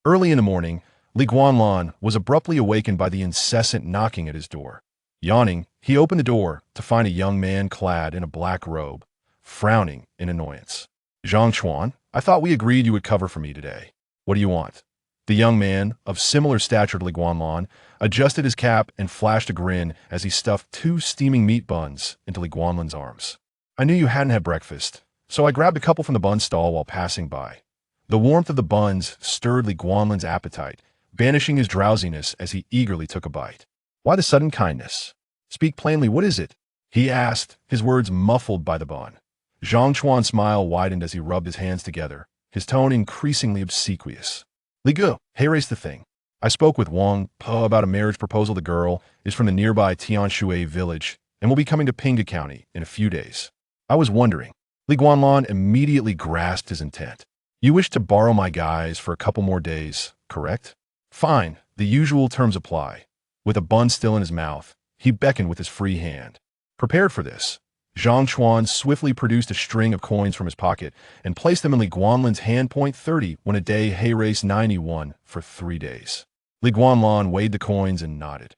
Early in the morning, Guanlan was abruptly awakened by the incessant knocking at his door. Yawning, he opened the door to find a young man clad in a black robe, frowning in annoyance. "Zhang Chuan, I thought we agreed you would cover for me today. What do you want?" The young man, of similar stature to Guanlan, adjusted his cap and flashed a grin as he stuffed 2 steaming meat buns into Guanlan's arms. "I knew you hadn't had breakfast, so I grabbed a couple from the bun stall while passing by." The warmth of the buns stirred Guanlan's appetite, banishing his drowsiness as he eagerly took a bite. "Why the sudden kindness? Speak plainly, what is it?" he asked, his words muffled by the bun. Zhang Chuan's smile widened as he rubbed his hands together, his tone increasingly obsequious. "Li Gu, hey, race the thing. I spoke with Wang Po about a marriage proposal. The girl is from the nearby Tianshui village and will be coming to Pinghu County in a few days. I was wondering." Guanlan immediately grasped his intent. "You wish to borrow my guys for a couple more days, correct?" "Fine, the usual terms apply." With a bun still in his mouth, he beckoned with his free hand. Prepared for this, Zhang Chuan swiftly produced a string of coins from his pocket and placed them in Guanlan's hand. .30 when a day hay race 91 for 3 days. Guanlan weighed the coins and nodded.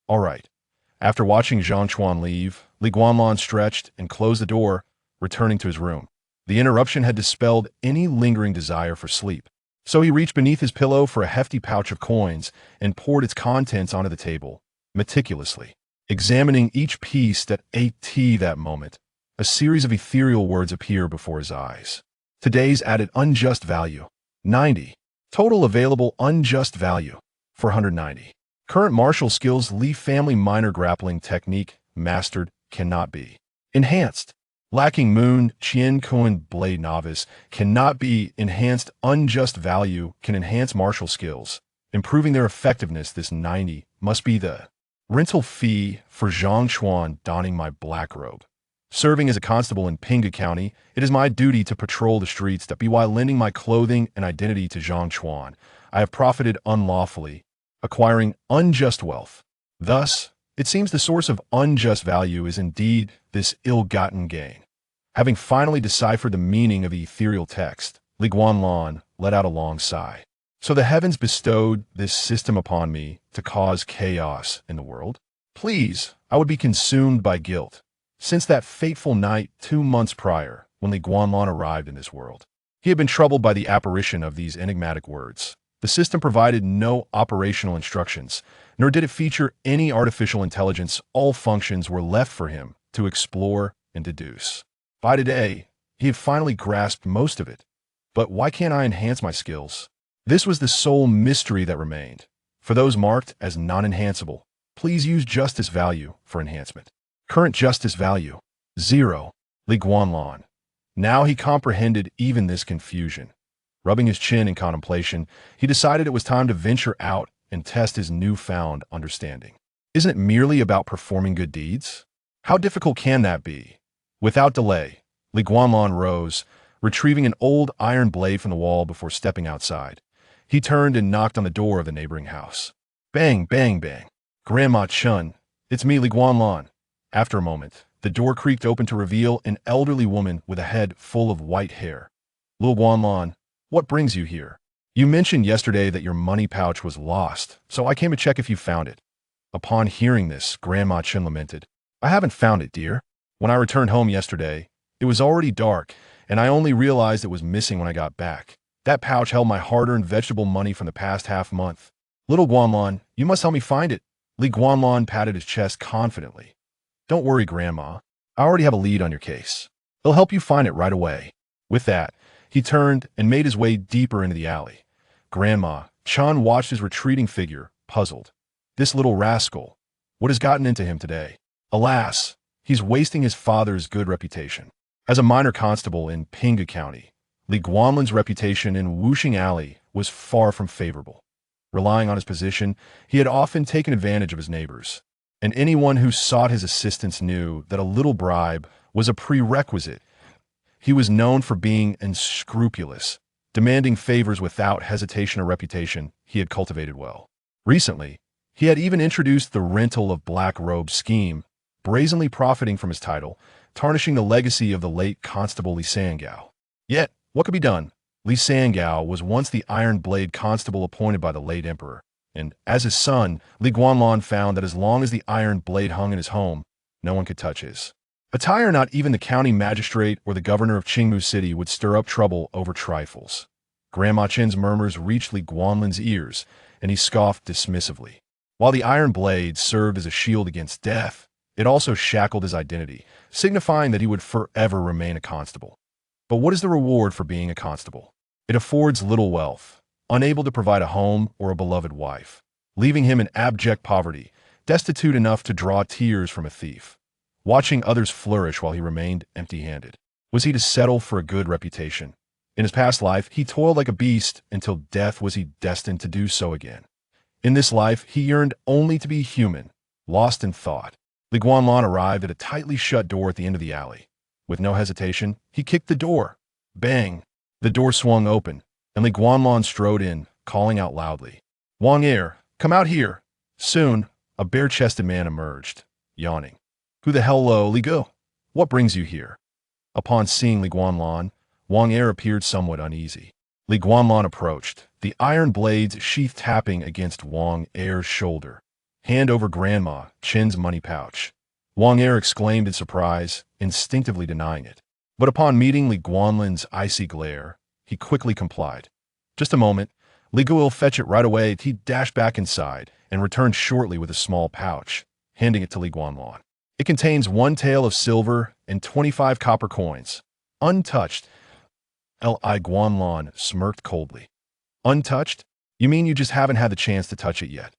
"All right." After watching Zhang Chuan leave, Guanlan stretched and closed the door, returning to his room. The interruption had dispelled any lingering desire for sleep, so he reached beneath his pillow for a hefty pouch of coins and poured its contents onto the table, meticulously. Examining each piece that ate tea that moment, a series of ethereal words appear before his eyes. Today's added unjust value, 90. Total available unjust value, 490. Current martial skills Li family minor grappling technique, mastered, cannot be. Enhanced. Lacking Moon, Qian Kuan Blade Novice, cannot be enhanced. Unjust value can enhance martial skills, improving their effectiveness. This 90 must be the rental fee for Zhang Chuan donning my black robe. Serving as a constable in Pinghu County, it is my duty to patrol the streets. That be while lending my clothing and identity to Zhang Chuan, I have profited unlawfully, acquiring unjust wealth. Thus, it seems the source of unjust value is indeed this ill-gotten gain. Having finally deciphered the meaning of the ethereal text, Guanlan let out a long sigh. "So the heavens bestowed this system upon me to cause chaos in the world? Please, I would be consumed by guilt." Since that fateful night 2 months prior, when Guanlan arrived in this world, he had been troubled by the apparition of these enigmatic words. The system provided no operational instructions, nor did it feature any artificial intelligence. All functions were left for him to explore and deduce. By today, he had finally grasped most of it. But why can't I enhance my skills? This was the sole mystery that remained. For those marked as non-enhanceable, please use justice value for enhancement. Current justice value, 0. Guanlan. Now he comprehended even this confusion. Rubbing his chin in contemplation, he decided it was time to venture out and test his newfound understanding. Isn't it merely about performing good deeds? How difficult can that be? Without delay, Guanlan rose, retrieving an old iron blade from the wall before stepping outside. He turned and knocked on the door of the neighboring house. Bang, bang, bang. "Grandma Chun, it's me, Guanlan." After a moment, the door creaked open to reveal an elderly woman with a head full of white hair. "Guanlan, what brings you here? You mentioned yesterday that your money pouch was lost, so I came to check if you found it." Upon hearing this, Grandma Chun lamented. "I haven't found it, dear. When I returned home yesterday, it was already dark, and I only realized it was missing when I got back. That pouch held my hard-earned vegetable money from the past half month. Little Guanlan, you must help me find it." Guanlan patted his chest confidently. "Don't worry, Grandma. I already have a lead on your case. I'll help you find it right away." With that, he turned and made his way deeper into the alley. Grandma Chun watched his retreating figure, puzzled. This little rascal, what has gotten into him today? Alas, he's wasting his father's good reputation. As a minor constable in Pinghu County, Guanlan's reputation in Wuxing Alley was far from favorable. Relying on his position, he had often taken advantage of his neighbors, and anyone who sought his assistance knew that a little bribe was a prerequisite. He was known for being unscrupulous, demanding favors without hesitation. A reputation he had cultivated well. Recently, he had even introduced the rental of black robe scheme, brazenly profiting from his title, tarnishing the legacy of the late Constable Li Sangao. Yet, what could be done? Li Sangao was once the Iron Blade constable appointed by the late emperor, and as his son, Li Guanlan found that as long as the Iron Blade hung in his home, no one could touch his attire. Not even the county magistrate or the governor of Pinghu City would stir up trouble over trifles. Grandma Chen's murmurs reached Li Guanlan's ears, and he scoffed dismissively. While the Iron Blade served as a shield against death, it also shackled his identity, signifying that he would forever remain a constable. But what is the reward for being a constable? It affords little wealth, unable to provide a home or a beloved wife, leaving him in abject poverty, destitute enough to draw tears from a thief, watching others flourish while he remained empty-handed. Was he to settle for a good reputation? In his past life, he toiled like a beast until death. Was he destined to do so again? In this life, he yearned only to be human, lost in thought. Li Guanlan arrived at a tightly shut door at the end of the alley. With no hesitation, he kicked the door. Bang! The door swung open, and Li Guanlan strode in, calling out loudly, "Wang Er, come out here!" Soon, a bare-chested man emerged, yawning. "Who the hell, Li Gu? What brings you here?" Upon seeing Li Guanlan, Wang Er appeared somewhat uneasy. Li Guanlan approached, the iron blades sheath tapping against Wang Er's shoulder. "Hand over Grandma Chen's money pouch." Wang Er exclaimed in surprise, instinctively denying it. But upon meeting Li Guanlan's icy glare, he quickly complied. "Just a moment. Li Gu will fetch it right away." He dashed back inside and returned shortly with a small pouch, handing it to Li Guanlan. "It contains 1 tael of silver and 25 copper coins. Untouched." Li Guanlan smirked coldly. "Untouched? You mean you just haven't had the chance to touch it yet?"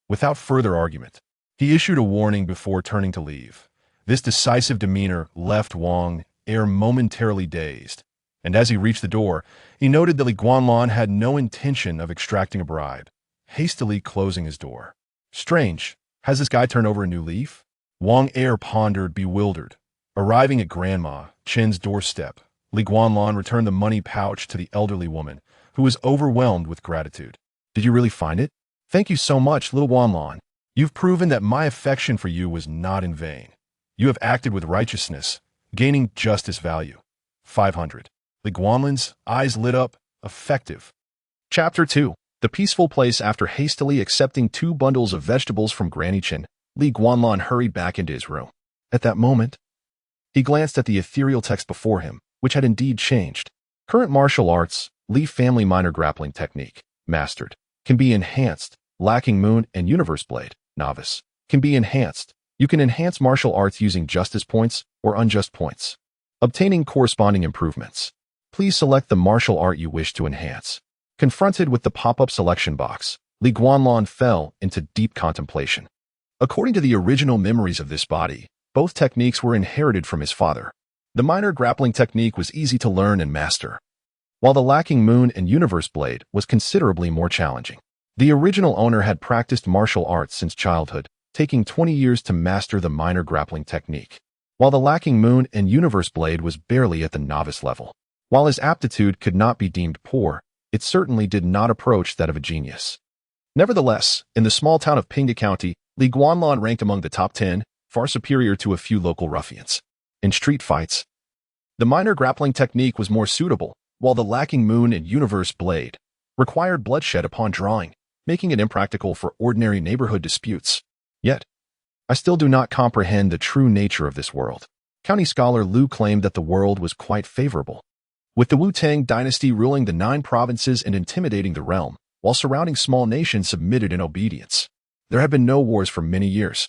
Without further argument, he issued a warning before turning to leave. This decisive demeanor left Wang Er momentarily dazed, and as he reached the door, he noted that Li Guanlan had no intention of extracting a bribe, hastily closing his door. Strange, has this guy turned over a new leaf? Wang Er pondered, bewildered. Arriving at Grandma Chen's doorstep, Li Guanlan returned the money pouch to the elderly woman, who was overwhelmed with gratitude. "Did you really find it? Thank you so much, little Guanlan. You've proven that my affection for you was not in vain. You have acted with righteousness, gaining justice value." 500. Li Guanlan's eyes lit up, effective. Chapter 2. The peaceful place. After hastily accepting 2 bundles of vegetables from Granny Chen, Li Guanlan hurried back into his room. At that moment, he glanced at the ethereal text before him, which had indeed changed. Current martial arts, Li family minor grappling technique, mastered, can be enhanced. Lacking Moon and Universe Blade, novice, can be enhanced. You can enhance martial arts using justice points or unjust points. Obtaining corresponding improvements. Please select the martial art you wish to enhance. Confronted with the pop-up selection box, Li Guanlan fell into deep contemplation. According to the original memories of this body, both techniques were inherited from his father. The minor grappling technique was easy to learn and master, while the Lacking Moon and Universe Blade was considerably more challenging. The original owner had practiced martial arts since childhood, taking 20 years to master the minor grappling technique, while the Lacking Moon and Universe Blade was barely at the novice level. While his aptitude could not be deemed poor, it certainly did not approach that of a genius. Nevertheless, in the small town of Pinghu County, Li Guanlan ranked among the top 10, far superior to a few local ruffians. In street fights, the minor grappling technique was more suitable, while the Lacking Moon and Universe Blade required bloodshed upon drawing, making it impractical for ordinary neighborhood disputes. Yet, I still do not comprehend the true nature of this world. County scholar Liu claimed that the world was quite favorable, with the Wu-Tang dynasty ruling the 9 provinces and intimidating the realm, while surrounding small nations submitted in obedience. There had been no wars for many years,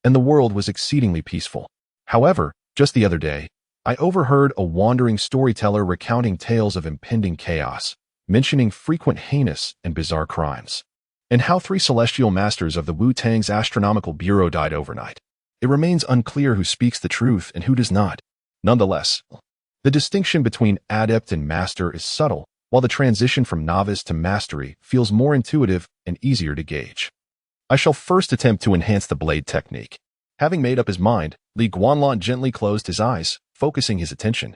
and the world was exceedingly peaceful. However, just the other day, I overheard a wandering storyteller recounting tales of impending chaos, mentioning frequent heinous and bizarre crimes, and how 3 celestial masters of the Wu-Tang's astronomical bureau died overnight. It remains unclear who speaks the truth and who does not. Nonetheless, the distinction between adept and master is subtle, while the transition from novice to mastery feels more intuitive and easier to gauge. I shall first attempt to enhance the blade technique. Having made up his mind, Li Guanlan gently closed his eyes, focusing his attention,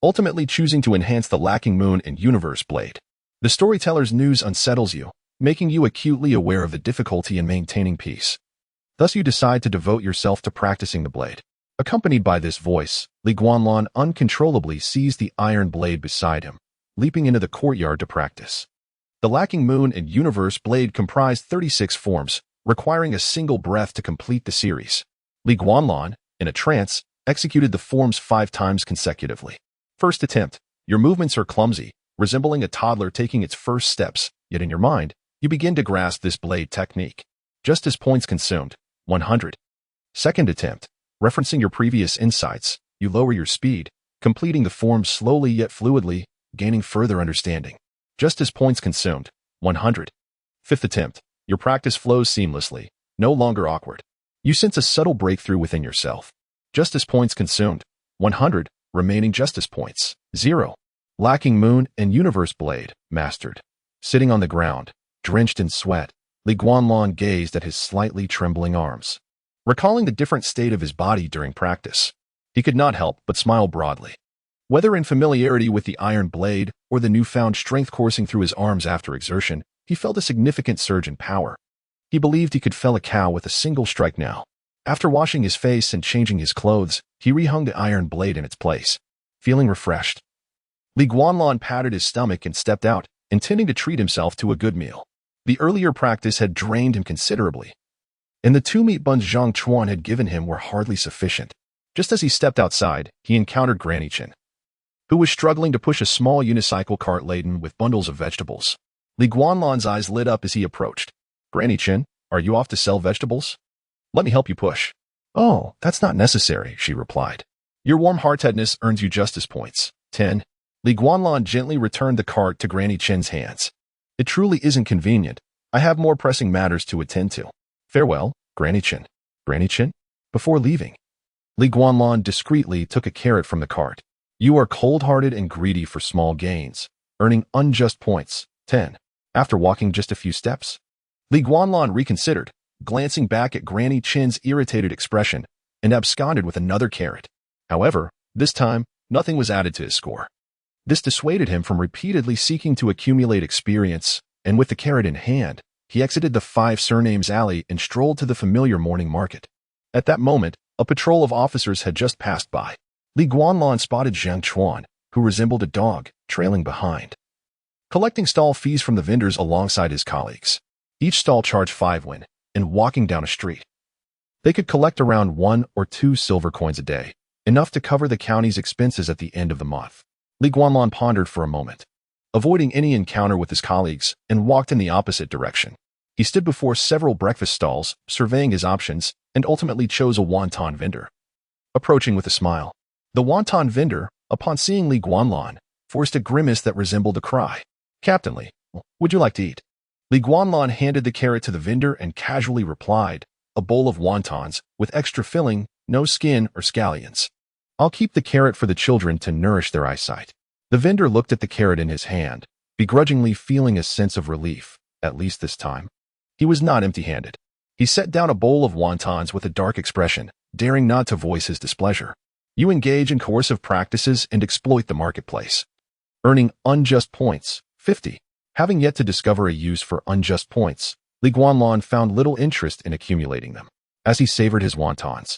ultimately choosing to enhance the Lacking Moon and Universe Blade. The storyteller's news unsettles you, making you acutely aware of the difficulty in maintaining peace. Thus you decide to devote yourself to practicing the blade. Accompanied by this voice, Li Guanlan uncontrollably seized the iron blade beside him, leaping into the courtyard to practice. The lacking moon and universe blade comprised 36 forms, requiring a single breath to complete the series. Guanlan, in a trance, executed the forms 5 times consecutively. First attempt. Your movements are clumsy, resembling a toddler taking its first steps, yet in your mind, you begin to grasp this blade technique. Justice points consumed, 100. Second attempt. Referencing your previous insights, you lower your speed, completing the forms slowly yet fluidly, gaining further understanding. Justice points consumed, 100. Fifth attempt. Your practice flows seamlessly, no longer awkward. You sense a subtle breakthrough within yourself. Justice points consumed, 100. Remaining justice points, 0. Lacking moon and universe blade, mastered. Sitting on the ground, drenched in sweat, Guanlan gazed at his slightly trembling arms. Recalling the different state of his body during practice, he could not help but smile broadly. Whether in familiarity with the iron blade or the newfound strength coursing through his arms after exertion, he felt a significant surge in power. He believed he could fell a cow with a single strike now. After washing his face and changing his clothes, he rehung the iron blade in its place, feeling refreshed. Guanlan patted his stomach and stepped out, intending to treat himself to a good meal. The earlier practice had drained him considerably, and the 2 meat buns Zhang Chuan had given him were hardly sufficient. Just as he stepped outside, he encountered Granny Chen, who was struggling to push a small unicycle cart laden with bundles of vegetables. Guanlan's eyes lit up as he approached. Granny Chen, are you off to sell vegetables? Let me help you push. Oh, that's not necessary, she replied. Your warm-heartedness earns you justice points, 10. Guanlan gently returned the cart to Granny Chen's hands. It truly isn't convenient. I have more pressing matters to attend to. Farewell, Granny Chen. Granny Chen? Before leaving, Guanlan discreetly took a carrot from the cart. You are cold-hearted and greedy for small gains, earning unjust points, 10. After walking just a few steps, Guanlan reconsidered, glancing back at Granny Chen's irritated expression, and absconded with another carrot. However, this time, nothing was added to his score. This dissuaded him from repeatedly seeking to accumulate experience, and with the carrot in hand, he exited the 5 surnames alley and strolled to the familiar morning market. At that moment, a patrol of officers had just passed by. Guanlan spotted Zhang Chuan, who resembled a dog, trailing behind, collecting stall fees from the vendors alongside his colleagues. Each stall charged 5 won, and walking down a street, they could collect around 1 or 2 silver coins a day, enough to cover the county's expenses at the end of the month. Guanlan pondered for a moment, avoiding any encounter with his colleagues, and walked in the opposite direction. He stood before several breakfast stalls, surveying his options, and ultimately chose a wonton vendor. Approaching with a smile, the wonton vendor, upon seeing Guanlan, forced a grimace that resembled a cry. Captain Li, would you like to eat? Guanlan handed the carrot to the vendor and casually replied, a bowl of wontons, with extra filling, no skin or scallions. I'll keep the carrot for the children to nourish their eyesight. The vendor looked at the carrot in his hand, begrudgingly feeling a sense of relief, at least this time. He was not empty-handed. He set down a bowl of wontons with a dark expression, daring not to voice his displeasure. You engage in coercive practices and exploit the marketplace, earning unjust points, 50. Having yet to discover a use for unjust points, Guanlan found little interest in accumulating them. As he savored his wontons,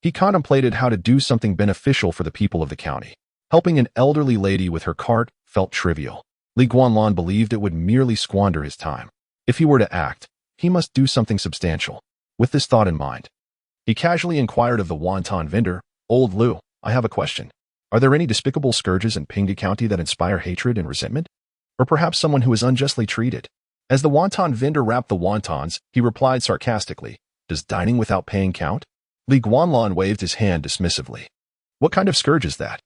he contemplated how to do something beneficial for the people of the county. Helping an elderly lady with her cart felt trivial. Guanlan believed it would merely squander his time. If he were to act, he must do something substantial. With this thought in mind, he casually inquired of the wonton vendor, Old Lu, I have a question. Are there any despicable scourges in Pinghu County that inspire hatred and resentment? Or perhaps someone who is unjustly treated? As the wonton vendor wrapped the wontons, he replied sarcastically, Does dining without paying count? Guanlan waved his hand dismissively. What kind of scourge is that?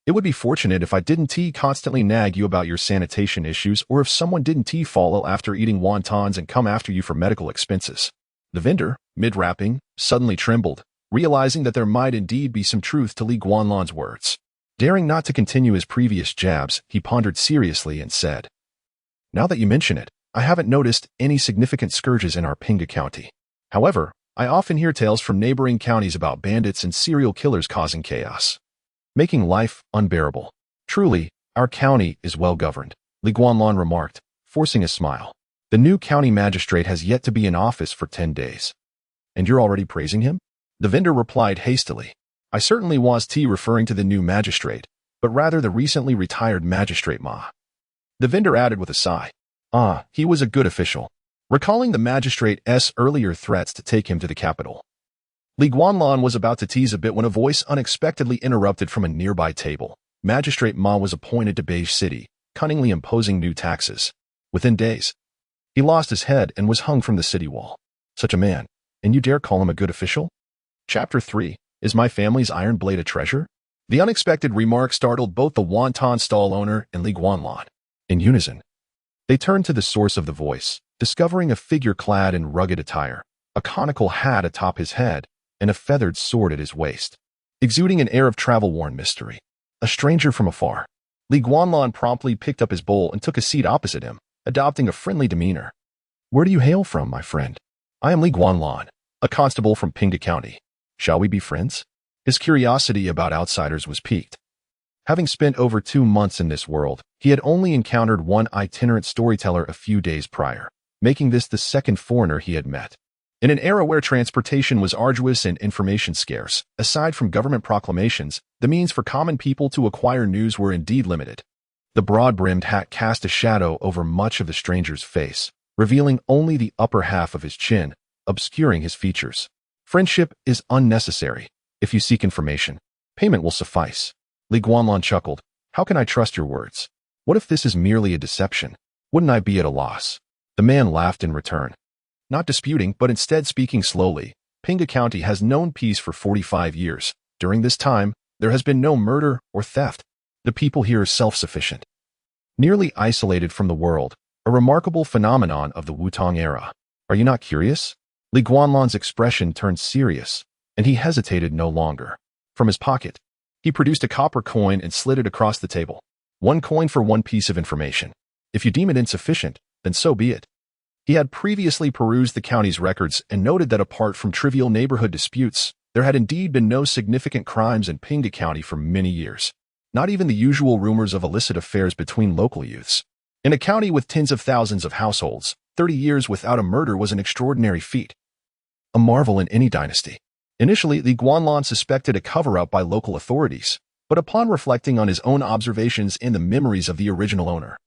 It would be fortunate if I didn't constantly nag you about your sanitation issues, or if someone didn't follow after eating wontons and come after you for medical expenses. The vendor, mid-rapping, suddenly trembled, realizing that there might indeed be some truth to Guanlan's words. Daring not to continue his previous jabs, he pondered seriously and said, Now that you mention it, I haven't noticed any significant scourges in our Pinghu County. However, I often hear tales from neighboring counties about bandits and serial killers causing chaos, making life unbearable. Truly, our county is well governed, Guanlan remarked, forcing a smile. The new county magistrate has yet to be in office for 10 days. And you're already praising him? The vendor replied hastily. I certainly was referring to the new magistrate, but rather the recently retired magistrate Ma. The vendor added with a sigh. Ah, he was a good official, recalling the magistrate's earlier threats to take him to the capital. Li Guanlan was about to tease a bit when a voice unexpectedly interrupted from a nearby table. Magistrate Ma was appointed to Beige City, cunningly imposing new taxes. Within days, he lost his head and was hung from the city wall. Such a man, and you dare call him a good official? Chapter 3. Is my family's iron blade a treasure? The unexpected remark startled both the wonton stall owner and Li Guanlan. In unison, they turned to the source of the voice, discovering a figure clad in rugged attire, a conical hat atop his head, and a feathered sword at his waist, exuding an air of travel-worn mystery. A stranger from afar. Li Guanlan promptly picked up his bowl and took a seat opposite him, adopting a friendly demeanor. Where do you hail from, my friend? I am Li Guanlan, a constable from Pinghu County. Shall we be friends? His curiosity about outsiders was piqued. Having spent over 2 months in this world, he had only encountered one itinerant storyteller a few days prior, making this the second foreigner he had met. In an era where transportation was arduous and information scarce, aside from government proclamations, the means for common people to acquire news were indeed limited. The broad-brimmed hat cast a shadow over much of the stranger's face, revealing only the upper half of his chin, obscuring his features. Friendship is unnecessary. If you seek information, payment will suffice. Li Guanlan chuckled. How can I trust your words? What if this is merely a deception? Wouldn't I be at a loss? The man laughed in return. Not disputing, but instead speaking slowly. Pinghu County has known peace for 45 years. During this time, there has been no murder or theft. The people here are self-sufficient. Nearly isolated from the world, a remarkable phenomenon of the Wutong era. Are you not curious? Li Guanlan's expression turned serious, and he hesitated no longer. From his pocket, he produced a copper coin and slid it across the table. 1 coin for 1 piece of information. If you deem it insufficient, then so be it. He had previously perused the county's records and noted that apart from trivial neighborhood disputes, there had indeed been no significant crimes in Pinghu County for many years. Not even the usual rumors of illicit affairs between local youths. In a county with tens of thousands of households, 30 years without a murder was an extraordinary feat. A marvel in any dynasty. Initially, Li Guanlan suspected a cover-up by local authorities, but upon reflecting on his own observations and the memories of the original owner,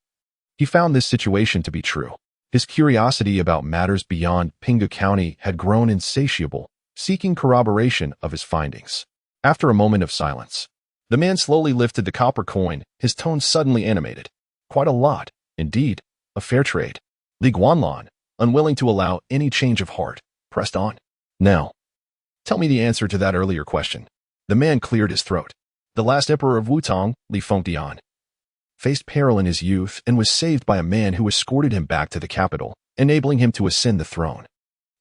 he found this situation to be true. His curiosity about matters beyond Pinghu County had grown insatiable, seeking corroboration of his findings. After a moment of silence, the man slowly lifted the copper coin, his tone suddenly animated. Quite a lot, indeed, a fair trade. Li Guanlan, unwilling to allow any change of heart, pressed on. Now, tell me the answer to that earlier question. The man cleared his throat. The last emperor of Wutong, Li Fengtian, faced peril in his youth and was saved by a man who escorted him back to the capital, enabling him to ascend the throne.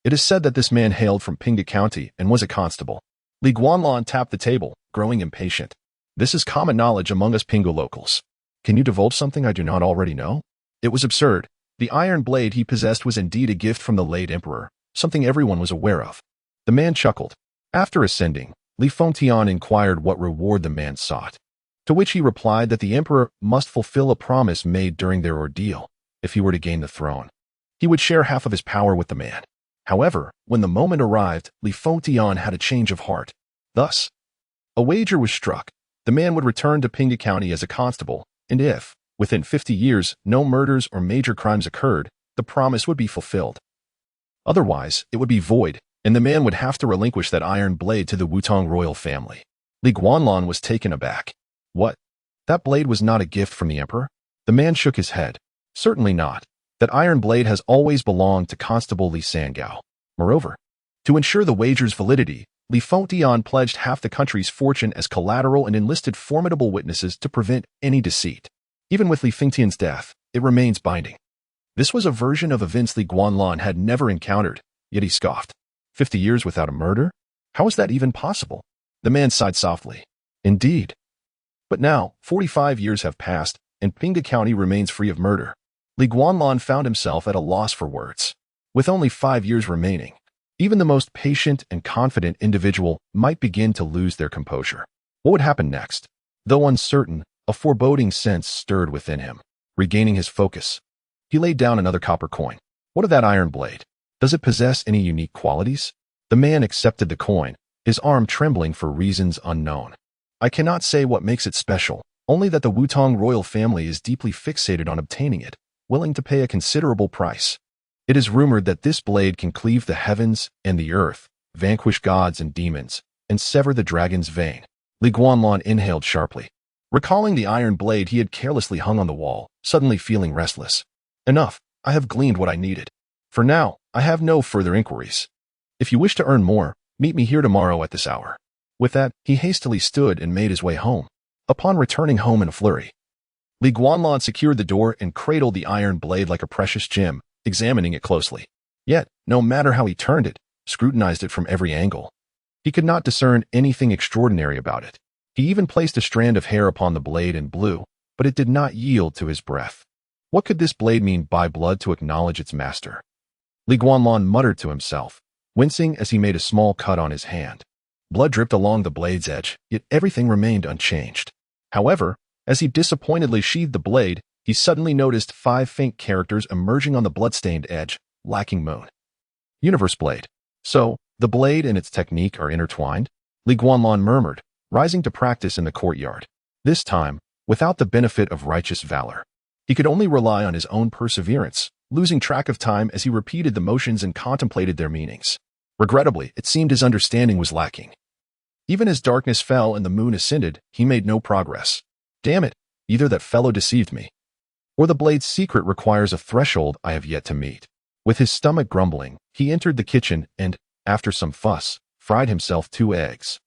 It is said that this man hailed from Pinghu County and was a constable. Li Guanlan tapped the table, growing impatient. This is common knowledge among us Pinghu locals. Can you divulge something I do not already know? It was absurd. The iron blade he possessed was indeed a gift from the late emperor, something everyone was aware of. The man chuckled. After ascending, Li Fengtian inquired what reward the man sought, to which he replied that the emperor must fulfill a promise made during their ordeal. If he were to gain the throne, he would share half of his power with the man. However, when the moment arrived, Li Fengtian had a change of heart. Thus, a wager was struck. The man would return to Pinghu County as a constable, and if, within 50 years, no murders or major crimes occurred, the promise would be fulfilled. Otherwise, it would be void, and the man would have to relinquish that iron blade to the Wutong royal family. Li Guanlan was taken aback. What? That blade was not a gift from the emperor? The man shook his head. Certainly not. That iron blade has always belonged to Constable Li Sangao. Moreover, to ensure the wager's validity, Li Fengtian pledged half the country's fortune as collateral and enlisted formidable witnesses to prevent any deceit. Even with Li Fengtian's death, it remains binding. This was a version of events Li Guanlan had never encountered, yet he scoffed. 50 years without a murder? How is that even possible? The man sighed softly. Indeed. But now, 45 years have passed, and Pinghu County remains free of murder. Li Guanlan found himself at a loss for words. With only 5 years remaining, even the most patient and confident individual might begin to lose their composure. What would happen next? Though uncertain, a foreboding sense stirred within him. Regaining his focus, he laid down another copper coin. What of that iron blade? Does it possess any unique qualities? The man accepted the coin, his arm trembling for reasons unknown. I cannot say what makes it special, only that the Wutong royal family is deeply fixated on obtaining it, willing to pay a considerable price. It is rumored that this blade can cleave the heavens and the earth, vanquish gods and demons, and sever the dragon's vein. Li Guanlan inhaled sharply. Recalling the iron blade he had carelessly hung on the wall, suddenly feeling restless. Enough, I have gleaned what I needed. For now, I have no further inquiries. If you wish to earn more, meet me here tomorrow at this hour. With that, he hastily stood and made his way home. Upon returning home in a flurry, Li Guanlan secured the door and cradled the iron blade like a precious gem, examining it closely. Yet, no matter how he turned it, scrutinized it from every angle, he could not discern anything extraordinary about it. He even placed a strand of hair upon the blade and blew, but it did not yield to his breath. What could this blade mean by blood to acknowledge its master? Li Guanlan muttered to himself, wincing as he made a small cut on his hand. Blood dripped along the blade's edge, yet everything remained unchanged. However, as he disappointedly sheathed the blade, he suddenly noticed 5 faint characters emerging on the blood-stained edge, lacking moon. Universe blade. So, the blade and its technique are intertwined? Li Guanlan murmured, rising to practice in the courtyard. This time, without the benefit of righteous valor. He could only rely on his own perseverance, losing track of time as he repeated the motions and contemplated their meanings. Regrettably, it seemed his understanding was lacking. Even as darkness fell and the moon ascended, he made no progress. Damn it, either that fellow deceived me, or the blade's secret requires a threshold I have yet to meet. With his stomach grumbling, he entered the kitchen and, after some fuss, fried himself 2 eggs.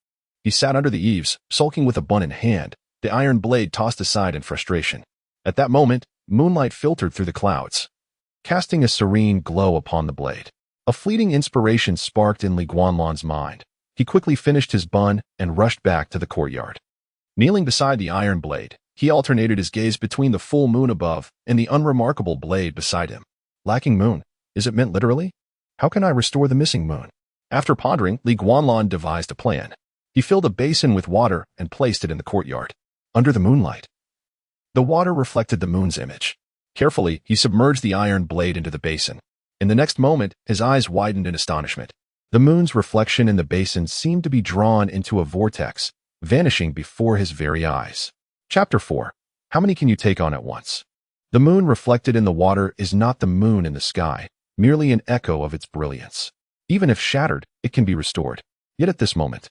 He sat under the eaves, sulking with a bun in hand, the iron blade tossed aside in frustration. At that moment, moonlight filtered through the clouds, casting a serene glow upon the blade. A fleeting inspiration sparked in Li Guanlan's mind. He quickly finished his bun and rushed back to the courtyard. Kneeling beside the iron blade, he alternated his gaze between the full moon above and the unremarkable blade beside him. Lacking moon. Is it meant literally? How can I restore the missing moon? After pondering, Li Guanlan devised a plan. He filled a basin with water and placed it in the courtyard, under the moonlight. The water reflected the moon's image. Carefully, he submerged the iron blade into the basin. In the next moment, his eyes widened in astonishment. The moon's reflection in the basin seemed to be drawn into a vortex, vanishing before his very eyes. Chapter 4. How many can you take on at once? The moon reflected in the water is not the moon in the sky, merely an echo of its brilliance. Even if shattered, it can be restored. Yet at this moment,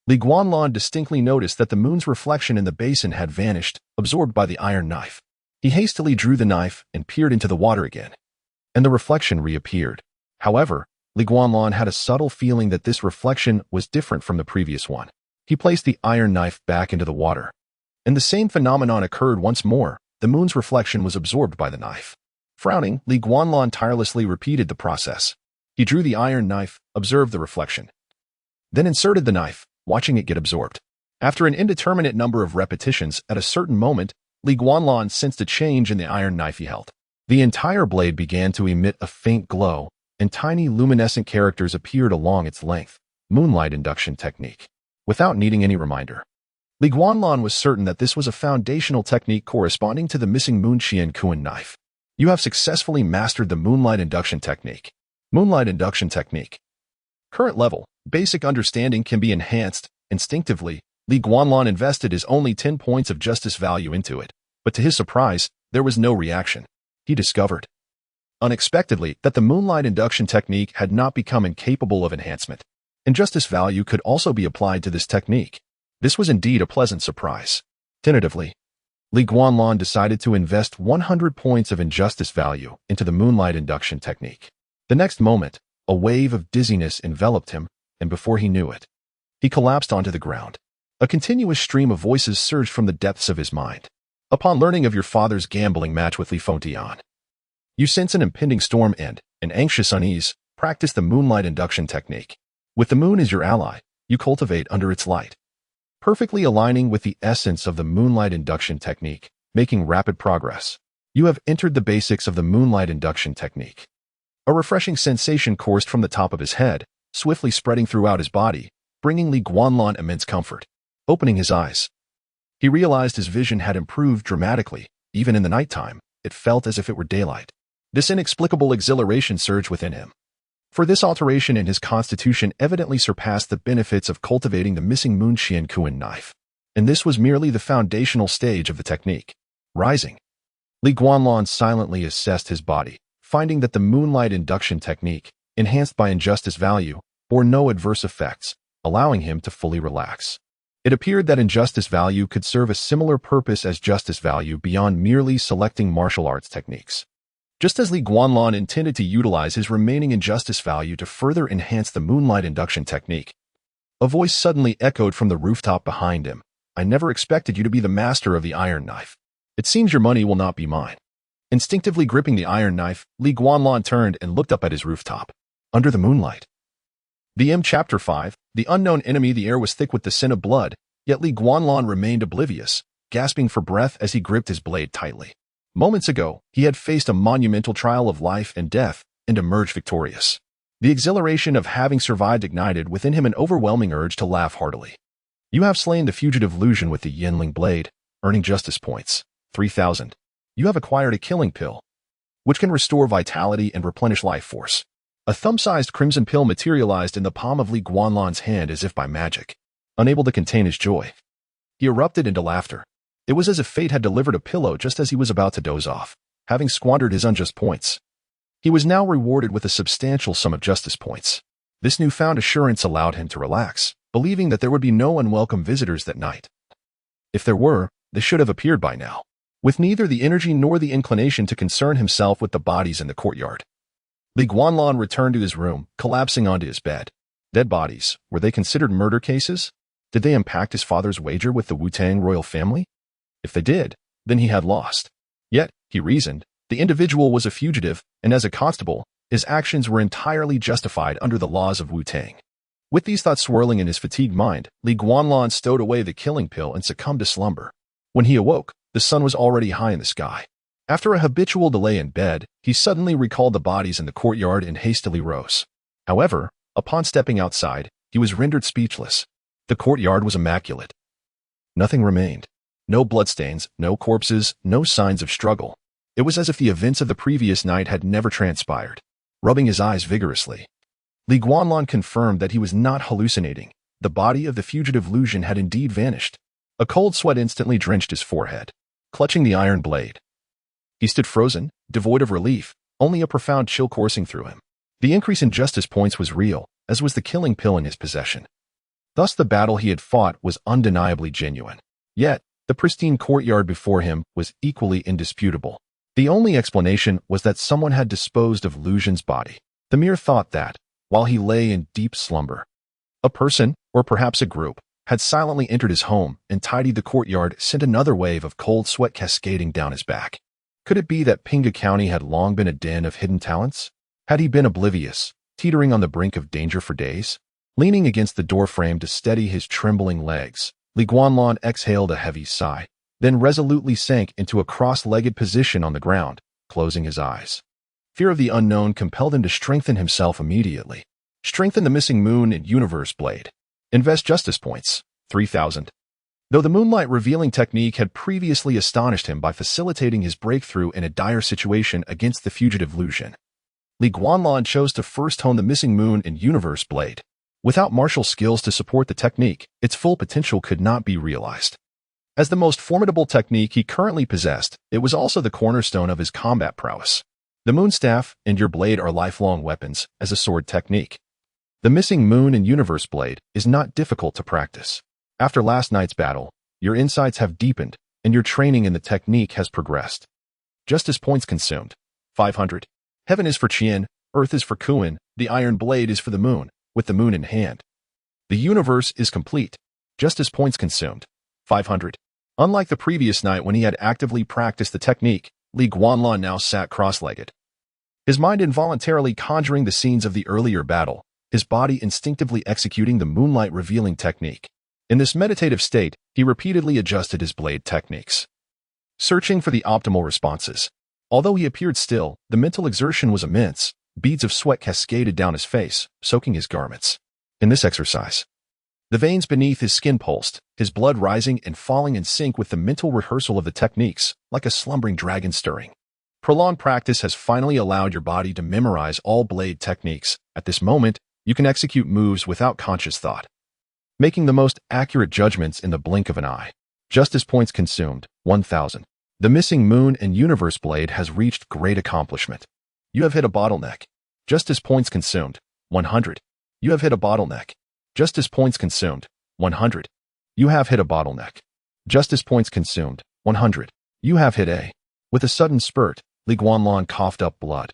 Li Guanlan distinctly noticed that the moon's reflection in the basin had vanished, absorbed by the iron knife. He hastily drew the knife and peered into the water again, and the reflection reappeared. However, Li Guanlan had a subtle feeling that this reflection was different from the previous one. He placed the iron knife back into the water, and the same phenomenon occurred once more. The moon's reflection was absorbed by the knife. Frowning, Li Guanlan tirelessly repeated the process. He drew the iron knife, observed the reflection, then inserted the knife, watching it get absorbed. After an indeterminate number of repetitions, at a certain moment, Li Guanlan sensed a change in the iron knife he held. The entire blade began to emit a faint glow, and tiny luminescent characters appeared along its length. Moonlight induction technique. Without needing any reminder, Li Guanlan was certain that this was a foundational technique corresponding to the missing Moonqian Kuan knife. You have successfully mastered the moonlight induction technique. Moonlight induction technique. Current level. Basic understanding can be enhanced. Instinctively, Li Guanlan invested his only 10 points of justice value into it, but to his surprise, there was no reaction. He discovered, unexpectedly, that the moonlight induction technique had not become incapable of enhancement. Injustice value could also be applied to this technique. This was indeed a pleasant surprise. Tentatively, Li Guanlan decided to invest 100 points of injustice value into the moonlight induction technique. The next moment, a wave of dizziness enveloped him, and before he knew it, he collapsed onto the ground. A continuous stream of voices surged from the depths of his mind. Upon learning of your father's gambling match with Li Fontian, you sense an impending storm and, an anxious unease, practice the moonlight induction technique. With the moon as your ally, you cultivate under its light, perfectly aligning with the essence of the moonlight induction technique, making rapid progress. You have entered the basics of the moonlight induction technique. A refreshing sensation coursed from the top of his head, swiftly spreading throughout his body, bringing Li Guanlan immense comfort. Opening his eyes, he realized his vision had improved dramatically. Even in the nighttime, it felt as if it were daylight. This inexplicable exhilaration surged within him, for this alteration in his constitution evidently surpassed the benefits of cultivating the missing Moonqian Kuan knife. and this was merely the foundational stage of the technique. Rising. Li Guanlan silently assessed his body, finding that the moonlight induction technique, enhanced by injustice value, bore no adverse effects, allowing him to fully relax. It appeared that injustice value could serve a similar purpose as justice value beyond merely selecting martial arts techniques. Just as Li Guanlan intended to utilize his remaining injustice value to further enhance the moonlight induction technique, a voice suddenly echoed from the rooftop behind him. I never expected you to be the master of the iron knife. It seems your money will not be mine. Instinctively gripping the iron knife, Li Guanlan turned and looked up at his rooftop. Under the moonlight. Chapter 5, The Unknown Enemy. The air was thick with the scent of blood, yet Li Guanlan remained oblivious, gasping for breath as he gripped his blade tightly. Moments ago, he had faced a monumental trial of life and death and emerged victorious. The exhilaration of having survived ignited within him an overwhelming urge to laugh heartily. You have slain the fugitive illusion with the Yinling blade, earning justice points, 3,000. You have acquired a killing pill, which can restore vitality and replenish life force. A thumb-sized crimson pill materialized in the palm of Li Guanlan's hand as if by magic. Unable to contain his joy, he erupted into laughter. It was as if fate had delivered a pillow just as he was about to doze off, having squandered his unjust points. He was now rewarded with a substantial sum of justice points. This newfound assurance allowed him to relax, believing that there would be no unwelcome visitors that night. If there were, they should have appeared by now, with neither the energy nor the inclination to concern himself with the bodies in the courtyard. Li Guanlan returned to his room, collapsing onto his bed. Dead bodies, were they considered murder cases? Did they impact his father's wager with the Wu-Tang royal family? If they did, then he had lost. Yet, he reasoned, the individual was a fugitive, and as a constable, his actions were entirely justified under the laws of Wu-Tang. With these thoughts swirling in his fatigued mind, Li Guanlan stowed away the killing pill and succumbed to slumber. When he awoke, the sun was already high in the sky. After a habitual delay in bed, he suddenly recalled the bodies in the courtyard and hastily rose. However, upon stepping outside, he was rendered speechless. The courtyard was immaculate. Nothing remained. No bloodstains, no corpses, no signs of struggle. It was as if the events of the previous night had never transpired. Rubbing his eyes vigorously, Li Guanlan confirmed that he was not hallucinating. The body of the fugitive illusion had indeed vanished. A cold sweat instantly drenched his forehead. Clutching the iron blade, he stood frozen, devoid of relief, only a profound chill coursing through him. The increase in justice points was real, as was the killing pill in his possession. Thus the battle he had fought was undeniably genuine. Yet, the pristine courtyard before him was equally indisputable. The only explanation was that someone had disposed of Illusion's body. The mere thought that, while he lay in deep slumber, a person, or perhaps a group, had silently entered his home and tidied the courtyard sent another wave of cold sweat cascading down his back. Could it be that Pinghu County had long been a den of hidden talents? Had he been oblivious, teetering on the brink of danger for days? Leaning against the doorframe to steady his trembling legs, Li Guanlan exhaled a heavy sigh, then resolutely sank into a cross-legged position on the ground, closing his eyes. Fear of the unknown compelled him to strengthen himself immediately. Strengthen the missing moon and universe blade. Invest justice points, 3,000. Though the moonlight revealing technique had previously astonished him by facilitating his breakthrough in a dire situation against the fugitive illusion, Li Guanlan chose to first hone the missing moon and universe blade. Without martial skills to support the technique, its full potential could not be realized. As the most formidable technique he currently possessed, it was also the cornerstone of his combat prowess. The moon staff and your blade are lifelong weapons as a sword technique. The missing moon and universe blade is not difficult to practice. After last night's battle, your insights have deepened and your training in the technique has progressed. Justice points consumed, 500. Heaven is for Qian, Earth is for Kuan, the iron blade is for the moon, with the moon in hand. The universe is complete. Justice points consumed, 500. Unlike the previous night when he had actively practiced the technique, Li Guanlan now sat cross-legged. His mind involuntarily conjuring the scenes of the earlier battle, his body instinctively executing the moonlight revealing technique. In this meditative state, he repeatedly adjusted his blade techniques, searching for the optimal responses. Although he appeared still, the mental exertion was immense. Beads of sweat cascaded down his face, soaking his garments. In this exercise, the veins beneath his skin pulsed, his blood rising and falling in sync with the mental rehearsal of the techniques, like a slumbering dragon stirring. Prolonged practice has finally allowed your body to memorize all blade techniques. At this moment, you can execute moves without conscious thought. making the most accurate judgments in the blink of an eye. Justice points consumed, 1,000. The missing moon and universe blade has reached great accomplishment. You have hit a bottleneck. Justice points consumed, 100. You have hit a bottleneck. Justice points consumed, 100. You have hit a bottleneck. Justice points consumed, 100. You have hit a. With a sudden spurt, Guanlan coughed up blood,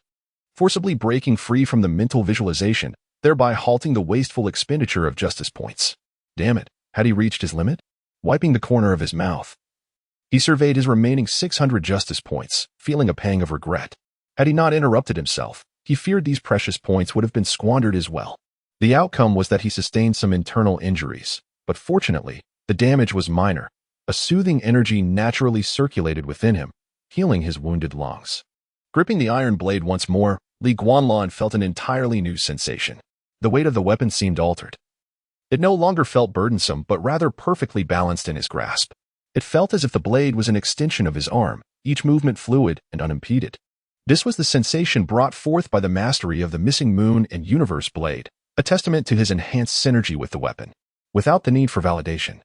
forcibly breaking free from the mental visualization, thereby halting the wasteful expenditure of justice points. Damn it, had he reached his limit? Wiping the corner of his mouth, he surveyed his remaining 600 justice points, feeling a pang of regret. Had he not interrupted himself, he feared these precious points would have been squandered as well. The outcome was that he sustained some internal injuries, but fortunately, the damage was minor. A soothing energy naturally circulated within him, healing his wounded lungs. Gripping the iron blade once more, Guanlan felt an entirely new sensation. The weight of the weapon seemed altered. It no longer felt burdensome, but rather perfectly balanced in his grasp. It felt as if the blade was an extension of his arm, each movement fluid and unimpeded. This was the sensation brought forth by the mastery of the missing moon and universe blade, a testament to his enhanced synergy with the weapon. Without the need for validation,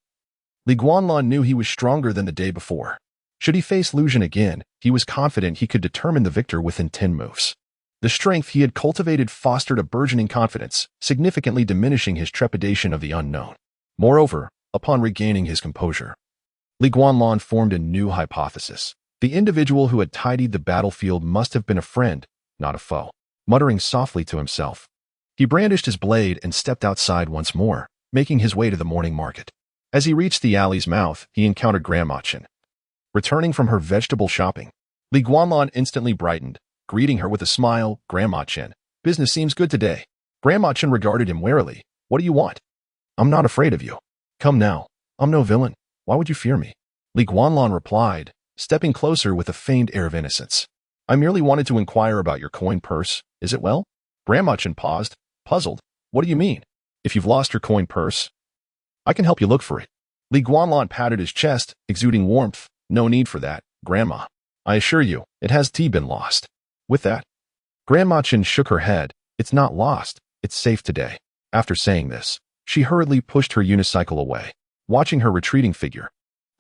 Guanlan knew he was stronger than the day before. Should he face Lucian again, he was confident he could determine the victor within 10 moves. The strength he had cultivated fostered a burgeoning confidence, significantly diminishing his trepidation of the unknown. Moreover, upon regaining his composure, Guanlan formed a new hypothesis. The individual who had tidied the battlefield must have been a friend, not a foe. Muttering softly to himself, he brandished his blade and stepped outside once more, making his way to the morning market. As he reached the alley's mouth, he encountered Grandma Chen. Returning from her vegetable shopping, Guanlan instantly brightened, greeting her with a smile. "Grandma Chen, business seems good today." Grandma Chen regarded him warily. "What do you want?" "I'm not afraid of you." "Come now, I'm no villain. Why would you fear me?" Guanlan replied, stepping closer with a feigned air of innocence. "I merely wanted to inquire about your coin purse. Is it well?" Grandma Chen paused, puzzled. "What do you mean? If you've lost your coin purse, I can help you look for it." Guanlan patted his chest, exuding warmth. "No need for that, Grandma. I assure you, it has been lost." With that, Grandma Chen shook her head. "It's not lost. It's safe today." After saying this, she hurriedly pushed her unicycle away. Watching her retreating figure,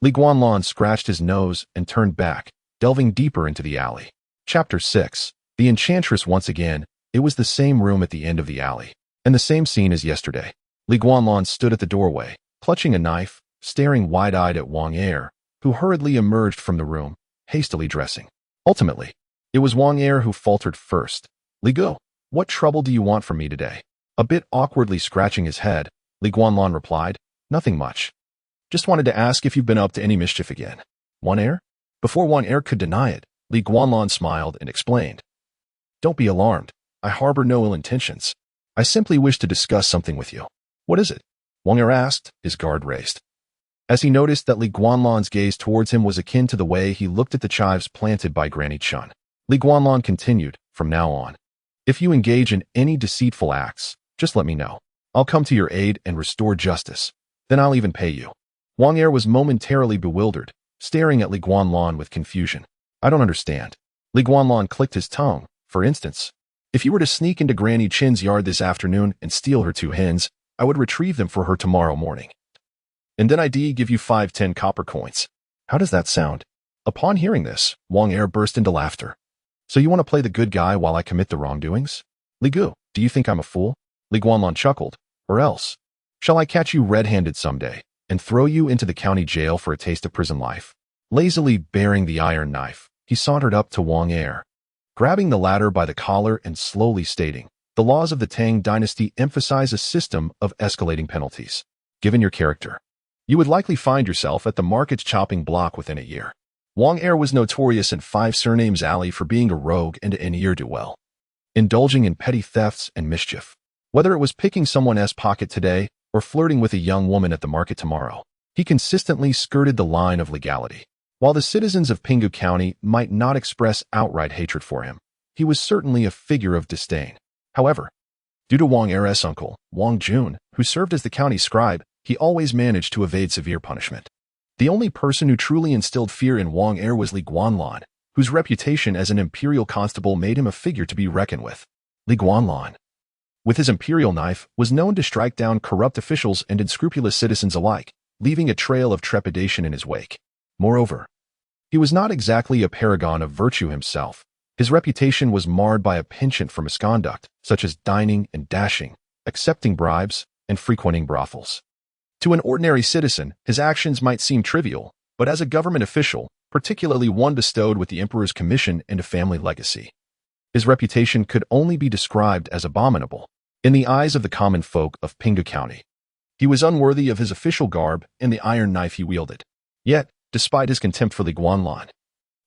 Guanlan scratched his nose and turned back, delving deeper into the alley. Chapter 6. The Enchantress once again. It was the same room at the end of the alley, and the same scene as yesterday. Guanlan stood at the doorway, clutching a knife, staring wide-eyed at Wang Er, who hurriedly emerged from the room, hastily dressing. Ultimately, it was Wang Er who faltered first. "Ligu, what trouble do you want from me today?" A bit awkwardly scratching his head, Guanlan replied, "Nothing much. Just wanted to ask if you've been up to any mischief again." "Wang Er?" Before Wang Er could deny it, Guanlan smiled and explained, "Don't be alarmed. I harbor no ill intentions. I simply wish to discuss something with you." "What is it?" Wang Er asked, his guard raised, as he noticed that Guanlan's gaze towards him was akin to the way he looked at the chives planted by Granny Chun. Guanlan continued, "From now on, if you engage in any deceitful acts, just let me know. I'll come to your aid and restore justice. Then I'll even pay you." Wang Er was momentarily bewildered, staring at Guanlan with confusion. "I don't understand." Guanlan clicked his tongue. "For instance, if you were to sneak into Granny Chin's yard this afternoon and steal her 2 hens, I would retrieve them for her tomorrow morning. And then I'd give you 5 copper coins. How does that sound?" Upon hearing this, Wang Er burst into laughter. "So you want to play the good guy while I commit the wrongdoings? Ligu, do you think I'm a fool?" Guanlan chuckled. "Or else, shall I catch you red-handed someday and throw you into the county jail for a taste of prison life?" Lazily bearing the iron knife, he sauntered up to Wang Er, grabbing the latter by the collar and slowly stating, "The laws of the Tang dynasty emphasize a system of escalating penalties. Given your character, you would likely find yourself at the market's chopping block within a year." Wang Er was notorious in 5 Surnames Alley for being a rogue and an ne'er-do-well, indulging in petty thefts and mischief. Whether it was picking someone's pocket today or flirting with a young woman at the market tomorrow, he consistently skirted the line of legality. While the citizens of Pinghu County might not express outright hatred for him, he was certainly a figure of disdain. However, due to Wang Er's uncle, Wang Jun, who served as the county scribe, he always managed to evade severe punishment. The only person who truly instilled fear in Wang Er was Guanlan, whose reputation as an imperial constable made him a figure to be reckoned with. Guanlan with his imperial knife, was known to strike down corrupt officials and unscrupulous citizens alike, leaving a trail of trepidation in his wake. Moreover, he was not exactly a paragon of virtue himself. His reputation was marred by a penchant for misconduct, such as dining and dashing, accepting bribes, and frequenting brothels. To an ordinary citizen, his actions might seem trivial, but as a government official, particularly one bestowed with the emperor's commission and a family legacy, his reputation could only be described as abominable in the eyes of the common folk of Pinghu County. He was unworthy of his official garb and the iron knife he wielded. Yet, despite his contempt for Guanlan,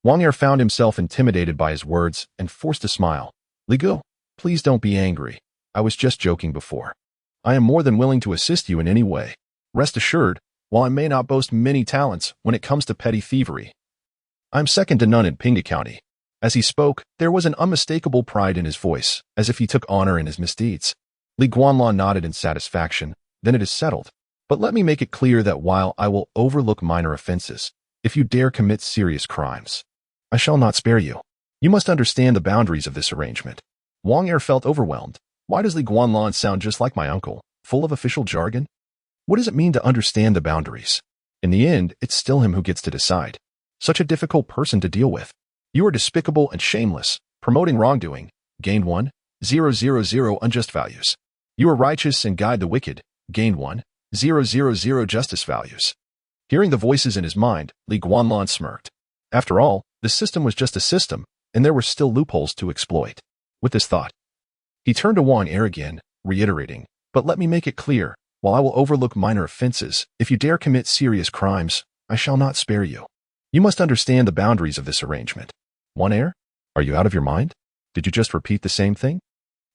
Wang Er found himself intimidated by his words and forced a smile. "Li Gu, please don't be angry. I was just joking before. I am more than willing to assist you in any way. Rest assured, while I may not boast many talents when it comes to petty thievery, I am second to none in Pinghu County." As he spoke, there was an unmistakable pride in his voice, as if he took honor in his misdeeds. Guanlan nodded in satisfaction. "Then it is settled. But let me make it clear that while I will overlook minor offenses, if you dare commit serious crimes, I shall not spare you. You must understand the boundaries of this arrangement." Wang Er felt overwhelmed. Why does Guanlan sound just like my uncle, full of official jargon? What does it mean to understand the boundaries? In the end, it's still him who gets to decide. Such a difficult person to deal with. "You are despicable and shameless, promoting wrongdoing. Gained 1,000 unjust values. You are righteous and guide the wicked. Gained 1,000 justice values." Hearing the voices in his mind, Guanlan smirked. After all, the system was just a system, and there were still loopholes to exploit. With this thought, he turned to Wang Er again, reiterating, "But let me make it clear, while I will overlook minor offenses, if you dare commit serious crimes, I shall not spare you. You must understand the boundaries of this arrangement." "Wang Er, are you out of your mind? Did you just repeat the same thing?"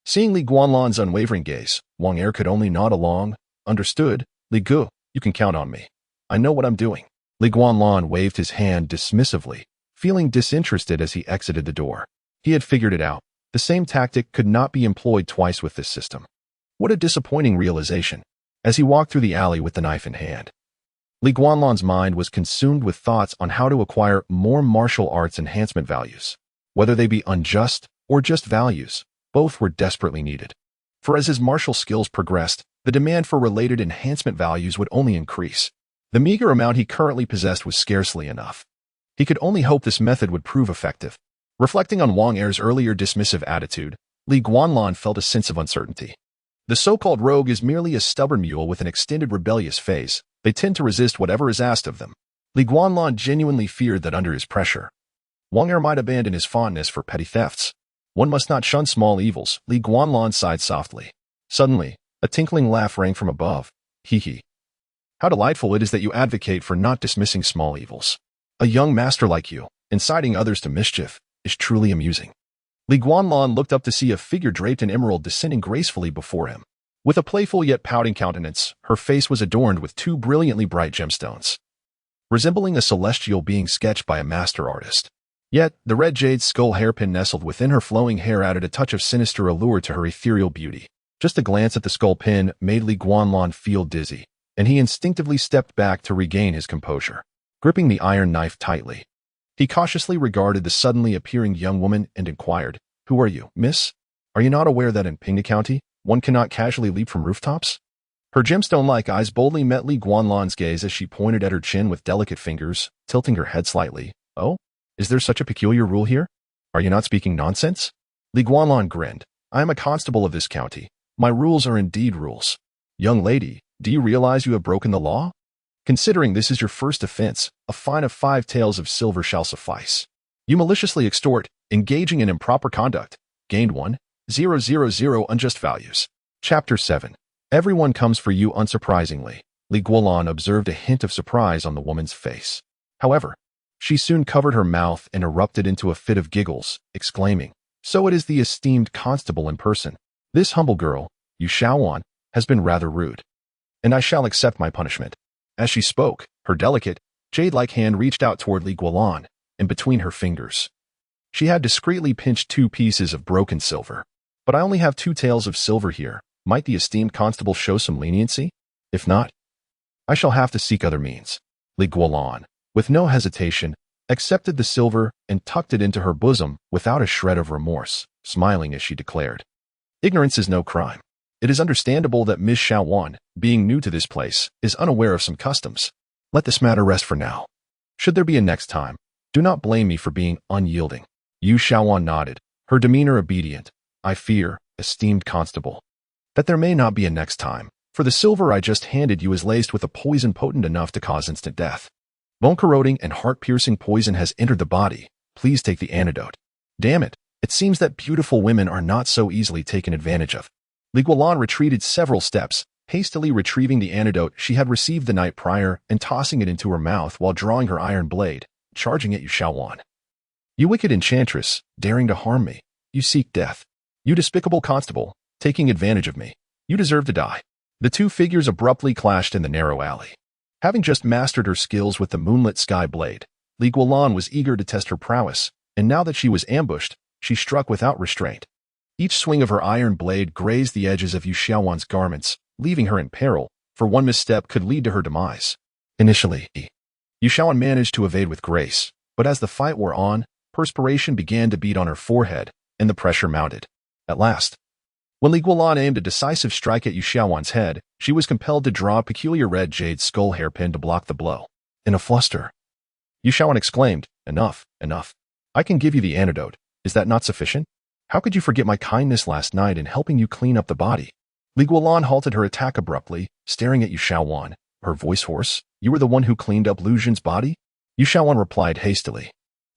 Seeing Guanlan's unwavering gaze, Wang Er could only nod along. "Understood, Li Gu, you can count on me. I know what I'm doing." Guanlan waved his hand dismissively, feeling disinterested as he exited the door. He had figured it out. The same tactic could not be employed twice with this system. What a disappointing realization. As he walked through the alley with the knife in hand, Guanlan's mind was consumed with thoughts on how to acquire more martial arts enhancement values. Whether they be unjust or just values, both were desperately needed. For as his martial skills progressed, the demand for related enhancement values would only increase. The meager amount he currently possessed was scarcely enough. He could only hope this method would prove effective. Reflecting on Wang Er's earlier dismissive attitude, Guanlan felt a sense of uncertainty. The so-called rogue is merely a stubborn mule with an extended rebellious phase. They tend to resist whatever is asked of them. Guanlan genuinely feared that under his pressure, Wang Er might abandon his fondness for petty thefts. One must not shun small evils. Guanlan sighed softly. Suddenly, a tinkling laugh rang from above. "Hee hee. How delightful it is that you advocate for not dismissing small evils. A young master like you, inciting others to mischief, is truly amusing." Guanlan looked up to see a figure draped in emerald descending gracefully before him. With a playful yet pouting countenance, her face was adorned with two brilliantly bright gemstones, resembling a celestial being sketched by a master artist. Yet, the red jade skull hairpin nestled within her flowing hair added a touch of sinister allure to her ethereal beauty. Just a glance at the skull pin made Guanlan feel dizzy, and he instinctively stepped back to regain his composure. Gripping the iron knife tightly, he cautiously regarded the suddenly appearing young woman and inquired, "Who are you, miss? Are you not aware that in Pinghu County, one cannot casually leap from rooftops?" Her gemstone-like eyes boldly met Guanlan's gaze as she pointed at her chin with delicate fingers, tilting her head slightly. "Oh? Is there such a peculiar rule here? Are you not speaking nonsense?" Guanlan grinned. "I am a constable of this county. My rules are indeed rules. Young lady, do you realize you have broken the law? Considering this is your first offense, a fine of 5 taels of silver shall suffice. You maliciously extort, engaging in improper conduct. Gained 1,000 unjust values." Chapter 7. Everyone comes for you unsurprisingly. Guanlan observed a hint of surprise on the woman's face. However, she soon covered her mouth and erupted into a fit of giggles, exclaiming, "So it is the esteemed constable in person. This humble girl, Yu Shaowan, has been rather rude, and I shall accept my punishment." As she spoke, her delicate, jade-like hand reached out toward Guanlan, and between her fingers, she had discreetly pinched 2 pieces of broken silver. "But I only have 2 taels of silver here. Might the esteemed constable show some leniency? If not, I shall have to seek other means." Guanlan, with no hesitation, accepted the silver and tucked it into her bosom without a shred of remorse, smiling as she declared, "Ignorance is no crime. It is understandable that Ms. Xiaowan, being new to this place, is unaware of some customs. Let this matter rest for now. Should there be a next time, do not blame me for being unyielding. Yu Xiaowan nodded, her demeanor obedient. I fear, esteemed constable, that there may not be a next time, for the silver I just handed you is laced with a poison potent enough to cause instant death. Bone-corroding and heart-piercing poison has entered the body. Please take the antidote. Damn it, it seems that beautiful women are not so easily taken advantage of. Li Guolan retreated several steps, hastily retrieving the antidote she had received the night prior and tossing it into her mouth while drawing her iron blade, charging at Yu Xiaowan. You wicked enchantress, daring to harm me. You seek death. You despicable constable, taking advantage of me. You deserve to die. The two figures abruptly clashed in the narrow alley. Having just mastered her skills with the moonlit sky blade, Li Guolan was eager to test her prowess, and now that she was ambushed, she struck without restraint. Each swing of her iron blade grazed the edges of Yu Xiaowan's garments, leaving her in peril, for one misstep could lead to her demise. Initially, Yu Xiaowan managed to evade with grace, but as the fight wore on, perspiration began to bead on her forehead, and the pressure mounted. At last, when Li Guolan aimed a decisive strike at Yu Xiaowan's head, she was compelled to draw a peculiar red jade skull hairpin to block the blow. In a fluster, Yu Xiaowan exclaimed, Enough, enough. I can give you the antidote. Is that not sufficient? How could you forget my kindness last night in helping you clean up the body? Li Guolan halted her attack abruptly, staring at Yu Xiaowan, her voice hoarse. You were the one who cleaned up Lu Xun's body? Yu Xiaowan replied hastily.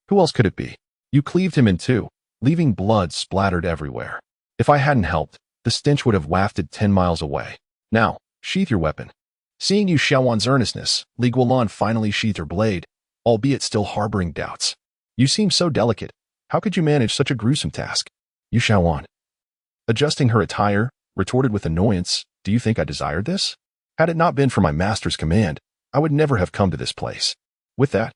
Who else could it be? You cleaved him in two, leaving blood splattered everywhere. If I hadn't helped, the stench would have wafted 10 miles away. Now, sheath your weapon. Seeing Yu Xiaowan's earnestness, Li Guolan finally sheathed her blade, albeit still harboring doubts. You seem so delicate. How could you manage such a gruesome task? Yu Xiaowan, adjusting her attire, retorted with annoyance, Do you think I desired this? Had it not been for my master's command, I would never have come to this place. With that,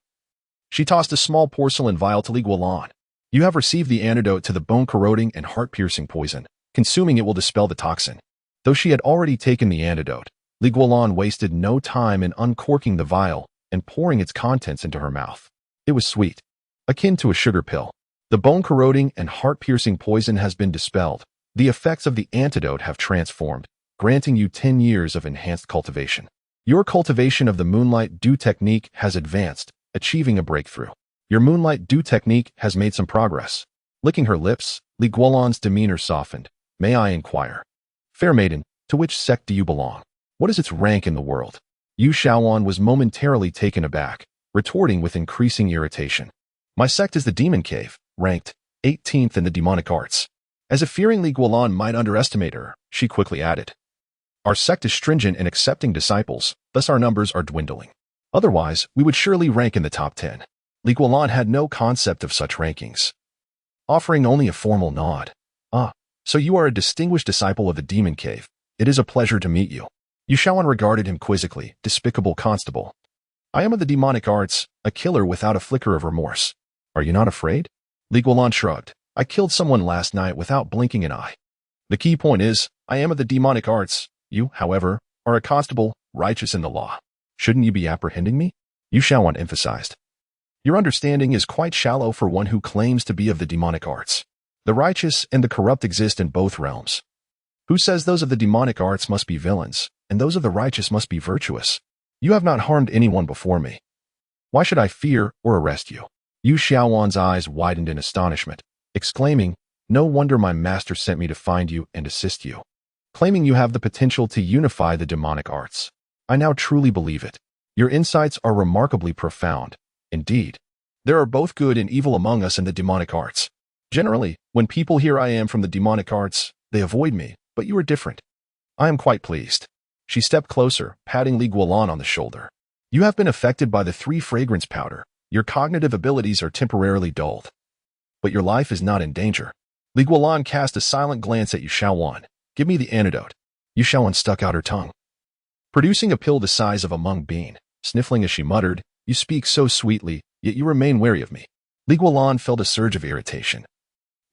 she tossed a small porcelain vial to Li Guolan. You have received the antidote to the bone-corroding and heart-piercing poison. Consuming it will dispel the toxin. Though she had already taken the antidote, Li Guolan wasted no time in uncorking the vial and pouring its contents into her mouth. It was sweet, akin to a sugar pill. The bone-corroding and heart-piercing poison has been dispelled. The effects of the antidote have transformed, granting you 10 years of enhanced cultivation. Your cultivation of the Moonlight Dew technique has advanced, achieving a breakthrough. Your Moonlight Dew technique has made some progress. Licking her lips, Li Guolan's demeanor softened. May I inquire? Fair maiden, to which sect do you belong? What is its rank in the world? Yu Xiaowan was momentarily taken aback, retorting with increasing irritation. My sect is the Demon Cave, ranked 18th in the demonic arts. As if fearing Li Guolan might underestimate her, she quickly added, Our sect is stringent in accepting disciples, thus our numbers are dwindling. Otherwise, we would surely rank in the top 10. Li Guolan had no concept of such rankings, offering only a formal nod. So you are a distinguished disciple of the Demon Cave. It is a pleasure to meet you. Yu Xiaowan regarded him quizzically, Despicable constable. I am of the demonic arts, a killer without a flicker of remorse. Are you not afraid? Li Guolan shrugged. I killed someone last night without blinking an eye. The key point is, I am of the demonic arts. You, however, are a constable, righteous in the law. Shouldn't you be apprehending me? Yu Xiaowan emphasized. Your understanding is quite shallow for one who claims to be of the demonic arts. The righteous and the corrupt exist in both realms. Who says those of the demonic arts must be villains, and those of the righteous must be virtuous? You have not harmed anyone before me. Why should I fear or arrest you? Yu Xiaowan's eyes widened in astonishment, exclaiming, No wonder my master sent me to find you and assist you. Claiming you have the potential to unify the demonic arts. I now truly believe it. Your insights are remarkably profound. Indeed, there are both good and evil among us in the demonic arts. Generally, when people hear I am from the demonic arts, they avoid me, but you are different. I am quite pleased. She stepped closer, patting Li Guolan on the shoulder. You have been affected by the 3 fragrance powder. Your cognitive abilities are temporarily dulled. But your life is not in danger. Li Guolan cast a silent glance at Yu Xiaowan. Give me the antidote. Yu Xiaowan stuck out her tongue, producing a pill the size of a mung bean. Sniffling as she muttered, You speak so sweetly, yet you remain wary of me. Li Guolan felt a surge of irritation,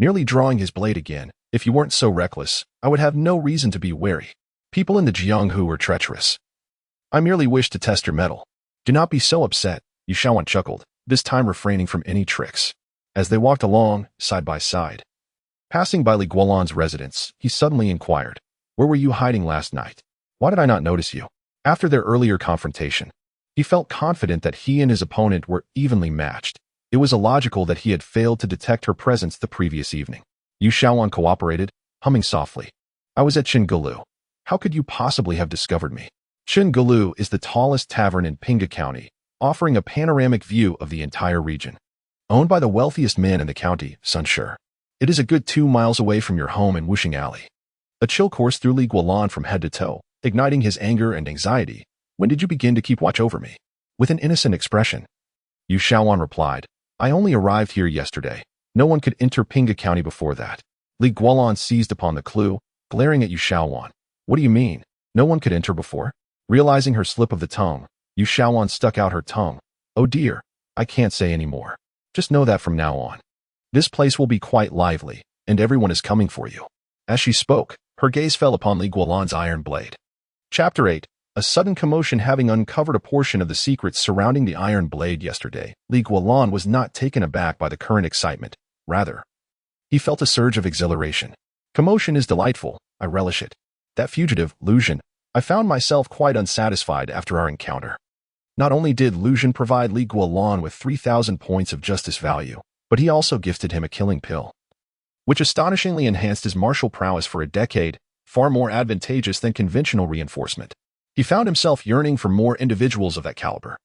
nearly drawing his blade again. If you weren't so reckless, I would have no reason to be wary. People in the Jianghu are treacherous. I merely wish to test your mettle. Do not be so upset, Yu Xiaowan chuckled, this time refraining from any tricks. As they walked along, side by side, passing by Li Guolan's residence, he suddenly inquired, Where were you hiding last night? Why did I not notice you? After their earlier confrontation, he felt confident that he and his opponent were evenly matched. It was illogical that he had failed to detect her presence the previous evening. Yu Shaowan cooperated, humming softly. I was at Qingulu. How could you possibly have discovered me? Qingulu is the tallest tavern in Pinghu County, offering a panoramic view of the entire region. Owned by the wealthiest man in the county, Sun Shi. It is a good 2 miles away from your home in Wuxing Alley. A chill course through Li Guanlan from head to toe, igniting his anger and anxiety. When did you begin to keep watch over me? With an innocent expression, Yu Shaowan replied, I only arrived here yesterday. No one could enter Pinghu County before that. Li Guanlan seized upon the clue, glaring at Yu Shaowan. What do you mean? No one could enter before? Realizing her slip of the tongue, Yu Shaowan stuck out her tongue. Oh dear, I can't say any more. Just know that from now on. This place will be quite lively, and everyone is coming for you. As she spoke, her gaze fell upon Li Guanlan's iron blade. Chapter 8. A sudden commotion. Having uncovered a portion of the secrets surrounding the iron blade yesterday, Li Guanlan was not taken aback by the current excitement. Rather, he felt a surge of exhilaration. Commotion is delightful. I relish it. That fugitive, Lu Zhen, I found myself quite unsatisfied after our encounter. Not only did Lu Zhen provide Li Guanlan with 3,000 points of justice value, but he also gifted him a killing pill, which astonishingly enhanced his martial prowess for a decade, far more advantageous than conventional reinforcement. He found himself yearning for more individuals of that caliber.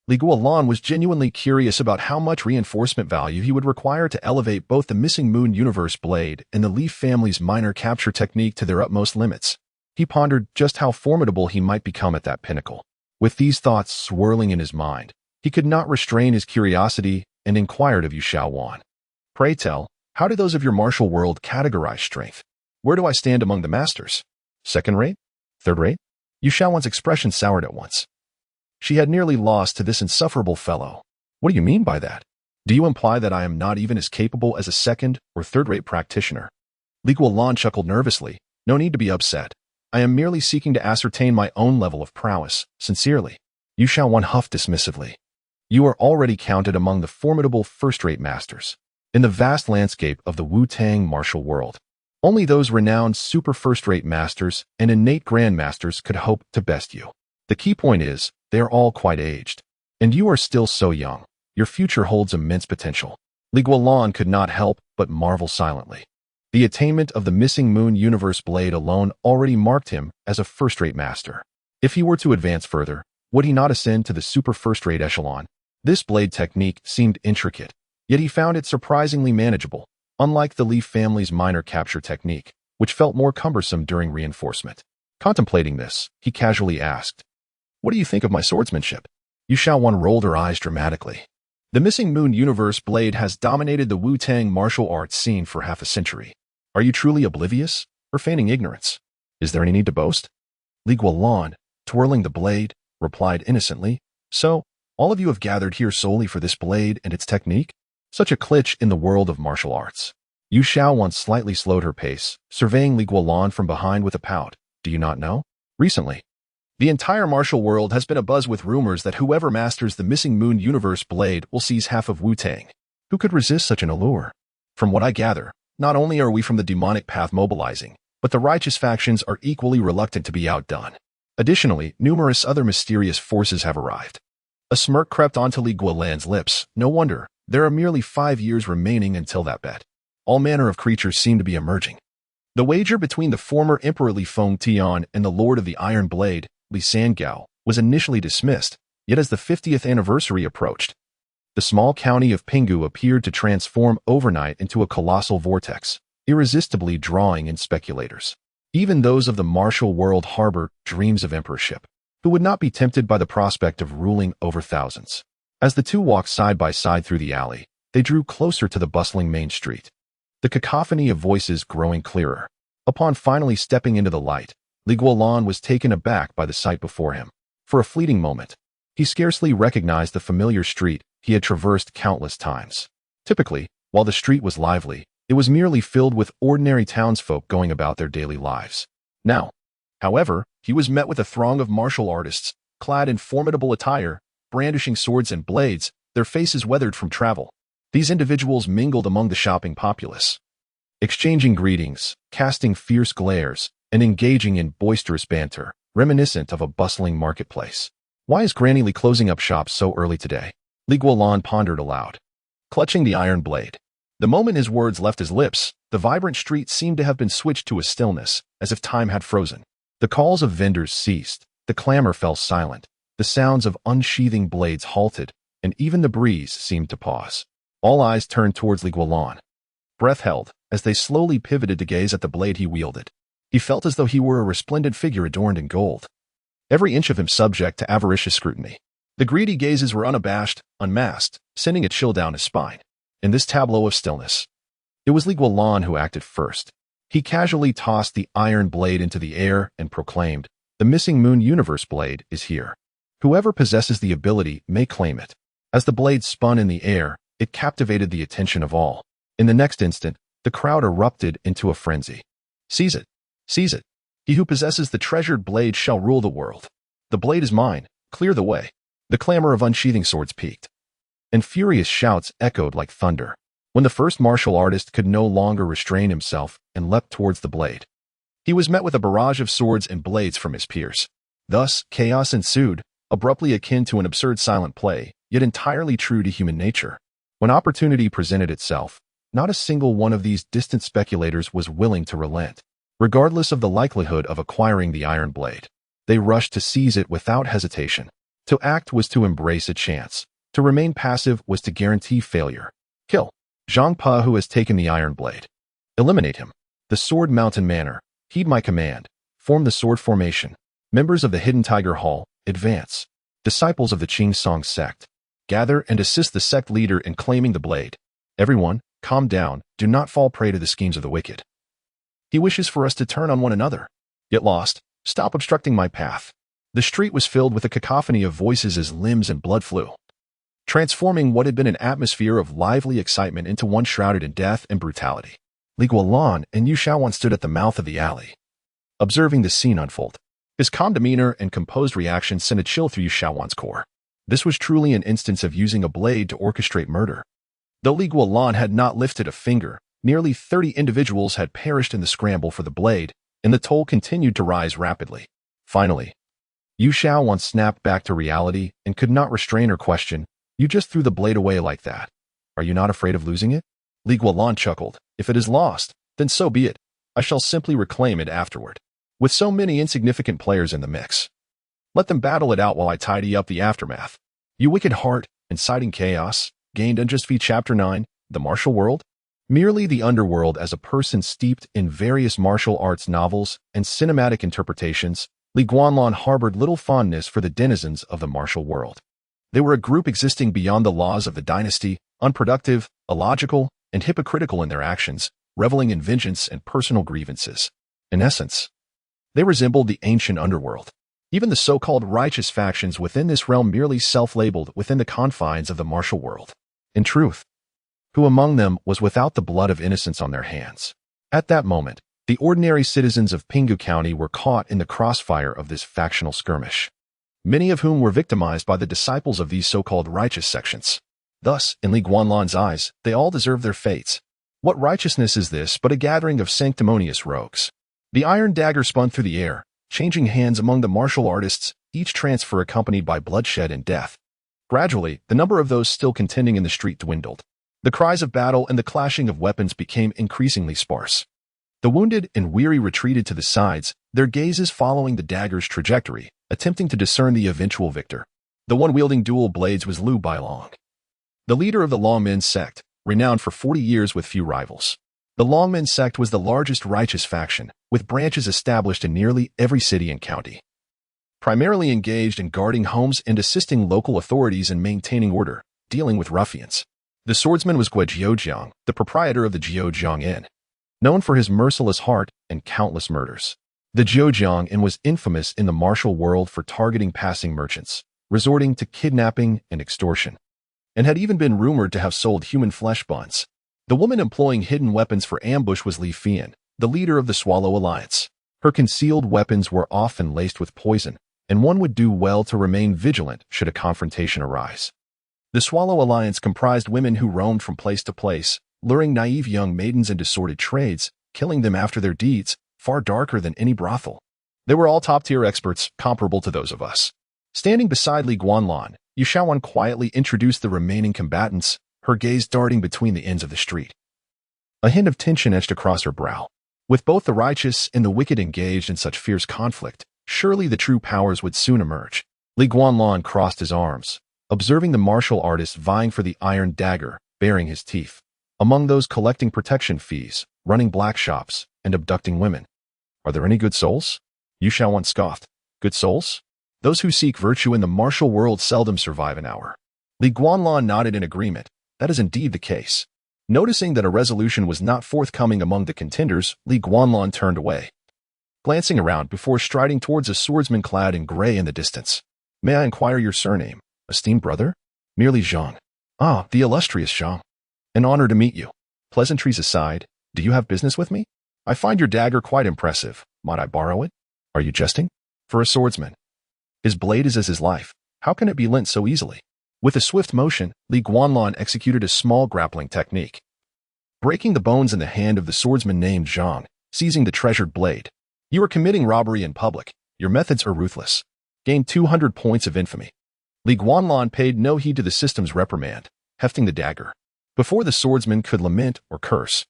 Li Guanlan was genuinely curious about how much reinforcement value he would require to elevate both the Missing Moon Universe Blade and the Leaf family's minor capture technique to their utmost limits. He pondered just how formidable he might become at that pinnacle. With these thoughts swirling in his mind, he could not restrain his curiosity and inquired of Yu Shaowan. Pray tell, how do those of your martial world categorize strength? Where do I stand among the masters? Second rate? Third rate? Yu Shaowan's expression soured at once. She had nearly lost to this insufferable fellow. What do you mean by that? Do you imply that I am not even as capable as a second or third-rate practitioner? Li Guanlan chuckled nervously. No need to be upset. I am merely seeking to ascertain my own level of prowess, sincerely. Yu Shaowan huffed dismissively. You are already counted among the formidable first-rate masters. In the vast landscape of the Wu-Tang martial world, only those renowned super first-rate masters and innate grandmasters could hope to best you. The key point is, they are all quite aged. And you are still so young. Your future holds immense potential. Li Guanlan could not help but marvel silently. The attainment of the Missing Moon Universe Blade alone already marked him as a first-rate master. If he were to advance further, would he not ascend to the super first-rate echelon? This blade technique seemed intricate, yet he found it surprisingly manageable, unlike the Leaf family's minor capture technique, which felt more cumbersome during reinforcement. Contemplating this, he casually asked, What do you think of my swordsmanship? Yu Shaowan rolled her eyes dramatically. The Missing Moon Universe Blade has dominated the Wu-Tang martial arts scene for half a century. Are you truly oblivious, or feigning ignorance? Is there any need to boast? Li Guanlan, twirling the blade, replied innocently, So, all of you have gathered here solely for this blade and its technique? Such a glitch in the world of martial arts. Yu Shaowan slightly slowed her pace, surveying Li Guanlan from behind with a pout. Do you not know? Recently, the entire martial world has been abuzz with rumors that whoever masters the Missing Moon Universe Blade will seize half of Wu-Tang. Who could resist such an allure? From what I gather, not only are we from the demonic path mobilizing, but the righteous factions are equally reluctant to be outdone. Additionally, numerous other mysterious forces have arrived. A smirk crept onto Li Guanlan's lips. No wonder, there are merely 5 years remaining until that bet. All manner of creatures seem to be emerging. The wager between the former Emperor Li Fengtian and the Lord of the Iron Blade, Li Sangao, was initially dismissed, yet as the 50th anniversary approached, the small county of Pinghu appeared to transform overnight into a colossal vortex, irresistibly drawing in speculators. Even those of the martial world harbor dreams of emperorship, who would not be tempted by the prospect of ruling over thousands. As the two walked side by side through the alley, they drew closer to the bustling main street, the cacophony of voices growing clearer. Upon finally stepping into the light, Li Guanlan was taken aback by the sight before him. For a fleeting moment, he scarcely recognized the familiar street he had traversed countless times. Typically, while the street was lively, it was merely filled with ordinary townsfolk going about their daily lives. Now, however, he was met with a throng of martial artists, clad in formidable attire, brandishing swords and blades, their faces weathered from travel. These individuals mingled among the shopping populace, exchanging greetings, casting fierce glares, and engaging in boisterous banter, reminiscent of a bustling marketplace. Why is Granny Lee closing up shop so early today? Li Guanlan pondered aloud, clutching the iron blade. The moment his words left his lips, the vibrant street seemed to have been switched to a stillness, as if time had frozen. The calls of vendors ceased, the clamor fell silent, the sounds of unsheathing blades halted, and even the breeze seemed to pause. All eyes turned towards Li Guanlan, breath held, as they slowly pivoted to gaze at the blade he wielded. He felt as though he were a resplendent figure adorned in gold, every inch of him subject to avaricious scrutiny. The greedy gazes were unabashed, unmasked, sending a chill down his spine. In this tableau of stillness, it was Li Guanlan who acted first. He casually tossed the iron blade into the air and proclaimed, "The missing Moon Universe blade is here. Whoever possesses the ability may claim it." As the blade spun in the air, it captivated the attention of all. In the next instant, the crowd erupted into a frenzy. "Seize it! Seize it! He who possesses the treasured blade shall rule the world. The blade is mine. Clear the way." The clamor of unsheathing swords peaked, and furious shouts echoed like thunder. When the first martial artist could no longer restrain himself and leapt towards the blade, he was met with a barrage of swords and blades from his peers. Thus, chaos ensued, abruptly akin to an absurd silent play, yet entirely true to human nature. When opportunity presented itself, not a single one of these distant speculators was willing to relent, regardless of the likelihood of acquiring the iron blade. They rushed to seize it without hesitation. To act was to embrace a chance. To remain passive was to guarantee failure. Kill Zhang Pa, who has taken the iron blade. Eliminate him. The Sword Mountain Manor. Heed my command. Form the sword formation. Members of the Hidden Tiger Hall, advance. Disciples of the Qing Song sect, gather and assist the sect leader in claiming the blade. Everyone, calm down. Do not fall prey to the schemes of the wicked. He wishes for us to turn on one another. Get lost. Stop obstructing my path. The street was filled with a cacophony of voices as limbs and blood flew, transforming what had been an atmosphere of lively excitement into one shrouded in death and brutality. Li Guanlan and Yu Shaowan stood at the mouth of the alley, observing the scene unfold. His calm demeanor and composed reaction sent a chill through Yu Shaowan's core. This was truly an instance of using a blade to orchestrate murder. Though Li Guanlan had not lifted a finger, nearly 30 individuals had perished in the scramble for the blade, and the toll continued to rise rapidly. Finally, Yu Shaowan snapped back to reality and could not restrain her question. "You just threw the blade away like that. Are you not afraid of losing it?" Li Guanlan chuckled. "If it is lost, then so be it. I shall simply reclaim it afterward. With so many insignificant players in the mix, let them battle it out while I tidy up the aftermath." You wicked heart, inciting chaos, gained Unjust V Chapter 9, The Martial World. Merely the underworld as a person steeped in various martial arts novels and cinematic interpretations, Li Guanlan harbored little fondness for the denizens of the martial world. They were a group existing beyond the laws of the dynasty, unproductive, illogical, and hypocritical in their actions, reveling in vengeance and personal grievances. In essence, they resembled the ancient underworld. Even the so-called righteous factions within this realm merely self-labeled within the confines of the martial world. In truth, who among them was without the blood of innocence on their hands? At that moment, the ordinary citizens of Pinghu County were caught in the crossfire of this factional skirmish, many of whom were victimized by the disciples of these so-called righteous sections. Thus, in Li Guanlan's eyes, they all deserve their fates. What righteousness is this but a gathering of sanctimonious rogues? The iron dagger spun through the air, changing hands among the martial artists, each transfer accompanied by bloodshed and death. Gradually, the number of those still contending in the street dwindled. The cries of battle and the clashing of weapons became increasingly sparse. The wounded and weary retreated to the sides, their gazes following the dagger's trajectory, attempting to discern the eventual victor. The one wielding dual blades was Lu Bailong, the leader of the Longmen sect, renowned for 40 years with few rivals. The Longmen sect was the largest righteous faction, with branches established in nearly every city and county, primarily engaged in guarding homes and assisting local authorities in maintaining order, dealing with ruffians. The swordsman was Gui Jiujiang, the proprietor of the Jiujiang Inn, known for his merciless heart and countless murders. The Jiujiang Inn was infamous in the martial world for targeting passing merchants, resorting to kidnapping and extortion, and had even been rumored to have sold human flesh buns. The woman employing hidden weapons for ambush was Li Fian, the leader of the Swallow Alliance. Her concealed weapons were often laced with poison, and one would do well to remain vigilant should a confrontation arise. The Swallow Alliance comprised women who roamed from place to place, luring naive young maidens into sordid trades, killing them after their deeds, far darker than any brothel. They were all top-tier experts, comparable to those of us. Standing beside Li Guanlan, Yu Shaoan quietly introduced the remaining combatants, her gaze darting between the ends of the street. A hint of tension etched across her brow. With both the righteous and the wicked engaged in such fierce conflict, surely the true powers would soon emerge. Li Guanlan crossed his arms, observing the martial artist vying for the iron dagger, baring his teeth. Among those collecting protection fees, running black shops, and abducting women. Are there any good souls? Yu Shaoan scoffed. Good souls? Those who seek virtue in the martial world seldom survive an hour. Li Guanlan nodded in agreement. That is indeed the case. Noticing that a resolution was not forthcoming among the contenders, Li Guanlan turned away, glancing around before striding towards a swordsman clad in gray in the distance. May I inquire your surname, esteemed brother? Merely Zhang. Ah, the illustrious Zhang. An honor to meet you. Pleasantries aside, do you have business with me? I find your dagger quite impressive. Might I borrow it? Are you jesting? For a swordsman. His blade is as his life. How can it be lent so easily? With a swift motion, Li Guanlan executed a small grappling technique, breaking the bones in the hand of the swordsman named Zhang, seizing the treasured blade. You are committing robbery in public. Your methods are ruthless. Gain 200 points of infamy. Li Guanlan paid no heed to the system's reprimand, hefting the dagger. Before the swordsman could lament or curse,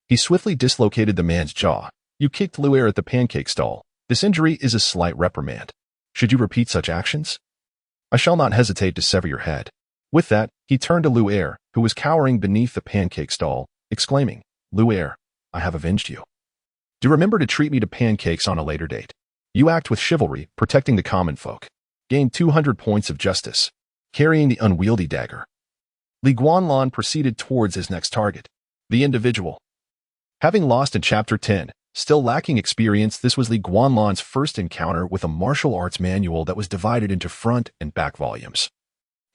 he swiftly dislocated the man's jaw. You kicked Luer at the pancake stall. This injury is a slight reprimand. Should you repeat such actions, I shall not hesitate to sever your head. With that, he turned to Luer, who was cowering beneath the pancake stall, exclaiming, Luer, I have avenged you. Do remember to treat me to pancakes on a later date. You act with chivalry, protecting the common folk. Gain 200 points of justice, carrying the unwieldy dagger. Li Guanlan proceeded towards his next target, the individual. Having lost in Chapter 10, still lacking experience, this was Li Guanlan's first encounter with a martial arts manual that was divided into front and back volumes,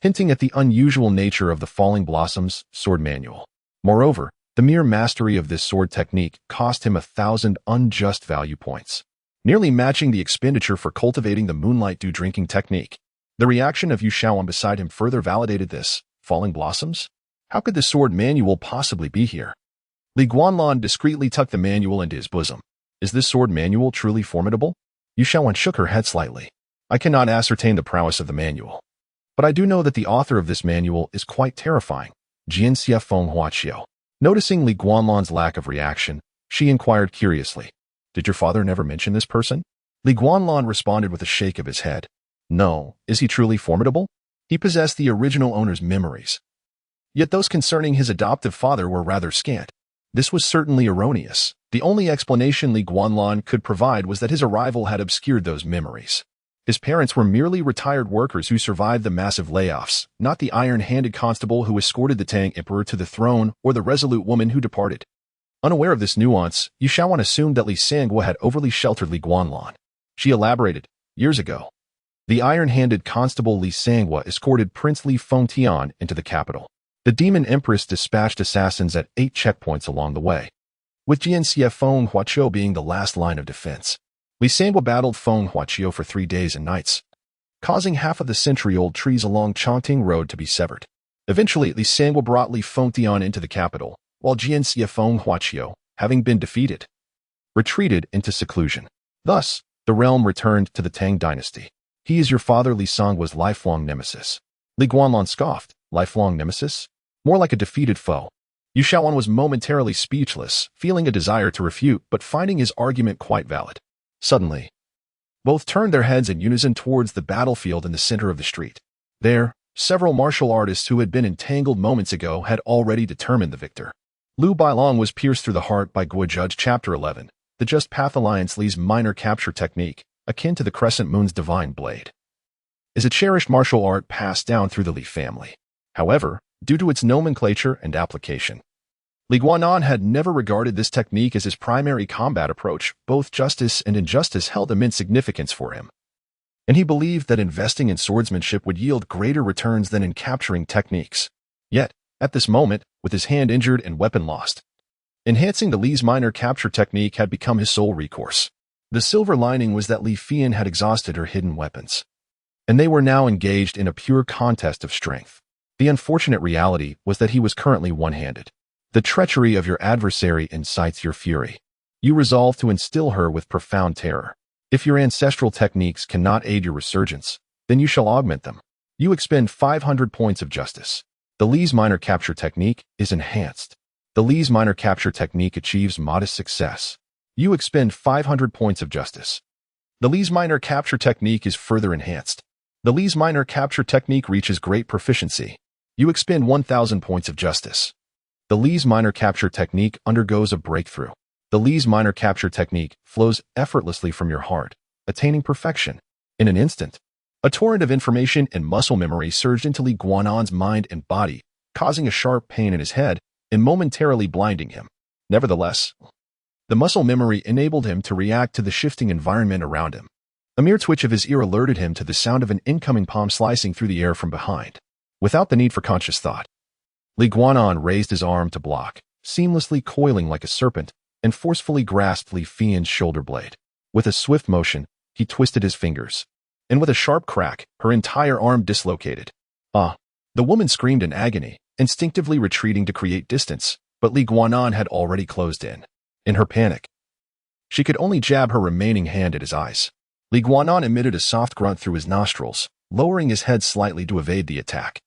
hinting at the unusual nature of the Falling Blossoms sword manual. Moreover, the mere mastery of this sword technique cost him 1,000 unjust value points, nearly matching the expenditure for cultivating the Moonlight Dew drinking technique. The reaction of Yu Shaoan beside him further validated this. Falling Blossoms? How could the sword manual possibly be here? Li Guanlan discreetly tucked the manual into his bosom. Is this sword manual truly formidable? Yu Shaoan shook her head slightly. I cannot ascertain the prowess of the manual, but I do know that the author of this manual is quite terrifying. Jianxia Feng Huaqiu. Noticing Li Guanlan's lack of reaction, she inquired curiously, Did your father never mention this person? Li Guanlan responded with a shake of his head. No. Is he truly formidable? He possessed the original owner's memories, yet those concerning his adoptive father were rather scant. This was certainly erroneous. The only explanation Li Guanlan could provide was that his arrival had obscured those memories. His parents were merely retired workers who survived the massive layoffs, not the iron-handed constable who escorted the Tang Emperor to the throne or the resolute woman who departed. Unaware of this nuance, Yu Shaoan assumed that Li Sangwa had overly sheltered Li Guanlan. She elaborated, years ago, the iron-handed constable Li Sangwa escorted Prince Li Fengtian into the capital. The Demon Empress dispatched assassins at 8 checkpoints along the way, with Jianxia Feng Huaqiu being the last line of defense. Li Sangwa battled Feng Huaqiu for 3 days and nights, causing half of the century-old trees along Chongting Road to be severed. Eventually, Li Sangwa brought Li Fengtian into the capital, while Jianxia Feng Huaqiu, having been defeated, retreated into seclusion. Thus, the realm returned to the Tang dynasty. He is your father Li Sangwa's lifelong nemesis. Li Guanlan scoffed. Lifelong nemesis? More like a defeated foe. Yu Shaoan was momentarily speechless, feeling a desire to refute, but finding his argument quite valid. Suddenly, both turned their heads in unison towards the battlefield in the center of the street. There, several martial artists who had been entangled moments ago had already determined the victor. Lu Bailong was pierced through the heart by Gua Judge Chapter 11, the Just Path Alliance Li's minor capture technique, akin to the Crescent Moon's divine blade, is a cherished martial art passed down through the Li family. However, due to its nomenclature and application, Li Guanlan had never regarded this technique as his primary combat approach. Both justice and injustice held immense significance for him, and he believed that investing in swordsmanship would yield greater returns than in capturing techniques. Yet, at this moment, with his hand injured and weapon lost, enhancing the Li's minor capture technique had become his sole recourse. The silver lining was that Li Fian had exhausted her hidden weapons, and they were now engaged in a pure contest of strength. The unfortunate reality was that he was currently one-handed. The treachery of your adversary incites your fury. You resolve to instill her with profound terror. If your ancestral techniques cannot aid your resurgence, then you shall augment them. You expend 500 points of justice. The Lee's minor capture technique is enhanced. The Lee's minor capture technique achieves modest success. You expend 500 points of justice. The Lee's minor capture technique is further enhanced. The Lee's minor capture technique reaches great proficiency. You expend 1,000 points of justice. The Lee's minor capture technique undergoes a breakthrough. The Lee's minor capture technique flows effortlessly from your heart, attaining perfection. In an instant, a torrent of information and muscle memory surged into Li Guanlan's mind and body, causing a sharp pain in his head and momentarily blinding him. Nevertheless, the muscle memory enabled him to react to the shifting environment around him. A mere twitch of his ear alerted him to the sound of an incoming palm slicing through the air from behind. Without the need for conscious thought, Li Guanlan raised his arm to block, seamlessly coiling like a serpent, and forcefully grasped Li Fian's shoulder blade. With a swift motion, he twisted his fingers, and with a sharp crack, her entire arm dislocated. Ah! The woman screamed in agony, instinctively retreating to create distance, but Li Guanlan had already closed in. In her panic, she could only jab her remaining hand at his eyes. Li Guanlan emitted a soft grunt through his nostrils, lowering his head slightly to evade the attack,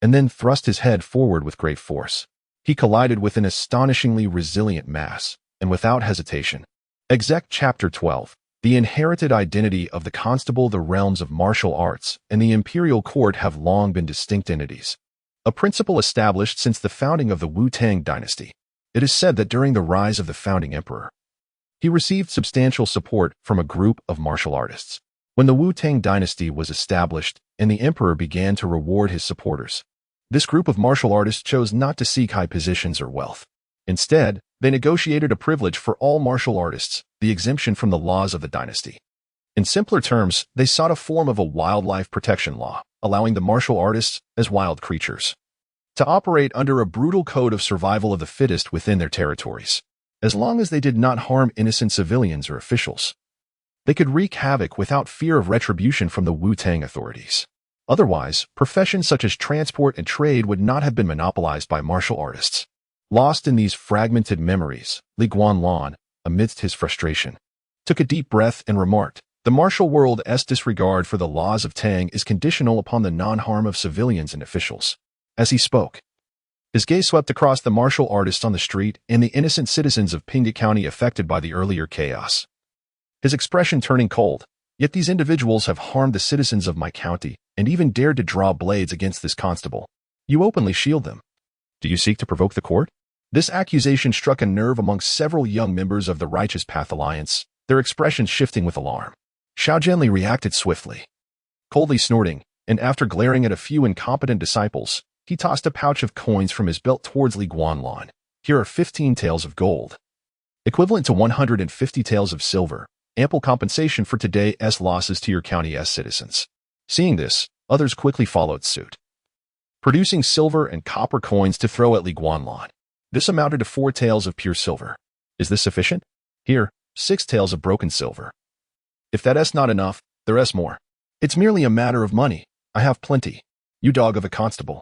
and then thrust his head forward with great force. He collided with an astonishingly resilient mass, and without hesitation. Exec Chapter 12. The inherited identity of the constable. The realms of martial arts and the imperial court have long been distinct entities, a principle established since the founding of the Wu-Tang dynasty. It is said that during the rise of the founding emperor, he received substantial support from a group of martial artists. When the Wu-Tang dynasty was established and the emperor began to reward his supporters, this group of martial artists chose not to seek high positions or wealth. Instead, they negotiated a privilege for all martial artists, the exemption from the laws of the dynasty. In simpler terms, they sought a form of a wildlife protection law, allowing the martial artists, as wild creatures, to operate under a brutal code of survival of the fittest within their territories. As long as they did not harm innocent civilians or officials, they could wreak havoc without fear of retribution from the Wu-Tang authorities. Otherwise, professions such as transport and trade would not have been monopolized by martial artists. Lost in these fragmented memories, Li Guanlan, amidst his frustration, took a deep breath and remarked, "The martial world's disregard for the laws of Tang is conditional upon the non-harm of civilians and officials." As he spoke, his gaze swept across the martial artists on the street and the innocent citizens of Pinghu County affected by the earlier chaos. His expression turning cold. "Yet these individuals have harmed the citizens of my county and even dared to draw blades against this constable. You openly shield them. Do you seek to provoke the court?" This accusation struck a nerve amongst several young members of the Righteous Path Alliance, their expressions shifting with alarm. Xiao Jianli reacted swiftly, coldly snorting, and after glaring at a few incompetent disciples, he tossed a pouch of coins from his belt towards Li Guanlan. "Here are 15 taels of gold, equivalent to 150 taels of silver, ample compensation for today's losses to your county's citizens." Seeing this, others quickly followed suit, producing silver and copper coins to throw at Li Guanlan. This amounted to 4 taels of pure silver. "Is this sufficient? Here, 6 taels of broken silver. If that's not enough, there's more. It's merely a matter of money. I have plenty. You dog of a constable.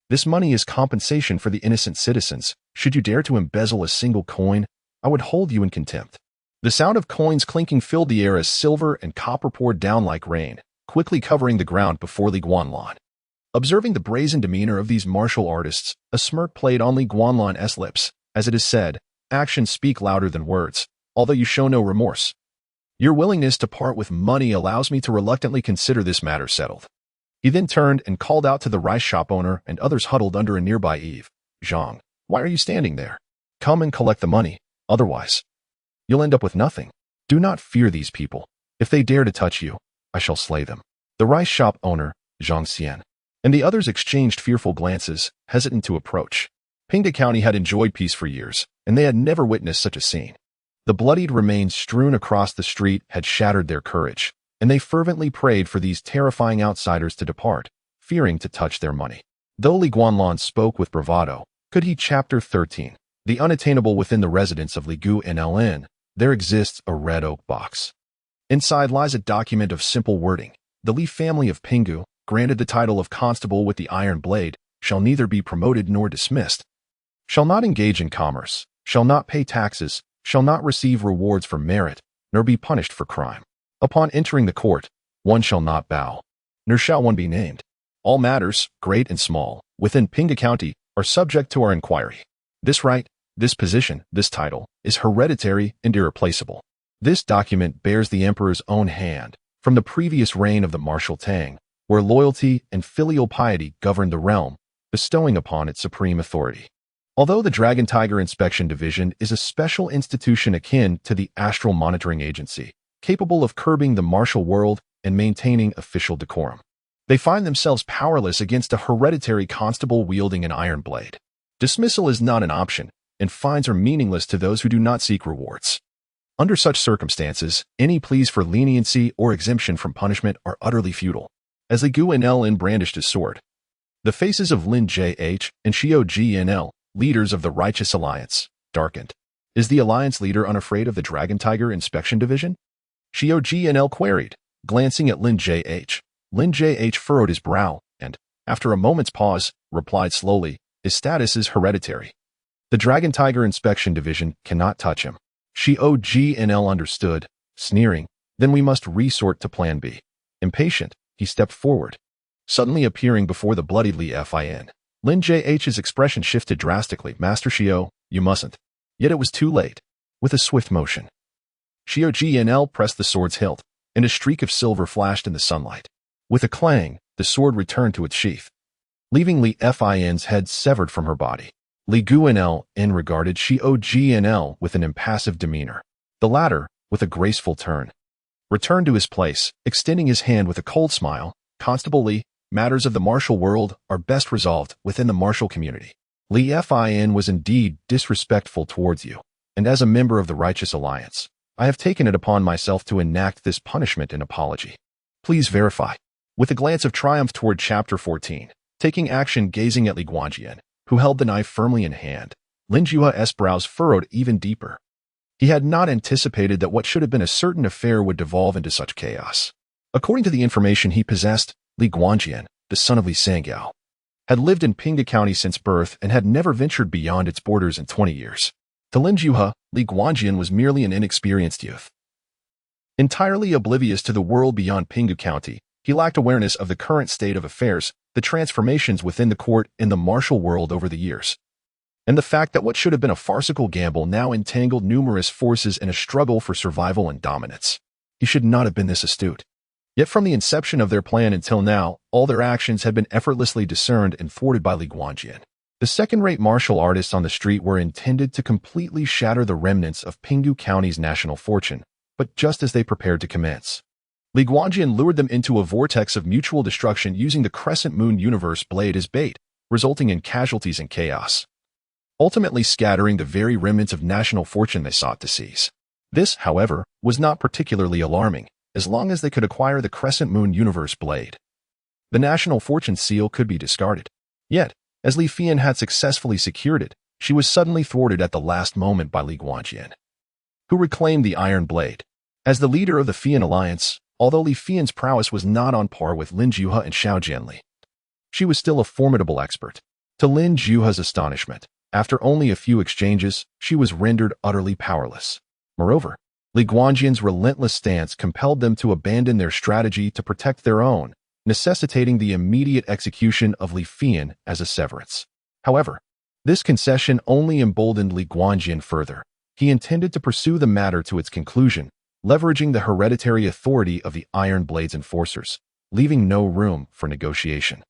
This money is compensation for the innocent citizens. Should you dare to embezzle a single coin, I would hold you in contempt." The sound of coins clinking filled the air as silver and copper poured down like rain, quickly covering the ground before Li Guanlan. Observing the brazen demeanor of these martial artists, a smirk played on Li Guanlan's lips. As it is said, actions speak louder than words, although you show no remorse. Your willingness to part with money allows me to reluctantly consider this matter settled. He then turned and called out to the rice shop owner and others huddled under a nearby eave. "Zhang, why are you standing there? Come and collect the money, otherwise you'll end up with nothing." "Do not fear these people. If they dare to touch you, I shall slay them." The rice shop owner, Zhang Xian, and the others exchanged fearful glances, hesitant to approach. Pinghu County had enjoyed peace for years, and they had never witnessed such a scene. The bloodied remains strewn across the street had shattered their courage, and they fervently prayed for these terrifying outsiders to depart, fearing to touch their money. Though Li Guanlan spoke with bravado, could he? Chapter 13. The unattainable. Within the residence of Li Guanlan, there exists a red oak box. Inside lies a document of simple wording. The Li family of Pinghu, granted the title of constable with the iron blade, shall neither be promoted nor dismissed, shall not engage in commerce, shall not pay taxes, shall not receive rewards for merit, nor be punished for crime. Upon entering the court, one shall not bow, nor shall one be named. All matters, great and small, within Pinghu County are subject to our inquiry. This right, this position, this title, is hereditary and irreplaceable. This document bears the emperor's own hand from the previous reign of the Martial Tang, where loyalty and filial piety governed the realm, bestowing upon it supreme authority. Although the Dragon Tiger Inspection Division is a special institution akin to the Astral Monitoring Agency, capable of curbing the martial world and maintaining official decorum, they find themselves powerless against a hereditary constable wielding an iron blade. Dismissal is not an option, and fines are meaningless to those who do not seek rewards. Under such circumstances, any pleas for leniency or exemption from punishment are utterly futile. As Li Guanlan brandished his sword, the faces of Lin J.H. and Xiao Gnl, leaders of the Righteous Alliance, darkened. Is the Alliance leader unafraid of the Dragon Tiger Inspection Division? Xiao Gnl queried, glancing at Lin J.H. Lin J.H. furrowed his brow and, after a moment's pause, replied slowly, his status is hereditary. The Dragon Tiger Inspection Division cannot touch him. Xiao Gnl understood, sneering, then we must resort to Plan B. Impatient, he stepped forward, suddenly appearing before the bloodied Li Fin. Lin J.H.'s expression shifted drastically. Master Xiao, you mustn't. Yet it was too late. With a swift motion, Xiao Gnl pressed the sword's hilt, and a streak of silver flashed in the sunlight. With a clang, the sword returned to its sheath, leaving Li Fin's head severed from her body. Li Guanlan regarded Xiao Gnl with an impassive demeanor. The latter, with a graceful turn, returned to his place, extending his hand with a cold smile. Constable Li, matters of the martial world are best resolved within the martial community. Li Fin was indeed disrespectful towards you, and as a member of the Righteous Alliance, I have taken it upon myself to enact this punishment and apology. Please verify. With a glance of triumph toward Chapter 14, taking action gazing at Li Guanlan, who held the knife firmly in hand, Lin Juha's brows furrowed even deeper. He had not anticipated that what should have been a certain affair would devolve into such chaos. According to the information he possessed, Li Guanlan, the son of Li Sangyao, had lived in Pinghu County since birth and had never ventured beyond its borders in 20 years. To Lin Juha, Li Guanlan was merely an inexperienced youth. Entirely oblivious to the world beyond Pinghu County, he lacked awareness of the current state of affairs, the transformations within the court and the martial world over the years, and the fact that what should have been a farcical gamble now entangled numerous forces in a struggle for survival and dominance. He should not have been this astute. Yet from the inception of their plan until now, all their actions had been effortlessly discerned and thwarted by Li Guanlan. The second-rate martial artists on the street were intended to completely shatter the remnants of Pinghu County's national fortune, but just as they prepared to commence, Li Guanlan lured them into a vortex of mutual destruction using the Crescent Moon Universe blade as bait, resulting in casualties and chaos, ultimately scattering the very remnants of national fortune they sought to seize. This, however, was not particularly alarming, as long as they could acquire the Crescent Moon Universe blade. The national fortune seal could be discarded. Yet, as Li Fian had successfully secured it, she was suddenly thwarted at the last moment by Li Guanlan, who reclaimed the iron blade. As the leader of the Fian Alliance, although Li Fian's prowess was not on par with Lin Juha and Xiao Jianli, she was still a formidable expert. To Lin Juha's astonishment, after only a few exchanges, she was rendered utterly powerless. Moreover, Li Guanlan's relentless stance compelled them to abandon their strategy to protect their own, necessitating the immediate execution of Li Fian as a severance. However, this concession only emboldened Li Guanlan further. He intended to pursue the matter to its conclusion, leveraging the hereditary authority of the Iron Blade's enforcers, leaving no room for negotiation.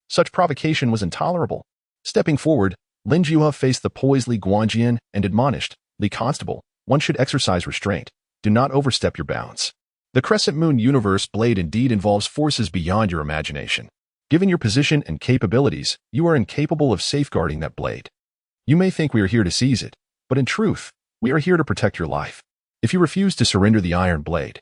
Such provocation was intolerable. Stepping forward, Lin Juha faced the poised Li Guanlan and admonished, "Li Constable, one should exercise restraint. Do not overstep your bounds. The Crescent Moon Universe blade indeed involves forces beyond your imagination. Given your position and capabilities, you are incapable of safeguarding that blade. You may think we are here to seize it, but in truth, we are here to protect your life. If you refuse to surrender the iron blade,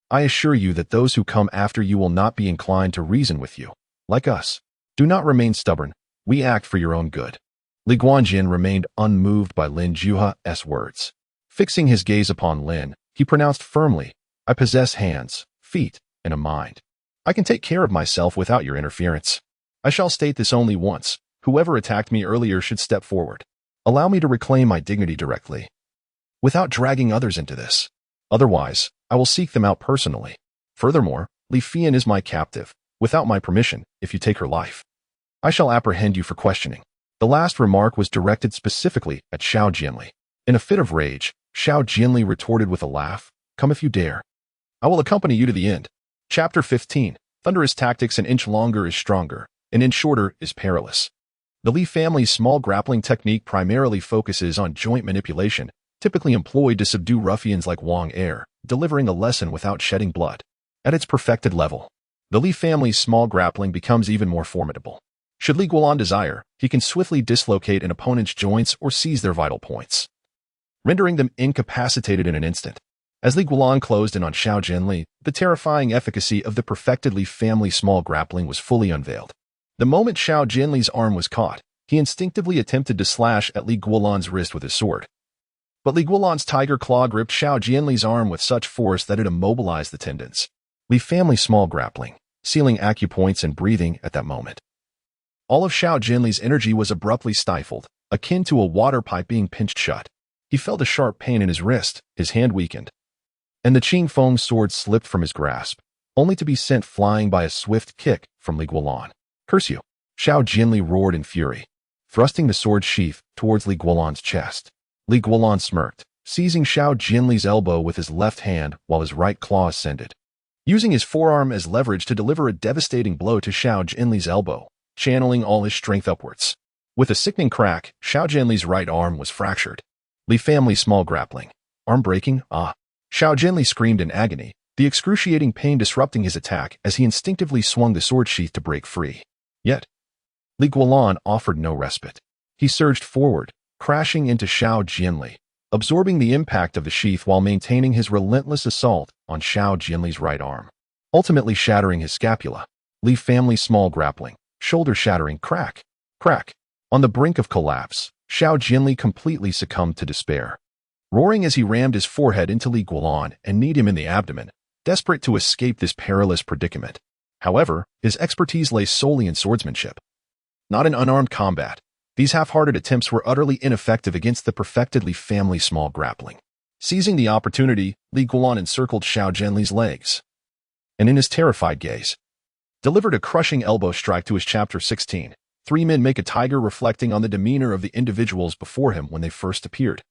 I assure you that those who come after you will not be inclined to reason with you. Like us, do not remain stubborn. We act for your own good." Li Guanlan remained unmoved by Lin Juha's words. Fixing his gaze upon Lin, he pronounced firmly, "I possess hands, feet, and a mind. I can take care of myself without your interference. I shall state this only once. Whoever attacked me earlier should step forward. Allow me to reclaim my dignity directly." without dragging others into this. Otherwise, I will seek them out personally. Furthermore, Li Fian is my captive. Without my permission, if you take her life, I shall apprehend you for questioning." The last remark was directed specifically at Xiao Jianli. In a fit of rage, Xiao Jianli retorted with a laugh, "Come if you dare. I will accompany you to the end." Chapter 15. Thunderous tactics. An inch longer is stronger, an inch shorter is perilous. The Li family's small grappling technique primarily focuses on joint manipulation, typically employed to subdue ruffians like Wang Er, delivering a lesson without shedding blood. At its perfected level, the Li family's small grappling becomes even more formidable. Should Li Guanlan desire, he can swiftly dislocate an opponent's joints or seize their vital points, rendering them incapacitated in an instant. As Li Guanlan closed in on Xiao Jianli, the terrifying efficacy of the perfected Li family small grappling was fully unveiled. The moment Xiao Jianli's arm was caught, he instinctively attempted to slash at Li Guanlan's wrist with his sword. But Li Guanlan's tiger claw gripped Xiao Jianli's arm with such force that it immobilized the tendons. Li family small grappling, sealing acupoints and breathing at that moment. All of Xiao Jianli's energy was abruptly stifled, akin to a water pipe being pinched shut. He felt a sharp pain in his wrist, his hand weakened, and the Qing Feng sword slipped from his grasp, only to be sent flying by a swift kick from Li Guanlan. "Curse you!" Xiao Jianli roared in fury, thrusting the sword sheath towards Li Guanlan's chest. Li Guanlan smirked, seizing Xiao Jianli's elbow with his left hand while his right claw ascended, using his forearm as leverage to deliver a devastating blow to Xiao Jianli's elbow, channeling all his strength upwards. With a sickening crack, Xiao Jianli's right arm was fractured. Li family small grappling. Arm breaking? Ah. Xiao Jianli screamed in agony, the excruciating pain disrupting his attack as he instinctively swung the sword sheath to break free. Yet, Li Guanlan offered no respite. He surged forward, crashing into Xiao Jianli, absorbing the impact of the sheath while maintaining his relentless assault on Xiao Jianli's right arm, ultimately shattering his scapula. Li family small grappling. Shoulder-shattering crack. Crack. On the brink of collapse, Xiao Jianli completely succumbed to despair. Roaring as he rammed his forehead into Li Guanlan and kneed him in the abdomen, desperate to escape this perilous predicament. However, his expertise lay solely in swordsmanship, not in unarmed combat. These half-hearted attempts were utterly ineffective against the perfected Li family small grappling. Seizing the opportunity, Li Guanlan encircled Xiao Jianli's legs, and in his terrified gaze, delivered a crushing elbow strike to his Chapter 16. Three men make a tiger, reflecting on the demeanor of the individuals before him when they first appeared,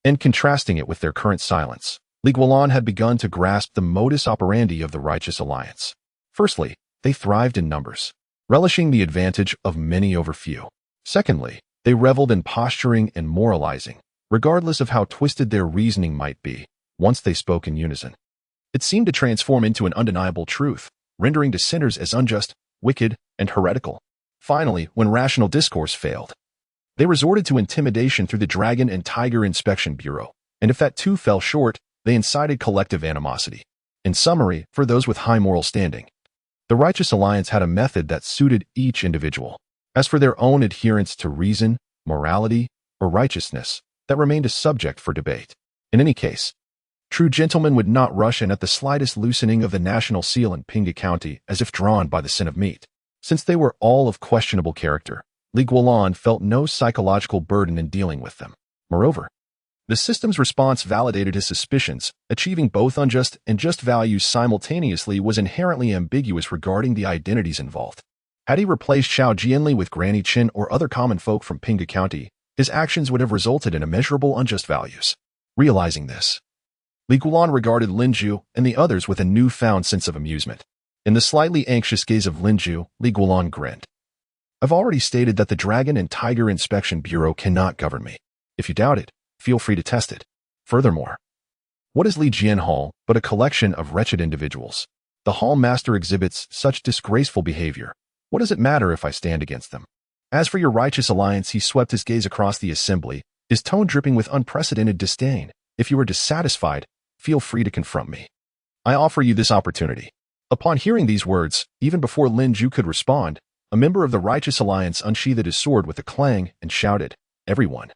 and contrasting it with their current silence. Li Guanlan had begun to grasp the modus operandi of the Righteous Alliance. Firstly, they thrived in numbers, relishing the advantage of many over few. Secondly, they reveled in posturing and moralizing, regardless of how twisted their reasoning might be. Once they spoke in unison, it seemed to transform into an undeniable truth, rendering dissenters as unjust, wicked, and heretical. Finally, when rational discourse failed, they resorted to intimidation through the Dragon and Tiger Inspection Bureau, and if that too fell short, they incited collective animosity. In summary, for those with high moral standing, the Righteous Alliance had a method that suited each individual. As for their own adherence to reason, morality, or righteousness, that remained a subject for debate. In any case, true gentlemen would not rush in at the slightest loosening of the national seal in Pinghu County as if drawn by the scent of meat. Since they were all of questionable character, Li Guanlan felt no psychological burden in dealing with them. Moreover, the system's response validated his suspicions. Achieving both unjust and just values simultaneously was inherently ambiguous regarding the identities involved. Had he replaced Xiao Jianli with Granny Chen or other common folk from Pinghu County, his actions would have resulted in immeasurable unjust values. Realizing this, Li Guanlan regarded Linju and the others with a newfound sense of amusement. In the slightly anxious gaze of Linju, Li Guanlan grinned. "I've already stated that the Dragon and Tiger Inspection Bureau cannot govern me. If you doubt it, feel free to test it. Furthermore, what is Li Jian Hall but a collection of wretched individuals? The Hall Master exhibits such disgraceful behavior. What does it matter if I stand against them? As for your Righteous Alliance," he swept his gaze across the assembly, his tone dripping with unprecedented disdain. "If you are dissatisfied, feel free to confront me. I offer you this opportunity." Upon hearing these words, even before Lin Ju could respond, a member of the Righteous Alliance unsheathed his sword with a clang and shouted, "Everyone!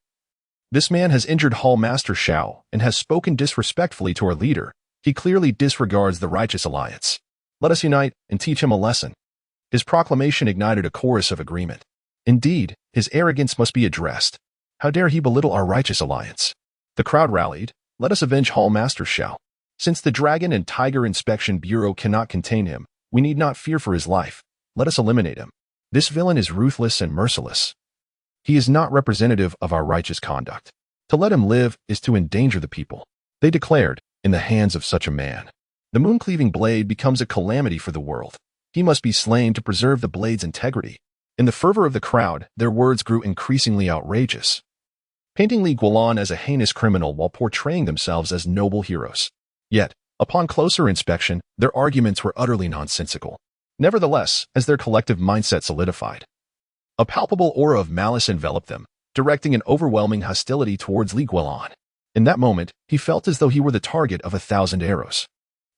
This man has injured Hall Master Xiao and has spoken disrespectfully to our leader. He clearly disregards the Righteous Alliance. Let us unite and teach him a lesson." His proclamation ignited a chorus of agreement. Indeed, his arrogance must be addressed. How dare he belittle our Righteous Alliance? The crowd rallied. Let us avenge Hall Master Xiao. Since the Dragon and Tiger Inspection Bureau cannot contain him, we need not fear for his life. Let us eliminate him. This villain is ruthless and merciless. He is not representative of our righteous conduct. To let him live is to endanger the people. They declared, in the hands of such a man, the moon-cleaving blade becomes a calamity for the world. He must be slain to preserve the blade's integrity. In the fervor of the crowd, their words grew increasingly outrageous, painting Li Guanlan as a heinous criminal while portraying themselves as noble heroes. Yet, upon closer inspection, their arguments were utterly nonsensical. Nevertheless, as their collective mindset solidified, a palpable aura of malice enveloped them, directing an overwhelming hostility towards Li Guanlan. In that moment, he felt as though he were the target of 1,000 arrows.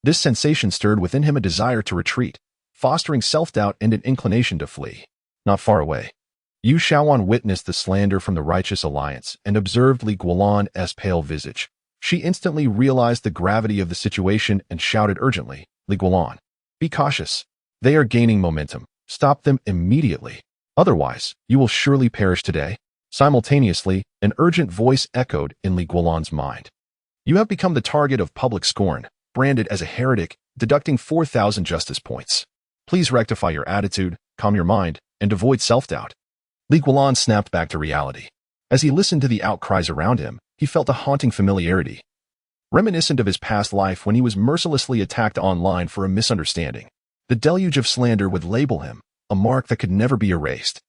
This sensation stirred within him a desire to retreat, fostering self-doubt and an inclination to flee. Not far away, Yu Shaoan witnessed the slander from the Righteous Alliance and observed Li Guanlan's pale visage. She instantly realized the gravity of the situation and shouted urgently, Li Guanlan, be cautious. They are gaining momentum. Stop them immediately. Otherwise, you will surely perish today. Simultaneously, an urgent voice echoed in Li Guanlan's mind. You have become the target of public scorn, branded as a heretic, deducting 4,000 justice points. Please rectify your attitude, calm your mind, and avoid self-doubt. Li Guanlan snapped back to reality. As he listened to the outcries around him, he felt a haunting familiarity, reminiscent of his past life when he was mercilessly attacked online for a misunderstanding. The deluge of slander would label him, a mark that could never be erased.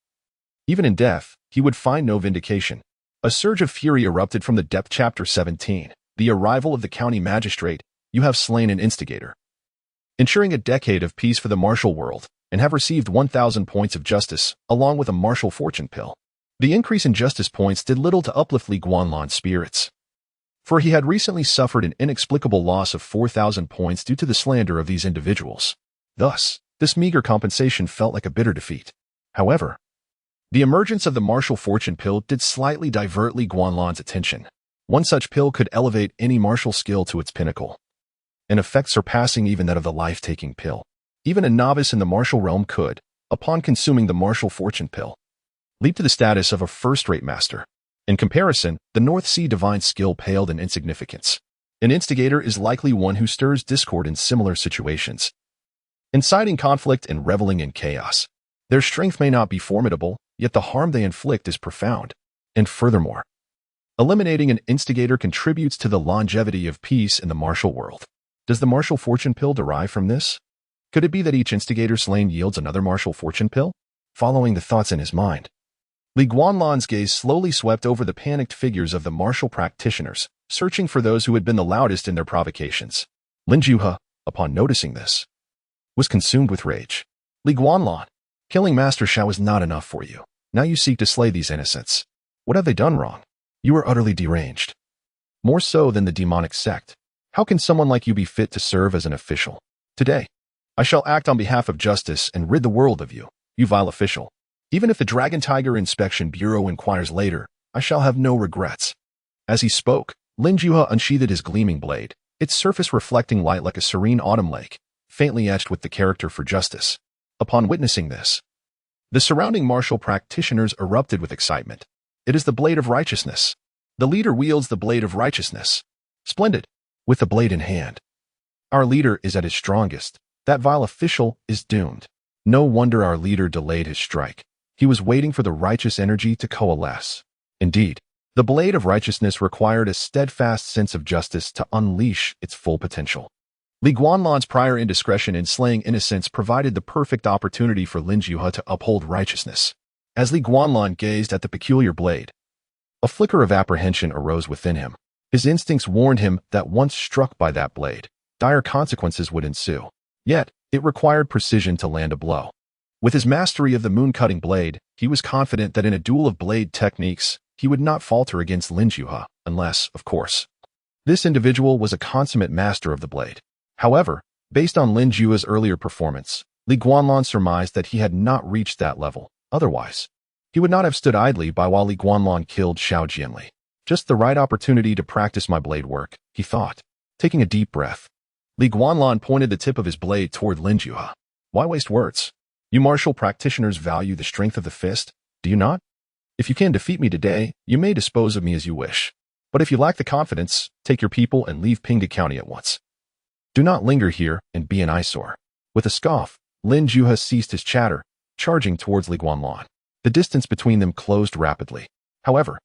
Even in death, he would find no vindication. A surge of fury erupted from the depth. Chapter 17. The arrival of the county magistrate. You have slain an instigator, ensuring a decade of peace for the martial world, and have received 1,000 points of justice, along with a martial fortune pill. The increase in justice points did little to uplift Li Guanlan's spirits, for he had recently suffered an inexplicable loss of 4,000 points due to the slander of these individuals. Thus, this meager compensation felt like a bitter defeat. However, the emergence of the martial fortune pill did slightly divert Li Guanlan's attention. One such pill could elevate any martial skill to its pinnacle, an effect surpassing even that of the life-taking pill. Even a novice in the martial realm could, upon consuming the martial fortune pill, leap to the status of a first-rate master. In comparison, the North Sea divine skill paled in insignificance. An instigator is likely one who stirs discord in similar situations, inciting conflict and reveling in chaos. Their strength may not be formidable, yet the harm they inflict is profound. And furthermore, eliminating an instigator contributes to the longevity of peace in the martial world. Does the martial fortune pill derive from this? Could it be that each instigator slain yields another martial fortune pill? Following the thoughts in his mind, Li Guanlan's gaze slowly swept over the panicked figures of the martial practitioners, searching for those who had been the loudest in their provocations. Lin Juhe, upon noticing this, was consumed with rage. Li Guanlan, killing Master Xiao is not enough for you. Now you seek to slay these innocents. What have they done wrong? You are utterly deranged. More so than the demonic sect. How can someone like you be fit to serve as an official? Today, I shall act on behalf of justice and rid the world of you, you vile official. Even if the Dragon Tiger Inspection Bureau inquires later, I shall have no regrets. As he spoke, Lin Juhe unsheathed his gleaming blade, its surface reflecting light like a serene autumn lake, faintly etched with the character for justice. Upon witnessing this, the surrounding martial practitioners erupted with excitement. It is the blade of righteousness. The leader wields the blade of righteousness. Splendid. With the blade in hand, our leader is at his strongest. That vile official is doomed. No wonder our leader delayed his strike. He was waiting for the righteous energy to coalesce. Indeed, the blade of righteousness required a steadfast sense of justice to unleash its full potential. Li Guanlan's prior indiscretion in slaying innocents provided the perfect opportunity for Lin Juhe to uphold righteousness. As Li Guanlan gazed at the peculiar blade, a flicker of apprehension arose within him. His instincts warned him that once struck by that blade, dire consequences would ensue. Yet, it required precision to land a blow. With his mastery of the moon-cutting blade, he was confident that in a duel of blade techniques, he would not falter against Lin Juhe, unless, of course, this individual was a consummate master of the blade. However, based on Lin Juhe's earlier performance, Li Guanlan surmised that he had not reached that level. Otherwise, he would not have stood idly by while Li Guanlan killed Xiao Jianli. Just the right opportunity to practice my blade work, he thought. Taking a deep breath, Li Guanlan pointed the tip of his blade toward Lin Juhe. Why waste words? You martial practitioners value the strength of the fist, do you not? If you can defeat me today, you may dispose of me as you wish. But if you lack the confidence, take your people and leave Pinghu County at once. Do not linger here and be an eyesore. With a scoff, Lin Juha ceased his chatter, charging towards Li Guanlan. The distance between them closed rapidly. However,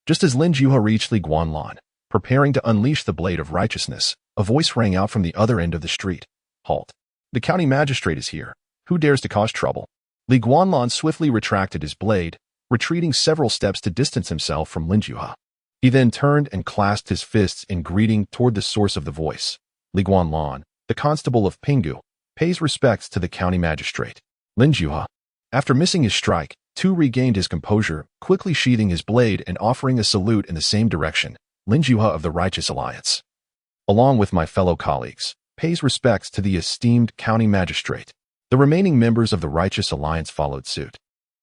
just as Lin Juha reached Li Guanlan, preparing to unleash the blade of righteousness, a voice rang out from the other end of the street. Halt. The county magistrate is here. Who dares to cause trouble? Li Guanlan swiftly retracted his blade, retreating several steps to distance himself from Lin Juha. He then turned and clasped his fists in greeting toward the source of the voice. Li Guanlan, the constable of Pinghu, pays respects to the county magistrate. Lin Juha, after missing his strike, too regained his composure, quickly sheathing his blade and offering a salute in the same direction. Lin Juha of the Righteous Alliance, along with my fellow colleagues, pays respects to the esteemed county magistrate. The remaining members of the Righteous Alliance followed suit.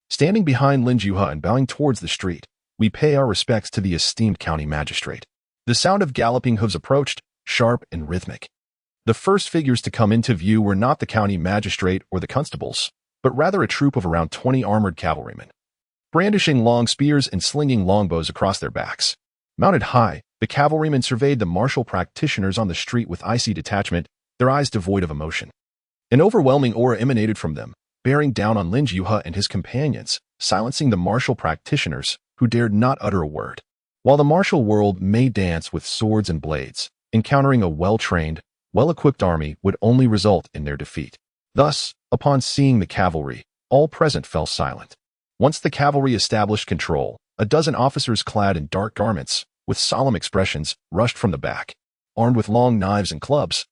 Standing behind Lin Juha and bowing towards the street, we pay our respects to the esteemed county magistrate. The sound of galloping hooves approached, sharp and rhythmic. The first figures to come into view were not the county magistrate or the constables, but rather a troop of around 20 armored cavalrymen, brandishing long spears and slinging longbows across their backs. Mounted high, the cavalrymen surveyed the martial practitioners on the street with icy detachment, their eyes devoid of emotion. An overwhelming aura emanated from them, bearing down on Lin Juha and his companions, silencing the martial practitioners, who dared not utter a word. While the martial world may dance with swords and blades, encountering a well-trained, well-equipped army would only result in their defeat. Thus, upon seeing the cavalry, all present fell silent. Once the cavalry established control, a dozen officers clad in dark garments, with solemn expressions, rushed from the back. Armed with long knives and clubs,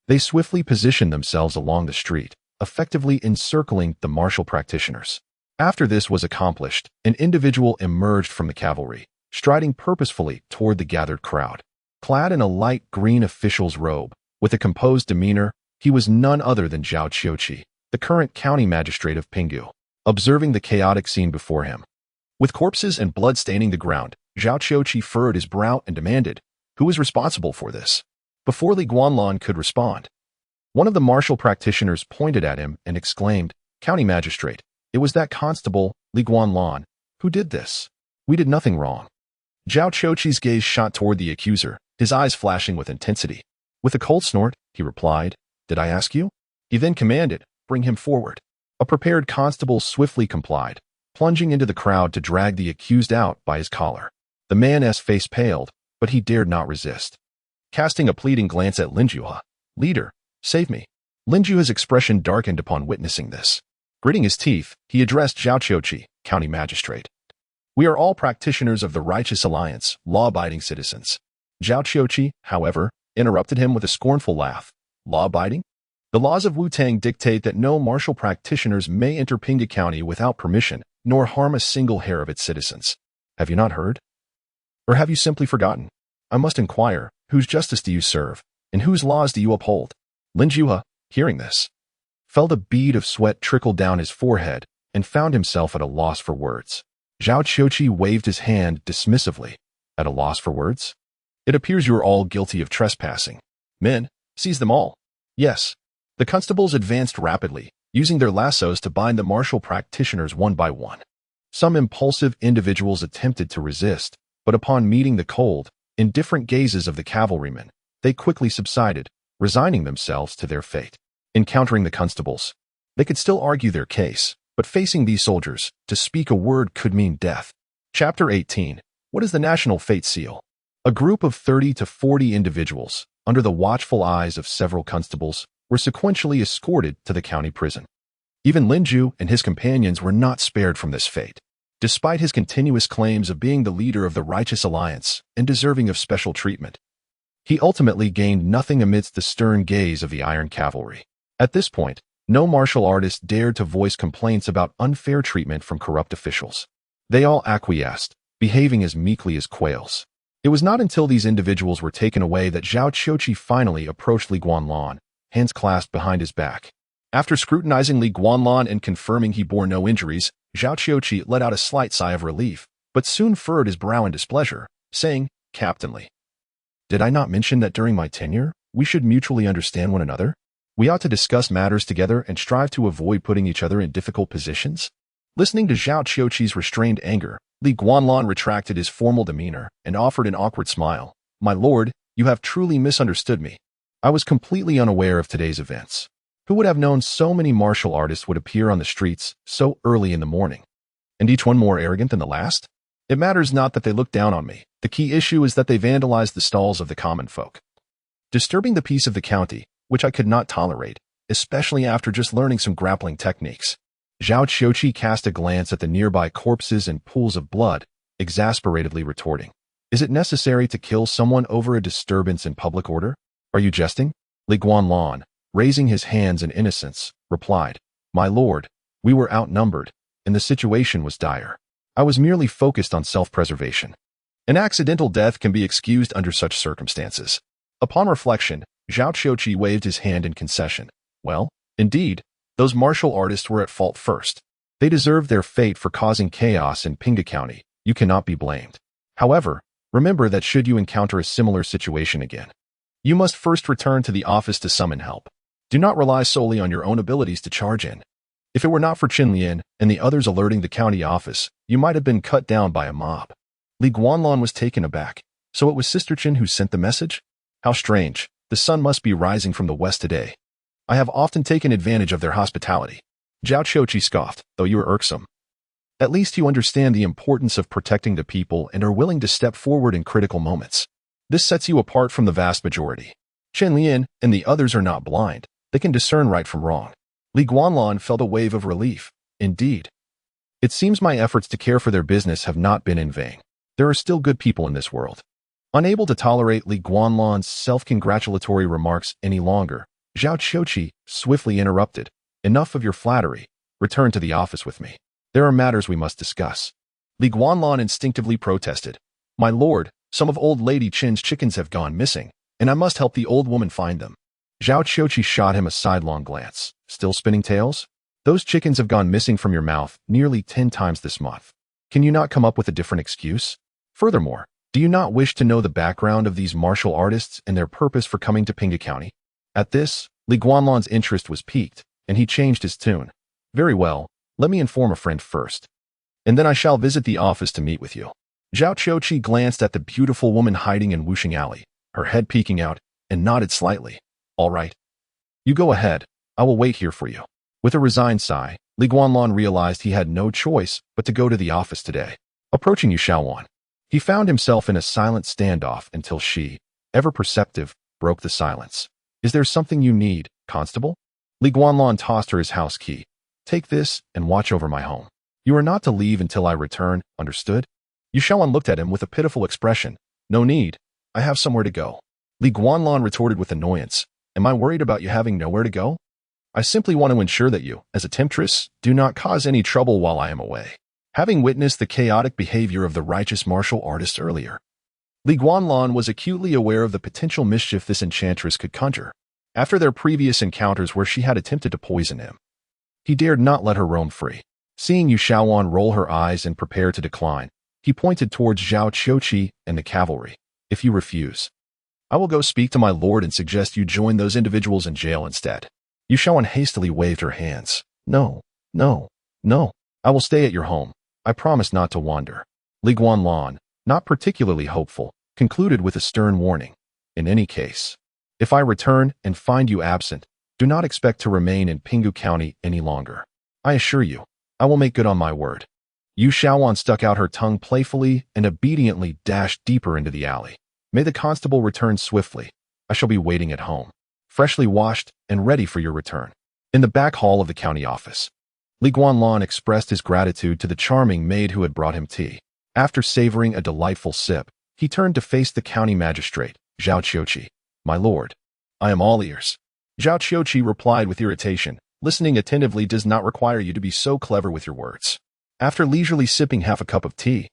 they swiftly positioned themselves along the street, effectively encircling the martial practitioners. After this was accomplished, an individual emerged from the cavalry, striding purposefully toward the gathered crowd. Clad in a light green official's robe, with a composed demeanor, he was none other than Zhao Qiuqi, the current county magistrate of Pinghu. Observing the chaotic scene before him, with corpses and blood staining the ground, Zhao Qiuqi furrowed his brow and demanded, "Who is responsible for this?" Before Li Guanlan could respond, one of the martial practitioners pointed at him and exclaimed, "County magistrate, it was that constable, Li Guanlan, who did this. We did nothing wrong." Zhao Qiuqi's gaze shot toward the accuser, his eyes flashing with intensity. With a cold snort, he replied, "Did I ask you?" He then commanded, "Bring him forward." A prepared constable swiftly complied, plunging into the crowd to drag the accused out by his collar. The man's face paled, but he dared not resist. Casting a pleading glance at Lin Juha, "Leader, save me." Lin Juha's expression darkened upon witnessing this. Gritting his teeth, he addressed Zhao Qiuqi, county magistrate. "We are all practitioners of the Righteous Alliance, law-abiding citizens." Zhao Qiuqi, however, interrupted him with a scornful laugh. "Law-abiding? The laws of Wu-Tang dictate that no martial practitioners may enter Pinghu County without permission, nor harm a single hair of its citizens. Have you not heard? Or have you simply forgotten? I must inquire, whose justice do you serve, and whose laws do you uphold?" Lin Juha, hearing this, felt a bead of sweat trickle down his forehead and found himself at a loss for words. Zhao Qiuqi waved his hand dismissively. "At a loss for words? It appears you are all guilty of trespassing. Men, seize them all." "Yes." The constables advanced rapidly, using their lassos to bind the martial practitioners one by one. Some impulsive individuals attempted to resist, but upon meeting the cold, indifferent gazes of the cavalrymen, they quickly subsided, resigning themselves to their fate. Encountering the constables, they could still argue their case, but facing these soldiers, to speak a word could mean death. Chapter 18. What is the National Fate Seal? A group of 30 to 40 individuals, under the watchful eyes of several constables, were sequentially escorted to the county prison. Even Lin Ju and his companions were not spared from this fate. Despite his continuous claims of being the leader of the Righteous Alliance and deserving of special treatment, he ultimately gained nothing amidst the stern gaze of the Iron Cavalry. At this point, no martial artist dared to voice complaints about unfair treatment from corrupt officials. They all acquiesced, behaving as meekly as quails. It was not until these individuals were taken away that Zhao Qiuqi finally approached Li Guanlan, hands clasped behind his back. After scrutinizing Li Guanlan and confirming he bore no injuries, Zhao Qiuqi let out a slight sigh of relief, but soon furrowed his brow in displeasure, saying, "Captainly, did I not mention that during my tenure, we should mutually understand one another? We ought to discuss matters together and strive to avoid putting each other in difficult positions?" Listening to Zhao Qiuqi's restrained anger, Li Guanlan retracted his formal demeanor and offered an awkward smile. My lord, you have truly misunderstood me. I was completely unaware of today's events. Who would have known so many martial artists would appear on the streets so early in the morning? And each one more arrogant than the last? It matters not that they look down on me. The key issue is that they vandalized the stalls of the common folk, disturbing the peace of the county, which I could not tolerate, especially after just learning some grappling techniques. Zhao Qiuqi cast a glance at the nearby corpses and pools of blood, exasperatedly retorting, Is it necessary to kill someone over a disturbance in public order? Are you jesting? Li Guanlan, raising his hands in innocence, replied, My lord, we were outnumbered, and the situation was dire. I was merely focused on self-preservation. An accidental death can be excused under such circumstances. Upon reflection, Zhao Qiuqi waved his hand in concession. Well, indeed, those martial artists were at fault first. They deserved their fate for causing chaos in Pinghu County. You cannot be blamed. However, remember that should you encounter a similar situation again, you must first return to the office to summon help. Do not rely solely on your own abilities to charge in. If it were not for Qinlian and the others alerting the county office, you might have been cut down by a mob. Li Guanlan was taken aback. So it was Sister Qin who sent the message? How strange. The sun must be rising from the west today. I have often taken advantage of their hospitality. Zhao Qiuqi scoffed, though you are irksome. At least you understand the importance of protecting the people and are willing to step forward in critical moments. This sets you apart from the vast majority. Qinlian and the others are not blind. They can discern right from wrong. Li Guanlan felt a wave of relief. Indeed. It seems my efforts to care for their business have not been in vain. There are still good people in this world. Unable to tolerate Li Guanlan's self-congratulatory remarks any longer, Zhao Qiuqi swiftly interrupted. Enough of your flattery. Return to the office with me. There are matters we must discuss. Li Guanlan instinctively protested. My lord, some of old lady Qin's chickens have gone missing, and I must help the old woman find them. Zhao Qiuqi shot him a sidelong glance. Still spinning tales? Those chickens have gone missing from your mouth nearly 10 times this month. Can you not come up with a different excuse? Furthermore, do you not wish to know the background of these martial artists and their purpose for coming to Pinghu County? At this, Li Guanlan's interest was piqued, and he changed his tune. Very well, let me inform a friend first, and then I shall visit the office to meet with you. Zhao Qiuqi glanced at the beautiful woman hiding in Wuxing Alley, her head peeking out, and nodded slightly. All right. You go ahead. I will wait here for you. With a resigned sigh, Li Guanlan realized he had no choice but to go to the office today. Approaching Yu Shaowan, he found himself in a silent standoff until she, ever perceptive, broke the silence. Is there something you need, constable? Li Guanlan tossed her his house key. Take this and watch over my home. You are not to leave until I return, understood? Yu Shaowan looked at him with a pitiful expression. No need. I have somewhere to go. Li Guanlan retorted with annoyance. Am I worried about you having nowhere to go? I simply want to ensure that you, as a temptress, do not cause any trouble while I am away. Having witnessed the chaotic behavior of the righteous martial artist earlier, Li Guanlan was acutely aware of the potential mischief this enchantress could conjure. After their previous encounters where she had attempted to poison him, he dared not let her roam free. Seeing Yu Shaowan roll her eyes and prepare to decline, he pointed towards Zhao Qiuqi and the cavalry. If you refuse, I will go speak to my lord and suggest you join those individuals in jail instead. Yu Shaowan hastily waved her hands. No, no, no. I will stay at your home. I promise not to wander. Li Guanlan, not particularly hopeful, concluded with a stern warning. In any case, if I return and find you absent, do not expect to remain in Pinghu County any longer. I assure you, I will make good on my word. Yu Shaowan stuck out her tongue playfully and obediently dashed deeper into the alley. May the constable return swiftly. I shall be waiting at home, freshly washed and ready for your return. In the back hall of the county office, Li Guanlan expressed his gratitude to the charming maid who had brought him tea. After savoring a delightful sip, he turned to face the county magistrate, Zhao Qiuqi. My lord, I am all ears. Zhao Qiuqi replied with irritation. Listening attentively does not require you to be so clever with your words. After leisurely sipping half a cup of tea,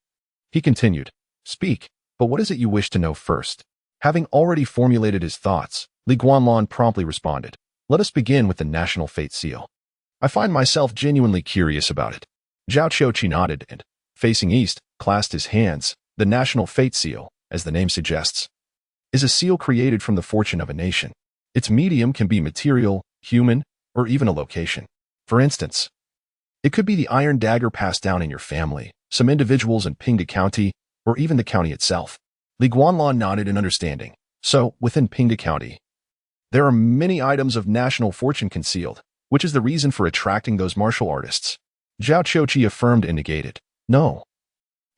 he continued, Speak, but what is it you wish to know first? Having already formulated his thoughts, Li Guanlan promptly responded, Let us begin with the National Fate Seal. I find myself genuinely curious about it. Zhao Qiuqi nodded and, facing east, clasped his hands. The National Fate Seal, as the name suggests, is a seal created from the fortune of a nation. Its medium can be material, human, or even a location. For instance, it could be the iron dagger passed down in your family, Some individuals in Pinghu County, or even the county itself? Li Guanlan nodded in understanding. So, within Pinghu County, there are many items of national fortune concealed, which is the reason for attracting those martial artists. Zhao Qiuqi affirmed and negated. No.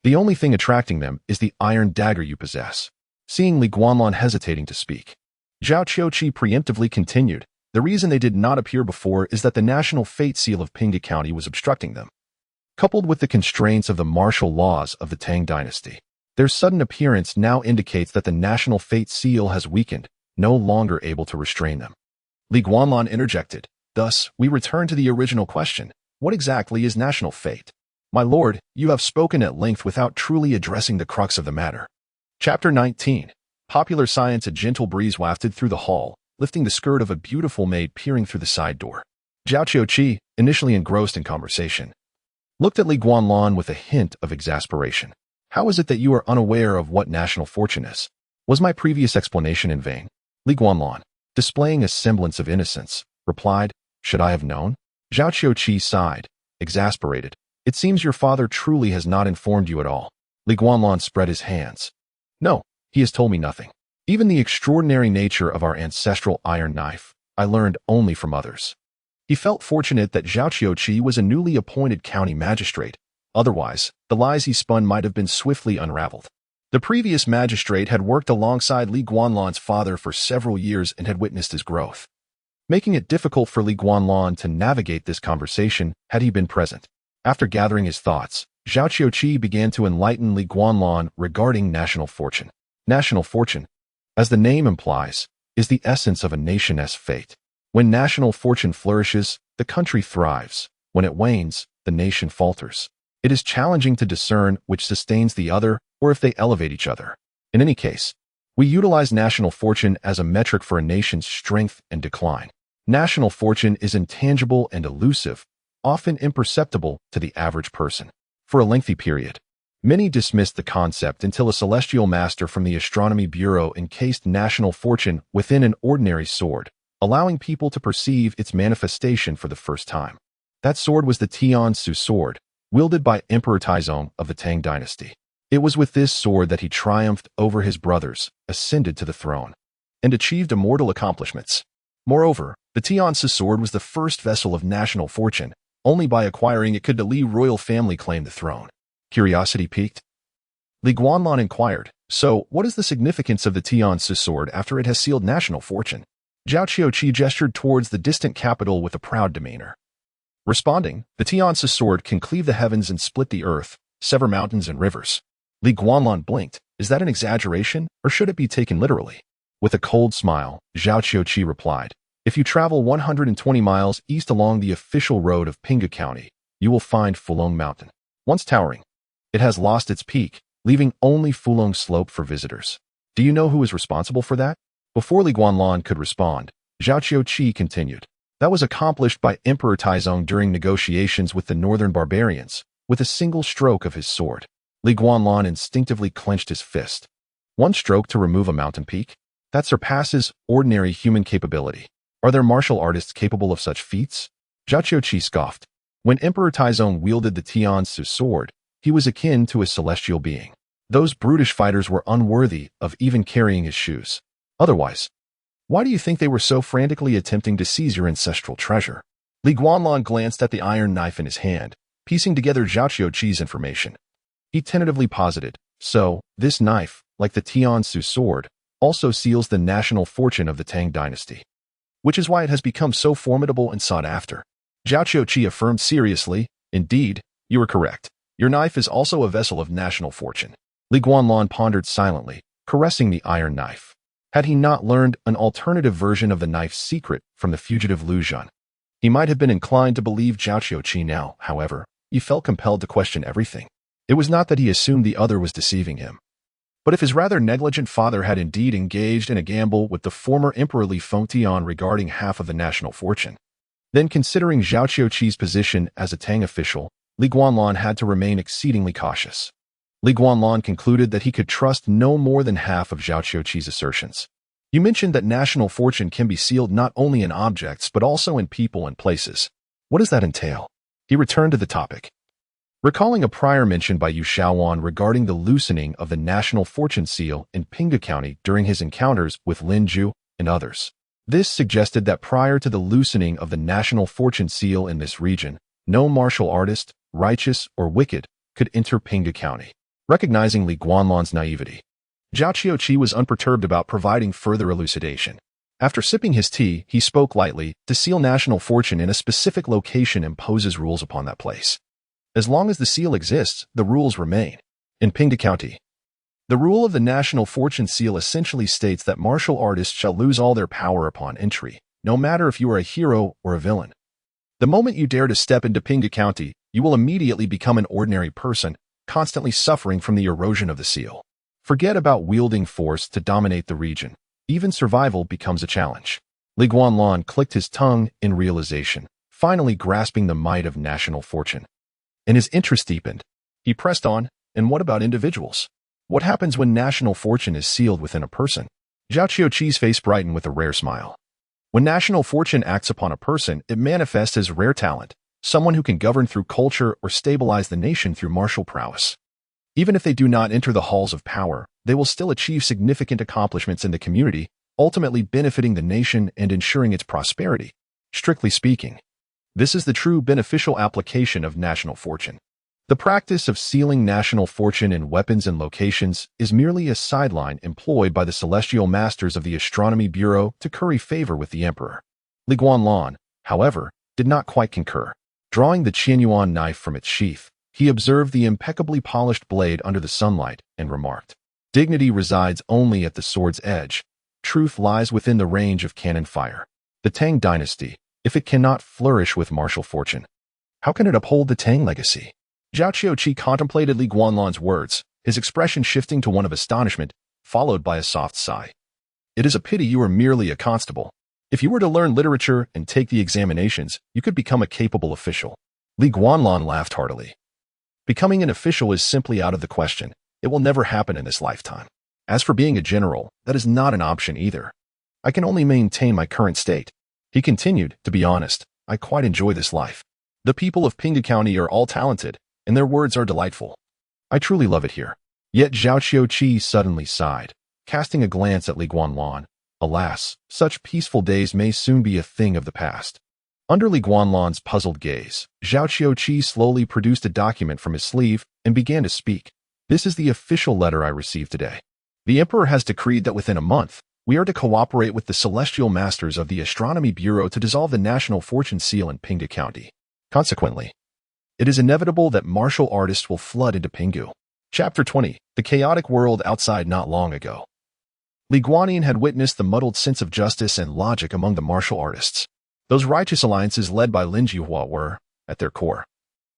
The only thing attracting them is the iron dagger you possess. Seeing Li Guanlan hesitating to speak, Zhao Qiuqi preemptively continued. The reason they did not appear before is that the national fate seal of Pinghu County was obstructing them. Coupled with the constraints of the martial laws of the Tang dynasty, their sudden appearance now indicates that the national fate seal has weakened, no longer able to restrain them. Li Guanlan interjected. Thus, we return to the original question. What exactly is national fate? My lord, you have spoken at length without truly addressing the crux of the matter. Chapter 19. Popular science. A gentle breeze wafted through the hall, lifting the skirt of a beautiful maid peering through the side door. Zhao Qiuqi, initially engrossed in conversation, looked at Li Guanlan with a hint of exasperation. How is it that you are unaware of what national fortune is? Was my previous explanation in vain? Li Guanlan, displaying a semblance of innocence, replied, Should I have known? Zhao Qiuqi sighed, exasperated. It seems your father truly has not informed you at all. Li Guanlan spread his hands. No, he has told me nothing. Even the extraordinary nature of our ancestral iron knife, I learned only from others. He felt fortunate that Zhao Qiuqi was a newly appointed county magistrate. Otherwise, the lies he spun might have been swiftly unraveled. The previous magistrate had worked alongside Li Guanlan's father for several years and had witnessed his growth, making it difficult for Li Guanlan to navigate this conversation had he been present. After gathering his thoughts, Zhao Qiuqi began to enlighten Li Guanlan regarding national fortune. National fortune, as the name implies, is the essence of a nation's fate. When national fortune flourishes, the country thrives. When it wanes, the nation falters. It is challenging to discern which sustains the other or if they elevate each other. In any case, we utilize national fortune as a metric for a nation's strength and decline. National fortune is intangible and elusive, often imperceptible to the average person. For a lengthy period, many dismissed the concept until a celestial master from the Astronomy Bureau encased national fortune within an ordinary sword, allowing people to perceive its manifestation for the first time. That sword was the Tian-Su sword, wielded by Emperor Taizong of the Tang dynasty. It was with this sword that he triumphed over his brothers, ascended to the throne, and achieved immortal accomplishments. Moreover, the Tian-Su sword was the first vessel of national fortune. Only by acquiring it could the Li royal family claim the throne. Curiosity piqued. Li Guanlan inquired, So, what is the significance of the Tian-Su sword after it has sealed national fortune? Zhao Qiuqi gestured towards the distant capital with a proud demeanor. Responding, the Tian-Su sword can cleave the heavens and split the earth, sever mountains and rivers. Li Guanlan blinked. Is that an exaggeration, or should it be taken literally? With a cold smile, Zhao Qiuqi replied, If you travel 120 miles east along the official road of Pinghu County, you will find Fulong Mountain. Once towering, it has lost its peak, leaving only Fulong Slope for visitors. Do you know who is responsible for that? Before Li Guanlan could respond, Zhao Qiuqi continued. That was accomplished by Emperor Taizong during negotiations with the northern barbarians, with a single stroke of his sword. Li Guanlan instinctively clenched his fist. One stroke to remove a mountain peak? That surpasses ordinary human capability. Are there martial artists capable of such feats? Zhao Qiuqi scoffed. When Emperor Taizong wielded the Tian-Su sword, he was akin to a celestial being. Those brutish fighters were unworthy of even carrying his shoes. Otherwise, why do you think they were so frantically attempting to seize your ancestral treasure? Li Guanlan glanced at the iron knife in his hand, piecing together Zhao Qiuqi's information. He tentatively posited, So, this knife, like the Tian-Su sword, also seals the national fortune of the Tang dynasty, which is why it has become so formidable and sought after. Zhao Qiuqi affirmed seriously, Indeed, you are correct. Your knife is also a vessel of national fortune. Li Guanlan pondered silently, caressing the iron knife. Had he not learned an alternative version of the knife's secret from the fugitive Lu Zhan, he might have been inclined to believe Zhao Qiuqi now. However, he felt compelled to question everything. It was not that he assumed the other was deceiving him, but if his rather negligent father had indeed engaged in a gamble with the former Emperor Li Fengtian regarding half of the national fortune, then considering Zhao Qiuqi's position as a Tang official, Li Guanlan had to remain exceedingly cautious. Li Guanlan concluded that he could trust no more than half of Zhao Qiuqi's assertions. You mentioned that national fortune can be sealed not only in objects but also in people and places. What does that entail? He returned to the topic. Recalling a prior mention by Yu Shaowan regarding the loosening of the national fortune seal in Pinghu County during his encounters with Lin Ju and others. This suggested that prior to the loosening of the national fortune seal in this region, no martial artist, righteous or wicked, could enter Pinghu County. Recognizing Li Guanlan's naivety, Zhao Qiuqi was unperturbed about providing further elucidation. After sipping his tea, he spoke lightly. To seal national fortune in a specific location imposes rules upon that place. As long as the seal exists, the rules remain. In Pinghu County, the rule of the national fortune seal essentially states that martial artists shall lose all their power upon entry, no matter if you are a hero or a villain. The moment you dare to step into Pinghu County, you will immediately become an ordinary person, constantly suffering from the erosion of the seal. Forget about wielding force to dominate the region. Even survival becomes a challenge. Li Guanlan clicked his tongue in realization, finally grasping the might of national fortune. And his interest deepened. He pressed on, and what about individuals? What happens when national fortune is sealed within a person? Zhao Qiuqi's face brightened with a rare smile. When national fortune acts upon a person, it manifests as rare talent, someone who can govern through culture or stabilize the nation through martial prowess. Even if they do not enter the halls of power, they will still achieve significant accomplishments in the community, ultimately benefiting the nation and ensuring its prosperity. Strictly speaking, this is the true beneficial application of national fortune. The practice of sealing national fortune in weapons and locations is merely a sideline employed by the celestial masters of the Astronomy Bureau to curry favor with the emperor. Li Guanlan, however, did not quite concur. Drawing the Qianyuan knife from its sheath, he observed the impeccably polished blade under the sunlight and remarked, "Dignity resides only at the sword's edge. Truth lies within the range of cannon fire. The Tang dynasty, if it cannot flourish with martial fortune, how can it uphold the Tang legacy?" Zhao Qiuqi contemplated Li Guanlan's words, his expression shifting to one of astonishment, followed by a soft sigh. "It is a pity you are merely a constable. If you were to learn literature and take the examinations, you could become a capable official." Li Guanlan laughed heartily. "Becoming an official is simply out of the question. It will never happen in this lifetime. As for being a general, that is not an option either. I can only maintain my current state." He continued, "To be honest, I quite enjoy this life. The people of Pinghu County are all talented, and their words are delightful. I truly love it here." Yet Zhao Qiuqi suddenly sighed, casting a glance at Li Guanlan. Alas, such peaceful days may soon be a thing of the past. Under Li Guanlan's puzzled gaze, Zhao Qiuqi slowly produced a document from his sleeve and began to speak. "This is the official letter I received today. The Emperor has decreed that within a month, we are to cooperate with the Celestial Masters of the Astronomy Bureau to dissolve the National Fortune Seal in Pinghu County. Consequently, it is inevitable that martial artists will flood into Pinghu." Chapter 20. The chaotic world outside. Not long ago, Li Guanlan had witnessed the muddled sense of justice and logic among the martial artists. Those righteous alliances led by Lin Jihua were, at their core,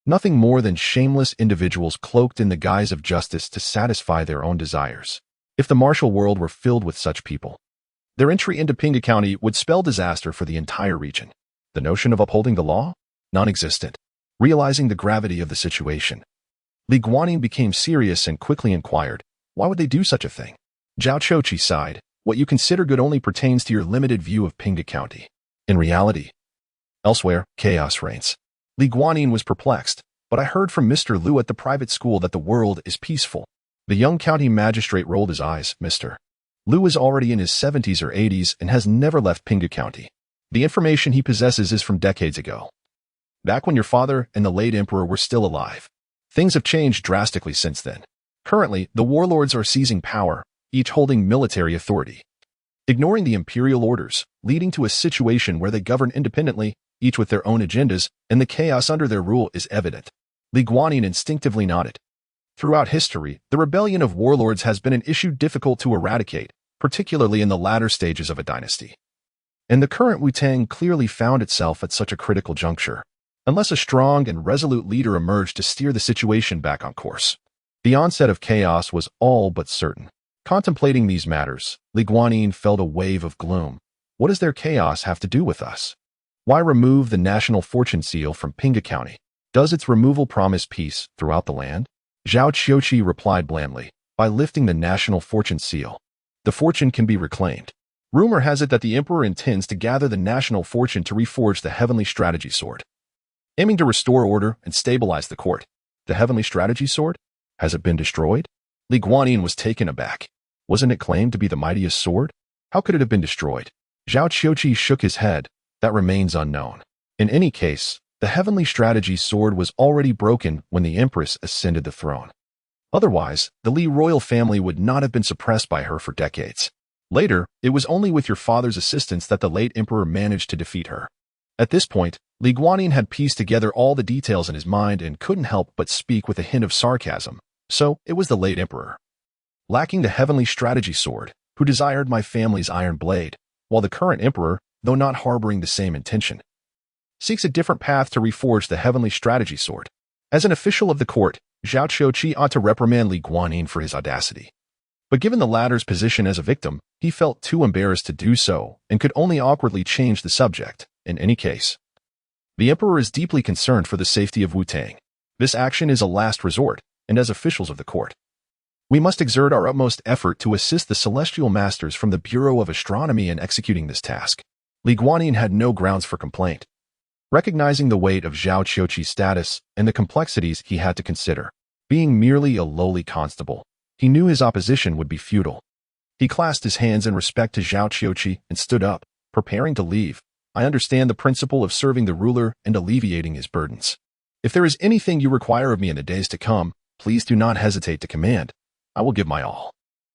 nothing more than shameless individuals cloaked in the guise of justice to satisfy their own desires. If the martial world were filled with such people, their entry into Pinghu County would spell disaster for the entire region. The notion of upholding the law? Non-existent. Realizing the gravity of the situation, Li Guanlan became serious and quickly inquired, "Why would they do such a thing?" Zhao Qiuqi sighed, "What you consider good only pertains to your limited view of Pinghu County. In reality, elsewhere, chaos reigns." Li Guanlan was perplexed, "But I heard from Mr. Liu at the private school that the world is peaceful." The young county magistrate rolled his eyes. "Mr. Liu is already in his 70s or 80s and has never left Pinghu County. The information he possesses is from decades ago, back when your father and the late emperor were still alive. Things have changed drastically since then. Currently, the warlords are seizing power, each holding military authority, ignoring the imperial orders, leading to a situation where they govern independently, each with their own agendas, and the chaos under their rule is evident." Li Guanlan instinctively nodded. Throughout history, the rebellion of warlords has been an issue difficult to eradicate, particularly in the latter stages of a dynasty. And the current Wu-Tang clearly found itself at such a critical juncture, unless a strong and resolute leader emerged to steer the situation back on course. The onset of chaos was all but certain. Contemplating these matters, Li Guanlan felt a wave of gloom. What does their chaos have to do with us? Why remove the national fortune seal from Pinghu County? Does its removal promise peace throughout the land? Zhao Qiuqi replied blandly, "By lifting the national fortune seal, the fortune can be reclaimed. Rumor has it that the emperor intends to gather the national fortune to reforge the heavenly strategy sword, aiming to restore order and stabilize the court." The heavenly strategy sword? Has it been destroyed? Li Guanyin was taken aback. Wasn't it claimed to be the mightiest sword? How could it have been destroyed? Zhao Qiuqi shook his head. That remains unknown. In any case, the heavenly strategy sword was already broken when the Empress ascended the throne. Otherwise, the Li royal family would not have been suppressed by her for decades. Later, it was only with your father's assistance that the late emperor managed to defeat her. At this point, Li Guanyin had pieced together all the details in his mind and couldn't help but speak with a hint of sarcasm. So, it was the late emperor. Lacking the heavenly strategy sword, who desired my family's iron blade, while the current emperor, though not harboring the same intention, seeks a different path to reforge the heavenly strategy sword. As an official of the court, Zhao Qiuqi ought to reprimand Li Guanyin for his audacity. But given the latter's position as a victim, he felt too embarrassed to do so and could only awkwardly change the subject. In any case, the emperor is deeply concerned for the safety of Wu-Tang. This action is a last resort, and as officials of the court, we must exert our utmost effort to assist the celestial masters from the Bureau of Astronomy in executing this task. Li Guanyin had no grounds for complaint. Recognizing the weight of Zhao Qiuqi's status and the complexities he had to consider, being merely a lowly constable, he knew his opposition would be futile. He clasped his hands in respect to Zhao Qiuqi and stood up, preparing to leave. I understand the principle of serving the ruler and alleviating his burdens. If there is anything you require of me in the days to come, please do not hesitate to command. I will give my all.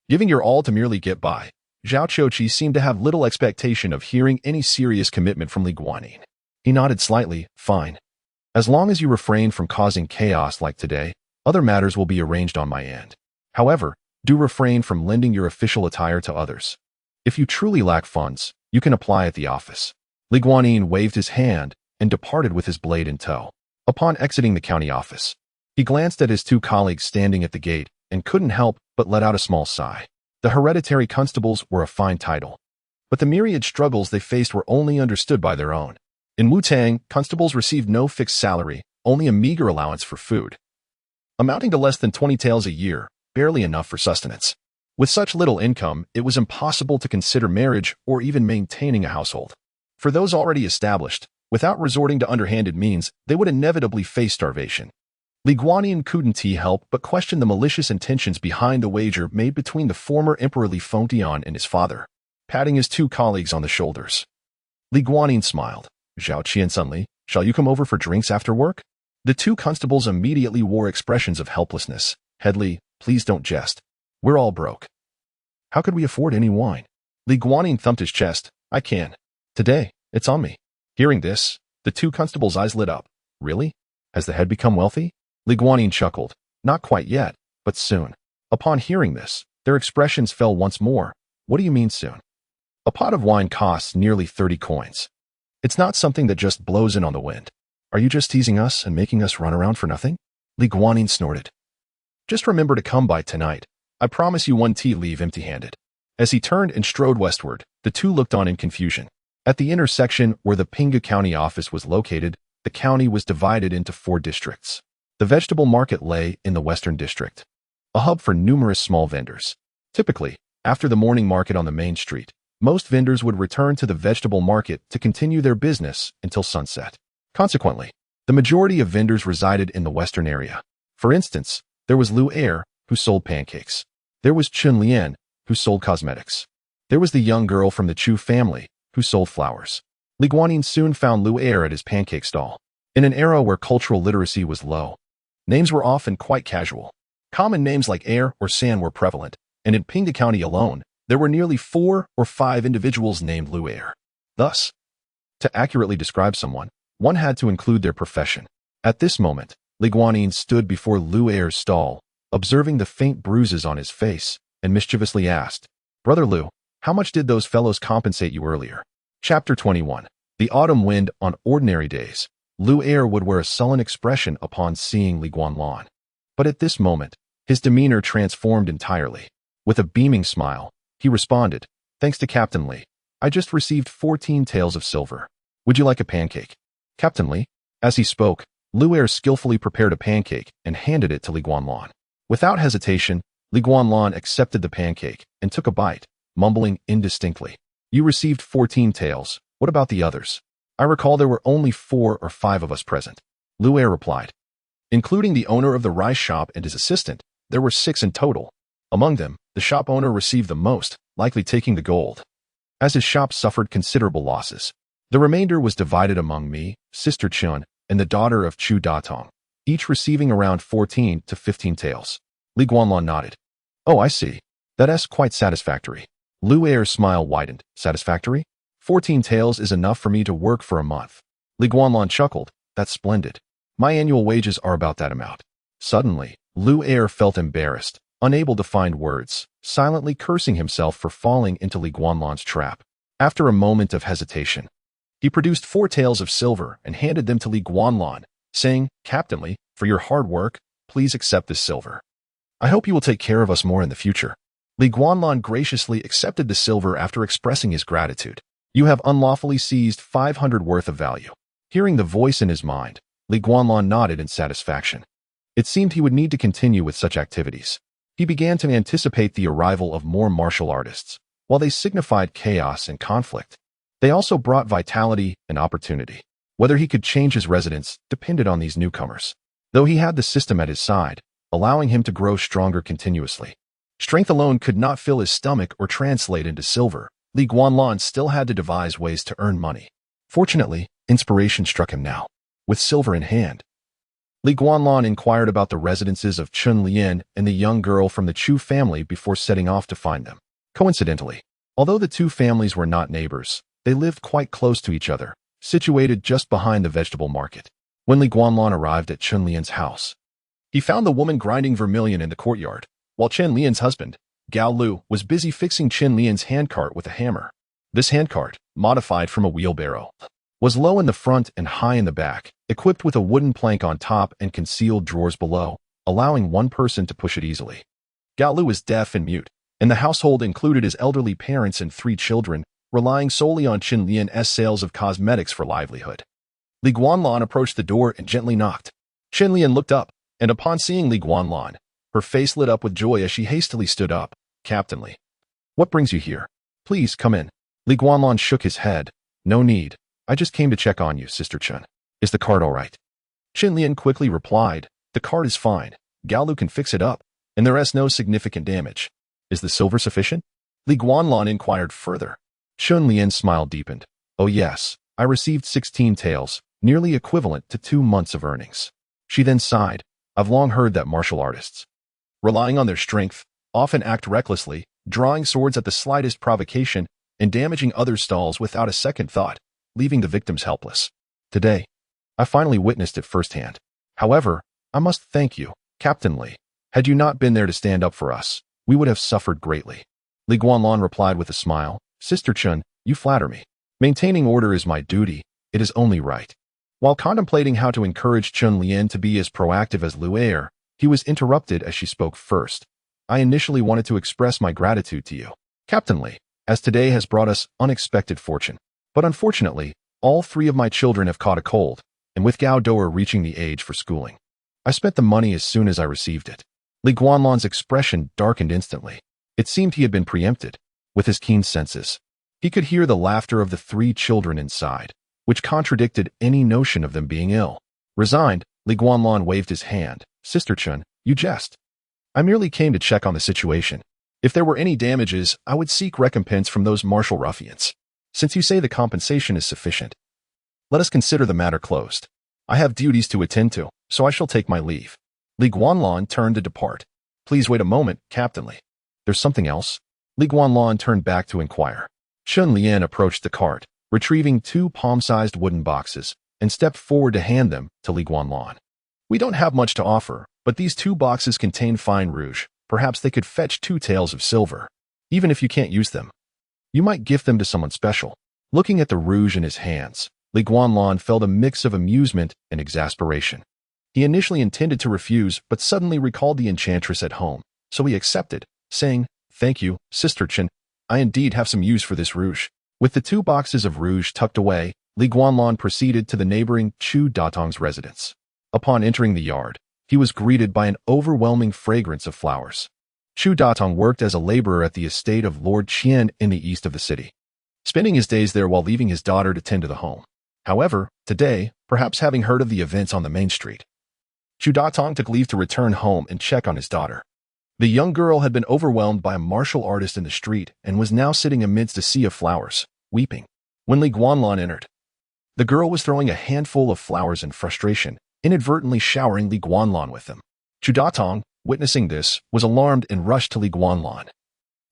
Giving your all to merely get by, Zhao Qiuqi seemed to have little expectation of hearing any serious commitment from Li Guanyin. He nodded slightly. Fine. As long as you refrain from causing chaos like today, other matters will be arranged on my end. However, do refrain from lending your official attire to others. If you truly lack funds, you can apply at the office. Li Guanyin waved his hand and departed with his blade in tow. Upon exiting the county office, he glanced at his two colleagues standing at the gate and couldn't help but let out a small sigh. The hereditary constables were a fine title, but the myriad struggles they faced were only understood by their own. In Wu-Tang, constables received no fixed salary, only a meager allowance for food, amounting to less than 20 taels a year, barely enough for sustenance. With such little income, it was impossible to consider marriage or even maintaining a household. For those already established, without resorting to underhanded means, they would inevitably face starvation. Li Guanyin couldn't help but question the malicious intentions behind the wager made between the former Emperor Li Fengtian and his father, patting his two colleagues on the shoulders. Li Guanyin smiled. Zhao Qiansunli, shall you come over for drinks after work? The two constables immediately wore expressions of helplessness. Headley, please don't jest. We're all broke. How could we afford any wine? Li Guanyin thumped his chest. I can. Today, it's on me. Hearing this, the two constables' eyes lit up. Really? Has the head become wealthy? Li Guanyin chuckled. Not quite yet, but soon. Upon hearing this, their expressions fell once more. What do you mean soon? A pot of wine costs nearly 30 coins. It's not something that just blows in on the wind. Are you just teasing us and making us run around for nothing? Li Guanyin snorted. Just remember to come by tonight. I promise you one tea leave empty-handed. As he turned and strode westward, the two looked on in confusion. At the intersection where the Pinghu County office was located, the county was divided into 4 districts. The vegetable market lay in the western district, a hub for numerous small vendors. Typically, after the morning market on the main street, most vendors would return to the vegetable market to continue their business until sunset. Consequently, the majority of vendors resided in the western area. For instance, there was Lu Er, who sold pancakes. There was Chun Lian, who sold cosmetics. There was the young girl from the Chu family, who sold flowers. Li Guanyin soon found Lu Er at his pancake stall. In an era where cultural literacy was low, names were often quite casual. Common names like Er or San were prevalent, and in Pinghu County alone, there were nearly 4 or 5 individuals named Lu Er. Thus, to accurately describe someone, one had to include their profession. At this moment, Li Guanyin stood before Lu Er's stall, observing the faint bruises on his face, and mischievously asked, Brother Lu, how much did those fellows compensate you earlier? Chapter 21. The autumn wind. On ordinary days, Lu Er would wear a sullen expression upon seeing Li Guanlan. But at this moment, his demeanor transformed entirely. With a beaming smile, he responded, Thanks to Captain Li, I just received 14 taels of silver. Would you like a pancake? Captain Li? As he spoke, Lu Er skillfully prepared a pancake and handed it to Li Guanlan. Without hesitation, Li Guanlan accepted the pancake and took a bite, mumbling indistinctly. You received 14 taels. What about the others? I recall there were only 4 or 5 of us present. Lu Er replied. Including the owner of the rice shop and his assistant, there were 6 in total. Among them, the shop owner received the most, likely taking the gold, as his shop suffered considerable losses. The remainder was divided among me, Sister Chun, and the daughter of Chu Datong, each receiving around 14 to 15 taels. Li Guanlan nodded. Oh, I see. That's quite satisfactory. Lu Er's smile widened. Satisfactory? 14 taels is enough for me to work for a month. Li Guanlan chuckled. That's splendid. My annual wages are about that amount. Suddenly, Lu Er felt embarrassed, unable to find words, silently cursing himself for falling into Li Guanlan's trap. After a moment of hesitation, he produced 4 taels of silver and handed them to Li Guanlan, saying, Captain Li, for your hard work, please accept this silver. I hope you will take care of us more in the future. Li Guanlan graciously accepted the silver after expressing his gratitude. You have unlawfully seized 500 worth of value. Hearing the voice in his mind, Li Guanlan nodded in satisfaction. It seemed he would need to continue with such activities. He began to anticipate the arrival of more martial artists. While they signified chaos and conflict, they also brought vitality and opportunity. Whether he could change his residence depended on these newcomers, though he had the system at his side, allowing him to grow stronger continuously. Strength alone could not fill his stomach or translate into silver. Li Guanlan still had to devise ways to earn money. Fortunately, inspiration struck him now. With silver in hand, Li Guanlan inquired about the residences of Chun Lian and the young girl from the Chu family before setting off to find them. Coincidentally, although the two families were not neighbors, they lived quite close to each other, situated just behind the vegetable market. When Li Guanlan arrived at Chun Lian's house, he found the woman grinding vermilion in the courtyard, while Chen Lian's husband, Gao Lu, was busy fixing Chen Lian's handcart with a hammer. This handcart, modified from a wheelbarrow, was low in the front and high in the back, equipped with a wooden plank on top and concealed drawers below, allowing one person to push it easily. Gao Lu was deaf and mute, and the household included his elderly parents and 3 children, relying solely on Chen Lian's sales of cosmetics for livelihood. Li Guanlan approached the door and gently knocked. Chen Lian looked up, and upon seeing Li Guanlan, her face lit up with joy as she hastily stood up. Captain Li, what brings you here? Please come in. Li Guanlan shook his head. No need. I just came to check on you, Sister Chun. Is the cart all right? Chen Lian quickly replied, the cart is fine. Gao Lu can fix it up, and there is no significant damage. Is the silver sufficient? Li Guanlan inquired further. Chen Lian's smile deepened. Oh yes, I received 16 taels, nearly equivalent to 2 months of earnings. She then sighed. I've long heard that martial artists, relying on their strength, often act recklessly, drawing swords at the slightest provocation and damaging other stalls without a second thought, leaving the victims helpless. Today, I finally witnessed it firsthand. However, I must thank you, Captain Li. Had you not been there to stand up for us, we would have suffered greatly. Li Guanlan replied with a smile. Sister Chun, you flatter me. Maintaining order is my duty. It is only right. While contemplating how to encourage Chun Lian to be as proactive as Lu Er, he was interrupted as she spoke first. I initially wanted to express my gratitude to you, Captain Li, as today has brought us unexpected fortune. But unfortunately, all 3 of my children have caught a cold, and with Gao Doer reaching the age for schooling, I spent the money as soon as I received it. Li Guanlan's expression darkened instantly. It seemed he had been preempted. With his keen senses, he could hear the laughter of the 3 children inside, which contradicted any notion of them being ill. Resigned, Li Guanlan waved his hand. Sister Chun, you jest. I merely came to check on the situation. If there were any damages, I would seek recompense from those martial ruffians. Since you say the compensation is sufficient, let us consider the matter closed. I have duties to attend to, so I shall take my leave. Li Guanlan turned to depart. Please wait a moment, Captain Li. There's something else? Li Guanlan turned back to inquire. Chun Lian approached the cart, retrieving 2 palm-sized wooden boxes, and stepped forward to hand them to Li Guanlan. We don't have much to offer, but these 2 boxes contain fine rouge. Perhaps they could fetch 2 taels of silver. Even if you can't use them, you might gift them to someone special. Looking at the rouge in his hands, Li Guanlan felt a mix of amusement and exasperation. He initially intended to refuse, but suddenly recalled the enchantress at home, so he accepted, saying, Thank you, Sister Chen. I indeed have some use for this rouge. With the 2 boxes of rouge tucked away, Li Guanlan proceeded to the neighboring Chu Datong's residence. Upon entering the yard, he was greeted by an overwhelming fragrance of flowers. Chu Datong worked as a laborer at the estate of Lord Qian in the east of the city, spending his days there while leaving his daughter to tend to the home. However, today, perhaps having heard of the events on the main street, Chu Datong took leave to return home and check on his daughter. The young girl had been overwhelmed by a martial artist in the street and was now sitting amidst a sea of flowers, weeping. When Li Guanlan entered, the girl was throwing a handful of flowers in frustration, inadvertently showering Li Guanlan with them. Chu Datong, witnessing this, was alarmed and rushed to Li Guanlan.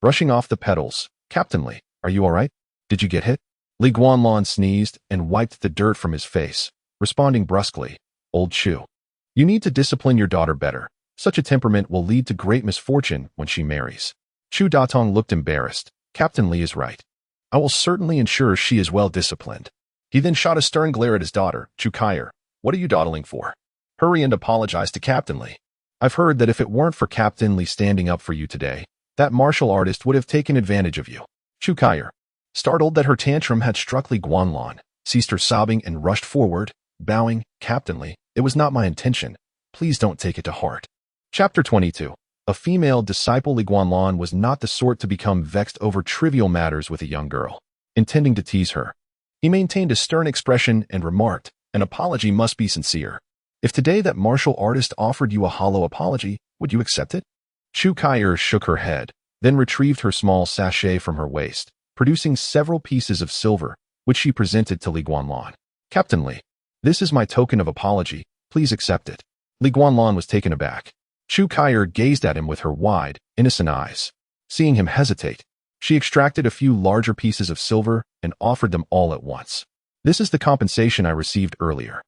Brushing off the petals, "Captain Li, are you all right? Did you get hit?" Li Guanlan sneezed and wiped the dirt from his face, responding brusquely, "Old Chu, you need to discipline your daughter better. Such a temperament will lead to great misfortune when she marries." Chu Datong looked embarrassed. "Captain Li is right. I will certainly ensure she is well disciplined." He then shot a stern glare at his daughter. "Chu Kaier, what are you dawdling for? Hurry and apologize to Captain Li. I've heard that if it weren't for Captain Li standing up for you today, that martial artist would have taken advantage of you." Chu Kaier, startled that her tantrum had struck Li Guanlan, ceased her sobbing and rushed forward, bowing. "Captain Li, it was not my intention. Please don't take it to heart." Chapter 22. A female disciple. Li Guanlan was not the sort to become vexed over trivial matters with a young girl, intending to tease her. He maintained a stern expression and remarked, "An apology must be sincere. If today that martial artist offered you a hollow apology, would you accept it?" Chu Kaier shook her head, then retrieved her small sachet from her waist, producing several pieces of silver, which she presented to Li Guanlan. "Captain Li, this is my token of apology. Please accept it." Li Guanlan was taken aback. Chu Kaier gazed at him with her wide, innocent eyes. Seeing him hesitate, she extracted a few larger pieces of silver and offered them all at once. "This is the compensation I received earlier.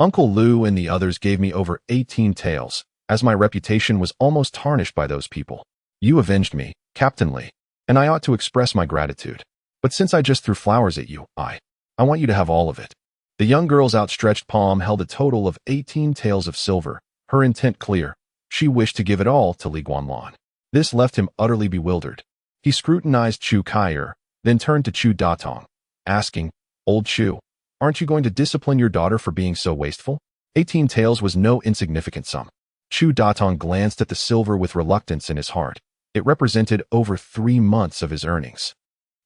Uncle Lu and the others gave me over 18 taels, as my reputation was almost tarnished by those people. You avenged me, Captain Li, and I ought to express my gratitude. But since I just threw flowers at you, I want you to have all of it." The young girl's outstretched palm held a total of 18 taels of silver, her intent clear. She wished to give it all to Li Guanlan. This left him utterly bewildered. He scrutinized Chu Kaier, then turned to Chu Datong, asking, "Old Chu, aren't you going to discipline your daughter for being so wasteful?" 18 taels was no insignificant sum. Chu Datong glanced at the silver with reluctance in his heart. It represented over 3 months of his earnings.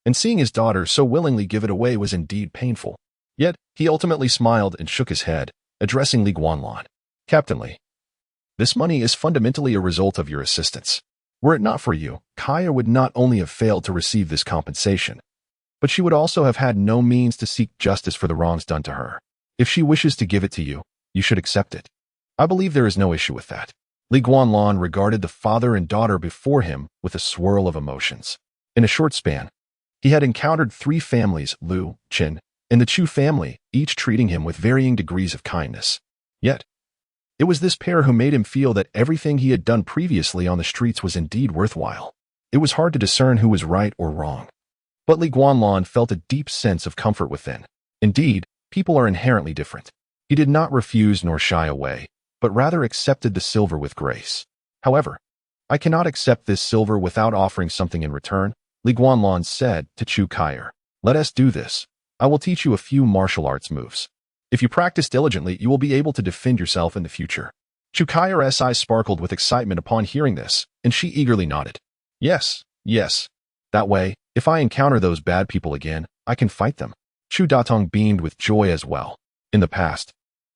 And seeing his daughter so willingly give it away was indeed painful. Yet, he ultimately smiled and shook his head, addressing Li Guanlan. "Captain Li, this money is fundamentally a result of your assistance. Were it not for you, Kaya would not only have failed to receive this compensation, but she would also have had no means to seek justice for the wrongs done to her. If she wishes to give it to you, you should accept it. I believe there is no issue with that." Li Guanlan regarded the father and daughter before him with a swirl of emotions. In a short span, he had encountered 3 families, Lu, Qin, and the Chu family, each treating him with varying degrees of kindness. Yet, it was this pair who made him feel that everything he had done previously on the streets was indeed worthwhile. It was hard to discern who was right or wrong. But Li Guanlan felt a deep sense of comfort within. Indeed, people are inherently different. He did not refuse nor shy away, but rather accepted the silver with grace. "However, I cannot accept this silver without offering something in return," Li Guanlan said to Chu Kaier. "Let us do this. I will teach you a few martial arts moves. If you practice diligently, you will be able to defend yourself in the future." Chu Kaier's eyes sparkled with excitement upon hearing this, and she eagerly nodded. Yes. That way, if I encounter those bad people again, I can fight them." Chu Datong beamed with joy as well. In the past,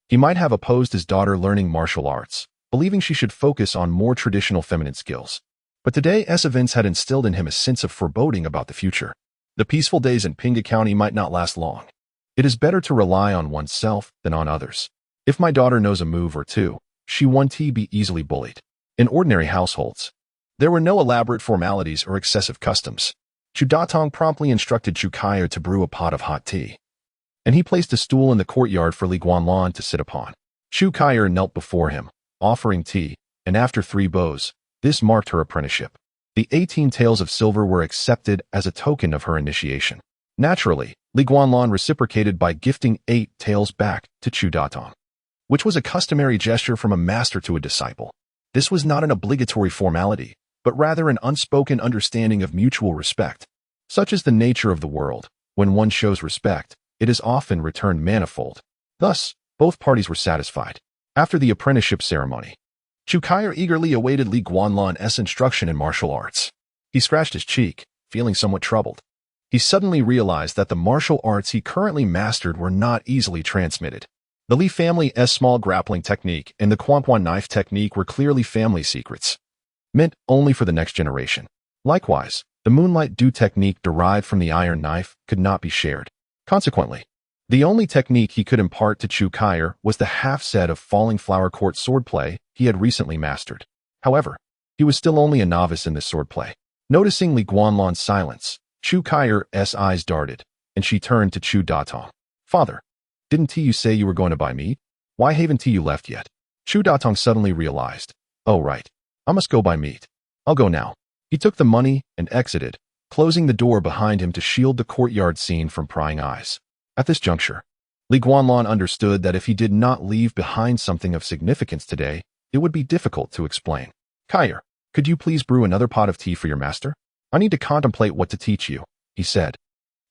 he might have opposed his daughter learning martial arts, believing she should focus on more traditional feminine skills. But today's events had instilled in him a sense of foreboding about the future. The peaceful days in Pinghu County might not last long. It is better to rely on oneself than on others. If my daughter knows a move or two, she won't be easily bullied. In ordinary households, there were no elaborate formalities or excessive customs. Chu Datong promptly instructed Chu Kaier to brew a pot of hot tea, and he placed a stool in the courtyard for Li Guanlan to sit upon. Chu Kaier knelt before him, offering tea, and after 3 bows, this marked her apprenticeship. The 18 taels of silver were accepted as a token of her initiation. Naturally, Li Guanlan reciprocated by gifting 8 taels back to Chu Datong, which was a customary gesture from a master to a disciple. This was not an obligatory formality, but rather an unspoken understanding of mutual respect. Such is the nature of the world. When one shows respect, it is often returned manifold. Thus, both parties were satisfied. After the apprenticeship ceremony, Chu Kaier eagerly awaited Li Guanlan's instruction in martial arts. He scratched his cheek, feeling somewhat troubled. He suddenly realized that the martial arts he currently mastered were not easily transmitted. The Li family's small grappling technique and the Guanlan knife technique were clearly family secrets, meant only for the next generation. Likewise, the Moonlight Dew technique derived from the iron knife could not be shared. Consequently, the only technique he could impart to Chu Kaier was the half set of falling flower court swordplay he had recently mastered. However, he was still only a novice in this swordplay. Noticing Li Guanlan's silence, Chu Kaier's eyes darted, and she turned to Chu Datong. Father, didn't you say you were going to buy meat? Why haven't you left yet? Chu Datong suddenly realized. Oh right, I must go buy meat. I'll go now. He took the money and exited, closing the door behind him to shield the courtyard scene from prying eyes. At this juncture, Li Guanlan understood that if he did not leave behind something of significance today, it would be difficult to explain. Kaier, could you please brew another pot of tea for your master? I need to contemplate what to teach you, he said.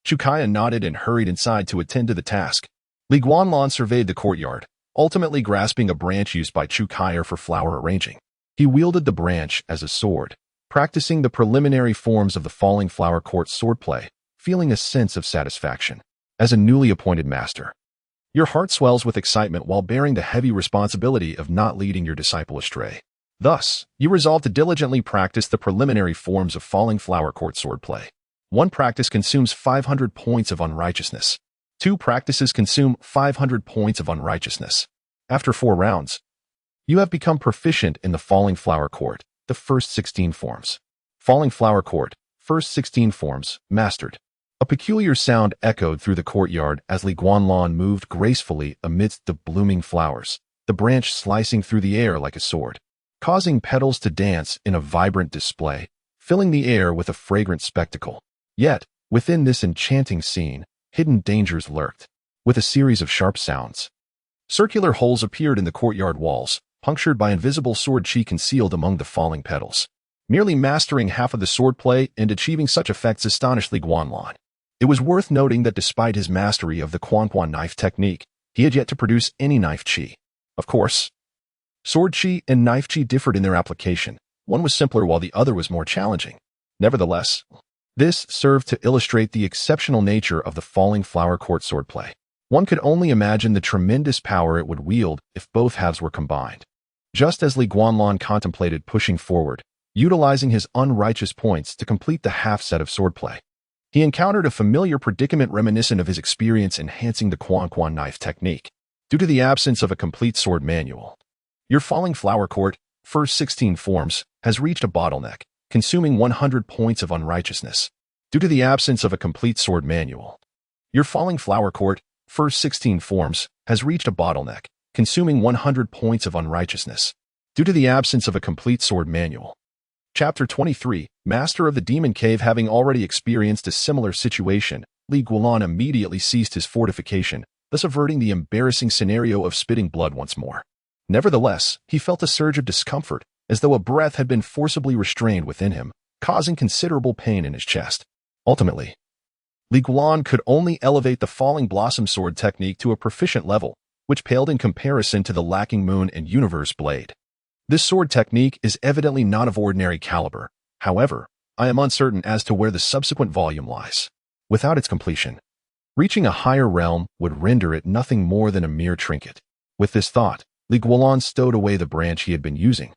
Chu Kaier nodded and hurried inside to attend to the task. Li Guanlan surveyed the courtyard, ultimately grasping a branch used by Chu Kaier for flower arranging. He wielded the branch as a sword, practicing the preliminary forms of the falling flower court swordplay, feeling a sense of satisfaction. As a newly appointed master, your heart swells with excitement while bearing the heavy responsibility of not leading your disciple astray. Thus, you resolve to diligently practice the preliminary forms of falling flower court swordplay. One practice consumes 500 points of unrighteousness. 2 practices consume 500 points of unrighteousness. After 4 rounds, you have become proficient in the falling flower court, the first 16 forms. Falling flower court, first 16 forms, mastered. A peculiar sound echoed through the courtyard as Li Guanlan moved gracefully amidst the blooming flowers, the branch slicing through the air like a sword, causing petals to dance in a vibrant display, filling the air with a fragrant spectacle. Yet, within this enchanting scene, hidden dangers lurked. With a series of sharp sounds, circular holes appeared in the courtyard walls, punctured by invisible sword chi concealed among the falling petals. Merely mastering half of the swordplay and achieving such effects astonished Li Guanlan. It was worth noting that despite his mastery of the Guanlan knife technique, he had yet to produce any knife chi. Of course, sword chi and knife chi differed in their application. One was simpler while the other was more challenging. Nevertheless, this served to illustrate the exceptional nature of the falling flower court swordplay. One could only imagine the tremendous power it would wield if both halves were combined. Just as Li Guanlan contemplated pushing forward, utilizing his unrighteous points to complete the half set of swordplay, he encountered a familiar predicament reminiscent of his experience enhancing the Guanlan knife technique. Due to the absence of a complete sword manual, your falling flower court, first 16 forms, has reached a bottleneck, consuming 100 points of unrighteousness. Due to the absence of a complete sword manual, your falling flower court, first 16 forms, has reached a bottleneck, consuming 100 points of unrighteousness. Due to the absence of a complete sword manual. Chapter 23, Master of the Demon Cave. Having already experienced a similar situation, Li Guanlan immediately ceased his fortification, thus averting the embarrassing scenario of spitting blood once more. Nevertheless, he felt a surge of discomfort, as though a breath had been forcibly restrained within him, causing considerable pain in his chest. Ultimately, Li Guanlan could only elevate the Falling Blossom Sword technique to a proficient level, which paled in comparison to the lacking Moon and Universe Blade. This sword technique is evidently not of ordinary caliber. However, I am uncertain as to where the subsequent volume lies. Without its completion, reaching a higher realm would render it nothing more than a mere trinket. With this thought, Li Guanlan stowed away the branch he had been using,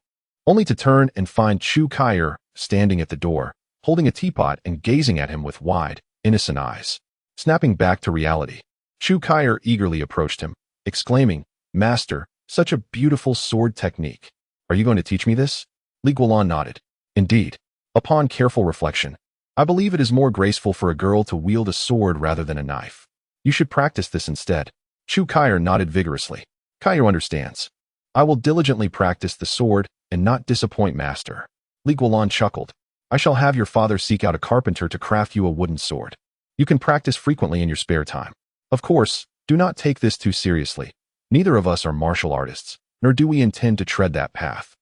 only to turn and find Chu Kaier standing at the door, holding a teapot and gazing at him with wide, innocent eyes. Snapping back to reality, Chu Kaier eagerly approached him, exclaiming, "Master, such a beautiful sword technique. Are you going to teach me this?" Li Guanlan nodded. "Indeed. Upon careful reflection, I believe it is more graceful for a girl to wield a sword rather than a knife. You should practice this instead." Chu Kaier nodded vigorously. "Kaier understands. I will diligently practice the sword and not disappoint Master." Li Guanlan chuckled. "I shall have your father seek out a carpenter to craft you a wooden sword. You can practice frequently in your spare time. Of course, do not take this too seriously. Neither of us are martial artists, nor do we intend to tread that path.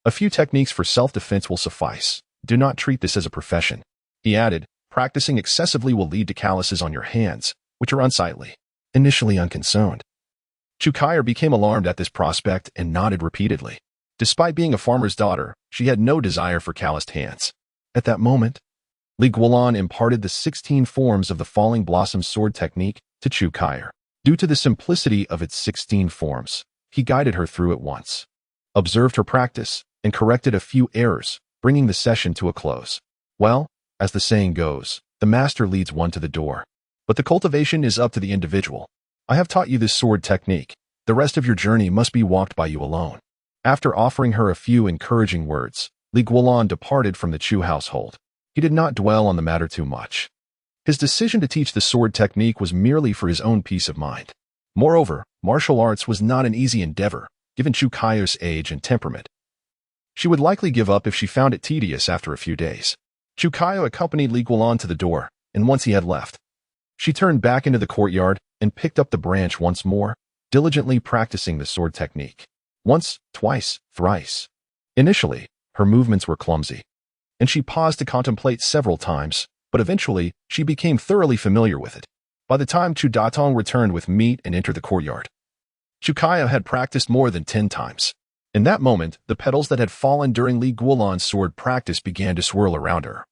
A few techniques for self-defense will suffice. Do not treat this as a profession." He added, "Practicing excessively will lead to calluses on your hands, which are unsightly." Initially unconcerned, Chu Kaier became alarmed at this prospect and nodded repeatedly. Despite being a farmer's daughter, she had no desire for calloused hands. At that moment, Li Guanlan imparted the 16 forms of the Falling Blossom Sword technique to Chu Kaier. Due to the simplicity of its 16 forms, he guided her through it once, observed her practice, and corrected a few errors, bringing the session to a close. Well, as the saying goes, the master leads one to the door. But the cultivation is up to the individual. I have taught you this sword technique. The rest of your journey must be walked by you alone. After offering her a few encouraging words, Guanlan departed from the Chu household. He did not dwell on the matter too much. His decision to teach the sword technique was merely for his own peace of mind. Moreover, martial arts was not an easy endeavor, given Chu Kai's age and temperament. She would likely give up if she found it tedious after a few days. Chu Kai accompanied Guanlan to the door, and once he had left, she turned back into the courtyard and picked up the branch once more, diligently practicing the sword technique. Once, twice, thrice. Initially, her movements were clumsy, and she paused to contemplate several times, but eventually, she became thoroughly familiar with it. By the time Chu Datong returned with meat and entered the courtyard, Chu Kai had practiced more than 10 times. In that moment, the petals that had fallen during Guanlan's sword practice began to swirl around her,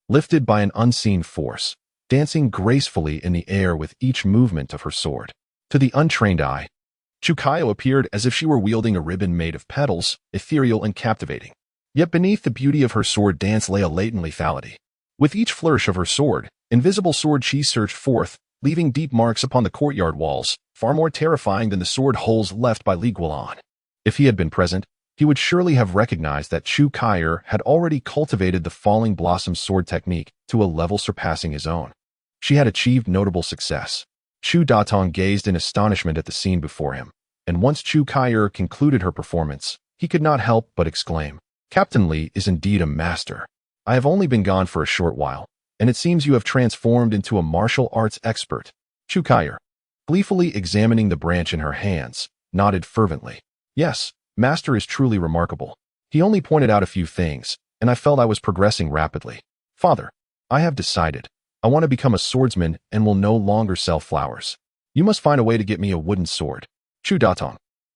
lifted by an unseen force, dancing gracefully in the air with each movement of her sword. To the untrained eye, Chu Kai appeared as if she were wielding a ribbon made of petals, ethereal and captivating. Yet beneath the beauty of her sword dance lay a latent lethality. With each flourish of her sword, invisible sword chi surged forth, leaving deep marks upon the courtyard walls, far more terrifying than the sword holes left by Guanlan. If he had been present, he would surely have recognized that Chu Kai had already cultivated the falling blossom sword technique to a level surpassing his own. She had achieved notable success. Chu Datong gazed in astonishment at the scene before him, and once Chu Kai concluded her performance, he could not help but exclaim, "Captain Li is indeed a master. I have only been gone for a short while, and it seems you have transformed into a martial arts expert." Chu Kai, gleefully examining the branch in her hands, nodded fervently. "Yes, Master is truly remarkable. He only pointed out a few things, and I felt I was progressing rapidly. Father, I have decided. I want to become a swordsman and will no longer sell flowers. You must find a way to get me a wooden sword." Chu Datong,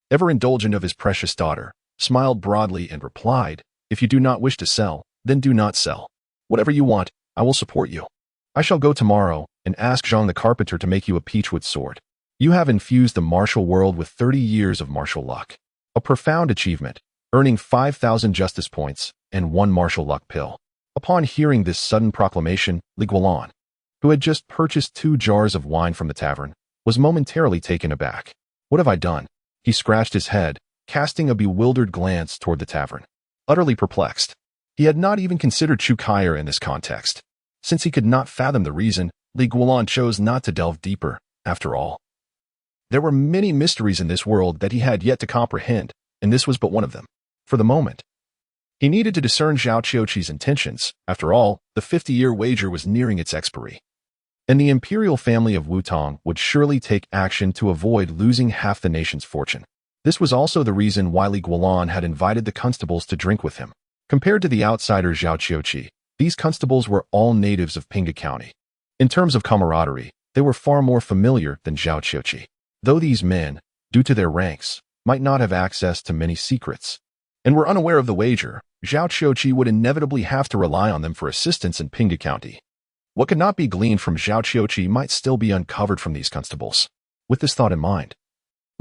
ever indulgent of his precious daughter, smiled broadly and replied, "If you do not wish to sell, then do not sell. Whatever you want, I will support you. I shall go tomorrow and ask Zhang the carpenter to make you a peachwood sword. You have infused the martial world with 30 years of martial luck. A profound achievement, earning 5,000 justice points and 1 martial luck pill." Upon hearing this sudden proclamation, Guanlan, who had just purchased 2 jars of wine from the tavern, was momentarily taken aback. "What have I done?" He scratched his head, casting a bewildered glance toward the tavern. Utterly perplexed, he had not even considered Chu Kai in this context. Since he could not fathom the reason, Guanlan chose not to delve deeper. After all, there were many mysteries in this world that he had yet to comprehend, and this was but one of them. For the moment, he needed to discern Zhao Qiuqi's intentions. After all, the 50-year wager was nearing its expiry, and the imperial family of Wutong would surely take action to avoid losing half the nation's fortune. This was also the reason why Guanlan had invited the constables to drink with him. Compared to the outsider Zhao Qiuqi, these constables were all natives of Pinghu County. In terms of camaraderie, they were far more familiar than Zhao Qiuqi. Though these men, due to their ranks, might not have access to many secrets, and were unaware of the wager, Zhao Qiuqi would inevitably have to rely on them for assistance in Pinghu County. What could not be gleaned from Zhao Qiuqi might still be uncovered from these constables. With this thought in mind,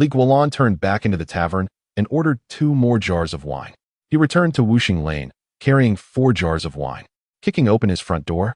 Guanlan turned back into the tavern and ordered 2 more jars of wine. He returned to Wuxing Lane, carrying 4 jars of wine. Kicking open his front door,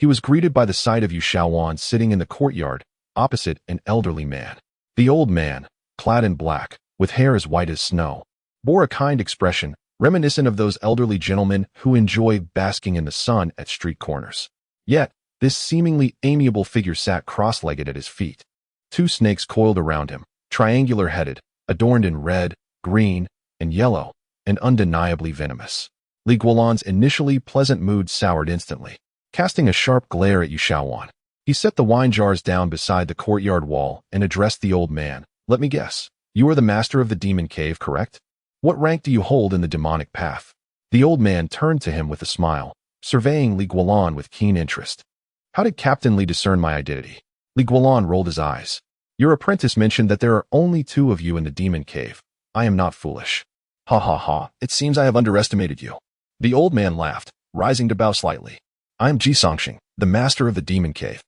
he was greeted by the sight of Yu Shaowan sitting in the courtyard, opposite an elderly man. The old man, clad in black, with hair as white as snow, bore a kind expression, reminiscent of those elderly gentlemen who enjoy basking in the sun at street corners. Yet, this seemingly amiable figure sat cross-legged at his feet. 2 snakes coiled around him, triangular-headed, adorned in red, green, and yellow, and undeniably venomous. Guanlan's initially pleasant mood soured instantly. Casting a sharp glare at Yu Shaowan, he set the wine jars down beside the courtyard wall and addressed the old man. "Let me guess. You are the master of the demon cave, correct? What rank do you hold in the demonic path?" The old man turned to him with a smile, surveying Guanlan with keen interest. "How did Captain Li discern my identity?" Guanlan rolled his eyes. "Your apprentice mentioned that there are only 2 of you in the demon cave. I am not foolish." "Ha ha ha, it seems I have underestimated you." The old man laughed, rising to bow slightly. "I am Ji Songxing, the master of the demon cave,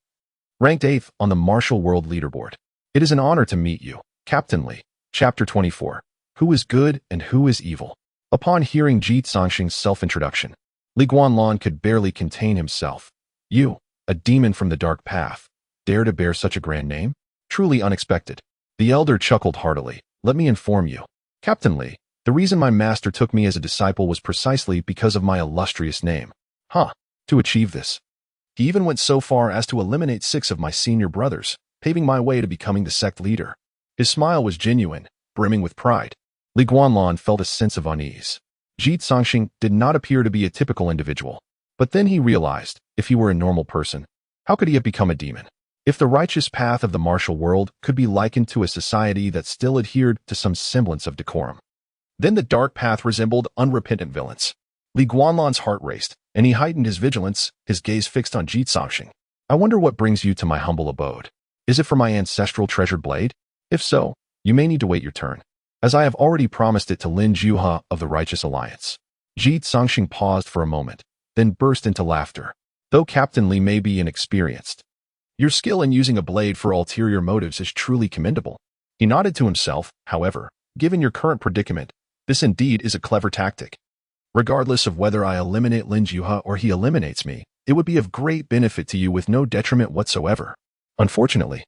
ranked 8th on the martial world leaderboard. It is an honor to meet you, Captain Li. Chapter 24. Who is good and who is evil? Upon hearing Ji Zongxing's self-introduction, Li Guanlan could barely contain himself. You, a demon from the dark path, dare to bear such a grand name? Truly unexpected. The elder chuckled heartily. Let me inform you, Captain Li, the reason my master took me as a disciple was precisely because of my illustrious name. To achieve this, he even went so far as to eliminate 6 of my senior brothers, paving my way to becoming the sect leader. His smile was genuine, brimming with pride. Li Guanlan felt a sense of unease. Ji Zongxing did not appear to be a typical individual. But then he realized, if he were a normal person, how could he have become a demon? If the righteous path of the martial world could be likened to a society that still adhered to some semblance of decorum, then the dark path resembled unrepentant villains. Li Guanlan's heart raced, and he heightened his vigilance, his gaze fixed on Ji Zongxing. I wonder what brings you to my humble abode. Is it for my ancestral treasured blade? If so, you may need to wait your turn, as I have already promised it to Lin Juha of the Righteous Alliance. Ji Zongxing paused for a moment, then burst into laughter. Though Captain Li may be inexperienced, your skill in using a blade for ulterior motives is truly commendable. He nodded to himself, however, given your current predicament, this indeed is a clever tactic. Regardless of whether I eliminate Lin Juha or he eliminates me, it would be of great benefit to you with no detriment whatsoever. Unfortunately,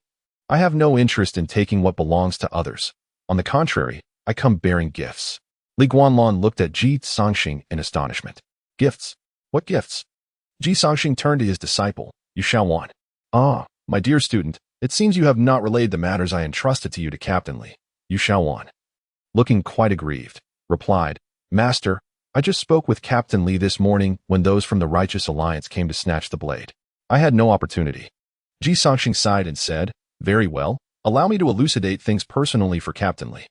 I have no interest in taking what belongs to others. On the contrary, I come bearing gifts. Li Guanlan looked at Ji Zongxing in astonishment. Gifts? What gifts? Ji Zongxing turned to his disciple, Yu Shaowan. Ah, my dear student, it seems you have not relayed the matters I entrusted to you to Captain Li. Yu Shaowan, looking quite aggrieved, replied, Master, I just spoke with Captain Li this morning when those from the Righteous Alliance came to snatch the blade. I had no opportunity. Ji Zongxing sighed and said, Very well, allow me to elucidate things personally for Captain Li.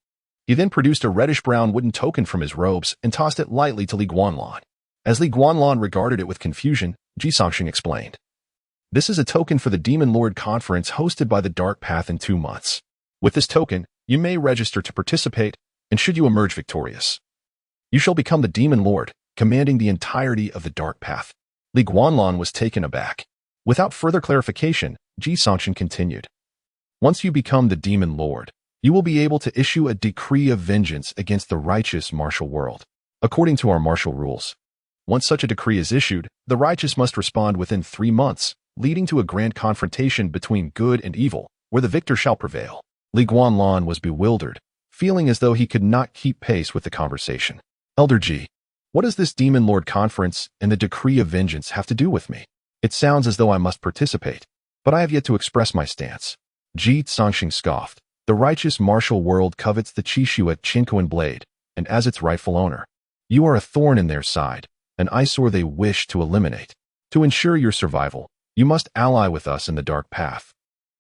He then produced a reddish-brown wooden token from his robes and tossed it lightly to Li Guanlan. As Li Guanlan regarded it with confusion, Ji Zongxing explained, This is a token for the Demon Lord Conference hosted by the Dark Path in 2 months. With this token, you may register to participate, and should you emerge victorious, you shall become the Demon Lord, commanding the entirety of the Dark Path. Li Guanlan was taken aback. Without further clarification, Ji Zongxing continued. Once you become the Demon Lord, you will be able to issue a decree of vengeance against the righteous martial world. According to our martial rules, once such a decree is issued, the righteous must respond within 3 months, leading to a grand confrontation between good and evil, where the victor shall prevail. Li Guanlan was bewildered, feeling as though he could not keep pace with the conversation. Elder Ji, what does this Demon Lord Conference and the decree of vengeance have to do with me? It sounds as though I must participate, but I have yet to express my stance. Ji Zongxing scoffed. The righteous martial world covets the Qishua Qinquan blade, and as its rightful owner, you are a thorn in their side, an eyesore they wish to eliminate. To ensure your survival, you must ally with us in the Dark Path,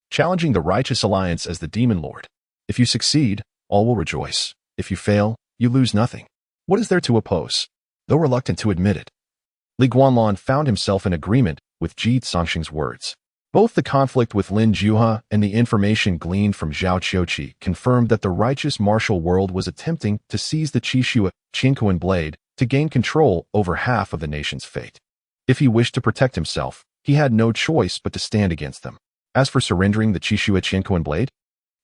challenging the Righteous Alliance as the Demon Lord. If you succeed, all will rejoice. If you fail, you lose nothing. What is there to oppose? Though reluctant to admit it, Li Guanlan found himself in agreement with Ji Zongxing's words. Both the conflict with Lin Juha and the information gleaned from Zhao Qiuqi confirmed that the righteous martial world was attempting to seize the Qishua Qinquan blade to gain control over half of the nation's fate. If he wished to protect himself, he had no choice but to stand against them. As for surrendering the Qishua Qinquan blade,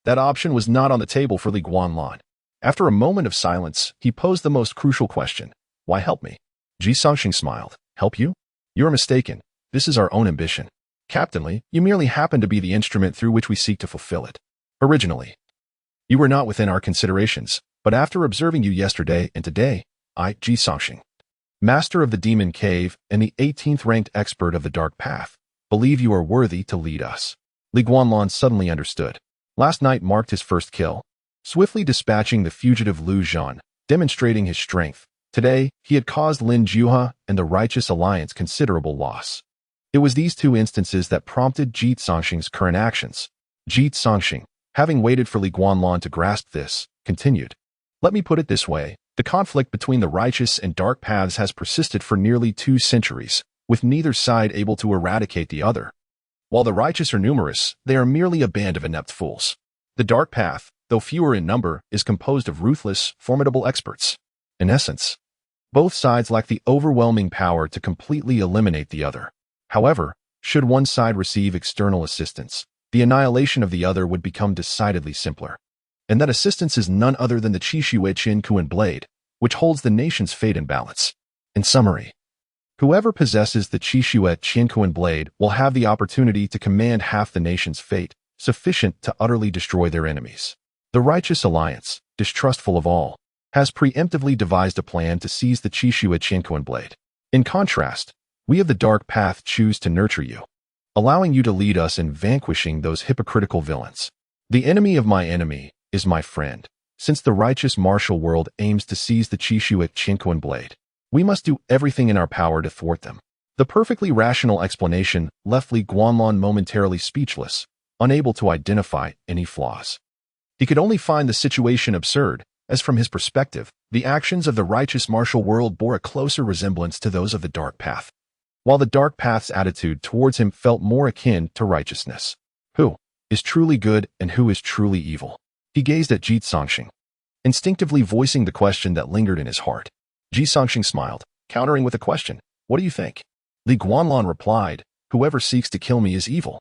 that option was not on the table for Li Guanlan. After a moment of silence, he posed the most crucial question. Why help me? Ji Zongxing smiled. Help you? You are mistaken. This is our own ambition. Captain Li, you merely happen to be the instrument through which we seek to fulfill it. Originally, you were not within our considerations, but after observing you yesterday and today, I, Ji Zongxing, Master of the Demon Cave and the 18th ranked expert of the Dark Path, believe you are worthy to lead us. Li Guanlan suddenly understood. Last night marked his first kill, swiftly dispatching the fugitive Lu Zhan, demonstrating his strength. Today, he had caused Lin Juha and the Righteous Alliance considerable loss. It was these 2 instances that prompted Ji Zongxing's current actions. Ji Zongxing, having waited for Li Guanlan to grasp this, continued. Let me put it this way. The conflict between the righteous and dark paths has persisted for nearly 2 centuries, with neither side able to eradicate the other. While the righteous are numerous, they are merely a band of inept fools. The dark path, though fewer in number, is composed of ruthless, formidable experts. In essence, both sides lack the overwhelming power to completely eliminate the other. However, should one side receive external assistance, the annihilation of the other would become decidedly simpler. And that assistance is none other than the Pinghu blade, which holds the nation's fate in balance. In summary, whoever possesses the Pinghu blade will have the opportunity to command half the nation's fate, sufficient to utterly destroy their enemies. The Righteous Alliance, distrustful of all, has preemptively devised a plan to seize the Pinghu blade. In contrast, we of the Dark Path choose to nurture you, allowing you to lead us in vanquishing those hypocritical villains. The enemy of my enemy is my friend. Since the righteous martial world aims to seize the Pinghu blade, we must do everything in our power to thwart them. The perfectly rational explanation left Li Guanlan momentarily speechless, unable to identify any flaws. He could only find the situation absurd, as from his perspective, the actions of the righteous martial world bore a closer resemblance to those of the Dark Path, while the Dark Path's attitude towards him felt more akin to righteousness. Who is truly good and who is truly evil? He gazed at Ji Songxing, instinctively voicing the question that lingered in his heart. Ji Songxing smiled, countering with a question. What do you think? Li Guanlan replied, whoever seeks to kill me is evil.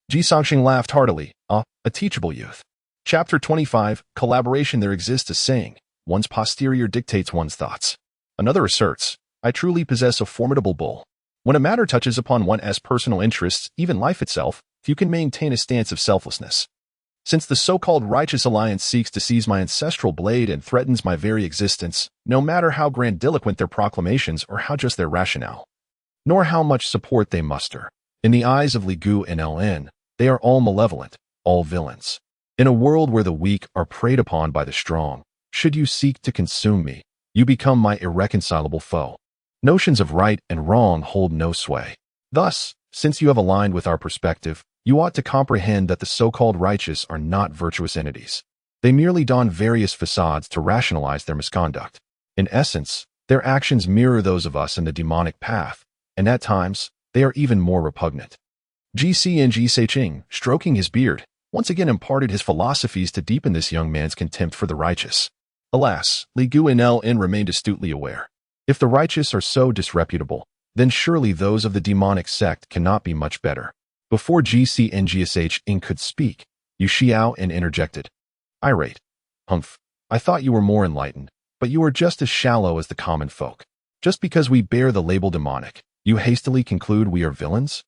Ji Songxing laughed heartily. A teachable youth. Chapter 25, Collaboration. There exists a saying, one's posterior dictates one's thoughts. Another asserts, I truly possess a formidable bull. When a matter touches upon one's personal interests, even life itself, few can maintain a stance of selflessness. Since the so-called Righteous Alliance seeks to seize my ancestral blade and threatens my very existence, no matter how grandiloquent their proclamations or how just their rationale, nor how much support they muster, in the eyes of Li Guanlan, they are all malevolent, all villains. In a world where the weak are preyed upon by the strong, should you seek to consume me, you become my irreconcilable foe. Notions of right and wrong hold no sway. Thus, since you have aligned with our perspective, you ought to comprehend that the so-called righteous are not virtuous entities. They merely don various facades to rationalize their misconduct. In essence, their actions mirror those of us in the demonic path, and at times, they are even more repugnant. Ji Songxing, stroking his beard, once again imparted his philosophies to deepen this young man's contempt for the righteous. Alas, Li Guanlan remained astutely aware. If the righteous are so disreputable, then surely those of the demonic sect cannot be much better. Before Ji Songxing could speak, Yu Xiaoan interjected. Irate. Humph. I thought you were more enlightened, but you are just as shallow as the common folk. Just because we bear the label demonic, you hastily conclude we are villains?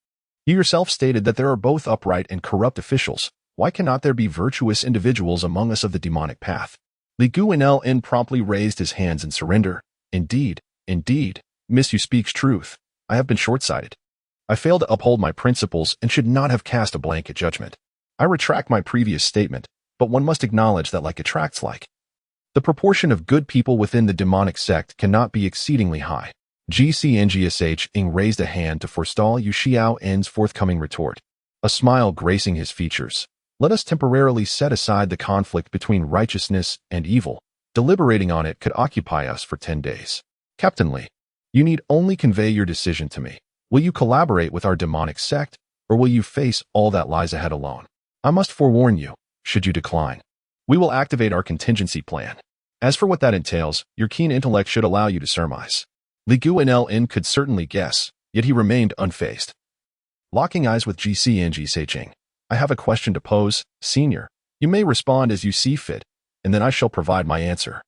You yourself stated that there are both upright and corrupt officials. Why cannot there be virtuous individuals among us of the demonic path? Li Guanlan promptly raised his hands in surrender. Indeed, miss, you speaks truth. I have been short-sighted. I failed to uphold my principles and should not have cast a blanket judgment. I retract my previous statement, but one must acknowledge that like attracts like. The proportion of good people within the demonic sect cannot be exceedingly high. Ji Songxing raised a hand to forestall Yu Xiaoan's forthcoming retort. A smile gracing his features. Let us temporarily set aside the conflict between righteousness and evil. Deliberating on it could occupy us for 10 days. Captain Li, you need only convey your decision to me. Will you collaborate with our demonic sect, or will you face all that lies ahead alone? I must forewarn you, should you decline, we will activate our contingency plan. As for what that entails, your keen intellect should allow you to surmise. Li Guanlan could certainly guess, yet he remained unfazed. Locking eyes with Ji Songxing. I have a question to pose, senior. You may respond as you see fit, and then I shall provide my answer.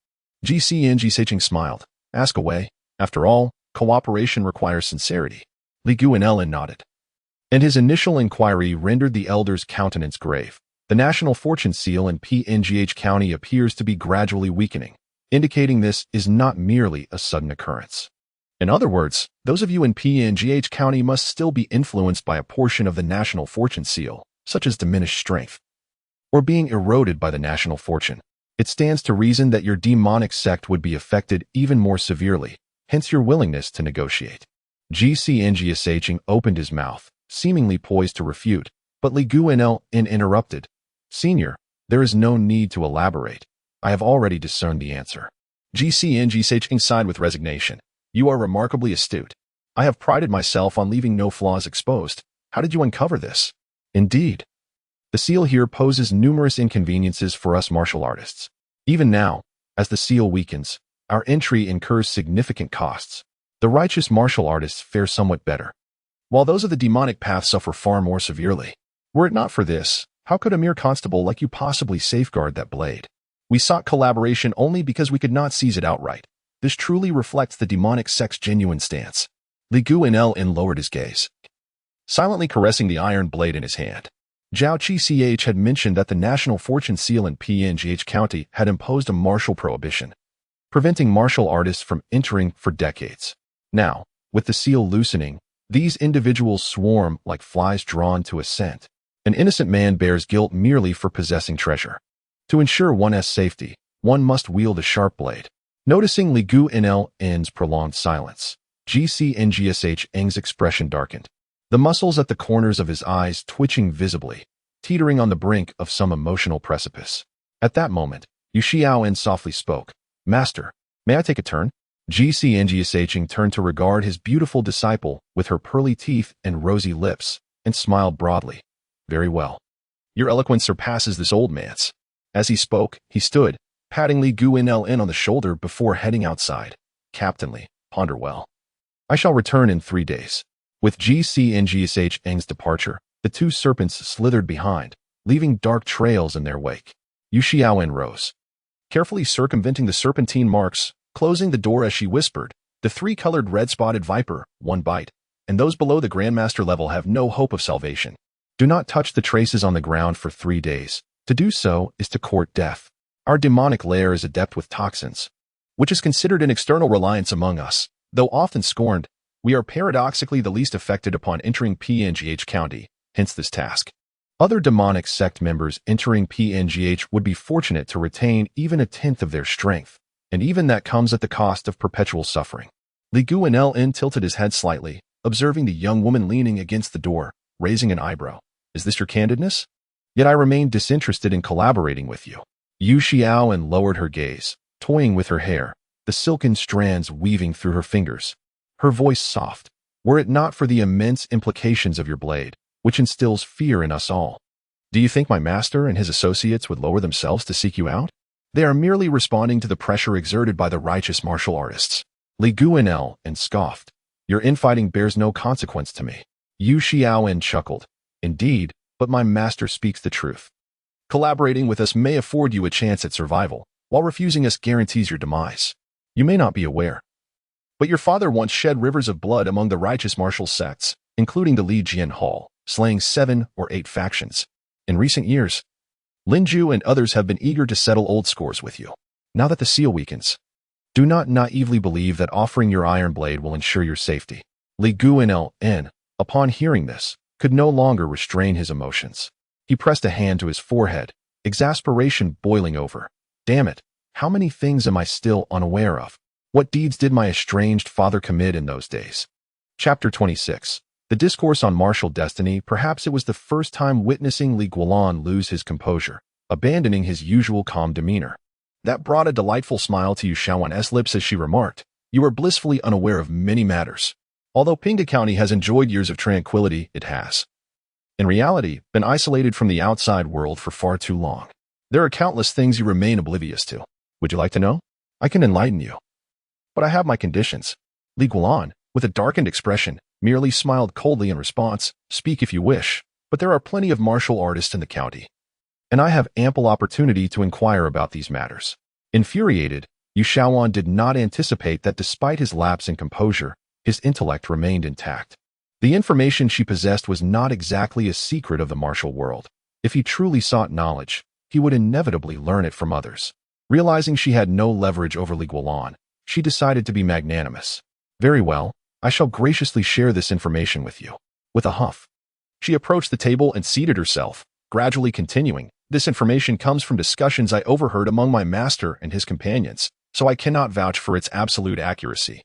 Ji Songxing smiled. Ask away. After all, cooperation requires sincerity. Li Guanlan nodded. And his initial inquiry rendered the elder's countenance grave. The national fortune seal in Pinghu County appears to be gradually weakening, indicating this is not merely a sudden occurrence. In other words, those of you in Pinghu County must still be influenced by a portion of the national fortune seal, such as diminished strength, or being eroded by the national fortune. It stands to reason that your demonic sect would be affected even more severely, hence your willingness to negotiate. Ji Songxing opened his mouth, seemingly poised to refute, but Li Guanlan interrupted. Senior, there is no need to elaborate. I have already discerned the answer. Ji Songxing sighed with resignation. You are remarkably astute. I have prided myself on leaving no flaws exposed. How did you uncover this? Indeed. The seal here poses numerous inconveniences for us martial artists. Even now, as the seal weakens, our entry incurs significant costs. The righteous martial artists fare somewhat better, while those of the demonic path suffer far more severely. Were it not for this, how could a mere constable like you possibly safeguard that blade? We sought collaboration only because we could not seize it outright. This truly reflects the demonic sect's genuine stance. Li Guanlan lowered his gaze, silently caressing the iron blade in his hand. Zhao Qi had mentioned that the National Fortune Seal in Pinghu County had imposed a martial prohibition, preventing martial artists from entering for decades. Now, with the seal loosening, these individuals swarm like flies drawn to a scent. An innocent man bears guilt merely for possessing treasure. To ensure one's safety, one must wield a sharp blade. Noticing Li Guanlan's prolonged silence, Ng's expression darkened, the muscles at the corners of his eyes twitching visibly, teetering on the brink of some emotional precipice. At that moment, Xiaoan softly spoke. Master, may I take a turn? Ng's turned to regard his beautiful disciple with her pearly teeth and rosy lips, and smiled broadly. Very well. Your eloquence surpasses this old man's. As he spoke, he stood, patting Li Guanlan on the shoulder before heading outside. Captainly, ponder well. I shall return in 3 days. With Ng's departure, the two serpents slithered behind, leaving dark trails in their wake. Xiaoan rose, carefully circumventing the serpentine marks, closing the door as she whispered, the three-colored red-spotted viper, one bite, and those below the Grandmaster level have no hope of salvation. Do not touch the traces on the ground for 3 days. To do so is to court death. Our demonic lair is adept with toxins, which is considered an external reliance among us. Though often scorned, we are paradoxically the least affected upon entering Pinghu County, hence this task. Other demonic sect members entering Pinghu would be fortunate to retain even a tenth of their strength, and even that comes at the cost of perpetual suffering. Li Guanlan tilted his head slightly, observing the young woman leaning against the door, raising an eyebrow. Is this your candidness? Yet I remain disinterested in collaborating with you. Xiaoan lowered her gaze, toying with her hair, the silken strands weaving through her fingers. Her voice soft. Were it not for the immense implications of your blade, which instills fear in us all. Do you think my master and his associates would lower themselves to seek you out? They are merely responding to the pressure exerted by the righteous martial artists. Li Guanlan scoffed. Your infighting bears no consequence to me. Xiaoan chuckled. Indeed, but my master speaks the truth. Collaborating with us may afford you a chance at survival, while refusing us guarantees your demise. You may not be aware, but your father once shed rivers of blood among the righteous martial sects, including the Li Jian Hall, slaying 7 or 8 factions. In recent years, Linju and others have been eager to settle old scores with you. Now that the seal weakens, do not naively believe that offering your iron blade will ensure your safety. Li Guanlan, upon hearing this, could no longer restrain his emotions. He pressed a hand to his forehead, exasperation boiling over. Damn it, how many things am I still unaware of? What deeds did my estranged father commit in those days? Chapter 26. The discourse on martial destiny. Perhaps it was the first time witnessing Li Guanlan lose his composure, abandoning his usual calm demeanor. That brought a delightful smile to Xiaoan's lips as she remarked, you are blissfully unaware of many matters. Although Pinghu County has enjoyed years of tranquility, it has, in reality, been isolated from the outside world for far too long. There are countless things you remain oblivious to. Would you like to know? I can enlighten you. But I have my conditions. Li Guanlan, with a darkened expression, merely smiled coldly in response. Speak if you wish, but there are plenty of martial artists in the county, and I have ample opportunity to inquire about these matters. Infuriated, Xiaoan did not anticipate that despite his lapse in composure, his intellect remained intact. The information she possessed was not exactly a secret of the martial world. If he truly sought knowledge, he would inevitably learn it from others. Realizing she had no leverage over Li Guanlan, she decided to be magnanimous. Very well, I shall graciously share this information with you. With a huff, she approached the table and seated herself, gradually continuing, this information comes from discussions I overheard among my master and his companions, so I cannot vouch for its absolute accuracy.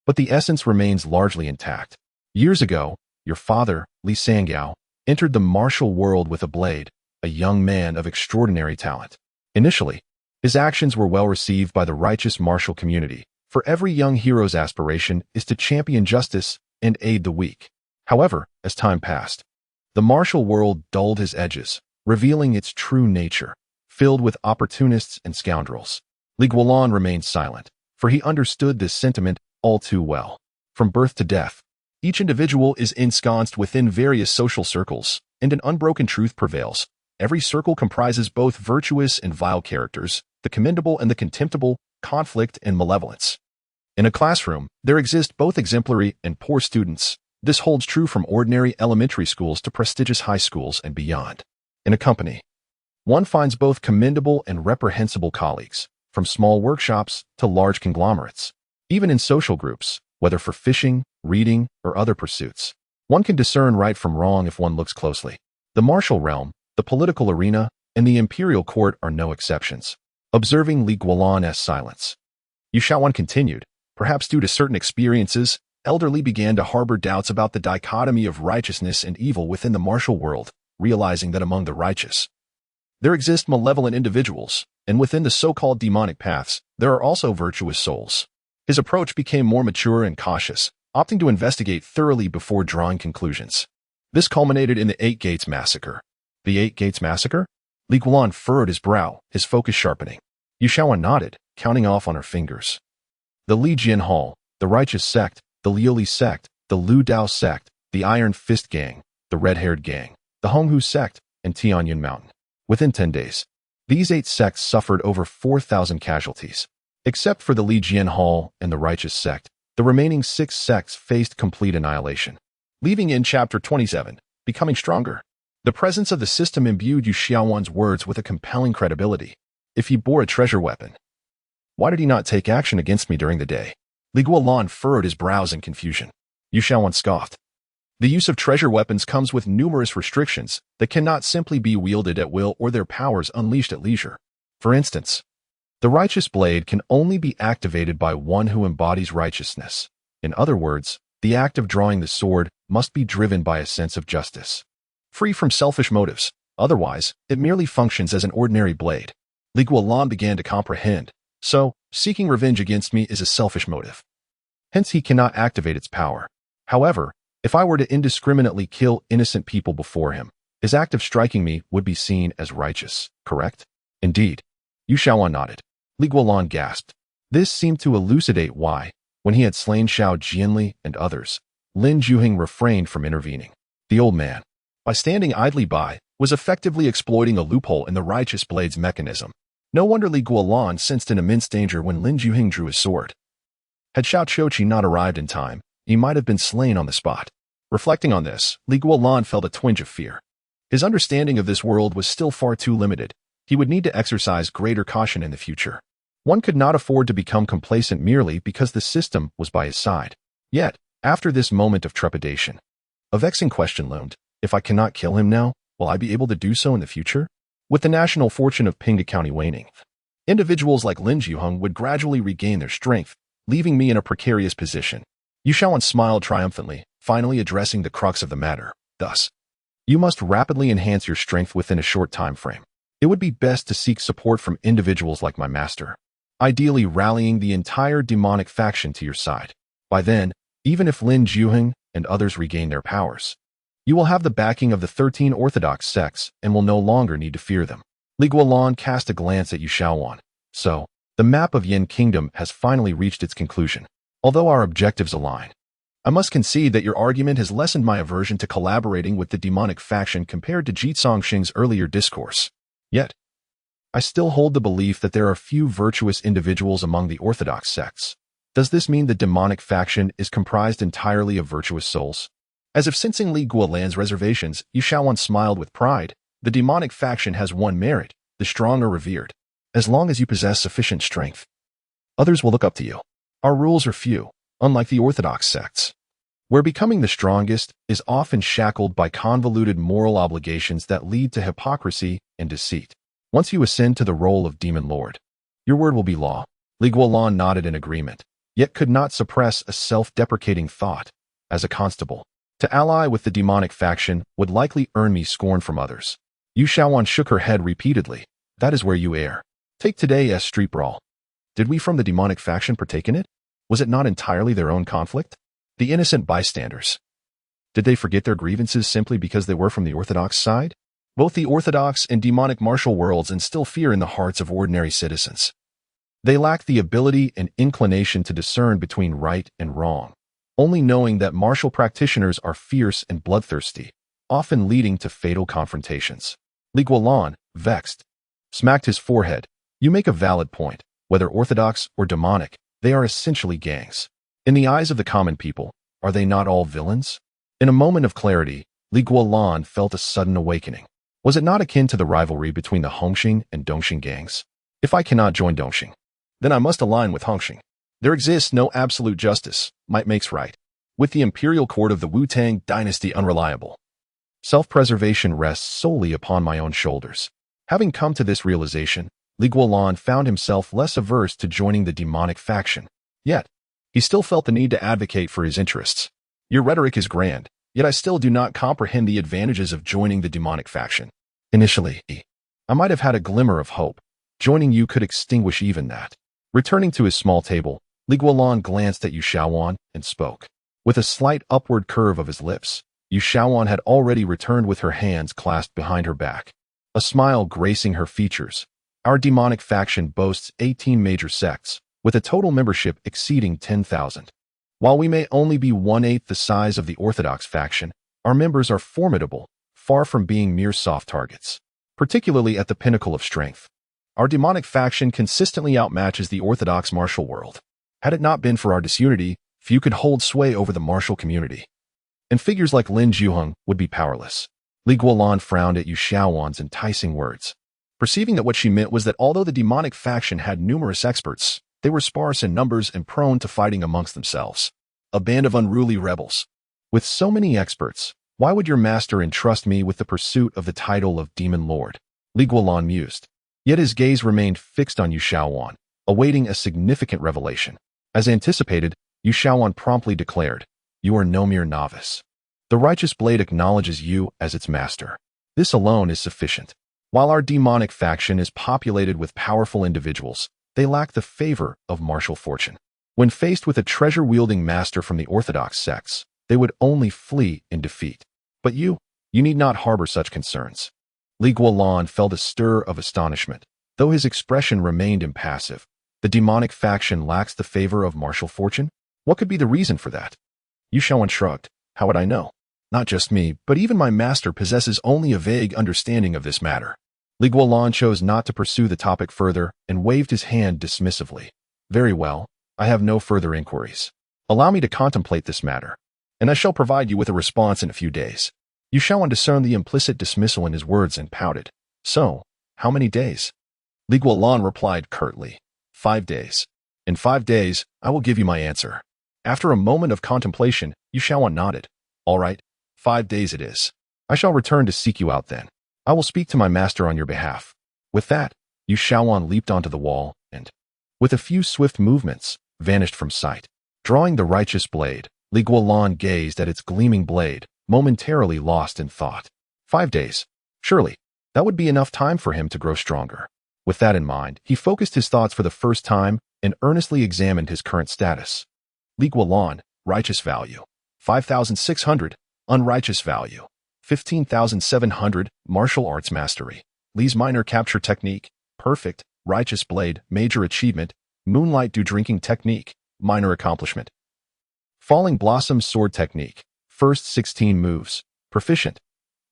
But the essence remains largely intact. Years ago, your father, Li Sanggao, entered the martial world with a blade, a young man of extraordinary talent. Initially, his actions were well received by the righteous martial community, for every young hero's aspiration is to champion justice and aid the weak. However, as time passed, the martial world dulled his edges, revealing its true nature, filled with opportunists and scoundrels. Li Guanlan remained silent, for he understood this sentiment all too well. From birth to death, each individual is ensconced within various social circles, and an unbroken truth prevails. Every circle comprises both virtuous and vile characters, the commendable and the contemptible, conflict and malevolence. In a classroom, there exist both exemplary and poor students. This holds true from ordinary elementary schools to prestigious high schools and beyond. In a company, one finds both commendable and reprehensible colleagues, from small workshops to large conglomerates. Even in social groups, whether for fishing, reading, or other pursuits, one can discern right from wrong if one looks closely. The martial realm, the political arena, and the imperial court are no exceptions. Observing Li Guanlan's silence, Yu Shaowan continued, perhaps due to certain experiences, Elder Li began to harbor doubts about the dichotomy of righteousness and evil within the martial world, realizing that among the righteous, there exist malevolent individuals, and within the so-called demonic paths, there are also virtuous souls. His approach became more mature and cautious, opting to investigate thoroughly before drawing conclusions. This culminated in the Eight Gates Massacre. The Eight Gates Massacre? Li Guanlan furrowed his brow, his focus sharpening. Yu Shaowan nodded, counting off on her fingers. The Li Jian Hall, the Righteous Sect, the Liuli Sect, the Lu Dao Sect, the Iron Fist Gang, the Red-Haired Gang, the Honghu Sect, and Tianyun Mountain. Within 10 days, these 8 sects suffered over 4,000 casualties. Except for the Li Jian Hall and the Righteous Sect, the remaining 6 sects faced complete annihilation. Leaving in Chapter 27, Becoming Stronger. The presence of the system imbued Yu Shaowan's words with a compelling credibility. If he bore a treasure weapon, why did he not take action against me during the day? Li Guanlan furrowed his brows in confusion. Yu Shaowan scoffed. The use of treasure weapons comes with numerous restrictions that cannot simply be wielded at will or their powers unleashed at leisure. For instance, the righteous blade can only be activated by one who embodies righteousness. In other words, the act of drawing the sword must be driven by a sense of justice, free from selfish motives. Otherwise, it merely functions as an ordinary blade. Li Guanlan began to comprehend. So, seeking revenge against me is a selfish motive. Hence he cannot activate its power. However, if I were to indiscriminately kill innocent people before him, his act of striking me would be seen as righteous, correct? Indeed. Yu Shaowan nodded. Li Guanlan gasped. This seemed to elucidate why, when he had slain Xiao Jianli and others, Lin Juhing refrained from intervening. The old man, by standing idly by, was effectively exploiting a loophole in the righteous blade's mechanism. No wonder Li Guanlan sensed an immense danger when Lin Juhing drew his sword. Had Xiao Choqi not arrived in time, he might have been slain on the spot. Reflecting on this, Li Guanlan felt a twinge of fear. His understanding of this world was still far too limited. He would need to exercise greater caution in the future. One could not afford to become complacent merely because the system was by his side. Yet, after this moment of trepidation, a vexing question loomed. If I cannot kill him now, will I be able to do so in the future? With the national fortune of Pinghu County waning, individuals like Lin Juheng would gradually regain their strength, leaving me in a precarious position. Yu Shaowan smiled triumphantly, finally addressing the crux of the matter. Thus, you must rapidly enhance your strength within a short time frame. It would be best to seek support from individuals like my master, ideally rallying the entire demonic faction to your side. By then, even if Lin Juheng and others regain their powers, you will have the backing of the 13 orthodox sects and will no longer need to fear them. Li Guanlan cast a glance at Yu Shaowan. So, the map of Yin Kingdom has finally reached its conclusion. Although our objectives align, I must concede that your argument has lessened my aversion to collaborating with the demonic faction compared to Jitsong Xing's earlier discourse. Yet, I still hold the belief that there are few virtuous individuals among the orthodox sects. Does this mean the demonic faction is comprised entirely of virtuous souls? As if sensing Li Guanlan's reservations, Yu Shaowan smiled with pride. The demonic faction has one merit: the strong are revered. As long as you possess sufficient strength, others will look up to you. Our rules are few, unlike the orthodox sects, where becoming the strongest is often shackled by convoluted moral obligations that lead to hypocrisy and deceit. Once you ascend to the role of demon lord, your word will be law. Li Guanlan nodded in agreement, yet could not suppress a self-deprecating thought. As a constable, to ally with the demonic faction would likely earn me scorn from others. Yu Shaowan shook her head repeatedly. That is where you err. Take today's street brawl. Did we from the demonic faction partake in it? Was it not entirely their own conflict? The innocent bystanders, did they forget their grievances simply because they were from the orthodox side? Both the orthodox and demonic martial worlds instill fear in the hearts of ordinary citizens. They lack the ability and inclination to discern between right and wrong, only knowing that martial practitioners are fierce and bloodthirsty. often leading to fatal confrontations. Li Guanlan, vexed, smacked his forehead. You make a valid point. Whether orthodox or demonic, they are essentially gangs. In the eyes of the common people, are they not all villains? In a moment of clarity, Li Guanlan felt a sudden awakening. Was it not akin to the rivalry between the Hongxing and Dongxing gangs? If I cannot join Dongxing, then I must align with Hongxing. There exists no absolute justice. Might makes right. With the imperial court of the Wu-Tang dynasty unreliable, self-preservation rests solely upon my own shoulders. Having come to this realization, Li Guanlan found himself less averse to joining the demonic faction. Yet, he still felt the need to advocate for his interests. Your rhetoric is grand, yet I still do not comprehend the advantages of joining the demonic faction. Initially, I might have had a glimmer of hope. Joining you could extinguish even that. Returning to his small table, Li Guanlan glanced at Yu Shaowan and spoke. With a slight upward curve of his lips, Yu Shaowan had already returned with her hands clasped behind her back, a smile gracing her features. Our demonic faction boasts 18 major sects, with a total membership exceeding 10,000. While we may only be 1/8 the size of the orthodox faction, our members are formidable, far from being mere soft targets. Particularly at the pinnacle of strength, our demonic faction consistently outmatches the orthodox martial world. Had it not been for our disunity, few could hold sway over the martial community, and figures like Lin Zhuheng would be powerless. Li Guanlan frowned at Yu Shaowan's enticing words, perceiving that what she meant was that although the demonic faction had numerous experts, they were sparse in numbers and prone to fighting amongst themselves. A band of unruly rebels. With so many experts, why would your master entrust me with the pursuit of the title of Demon Lord? Li Guanlan mused. Yet his gaze remained fixed on Yu Shaowan, awaiting a significant revelation. As anticipated, Yu Shaowan promptly declared, "You are no mere novice. The righteous blade acknowledges you as its master. This alone is sufficient. While our demonic faction is populated with powerful individuals, they lack the favor of martial fortune. When faced with a treasure-wielding master from the orthodox sects, they would only flee in defeat. But you need not harbor such concerns." Li Guanlan felt a stir of astonishment. Though his expression remained impassive, the demonic faction lacks the favor of martial fortune? What could be the reason for that? Yu Shaowan shrugged. How would I know? Not just me, but even my master possesses only a vague understanding of this matter. Li Guanlan chose not to pursue the topic further and waved his hand dismissively. Very well, I have no further inquiries. Allow me to contemplate this matter, and I shall provide you with a response in a few days. Yu Shaowan discerned the implicit dismissal in his words and pouted. So, how many days? Li Guanlan replied curtly. 5 days. In 5 days, I will give you my answer. After a moment of contemplation, Yu Shaowan nodded. All right, 5 days it is. I shall return to seek you out then. I will speak to my master on your behalf. With that, Yu Shaowan leaped onto the wall and, with a few swift movements, vanished from sight. Drawing the righteous blade, Li Guanlan gazed at its gleaming blade, momentarily lost in thought. 5 days. Surely, that would be enough time for him to grow stronger. With that in mind, he focused his thoughts for the first time and earnestly examined his current status. Li Guanlan, righteous value, 5,600, unrighteous value, 15,700, martial arts mastery. Li's minor capture technique, perfect, righteous blade, major achievement, moonlight dew drinking technique, minor accomplishment. Falling blossom sword technique, first 16 moves, proficient.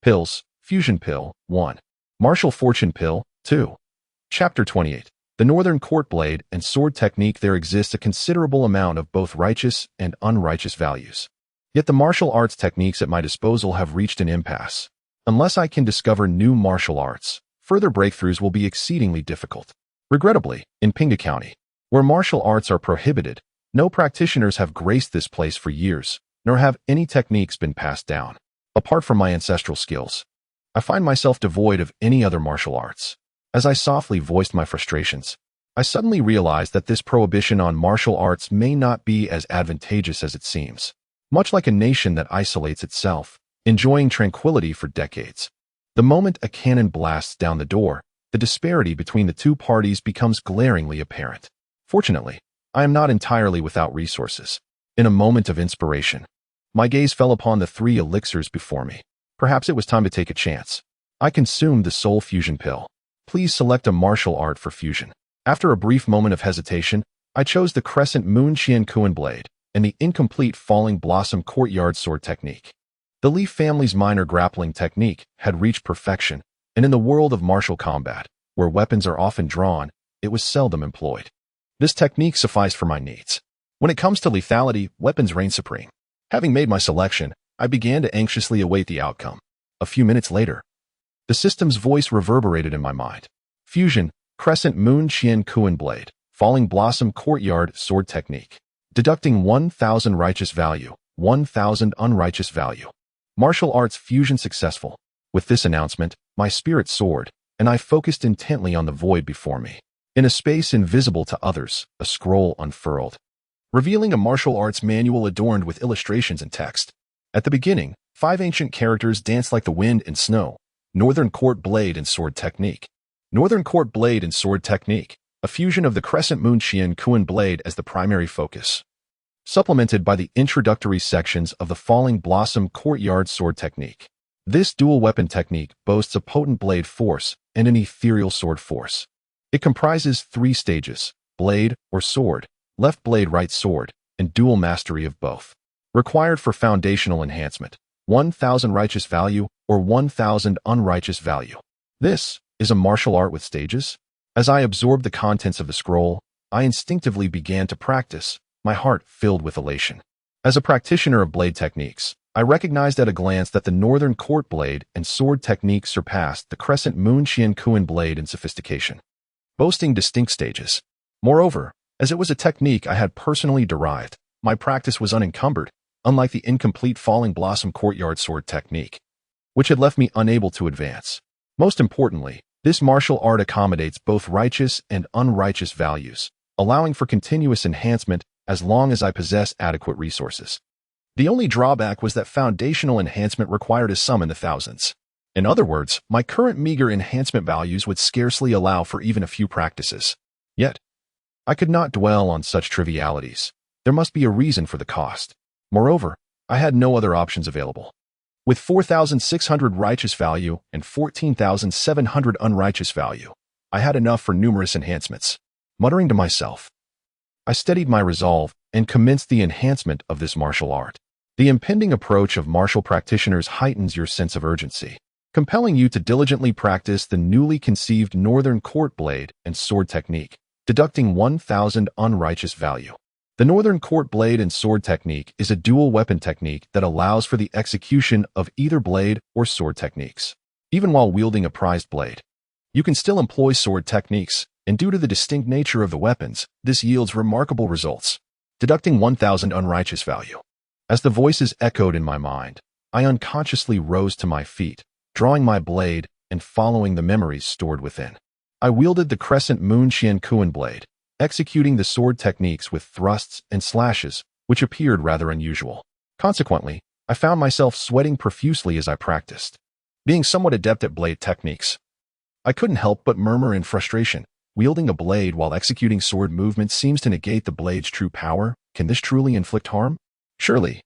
Pills, fusion pill, 1. Martial fortune pill, 2. Chapter 28. The Northern Court Blade and Sword Technique. There exists a considerable amount of both righteous and unrighteous values. Yet the martial arts techniques at my disposal have reached an impasse. Unless I can discover new martial arts, further breakthroughs will be exceedingly difficult. Regrettably, in Pinghu County, where martial arts are prohibited, no practitioners have graced this place for years, nor have any techniques been passed down. Apart from my ancestral skills, I find myself devoid of any other martial arts. As I softly voiced my frustrations, I suddenly realized that this prohibition on martial arts may not be as advantageous as it seems. Much like a nation that isolates itself, enjoying tranquility for decades. The moment a cannon blasts down the door, the disparity between the two parties becomes glaringly apparent. Fortunately, I am not entirely without resources. In a moment of inspiration, my gaze fell upon the 3 elixirs before me. Perhaps it was time to take a chance. I consumed the soul fusion pill. Please select a martial art for fusion. After a brief moment of hesitation, I chose the Crescent Moon Qian Kuan Blade and the incomplete Falling Blossom Courtyard Sword Technique. The Leaf family's minor grappling technique had reached perfection, and in the world of martial combat, where weapons are often drawn, it was seldom employed. This technique sufficed for my needs. When it comes to lethality, weapons reign supreme. Having made my selection, I began to anxiously await the outcome. A few minutes later, the system's voice reverberated in my mind. Fusion, Crescent Moon Qian Kuan Blade, Falling Blossom Courtyard Sword Technique. Deducting 1,000 righteous value, 1,000 unrighteous value. Martial arts fusion successful. With this announcement, my spirit soared, and I focused intently on the void before me. In a space invisible to others, a scroll unfurled, revealing a martial arts manual adorned with illustrations and text. At the beginning, 5 ancient characters danced like the wind and snow. Northern Court Blade and Sword Technique. Northern Court Blade and Sword Technique, a fusion of the Crescent Moon Qian Kuan Blade as the primary focus, supplemented by the introductory sections of the Falling Blossom Courtyard Sword Technique. This dual weapon technique boasts a potent blade force and an ethereal sword force. It comprises 3 stages: blade or sword, left blade right sword, and dual mastery of both. Required for foundational enhancement, 1,000 righteous value or 1,000 unrighteous value. This is a martial art with stages? As I absorbed the contents of the scroll, I instinctively began to practice, my heart filled with elation. As a practitioner of blade techniques, I recognized at a glance that the Northern Court Blade and Sword Technique surpassed the Crescent Moon Qian Kuan Blade in sophistication, boasting distinct stages. Moreover, as it was a technique I had personally derived, my practice was unencumbered, unlike the incomplete Falling Blossom Courtyard Sword Technique, which had left me unable to advance. Most importantly, this martial art accommodates both righteous and unrighteous values, allowing for continuous enhancement as long as I possess adequate resources. The only drawback was that foundational enhancement required a sum in the thousands. In other words, my current meager enhancement values would scarcely allow for even a few practices. Yet, I could not dwell on such trivialities. There must be a reason for the cost. Moreover, I had no other options available. With 4,600 righteous value and 14,700 unrighteous value, I had enough for numerous enhancements. Muttering to myself, I steadied my resolve and commenced the enhancement of this martial art. The impending approach of martial practitioners heightens your sense of urgency, compelling you to diligently practice the newly conceived Northern Court Blade and Sword Technique, deducting 1,000 unrighteous value. The Northern Court Blade and Sword Technique is a dual weapon technique that allows for the execution of either blade or sword techniques. Even while wielding a prized blade, you can still employ sword techniques, and due to the distinct nature of the weapons, this yields remarkable results, deducting 1,000 unrighteous value. As the voices echoed in my mind, I unconsciously rose to my feet, drawing my blade and following the memories stored within. I wielded the Crescent Moon Qian Kuan Blade, executing the sword techniques with thrusts and slashes, which appeared rather unusual. Consequently, I found myself sweating profusely as I practiced. Being somewhat adept at blade techniques, I couldn't help but murmur in frustration. Wielding a blade while executing sword movements seems to negate the blade's true power. Can this truly inflict harm? Surely,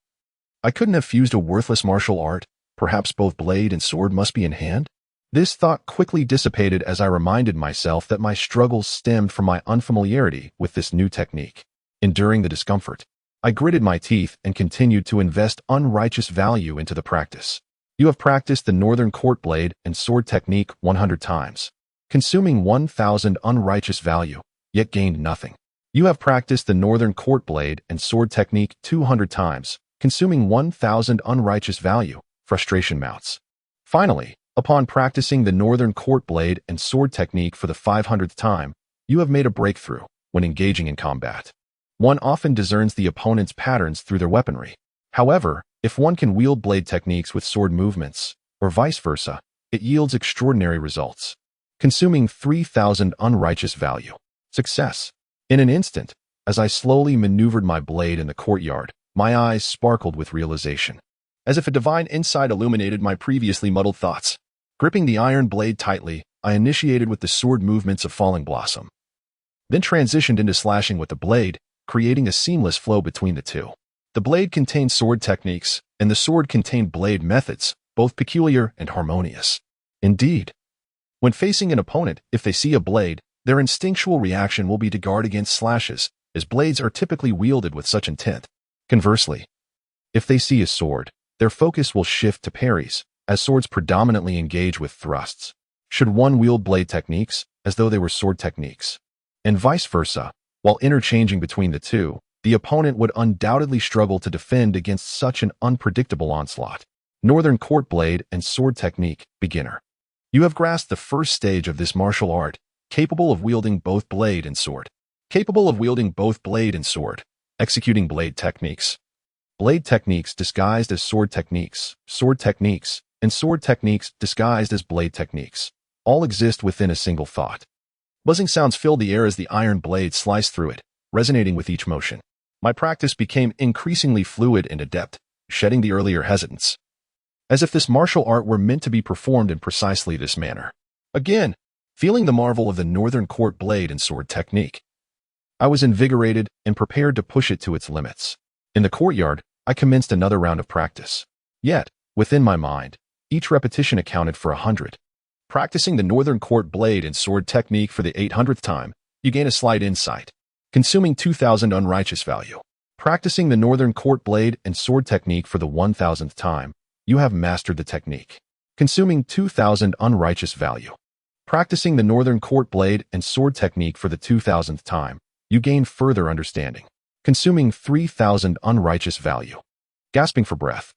I couldn't have fused a worthless martial art. Perhaps both blade and sword must be in hand? This thought quickly dissipated as I reminded myself that my struggles stemmed from my unfamiliarity with this new technique. Enduring the discomfort, I gritted my teeth and continued to invest unrighteous value into the practice. You have practiced the Northern Court Blade and Sword Technique 100 times, consuming 1,000 unrighteous value, yet gained nothing. You have practiced the Northern Court Blade and Sword Technique 200 times, consuming 1,000 unrighteous value. Frustration mounts. Finally, upon practicing the Northern Court Blade and Sword Technique for the 500th time, you have made a breakthrough when engaging in combat. One often discerns the opponent's patterns through their weaponry. However, if one can wield blade techniques with sword movements, or vice versa, it yields extraordinary results, consuming 3,000 unrighteous value. Success. In an instant, as I slowly maneuvered my blade in the courtyard, my eyes sparkled with realization, as if a divine insight illuminated my previously muddled thoughts. Gripping the iron blade tightly, I initiated with the sword movements of Falling Blossom, then transitioned into slashing with the blade, creating a seamless flow between the two. The blade contained sword techniques, and the sword contained blade methods, both peculiar and harmonious. Indeed, when facing an opponent, if they see a blade, their instinctual reaction will be to guard against slashes, as blades are typically wielded with such intent. Conversely, if they see a sword, their focus will shift to parries, as swords predominantly engage with thrusts. Should one wield blade techniques as though they were sword techniques? And vice versa, while interchanging between the two, the opponent would undoubtedly struggle to defend against such an unpredictable onslaught. Northern Court Blade and Sword Technique, Beginner. You have grasped the first stage of this martial art, capable of wielding both blade and sword. Capable of wielding both blade and sword, executing blade techniques. Blade techniques disguised as sword techniques, and sword techniques disguised as blade techniques, all exist within a single thought. Buzzing sounds filled the air as the iron blade sliced through it, resonating with each motion. My practice became increasingly fluid and adept, shedding the earlier hesitance, as if this martial art were meant to be performed in precisely this manner. Again, feeling the marvel of the Northern Court Blade and Sword Technique, I was invigorated and prepared to push it to its limits. In the courtyard, I commenced another round of practice. Yet, within my mind, each repetition accounted for 100. Practicing the Northern Court Blade and Sword Technique for the 800th time, you gain a slight insight. Consuming 2,000 unrighteous value. Practicing the Northern Court Blade and Sword Technique for the 1,000th time, you have mastered the technique. Consuming 2,000 unrighteous value. Practicing the Northern Court Blade and Sword Technique for the 2,000th time, you gain further understanding. Consuming 3,000 unrighteous value. Gasping for breath,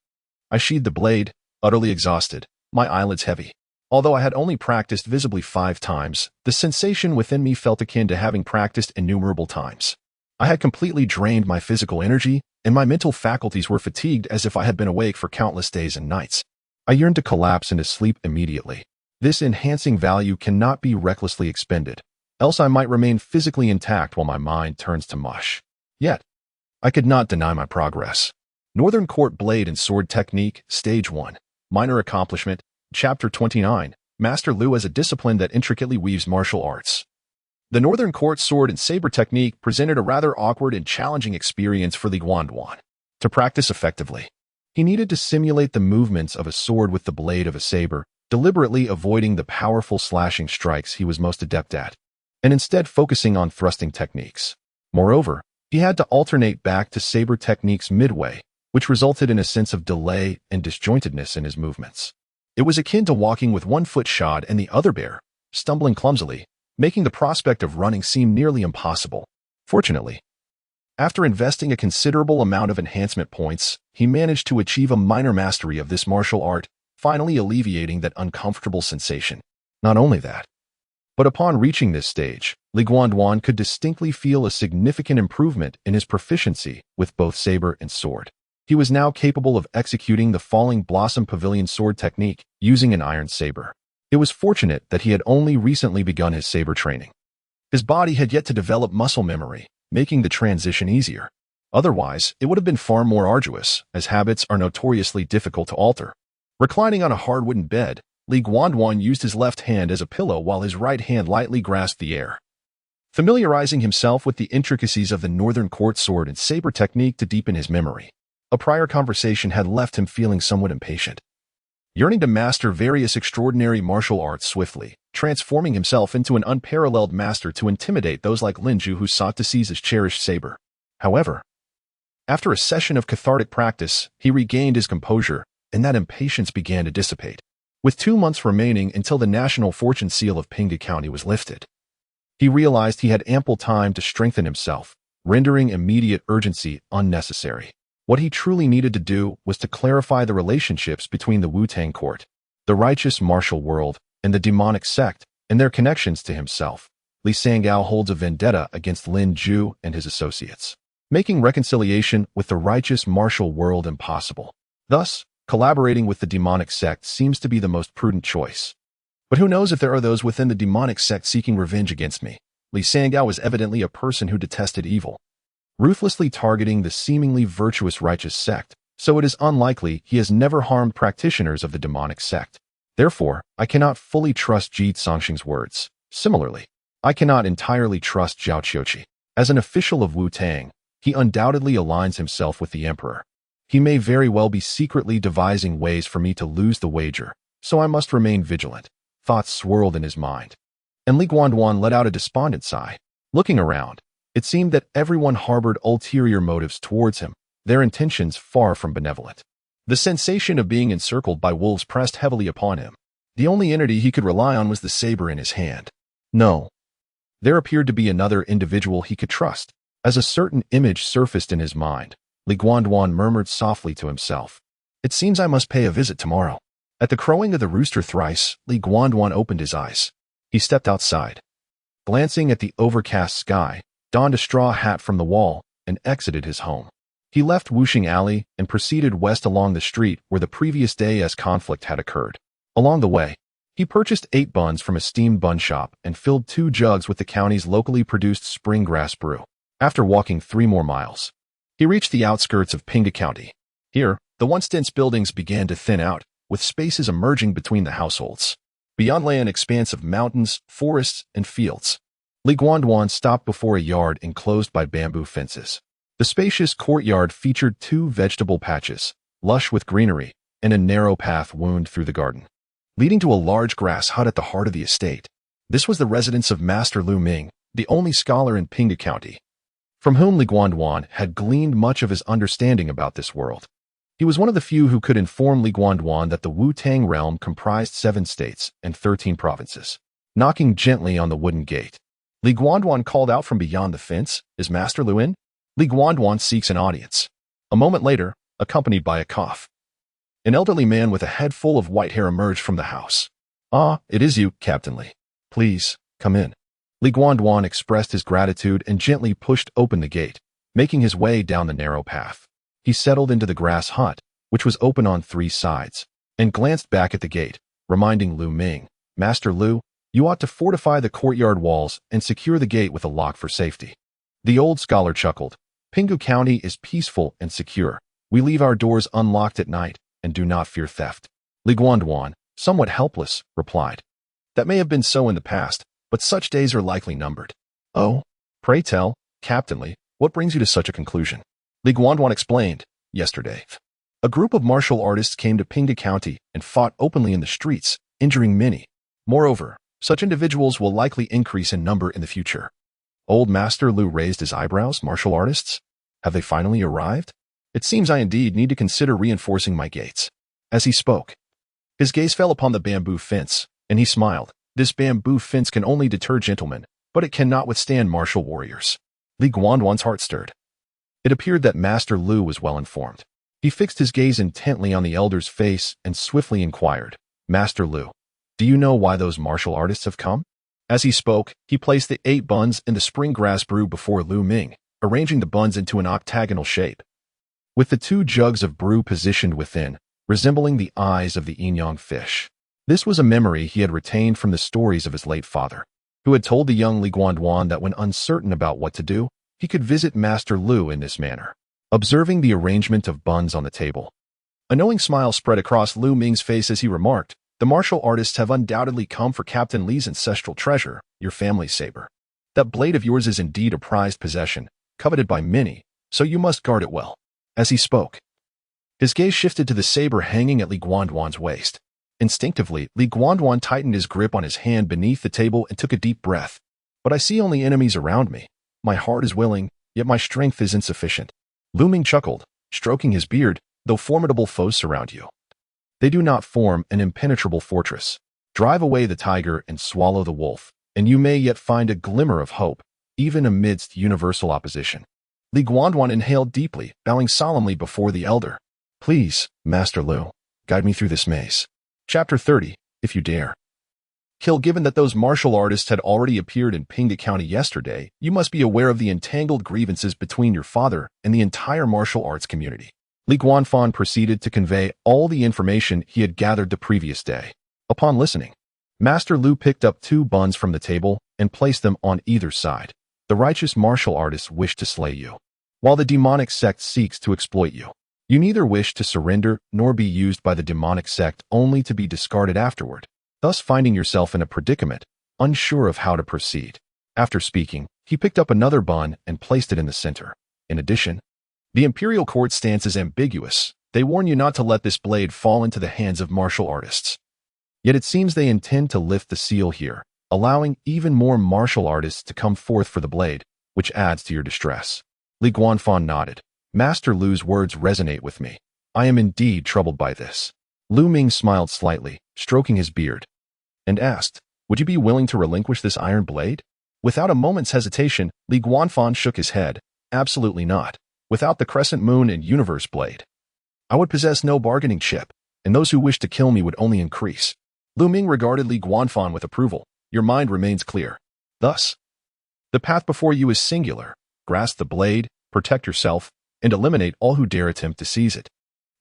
I sheathed the blade, utterly exhausted, my eyelids heavy. Although I had only practiced visibly 5 times, the sensation within me felt akin to having practiced innumerable times. I had completely drained my physical energy, and my mental faculties were fatigued as if I had been awake for countless days and nights. I yearned to collapse into sleep immediately. This enhancing value cannot be recklessly expended, else I might remain physically intact while my mind turns to mush. Yet, I could not deny my progress. Northern Court Blade and Sword Technique, Stage 1. Minor Accomplishment, Chapter 29. Master Lu as a discipline that intricately weaves martial arts. The Northern Court Sword and Saber Technique presented a rather awkward and challenging experience for Li Guanlan. To practice effectively, he needed to simulate the movements of a sword with the blade of a saber, deliberately avoiding the powerful slashing strikes he was most adept at, and instead focusing on thrusting techniques. Moreover, he had to alternate back to saber techniques midway, which resulted in a sense of delay and disjointedness in his movements. It was akin to walking with one foot shod and the other bare, stumbling clumsily, making the prospect of running seem nearly impossible. Fortunately, after investing a considerable amount of enhancement points, he managed to achieve a minor mastery of this martial art, finally alleviating that uncomfortable sensation. Not only that, but upon reaching this stage, Li Guanlan could distinctly feel a significant improvement in his proficiency with both saber and sword. He was now capable of executing the Falling Blossom Pavilion sword technique using an iron saber. It was fortunate that he had only recently begun his saber training. His body had yet to develop muscle memory, making the transition easier. Otherwise, it would have been far more arduous, as habits are notoriously difficult to alter. Reclining on a hard wooden bed, Li Guanlan used his left hand as a pillow while his right hand lightly grasped the air. Familiarizing himself with the intricacies of the Northern Court Sword and Saber Technique to deepen his memory, a prior conversation had left him feeling somewhat impatient. Yearning to master various extraordinary martial arts swiftly, transforming himself into an unparalleled master to intimidate those like Linju who sought to seize his cherished saber. However, after a session of cathartic practice, he regained his composure, and that impatience began to dissipate. With 2 months remaining until the national fortune seal of Pinghu County was lifted, he realized he had ample time to strengthen himself, rendering immediate urgency unnecessary. What he truly needed to do was to clarify the relationships between the Wu-Tang court, the righteous martial world, and the demonic sect, and their connections to himself. Li Sangao holds a vendetta against Lin Ju and his associates, making reconciliation with the righteous martial world impossible. Thus, collaborating with the demonic sect seems to be the most prudent choice. But who knows if there are those within the demonic sect seeking revenge against me? Li Sangao was evidently a person who detested evil, ruthlessly targeting the seemingly virtuous righteous sect, so it is unlikely he has never harmed practitioners of the demonic sect. Therefore, I cannot fully trust Ji Songxing's words. Similarly, I cannot entirely trust Zhao Qiuqi. As an official of Wu-Tang, he undoubtedly aligns himself with the emperor. He may very well be secretly devising ways for me to lose the wager, so I must remain vigilant. Thoughts swirled in his mind, and Li Guanlan let out a despondent sigh. Looking around, it seemed that everyone harbored ulterior motives towards him, their intentions far from benevolent. The sensation of being encircled by wolves pressed heavily upon him. The only entity he could rely on was the saber in his hand. No. There appeared to be another individual he could trust. As a certain image surfaced in his mind, Li Guanduan murmured softly to himself, "It seems I must pay a visit tomorrow." At the crowing of the rooster thrice, Li Guanduan opened his eyes. He stepped outside. Glancing at the overcast sky, donned a straw hat from the wall, and exited his home. He left Wuxing Alley and proceeded west along the street where the previous day's conflict had occurred. Along the way, he purchased 8 buns from a steamed bun shop and filled 2 jugs with the county's locally produced spring grass brew. After walking 3 more miles, he reached the outskirts of Pinghu County. Here, the once dense buildings began to thin out, with spaces emerging between the households. Beyond lay an expanse of mountains, forests, and fields. Li Guanduan stopped before a yard enclosed by bamboo fences. The spacious courtyard featured 2 vegetable patches, lush with greenery, and a narrow path wound through the garden, leading to a large grass hut at the heart of the estate. This was the residence of Master Lu Ming, the only scholar in Pinghu County, from whom Li Guanduan had gleaned much of his understanding about this world. He was one of the few who could inform Li Guanduan that the Wu-Tang realm comprised 7 states and 13 provinces. Knocking gently on the wooden gate, Li Guanduan called out from beyond the fence, "Is Master Lu in?" Li Guanduan seeks an audience. A moment later, accompanied by a cough, an elderly man with a head full of white hair emerged from the house. "Ah, it is you, Captain Li. Please, come in." Li Guanduan expressed his gratitude and gently pushed open the gate, making his way down the narrow path. He settled into the grass hut, which was open on 3 sides, and glanced back at the gate, reminding Lu Ming, "Master Lu, you ought to fortify the courtyard walls and secure the gate with a lock for safety." The old scholar chuckled. "Pinghu County is peaceful and secure. We leave our doors unlocked at night and do not fear theft." Li Guanduan, somewhat helpless, replied, "That may have been so in the past, but such days are likely numbered." "Oh, pray tell, Captain Li, what brings you to such a conclusion?" Li Guanduan explained, "Yesterday, a group of martial artists came to Pinghu County and fought openly in the streets, injuring many. Moreover, such individuals will likely increase in number in the future." Old Master Lu raised his eyebrows. "Martial artists? Have they finally arrived? It seems I indeed need to consider reinforcing my gates." As he spoke, his gaze fell upon the bamboo fence, and he smiled. "This bamboo fence can only deter gentlemen, but it cannot withstand martial warriors." Li Guanduan's heart stirred. It appeared that Master Lu was well informed. He fixed his gaze intently on the elder's face and swiftly inquired, "Master Lu, do you know why those martial artists have come?" As he spoke, he placed the 8 buns in the spring grass brew before Lu Ming, arranging the buns into an octagonal shape, with the 2 jugs of brew positioned within, resembling the eyes of the yin-yang fish. This was a memory he had retained from the stories of his late father, who had told the young Li Guanduan that when uncertain about what to do, he could visit Master Lu in this manner. Observing the arrangement of buns on the table, a knowing smile spread across Lu Ming's face as he remarked, "The martial artists have undoubtedly come for Captain Li's ancestral treasure, your family's saber. That blade of yours is indeed a prized possession, coveted by many, so you must guard it well." As he spoke, his gaze shifted to the saber hanging at Li Guanduan's waist. Instinctively, Li Guanduan tightened his grip on his hand beneath the table and took a deep breath. "But I see only enemies around me. My heart is willing, yet my strength is insufficient." Lu Ming chuckled, stroking his beard, "Though formidable foes surround you, they do not form an impenetrable fortress. Drive away the tiger and swallow the wolf, and you may yet find a glimmer of hope, even amidst universal opposition." Li Guanduan inhaled deeply, bowing solemnly before the elder. "Please, Master Lu, guide me through this maze." Chapter 30, If You Dare. Kill. Given that those martial artists had already appeared in Pinghu County yesterday, you must be aware of the entangled grievances between your father and the entire martial arts community. Li Guanduan proceeded to convey all the information he had gathered the previous day. Upon listening, Master Lu picked up 2 buns from the table and placed them on either side. "The righteous martial artists wish to slay you, while the demonic sect seeks to exploit you. You neither wish to surrender nor be used by the demonic sect only to be discarded afterward, thus finding yourself in a predicament, unsure of how to proceed." After speaking, he picked up another bun and placed it in the center. "In addition, the imperial court's stance is ambiguous. They warn you not to let this blade fall into the hands of martial artists. Yet it seems they intend to lift the seal here, allowing even more martial artists to come forth for the blade, which adds to your distress." Li Guanduan nodded. "Master Lu's words resonate with me. I am indeed troubled by this. Lu Ming smiled slightly, stroking his beard, and asked, would you be willing to relinquish this iron blade? Without a moment's hesitation, Li Guanfan shook his head. Absolutely not. Without the crescent moon and universe blade, I would possess no bargaining chip, and those who wish to kill me would only increase. Lu Ming regarded Li Guanfan with approval. Your mind remains clear. Thus, the path before you is singular. Grasp the blade, protect yourself, and eliminate all who dare attempt to seize it.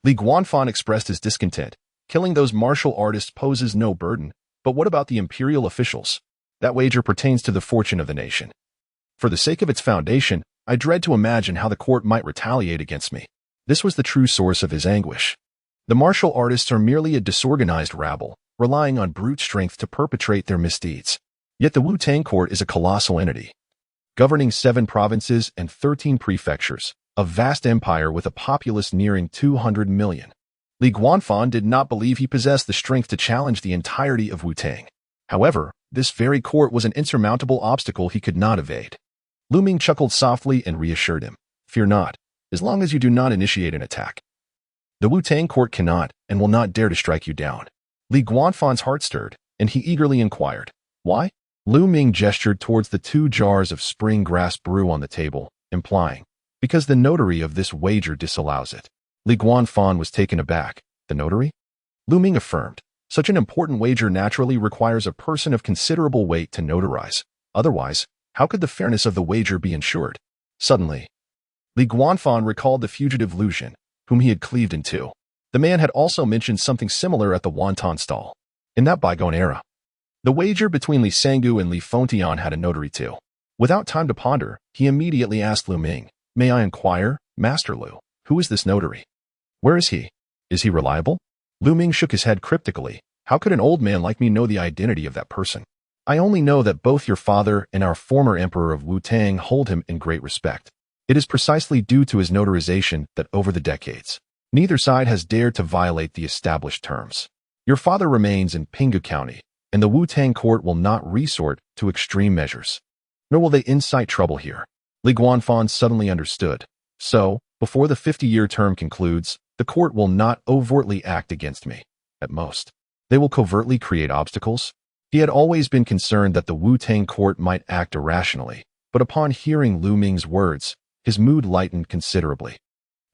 Li Guanfan expressed his discontent. Killing those martial artists poses no burden, but what about the imperial officials? That wager pertains to the fortune of the nation. For the sake of its foundation, I dread to imagine how the court might retaliate against me. This was the true source of his anguish. The martial artists are merely a disorganized rabble, relying on brute strength to perpetrate their misdeeds. Yet the Wu-Tang court is a colossal entity, governing 7 provinces and 13 prefectures, a vast empire with a populace nearing 200 million. Li Guanfan did not believe he possessed the strength to challenge the entirety of Wu-Tang. However, this very court was an insurmountable obstacle he could not evade. Lu Ming chuckled softly and reassured him. Fear not, as long as you do not initiate an attack. The Wu-Tang court cannot and will not dare to strike you down. Li Guanfan's heart stirred, and he eagerly inquired, why? Lu Ming gestured towards the 2 jars of spring grass brew on the table, implying, because the notary of this wager disallows it. Li Guanfan was taken aback. The notary? Lu Ming affirmed. Such an important wager naturally requires a person of considerable weight to notarize. Otherwise, how could the fairness of the wager be ensured? Suddenly, Li Guanfan recalled the fugitive Lu Jin, whom he had cleaved in 2. The man had also mentioned something similar at the wonton stall. In that bygone era, the wager between Li Sangu and Li Fontian had a notary too. Without time to ponder, he immediately asked Lu Ming, may I inquire, Master Lu, who is this notary? Where is he? Is he reliable? Lu Ming shook his head cryptically. How could an old man like me know the identity of that person? I only know that both your father and our former emperor of Wu-Tang hold him in great respect. It is precisely due to his notarization that over the decades, neither side has dared to violate the established terms. Your father remains in Pinghu County, and the Wu-Tang court will not resort to extreme measures, nor will they incite trouble here. Li Guanfan suddenly understood. So, before the 50-year term concludes, the court will not overtly act against me. At most, they will covertly create obstacles. He had always been concerned that the Wu-Tang court might act irrationally, but upon hearing Lu Ming's words, his mood lightened considerably.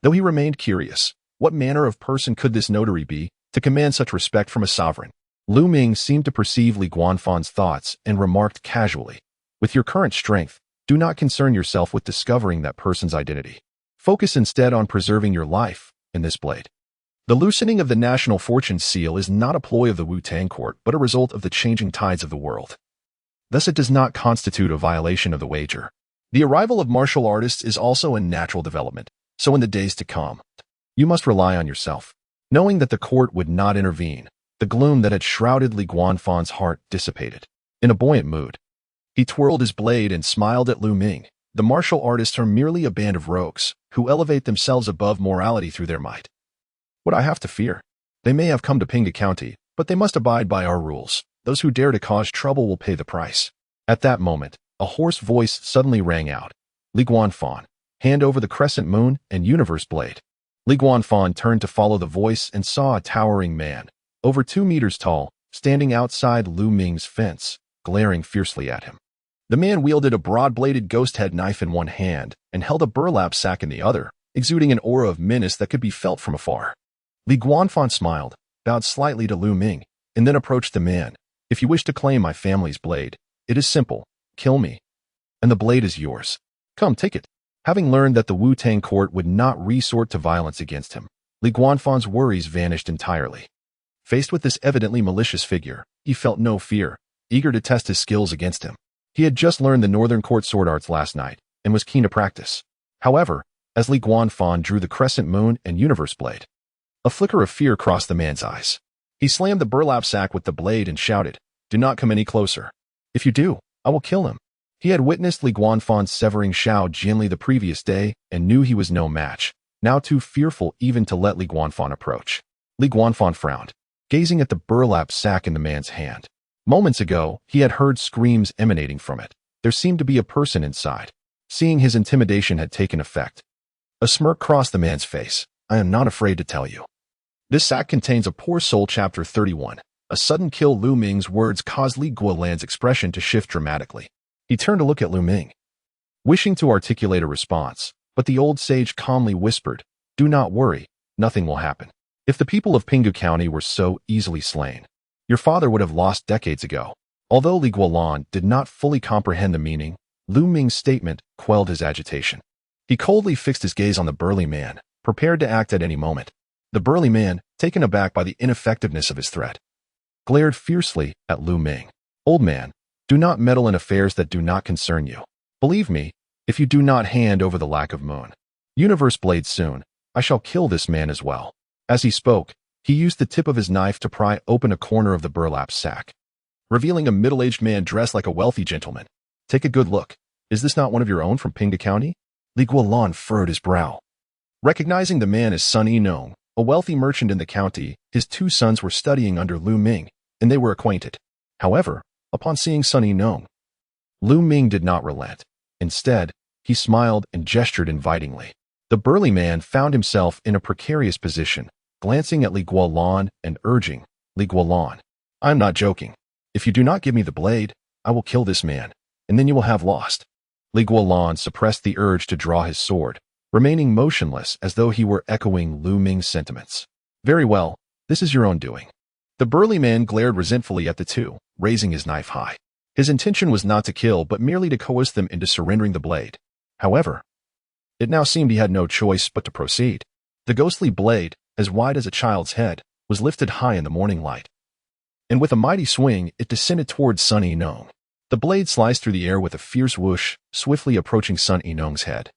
Though he remained curious, what manner of person could this notary be to command such respect from a sovereign? Lu Ming seemed to perceive Li Guanfan's thoughts and remarked casually, with your current strength, do not concern yourself with discovering that person's identity. Focus instead on preserving your life in this blade. The loosening of the national fortune seal is not a ploy of the Wu-Tang court, but a result of the changing tides of the world. Thus it does not constitute a violation of the wager. The arrival of martial artists is also a natural development, so in the days to come, you must rely on yourself. Knowing that the court would not intervene, the gloom that had shrouded Li Guanfan's heart dissipated. In a buoyant mood, he twirled his blade and smiled at Lu Ming. The martial artists are merely a band of rogues who elevate themselves above morality through their might. What I have to fear? They may have come to Pinghu County, but they must abide by our rules. Those who dare to cause trouble will pay the price. At that moment, a hoarse voice suddenly rang out. Li Guanfan, hand over the crescent moon and universe blade. Li Guanfan turned to follow the voice and saw a towering man, over 2 meters tall, standing outside Lu Ming's fence, glaring fiercely at him. The man wielded a broad-bladed ghost-head knife in one hand and held a burlap sack in the other, exuding an aura of menace that could be felt from afar. Li Guanfan smiled, bowed slightly to Lu Ming, and then approached the man. If you wish to claim my family's blade, it is simple. Kill me, and the blade is yours. Come, take it. Having learned that the Wu-Tang court would not resort to violence against him, Li Guanfan's worries vanished entirely. Faced with this evidently malicious figure, he felt no fear, eager to test his skills against him. He had just learned the Northern Court sword arts last night and was keen to practice. However, as Li Guanfan drew the crescent moon and universe blade, a flicker of fear crossed the man's eyes. He slammed the burlap sack with the blade and shouted, "Do not come any closer. If you do, I will kill him." He had witnessed Li Guanfan severing Xiao Jinli the previous day and knew he was no match, now too fearful even to let Li Guanfan approach. Li Guanfan frowned, gazing at the burlap sack in the man's hand. Moments ago, he had heard screams emanating from it. There seemed to be a person inside. Seeing his intimidation had taken effect, a smirk crossed the man's face. I am not afraid to tell you. This sack contains a poor soul. Chapter 31. A sudden kill. Lu Ming's words caused Li Guolan's expression to shift dramatically. He turned to look at Lu Ming, wishing to articulate a response, but the old sage calmly whispered, "Do not worry, nothing will happen. If the people of Pinghu County were so easily slain, your father would have lost decades ago." Although Li Guolan did not fully comprehend the meaning, Lu Ming's statement quelled his agitation. He coldly fixed his gaze on the burly man, prepared to act at any moment. The burly man, taken aback by the ineffectiveness of his threat, glared fiercely at Lu Ming. "Old man, do not meddle in affairs that do not concern you. Believe me, if you do not hand over the lack of moon, universe blade soon, I shall kill this man as well." As he spoke, he used the tip of his knife to pry open a corner of the burlap sack, revealing a middle-aged man dressed like a wealthy gentleman. "Take a good look. Is this not one of your own from Pinghu County?" Li Guolan furrowed his brow. Recognizing the man as Sun Yinong, a wealthy merchant in the county, his two sons were studying under Lu Ming, and they were acquainted. However, upon seeing Sun Yinong, Lu Ming did not relent. Instead, he smiled and gestured invitingly. The burly man found himself in a precarious position, glancing at Li Guolan and urging, "Li Guolan, I am not joking. If you do not give me the blade, I will kill this man, and then you will have lost." Li Guolan suppressed the urge to draw his sword, remaining motionless as though he were echoing Lu Ming's sentiments. "Very well, this is your own doing." The burly man glared resentfully at the two, raising his knife high. His intention was not to kill, but merely to coerce them into surrendering the blade. However, it now seemed he had no choice but to proceed. The ghostly blade, as wide as a child's head, was lifted high in the morning light, and with a mighty swing, it descended towards Sun Yinong. The blade sliced through the air with a fierce whoosh, swiftly approaching Sun Yinong's head,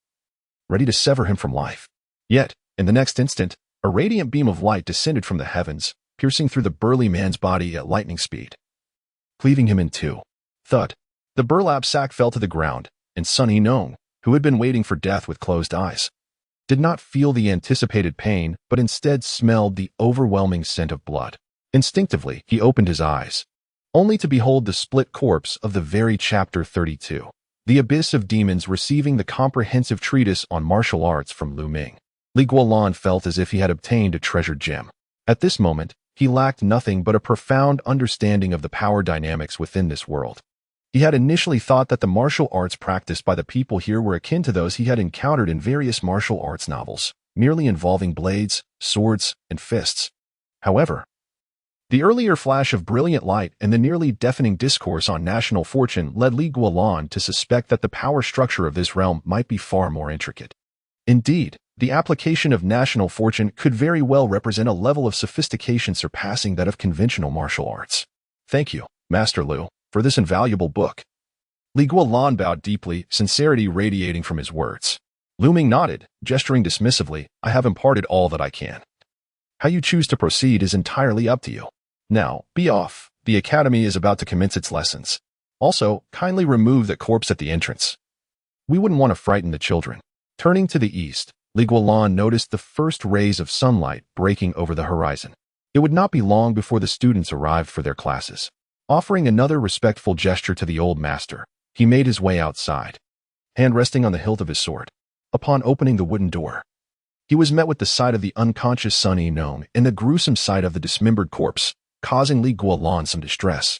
ready to sever him from life. Yet, in the next instant, a radiant beam of light descended from the heavens, piercing through the burly man's body at lightning speed, cleaving him in two. Thud. The burlap sack fell to the ground, and Sun Yinong, who had been waiting for death with closed eyes, did not feel the anticipated pain, but instead smelled the overwhelming scent of blood. Instinctively, he opened his eyes, only to behold the split corpse of the very Chapter 32. The Abyss of Demons, receiving the comprehensive treatise on martial arts from Lu Ming. Li Guolan felt as if he had obtained a treasured gem. At this moment, he lacked nothing but a profound understanding of the power dynamics within this world. He had initially thought that the martial arts practiced by the people here were akin to those he had encountered in various martial arts novels, merely involving blades, swords, and fists. However, the earlier flash of brilliant light and the nearly deafening discourse on national fortune led Li Guolan to suspect that the power structure of this realm might be far more intricate. Indeed, the application of national fortune could very well represent a level of sophistication surpassing that of conventional martial arts. "Thank you, Master Lu, for this invaluable book." Li Guolan bowed deeply, sincerity radiating from his words. Lu Ming nodded, gesturing dismissively, "I have imparted all that I can. How you choose to proceed is entirely up to you. Now, be off. The academy is about to commence its lessons. Also, kindly remove the corpse at the entrance. We wouldn't want to frighten the children." Turning to the east, Li Guolan noticed the first rays of sunlight breaking over the horizon. It would not be long before the students arrived for their classes. Offering another respectful gesture to the old master, he made his way outside, hand resting on the hilt of his sword. Upon opening the wooden door, he was met with the sight of the unconscious Sun Yinong and the gruesome sight of the dismembered corpse, causing Li Guolan some distress.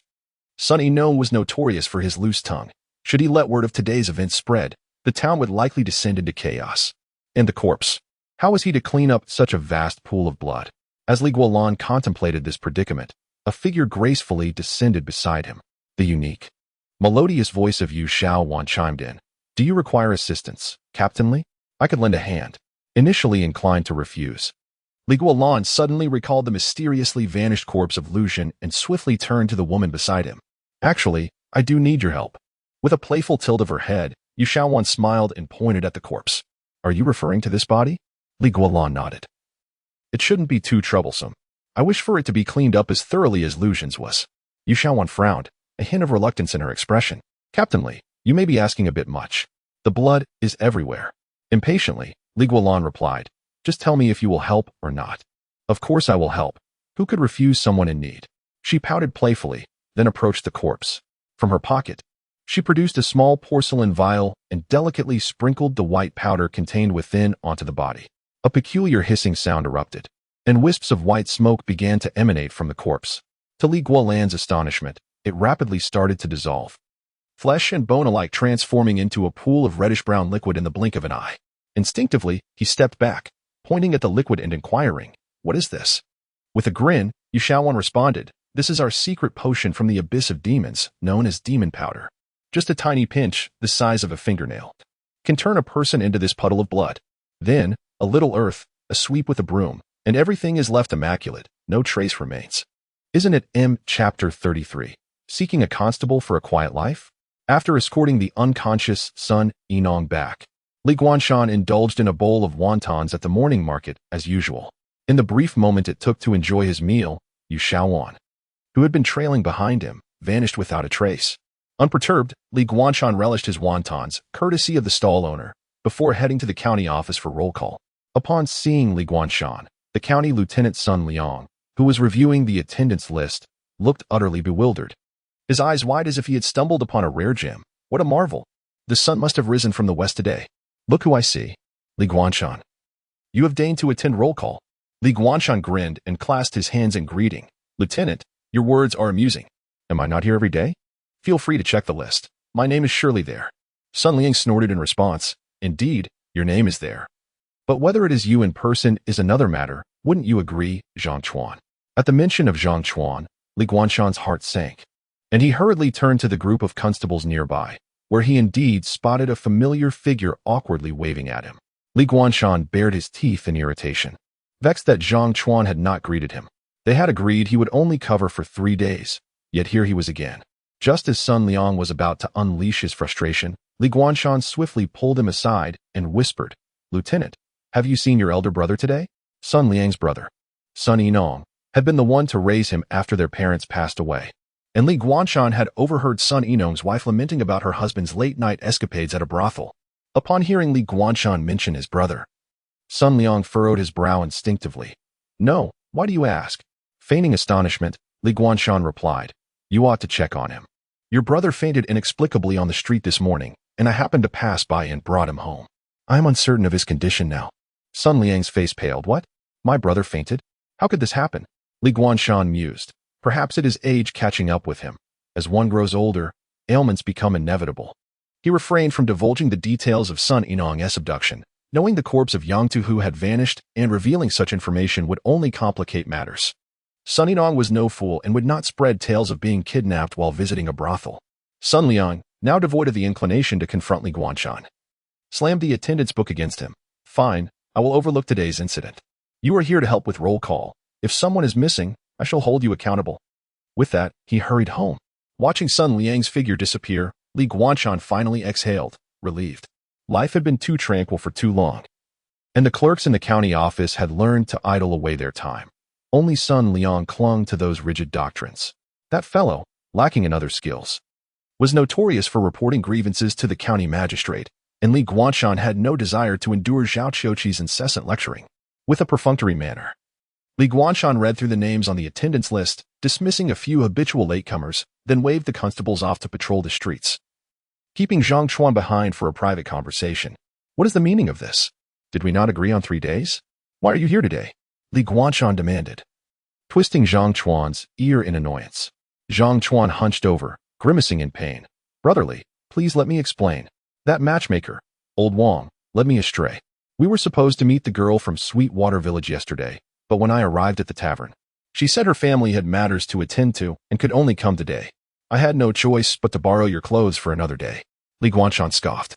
Sun Yinong was notorious for his loose tongue. Should he let word of today's events spread, the town would likely descend into chaos. And the corpse? How was he to clean up such a vast pool of blood? As Li Guolan contemplated this predicament, a figure gracefully descended beside him. The unique, melodious voice of Yu Xiaowan chimed in. "Do you require assistance, Captain Li? I could lend a hand." Initially inclined to refuse, Li Guolan suddenly recalled the mysteriously vanished corpse of Lu Xun and swiftly turned to the woman beside him. "Actually, I do need your help." With a playful tilt of her head, Yu Xiaowan smiled and pointed at the corpse. "Are you referring to this body?" Li Guolan nodded. "It shouldn't be too troublesome. I wish for it to be cleaned up as thoroughly as Lu Xun's was." Yu Xiaowan frowned, a hint of reluctance in her expression. "Captain Li, you may be asking a bit much. The blood is everywhere." Impatiently, Li Guolan replied, "Just tell me if you will help or not." "Of course I will help. Who could refuse someone in need?" She pouted playfully, then approached the corpse. From her pocket, she produced a small porcelain vial and delicately sprinkled the white powder contained within onto the body. A peculiar hissing sound erupted, and wisps of white smoke began to emanate from the corpse. To Li Guolan's astonishment, it rapidly started to dissolve, flesh and bone alike transforming into a pool of reddish-brown liquid in the blink of an eye. Instinctively, he stepped back, pointing at the liquid and inquiring, "What is this?" With a grin, Yu Shaowan responded, "This is our secret potion from the abyss of demons, known as demon powder. Just a tiny pinch, the size of a fingernail, can turn a person into this puddle of blood. Then, a little earth, a sweep with a broom, and everything is left immaculate, no trace remains." Isn't it Chapter 33, Seeking a Constable for a Quiet Life? After escorting the unconscious Sun Yinong back, Li Guanshan indulged in a bowl of wontons at the morning market as usual. In the brief moment it took to enjoy his meal, Yu Shaowan, who had been trailing behind him, vanished without a trace. Unperturbed, Li Guanshan relished his wontons, courtesy of the stall owner, before heading to the county office for roll call. Upon seeing Li Guanshan, the county lieutenant Sun Liang, who was reviewing the attendance list, looked utterly bewildered. His eyes wide as if he had stumbled upon a rare gem. What a marvel! The sun must have risen from the west today. "Look who I see. Li Guanshan. You have deigned to attend roll call." Li Guanshan grinned and clasped his hands in greeting. "Lieutenant, your words are amusing. Am I not here every day? Feel free to check the list. My name is surely there." Sun Liang snorted in response. "Indeed, your name is there. But whether it is you in person is another matter, wouldn't you agree, Zhang Chuan?" At the mention of Zhang Chuan, Li Guanshan's heart sank, and he hurriedly turned to the group of constables nearby, where he indeed spotted a familiar figure awkwardly waving at him. Li Guanshan bared his teeth in irritation, vexed that Zhang Chuan had not greeted him. They had agreed he would only cover for 3 days, yet here he was again. Just as Sun Liang was about to unleash his frustration, Li Guanshan swiftly pulled him aside and whispered, "Lieutenant, have you seen your elder brother today?" Sun Liang's brother, Sun Yinong, had been the one to raise him after their parents passed away, and Li Guanshan had overheard Sun Yinong's wife lamenting about her husband's late-night escapades at a brothel. Upon hearing Li Guanshan mention his brother, Sun Liang furrowed his brow instinctively. "No, why do you ask?" Feigning astonishment, Li Guanshan replied, "You ought to check on him. Your brother fainted inexplicably on the street this morning, and I happened to pass by and brought him home. I am uncertain of his condition now." Sun Liang's face paled. "What? My brother fainted? How could this happen?" Li Guanshan mused. Perhaps it is age catching up with him. As one grows older, ailments become inevitable. He refrained from divulging the details of Sun Yinong's abduction, knowing the corpse of Yang Tu had vanished, and revealing such information would only complicate matters. Sun Yinong was no fool and would not spread tales of being kidnapped while visiting a brothel. Sun Liang, now devoid of the inclination to confront Li Guanshan, slammed the attendance book against him. "Fine, I will overlook today's incident. You are here to help with roll call. If someone is missing, I shall hold you accountable." With that, he hurried home. Watching Sun Liang's figure disappear, Li Guanshan finally exhaled, relieved. Life had been too tranquil for too long, and the clerks in the county office had learned to idle away their time. Only Sun Liang clung to those rigid doctrines. That fellow, lacking in other skills, was notorious for reporting grievances to the county magistrate, and Li Guanshan had no desire to endure Zhao Qiuqi's incessant lecturing. With a perfunctory manner, Li Guanshan read through the names on the attendance list, dismissing a few habitual latecomers, then waved the constables off to patrol the streets, keeping Zhang Chuan behind for a private conversation. "What is the meaning of this? Did we not agree on 3 days? Why are you here today?" Li Guanshan demanded, twisting Zhang Chuan's ear in annoyance. Zhang Chuan hunched over, grimacing in pain. "Brotherly, please let me explain. That matchmaker, old Wang, led me astray. We were supposed to meet the girl from Sweetwater Village yesterday, but when I arrived at the tavern, she said her family had matters to attend to and could only come today. I had no choice but to borrow your clothes for another day." Li Guanshan scoffed,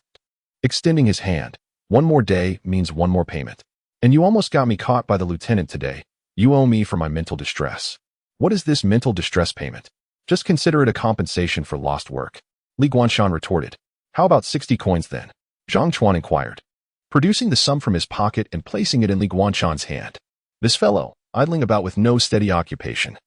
extending his hand. "One more day means one more payment. And you almost got me caught by the lieutenant today. You owe me for my mental distress." "What is this mental distress payment?" "Just consider it a compensation for lost work," Li Guanshan retorted. "How about 60 coins then?" Zhang Chuan inquired, producing the sum from his pocket and placing it in Li Guanshan's hand. This fellow, idling about with no steady occupation,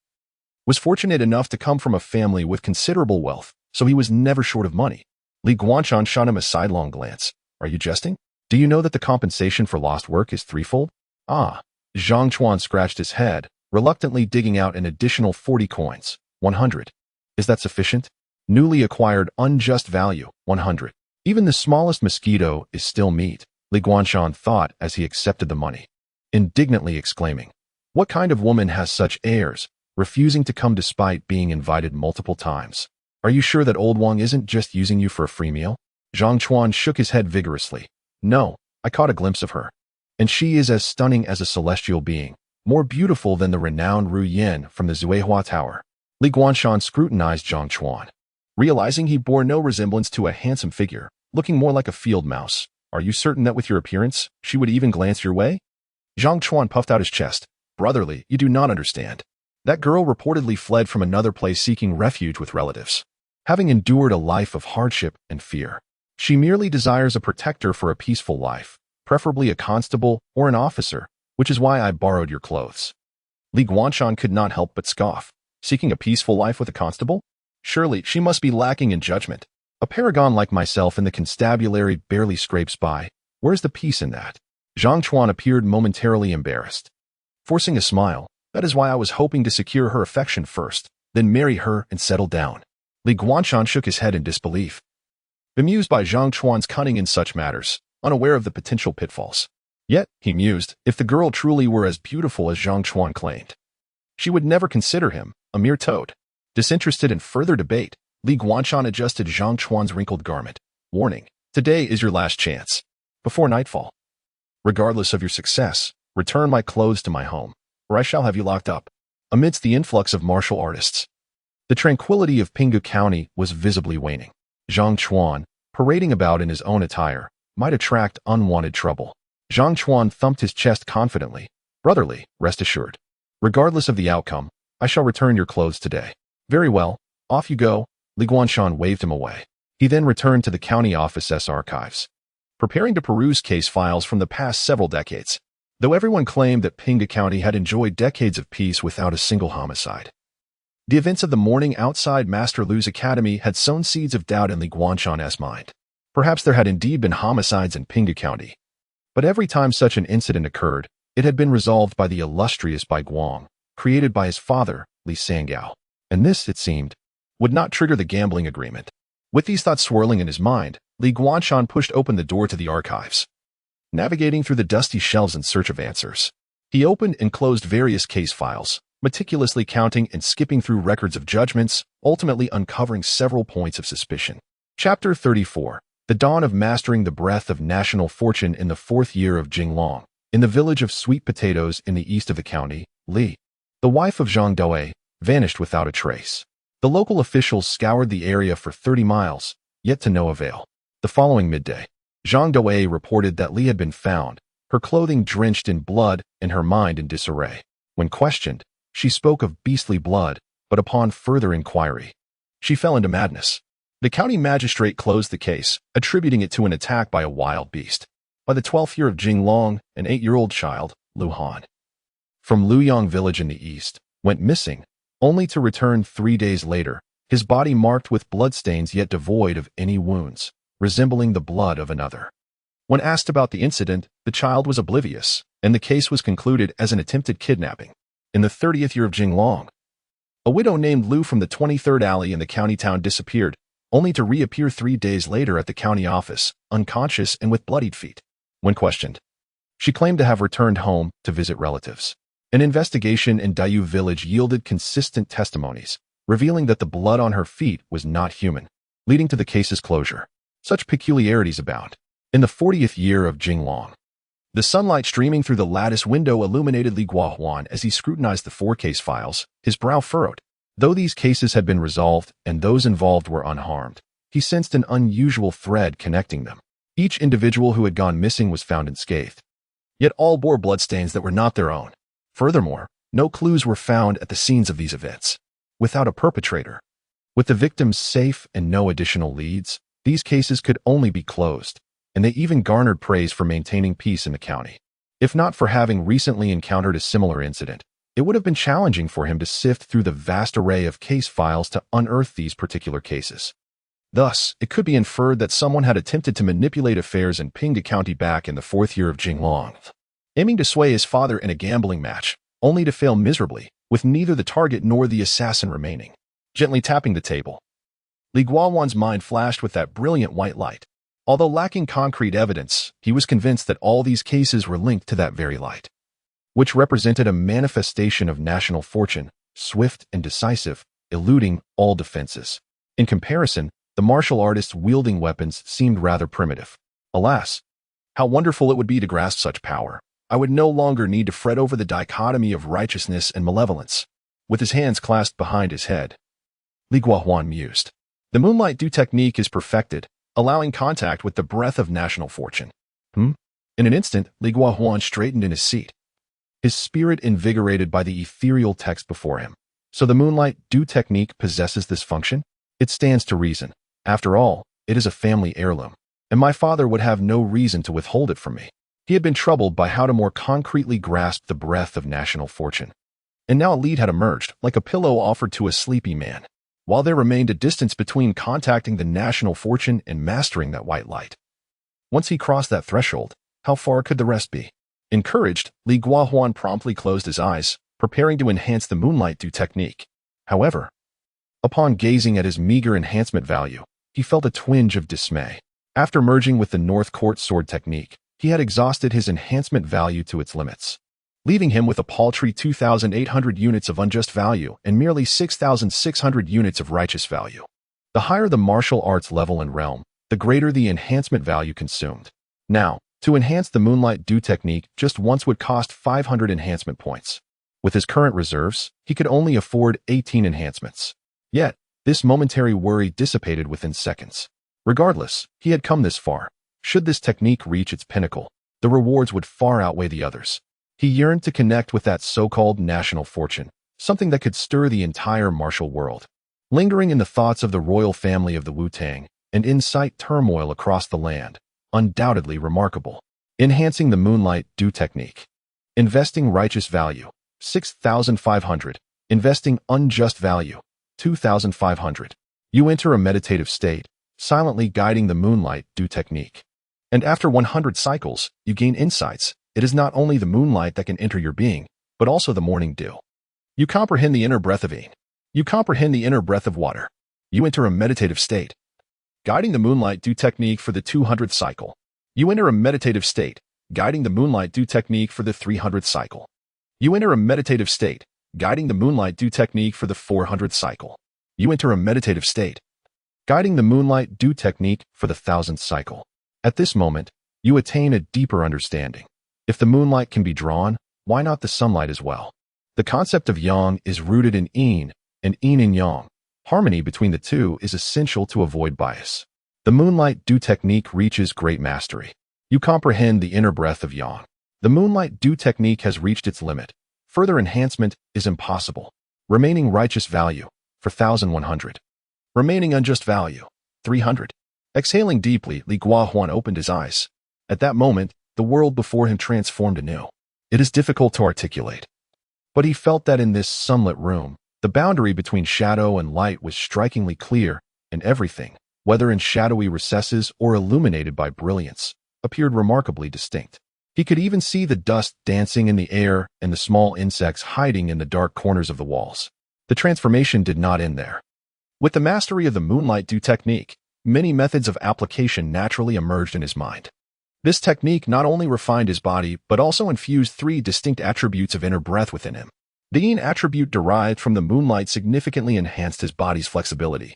was fortunate enough to come from a family with considerable wealth, so he was never short of money. Li Guanshan shot him a sidelong glance. "Are you jesting? Do you know that the compensation for lost work is threefold?" "Ah." Zhang Chuan scratched his head, reluctantly digging out an additional 40 coins. 100. "Is that sufficient?" "Newly acquired unjust value, 100. Even the smallest mosquito is still meat. Li Guanshan thought as he accepted the money, indignantly exclaiming, "What kind of woman has such airs, refusing to come despite being invited multiple times? Are you sure that old Wang isn't just using you for a free meal?" Zhang Chuan shook his head vigorously. "No, I caught a glimpse of her. And she is as stunning as a celestial being, more beautiful than the renowned Ru Yin from the Zuihua Tower." Li Guanshan scrutinized Zhang Chuan, realizing he bore no resemblance to a handsome figure, looking more like a field mouse. "Are you certain that with your appearance, she would even glance your way?" Zhang Chuan puffed out his chest. "Brotherly, you do not understand. That girl reportedly fled from another place seeking refuge with relatives, having endured a life of hardship and fear. She merely desires a protector for a peaceful life, preferably a constable or an officer, which is why I borrowed your clothes." Li Guanshan could not help but scoff. Seeking a peaceful life with a constable? Surely she must be lacking in judgment. A paragon like myself in the constabulary barely scrapes by. Where's the peace in that? Zhang Chuan appeared momentarily embarrassed, forcing a smile. "That is why I was hoping to secure her affection first, then marry her and settle down." Li Guanshan shook his head in disbelief, bemused by Zhang Chuan's cunning in such matters, unaware of the potential pitfalls. Yet, he mused, if the girl truly were as beautiful as Zhang Chuan claimed, she would never consider him a mere toad. Disinterested in further debate, Li Guanshan adjusted Zhang Chuan's wrinkled garment. "Warning, today is your last chance. Before nightfall, regardless of your success, return my clothes to my home, or I shall have you locked up." Amidst the influx of martial artists, the tranquility of Pinghu County was visibly waning. Zhang Chuan, parading about in his own attire, might attract unwanted trouble. Zhang Chuan thumped his chest confidently. "Brotherly, rest assured. Regardless of the outcome, I shall return your clothes today." "Very well, off you go." Li Guanshan waved him away. He then returned to the county office's archives, preparing to peruse case files from the past several decades. Though everyone claimed that Pinghu County had enjoyed decades of peace without a single homicide, the events of the morning outside Master Lu's academy had sown seeds of doubt in Li Guanshan's mind. Perhaps there had indeed been homicides in Pinghu County, but every time such an incident occurred, it had been resolved by the illustrious Bai Guang, created by his father, Li Sangao. And this, it seemed, would not trigger the gambling agreement. With these thoughts swirling in his mind, Li Guanshan pushed open the door to the archives, navigating through the dusty shelves in search of answers. He opened and closed various case files, meticulously counting and skipping through records of judgments, ultimately uncovering several points of suspicion. Chapter 34. The dawn of mastering the breath of national fortune in the 4th year of Jinglong. In the village of Sweet Potatoes in the east of the county, Li, the wife of Zhang Doi, vanished without a trace. The local officials scoured the area for 30 miles, yet to no avail. The following midday, Zhang Doi reported that Li had been found, her clothing drenched in blood and her mind in disarray. When questioned, she spoke of beastly blood, but upon further inquiry, she fell into madness. The county magistrate closed the case, attributing it to an attack by a wild beast. By the 12th year of Jinglong, an 8-year-old child, Lu Han, from Luyang village in the east, went missing, only to return 3 days later, his body marked with bloodstains yet devoid of any wounds, resembling the blood of another. When asked about the incident, the child was oblivious, and the case was concluded as an attempted kidnapping. In the 30th year of Jinglong, a widow named Lu from the 23rd alley in the county town disappeared, only to reappear 3 days later at the county office, unconscious and with bloodied feet. When questioned, she claimed to have returned home to visit relatives. An investigation in Dayu village yielded consistent testimonies, revealing that the blood on her feet was not human, leading to the case's closure. Such peculiarities abound. In the 40th year of Jinglong, the sunlight streaming through the lattice window illuminated Li Guahuan as he scrutinized the 4 case files, his brow furrowed. Though these cases had been resolved and those involved were unharmed, he sensed an unusual thread connecting them. Each individual who had gone missing was found unscathed, yet all bore bloodstains that were not their own. Furthermore, no clues were found at the scenes of these events. Without a perpetrator, with the victims safe and no additional leads, these cases could only be closed, and they even garnered praise for maintaining peace in the county. If not for having recently encountered a similar incident, it would have been challenging for him to sift through the vast array of case files to unearth these particular cases. Thus, it could be inferred that someone had attempted to manipulate affairs in Pinghu County back in the 4th year of Jinglong, aiming to sway his father in a gambling match, only to fail miserably, with neither the target nor the assassin remaining. Gently tapping the table, Li Guawan's mind flashed with that brilliant white light. Although lacking concrete evidence, he was convinced that all these cases were linked to that very light, which represented a manifestation of national fortune, swift and decisive, eluding all defenses. In comparison, the martial artists wielding weapons seemed rather primitive. Alas, how wonderful it would be to grasp such power. I would no longer need to fret over the dichotomy of righteousness and malevolence. With his hands clasped behind his head, Li Guahuan mused. The moonlight dew technique is perfected, allowing contact with the breath of national fortune. In an instant, Li Guahuan straightened in his seat, his spirit invigorated by the ethereal text before him. So the moonlight dew technique possesses this function? It stands to reason. After all, it is a family heirloom, and my father would have no reason to withhold it from me. He had been troubled by how to more concretely grasp the breath of national fortune. And now a lead had emerged, like a pillow offered to a sleepy man, while there remained a distance between contacting the national fortune and mastering that white light. Once he crossed that threshold, how far could the rest be? Encouraged, Li Guahuan promptly closed his eyes, preparing to enhance the moonlight dew technique. However, upon gazing at his meager enhancement value, he felt a twinge of dismay. After merging with the North Court sword technique, he had exhausted his enhancement value to its limits, leaving him with a paltry 2,800 units of unjust value and merely 6,600 units of righteous value. The higher the martial arts level and realm, the greater the enhancement value consumed. Now, to enhance the moonlight dew technique just once would cost 500 enhancement points. With his current reserves, he could only afford 18 enhancements. Yet, this momentary worry dissipated within seconds. Regardless, he had come this far. Should this technique reach its pinnacle, the rewards would far outweigh the others. He yearned to connect with that so-called national fortune, something that could stir the entire martial world. Lingering in the thoughts of the royal family of the Wu-Tang and incite turmoil across the land, undoubtedly remarkable. Enhancing the moonlight dew technique. Investing righteous value, 6,500. Investing unjust value, 2,500. You enter a meditative state, silently guiding the moonlight dew technique. And after 100 cycles, you gain insights. It is not only the moonlight that can enter your being, but also the morning dew. You comprehend the inner breath of air. You comprehend the inner breath of water. You enter a meditative state, guiding the moonlight dew technique for the 200th cycle. You enter a meditative state, guiding the moonlight dew technique for the 300th cycle. You enter a meditative state, guiding the moonlight dew technique for the 400th cycle. You enter a meditative state, guiding the moonlight dew technique for the 1000th cycle. At this moment, you attain a deeper understanding. If the moonlight can be drawn, why not the sunlight as well? The concept of yang is rooted in yin, and yin in yang. Harmony between the two is essential to avoid bias. The moonlight dew technique reaches great mastery. You comprehend the inner breath of yang. The moonlight dew technique has reached its limit. Further enhancement is impossible. Remaining righteous value, 4,100. Remaining unjust value, 300. Exhaling deeply, Li Guahuan opened his eyes. At that moment, the world before him transformed anew. It is difficult to articulate, but he felt that in this sunlit room, the boundary between shadow and light was strikingly clear, and everything, whether in shadowy recesses or illuminated by brilliance, appeared remarkably distinct. He could even see the dust dancing in the air and the small insects hiding in the dark corners of the walls. The transformation did not end there. With the mastery of the moonlight dew technique, many methods of application naturally emerged in his mind. This technique not only refined his body, but also infused 3 distinct attributes of inner breath within him. The yin attribute derived from the moonlight significantly enhanced his body's flexibility,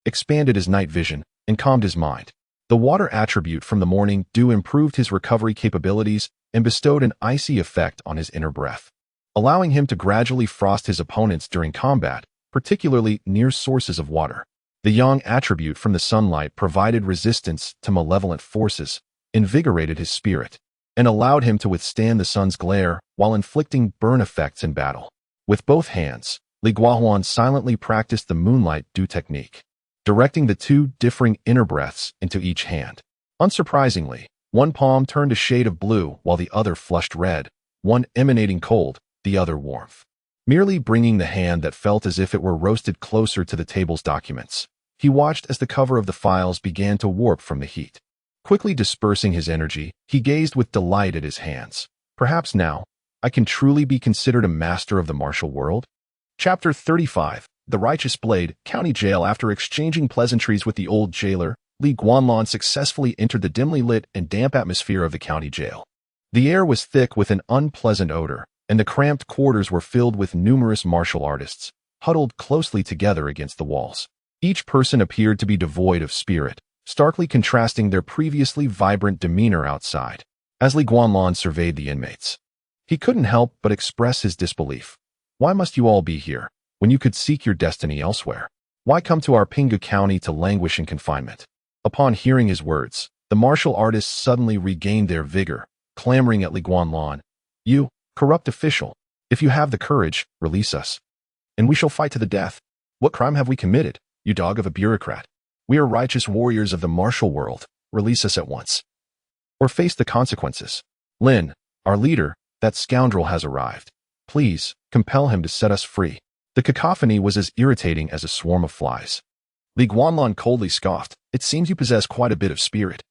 expanded his night vision, and calmed his mind. The water attribute from the morning dew improved his recovery capabilities and bestowed an icy effect on his inner breath, allowing him to gradually frost his opponents during combat, particularly near sources of water. The yang attribute from the sunlight provided resistance to malevolent forces, invigorated his spirit, and allowed him to withstand the sun's glare while inflicting burn effects in battle. With both hands, Li Guahuan silently practiced the moonlight dew technique, directing the 2 differing inner breaths into each hand. Unsurprisingly, one palm turned a shade of blue while the other flushed red, one emanating cold, the other warmth. Merely bringing the hand that felt as if it were roasted closer to the table's documents, he watched as the cover of the files began to warp from the heat. Quickly dispersing his energy, he gazed with delight at his hands. Perhaps now, I can truly be considered a master of the martial world? Chapter 35. The Righteous Blade. County Jail. After exchanging pleasantries with the old jailer, Li Guanlan successfully entered the dimly lit and damp atmosphere of the county jail. The air was thick with an unpleasant odor, and the cramped quarters were filled with numerous martial artists, huddled closely together against the walls. Each person appeared to be devoid of spirit, starkly contrasting their previously vibrant demeanor outside. As Li Guanlan surveyed the inmates, he couldn't help but express his disbelief. Why must you all be here, when you could seek your destiny elsewhere? Why come to our Pinghu County to languish in confinement? Upon hearing his words, the martial artists suddenly regained their vigor, clamoring at Li Guanlan. You, corrupt official, if you have the courage, release us, and we shall fight to the death. What crime have we committed, you dog of a bureaucrat? We are righteous warriors of the martial world. Release us at once, or face the consequences. Lin, our leader, that scoundrel has arrived. Please, compel him to set us free. The cacophony was as irritating as a swarm of flies. Li Guanlan coldly scoffed. It seems you possess quite a bit of spirit.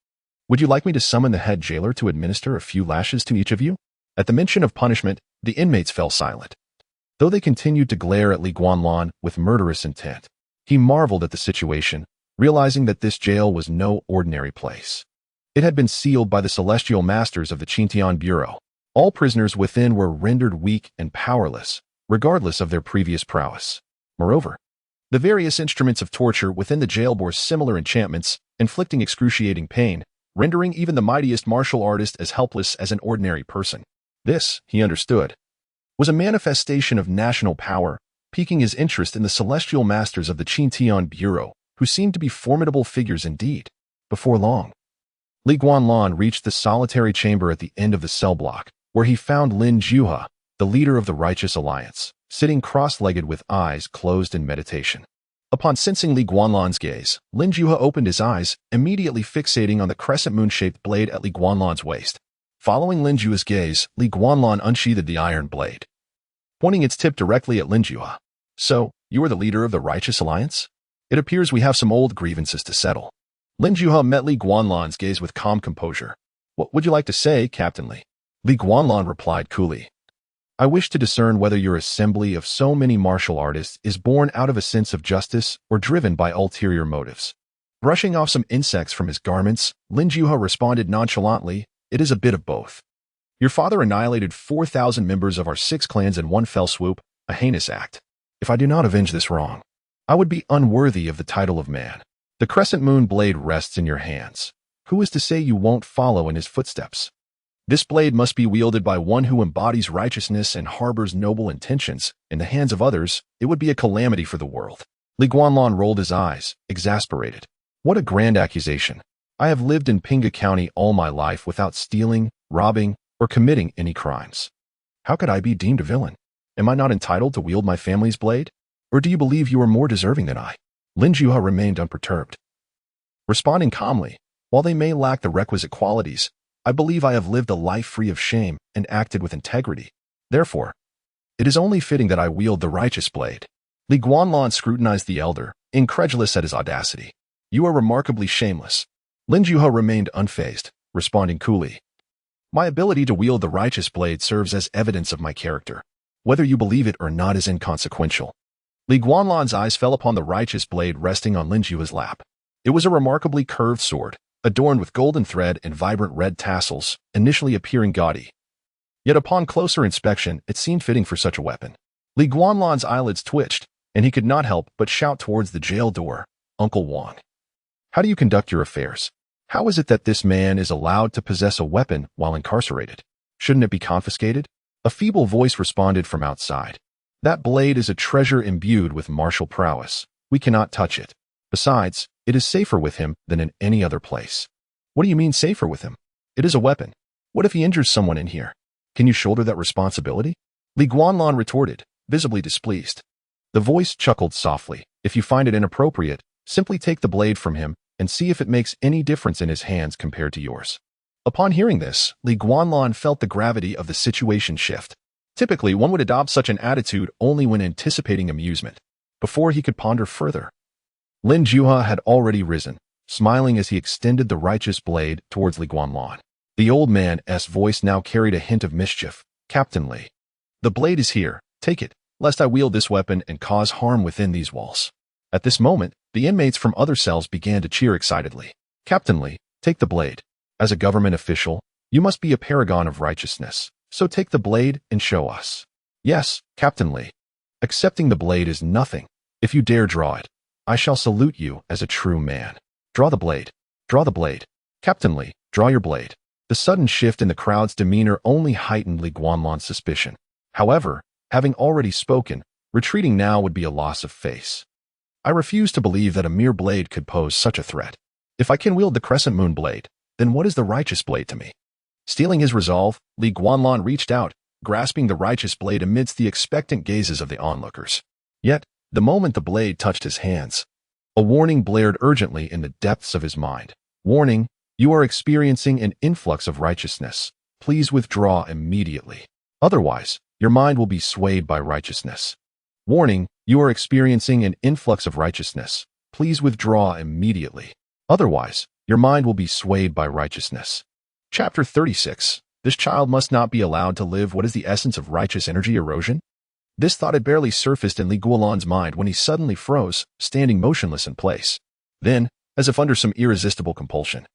Would you like me to summon the head jailer to administer a few lashes to each of you? At the mention of punishment, the inmates fell silent, though they continued to glare at Li Guanlan with murderous intent. He marveled at the situation, realizing that this jail was no ordinary place. It had been sealed by the celestial masters of the Xintian Bureau. All prisoners within were rendered weak and powerless, regardless of their previous prowess. Moreover, the various instruments of torture within the jail bore similar enchantments, inflicting excruciating pain, rendering even the mightiest martial artist as helpless as an ordinary person. This, he understood, was a manifestation of national power, piquing his interest in the celestial masters of the Xintian Bureau, who seemed to be formidable figures indeed. Before long, Li Guanlan reached the solitary chamber at the end of the cell block, where he found Lin Juha, the leader of the Righteous Alliance, sitting cross-legged with eyes closed in meditation. Upon sensing Li Guanlan's gaze, Lin Juha opened his eyes, immediately fixating on the crescent moon-shaped blade at Li Guanlan's waist. Following Lin Juha's gaze, Li Guanlan unsheathed the iron blade, pointing its tip directly at Lin Juha. So, you are the leader of the Righteous Alliance? It appears we have some old grievances to settle. Lin Juha met Li Guanlan's gaze with calm composure. What would you like to say, Captain Li? Li Guanlan replied coolly. I wish to discern whether your assembly of so many martial artists is born out of a sense of justice or driven by ulterior motives. Brushing off some insects from his garments, Lin Juha responded nonchalantly, it is a bit of both. Your father annihilated 4,000 members of our 6 clans in one fell swoop, a heinous act. If I do not avenge this wrong, I would be unworthy of the title of man. The crescent moon blade rests in your hands. Who is to say you won't follow in his footsteps? This blade must be wielded by one who embodies righteousness and harbors noble intentions. In the hands of others, it would be a calamity for the world. Li Guanlan rolled his eyes, exasperated. What a grand accusation. I have lived in Pinghu County all my life without stealing, robbing, or committing any crimes. How could I be deemed a villain? Am I not entitled to wield my family's blade? Or do you believe you are more deserving than I? Lin Juha remained unperturbed, responding calmly, while they may lack the requisite qualities, I believe I have lived a life free of shame and acted with integrity. Therefore, it is only fitting that I wield the righteous blade. Li Guanlan scrutinized the elder, incredulous at his audacity. You are remarkably shameless. Lin Juha remained unfazed, responding coolly. My ability to wield the righteous blade serves as evidence of my character. Whether you believe it or not is inconsequential. Li Guanlan's eyes fell upon the righteous blade resting on Lin Juha's lap. It was a remarkably curved sword, adorned with golden thread and vibrant red tassels, initially appearing gaudy. Yet upon closer inspection, it seemed fitting for such a weapon. Li Guanlan's eyelids twitched, and he could not help but shout towards the jail door, Uncle Wang. How do you conduct your affairs? How is it that this man is allowed to possess a weapon while incarcerated? Shouldn't it be confiscated? A feeble voice responded from outside. That blade is a treasure imbued with martial prowess. We cannot touch it. Besides, it is safer with him than in any other place. What do you mean safer with him? It is a weapon. What if he injures someone in here? Can you shoulder that responsibility? Li Guanlan retorted, visibly displeased. The voice chuckled softly. If you find it inappropriate, simply take the blade from him and see if it makes any difference in his hands compared to yours. Upon hearing this, Li Guanlan felt the gravity of the situation shift. Typically, one would adopt such an attitude only when anticipating amusement. Before he could ponder further, Lin Juha had already risen, smiling as he extended the righteous blade towards Li Guanlan. The old man's voice now carried a hint of mischief. Captain Li, the blade is here. Take it, lest I wield this weapon and cause harm within these walls. At this moment, the inmates from other cells began to cheer excitedly. Captain Li, take the blade. As a government official, you must be a paragon of righteousness, so take the blade and show us. Yes, Captain Li. Accepting the blade is nothing. If you dare draw it, I shall salute you as a true man. Draw the blade. Draw the blade. Captain Li, draw your blade. The sudden shift in the crowd's demeanor only heightened Li Guanlan's suspicion. However, having already spoken, retreating now would be a loss of face. I refuse to believe that a mere blade could pose such a threat. If I can wield the crescent moon blade, then what is the righteous blade to me? Stealing his resolve, Li Guanlan reached out, grasping the righteous blade amidst the expectant gazes of the onlookers. Yet, the moment the blade touched his hands, a warning blared urgently in the depths of his mind. Warning, you are experiencing an influx of righteousness. Please withdraw immediately. Otherwise, your mind will be swayed by righteousness. Warning, you are experiencing an influx of righteousness. Please withdraw immediately. Otherwise, your mind will be swayed by righteousness. Chapter 36. This child must not be allowed to live. What is the essence of righteous energy erosion? This thought had barely surfaced in Li Guanlan's mind when he suddenly froze, standing motionless in place. Then, as if under some irresistible compulsion,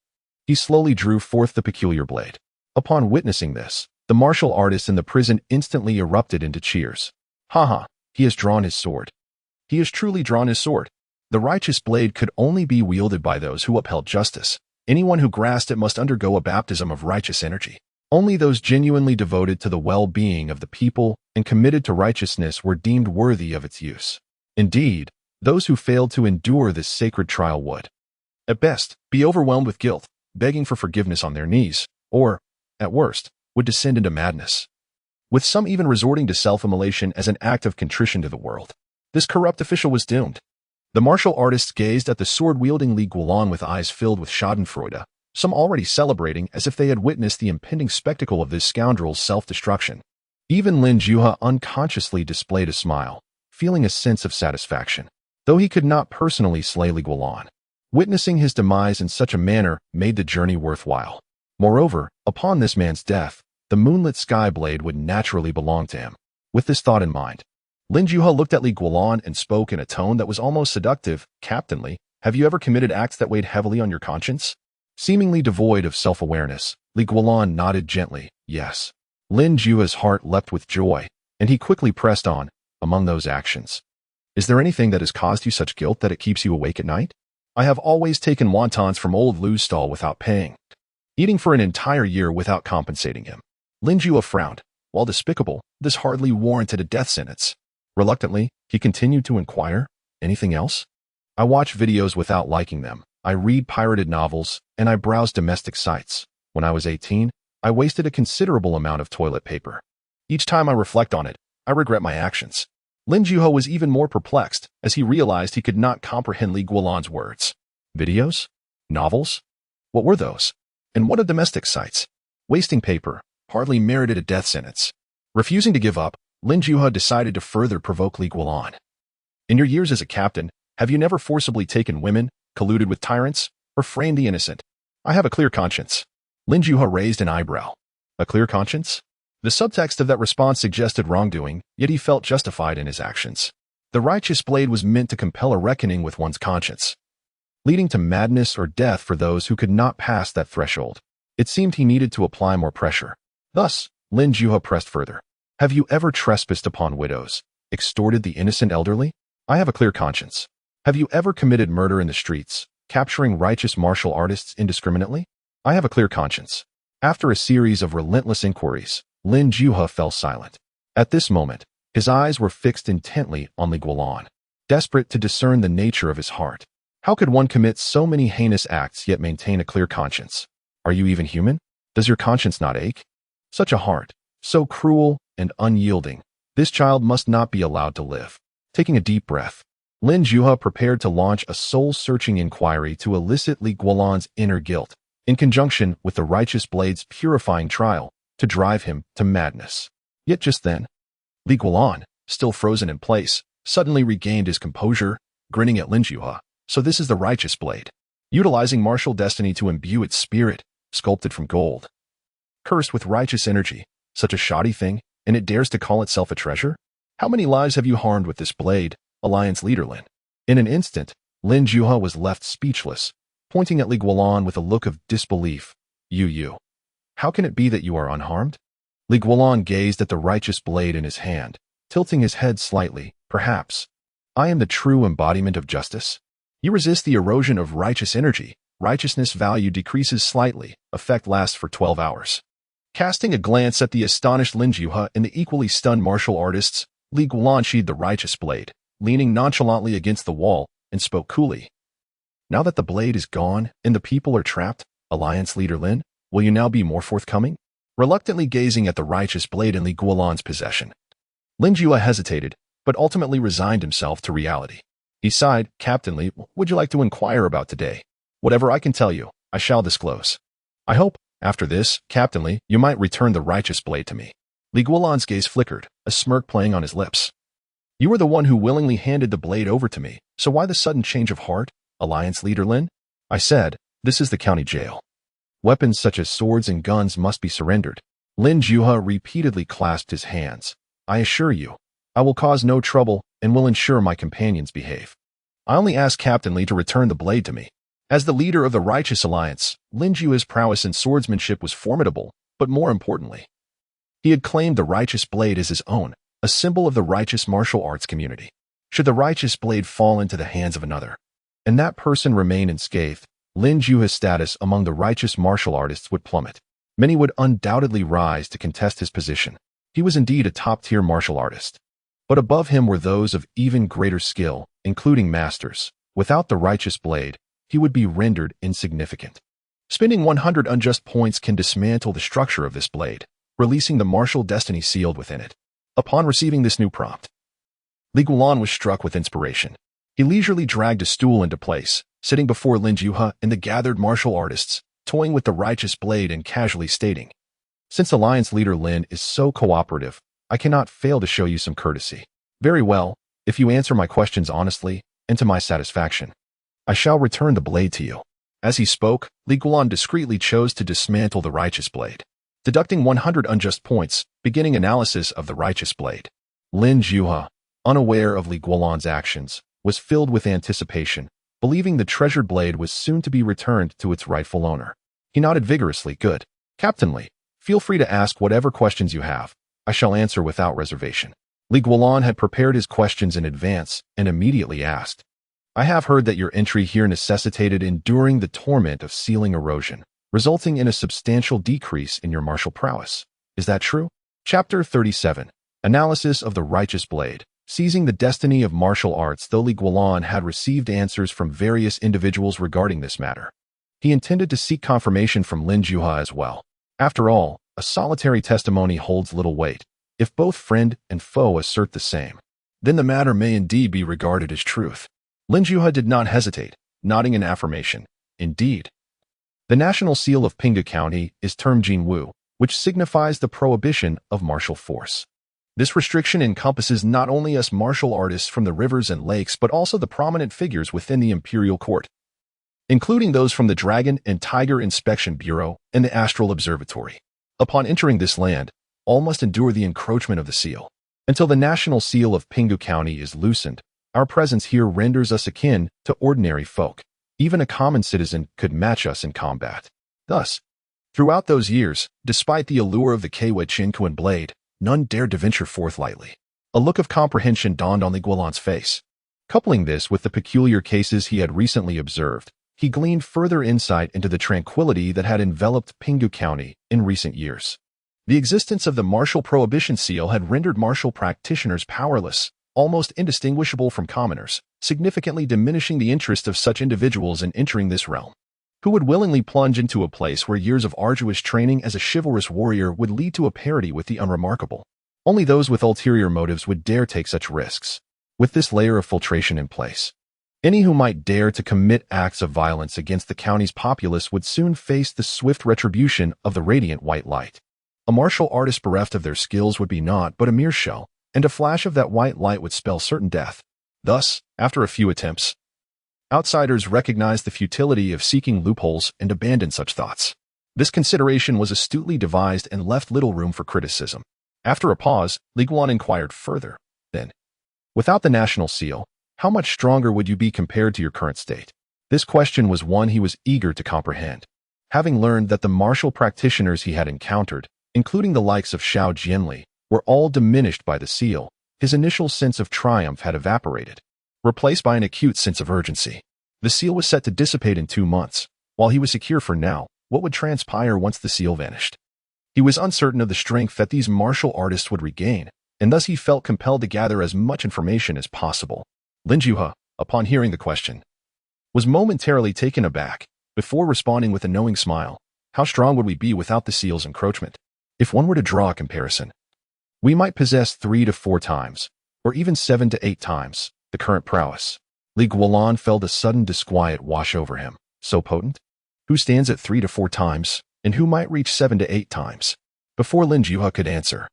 he slowly drew forth the peculiar blade. Upon witnessing this, the martial artists in the prison instantly erupted into cheers. Ha! He has drawn his sword. He has truly drawn his sword. The righteous blade could only be wielded by those who upheld justice. Anyone who grasped it must undergo a baptism of righteous energy. Only those genuinely devoted to the well-being of the people and committed to righteousness were deemed worthy of its use. Indeed, those who failed to endure this sacred trial would, at best, be overwhelmed with guilt, begging for forgiveness on their knees, or, at worst, would descend into madness, with some even resorting to self-immolation as an act of contrition to the world. This corrupt official was doomed. The martial artists gazed at the sword-wielding Li Guanlan with eyes filled with schadenfreude, some already celebrating as if they had witnessed the impending spectacle of this scoundrel's self-destruction. Even Lin Juha unconsciously displayed a smile, feeling a sense of satisfaction, though he could not personally slay Li Guanlan. Witnessing his demise in such a manner made the journey worthwhile. Moreover, upon this man's death, the moonlit sky blade would naturally belong to him. With this thought in mind, Lin Juha looked at Li Guanlan and spoke in a tone that was almost seductive. Captain Li, have you ever committed acts that weighed heavily on your conscience? Seemingly devoid of self-awareness, Li Guanlan nodded gently, yes. Lin Juha's heart leapt with joy, and he quickly pressed on, among those actions. Is there anything that has caused you such guilt that it keeps you awake at night? I have always taken wontons from old Lu's stall without paying, eating for an entire year without compensating him. Lin Juha frowned. While despicable, this hardly warranted a death sentence. Reluctantly, he continued to inquire, anything else? I watch videos without liking them. I read pirated novels, and I browse domestic sites. When I was 18, I wasted a considerable amount of toilet paper. Each time I reflect on it, I regret my actions. Lin Juha was even more perplexed as he realized he could not comprehend Li Guanlan's words. Videos? Novels? What were those? And what of domestic sites? Wasting paper hardly merited a death sentence. Refusing to give up, Lin Juha decided to further provoke Li Guanlan. In your years as a captain, have you never forcibly taken women, colluded with tyrants, or framed the innocent? I have a clear conscience. Lin Juha raised an eyebrow. A clear conscience? The subtext of that response suggested wrongdoing, yet he felt justified in his actions. The righteous blade was meant to compel a reckoning with one's conscience, leading to madness or death for those who could not pass that threshold. It seemed he needed to apply more pressure. Thus, Lin Juha pressed further. Have you ever trespassed upon widows, extorted the innocent elderly? I have a clear conscience. Have you ever committed murder in the streets, capturing righteous martial artists indiscriminately? I have a clear conscience. After a series of relentless inquiries, Lin Juha fell silent. At this moment, his eyes were fixed intently on Li Guanlan, desperate to discern the nature of his heart. How could one commit so many heinous acts yet maintain a clear conscience? Are you even human? Does your conscience not ache? Such a heart, so cruel and unyielding. This child must not be allowed to live. Taking a deep breath, Lin Juha prepared to launch a soul-searching inquiry to elicit Li Guanlan's inner guilt, in conjunction with the righteous blade's purifying trial, to drive him to madness. Yet just then, Li Guanlan, still frozen in place, suddenly regained his composure, grinning at Lin Juha. So this is the righteous blade, utilizing martial destiny to imbue its spirit, sculpted from gold. Cursed with righteous energy, such a shoddy thing, and it dares to call itself a treasure? How many lives have you harmed with this blade, Alliance leader Lin? In an instant, Lin Juha was left speechless, pointing at Li Guanlan with a look of disbelief. You. How can it be that you are unharmed? Li Guanlan gazed at the righteous blade in his hand, tilting his head slightly. Perhaps. I am the true embodiment of justice. You resist the erosion of righteous energy. Righteousness value decreases slightly. Effect lasts for 12 hours. Casting a glance at the astonished Lin Juha and the equally stunned martial artists, Li Guanlan sheathed the righteous blade, leaning nonchalantly against the wall, and spoke coolly. Now that the blade is gone and the people are trapped, Alliance Leader Lin, will you now be more forthcoming? Reluctantly gazing at the righteous blade in Li Guanlan's possession, Lin Juha hesitated, but ultimately resigned himself to reality. He sighed. Captain Li, would you like to inquire about today? Whatever I can tell you, I shall disclose. I hope, after this, Captain Li, you might return the righteous blade to me. Li Guanlan's gaze flickered, a smirk playing on his lips. You were the one who willingly handed the blade over to me, so why the sudden change of heart, Alliance Leader Lin? I said, this is the county jail. Weapons such as swords and guns must be surrendered. Lin Juha repeatedly clasped his hands. I assure you, I will cause no trouble and will ensure my companions behave. I only ask Captain Li to return the blade to me. As the leader of the Righteous Alliance, Lin Juha's prowess in swordsmanship was formidable, but more importantly, he had claimed the righteous blade as his own, a symbol of the righteous martial arts community. Should the righteous blade fall into the hands of another, and that person remain unscathed, Lin Juha's status among the righteous martial artists would plummet. Many would undoubtedly rise to contest his position. He was indeed a top-tier martial artist. But above him were those of even greater skill, including masters. Without the righteous blade, he would be rendered insignificant. Spending 100 unjust points can dismantle the structure of this blade, releasing the martial destiny sealed within it. Upon receiving this new prompt, Li Guanlan was struck with inspiration. He leisurely dragged a stool into place, sitting before Lin Juha and the gathered martial artists, toying with the righteous blade and casually stating, since Alliance Leader Lin is so cooperative, I cannot fail to show you some courtesy. Very well, if you answer my questions honestly and to my satisfaction, I shall return the blade to you. As he spoke, Li Guanlan discreetly chose to dismantle the righteous blade, deducting 100 unjust points, beginning analysis of the righteous blade. Lin Juha, unaware of Li Guanlan's actions, was filled with anticipation, believing the treasured blade was soon to be returned to its rightful owner. He nodded vigorously. Good. Captain Li, feel free to ask whatever questions you have. I shall answer without reservation. Li Guanlan had prepared his questions in advance and immediately asked, I have heard that your entry here necessitated enduring the torment of ceiling erosion, resulting in a substantial decrease in your martial prowess. Is that true? Chapter 37. Analysis of the Righteous Blade. Seizing the destiny of martial arts. Though Li Guanlan had received answers from various individuals regarding this matter, he intended to seek confirmation from Lin Juha as well. After all, a solitary testimony holds little weight. If both friend and foe assert the same, then the matter may indeed be regarded as truth. Lin Juha did not hesitate, nodding in affirmation. Indeed. The national seal of Pinghu County is termed Jinwu, which signifies the prohibition of martial force. This restriction encompasses not only us martial artists from the rivers and lakes but also the prominent figures within the imperial court, including those from the Dragon and Tiger Inspection Bureau and the Astral Observatory. Upon entering this land, all must endure the encroachment of the seal. Until the national seal of Pinghu County is loosened, our presence here renders us akin to ordinary folk. Even a common citizen could match us in combat. Thus, throughout those years, despite the allure of the Keiwa Chinkuan blade, none dared to venture forth lightly. A look of comprehension dawned on Li Guanlan's face. Coupling this with the peculiar cases he had recently observed, he gleaned further insight into the tranquility that had enveloped Pinghu County in recent years. The existence of the martial prohibition seal had rendered martial practitioners powerless, almost indistinguishable from commoners, significantly diminishing the interest of such individuals in entering this realm. Who would willingly plunge into a place where years of arduous training as a chivalrous warrior would lead to a parity with the unremarkable? Only those with ulterior motives would dare take such risks. With this layer of filtration in place, any who might dare to commit acts of violence against the county's populace would soon face the swift retribution of the radiant white light. A martial artist bereft of their skills would be naught but a mere shell, and a flash of that white light would spell certain death. Thus, after a few attempts, outsiders recognized the futility of seeking loopholes and abandoned such thoughts. This consideration was astutely devised and left little room for criticism. After a pause, Li Guanlan inquired further, then, without the national seal, how much stronger would you be compared to your current state? This question was one he was eager to comprehend. Having learned that the martial practitioners he had encountered, including the likes of Xiao Jianli, were all diminished by the seal, his initial sense of triumph had evaporated, replaced by an acute sense of urgency. The seal was set to dissipate in 2 months. While he was secure for now, what would transpire once the seal vanished? He was uncertain of the strength that these martial artists would regain, and thus he felt compelled to gather as much information as possible. Lin Juhe, upon hearing the question, was momentarily taken aback, before responding with a knowing smile. How strong would we be without the seal's encroachment? If one were to draw a comparison, we might possess 3 to 4 times, or even 7 to 8 times, the current prowess. Li Guanlan felt a sudden disquiet wash over him. So potent? Who stands at 3 to 4 times, and who might reach 7 to 8 times? Before Lin Juhe could answer,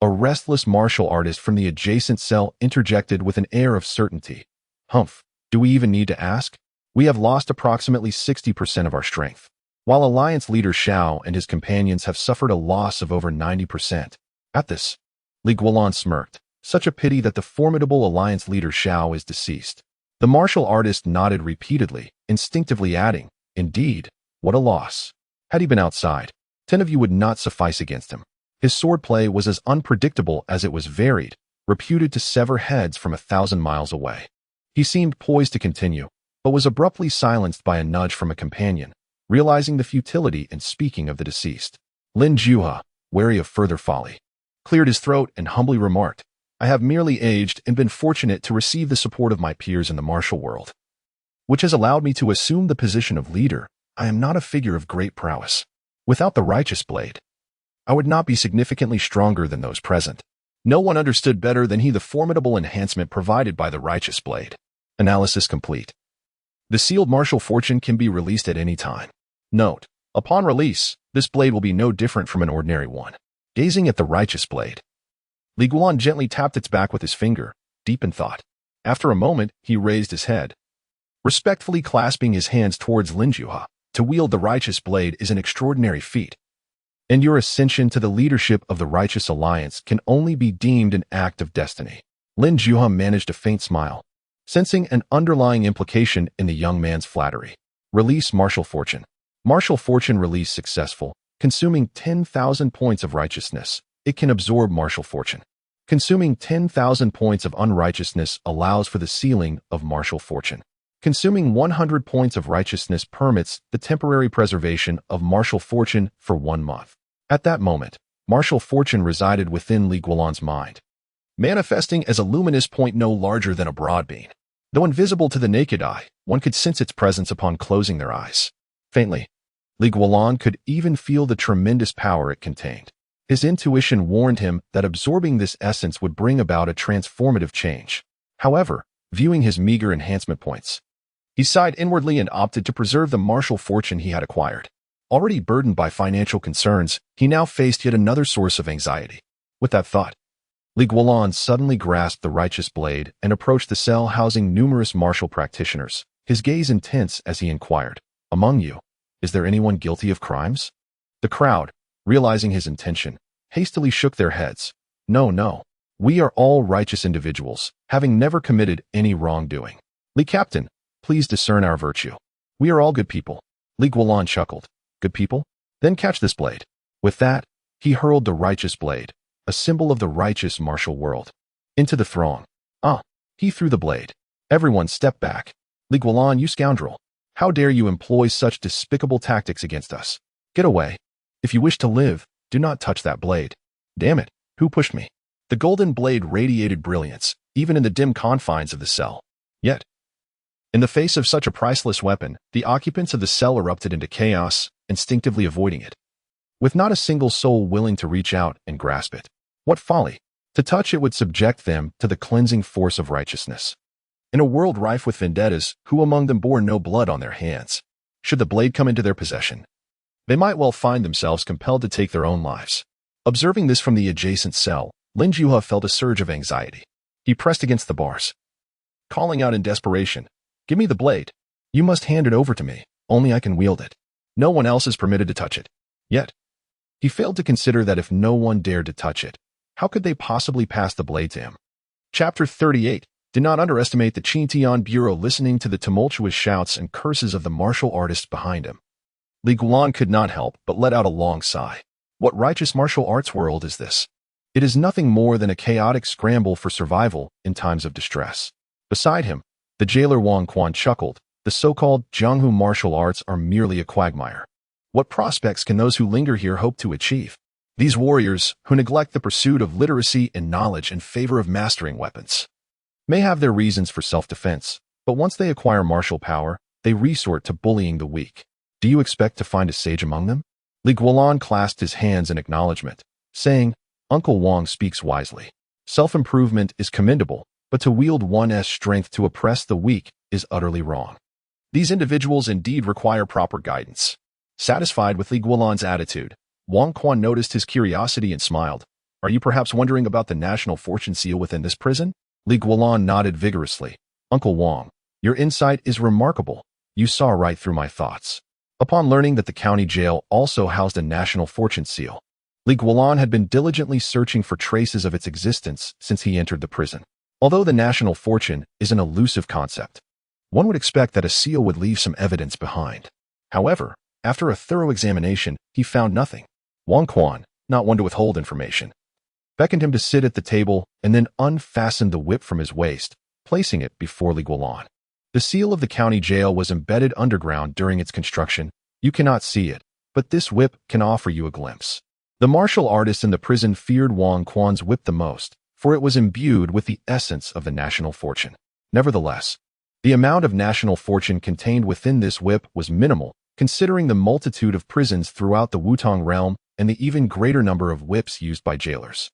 a restless martial artist from the adjacent cell interjected with an air of certainty. Humph, do we even need to ask? We have lost approximately 60% of our strength, while Alliance leader Xiao and his companions have suffered a loss of over 90%. At this, Li Guanlan smirked. Such a pity that the formidable Alliance leader Xiao is deceased. The martial artist nodded repeatedly, instinctively adding, indeed, what a loss. Had he been outside, 10 of you would not suffice against him. His swordplay was as unpredictable as it was varied, reputed to sever heads from 1,000 miles away. He seemed poised to continue, but was abruptly silenced by a nudge from a companion, realizing the futility in speaking of the deceased. Lin Juhe, wary of further folly, cleared his throat and humbly remarked, I have merely aged and been fortunate to receive the support of my peers in the martial world, which has allowed me to assume the position of leader. I am not a figure of great prowess. Without the righteous blade, I would not be significantly stronger than those present. No one understood better than he the formidable enhancement provided by the righteous blade. Analysis complete. The sealed martial fortune can be released at any time. Note, upon release, this blade will be no different from an ordinary one. Gazing at the righteous blade, Li Guanlan gently tapped its back with his finger, deep in thought. After a moment, he raised his head, respectfully clasping his hands towards Lin Juhe. To wield the righteous blade is an extraordinary feat, and your ascension to the leadership of the Righteous Alliance can only be deemed an act of destiny. Lin Juhe managed a faint smile, sensing an underlying implication in the young man's flattery. Release martial fortune. Martial fortune release successful, consuming 10,000 points of righteousness. It can absorb martial fortune. Consuming 10,000 points of unrighteousness allows for the sealing of martial fortune. Consuming 100 points of righteousness permits the temporary preservation of martial fortune for 1 month. At that moment, martial fortune resided within Li Guanlan's mind, manifesting as a luminous point no larger than a broad bean. Though invisible to the naked eye, one could sense its presence upon closing their eyes. Faintly, Li Guanlan could even feel the tremendous power it contained. His intuition warned him that absorbing this essence would bring about a transformative change. However, viewing his meager enhancement points, he sighed inwardly and opted to preserve the martial fortune he had acquired. Already burdened by financial concerns, he now faced yet another source of anxiety. With that thought, Li Guanlan suddenly grasped the righteous blade and approached the cell housing numerous martial practitioners, his gaze intense as he inquired, Among you, is there anyone guilty of crimes? The crowd, realizing his intention, hastily shook their heads. No. We are all righteous individuals, having never committed any wrongdoing. Li Captain, please discern our virtue. We are all good people. Li Guanlan chuckled. Good people? Then catch this blade. With that, he hurled the righteous blade, a symbol of the righteous martial world, into the throng. He threw the blade. Everyone stepped back. Li Guanlan, you scoundrel. How dare you employ such despicable tactics against us? Get away. If you wish to live, do not touch that blade. Damn it, who pushed me? The golden blade radiated brilliance, even in the dim confines of the cell. Yet, in the face of such a priceless weapon, the occupants of the cell erupted into chaos, instinctively avoiding it, with not a single soul willing to reach out and grasp it. What folly! To touch it would subject them to the cleansing force of righteousness. In a world rife with vendettas, who among them bore no blood on their hands? Should the blade come into their possession, they might well find themselves compelled to take their own lives. Observing this from the adjacent cell, Lin Juhe felt a surge of anxiety. He pressed against the bars, calling out in desperation, Give me the blade. You must hand it over to me. Only I can wield it. No one else is permitted to touch it. Yet, he failed to consider that if no one dared to touch it, how could they possibly pass the blade to him? Chapter 38. Do not underestimate the Xinjiang Bureau listening to the tumultuous shouts and curses of the martial artists behind him. Li Guanlan could not help but let out a long sigh. What righteous martial arts world is this? It is nothing more than a chaotic scramble for survival in times of distress. Beside him, the jailer Wang Quan chuckled. The so-called Jianghu martial arts are merely a quagmire. What prospects can those who linger here hope to achieve? These warriors, who neglect the pursuit of literacy and knowledge in favor of mastering weapons, may have their reasons for self-defense, but once they acquire martial power, they resort to bullying the weak. Do you expect to find a sage among them? Li Guanlan clasped his hands in acknowledgement, saying, Uncle Wang speaks wisely. Self-improvement is commendable, but to wield one's strength to oppress the weak is utterly wrong. These individuals indeed require proper guidance. Satisfied with Li Guanlan's attitude, Wang Quan noticed his curiosity and smiled. Are you perhaps wondering about the national fortune seal within this prison? Li Guanlan nodded vigorously. Uncle Wang, your insight is remarkable. You saw right through my thoughts. Upon learning that the county jail also housed a national fortune seal, Li Guanlan had been diligently searching for traces of its existence since he entered the prison. Although the national fortune is an elusive concept, one would expect that a seal would leave some evidence behind. However, after a thorough examination, he found nothing. Wang Quan, not one to withhold information, beckoned him to sit at the table and then unfastened the whip from his waist, placing it before Li Guanlan. The seal of the county jail was embedded underground during its construction. You cannot see it, but this whip can offer you a glimpse. The martial artists in the prison feared Wang Quan's whip the most, for it was imbued with the essence of the national fortune. Nevertheless, the amount of national fortune contained within this whip was minimal, considering the multitude of prisons throughout the Wutong realm and the even greater number of whips used by jailers.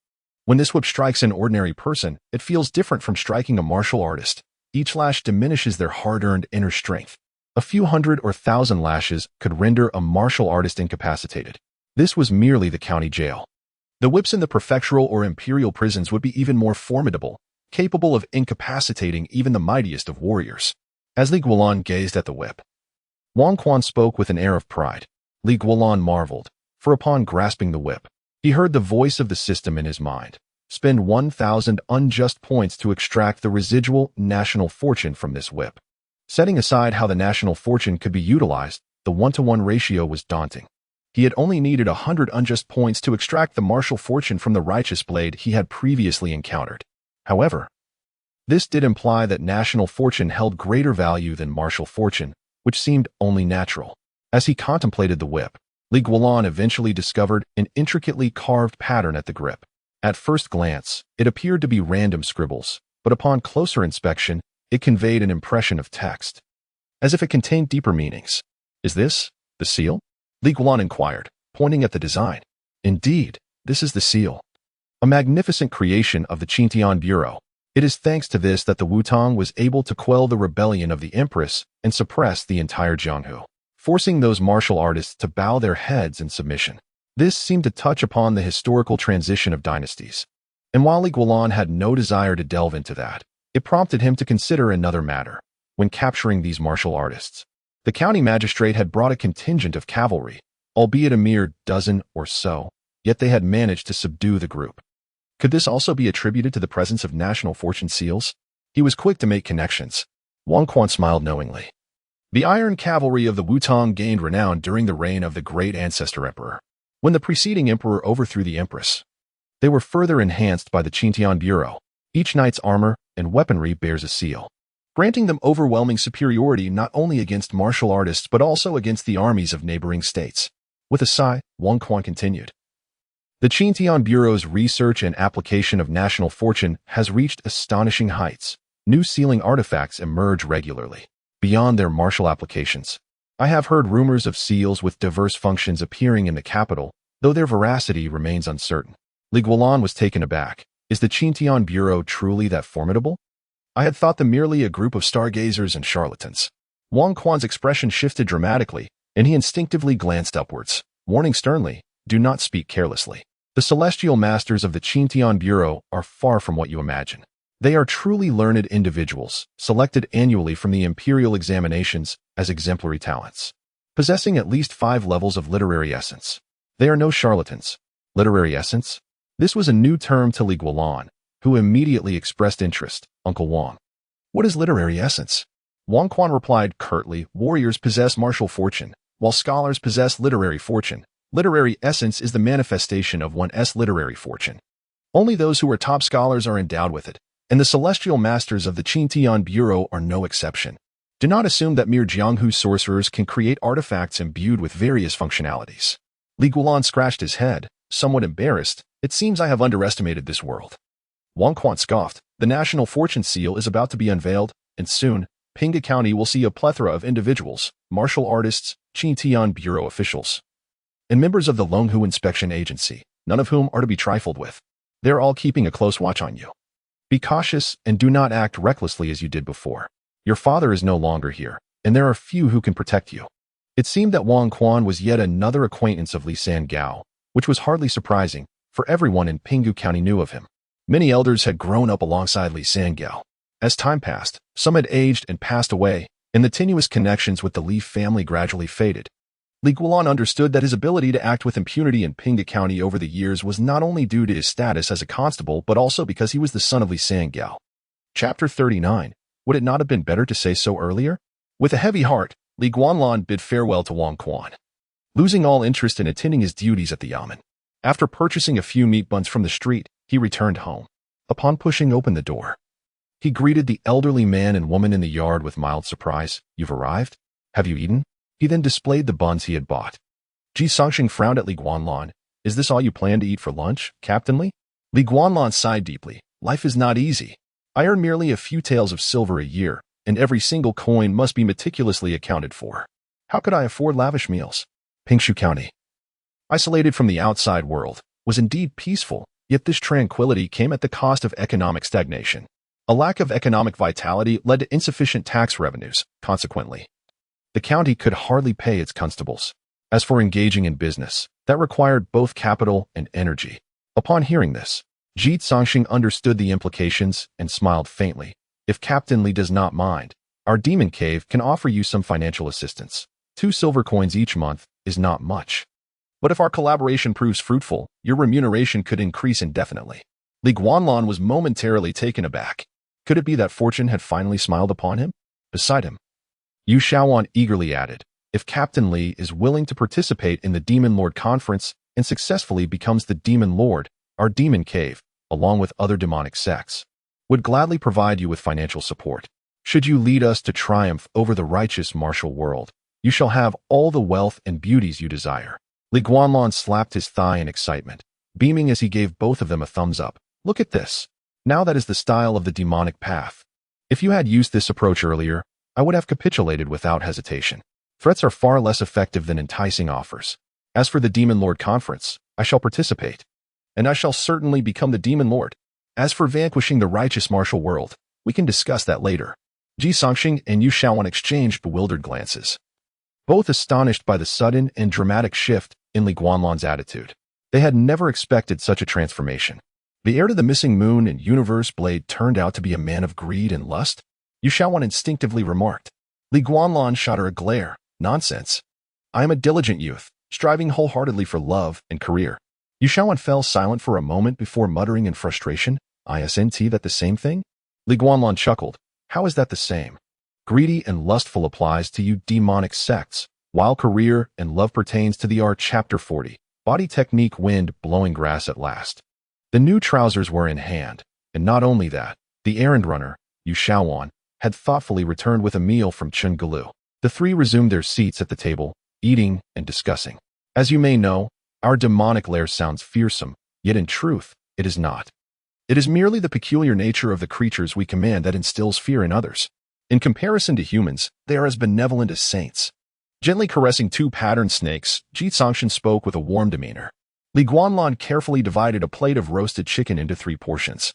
When this whip strikes an ordinary person, it feels different from striking a martial artist. Each lash diminishes their hard-earned inner strength. A few hundred or thousand lashes could render a martial artist incapacitated. This was merely the county jail. The whips in the prefectural or imperial prisons would be even more formidable, capable of incapacitating even the mightiest of warriors. As Li Guanlan gazed at the whip, Wang Quan spoke with an air of pride. Li Guanlan marveled, for upon grasping the whip, he heard the voice of the system in his mind. Spend 1,000 unjust points to extract the residual national fortune from this whip. Setting aside how the national fortune could be utilized, the 1-to-1 ratio was daunting. He had only needed 100 unjust points to extract the martial fortune from the righteous blade he had previously encountered. However, this did imply that national fortune held greater value than martial fortune, which seemed only natural. As he contemplated the whip, Li Guanlan eventually discovered an intricately carved pattern at the grip. At first glance, it appeared to be random scribbles, but upon closer inspection, it conveyed an impression of text, as if it contained deeper meanings. Is this the seal? Li Guanlan inquired, pointing at the design. Indeed, this is the seal. A magnificent creation of the Xinjiang Bureau. It is thanks to this that the Wutong was able to quell the rebellion of the Empress and suppress the entire Jianghu, forcing those martial artists to bow their heads in submission. This seemed to touch upon the historical transition of dynasties. And while Li Guanlan had no desire to delve into that, it prompted him to consider another matter. When capturing these martial artists, the county magistrate had brought a contingent of cavalry, albeit a mere dozen or so, yet they had managed to subdue the group. Could this also be attributed to the presence of national fortune seals? He was quick to make connections. Wang Quan smiled knowingly. The iron cavalry of the Wutong gained renown during the reign of the great ancestor emperor. When the preceding emperor overthrew the empress, they were further enhanced by the Xinjiang Bureau. Each knight's armor and weaponry bears a seal, granting them overwhelming superiority not only against martial artists but also against the armies of neighboring states. With a sigh, Wang Quan continued. The Xinjiang Bureau's research and application of national fortune has reached astonishing heights. New sealing artifacts emerge regularly. Beyond their martial applications, I have heard rumors of seals with diverse functions appearing in the capital, though their veracity remains uncertain. Li Guanlan was taken aback. Is the Xinjiang Bureau truly that formidable? I had thought them merely a group of stargazers and charlatans. Wang Quan's expression shifted dramatically, and he instinctively glanced upwards, warning sternly, do not speak carelessly. The celestial masters of the Xinjiang Bureau are far from what you imagine. They are truly learned individuals, selected annually from the imperial examinations as exemplary talents, possessing at least 5 levels of literary essence. They are no charlatans. Literary essence? This was a new term to Li Guanlan, who immediately expressed interest. Uncle Wang, What is literary essence? Wang Quan replied curtly, warriors possess martial fortune, while scholars possess literary fortune. Literary essence is the manifestation of one's literary fortune. Only those who are top scholars are endowed with it, and the celestial masters of the Qintian Bureau are no exception. Do not assume that mere Jianghu sorcerers can create artifacts imbued with various functionalities. Li Guanlan scratched his head, somewhat embarrassed. It seems I have underestimated this world. Wang Quan scoffed. The National Fortune Seal is about to be unveiled, and soon, Pinghu County will see a plethora of individuals, martial artists, Qintian Bureau officials, and members of the Longhu Inspection Agency, none of whom are to be trifled with. They're all keeping a close watch on you. Be cautious and do not act recklessly as you did before. Your father is no longer here, and there are few who can protect you. It seemed that Wang Quan was yet another acquaintance of Li Sangao, which was hardly surprising, for everyone in Pinghu County knew of him. Many elders had grown up alongside Li Sangao. As time passed, some had aged and passed away, and the tenuous connections with the Li family gradually faded. Li Guanlan understood that his ability to act with impunity in Pinghu County over the years was not only due to his status as a constable but also because he was the son of Li Sangao. Chapter 39. Would it not have been better to say so earlier? With a heavy heart, Li Guanlan bid farewell to Wang Quan, losing all interest in attending his duties at the yamen. After purchasing a few meat buns from the street, he returned home. Upon pushing open the door, he greeted the elderly man and woman in the yard with mild surprise. You've arrived? Have you eaten? He then displayed the buns he had bought. Ji Songxing frowned at Li Guanlan. Is this all you plan to eat for lunch, Captain Li? Li Guanlan sighed deeply. Life is not easy. I earn merely a few taels of silver a year, and every single coin must be meticulously accounted for. How could I afford lavish meals? Pinghu County, isolated from the outside world, was indeed peaceful, yet this tranquility came at the cost of economic stagnation. A lack of economic vitality led to insufficient tax revenues. Consequently, the county could hardly pay its constables. As for engaging in business, that required both capital and energy. Upon hearing this, Ji Songxing understood the implications and smiled faintly. If Captain Li does not mind, our demon cave can offer you some financial assistance. 2 silver coins each month is not much. But if our collaboration proves fruitful, your remuneration could increase indefinitely. Li Guanlan was momentarily taken aback. Could it be that fortune had finally smiled upon him? Beside him, Yu Shaoan eagerly added, if Captain Li is willing to participate in the Demon Lord Conference and successfully becomes the Demon Lord, our demon cave, along with other demonic sects, would gladly provide you with financial support. Should you lead us to triumph over the righteous martial world, you shall have all the wealth and beauties you desire. Li Guanlan slapped his thigh in excitement, beaming as he gave both of them a thumbs up. Look at this. Now that is the style of the demonic path. If you had used this approach earlier, I would have capitulated without hesitation. Threats are far less effective than enticing offers. As for the Demon Lord Conference, I shall participate, and I shall certainly become the Demon Lord. As for vanquishing the righteous martial world, we can discuss that later. Ji Songxing and Yu Shaoan exchanged bewildered glances, both astonished by the sudden and dramatic shift in Li Guanlan's attitude. They had never expected such a transformation. The heir to the missing moon and universe blade turned out to be a man of greed and lust? Yu Shaoan instinctively remarked. Li Guanlan shot her a glare. Nonsense. I am a diligent youth, striving wholeheartedly for love and career. Yu Shaoan fell silent for a moment before muttering in frustration, Isn't that the same thing? Li Guanlan chuckled. How is that the same? Greedy and lustful applies to you demonic sects, while career and love pertains to the art. Chapter 40. Body technique. Wind blowing grass at last. The new trousers were in hand, and not only that, the errand runner, Yu Shaoan, had thoughtfully returned with a meal from Chengulu. The three resumed their seats at the table, eating and discussing. As you may know, our demonic lair sounds fearsome, yet in truth, it is not. It is merely the peculiar nature of the creatures we command that instills fear in others. In comparison to humans, they are as benevolent as saints. Gently caressing 2 patterned snakes, Ji Songxin spoke with a warm demeanor. Li Guanlan carefully divided a plate of roasted chicken into 3 portions,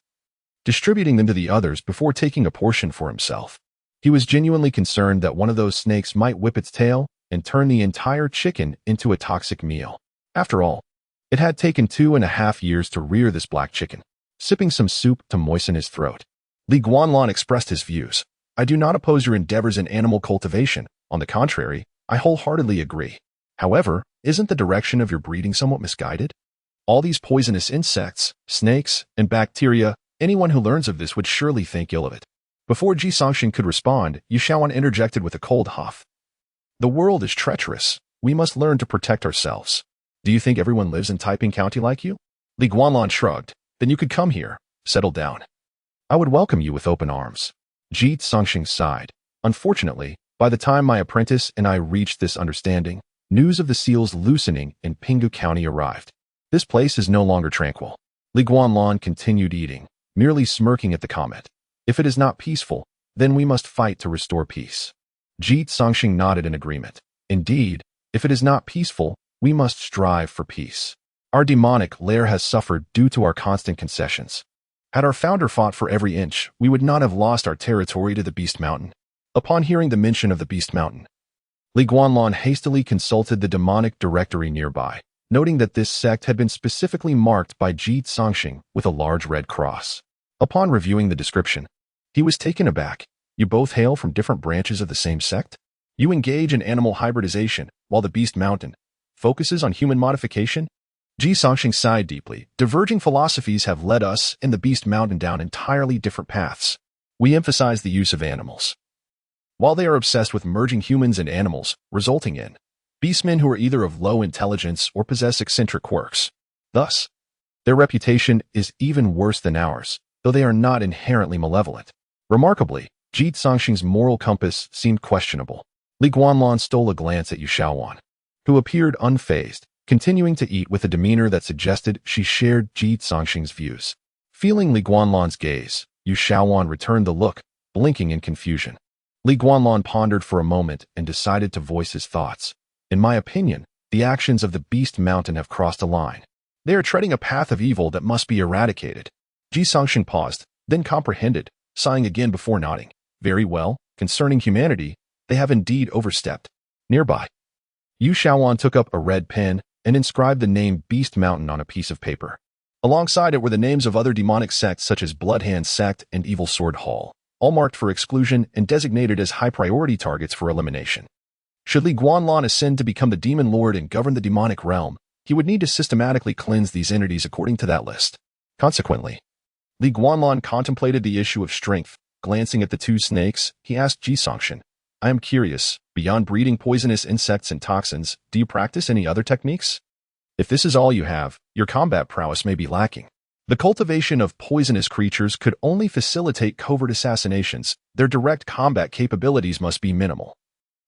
distributing them to the others before taking a portion for himself. He was genuinely concerned that one of those snakes might whip its tail and turn the entire chicken into a toxic meal. After all, it had taken 2.5 years to rear this black chicken. Sipping some soup to moisten his throat, Li Guanlan expressed his views. I do not oppose your endeavors in animal cultivation. On the contrary, I wholeheartedly agree. However, isn't the direction of your breeding somewhat misguided? All these poisonous insects, snakes, and bacteria, anyone who learns of this would surely think ill of it. Before Ji Songxing could respond, Yu Shaoan interjected with a cold huff. The world is treacherous. We must learn to protect ourselves. Do you think everyone lives in Pinghu County like you? Li Guanlan shrugged. Then you could come here. Settle down. I would welcome you with open arms. Ji Songxing sighed. Unfortunately, by the time my apprentice and I reached this understanding, news of the seals loosening in Pinghu County arrived. This place is no longer tranquil. Li Guanlan continued eating, merely smirking at the comment. If it is not peaceful, then we must fight to restore peace. Ji Songxing nodded in agreement. Indeed, if it is not peaceful, we must strive for peace. Our demonic lair has suffered due to our constant concessions. Had our founder fought for every inch, we would not have lost our territory to the Beast Mountain. Upon hearing the mention of the Beast Mountain, Li Guanlan hastily consulted the demonic directory nearby, noting that this sect had been specifically marked by Ji Songxing with a large red cross. Upon reviewing the description, he was taken aback. You both hail from different branches of the same sect? You engage in animal hybridization, while the Beast Mountain focuses on human modification? Ji Songxing sighed deeply. Diverging philosophies have led us and the Beast Mountain down entirely different paths. We emphasize the use of animals, while they are obsessed with merging humans and animals, resulting in beastmen who are either of low intelligence or possess eccentric quirks. Thus, their reputation is even worse than ours, though they are not inherently malevolent. Remarkably, Ji Songxing's moral compass seemed questionable. Li Guanlan stole a glance at Yu Shaoan, who appeared unfazed, continuing to eat with a demeanor that suggested she shared Ji Songxing's views. Feeling Li Guanlan's gaze, Yu Shaoan returned the look, blinking in confusion. Li Guanlan pondered for a moment and decided to voice his thoughts. In my opinion, the actions of the Beast Mountain have crossed a line. They are treading a path of evil that must be eradicated. Ji Songxing paused, then comprehended, sighing again before nodding. Very well, concerning humanity, they have indeed overstepped. Nearby, Yu Shaoan took up a red pen and inscribed the name Beast Mountain on a piece of paper. Alongside it were the names of other demonic sects such as Bloodhand Sect and Evil Sword Hall, all marked for exclusion and designated as high-priority targets for elimination. Should Li Guanlan ascend to become the demon lord and govern the demonic realm, he would need to systematically cleanse these entities according to that list. Consequently, Li Guanlan contemplated the issue of strength. Glancing at the two snakes, he asked Ji Songxing, I am curious, beyond breeding poisonous insects and toxins, do you practice any other techniques? If this is all you have, your combat prowess may be lacking. The cultivation of poisonous creatures could only facilitate covert assassinations. Their direct combat capabilities must be minimal,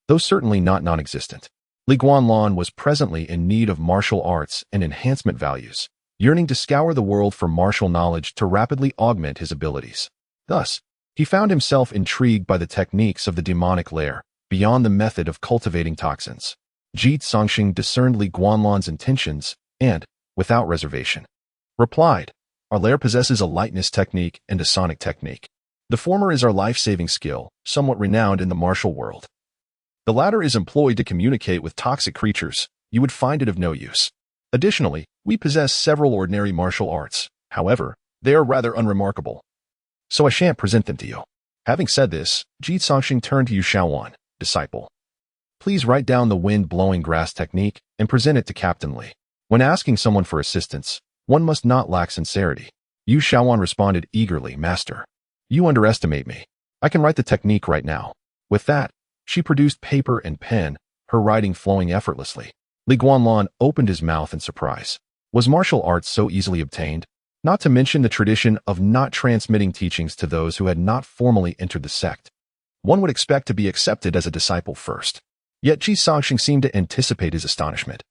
though certainly not non-existent. Li Guanlan was presently in need of martial arts and enhancement values, yearning to scour the world for martial knowledge to rapidly augment his abilities. Thus, he found himself intrigued by the techniques of the demonic lair, beyond the method of cultivating toxins. Ji Songxing discerned Li Guanlan's intentions and, without reservation, replied, Our lair possesses a lightness technique and a sonic technique. The former is our life-saving skill, somewhat renowned in the martial world. The latter is employed to communicate with toxic creatures. You would find it of no use. Additionally, we possess several ordinary martial arts. However, they are rather unremarkable, so I shan't present them to you. Having said this, Ji Songxing turned to Yu Shaoan, disciple. Please write down the wind-blowing grass technique and present it to Captain Li. When asking someone for assistance, one must not lack sincerity. Yu Shaoan responded eagerly, Master, you underestimate me. I can write the technique right now. With that, she produced paper and pen, her writing flowing effortlessly. Li Guanlan opened his mouth in surprise. Was martial arts so easily obtained? Not to mention the tradition of not transmitting teachings to those who had not formally entered the sect. One would expect to be accepted as a disciple first. Yet Ji Songxing seemed to anticipate his astonishment,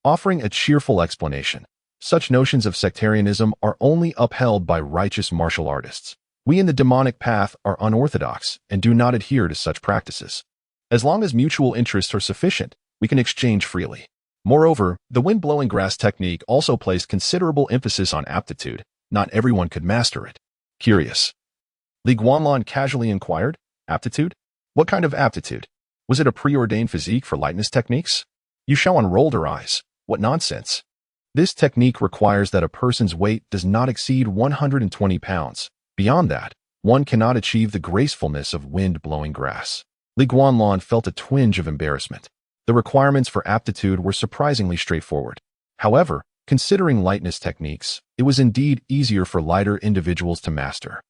offering a cheerful explanation. Such notions of sectarianism are only upheld by righteous martial artists. We in the demonic path are unorthodox and do not adhere to such practices. As long as mutual interests are sufficient, we can exchange freely. Moreover, the wind-blowing grass technique also placed considerable emphasis on aptitude. Not everyone could master it. Curious, Li Guanlan casually inquired, Aptitude? What kind of aptitude? Was it a preordained physique for lightness techniques? Yu Shaoan rolled her eyes. What nonsense. This technique requires that a person's weight does not exceed 120 pounds. Beyond that, one cannot achieve the gracefulness of wind-blowing grass. Li Guanlan felt a twinge of embarrassment. The requirements for aptitude were surprisingly straightforward. However, considering lightness techniques, it was indeed easier for lighter individuals to master.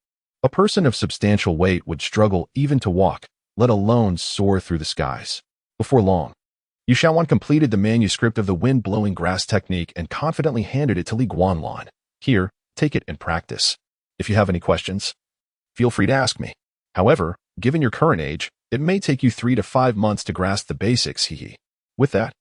A person of substantial weight would struggle even to walk, let alone soar through the skies. Before long, Yu Shaowan completed the manuscript of the wind-blowing grass technique and confidently handed it to Li Guanlan. Here, take it and practice. If you have any questions, feel free to ask me. However, given your current age, it may take you 3 to 5 months to grasp the basics, hee. With that,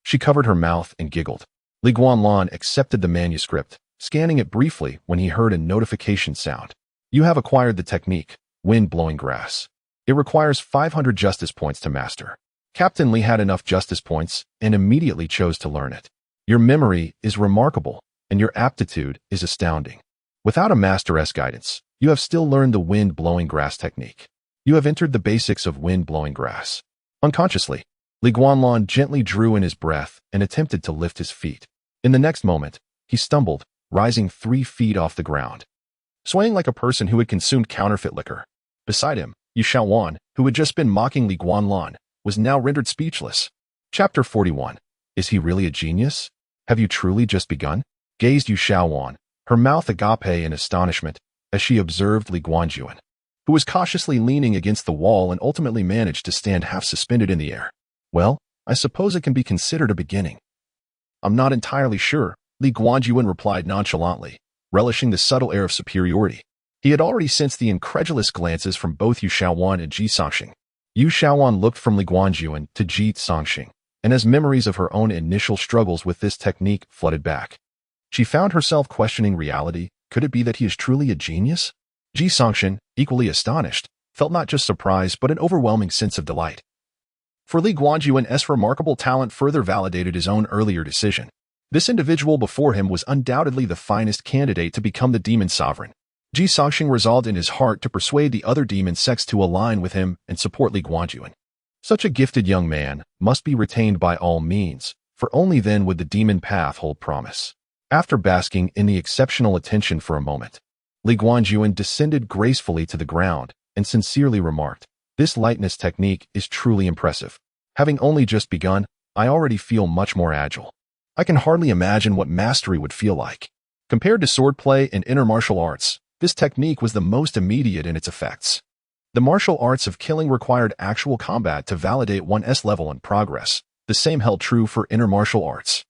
she covered her mouth and giggled. Li Guanlan accepted the manuscript, scanning it briefly when he heard a notification sound. You have acquired the technique, wind-blowing grass. It requires 500 justice points to master. Captain Li had enough justice points and immediately chose to learn it. Your memory is remarkable, and your aptitude is astounding. Without a master's guidance, you have still learned the wind-blowing grass technique. You have entered the basics of wind-blowing grass. Unconsciously, Li Guanlan gently drew in his breath and attempted to lift his feet. In the next moment, he stumbled, rising 3 feet off the ground, swaying like a person who had consumed counterfeit liquor. Beside him, Yu Shaowan, who had just been mocking Li Guanlan, was now rendered speechless. Chapter 41. Is he really a genius? Have you truly just begun? Gazed Yu Shaowan, her mouth agape in astonishment, as she observed Li Guanjuan, who was cautiously leaning against the wall and ultimately managed to stand half suspended in the air. Well, I suppose it can be considered a beginning. I'm not entirely sure, Li Guanjuan replied nonchalantly, relishing the subtle air of superiority. He had already sensed the incredulous glances from both Yu Shaowan and Ji Songxing. Yu Shaowan looked from Li Guanjuan to Ji Songxing, and as memories of her own initial struggles with this technique flooded back, she found herself questioning reality. Could it be that he is truly a genius? Ji Songxing, equally astonished, felt not just surprise but an overwhelming sense of delight. For Li Guanjuan's remarkable talent further validated his own earlier decision. This individual before him was undoubtedly the finest candidate to become the demon sovereign. Ji Songxing resolved in his heart to persuade the other demon sects to align with him and support Li Guanjuan. Such a gifted young man must be retained by all means, for only then would the demon path hold promise. After basking in the exceptional attention for a moment, Li Guanjuan descended gracefully to the ground and sincerely remarked, "This lightness technique is truly impressive. Having only just begun, I already feel much more agile. I can hardly imagine what mastery would feel like." Compared to swordplay and inner martial arts, this technique was the most immediate in its effects. The martial arts of killing required actual combat to validate one's level and progress. The same held true for inner martial arts.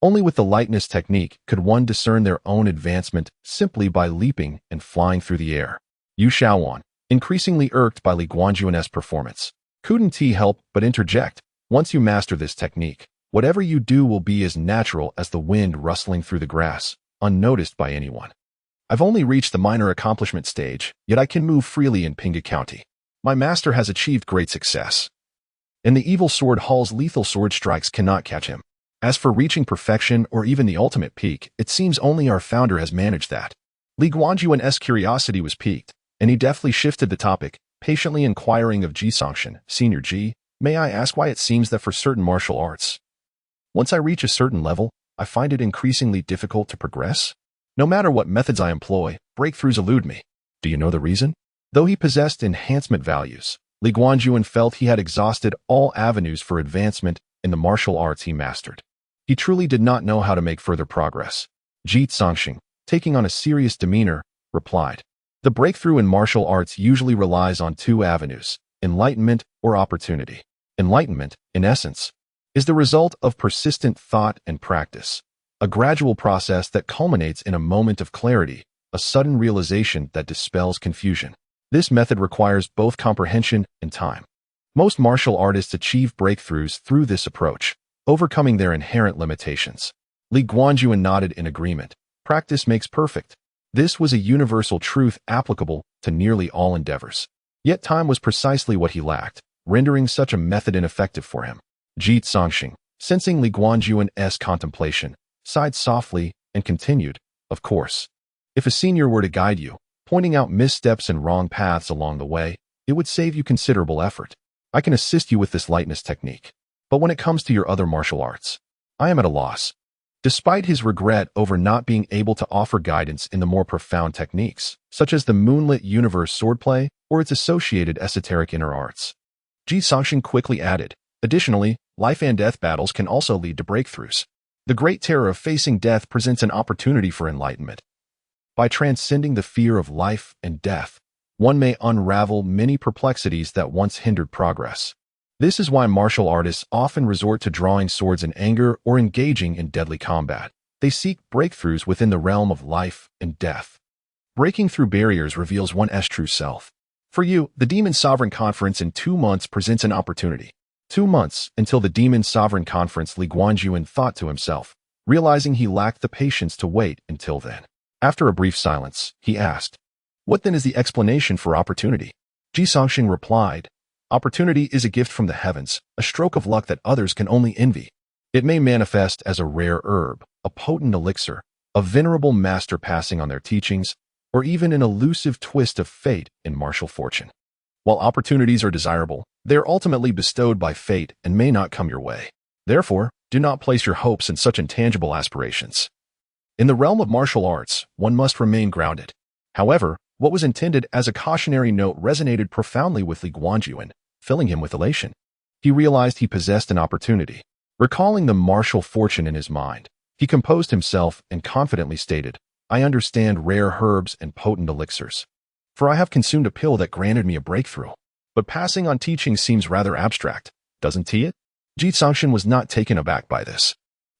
Only with the lightness technique could one discern their own advancement simply by leaping and flying through the air. Yu Shaowan, increasingly irked by Li Guanjuan's performance, couldn't he help but interject, "Once you master this technique, whatever you do will be as natural as the wind rustling through the grass, unnoticed by anyone. I've only reached the minor accomplishment stage, yet I can move freely in Pinghu County. My master has achieved great success. In the evil sword hall's lethal sword strikes cannot catch him. As for reaching perfection or even the ultimate peak, it seems only our founder has managed that." Li Guanjuan's curiosity was piqued, and he deftly shifted the topic, patiently inquiring of Ji Songxing, "Senior Ji, may I ask why it seems that for certain martial arts, once I reach a certain level, I find it increasingly difficult to progress? No matter what methods I employ, breakthroughs elude me. Do you know the reason?" Though he possessed enhancement values, Li Guanjuan felt he had exhausted all avenues for advancement in the martial arts he mastered. He truly did not know how to make further progress. Ji Songxing, taking on a serious demeanor, replied, "The breakthrough in martial arts usually relies on 2 avenues, enlightenment or opportunity. Enlightenment, in essence, is the result of persistent thought and practice, a gradual process that culminates in a moment of clarity, a sudden realization that dispels confusion. This method requires both comprehension and time. Most martial artists achieve breakthroughs through this approach, overcoming their inherent limitations." Li Guanjuan nodded in agreement. Practice makes perfect. This was a universal truth applicable to nearly all endeavors. Yet time was precisely what he lacked, rendering such a method ineffective for him. Ji Songxing, sensing Li Guanjuan's contemplation, sighed softly and continued, "Of course, if a senior were to guide you, pointing out missteps and wrong paths along the way, it would save you considerable effort. I can assist you with this lightness technique. But when it comes to your other martial arts, I am at a loss." Despite his regret over not being able to offer guidance in the more profound techniques, such as the Moonlit Universe swordplay or its associated esoteric inner arts, Ji Songxing quickly added, "Additionally, life and death battles can also lead to breakthroughs. The great terror of facing death presents an opportunity for enlightenment. By transcending the fear of life and death, one may unravel many perplexities that once hindered progress. This is why martial artists often resort to drawing swords in anger or engaging in deadly combat. They seek breakthroughs within the realm of life and death. Breaking through barriers reveals one's true self. For you, the Demon Sovereign Conference in 2 months presents an opportunity. 2 months until the Demon Sovereign Conference, Li Guanjuan thought to himself, realizing he lacked the patience to wait until then. After a brief silence, he asked, "What then is the explanation for opportunity?" Ji Songxing replied, "Opportunity is a gift from the heavens, a stroke of luck that others can only envy. It may manifest as a rare herb, a potent elixir, a venerable master passing on their teachings, or even an elusive twist of fate in martial fortune. While opportunities are desirable, they are ultimately bestowed by fate and may not come your way. Therefore, do not place your hopes in such intangible aspirations. In the realm of martial arts, one must remain grounded." However, what was intended as a cautionary note resonated profoundly with Li Guanjuan, filling him with elation. He realized he possessed an opportunity. Recalling the martial fortune in his mind, he composed himself and confidently stated, "I understand rare herbs and potent elixirs. For I have consumed a pill that granted me a breakthrough. But passing on teaching seems rather abstract, doesn't it?" Ji Songxin was not taken aback by this.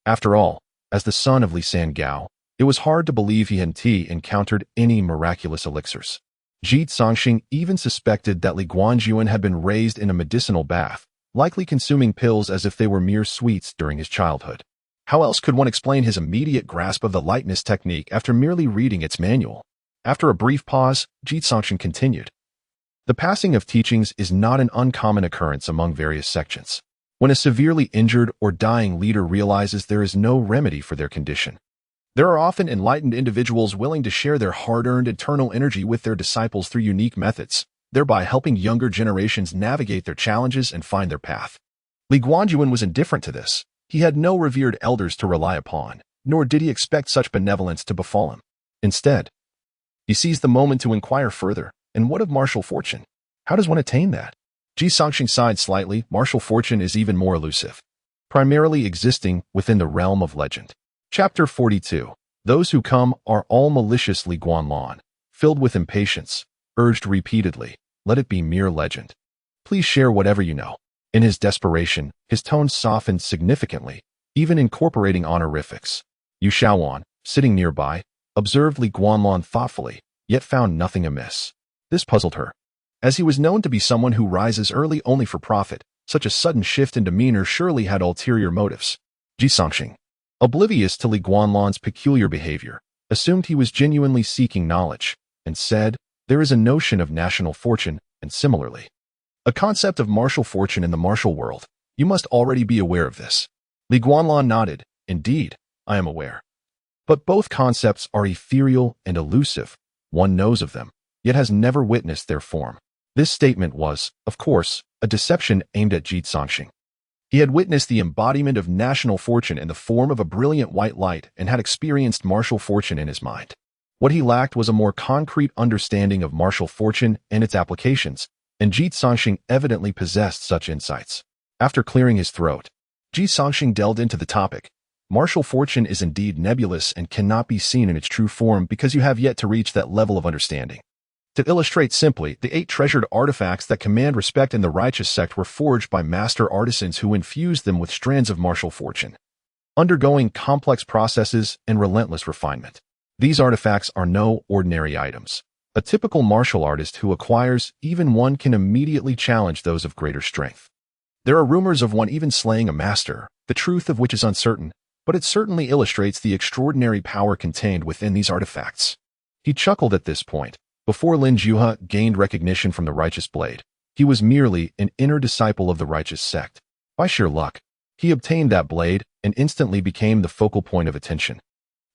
After all, as the son of Li Sangao, it was hard to believe he hadn't encountered any miraculous elixirs. Ji Songxin even suspected that Li Guanjuan had been raised in a medicinal bath, likely consuming pills as if they were mere sweets during his childhood. How else could one explain his immediate grasp of the lightness technique after merely reading its manual? After a brief pause, Ji Songxin continued, "The passing of teachings is not an uncommon occurrence among various sections. When a severely injured or dying leader realizes there is no remedy for their condition, there are often enlightened individuals willing to share their hard-earned eternal energy with their disciples through unique methods, thereby helping younger generations navigate their challenges and find their path." Li Guanjuan was indifferent to this. He had no revered elders to rely upon, nor did he expect such benevolence to befall him. Instead, he seized the moment to inquire further, "And what of martial fortune? How does one attain that?" Ji Songxing sighed slightly. Martial fortune is even more elusive, primarily existing within the realm of legend. Chapter 42. Those who come are all malicious. Li Guanlan, filled with impatience, urged repeatedly, "Let it be mere legend. Please share whatever you know." In his desperation, his tone softened significantly, even incorporating honorifics. Yu Shaowan, sitting nearby, observed Li Guanlan thoughtfully, yet found nothing amiss. This puzzled her. As he was known to be someone who rises early only for profit, such a sudden shift in demeanor surely had ulterior motives. Ji Songxing, oblivious to Li Guanlan's peculiar behavior, assumed he was genuinely seeking knowledge, and said, "There is a notion of national fortune, and similarly, a concept of martial fortune in the martial world. You must already be aware of this." Li Guanlan nodded. "Indeed, I am aware. But both concepts are ethereal and elusive. One knows of them, yet has never witnessed their form." This statement was, of course, a deception aimed at Ji Songxing. He had witnessed the embodiment of national fortune in the form of a brilliant white light and had experienced martial fortune in his mind. What he lacked was a more concrete understanding of martial fortune and its applications, and Ji Songxing evidently possessed such insights. After clearing his throat, Ji Songxing delved into the topic. Martial fortune is indeed nebulous and cannot be seen in its true form because you have yet to reach that level of understanding. To illustrate simply, the 8 treasured artifacts that command respect in the righteous sect were forged by master artisans who infused them with strands of martial fortune, undergoing complex processes and relentless refinement. These artifacts are no ordinary items. A typical martial artist who acquires even one can immediately challenge those of greater strength. There are rumors of one even slaying a master, the truth of which is uncertain, but it certainly illustrates the extraordinary power contained within these artifacts. He chuckled at this point. Before Lin Juha gained recognition from the Righteous Blade, he was merely an inner disciple of the Righteous Sect. By sheer luck, he obtained that blade and instantly became the focal point of attention.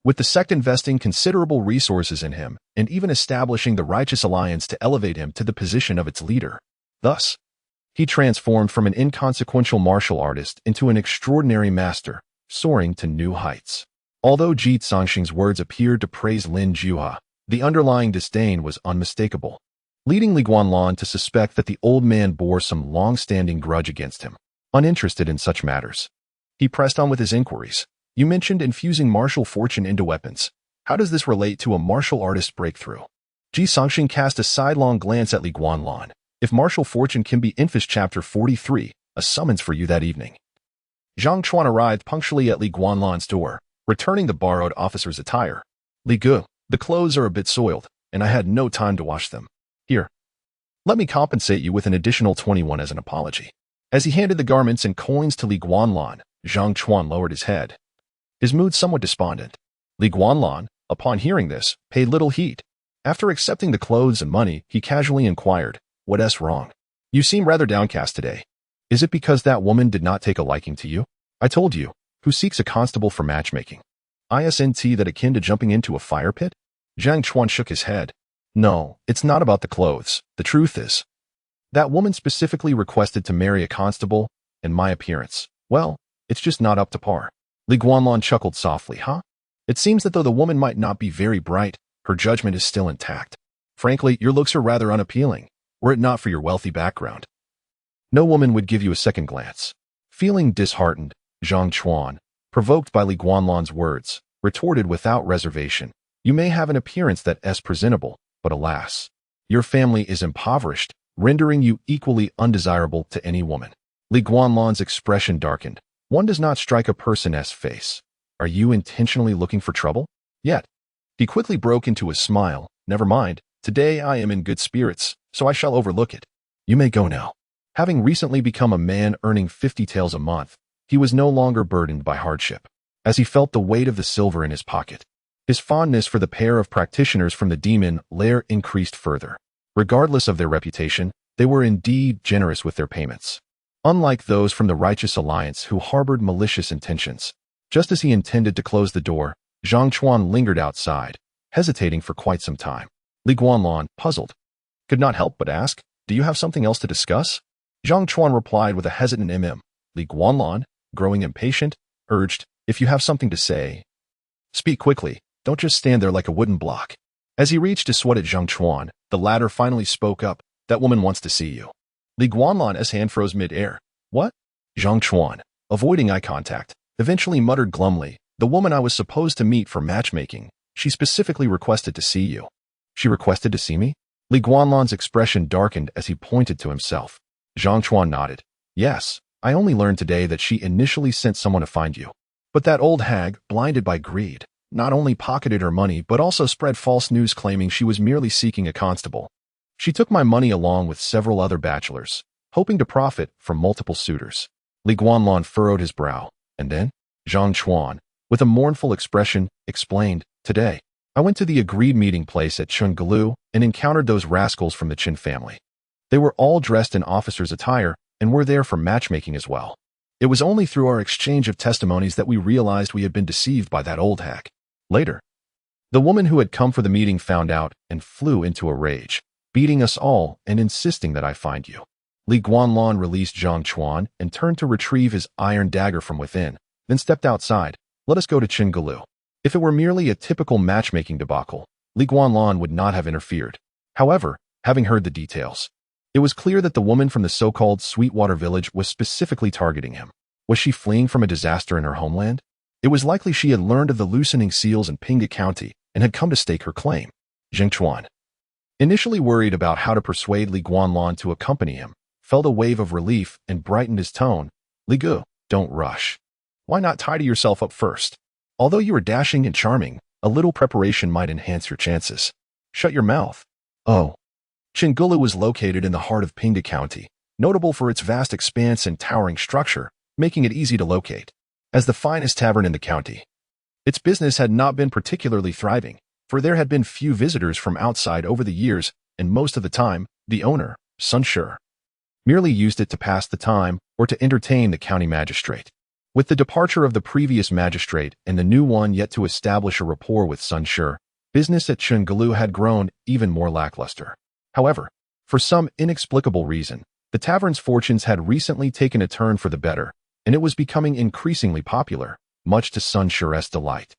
With the sect investing considerable resources in him and even establishing the Righteous Alliance to elevate him to the position of its leader. Thus, he transformed from an inconsequential martial artist into an extraordinary master, soaring to new heights. Although Ji Songxing's words appeared to praise Lin Juha, the underlying disdain was unmistakable, leading Li Guanlan to suspect that the old man bore some long-standing grudge against him. Uninterested in such matters, he pressed on with his inquiries. "You mentioned infusing martial fortune into weapons. How does this relate to a martial artist breakthrough? Ji Songxing cast a sidelong glance at Li Guanlan. If martial fortune can be Infish Chapter 43, a summons for you that evening. Zhang Chuan arrived punctually at Li Guanlan's door, returning the borrowed officer's attire. Li Gu, the clothes are a bit soiled, and I had no time to wash them. Here. Let me compensate you with an additional 21 as an apology. As he handed the garments and coins to Li Guanlan, Zhang Chuan lowered his head, his mood somewhat despondent. Li Guanlan, upon hearing this, paid little heed. After accepting the clothes and money, he casually inquired, "What's wrong? You seem rather downcast today. Is it because that woman did not take a liking to you? I told you, who seeks a constable for matchmaking? Isn't that akin to jumping into a fire pit?" Zhang Chuan shook his head. "No, it's not about the clothes. The truth is, that woman specifically requested to marry a constable, and my appearance, well, it's just not up to par." Li Guanlan chuckled softly. Huh? It seems that though the woman might not be very bright, her judgment is still intact. Frankly, your looks are rather unappealing, were it not for your wealthy background. No woman would give you a second glance. Feeling disheartened, Zhang Chuan, provoked by Li Guanlan's words, retorted without reservation, "You may have an appearance that is presentable, but alas, your family is impoverished, rendering you equally undesirable to any woman." Li Guanlan's expression darkened. "One does not strike a person's face. Are you intentionally looking for trouble?" Yet, he quickly broke into a smile. "Never mind, today I am in good spirits, so I shall overlook it. You may go now." Having recently become a man earning 50 taels a month, he was no longer burdened by hardship. As he felt the weight of the silver in his pocket, his fondness for the pair of practitioners from the demon lair increased further. Regardless of their reputation, they were indeed generous with their payments. Unlike those from the Righteous Alliance who harbored malicious intentions. Just as he intended to close the door, Zhang Chuan lingered outside, hesitating for quite some time. Li Guanlan, puzzled, could not help but ask, "Do you have something else to discuss?" Zhang Chuan replied with a hesitant Li Guanlan, growing impatient, urged, "If you have something to say, speak quickly, don't just stand there like a wooden block." As he reached to swat at Zhang Chuan, the latter finally spoke up, "That woman wants to see you." Li Guanlan's hand froze mid-air. "What?" Zhang Chuan, avoiding eye contact, eventually muttered glumly, "The woman I was supposed to meet for matchmaking, she specifically requested to see you." "She requested to see me?" Li Guanlan's expression darkened as he pointed to himself. Zhang Chuan nodded. "Yes, I only learned today that she initially sent someone to find you. But that old hag, blinded by greed, not only pocketed her money but also spread false news claiming she was merely seeking a constable. She took my money along with several other bachelors, hoping to profit from multiple suitors." Li Guanlan furrowed his brow, and then, Zhang Chuan, with a mournful expression, explained, "Today, I went to the agreed meeting place at Chungalu and encountered those rascals from the Qin family. They were all dressed in officer's attire and were there for matchmaking as well. It was only through our exchange of testimonies that we realized we had been deceived by that old hag. Later, the woman who had come for the meeting found out and flew into a rage, beating us all and insisting that I find you." Li Guanlan released Zhang Chuan and turned to retrieve his iron dagger from within, then stepped outside. "Let us go to Qingalu." If it were merely a typical matchmaking debacle, Li Guanlan would not have interfered. However, having heard the details, it was clear that the woman from the so-called Sweetwater village was specifically targeting him. Was she fleeing from a disaster in her homeland? It was likely she had learned of the loosening seals in Pinghu County and had come to stake her claim. Zhang Chuan, initially worried about how to persuade Li Guanlan to accompany him, felt a wave of relief and brightened his tone. "Li Gu, don't rush. Why not tidy yourself up first? Although you are dashing and charming, a little preparation might enhance your chances. Shut your mouth." Oh. Qingalu was located in the heart of Pinghu County, notable for its vast expanse and towering structure, making it easy to locate. As the finest tavern in the county, its business had not been particularly thriving, for there had been few visitors from outside over the years, and most of the time, the owner, Sun Shi, merely used it to pass the time or to entertain the county magistrate. With the departure of the previous magistrate and the new one yet to establish a rapport with Sun Shi, business at Chungalu had grown even more lackluster. However, for some inexplicable reason, the tavern's fortunes had recently taken a turn for the better, and it was becoming increasingly popular, much to Sun Shi's delight,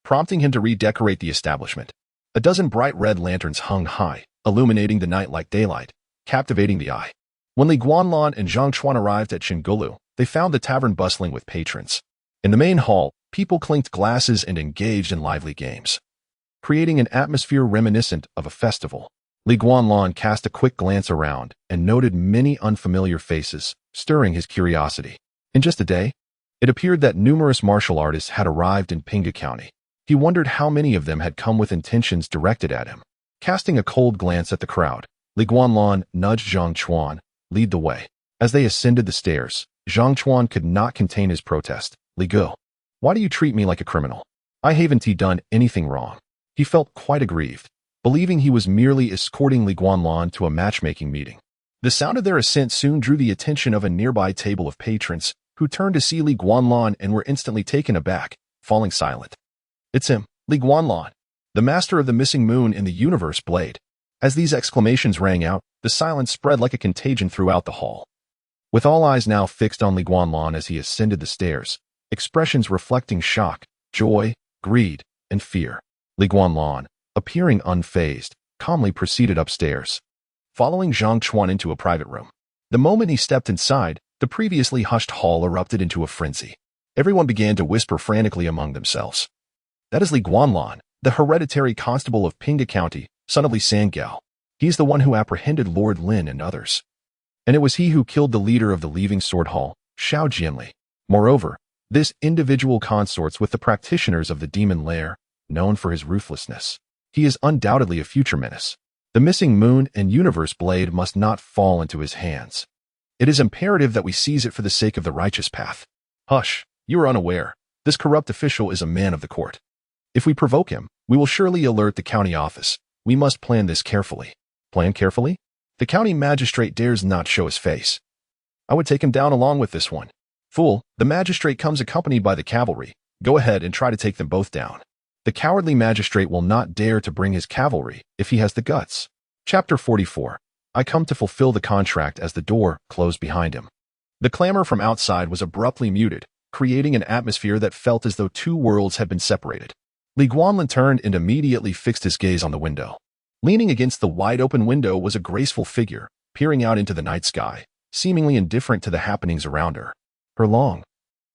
prompting him to redecorate the establishment. A dozen bright red lanterns hung high, illuminating the night like daylight, captivating the eye. When Li Guanlan and Zhang Chuan arrived at Qingalu, they found the tavern bustling with patrons. In the main hall, people clinked glasses and engaged in lively games. creating an atmosphere reminiscent of a festival. Li Guanlan cast a quick glance around and noted many unfamiliar faces, stirring his curiosity. In just a day, it appeared that numerous martial artists had arrived in Pinghu County. He wondered how many of them had come with intentions directed at him. Casting a cold glance at the crowd, Li Guanlan nudged Zhang Chuan, lead the way. As they ascended the stairs, Zhang Chuan could not contain his protest. Li Gu, why do you treat me like a criminal? I haven't done anything wrong. He felt quite aggrieved, believing he was merely escorting Li Guanlan to a matchmaking meeting. The sound of their ascent soon drew the attention of a nearby table of patrons, who turned to see Li Guanlan and were instantly taken aback, falling silent. It's him, Li Guanlan, the master of the missing moon in the universe blade. As these exclamations rang out, the silence spread like a contagion throughout the hall. With all eyes now fixed on Li Guanlan as he ascended the stairs, expressions reflecting shock, joy, greed, and fear, Li Guanlan, appearing unfazed, calmly proceeded upstairs, following Zhang Chuan into a private room. The moment he stepped inside, the previously hushed hall erupted into a frenzy. Everyone began to whisper frantically among themselves. That is Li Guanlan, the hereditary constable of Pinghu County, son of Li Sangao. He's the one who apprehended Lord Lin and others. And it was he who killed the leader of the leaving sword hall, Xiao Jianli. Moreover, this individual consorts with the practitioners of the demon lair, known for his ruthlessness. He is undoubtedly a future menace. The missing moon and universe blade must not fall into his hands. It is imperative that we seize it for the sake of the righteous path. Hush, you are unaware. This corrupt official is a man of the court. If we provoke him, we will surely alert the county office. We must plan this carefully. Plan carefully? The county magistrate dares not show his face. I would take him down along with this one. Fool, the magistrate comes accompanied by the cavalry. Go ahead and try to take them both down. The cowardly magistrate will not dare to bring his cavalry if he has the guts. Chapter 44. I come to fulfill the contract as the door closed behind him. The clamor from outside was abruptly muted, creating an atmosphere that felt as though two worlds had been separated. Li Guanlan turned and immediately fixed his gaze on the window. Leaning against the wide-open window was a graceful figure, peering out into the night sky, seemingly indifferent to the happenings around her. Her long,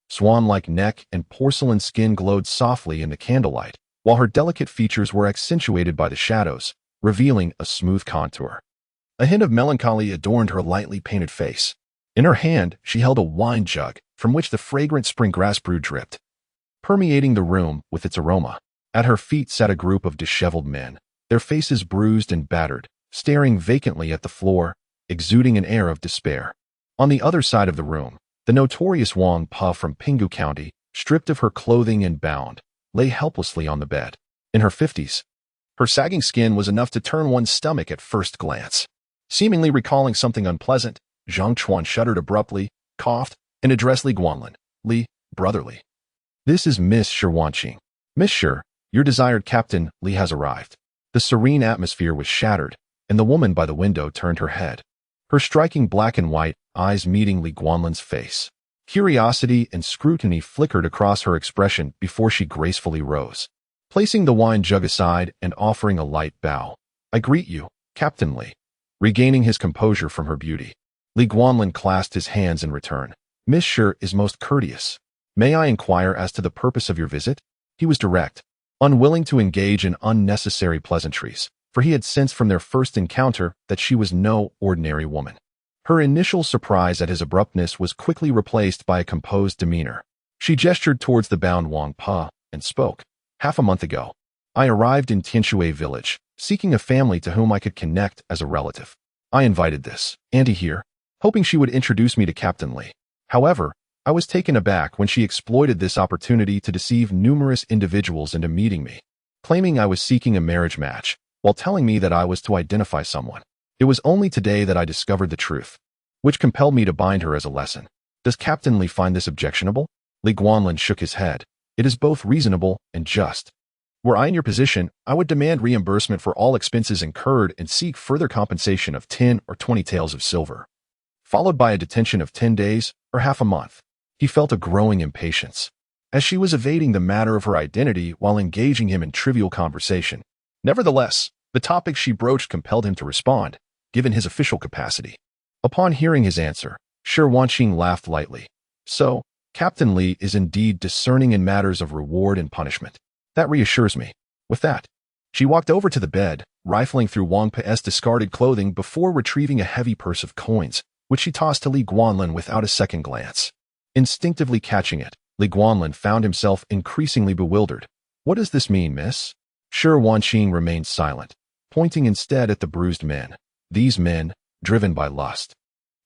swan-like neck and porcelain skin glowed softly in the candlelight, while her delicate features were accentuated by the shadows, revealing a smooth contour. A hint of melancholy adorned her lightly painted face. In her hand, she held a wine jug, from which the fragrant spring grass brew dripped, permeating the room with its aroma. At her feet sat a group of disheveled men, their faces bruised and battered, staring vacantly at the floor, exuding an air of despair. On the other side of the room, the notorious Wang Pa from Pinghu County, stripped of her clothing and bound, lay helplessly on the bed. In her 50s, her sagging skin was enough to turn one's stomach at first glance. Seemingly recalling something unpleasant, Zhang Chuan shuddered abruptly, coughed, and addressed Li Guanlan. Li, brotherly. This is Miss Shi Wanqing. Miss Shi, your desired Captain Li has arrived. The serene atmosphere was shattered, and the woman by the window turned her head, her striking black and white eyes meeting Li Guanlan's face. Curiosity and scrutiny flickered across her expression before she gracefully rose, placing the wine jug aside and offering a light bow. I greet you, Captain Li. Regaining his composure from her beauty, Li Guanlan clasped his hands in return. Miss Shi is most courteous. May I inquire as to the purpose of your visit? He was direct, unwilling to engage in unnecessary pleasantries, for he had sensed from their first encounter that she was no ordinary woman. Her initial surprise at his abruptness was quickly replaced by a composed demeanor. She gestured towards the bound Wang Pa and spoke. Half a month ago, I arrived in Tianshui village, seeking a family to whom I could connect as a relative. I invited this auntie here, hoping she would introduce me to Captain Li. However, I was taken aback when she exploited this opportunity to deceive numerous individuals into meeting me, claiming I was seeking a marriage match, while telling me that I was to identify someone. It was only today that I discovered the truth, which compelled me to bind her as a lesson. Does Captain Li find this objectionable? Li Guanlan shook his head. It is both reasonable and just. Were I in your position, I would demand reimbursement for all expenses incurred and seek further compensation of 10 or 20 taels of silver, followed by a detention of 10 days or half a month. He felt a growing impatience, as she was evading the matter of her identity while engaging him in trivial conversation. Nevertheless, the topic she broached compelled him to respond, given his official capacity. Upon hearing his answer, Shi Wanqing laughed lightly. So, Captain Li is indeed discerning in matters of reward and punishment. That reassures me. With that, She walked over to the bed, rifling through Wang Pe's discarded clothing before retrieving a heavy purse of coins, which she tossed to Li Guanlan without a second glance. Instinctively catching it, Li Guanlan found himself increasingly bewildered. What does this mean, miss? Shi Wanqing remained silent, pointing instead at the bruised men. These men, driven by lust,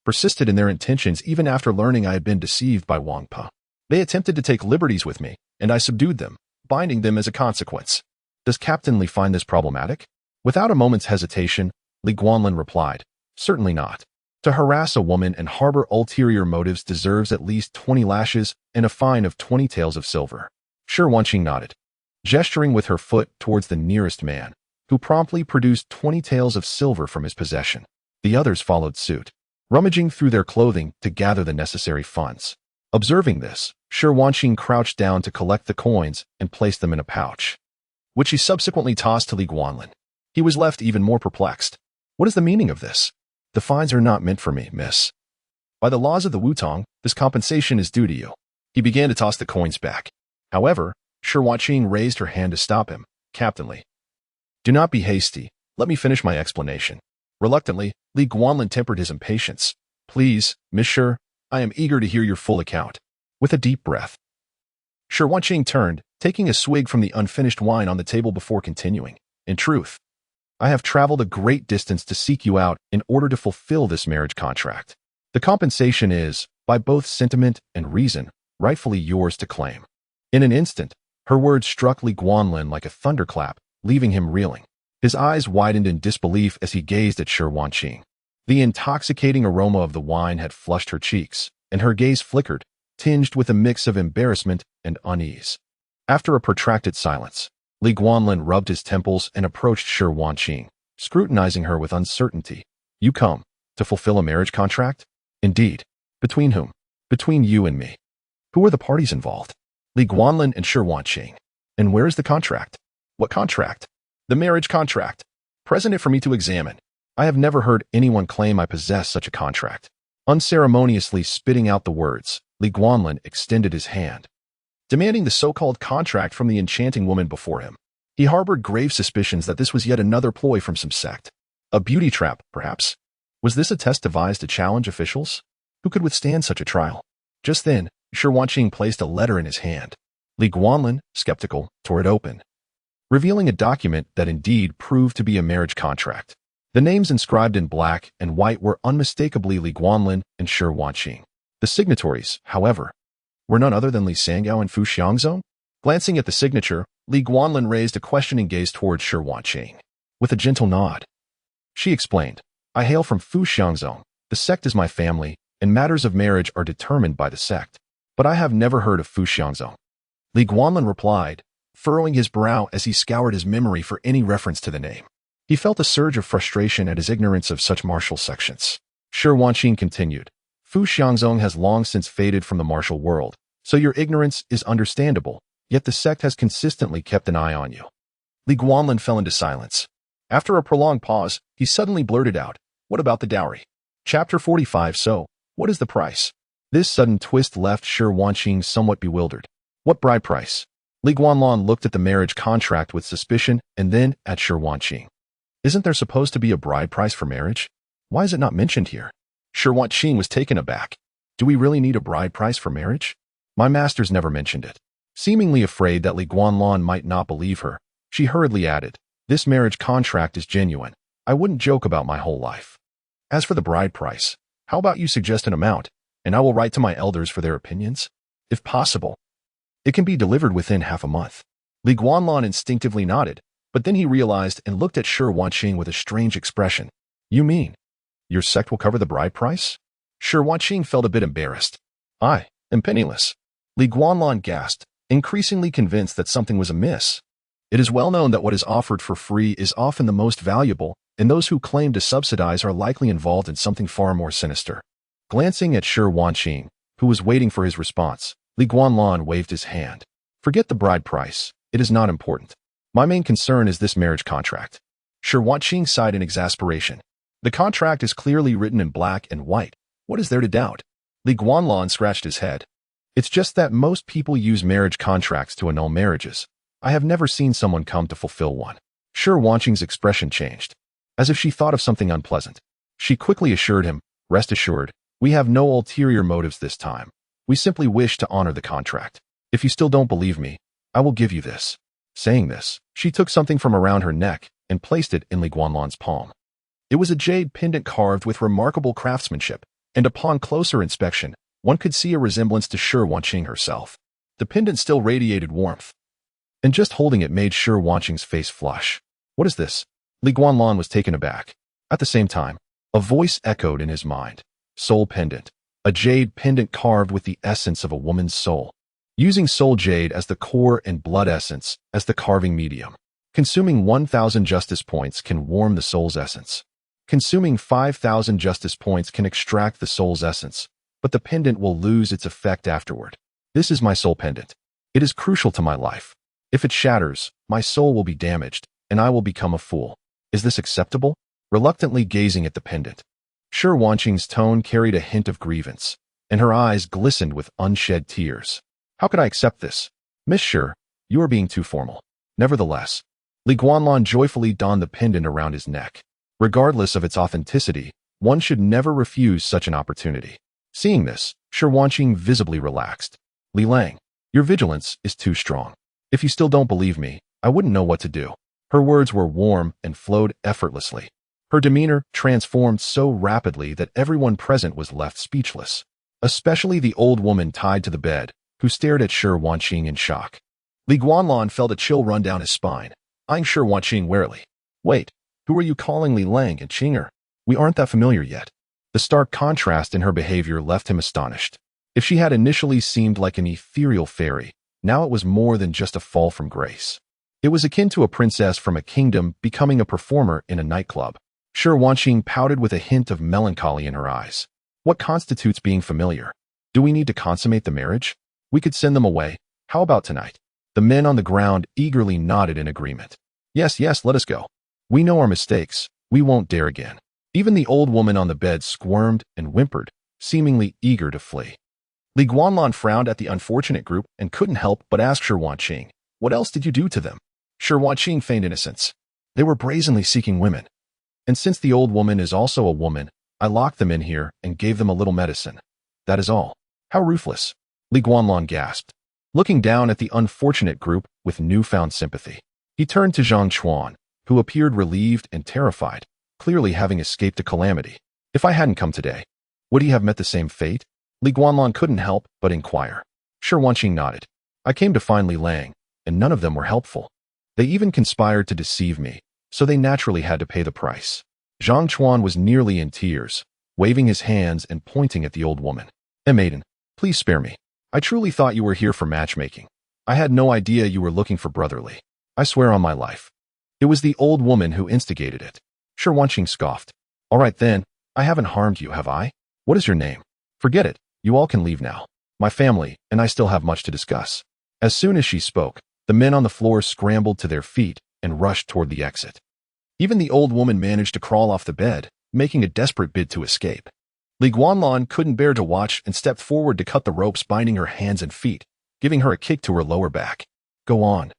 persisted in their intentions even after learning I had been deceived by Wang Pe. They attempted to take liberties with me, and I subdued them, binding them as a consequence. Does Captain Li find this problematic? Without a moment's hesitation, Li Guanlan replied, certainly not. To harass a woman and harbor ulterior motives deserves at least 20 lashes and a fine of 20 taels of silver. Shi Wanqing nodded, gesturing with her foot towards the nearest man, who promptly produced 20 taels of silver from his possession. The others followed suit, rummaging through their clothing to gather the necessary funds. Observing this, Shi Wanqing crouched down to collect the coins and placed them in a pouch, which he subsequently tossed to Li Guanlan. He was left even more perplexed. What is the meaning of this? The fines are not meant for me, miss. By the laws of the Wutong, this compensation is due to you. He began to toss the coins back. However, Shi Wanqing raised her hand to stop him. Captain Li, do not be hasty. Let me finish my explanation. Reluctantly, Li Guanlan tempered his impatience. Please, monsieur, I am eager to hear your full account. With a deep breath, Shi Wanqing turned, taking a swig from the unfinished wine on the table before continuing. In truth, I have traveled a great distance to seek you out in order to fulfill this marriage contract. The compensation is, by both sentiment and reason, rightfully yours to claim. In an instant, her words struck Li Guanlan like a thunderclap, leaving him reeling. His eyes widened in disbelief as he gazed at Shi Wanqing. The intoxicating aroma of the wine had flushed her cheeks, and her gaze flickered, tinged with a mix of embarrassment and unease. After a protracted silence, Li Guanlan rubbed his temples and approached Shi Wanqing, scrutinizing her with uncertainty. You come to fulfill a marriage contract? Indeed. Between whom? Between you and me. Who are the parties involved? Li Guanlan and Shi Wanqing. And where is the contract? What contract? The marriage contract. Present it for me to examine. I have never heard anyone claim I possess such a contract. Unceremoniously spitting out the words, Li Guanlan extended his hand, demanding the so-called contract from the enchanting woman before him. He harbored grave suspicions that this was yet another ploy from some sect. A beauty trap, perhaps? Was this a test devised to challenge officials? Who could withstand such a trial? Just then, Shi Wanqing placed a letter in his hand. Li Guanlan, skeptical, tore it open, revealing a document that indeed proved to be a marriage contract. The names inscribed in black and white were unmistakably Li Guanlan and Shi Wanqing. The signatories, however, were none other than Li Sangao and Fu Xiangzong. Glancing at the signature, Li Guanlan raised a questioning gaze towards Shi Wanqing. With a gentle nod, she explained, I hail from Fu Xiangzong. The sect is my family, and matters of marriage are determined by the sect. But I have never heard of Fu Xiangzong. Li Guanlan replied, furrowing his brow as he scoured his memory for any reference to the name. He felt a surge of frustration at his ignorance of such martial sections. Shi Wanqing continued, Fu Xiangzong has long since faded from the martial world, so your ignorance is understandable, yet the sect has consistently kept an eye on you. Li Guanlan fell into silence. After a prolonged pause, he suddenly blurted out, what about the dowry? Chapter 45. So, what is the price? This sudden twist left Shi Wanqing somewhat bewildered. What bride price? Li Guanlan looked at the marriage contract with suspicion and then at Shi Wanqing. Isn't there supposed to be a bride price for marriage? Why is it not mentioned here? Shi Wanqing was taken aback. Do we really need a bride price for marriage? My masters never mentioned it. Seemingly afraid that Li Guanlan might not believe her, she hurriedly added, this marriage contract is genuine. I wouldn't joke about my whole life. As for the bride price, how about you suggest an amount, and I will write to my elders for their opinions? If possible, it can be delivered within half a month. Li Guanlan instinctively nodded, but then he realized and looked at Shi Wanqing with a strange expression. You mean, your sect will cover the bride price? Shi Wanqing felt a bit embarrassed. I am penniless. Li Guanlan gasped, increasingly convinced that something was amiss. It is well known that what is offered for free is often the most valuable, and those who claim to subsidize are likely involved in something far more sinister. Glancing at Shi Wanqing, who was waiting for his response, Li Guanlan waved his hand. Forget the bride price. It is not important. My main concern is this marriage contract. Shi Wanqing sighed in exasperation. The contract is clearly written in black and white. What is there to doubt? Li Guanlan scratched his head. It's just that most people use marriage contracts to annul marriages. I have never seen someone come to fulfill one. Shi Wanqing's expression changed, as if she thought of something unpleasant. She quickly assured him, "Rest assured, we have no ulterior motives this time. We simply wish to honor the contract. If you still don't believe me, I will give you this." Saying this, she took something from around her neck and placed it in Li Guanlan's palm. It was a jade pendant carved with remarkable craftsmanship, and upon closer inspection, one could see a resemblance to Shi Wanqing herself. The pendant still radiated warmth, and just holding it made Shi Wanqing's face flush. "What is this?" Li Guanlan was taken aback. At the same time, a voice echoed in his mind. "Soul pendant. A jade pendant carved with the essence of a woman's soul. Using soul jade as the core and blood essence as the carving medium. Consuming 1,000 justice points can warm the soul's essence. Consuming 5,000 justice points can extract the soul's essence, but the pendant will lose its effect afterward. This is my soul pendant. It is crucial to my life. If it shatters, my soul will be damaged, and I will become a fool. Is this acceptable?" Reluctantly gazing at the pendant, Shi Wanqing's tone carried a hint of grievance, and her eyes glistened with unshed tears. "How could I accept this? Miss Shi, you are being too formal." Nevertheless, Li Guanlan joyfully donned the pendant around his neck. Regardless of its authenticity, one should never refuse such an opportunity. Seeing this, Shi Wanqing visibly relaxed. "Li Lang, your vigilance is too strong. If you still don't believe me, I wouldn't know what to do." Her words were warm and flowed effortlessly. Her demeanor transformed so rapidly that everyone present was left speechless, especially the old woman tied to the bed, who stared at Shi Wanqing in shock. Li Guanlan felt a chill run down his spine, eyeing Shi Wanqing warily. "Wait, who are you calling Li Lang and Qinger? We aren't that familiar yet." The stark contrast in her behavior left him astonished. If she had initially seemed like an ethereal fairy, now it was more than just a fall from grace. It was akin to a princess from a kingdom becoming a performer in a nightclub. Shi Wanqing pouted with a hint of melancholy in her eyes. "What constitutes being familiar? Do we need to consummate the marriage? We could send them away. How about tonight?" The men on the ground eagerly nodded in agreement. Yes, let us go. We know our mistakes. We won't dare again." Even the old woman on the bed squirmed and whimpered, seemingly eager to flee. Li Guanlan frowned at the unfortunate group and couldn't help but ask Shi Wanqing, "What else did you do to them?" Shi Wanqing feigned innocence. "They were brazenly seeking women. And since the old woman is also a woman, I locked them in here and gave them a little medicine. That is all." "How ruthless," Li Guanlan gasped, looking down at the unfortunate group with newfound sympathy. He turned to Zhang Chuan, who appeared relieved and terrified, clearly having escaped a calamity. "If I hadn't come today, would he have met the same fate?" Li Guanlan couldn't help but inquire. Shi Wanqing nodded. "I came to find Li Lang, and none of them were helpful. They even conspired to deceive me, so they naturally had to pay the price." Zhang Chuan was nearly in tears, waving his hands and pointing at the old woman. "Maiden, please spare me. I truly thought you were here for matchmaking. I had no idea you were looking for brotherly. I swear on my life. It was the old woman who instigated it." Shi Wanqing scoffed. "All right then, I haven't harmed you, have I? What is your name?" "Forget it. You all can leave now. My family and I still have much to discuss." As soon as she spoke, the men on the floor scrambled to their feet and rushed toward the exit. Even the old woman managed to crawl off the bed, making a desperate bid to escape. Li Guanlan couldn't bear to watch and stepped forward to cut the ropes binding her hands and feet, giving her a kick to her lower back. "Go on.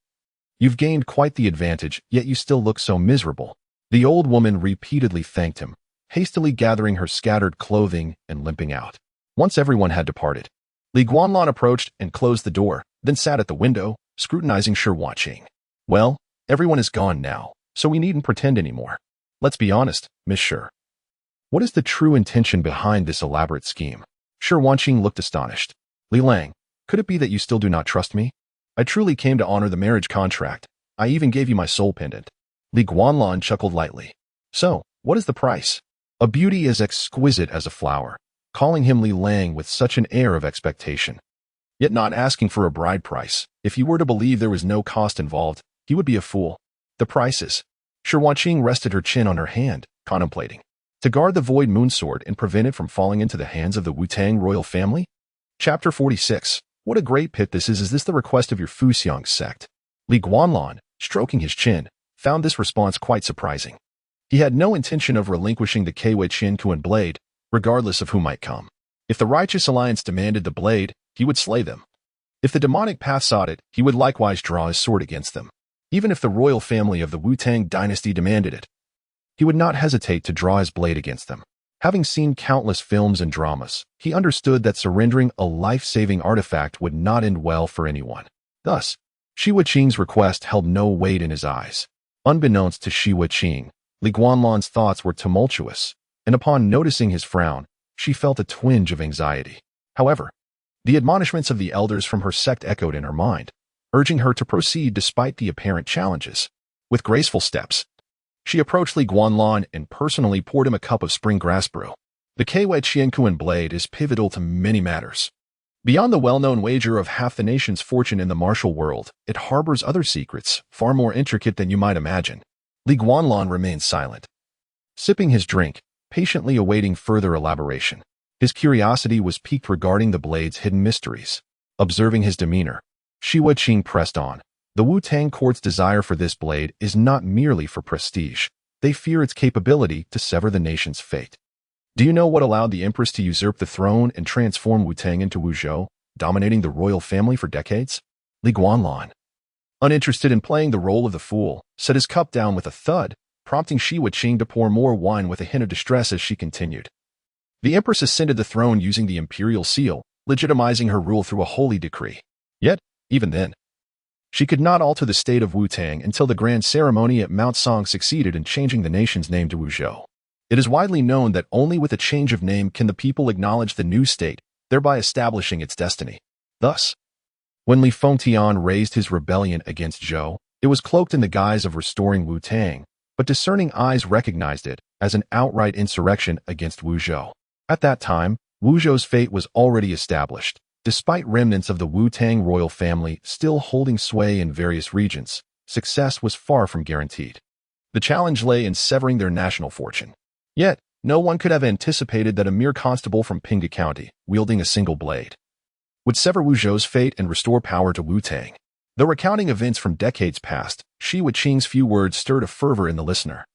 You've gained quite the advantage, yet you still look so miserable." The old woman repeatedly thanked him, hastily gathering her scattered clothing and limping out. Once everyone had departed, Li Guanlan approached and closed the door, then sat at the window, scrutinizing Shi Wanqing. "Well, everyone is gone now, so we needn't pretend anymore. Let's be honest, Miss Shi. What is the true intention behind this elaborate scheme?" Shi Wanqing looked astonished. "Li Lang, could it be that you still do not trust me? I truly came to honor the marriage contract. I even gave you my soul pendant." Li Guanlan chuckled lightly. "So, what is the price?" A beauty as exquisite as a flower, calling him Li Lang with such an air of expectation, yet not asking for a bride price. If he were to believe there was no cost involved, he would be a fool. "The prices." Shi Wanqing rested her chin on her hand, contemplating. "To guard the void moon sword and prevent it from falling into the hands of the Wu-Tang royal family?" Chapter 46. What a great pit this is this the request of your Fuxiang sect? Li Guanlan, stroking his chin, found this response quite surprising. He had no intention of relinquishing the Kwei Chin Kuan blade, regardless of who might come. If the Righteous Alliance demanded the blade, he would slay them. If the demonic path sought it, he would likewise draw his sword against them. Even if the royal family of the Wu-Tang dynasty demanded it, he would not hesitate to draw his blade against them. Having seen countless films and dramas, he understood that surrendering a life-saving artifact would not end well for anyone. Thus, Shi Wuqing's request held no weight in his eyes. Unbeknownst to Shi Wuqing, Li Guanlan's thoughts were tumultuous, and upon noticing his frown, she felt a twinge of anxiety. However, the admonishments of the elders from her sect echoed in her mind, urging her to proceed despite the apparent challenges. With graceful steps, she approached Li Guanlan and personally poured him a cup of spring grass brew. The Kwei Qiankuan blade is pivotal to many matters. Beyond the well-known wager of half the nation's fortune in the martial world, it harbors other secrets, far more intricate than you might imagine. Li Guanlan remained silent, sipping his drink, patiently awaiting further elaboration. His curiosity was piqued regarding the blade's hidden mysteries. Observing his demeanor, Shi Wuqing pressed on. The Wu-Tang court's desire for this blade is not merely for prestige. They fear its capability to sever the nation's fate. Do you know what allowed the empress to usurp the throne and transform Wu-Tang into Wuzhou, dominating the royal family for decades? Li Guanlan, uninterested in playing the role of the fool, set his cup down with a thud, prompting Shi Wuqing to pour more wine with a hint of distress as she continued. The empress ascended the throne using the imperial seal, legitimizing her rule through a holy decree. Yet, even then, she could not alter the state of Wu-Tang until the grand ceremony at Mount Song succeeded in changing the nation's name to Wuzhou. It is widely known that only with a change of name can the people acknowledge the new state, thereby establishing its destiny. Thus, when Li Fengtian raised his rebellion against Zhou, it was cloaked in the guise of restoring Wu-Tang, but discerning eyes recognized it as an outright insurrection against Wuzhou. At that time, Wuzhou's fate was already established. Despite remnants of the Wu-Tang royal family still holding sway in various regions, success was far from guaranteed. The challenge lay in severing their national fortune. Yet, no one could have anticipated that a mere constable from Pinghu County, wielding a single blade, would sever Wuzhou's fate and restore power to Wu-Tang. Though recounting events from decades past, Shi Wuqing's few words stirred a fervor in the listener,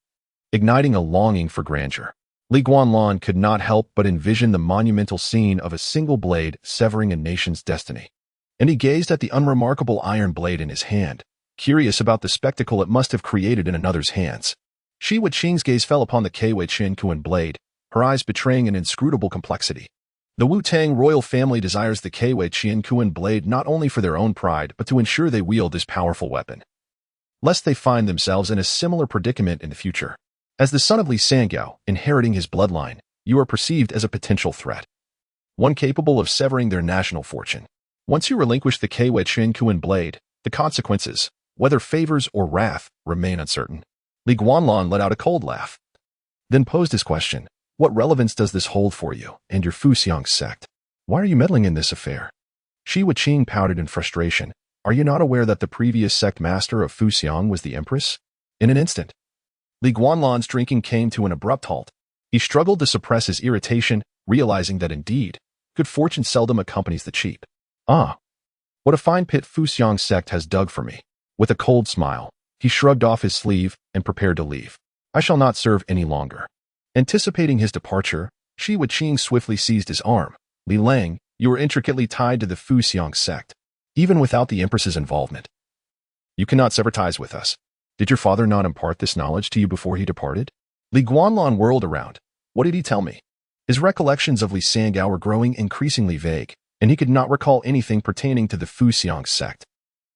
igniting a longing for grandeur. Li Guanlan could not help but envision the monumental scene of a single blade severing a nation's destiny. And he gazed at the unremarkable iron blade in his hand, curious about the spectacle it must have created in another's hands. Shi Wuqing's gaze fell upon the Kwei Qiankuan blade, her eyes betraying an inscrutable complexity. The Wu-Tang royal family desires the Kwei Qiankuan blade not only for their own pride but to ensure they wield this powerful weapon, lest they find themselves in a similar predicament in the future. As the son of Li Sangyao, inheriting his bloodline, you are perceived as a potential threat, one capable of severing their national fortune. Once you relinquish the Kwei Qiankuan blade, the consequences, whether favors or wrath, remain uncertain. Li Guanlan let out a cold laugh, then posed his question. What relevance does this hold for you and your Fuxiang sect? Why are you meddling in this affair? Shi Wuqing pouted in frustration. Are you not aware that the previous sect master of Fuxiang was the empress? In an instant, Li Guanlan's drinking came to an abrupt halt. He struggled to suppress his irritation, realizing that indeed, good fortune seldom accompanies the cheap. Ah, what a fine pit Fuxiang sect has dug for me. With a cold smile, he shrugged off his sleeve and prepared to leave. I shall not serve any longer. Anticipating his departure, Shi Wuqing swiftly seized his arm. Li Lang, you are intricately tied to the Fuxiang sect, even without the empress's involvement. You cannot sever ties with us. Did your father not impart this knowledge to you before he departed? Li Guanlan whirled around. What did he tell me? His recollections of Li Sangyao were growing increasingly vague, and he could not recall anything pertaining to the Fuxiang sect.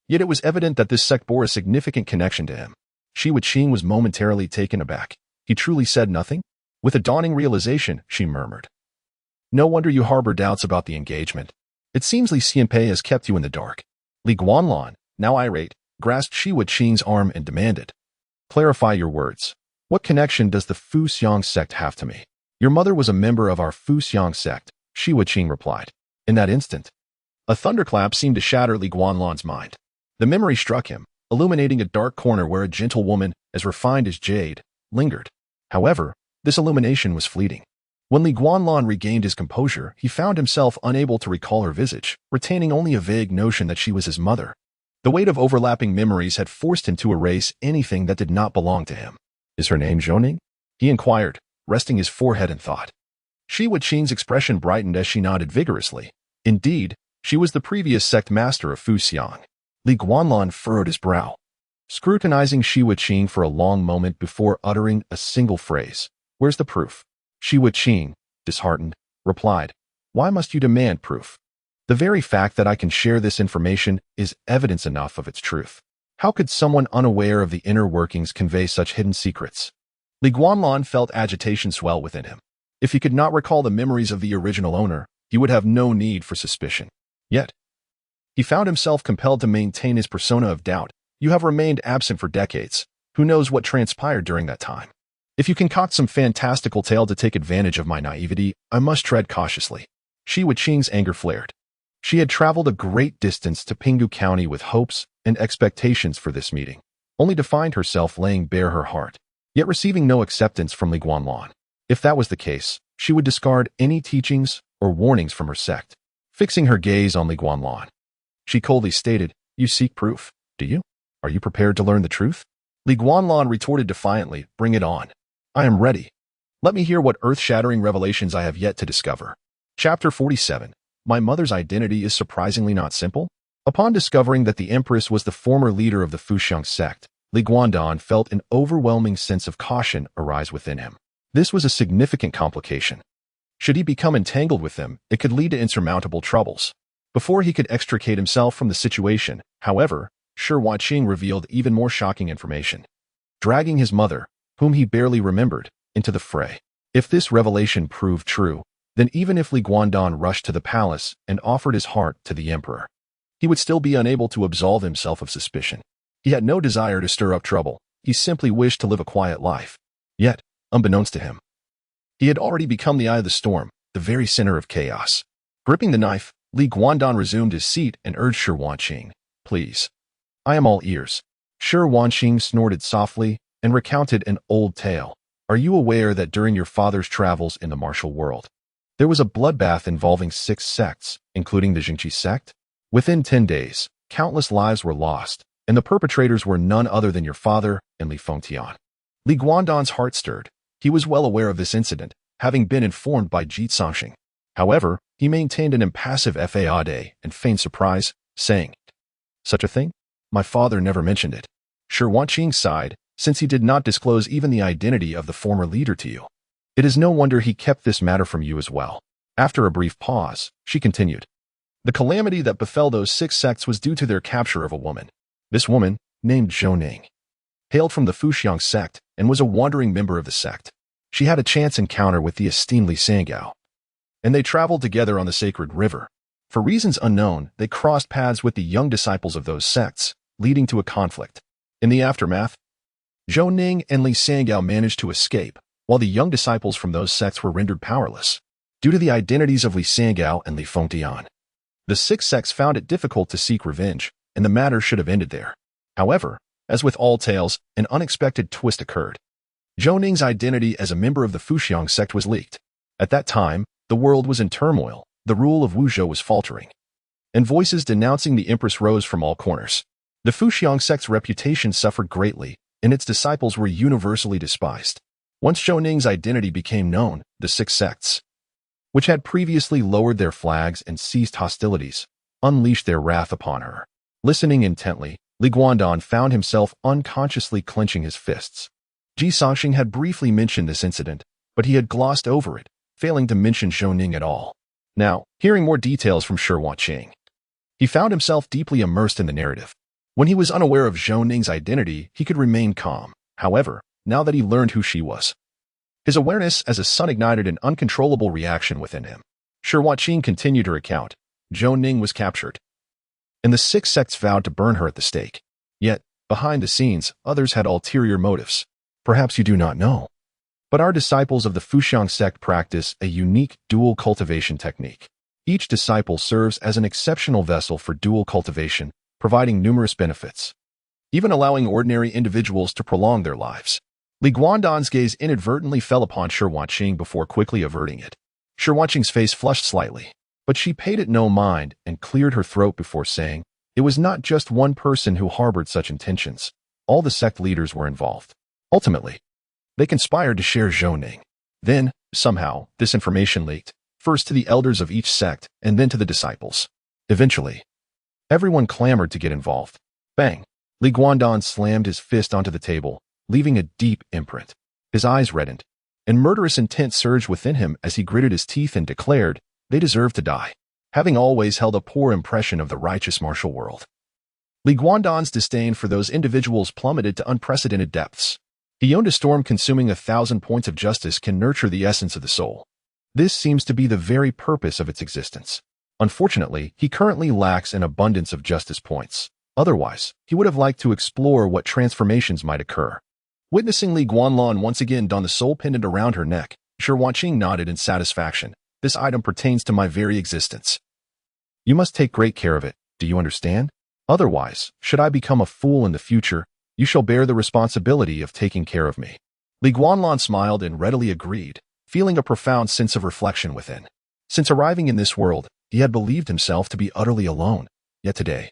Yet it was evident that this sect bore a significant connection to him. Shi Wuqing was momentarily taken aback. He truly said nothing? With a dawning realization, she murmured. No wonder you harbor doubts about the engagement. It seems Li Xianpei has kept you in the dark. Li Guanlan, now irate, grasped Shi Wuqing's arm and demanded. Clarify your words. What connection does the Fuxiang sect have to me? Your mother was a member of our Fuxiang sect, Shi Wuqing replied. In that instant, a thunderclap seemed to shatter Li Guanlan's mind. The memory struck him, illuminating a dark corner where a gentle woman, as refined as jade, lingered. However, this illumination was fleeting. When Li Guanlan regained his composure, he found himself unable to recall her visage, retaining only a vague notion that she was his mother. The weight of overlapping memories had forced him to erase anything that did not belong to him. Is her name Zhouning? He inquired, resting his forehead in thought. Shi Wuqing's expression brightened as she nodded vigorously. Indeed, she was the previous sect master of Fuxiang. Li Guanlan furrowed his brow. scrutinizing Shi Wuqing for a long moment before uttering a single phrase. Where's the proof? Shi Wuqing, disheartened, replied, Why must you demand proof? The very fact that I can share this information is evidence enough of its truth. How could someone unaware of the inner workings convey such hidden secrets? Li Guanlan felt agitation swell within him. If he could not recall the memories of the original owner, he would have no need for suspicion. Yet, he found himself compelled to maintain his persona of doubt. You have remained absent for decades. Who knows what transpired during that time? If you concoct some fantastical tale to take advantage of my naivety, I must tread cautiously. Shi Wuqing's anger flared. She had traveled a great distance to Pinghu County with hopes and expectations for this meeting, only to find herself laying bare her heart, yet receiving no acceptance from Li Guanlan. If that was the case, she would discard any teachings or warnings from her sect. Fixing her gaze on Li Guanlan, she coldly stated, You seek proof, do you? Are you prepared to learn the truth? Li Guanlan retorted defiantly, Bring it on. I am ready. Let me hear what earth-shattering revelations I have yet to discover. Chapter 47. My mother's identity is surprisingly not simple. Upon discovering that the Empress was the former leader of the Pinghu Sect, Li Guanlan felt an overwhelming sense of caution arise within him. This was a significant complication. Should he become entangled with them, it could lead to insurmountable troubles. Before he could extricate himself from the situation, however, Shi Wuqing revealed even more shocking information, dragging his mother, whom he barely remembered, into the fray. If this revelation proved true, then even if Li Guanlan rushed to the palace and offered his heart to the emperor, he would still be unable to absolve himself of suspicion. He had no desire to stir up trouble. He simply wished to live a quiet life. Yet, unbeknownst to him, he had already become the eye of the storm, the very center of chaos. Gripping the knife, Li Guanlan resumed his seat and urged Shi Wuqing, Please. I am all ears. Shi Wuqing snorted softly and recounted an old tale. Are you aware that during your father's travels in the martial world, there was a bloodbath involving 6 sects, including the Jingqi sect? Within 10 days, countless lives were lost, and the perpetrators were none other than your father and Li Fengtian. Li Guandan's heart stirred. He was well aware of this incident, having been informed by Ji Sanxing. However, he maintained an impassive faade and feigned surprise, saying, Such a thing? My father never mentioned it. Shi Wuqing sighed, since he did not disclose even the identity of the former leader to you. It is no wonder he kept this matter from you as well. After a brief pause, she continued. The calamity that befell those 6 sects was due to their capture of a woman. This woman, named Zhou Ning, hailed from the Pinghu sect and was a wandering member of the sect. She had a chance encounter with the esteemed Li Sangao, and they traveled together on the sacred river. For reasons unknown, they crossed paths with the young disciples of those sects, leading to a conflict. In the aftermath, Zhou Ning and Li Sangao managed to escape, while the young disciples from those sects were rendered powerless, due to the identities of Li Sangao and Li Fengtian. The 6 sects found it difficult to seek revenge, and the matter should have ended there. However, as with all tales, an unexpected twist occurred. Zhou Ning's identity as a member of the Pinghu sect was leaked. At that time, the world was in turmoil, the rule of Wuzhou was faltering, and voices denouncing the Empress rose from all corners. The Pinghu sect's reputation suffered greatly, and its disciples were universally despised. Once Zhou Ning's identity became known, the 6 sects, which had previously lowered their flags and ceased hostilities, unleashed their wrath upon her. Listening intently, Li Guanlan found himself unconsciously clenching his fists. Ji Sanxing had briefly mentioned this incident, but he had glossed over it, failing to mention Zhou Ning at all. Now, hearing more details from Shi Wuqing, he found himself deeply immersed in the narrative. When he was unaware of Zhou Ning's identity, he could remain calm. However, now that he learned who she was, his awareness as a son ignited an uncontrollable reaction within him. Shi Wuqing continued to recount. Zhou Ning was captured, and the 6 sects vowed to burn her at the stake. Yet, behind the scenes, others had ulterior motives. Perhaps you do not know, but our disciples of the Pinghu sect practice a unique dual cultivation technique. Each disciple serves as an exceptional vessel for dual cultivation, providing numerous benefits, even allowing ordinary individuals to prolong their lives. Li Guandan's gaze inadvertently fell upon Shi Wuqing before quickly averting it. Shi Wuqing's face flushed slightly, but she paid it no mind and cleared her throat before saying, It was not just one person who harbored such intentions. All the sect leaders were involved. Ultimately, they conspired to share Zhou Ning. Then, somehow, this information leaked, first to the elders of each sect and then to the disciples. Eventually, everyone clamored to get involved. Bang! Li Guanlan slammed his fist onto the table, leaving a deep imprint. His eyes reddened, and murderous intent surged within him as he gritted his teeth and declared, "They deserve to die," having always held a poor impression of the righteous martial world. Li Guanlan's disdain for those individuals plummeted to unprecedented depths. He owned a storm consuming 1,000 points of justice can nurture the essence of the soul. This seems to be the very purpose of its existence. Unfortunately, he currently lacks an abundance of justice points. Otherwise, he would have liked to explore what transformations might occur. Witnessing Li Guanlan once again don the soul pendant around her neck, Shi Wanqing nodded in satisfaction. "This item pertains to my very existence. You must take great care of it, do you understand? Otherwise, should I become a fool in the future, you shall bear the responsibility of taking care of me." Li Guanlan smiled and readily agreed, feeling a profound sense of reflection within. Since arriving in this world, he had believed himself to be utterly alone, yet today,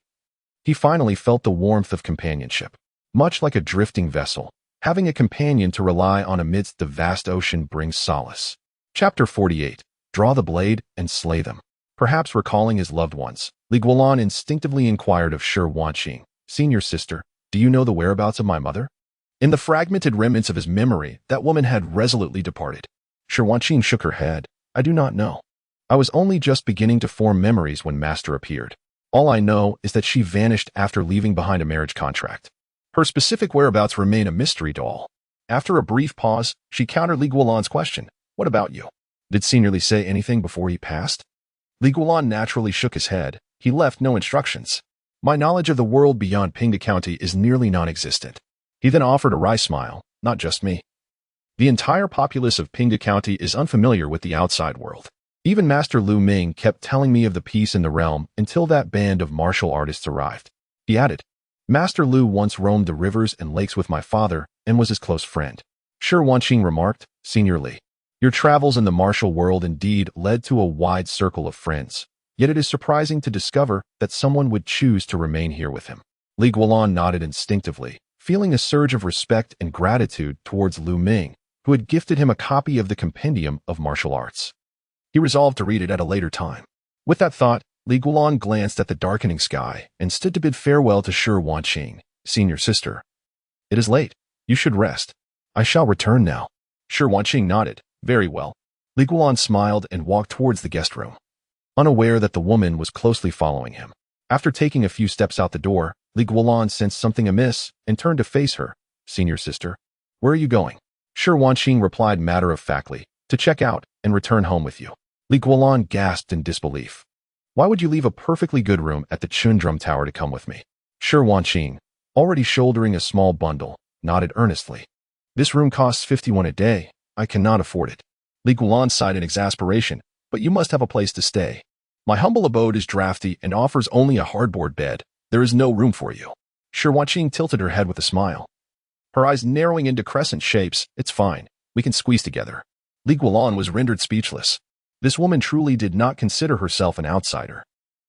he finally felt the warmth of companionship. Much like a drifting vessel, having a companion to rely on amidst the vast ocean brings solace. Chapter 48. Draw the blade and slay them. Perhaps recalling his loved ones, Li Guanlan instinctively inquired of Shi Wanqing, "Senior sister, do you know the whereabouts of my mother?" In the fragmented remnants of his memory, that woman had resolutely departed. Shi Wanqing shook her head. "I do not know. I was only just beginning to form memories when Master appeared. All I know is that she vanished after leaving behind a marriage contract. Her specific whereabouts remain a mystery to all." After a brief pause, she countered Li Guanlan's question, "What about you? Did Senior Li say anything before he passed?" Li Guanlan naturally shook his head. He left no instructions. "My knowledge of the world beyond Pinghu County is nearly non-existent." He then offered a wry smile. "Not just me. The entire populace of Pinghu County is unfamiliar with the outside world. Even Master Lu Ming kept telling me of the peace in the realm until that band of martial artists arrived." He added, "Master Lu once roamed the rivers and lakes with my father and was his close friend." Shi Wanqing remarked, "Senior Li, your travels in the martial world indeed led to a wide circle of friends, yet it is surprising to discover that someone would choose to remain here with him." Li Guanlan nodded instinctively, feeling a surge of respect and gratitude towards Lu Ming, who had gifted him a copy of the Compendium of Martial Arts. He resolved to read it at a later time. With that thought, Li Guanlan glanced at the darkening sky and stood to bid farewell to Shi Wanqing. "Senior sister, it is late. You should rest. I shall return now." Shi Wanqing nodded. "Very well." Li Guanlan smiled and walked towards the guest room, unaware that the woman was closely following him. After taking a few steps out the door, Li Guanlan sensed something amiss and turned to face her. "Senior sister, where are you going?" Shi Wanqing replied matter-of-factly, "To check out and return home with you." Li Guanlan gasped in disbelief. "Why would you leave a perfectly good room at the Chundrum Tower to come with me?" Shi Wanqing, already shouldering a small bundle, nodded earnestly. "This room costs 51 a day. I cannot afford it." Li Guanlan sighed in exasperation. "But you must have a place to stay. My humble abode is drafty and offers only a hardboard bed. There is no room for you." Shi Wanqing tilted her head with a smile, her eyes narrowing into crescent shapes. "It's fine. We can squeeze together." Li Guanlan was rendered speechless. This woman truly did not consider herself an outsider.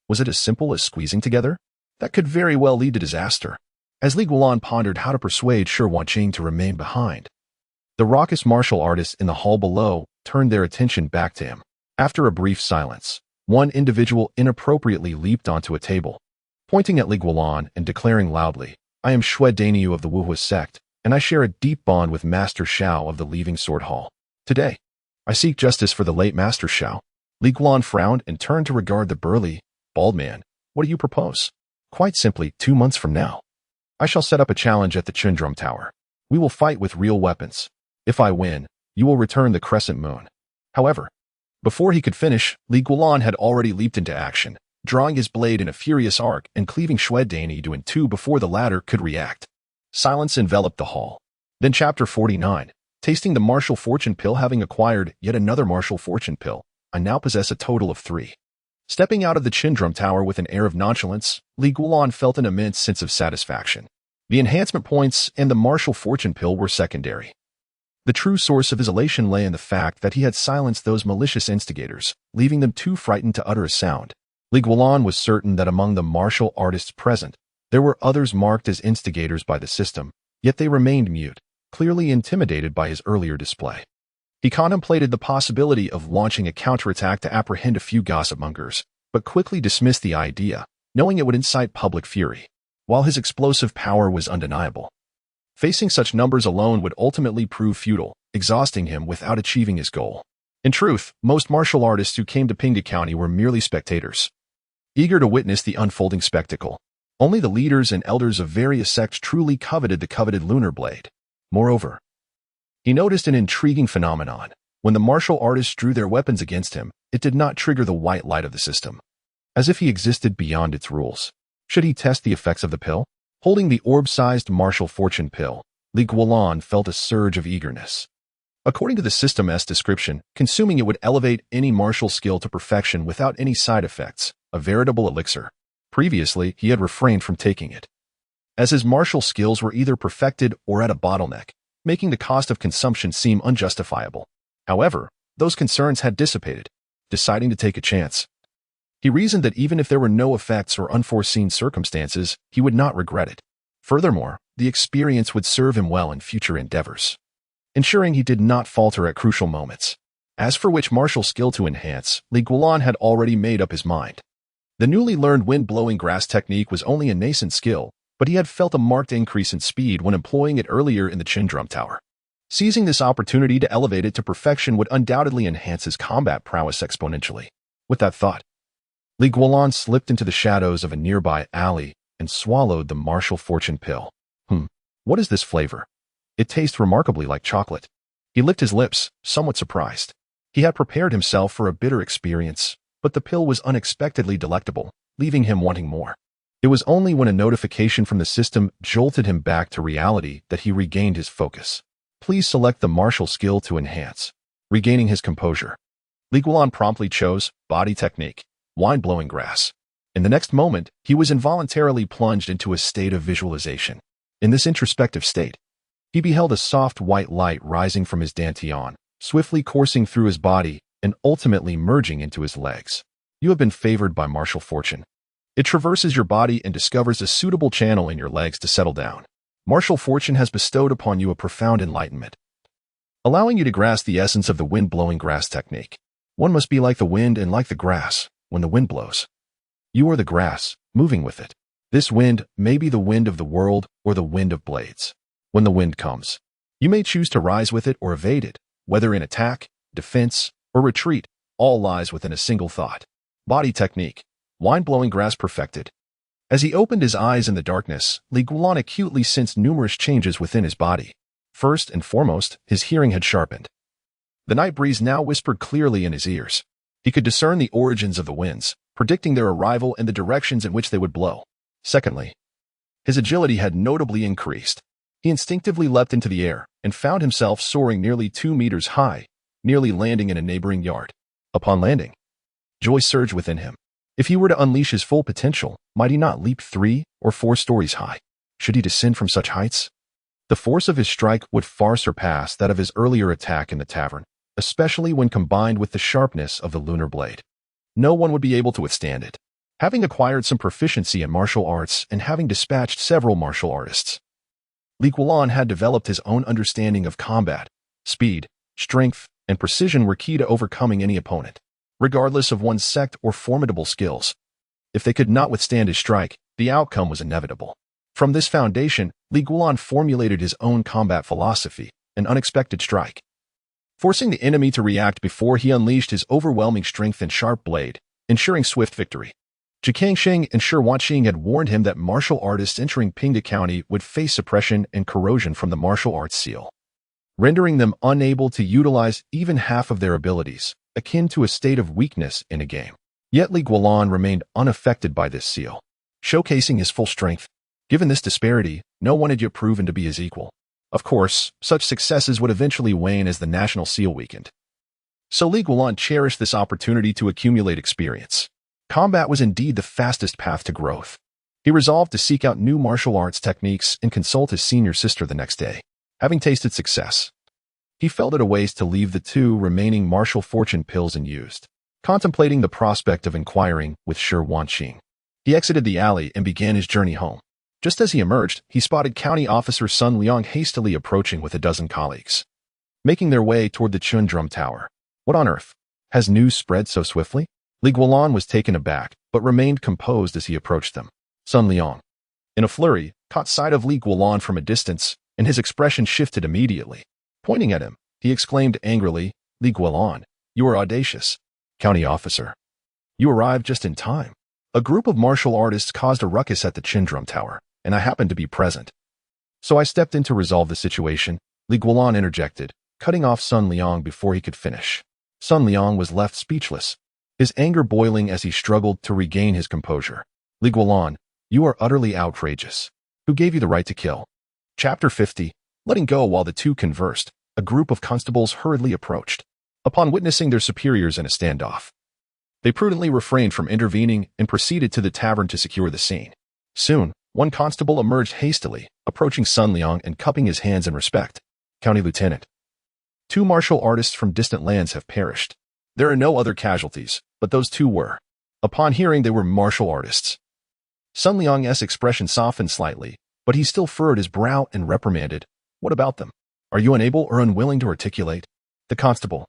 Was it as simple as squeezing together? That could very well lead to disaster. As Li Guanlan pondered how to persuade Shi Wanqing to remain behind, the raucous martial artists in the hall below turned their attention back to him. After a brief silence, one individual inappropriately leaped onto a table, pointing at Li Guanlan and declaring loudly, "I am Shui Dainyu of the Immortal Sect, and I share a deep bond with Master Shao of the Leaving Sword Hall. Today, I seek justice for the late Master Shao." Li Guanlan frowned and turned to regard the burly, bald man. "What do you propose?" "Quite simply, 2 months from now, I shall set up a challenge at the Chundrum Tower. We will fight with real weapons. If I win, you will return the crescent moon." However, before he could finish, Li Guanlan had already leaped into action, drawing his blade in a furious arc and cleaving Shui Dainyu in two before the latter could react. Silence enveloped the hall. Then Chapter 49. Tasting the martial fortune pill. Having acquired yet another martial fortune pill, I now possess a total of 3. Stepping out of the Chundrum Tower with an air of nonchalance, Li Guanlan felt an immense sense of satisfaction. The enhancement points and the martial fortune pill were secondary. The true source of his elation lay in the fact that he had silenced those malicious instigators, leaving them too frightened to utter a sound. Li Guanlan was certain that among the martial artists present, there were others marked as instigators by the system, yet they remained mute, clearly intimidated by his earlier display. He contemplated the possibility of launching a counterattack to apprehend a few gossip mongers, but quickly dismissed the idea, knowing it would incite public fury. while his explosive power was undeniable. Facing such numbers alone would ultimately prove futile, exhausting him without achieving his goal. In truth, most martial artists who came to Pinghu County were merely spectators, eager to witness the unfolding spectacle. Only the leaders and elders of various sects truly coveted the coveted lunar blade. Moreover, he noticed an intriguing phenomenon. When the martial artists drew their weapons against him, it did not trigger the white light of the system, as if he existed beyond its rules. Should he test the effects of the pill? Holding the orb-sized martial fortune pill, Guanlan felt a surge of eagerness. According to the system's description, consuming it would elevate any martial skill to perfection without any side effects, a veritable elixir. Previously, he had refrained from taking it, as his martial skills were either perfected or at a bottleneck, making the cost of consumption seem unjustifiable. However, those concerns had dissipated. Deciding to take a chance, he reasoned that even if there were no effects or unforeseen circumstances, he would not regret it. Furthermore, the experience would serve him well in future endeavors, ensuring he did not falter at crucial moments. As for which martial skill to enhance, Guanlan had already made up his mind. The newly learned wind-blowing grass technique was only a nascent skill, but he had felt a marked increase in speed when employing it earlier in the Chindrum Tower. Seizing this opportunity to elevate it to perfection would undoubtedly enhance his combat prowess exponentially. With that thought, Guanlan slipped into the shadows of a nearby alley and swallowed the martial fortune pill. What is this flavor? It tastes remarkably like chocolate. He licked his lips, somewhat surprised. He had prepared himself for a bitter experience, but the pill was unexpectedly delectable, leaving him wanting more. It was only when a notification from the system jolted him back to reality that he regained his focus. Please select the martial skill to enhance. Regaining his composure, Guanlan promptly chose body technique, wine-blowing grass. In the next moment, he was involuntarily plunged into a state of visualization. In this introspective state, he beheld a soft white light rising from his dantian, swiftly coursing through his body and ultimately merging into his legs. You have been favored by martial fortune. It traverses your body and discovers a suitable channel in your legs to settle down. Martial fortune has bestowed upon you a profound enlightenment, allowing you to grasp the essence of the wind-blowing grass technique. One must be like the wind and like the grass. When the wind blows, you are the grass, moving with it. This wind may be the wind of the world or the wind of blades. When the wind comes, you may choose to rise with it or evade it, whether in attack, defense, or retreat, all lies within a single thought. Body technique, wine-blowing grass perfected. As he opened his eyes in the darkness, Guanlan acutely sensed numerous changes within his body. First and foremost, his hearing had sharpened. The night breeze now whispered clearly in his ears. He could discern the origins of the winds, predicting their arrival and the directions in which they would blow. Secondly, his agility had notably increased. He instinctively leapt into the air and found himself soaring nearly 2 meters high, nearly landing in a neighboring yard. Upon landing, joy surged within him. If he were to unleash his full potential, might he not leap 3 or 4 stories high? Should he descend from such heights? The force of his strike would far surpass that of his earlier attack in the tavern, especially when combined with the sharpness of the lunar blade. No one would be able to withstand it. Having acquired some proficiency in martial arts and having dispatched several martial artists, Guanlan had developed his own understanding of combat. Speed, strength, and precision were key to overcoming any opponent, regardless of one's sect or formidable skills. If they could not withstand his strike, the outcome was inevitable. From this foundation, Guanlan formulated his own combat philosophy, an unexpected strike, forcing the enemy to react before he unleashed his overwhelming strength and sharp blade, ensuring swift victory. Jikangsheng and Shi Wanqing had warned him that martial artists entering Pinghu County would face suppression and corrosion from the martial arts seal, rendering them unable to utilize even half of their abilities, akin to a state of weakness in a game. Yet Guanlan remained unaffected by this seal, showcasing his full strength. Given this disparity, no one had yet proven to be his equal. Of course, such successes would eventually wane as the national seal weakened. So Guanlan cherished this opportunity to accumulate experience. Combat was indeed the fastest path to growth. He resolved to seek out new martial arts techniques and consult his senior sister the next day. Having tasted success, he felt it a waste to leave the 2 remaining martial fortune pills unused. Contemplating the prospect of inquiring with Shi Wanqing, he exited the alley and began his journey home. Just as he emerged, he spotted County Officer Sun Liang hastily approaching with a dozen colleagues, making their way toward the Chindrum Tower. What on earth? Has news spread so swiftly? Guanlan was taken aback, but remained composed as he approached them. Sun Liang, In a flurry, caught sight of Li Guanlan from a distance, and his expression shifted immediately. Pointing at him, he exclaimed angrily, "Li Guanlan, you are audacious. County officer. You arrived just in time. A group of martial artists caused a ruckus at the Chindrum Tower, and I happened to be present. So I stepped in to resolve the situation," Li Guanlan interjected, cutting off Sun Liang before he could finish. Sun Liang was left speechless, his anger boiling as he struggled to regain his composure. "Li Guanlan, you are utterly outrageous. Who gave you the right to kill?" Chapter 50. Letting go while the two conversed, a group of constables hurriedly approached. Upon witnessing their superiors in a standoff, they prudently refrained from intervening and proceeded to the tavern to secure the scene. Soon, one constable emerged hastily, approaching Sun Liang and cupping his hands in respect. "County Lieutenant, 2 martial artists from distant lands have perished. There are no other casualties, but those 2 were." Upon hearing they were martial artists, Sun Liang's expression softened slightly, but he still furrowed his brow and reprimanded, "What about them? Are you unable or unwilling to articulate?" The constable,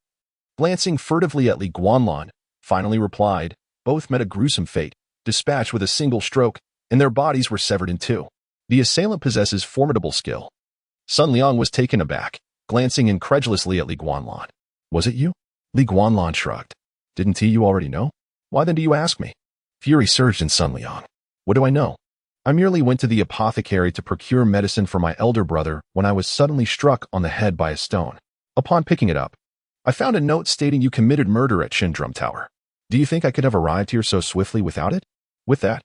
glancing furtively at Li Guanlan, finally replied, "Both met a gruesome fate, dispatched with a single stroke, and their bodies were severed in 2. The assailant possesses formidable skill." Sun Liang was taken aback, glancing incredulously at Li Guanlan. "Was it you?" Li Guanlan shrugged. "Didn't you already know? Why then do you ask me?" Fury surged in Sun Liang. "What do I know? I merely went to the apothecary to procure medicine for my elder brother when I was suddenly struck on the head by a stone. Upon picking it up, I found a note stating you committed murder at Chindrum Tower. Do you think I could have arrived here so swiftly without it?" With that,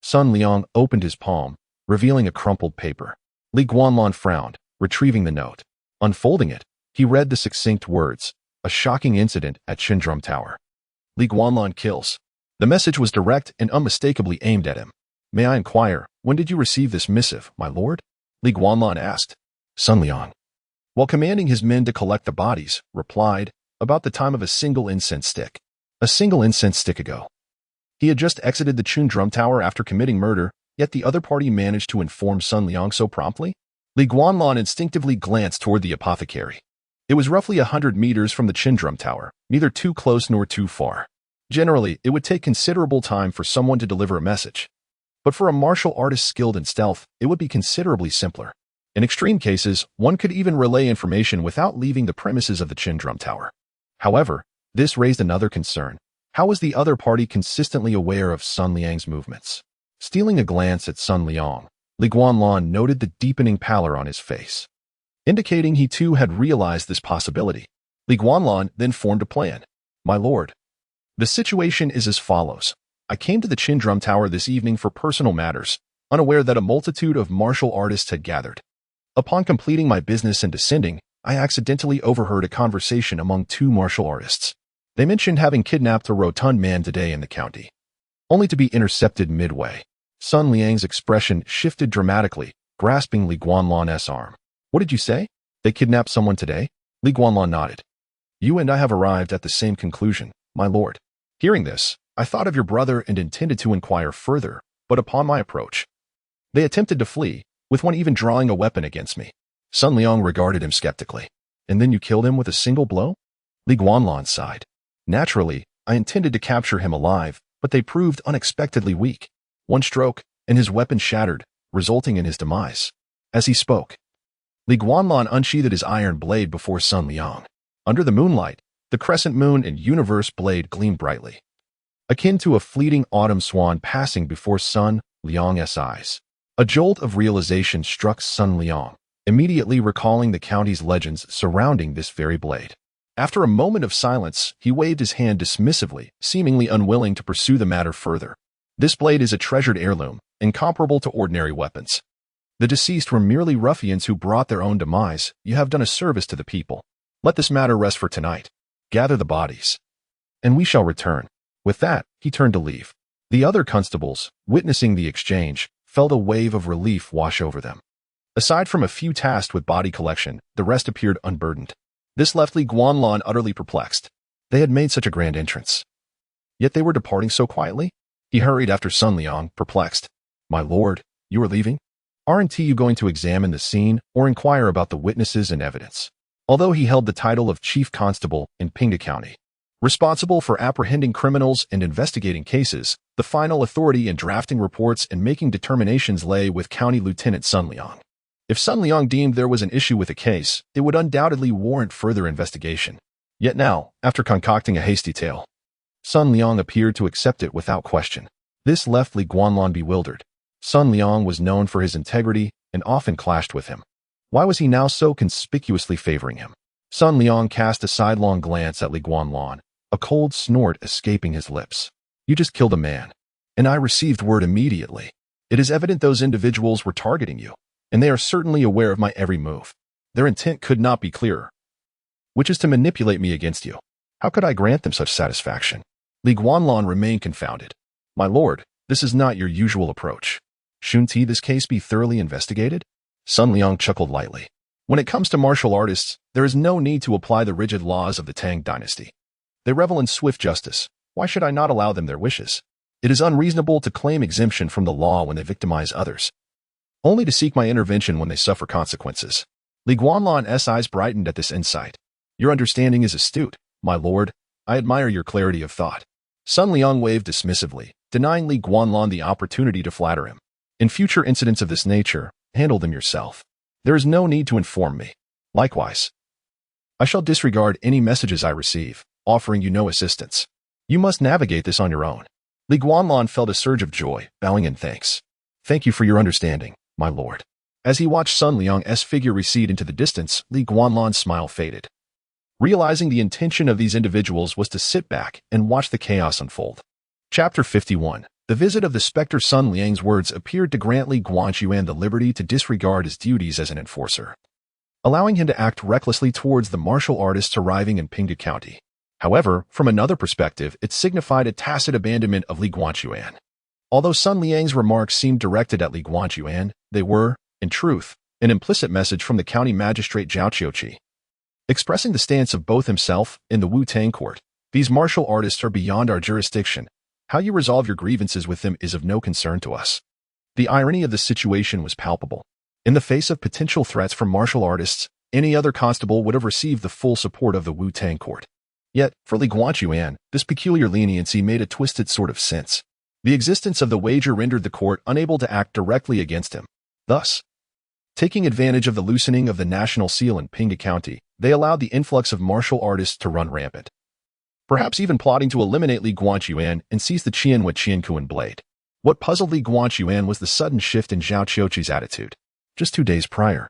Sun Liang opened his palm, revealing a crumpled paper. Li Guanlan frowned, retrieving the note. Unfolding it, he read the succinct words, "A shocking incident at Chindrum Tower. Li Guanlan kills." The message was direct and unmistakably aimed at him. "May I inquire, when did you receive this missive, my lord?" Li Guanlan asked. Sun Liang, while commanding his men to collect the bodies, replied, "About the time of a single incense stick. A single incense stick ago." He had just exited the Chindrum Tower after committing murder, yet the other party managed to inform Sun Liang so promptly? Li Guanlan instinctively glanced toward the apothecary. It was roughly 100 meters from the Chindrum Tower, neither too close nor too far. Generally, it would take considerable time for someone to deliver a message. But for a martial artist skilled in stealth, it would be considerably simpler. In extreme cases, one could even relay information without leaving the premises of the Chindrum Tower. However, this raised another concern. How was the other party consistently aware of Sun Liang's movements? Stealing a glance at Sun Liang, Li Guanlan noted the deepening pallor on his face, indicating he too had realized this possibility. Li Guanlan then formed a plan. "My lord, the situation is as follows. I came to the Chindrum Tower this evening for personal matters, unaware that a multitude of martial artists had gathered. Upon completing my business and descending, I accidentally overheard a conversation among 2 martial artists. They mentioned having kidnapped a rotund man today in the county, only to be intercepted midway." Sun Liang's expression shifted dramatically, grasping Li Guanlan's arm. "What did you say? They kidnapped someone today?" Li Guanlan nodded. "You and I have arrived at the same conclusion, my lord. Hearing this, I thought of your brother and intended to inquire further, but upon my approach, they attempted to flee, with one even drawing a weapon against me." Sun Liang regarded him skeptically. "And then you killed him with a single blow?" Li Guanlan sighed. "Naturally, I intended to capture him alive, but they proved unexpectedly weak. One stroke, and his weapon shattered, resulting in his demise." As he spoke, Li Guanlan unsheathed his iron blade before Sun Liang. Under the moonlight, the crescent moon and universe blade gleamed brightly, akin to a fleeting autumn swan passing before Sun Liang's eyes. A jolt of realization struck Sun Liang, immediately recalling the county's legends surrounding this very blade. After a moment of silence, he waved his hand dismissively, seemingly unwilling to pursue the matter further. "This blade is a treasured heirloom, incomparable to ordinary weapons. The deceased were merely ruffians who brought their own demise. You have done a service to the people. Let this matter rest for tonight. Gather the bodies, and we shall return." With that, he turned to leave. The other constables, witnessing the exchange, felt a wave of relief wash over them. Aside from a few tasked with body collection, the rest appeared unburdened. This left Li Guanlan utterly perplexed. They had made such a grand entrance, yet they were departing so quietly? He hurried after Sun Liang, perplexed. "My lord, you are leaving? Aren't you going to examine the scene or inquire about the witnesses and evidence?" Although he held the title of Chief Constable in Pinghu County, Responsible for apprehending criminals and investigating cases, the final authority in drafting reports and making determinations lay with County Lieutenant Sun Liang. If Sun Liang deemed there was an issue with a case, it would undoubtedly warrant further investigation. Yet now, after concocting a hasty tale, Sun Liang appeared to accept it without question. This left Li Guanlan bewildered. Sun Liang was known for his integrity and often clashed with him. Why was he now so conspicuously favoring him? Sun Liang cast a sidelong glance at Li Guanlan, a cold snort escaping his lips. You just killed a man, and I received word immediately. It is evident those individuals were targeting you, and they are certainly aware of my every move. Their intent could not be clearer, which is to manipulate me against you. How could I grant them such satisfaction? Li Guanlan remained confounded. My lord, this is not your usual approach. Shouldn't this case be thoroughly investigated? Sun Liang chuckled lightly. When it comes to martial artists, there is no need to apply the rigid laws of the Tang dynasty. They revel in swift justice. Why should I not allow them their wishes? It is unreasonable to claim exemption from the law when they victimize others, only to seek my intervention when they suffer consequences. Li Guanlan's eyes brightened at this insight. Your understanding is astute, my lord. I admire your clarity of thought. Sun Liang waved dismissively, denying Li Guanlan the opportunity to flatter him. In future incidents of this nature, handle them yourself. There is no need to inform me. Likewise, I shall disregard any messages I receive, offering you no assistance. You must navigate this on your own. Li Guanlan felt a surge of joy, bowing in thanks. Thank you for your understanding, my lord. As he watched Sun Liang's figure recede into the distance, Li Guanlan's smile faded. Realizing the intention of these individuals was to sit back and watch the chaos unfold. Chapter 51. The visit of the Spectre. Sun Liang's words appeared to grant Li Guanchuan the liberty to disregard his duties as an enforcer, allowing him to act recklessly towards the martial artists arriving in Pinghu County. However, from another perspective, it signified a tacit abandonment of Li Guanchuan. Although Sun Liang's remarks seemed directed at Li Guanchuan, they were, in truth, an implicit message from the county magistrate Zhao Qiuqi, expressing the stance of both himself and the Wu-Tang court. These martial artists are beyond our jurisdiction. How you resolve your grievances with them is of no concern to us. The irony of the situation was palpable. In the face of potential threats from martial artists, any other constable would have received the full support of the Wu-Tang court. Yet, for Li Guanchuan, this peculiar leniency made a twisted sort of sense. The existence of the wager rendered the court unable to act directly against him. Thus, taking advantage of the loosening of the national seal in Pinghu County, they allowed the influx of martial artists to run rampant, perhaps even plotting to eliminate Li Guanchuan and seize the Qianhui Qiankuan blade. What puzzled Li Guanchuan was the sudden shift in Zhao Qiuqi's attitude. Just 2 days prior,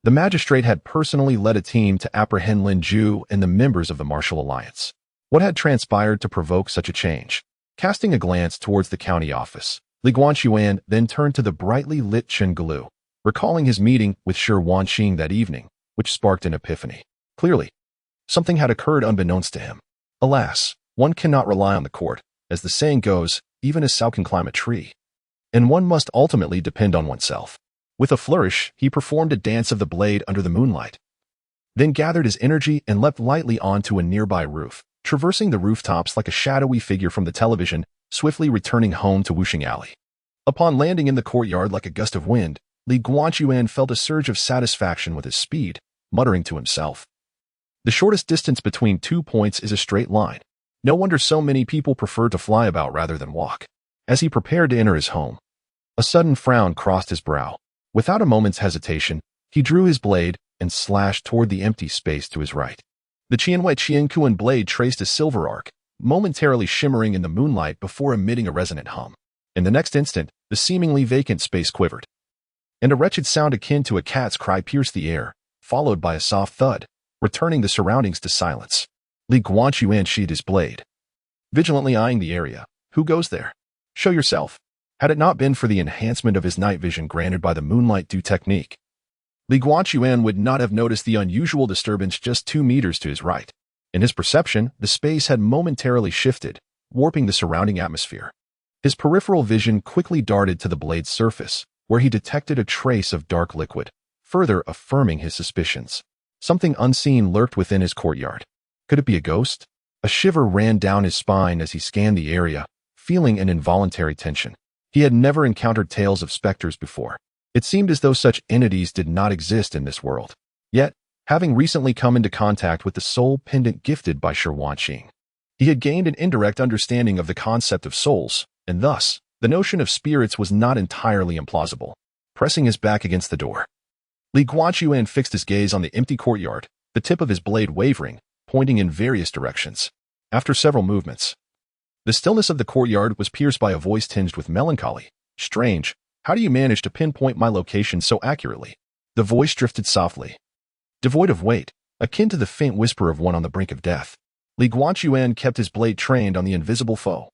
the magistrate had personally led a team to apprehend Lin Ju and the members of the Martial Alliance. What had transpired to provoke such a change? Casting a glance towards the county office, Li Guanchuan then turned to the brightly lit Chen Gulu, recalling his meeting with Shi Wanqing that evening, which sparked an epiphany. Clearly, something had occurred unbeknownst to him. Alas, one cannot rely on the court. As the saying goes, even a sow can climb a tree, and one must ultimately depend on oneself. With a flourish, he performed a dance of the blade under the moonlight, then gathered his energy and leapt lightly onto a nearby roof, traversing the rooftops like a shadowy figure from the television, swiftly returning home to Wuxing Alley. Upon landing in the courtyard like a gust of wind, Li Guanchuan felt a surge of satisfaction with his speed, muttering to himself. The shortest distance between 2 points is a straight line. No wonder so many people prefer to fly about rather than walk. As he prepared to enter his home, a sudden frown crossed his brow. Without a moment's hesitation, he drew his blade and slashed toward the empty space to his right. The Qianhui Qiankuan blade traced a silver arc, momentarily shimmering in the moonlight before emitting a resonant hum. In the next instant, the seemingly vacant space quivered, and a wretched sound akin to a cat's cry pierced the air, followed by a soft thud, returning the surroundings to silence. Li Guanchuan sheathed his blade, vigilantly eyeing the area. Who goes there? Show yourself. Had it not been for the enhancement of his night vision granted by the moonlight dew technique, Li Guanchuan would not have noticed the unusual disturbance just 2 meters to his right. In his perception, the space had momentarily shifted, warping the surrounding atmosphere. His peripheral vision quickly darted to the blade's surface, where he detected a trace of dark liquid, further affirming his suspicions. Something unseen lurked within his courtyard. Could it be a ghost? A shiver ran down his spine as he scanned the area, feeling an involuntary tension. He had never encountered tales of specters before. It seemed as though such entities did not exist in this world. Yet, having recently come into contact with the soul pendant gifted by Shi Wanqing, He had gained an indirect understanding of the concept of souls, and thus, the notion of spirits was not entirely implausible. Pressing his back against the door, Li Guanchuan fixed his gaze on the empty courtyard, the tip of his blade wavering, pointing in various directions. After several movements, the stillness of the courtyard was pierced by a voice tinged with melancholy. Strange, how do you manage to pinpoint my location so accurately? The voice drifted softly, devoid of weight, akin to the faint whisper of one on the brink of death. Li Guanchuan kept his blade trained on the invisible foe,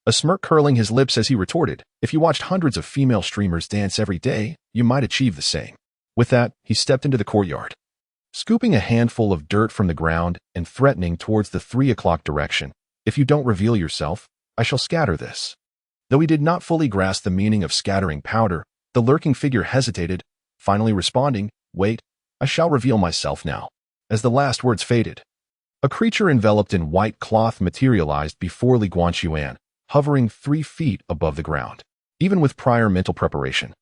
a smirk curling his lips as he retorted, if you watched hundreds of female streamers dance every day, you might achieve the same. With that, he stepped into the courtyard, scooping a handful of dirt from the ground and threatening towards the 3 o'clock direction. If you don't reveal yourself, I shall scatter this. Though he did not fully grasp the meaning of scattering powder, the lurking figure hesitated, finally responding, wait, I shall reveal myself now. As the last words faded, a creature enveloped in white cloth materialized before Li Guanchuan, hovering 3 feet above the ground. Even with prior mental preparation,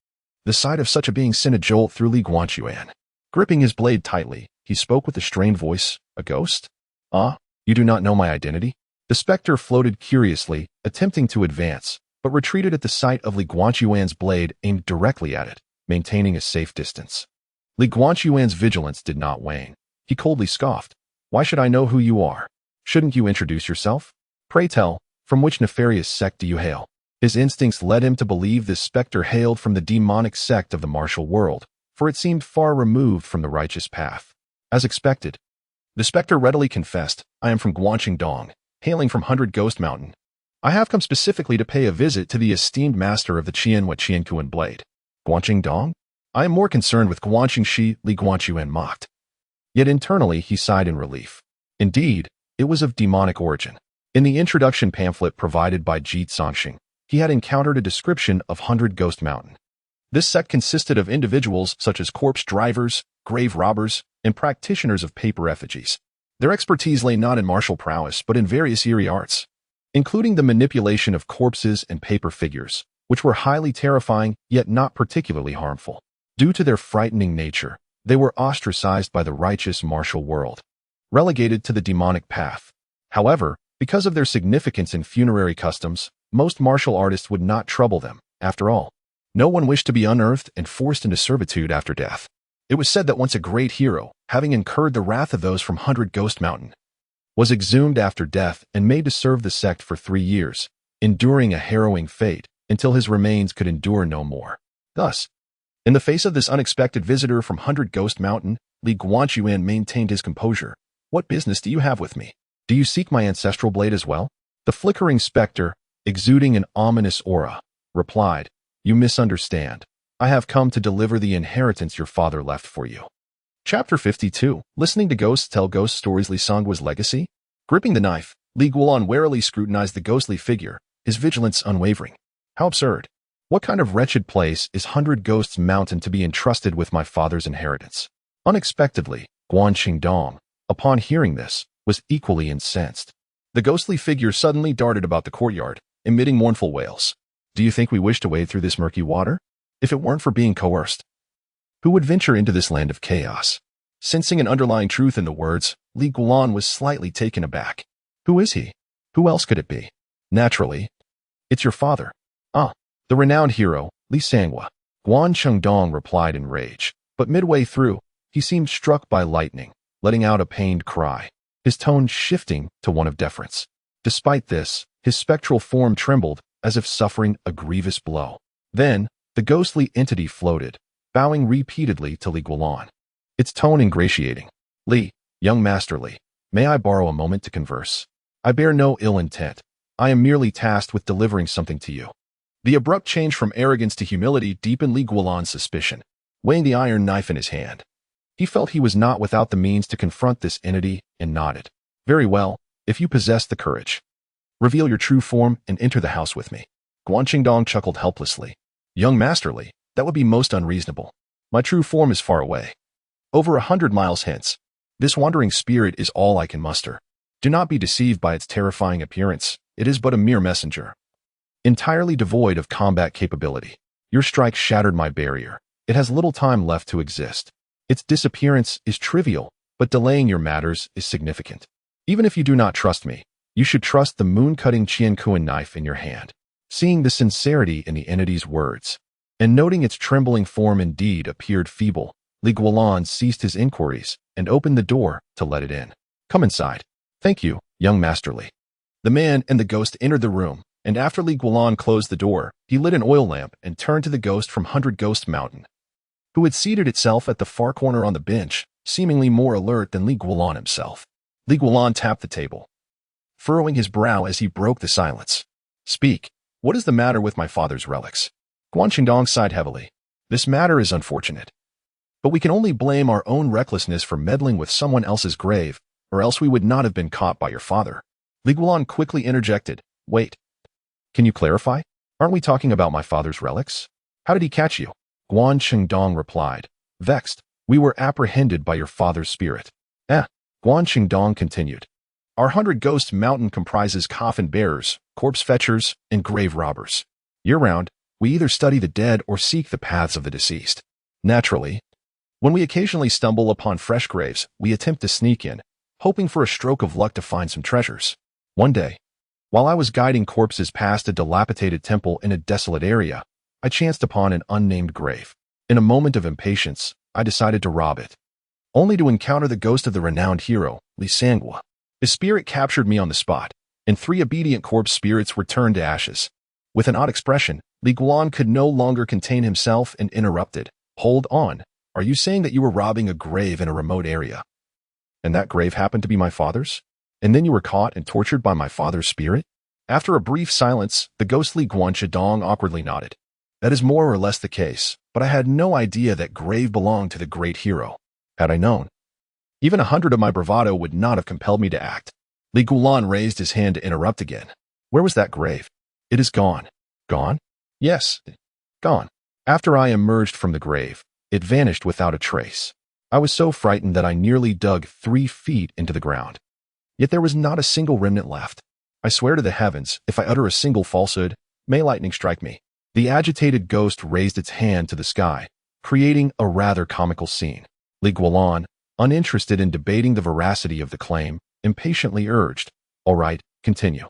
the sight of such a being sent a jolt through Li Guanchuan. Gripping his blade tightly, he spoke with a strained voice, a ghost? Ah, you do not know my identity? The specter floated curiously, attempting to advance, but retreated at the sight of Li Guanchuan's blade aimed directly at it, maintaining a safe distance. Li Guanchuan's vigilance did not wane. He coldly scoffed. Why should I know who you are? Shouldn't you introduce yourself? Pray tell, from which nefarious sect do you hail? His instincts led him to believe this specter hailed from the demonic sect of the martial world, for it seemed far removed from the righteous path. As expected, the specter readily confessed, I am from Guanqingdong, hailing from 100 Ghost Mountain. I have come specifically to pay a visit to the esteemed master of the Qianhua Qiankuan blade. Guanqingdong? I am more concerned with Guanqingshi, Li Guanchuan mocked. Yet internally he sighed in relief. Indeed, it was of demonic origin. In the introduction pamphlet provided by Ji Zongxing, he had encountered a description of 100 Ghost Mountain. This sect consisted of individuals such as corpse drivers, grave robbers, and practitioners of paper effigies. Their expertise lay not in martial prowess but in various eerie arts, including the manipulation of corpses and paper figures, which were highly terrifying yet not particularly harmful. Due to their frightening nature, they were ostracized by the righteous martial world, relegated to the demonic path. However, because of their significance in funerary customs, most martial artists would not trouble them. After all, no one wished to be unearthed and forced into servitude after death. It was said that once a great hero, having incurred the wrath of those from 100 Ghost Mountain, was exhumed after death and made to serve the sect for 3 years, enduring a harrowing fate until his remains could endure no more. Thus, in the face of this unexpected visitor from 100 Ghost Mountain, Li Guanchuan maintained his composure. What business do you have with me? Do you seek my ancestral blade as well? The flickering specter, exuding an ominous aura, replied, You misunderstand. I have come to deliver the inheritance your father left for you. Chapter 52. Listening to ghosts tell ghost stories. Li Songwa's legacy? Gripping the knife, Li Guanlan warily scrutinized the ghostly figure, his vigilance unwavering. How absurd. What kind of wretched place is 100 Ghosts Mountain to be entrusted with my father's inheritance? Unexpectedly, Guanqingdong, upon hearing this, was equally incensed. The ghostly figure suddenly darted about the courtyard, emitting mournful wails. Do you think we wish to wade through this murky water? If it weren't for being coerced, who would venture into this land of chaos? Sensing an underlying truth in the words, Li Guanlan was slightly taken aback. Who is he? Who else could it be? Naturally, it's your father. Ah, the renowned hero, Li Sangwa. Guanqingdong replied in rage, but midway through, he seemed struck by lightning, letting out a pained cry, his tone shifting to one of deference. Despite this, his spectral form trembled as if suffering a grievous blow. Then, the ghostly entity floated, bowing repeatedly to Li Guanlan, its tone ingratiating. Li, young Master Li, may I borrow a moment to converse? I bear no ill intent. I am merely tasked with delivering something to you. The abrupt change from arrogance to humility deepened Li Guanlan's suspicion, weighing the iron knife in his hand. He felt he was not without the means to confront this entity and nodded. Very well, if you possess the courage. Reveal your true form and enter the house with me. Guanqingdong chuckled helplessly. Young Master Li, that would be most unreasonable. My true form is far away. Over 100 miles hence. This wandering spirit is all I can muster. Do not be deceived by its terrifying appearance. It is but a mere messenger, entirely devoid of combat capability. Your strike shattered my barrier. It has little time left to exist. Its disappearance is trivial, but delaying your matters is significant. Even if you do not trust me, You should trust the moon-cutting Qiankuan knife in your hand. Seeing the sincerity in the entity's words, and noting its trembling form indeed appeared feeble, Li Guanlan ceased his inquiries and opened the door to let it in. Come inside. Thank you, young Master Li. The man and the ghost entered the room, and after Li Guanlan closed the door, he lit an oil lamp and turned to the ghost from 100 Ghost Mountain, who had seated itself at the far corner on the bench, seemingly more alert than Li Guanlan himself. Li Guanlan tapped the table, furrowing his brow as he broke the silence. Speak. What is the matter with my father's relics? Guan Qingdong sighed heavily. This matter is unfortunate, but we can only blame our own recklessness for meddling with someone else's grave, or else we would not have been caught by your father. Li Guanlan quickly interjected. Wait. Can you clarify? Aren't we talking about my father's relics? How did he catch you? Guan Qingdong replied, vexed. We were apprehended by your father's spirit. Guan Qingdong continued. Our 100 Ghost Mountain comprises coffin bearers, corpse fetchers, and grave robbers. Year-round, we either study the dead or seek the paths of the deceased. Naturally, when we occasionally stumble upon fresh graves, we attempt to sneak in, hoping for a stroke of luck to find some treasures. One day, while I was guiding corpses past a dilapidated temple in a desolate area, I chanced upon an unnamed grave. In a moment of impatience, I decided to rob it, only to encounter the ghost of the renowned hero, Li Sangua. His spirit captured me on the spot, and 3 obedient corpse spirits were turned to ashes. With an odd expression, Li Guanlan could no longer contain himself and interrupted. Hold on. Are you saying that you were robbing a grave in a remote area? And that grave happened to be my father's? And then you were caught and tortured by my father's spirit? After a brief silence, the ghostly Guan Qingdong awkwardly nodded. That is more or less the case, but I had no idea that grave belonged to the great hero. Had I known, even 100 of my bravado would not have compelled me to act. Li Guanlan raised his hand to interrupt again. Where was that grave? It is gone. Gone? Yes, gone. After I emerged from the grave, it vanished without a trace. I was so frightened that I nearly dug 3 feet into the ground. Yet there was not a single remnant left. I swear to the heavens, if I utter a single falsehood, may lightning strike me. The agitated ghost raised its hand to the sky, creating a rather comical scene. Li Guanlan, uninterested in debating the veracity of the claim, impatiently urged, All right, continue.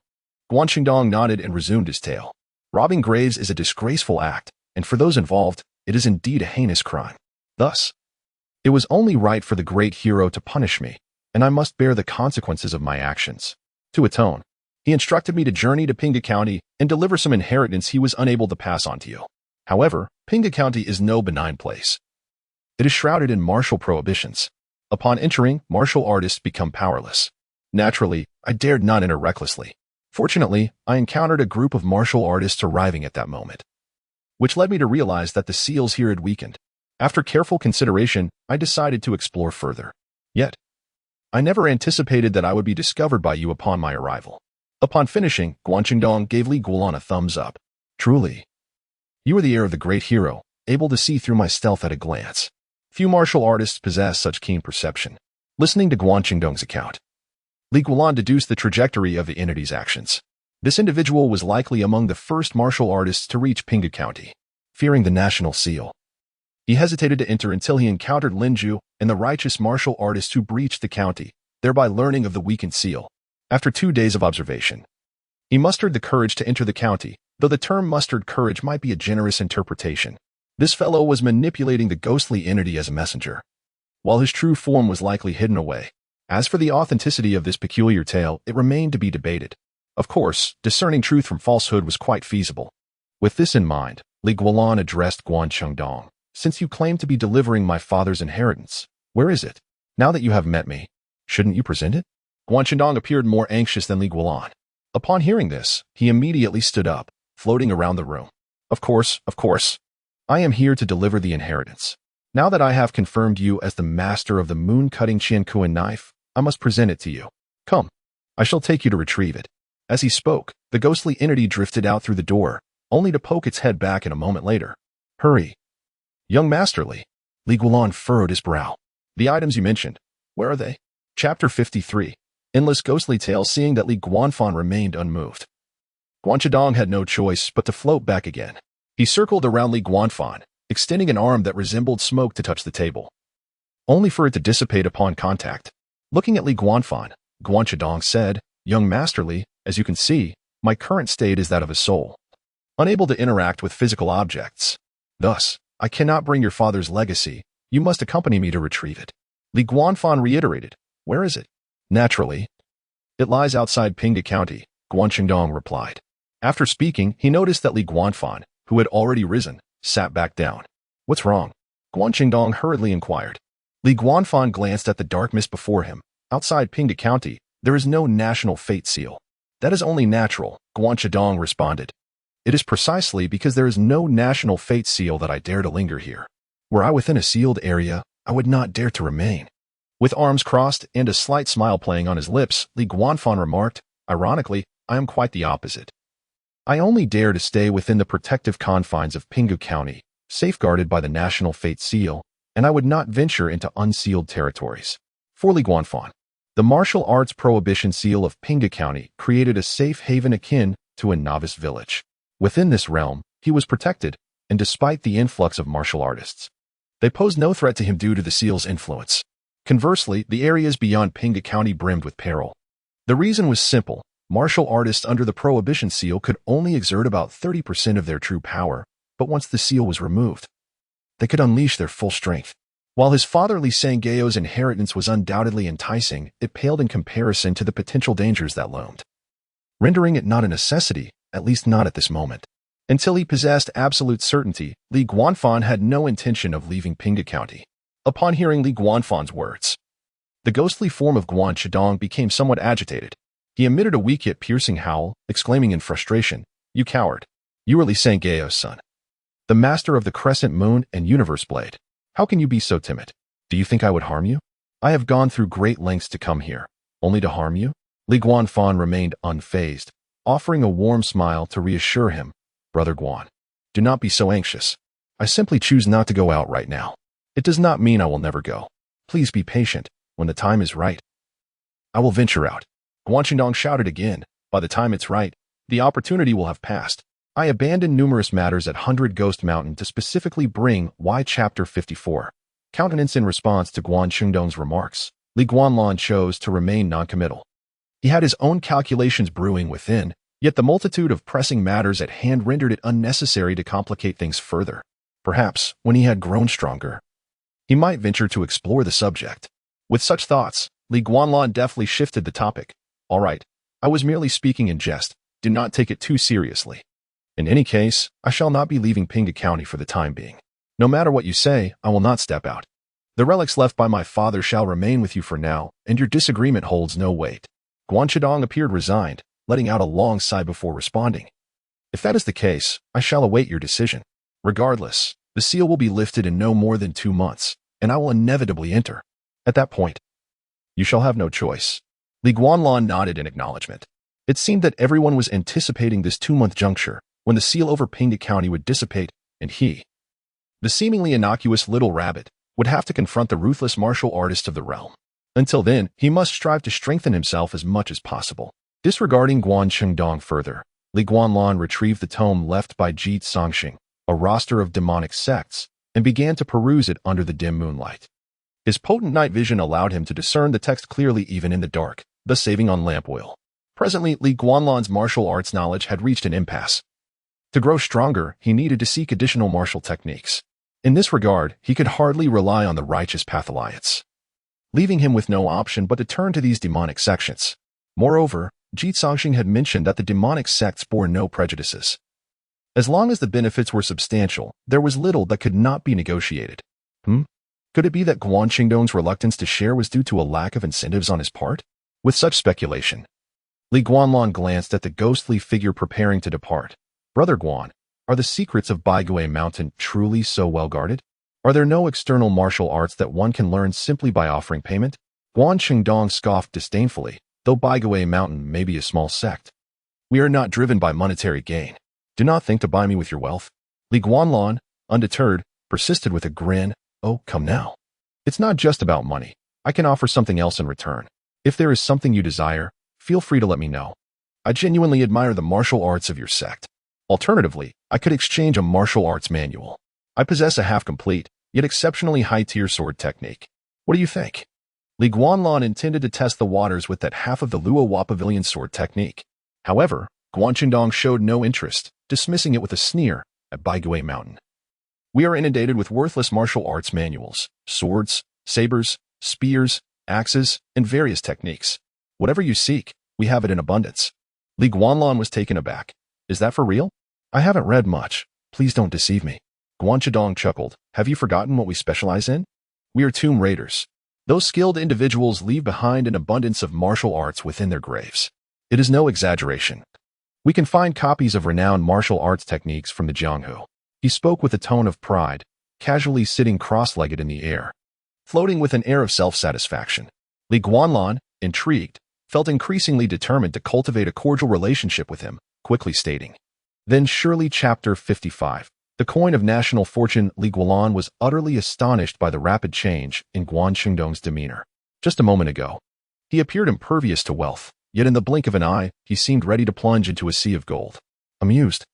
Guan Qingdong nodded and resumed his tale. Robbing graves is a disgraceful act, and for those involved, it is indeed a heinous crime. Thus, it was only right for the great hero to punish me, and I must bear the consequences of my actions. To atone, he instructed me to journey to Pinghu County and deliver some inheritance he was unable to pass on to you. However, Pinghu County is no benign place. It is shrouded in martial prohibitions. Upon entering, martial artists become powerless. Naturally, I dared not enter recklessly. Fortunately, I encountered a group of martial artists arriving at that moment, which led me to realize that the seals here had weakened. After careful consideration, I decided to explore further. Yet, I never anticipated that I would be discovered by you upon my arrival. Upon finishing, Guan Qingdong gave Li Guanlan a thumbs up. Truly, you are the heir of the great hero, able to see through my stealth at a glance. Few martial artists possess such keen perception. Listening to Guan Qingdong's account, Li Guanlan deduced the trajectory of the entity's actions. This individual was likely among the first martial artists to reach Pinghu County. Fearing the national seal, he hesitated to enter until he encountered Linju and the righteous martial artist who breached the county, thereby learning of the weakened seal. After 2 days of observation, he mustered the courage to enter the county, though the term mustered courage might be a generous interpretation. This fellow was manipulating the ghostly entity as a messenger, while his true form was likely hidden away. As for the authenticity of this peculiar tale, it remained to be debated. Of course, discerning truth from falsehood was quite feasible. With this in mind, Li Guanlan addressed Guan Qingdong. Since you claim to be delivering my father's inheritance, where is it? Now that you have met me, shouldn't you present it? Guan Qingdong appeared more anxious than Li Guanlan. Upon hearing this, he immediately stood up, floating around the room. Of course. I am here to deliver the inheritance. Now that I have confirmed you as the master of the moon-cutting Qiankuan knife, I must present it to you. Come, I shall take you to retrieve it. As he spoke, the ghostly entity drifted out through the door, only to poke its head back in a moment later. Hurry. Young Master Li. Li Guanlan furrowed his brow. The items you mentioned, where are they? Chapter 53. Endless ghostly tale. Seeing that Li Guanlan remained unmoved, Guan Qingdong had no choice but to float back again. He circled around Li Guanlan, extending an arm that resembled smoke to touch the table, only for it to dissipate upon contact. Looking at Li Guanlan, Guan Qingdong said, Young Masterly, as you can see, my current state is that of a soul, unable to interact with physical objects. Thus, I cannot bring your father's legacy. You must accompany me to retrieve it. Li Guanfan reiterated. Where is it? Naturally. It lies outside Pinghu County, Guan Qingdong replied. After speaking, he noticed that Li Guanfan, who had already risen, sat back down. What's wrong? Guan Qingdong hurriedly inquired. Li Guanfan glanced at the dark mist before him. Outside Pinghu County, there is no national fate seal. That is only natural, Guan Qingdong responded. It is precisely because there is no national fate seal that I dare to linger here. Were I within a sealed area, I would not dare to remain. With arms crossed and a slight smile playing on his lips, Li Guanfan remarked, ironically, I am quite the opposite. I only dare to stay within the protective confines of Pinghu County, safeguarded by the national fate seal, and I would not venture into unsealed territories. For Li Guanfan, the martial arts prohibition seal of Pinghu County created a safe haven akin to a novice village. Within this realm, he was protected, and despite the influx of martial artists, they posed no threat to him due to the seal's influence. Conversely, the areas beyond Pinghu County brimmed with peril. The reason was simple. Martial artists under the prohibition seal could only exert about 30% of their true power, but once the seal was removed, they could unleash their full strength. While his father Li Sangeo's inheritance was undoubtedly enticing, it paled in comparison to the potential dangers that loomed, rendering it not a necessity, at least not at this moment. Until he possessed absolute certainty, Li Guanfan had no intention of leaving Pinghu County. Upon hearing Li Guanfan's words, the ghostly form of Guan Qingdong became somewhat agitated. He emitted a weak yet piercing howl, exclaiming in frustration, You coward! You are Li Sangeo's son, the master of the Crescent Moon and Universe Blade. How can you be so timid? Do you think I would harm you? I have gone through great lengths to come here, only to harm you? Li Guanfan remained unfazed, offering a warm smile to reassure him. Brother Guan, do not be so anxious. I simply choose not to go out right now. It does not mean I will never go. Please be patient. When the time is right, I will venture out. Guan Qingdong shouted again. By the time it's right, the opportunity will have passed. I abandoned numerous matters at 100 Ghost Mountain to specifically bring Y Chapter 54. Countenance in response to Guan Qingdong's remarks, Li Guanlan chose to remain noncommittal. He had his own calculations brewing within, yet the multitude of pressing matters at hand rendered it unnecessary to complicate things further. Perhaps, when he had grown stronger, he might venture to explore the subject. With such thoughts, Li Guanlan deftly shifted the topic. All right, I was merely speaking in jest. Do not take it too seriously. In any case, I shall not be leaving Pinghu County for the time being. No matter what you say, I will not step out. The relics left by my father shall remain with you for now, and your disagreement holds no weight. Guan Qingdong appeared resigned, letting out a long sigh before responding. If that is the case, I shall await your decision. Regardless, the seal will be lifted in no more than 2 months, and I will inevitably enter. At that point, you shall have no choice. Li Guanlan nodded in acknowledgement. It seemed that everyone was anticipating this 2-month juncture, when the seal over Pinghu County would dissipate, and he, the seemingly innocuous little rabbit, would have to confront the ruthless martial artist of the realm. Until then, he must strive to strengthen himself as much as possible. Disregarding Guan Qingdong further, Li Guanlan retrieved the tome left by Jit Songxing, a roster of demonic sects, and began to peruse it under the dim moonlight. His potent night vision allowed him to discern the text clearly even in the dark, thus saving on lamp oil. Presently, Li Guanlan's martial arts knowledge had reached an impasse. To grow stronger, he needed to seek additional martial techniques. In this regard, he could hardly rely on the righteous Patholiates, leaving him with no option but to turn to these demonic sections. Moreover, Jit Songxing had mentioned that the demonic sects bore no prejudices. As long as the benefits were substantial, there was little that could not be negotiated. Could it be that Guan Qingdong's reluctance to share was due to a lack of incentives on his part? With such speculation, Li Guanlan glanced at the ghostly figure preparing to depart. Brother Guan, are the secrets of Baiguay Mountain truly so well guarded? Are there no external martial arts that one can learn simply by offering payment? Guan Qingdong scoffed disdainfully, though Baiguay Mountain may be a small sect. We are not driven by monetary gain. Do not think to buy me with your wealth. Li Guanlan, undeterred, persisted with a grin. Oh, come now. It's not just about money. I can offer something else in return. If there is something you desire, feel free to let me know. I genuinely admire the martial arts of your sect. Alternatively, I could exchange a martial arts manual. I possess a half-complete, yet exceptionally high-tier sword technique. What do you think? Li Guanlan intended to test the waters with that half of the Luo Pavilion sword technique. However, Guan Qingdong showed no interest, dismissing it with a sneer at Baigui Mountain. We are inundated with worthless martial arts manuals, swords, sabers, spears, axes, and various techniques. Whatever you seek, we have it in abundance. Li Guanlan was taken aback. Is that for real? I haven't read much. Please don't deceive me. Guan Qingdong chuckled. Have you forgotten what we specialize in? We are tomb raiders. Those skilled individuals leave behind an abundance of martial arts within their graves. It is no exaggeration. We can find copies of renowned martial arts techniques from the Jianghu. He spoke with a tone of pride, casually sitting cross-legged in the air, floating with an air of self-satisfaction. Li Guanlan, intrigued, felt increasingly determined to cultivate a cordial relationship with him, quickly stating. Then surely Chapter 55. The coin of national fortune. Li Guanlan was utterly astonished by the rapid change in Guan Qingdong's demeanor. Just a moment ago, he appeared impervious to wealth, yet in the blink of an eye, he seemed ready to plunge into a sea of gold. Amused,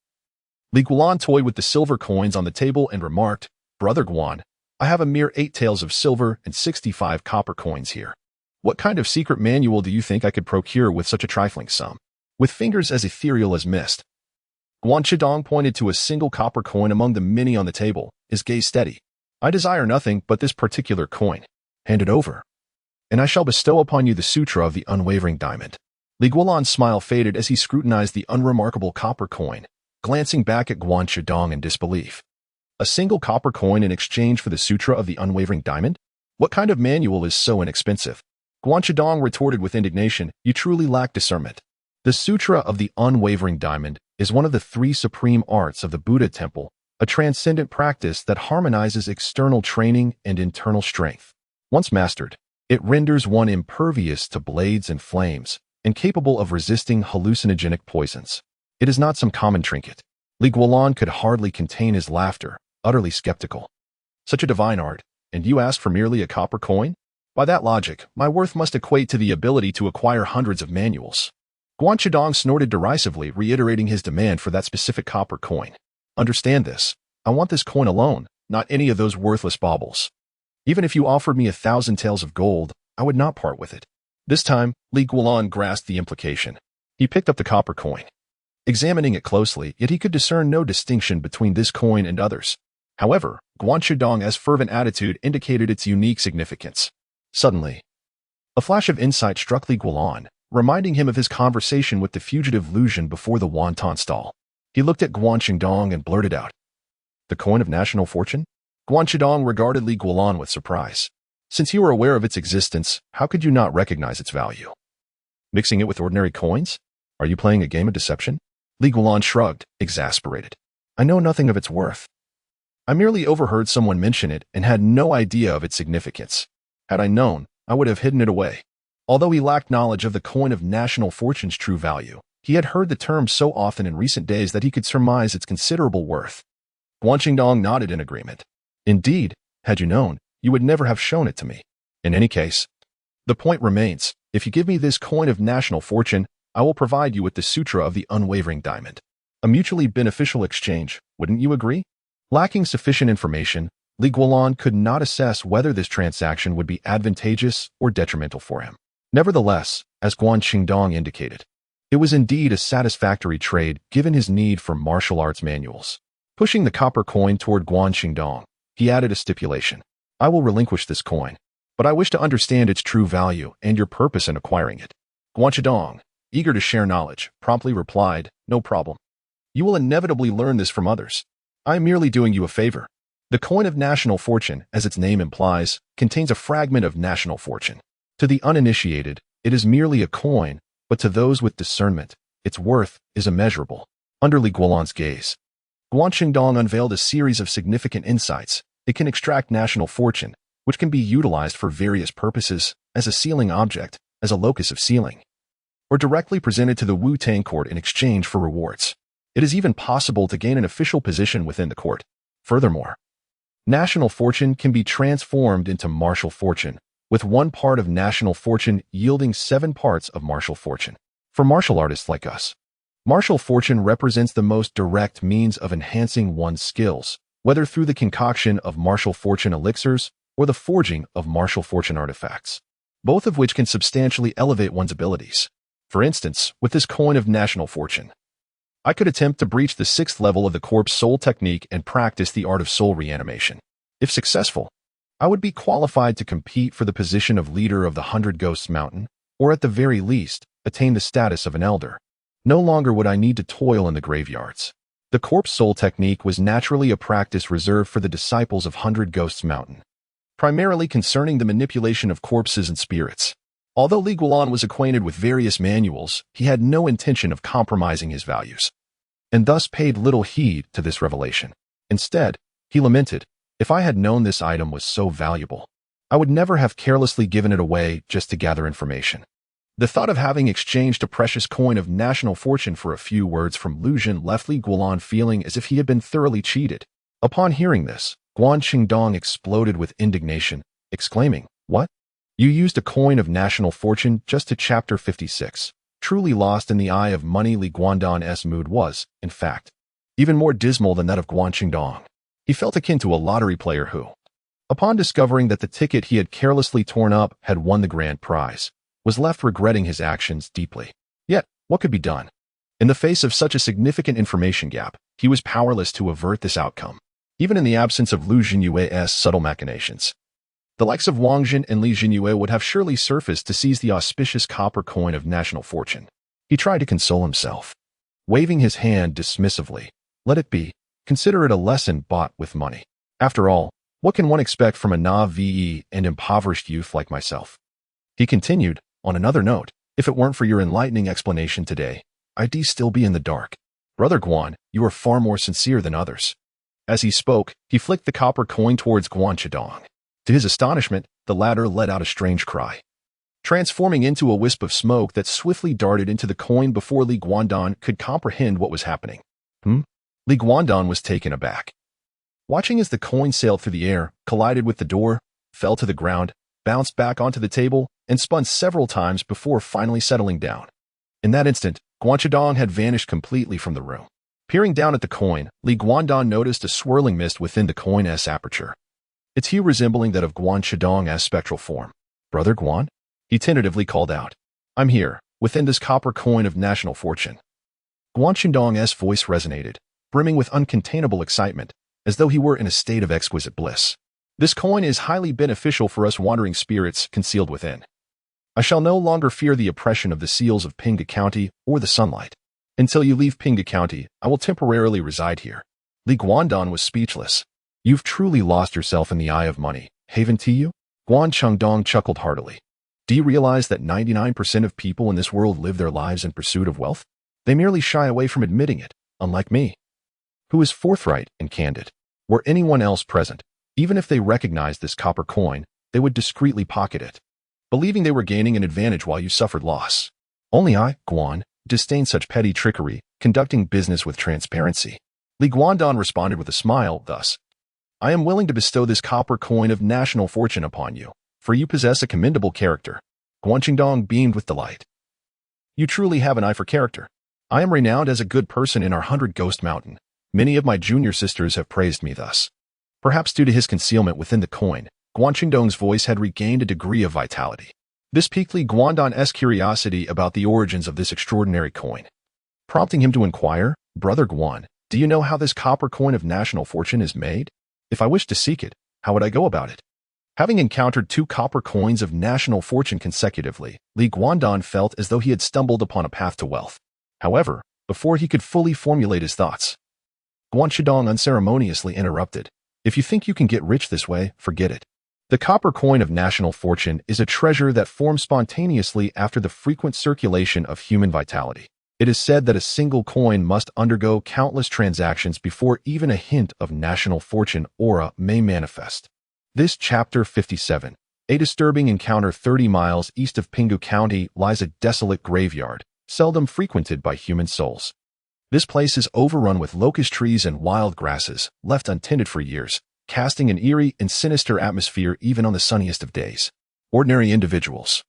Li Guanlan toyed with the silver coins on the table and remarked, Brother Guan, I have a mere 8 taels of silver and 65 copper coins here. What kind of secret manual do you think I could procure with such a trifling sum? With fingers as ethereal as mist, Guan Qingdong pointed to a single copper coin among the many on the table, his gaze steady. I desire nothing but this particular coin. Hand it over, and I shall bestow upon you the Sutra of the Unwavering Diamond. Li Guanlan's smile faded as he scrutinized the unremarkable copper coin, glancing back at Guan Qingdong in disbelief. A single copper coin in exchange for the Sutra of the Unwavering Diamond? What kind of manual is so inexpensive? Guan Qingdong retorted with indignation, you truly lack discernment. The Sutra of the Unwavering Diamond is one of the 3 supreme arts of the Buddha Temple, a transcendent practice that harmonizes external training and internal strength. Once mastered, it renders one impervious to blades and flames, and capable of resisting hallucinogenic poisons. It is not some common trinket. Li Guanlan could hardly contain his laughter, utterly skeptical. Such a divine art, and you ask for merely a copper coin? By that logic, my worth must equate to the ability to acquire hundreds of manuals. Guan Qingdong snorted derisively, reiterating his demand for that specific copper coin. Understand this. I want this coin alone, not any of those worthless baubles. Even if you offered me 1,000 taels of gold, I would not part with it. This time, Li Guanlan grasped the implication. He picked up the copper coin. Examining it closely, yet he could discern no distinction between this coin and others. However, Guan Qingdong's fervent attitude indicated its unique significance. Suddenly, a flash of insight struck Li Guanlan, reminding him of his conversation with the fugitive Lu Zhen before the wonton stall. He looked at Guan Qingdong and blurted out, The coin of national fortune? Guan Qingdong regarded Li Guanlan with surprise. Since you were aware of its existence, how could you not recognize its value? Mixing it with ordinary coins? Are you playing a game of deception? Li Guanlan shrugged, exasperated. I know nothing of its worth. I merely overheard someone mention it and had no idea of its significance. Had I known, I would have hidden it away. Although he lacked knowledge of the coin of national fortune's true value, he had heard the term so often in recent days that he could surmise its considerable worth. Guan Qingdong nodded in agreement. Indeed, had you known, you would never have shown it to me. In any case, the point remains, if you give me this coin of national fortune, I will provide you with the Sutra of the Unwavering Diamond. A mutually beneficial exchange, wouldn't you agree? Lacking sufficient information, Li Guanlan could not assess whether this transaction would be advantageous or detrimental for him. Nevertheless, as Guan Qingdong indicated, it was indeed a satisfactory trade given his need for martial arts manuals. Pushing the copper coin toward Guan Qingdong, he added a stipulation. I will relinquish this coin, but I wish to understand its true value and your purpose in acquiring it. Guan Qingdong, eager to share knowledge, promptly replied, No problem. You will inevitably learn this from others. I am merely doing you a favor. The coin of national fortune, as its name implies, contains a fragment of national fortune. To the uninitiated, it is merely a coin, but to those with discernment, its worth is immeasurable. Under Li Guanlan's gaze, Guan Qingdong unveiled a series of significant insights. It can extract national fortune, which can be utilized for various purposes, as a sealing object, as a locus of sealing, or directly presented to the Wu-Tang court in exchange for rewards. It is even possible to gain an official position within the court. Furthermore, national fortune can be transformed into martial fortune, with one part of national fortune yielding 7 parts of martial fortune. For martial artists like us, martial fortune represents the most direct means of enhancing one's skills, whether through the concoction of martial fortune elixirs or the forging of martial fortune artifacts. both of which can substantially elevate one's abilities. For instance, with this coin of national fortune, I could attempt to breach the 6th level of the corpse soul technique and practice the art of soul reanimation. If successful, I would be qualified to compete for the position of leader of the 100 Ghosts Mountain, or at the very least, attain the status of an elder. No longer would I need to toil in the graveyards. The corpse soul technique was naturally a practice reserved for the disciples of 100 Ghosts Mountain, primarily concerning the manipulation of corpses and spirits. Although Guanlan was acquainted with various manuals, he had no intention of compromising his values, and thus paid little heed to this revelation. Instead, he lamented, "If I had known this item was so valuable, I would never have carelessly given it away just to gather information." The thought of having exchanged a precious coin of national fortune for a few words from Lucian left Guanlan feeling as if he had been thoroughly cheated. Upon hearing this, Guan Qingdong exploded with indignation, exclaiming, "What? You used a coin of national fortune just to Chapter 56. Truly lost in the eye of money." Guandan's mood was, in fact, even more dismal than that of Guan Qingdong. He felt akin to a lottery player who, upon discovering that the ticket he had carelessly torn up had won the grand prize, was left regretting his actions deeply. Yet, what could be done? In the face of such a significant information gap, he was powerless to avert this outcome, even in the absence of Lu Jinyue's subtle machinations. The likes of Wang Jin and Li Jinyue would have surely surfaced to seize the auspicious copper coin of national fortune. He tried to console himself, waving his hand dismissively. Let it be. Consider it a lesson bought with money. After all, what can one expect from a naive and impoverished youth like myself? He continued, on another note, if it weren't for your enlightening explanation today, I'd still be in the dark. Brother Guan, you are far more sincere than others. As he spoke, he flicked the copper coin towards Guan Qingdong. To his astonishment, the latter let out a strange cry, transforming into a wisp of smoke that swiftly darted into the coin before Li Guandan could comprehend what was happening. Li Guandan was taken aback, watching as the coin sailed through the air, collided with the door, fell to the ground, bounced back onto the table, and spun several times before finally settling down. In that instant, Guan Qingdong had vanished completely from the room. Peering down at the coin, Li Guandan noticed a swirling mist within the coin's aperture, its hue resembling that of Guan Qingdong's spectral form. Brother Guan? He tentatively called out. I'm here, within this copper coin of national fortune. Guan Qingdong's voice resonated, brimming with uncontainable excitement, as though he were in a state of exquisite bliss. This coin is highly beneficial for us wandering spirits concealed within. I shall no longer fear the oppression of the seals of Pinghu County or the sunlight. Until you leave Pinghu County, I will temporarily reside here. Li Guandan was speechless. You've truly lost yourself in the eye of money, haven't you? Guan Qingdong chuckled heartily. Do you realize that 99% of people in this world live their lives in pursuit of wealth? They merely shy away from admitting it, unlike me, who is forthright and candid. Were anyone else present, even if they recognized this copper coin, they would discreetly pocket it, believing they were gaining an advantage while you suffered loss. Only I, Guan, disdain such petty trickery, conducting business with transparency. Li Guandan responded with a smile, thus, I am willing to bestow this copper coin of national fortune upon you, for you possess a commendable character. Guan Qingdong beamed with delight. You truly have an eye for character. I am renowned as a good person in our 100 Ghost Mountain. Many of my junior sisters have praised me thus. Perhaps due to his concealment within the coin, Guan Qingdong's voice had regained a degree of vitality. This piqued Li Guandan's curiosity about the origins of this extraordinary coin, prompting him to inquire, Brother Guan, do you know how this copper coin of national fortune is made? If I wished to seek it, how would I go about it? Having encountered 2 copper coins of national fortune consecutively, Li Guandan felt as though he had stumbled upon a path to wealth. However, before he could fully formulate his thoughts, Guan Qingdong unceremoniously interrupted. If you think you can get rich this way, forget it. The copper coin of national fortune is a treasure that forms spontaneously after the frequent circulation of human vitality. It is said that a single coin must undergo countless transactions before even a hint of national fortune aura may manifest. This Chapter 57. A disturbing encounter 30 miles east of Pinghu County lies a desolate graveyard, seldom frequented by human souls. This place is overrun with locust trees and wild grasses, left untended for years, casting an eerie and sinister atmosphere even on the sunniest of days. Ordinary individuals,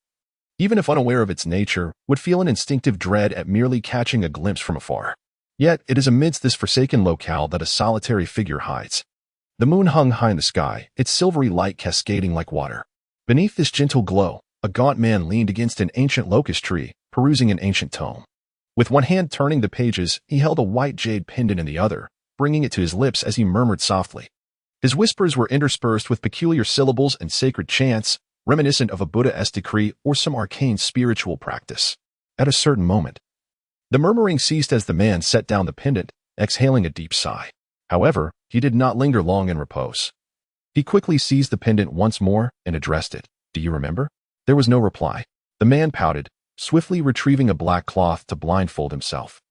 even if unaware of its nature, would feel an instinctive dread at merely catching a glimpse from afar. Yet it is amidst this forsaken locale that a solitary figure hides. The moon hung high in the sky, its silvery light cascading like water. Beneath this gentle glow, A gaunt man leaned against an ancient locust tree, perusing an ancient tome. With one hand turning the pages, he held a white jade pendant in the other, bringing it to his lips as he murmured softly. His whispers were interspersed with peculiar syllables and sacred chants, reminiscent of a Buddha-esque decree or some arcane spiritual practice. At a certain moment, the murmuring ceased as the man set down the pendant, exhaling a deep sigh. However, he did not linger long in repose. He quickly seized the pendant once more and addressed it. "Do you remember?" There was no reply. The man pouted, swiftly retrieving a black cloth to blindfold himself.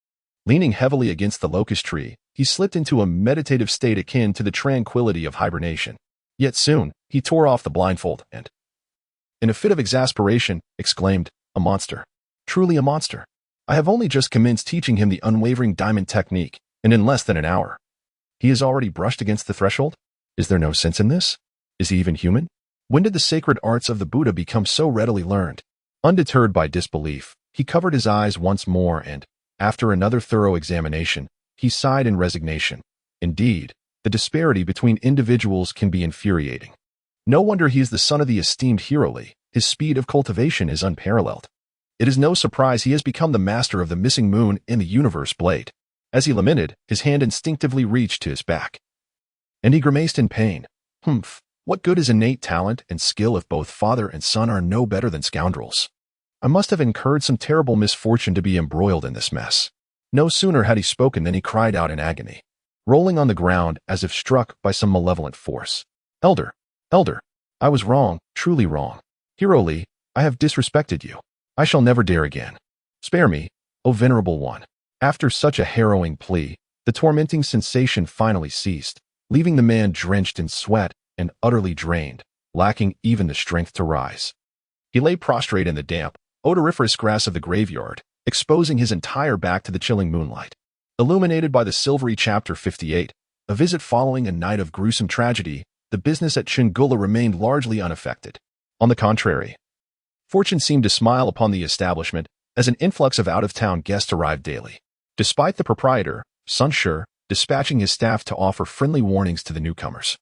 Leaning heavily against the locust tree, he slipped into a meditative state akin to the tranquility of hibernation. Yet soon, he tore off the blindfold and, in a fit of exasperation, exclaimed, "A monster. Truly a monster. I have only just commenced teaching him the unwavering diamond technique, and in less than an hour. He has already brushed against the threshold? Is there no sense in this? Is he even human? When did the sacred arts of the Buddha become so readily learned?" Undeterred by disbelief, he covered his eyes once more and, after another thorough examination, he sighed in resignation. Indeed, the disparity between individuals can be infuriating. No wonder he is the son of the esteemed hero Li. His speed of cultivation is unparalleled. It is no surprise he has become the master of the missing moon in the universe blade. As he lamented, his hand instinctively reached to his back. And he grimaced in pain. What good is innate talent and skill if both father and son are no better than scoundrels? I must have incurred some terrible misfortune to be embroiled in this mess. No sooner had he spoken than he cried out in agony, rolling on the ground as if struck by some malevolent force. Elder, I was wrong, truly wrong. Hero Li, I have disrespected you. I shall never dare again. Spare me, O venerable one." After such a harrowing plea, the tormenting sensation finally ceased, leaving the man drenched in sweat and utterly drained, lacking even the strength to rise. He lay prostrate in the damp, odoriferous grass of the graveyard, exposing his entire back to the chilling moonlight. Illuminated by the silvery chapter 58, a visit following a night of gruesome tragedy, the business at Chingula remained largely unaffected. On the contrary, fortune seemed to smile upon the establishment as an influx of out-of-town guests arrived daily. Despite the proprietor, Sun Shi, dispatching his staff to offer friendly warnings to the newcomers,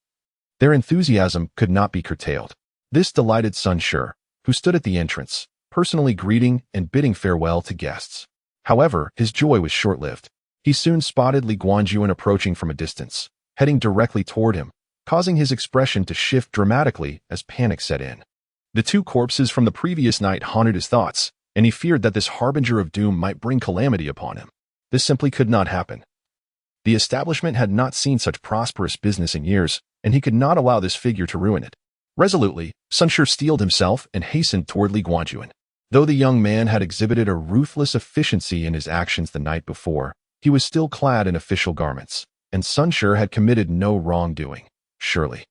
their enthusiasm could not be curtailed. This delighted Sun Shi, who stood at the entrance, personally greeting and bidding farewell to guests. However, his joy was short-lived. He soon spotted Li Guanjuan approaching from a distance, heading directly toward him, causing his expression to shift dramatically as panic set in. The two corpses from the previous night haunted his thoughts, and he feared that this harbinger of doom might bring calamity upon him. This simply could not happen. The establishment had not seen such prosperous business in years, and he could not allow this figure to ruin it. Resolutely, Sun Shi steeled himself and hastened toward Li Guanjuan. Though the young man had exhibited a ruthless efficiency in his actions the night before, he was still clad in official garments, and Sun Shi had committed no wrongdoing. Surely,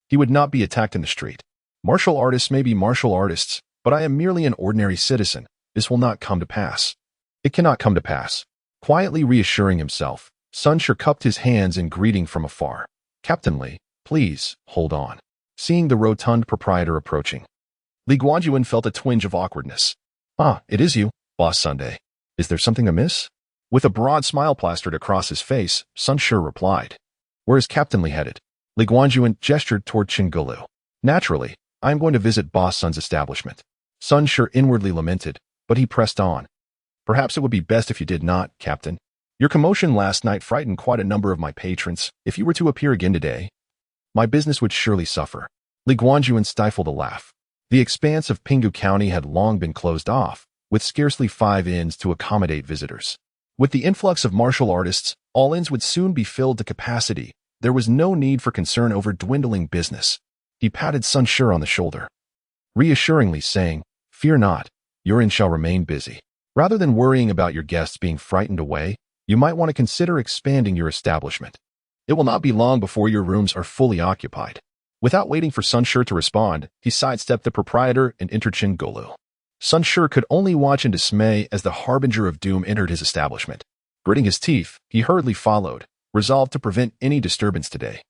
he would not be attacked in the street. Martial artists may be martial artists, but I am merely an ordinary citizen. This will not come to pass. It cannot come to pass. Quietly reassuring himself, Sun Shi cupped his hands in greeting from afar. "Captain Li, please, hold on." Seeing the rotund proprietor approaching, Li Guanjuan felt a twinge of awkwardness. "Ah, it is you, Boss Sunday. Is there something amiss?" With a broad smile plastered across his face, Sun Shi replied. "Where is Captain Li headed?" Li Guanjuan gestured toward Chingulu. "Naturally, I am going to visit Boss Sun's establishment." Sun Shi inwardly lamented, but he pressed on. "Perhaps it would be best if you did not, Captain. Your commotion last night frightened quite a number of my patrons. If you were to appear again today, my business would surely suffer." Li Guanjuan stifled a laugh. The expanse of Pinghu County had long been closed off, with scarcely 5 inns to accommodate visitors. With the influx of martial artists, all inns would soon be filled to capacity. There was no need for concern over dwindling business. He patted Sun Shi on the shoulder, reassuringly saying, "Fear not, your inn shall remain busy. Rather than worrying about your guests being frightened away, you might want to consider expanding your establishment. It will not be long before your rooms are fully occupied." Without waiting for Sun Shi to respond, he sidestepped the proprietor and entered Chingulu. Sun Shi could only watch in dismay as the harbinger of doom entered his establishment. Gritting his teeth, he hurriedly followed, resolved to prevent any disturbance today,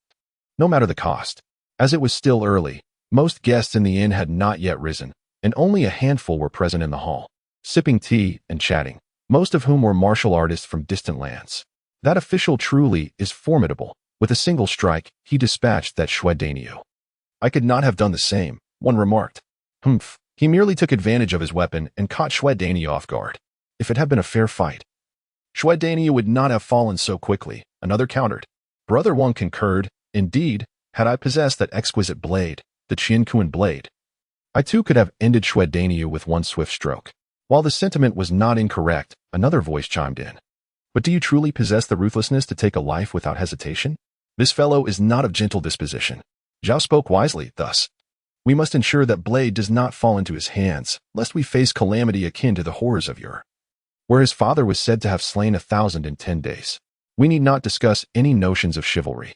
no matter the cost. As it was still early, most guests in the inn had not yet risen, and only a handful were present in the hall, sipping tea and chatting, most of whom were martial artists from distant lands. That official truly is formidable. With a single strike, he dispatched that Shui daimyo. "I could not have done the same," one remarked. He merely took advantage of his weapon and caught Shwedania off guard. If it had been a fair fight, Shwedania would not have fallen so quickly. Another countered. Brother Wang concurred. Indeed, had I possessed that exquisite blade, the Qianquan blade, I too could have ended Shwedania with one swift stroke. While the sentiment was not incorrect, another voice chimed in. But do you truly possess the ruthlessness to take a life without hesitation? This fellow is not of gentle disposition. Zhao spoke wisely, thus. We must ensure that blade does not fall into his hands, lest we face calamity akin to the horrors of Ur, where his father was said to have slain 1,000 in 10 days. We need not discuss any notions of chivalry.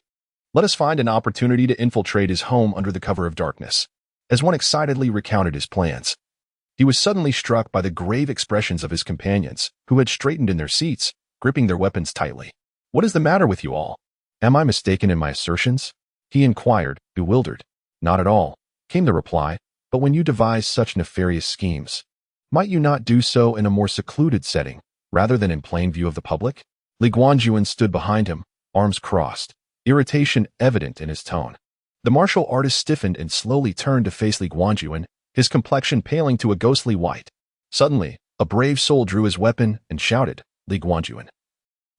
Let us find an opportunity to infiltrate his home under the cover of darkness. As one excitedly recounted his plans, he was suddenly struck by the grave expressions of his companions, who had straightened in their seats, gripping their weapons tightly. What is the matter with you all? Am I mistaken in my assertions? He inquired, bewildered. Not at all, came the reply, but when you devise such nefarious schemes, might you not do so in a more secluded setting, rather than in plain view of the public? Li Guanjuan stood behind him, arms crossed, irritation evident in his tone. The martial artist stiffened and slowly turned to face Li Guanjuan, his complexion paling to a ghostly white. Suddenly, a brave soul drew his weapon and shouted, Li Guanjuan,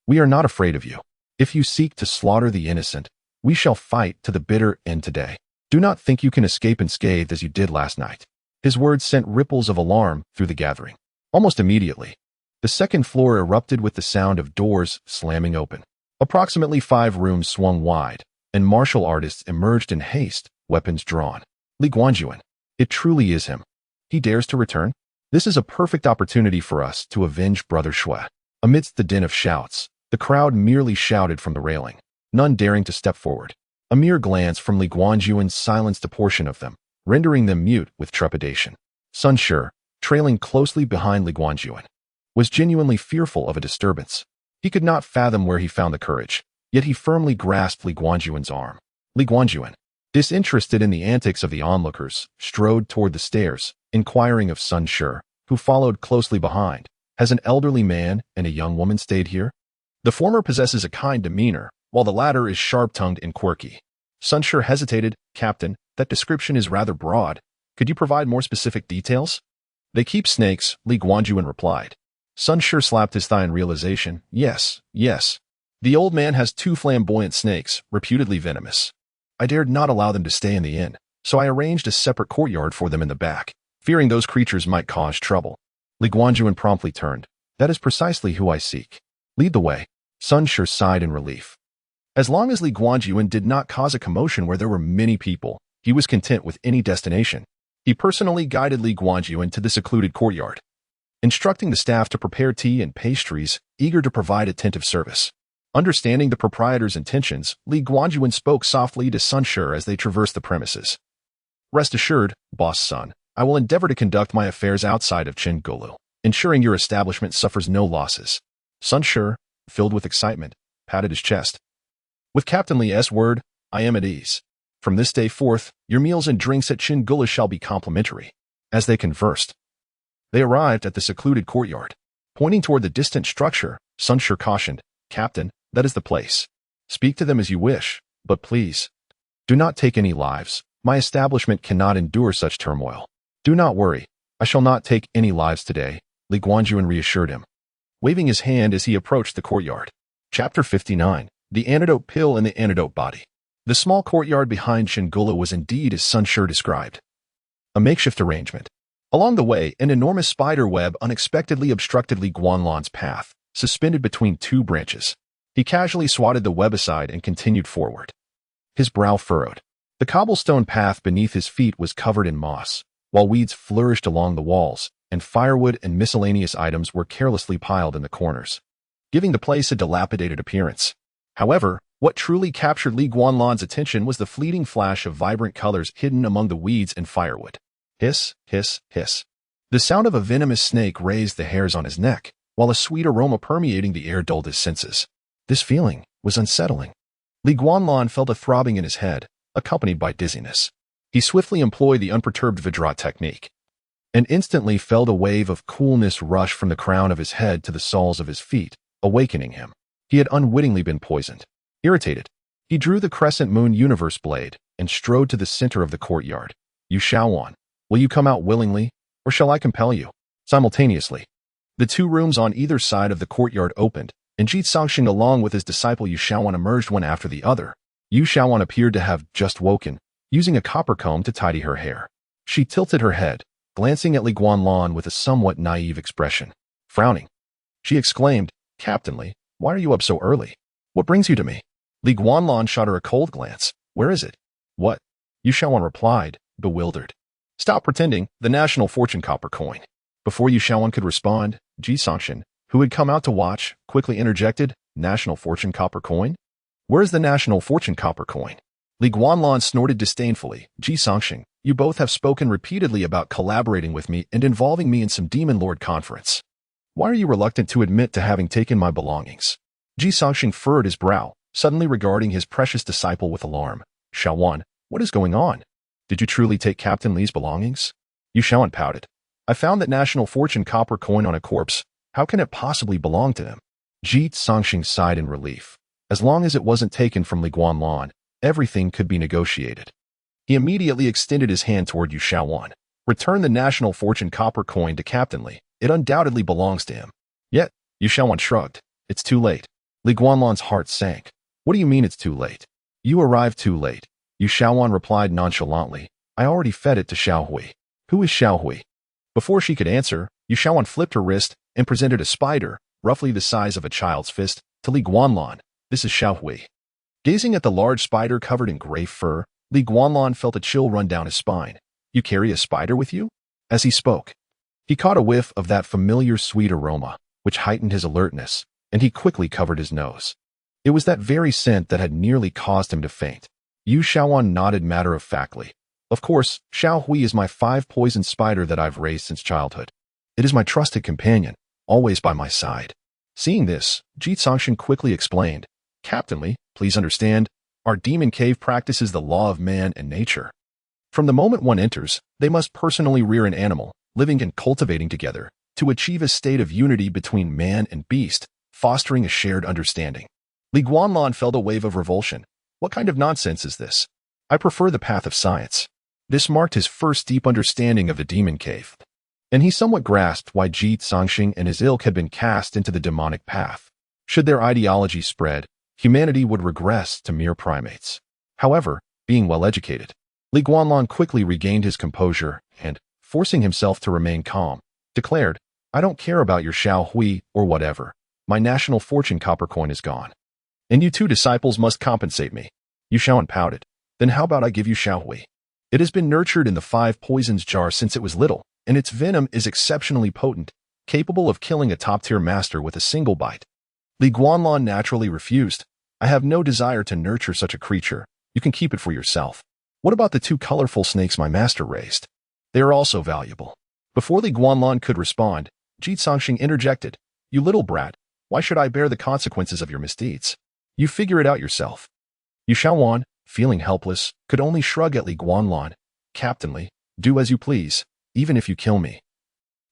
we are not afraid of you. If you seek to slaughter the innocent, we shall fight to the bitter end today. Do not think you can escape unscathed as you did last night. His words sent ripples of alarm through the gathering. Almost immediately, the second floor erupted with the sound of doors slamming open. Approximately 5 rooms swung wide, and martial artists emerged in haste, weapons drawn. Li Guanjuan, it truly is him. He dares to return? This is a perfect opportunity for us to avenge Brother Shue. Amidst the din of shouts, the crowd merely shouted from the railing, none daring to step forward. A mere glance from Li Guanjuan silenced a portion of them, rendering them mute with trepidation. Sun Shi, trailing closely behind Li Guanjuan, was genuinely fearful of a disturbance. He could not fathom where he found the courage, yet he firmly grasped Li Guanjuan's arm. Li Guanjuan, disinterested in the antics of the onlookers, strode toward the stairs, inquiring of Sun Shi, who followed closely behind. Has an elderly man and a young woman stayed here? The former possesses a kind demeanor, while the latter is sharp-tongued and quirky. Sun Shi hesitated. Captain, that description is rather broad. Could you provide more specific details? They keep snakes, Li Guanjuan replied. Sun Shi slapped his thigh in realization. Yes. The old man has 2 flamboyant snakes, reputedly venomous. I dared not allow them to stay in the inn, so I arranged a separate courtyard for them in the back, fearing those creatures might cause trouble. Li Guanjuan promptly turned. That is precisely who I seek. Lead the way. Sun Shi sighed in relief. As long as Li Guanjuan did not cause a commotion where there were many people, he was content with any destination. He personally guided Li Guanjuan to the secluded courtyard, instructing the staff to prepare tea and pastries, eager to provide attentive service. Understanding the proprietor's intentions, Li Guanjuan spoke softly to Sun Shi as they traversed the premises. Rest assured, boss son, I will endeavor to conduct my affairs outside of Qinggulu, ensuring your establishment suffers no losses. Sun Shi, filled with excitement, patted his chest. With Captain Li's word, I am at ease. From this day forth, your meals and drinks at Qinggulu shall be complimentary. As they conversed, they arrived at the secluded courtyard. Pointing toward the distant structure, Sun Shi cautioned, Captain, that is the place. Speak to them as you wish, but please, do not take any lives. My establishment cannot endure such turmoil. Do not worry. I shall not take any lives today, Li Guanjuan reassured him, waving his hand as he approached the courtyard. Chapter 59. The Antidote Pill and the Antidote Body. The small courtyard behind Qinggulu was indeed as Sun Shi described. A makeshift arrangement. Along the way, an enormous spider web unexpectedly obstructed Li Guanlan's path, suspended between 2 branches. He casually swatted the web aside and continued forward, his brow furrowed. The cobblestone path beneath his feet was covered in moss, while weeds flourished along the walls, and firewood and miscellaneous items were carelessly piled in the corners, giving the place a dilapidated appearance. However, what truly captured Li Guanlan's attention was the fleeting flash of vibrant colors hidden among the weeds and firewood. Hiss, hiss, hiss. The sound of a venomous snake raised the hairs on his neck, while a sweet aroma permeating the air dulled his senses. This feeling was unsettling. Li Guanlan felt a throbbing in his head, accompanied by dizziness. He swiftly employed the unperturbed Vidrat technique, and instantly felt a wave of coolness rush from the crown of his head to the soles of his feet, awakening him. He had unwittingly been poisoned. Irritated, he drew the Crescent Moon Universe Blade and strode to the center of the courtyard. Yu Shaowan, will you come out willingly? or shall I compel you? Simultaneously, the two rooms on either side of the courtyard opened, and Ji Songxing along with his disciple Yu Xiaowan emerged one after the other. Yu Xiaowan appeared to have just woken, using a copper comb to tidy her hair. She tilted her head, glancing at Li Guanlan with a somewhat naive expression. Frowning, she exclaimed, "Captain, why are you up so early? What brings you to me?" Li Guanlan shot her a cold glance. "Where is it?" "What?" Yu Xiaowan replied, bewildered. "Stop pretending, the national fortune copper coin." Before Yu Xiaowan could respond, Ji Songxing, who had come out to watch, quickly interjected, "National fortune copper coin? Where is the national fortune copper coin?" Li Guanlan snorted disdainfully. "Ji Songxing, you both have spoken repeatedly about collaborating with me and involving me in some demon lord conference. Why are you reluctant to admit to having taken my belongings?" Ji Songxing furrowed his brow, suddenly regarding his precious disciple with alarm. "Xiaowan, what is going on? Did you truly take Captain Li's belongings?" Yu Xiaowan pouted. "I found that national fortune copper coin on a corpse. How can it possibly belong to him?" Ji Songxing sighed in relief. As long as it wasn't taken from Li Guanlan, everything could be negotiated. He immediately extended his hand toward Yu Xiaowan. "Return the national fortune copper coin to Captain Li. It undoubtedly belongs to him." Yet, Yu Xiaowan shrugged. "It's too late." Li Guanlan's heart sank. "What do you mean it's too late?" "You arrived too late." Yu Xiaowan replied nonchalantly. "I already fed it to Xiao Hui." "Who is Xiao Hui?" Before she could answer, Yu Xiaowan flipped her wrist and presented a spider, roughly the size of a child's fist, to Li Guanlan. "This is Xiao Hui." Gazing at the large spider covered in gray fur, Li Guanlan felt a chill run down his spine. "You carry a spider with you?" As he spoke, he caught a whiff of that familiar sweet aroma, which heightened his alertness, and he quickly covered his nose. It was that very scent that had nearly caused him to faint. Yu Xiaowan nodded matter-of-factly. "Of course, Xiao Hui is my 5-poison spider that I've raised since childhood. It is my trusted companion, always by my side." Seeing this, Ji Songxing quickly explained, "Captain Li, please understand, our demon cave practices the law of man and nature. From the moment one enters, they must personally rear an animal, living and cultivating together, to achieve a state of unity between man and beast, fostering a shared understanding." Li Guanlan felt a wave of revulsion. "What kind of nonsense is this? I prefer the path of science." This marked his first deep understanding of the demon cave, and he somewhat grasped why Ji Songxing and his ilk had been cast into the demonic path. Should their ideology spread, humanity would regress to mere primates. However, being well-educated, Li Guanlan quickly regained his composure and, forcing himself to remain calm, declared, "I don't care about your Xiao Hui or whatever. My national fortune copper coin is gone. And you two disciples must compensate me." Yu Xiaowan pouted. "Then how about I give you Xiao Hui? It has been nurtured in the 5 poisons jar since it was little, and its venom is exceptionally potent, capable of killing a top-tier master with a single bite." Li Guanlan naturally refused. "I have no desire to nurture such a creature. You can keep it for yourself." "What about the 2 colorful snakes my master raised? They are also valuable." Before Li Guanlan could respond, Ji Songxing interjected, "You little brat, why should I bear the consequences of your misdeeds? You figure it out yourself." Yu Xiaowan, feeling helpless, could only shrug at Li Guanlan. "Captain Li, do as you please, even if you kill me.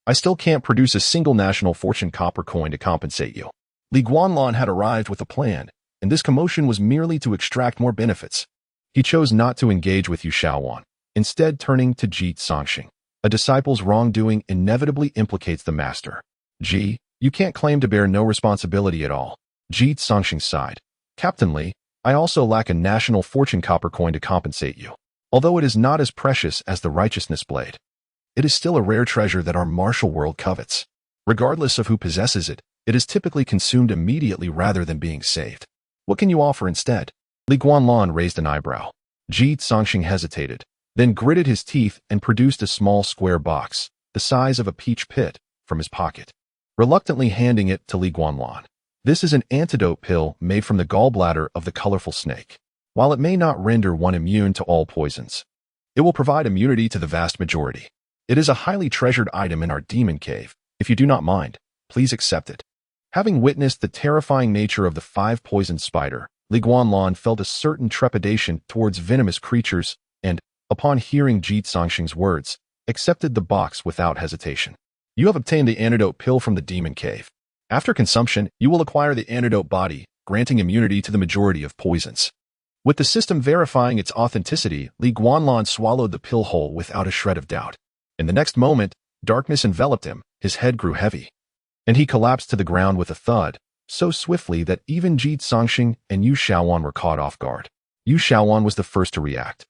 I still can't produce a single national fortune copper coin to compensate you." Li Guanlan had arrived with a plan, and this commotion was merely to extract more benefits. He chose not to engage with Yu Xiaowan, instead turning to Ji Songxing. "A disciple's wrongdoing inevitably implicates the master. Ji, you can't claim to bear no responsibility at all." Ji Songxing sighed. "Captain Li, I also lack a national fortune copper coin to compensate you. Although it is not as precious as the righteousness blade, it is still a rare treasure that our martial world covets. Regardless of who possesses it, it is typically consumed immediately rather than being saved. What can you offer instead?" Li Guanlan raised an eyebrow. Ji Songxing hesitated, then gritted his teeth and produced a small square box, the size of a peach pit, from his pocket, reluctantly handing it to Li Guanlan. "This is an antidote pill made from the gallbladder of the colorful snake. While it may not render one immune to all poisons, it will provide immunity to the vast majority. It is a highly treasured item in our demon cave. If you do not mind, please accept it." Having witnessed the terrifying nature of the 5-poison spider, Li Guanlan felt a certain trepidation towards venomous creatures and, upon hearing Ji Songxing's words, accepted the box without hesitation. "You have obtained the antidote pill from the demon cave. After consumption, you will acquire the antidote body, granting immunity to the majority of poisons." With the system verifying its authenticity, Li Guanlan swallowed the pill whole without a shred of doubt. In the next moment, Darkness enveloped him, his head grew heavy, and he collapsed to the ground with a thud, so swiftly that even Ji Songxing and Yu Shaowan were caught off guard. Yu Shaowan was the first to react,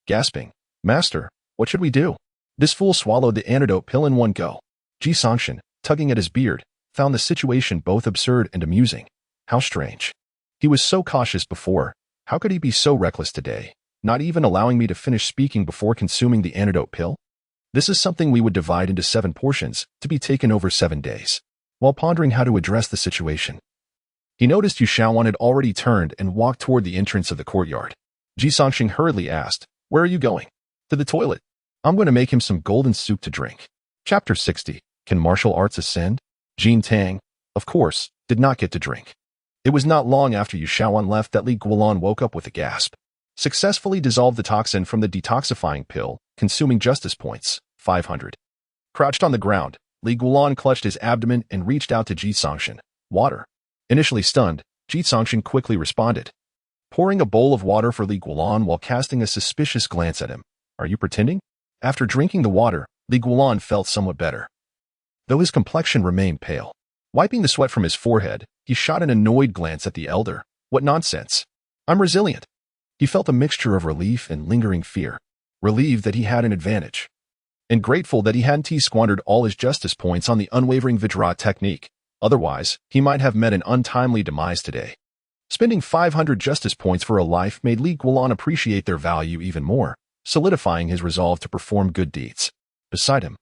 gasping, "Master, what should we do?" This fool swallowed the antidote pill in one go. Ji Songxing, tugging at his beard, found the situation both absurd and amusing. How strange. He was so cautious before. How could he be so reckless today, not even allowing me to finish speaking before consuming the antidote pill? This is something we would divide into 7 portions, to be taken over 7 days. While pondering how to address the situation, he noticed Yu Shaowan had already turned and walked toward the entrance of the courtyard. Ji Songxing hurriedly asked, "Where are you going?" "To the toilet. I'm going to make him some golden soup to drink." Chapter 60. Can martial arts ascend? Jin Tang, of course, did not get to drink. It was not long after Yu Shaowan left that Li Guanlan woke up with a gasp. Successfully dissolved the toxin from the detoxifying pill, consuming justice points, 500. Crouched on the ground, Li Guanlan clutched his abdomen and reached out to Ji Songxing. "Water." Initially stunned, Ji Songxing quickly responded, pouring a bowl of water for Li Guanlan while casting a suspicious glance at him. "Are you pretending?" After drinking the water, Li Guanlan felt somewhat better, though his complexion remained pale. Wiping the sweat from his forehead, he shot an annoyed glance at the elder. "What nonsense. I'm resilient." He felt a mixture of relief and lingering fear, relieved that he had an advantage, and grateful that he hadn't squandered all his justice points on the unwavering Vajra technique. Otherwise, he might have met an untimely demise today. Spending 500 justice points for a life made Li Guanlan appreciate their value even more, solidifying his resolve to perform good deeds. Beside him,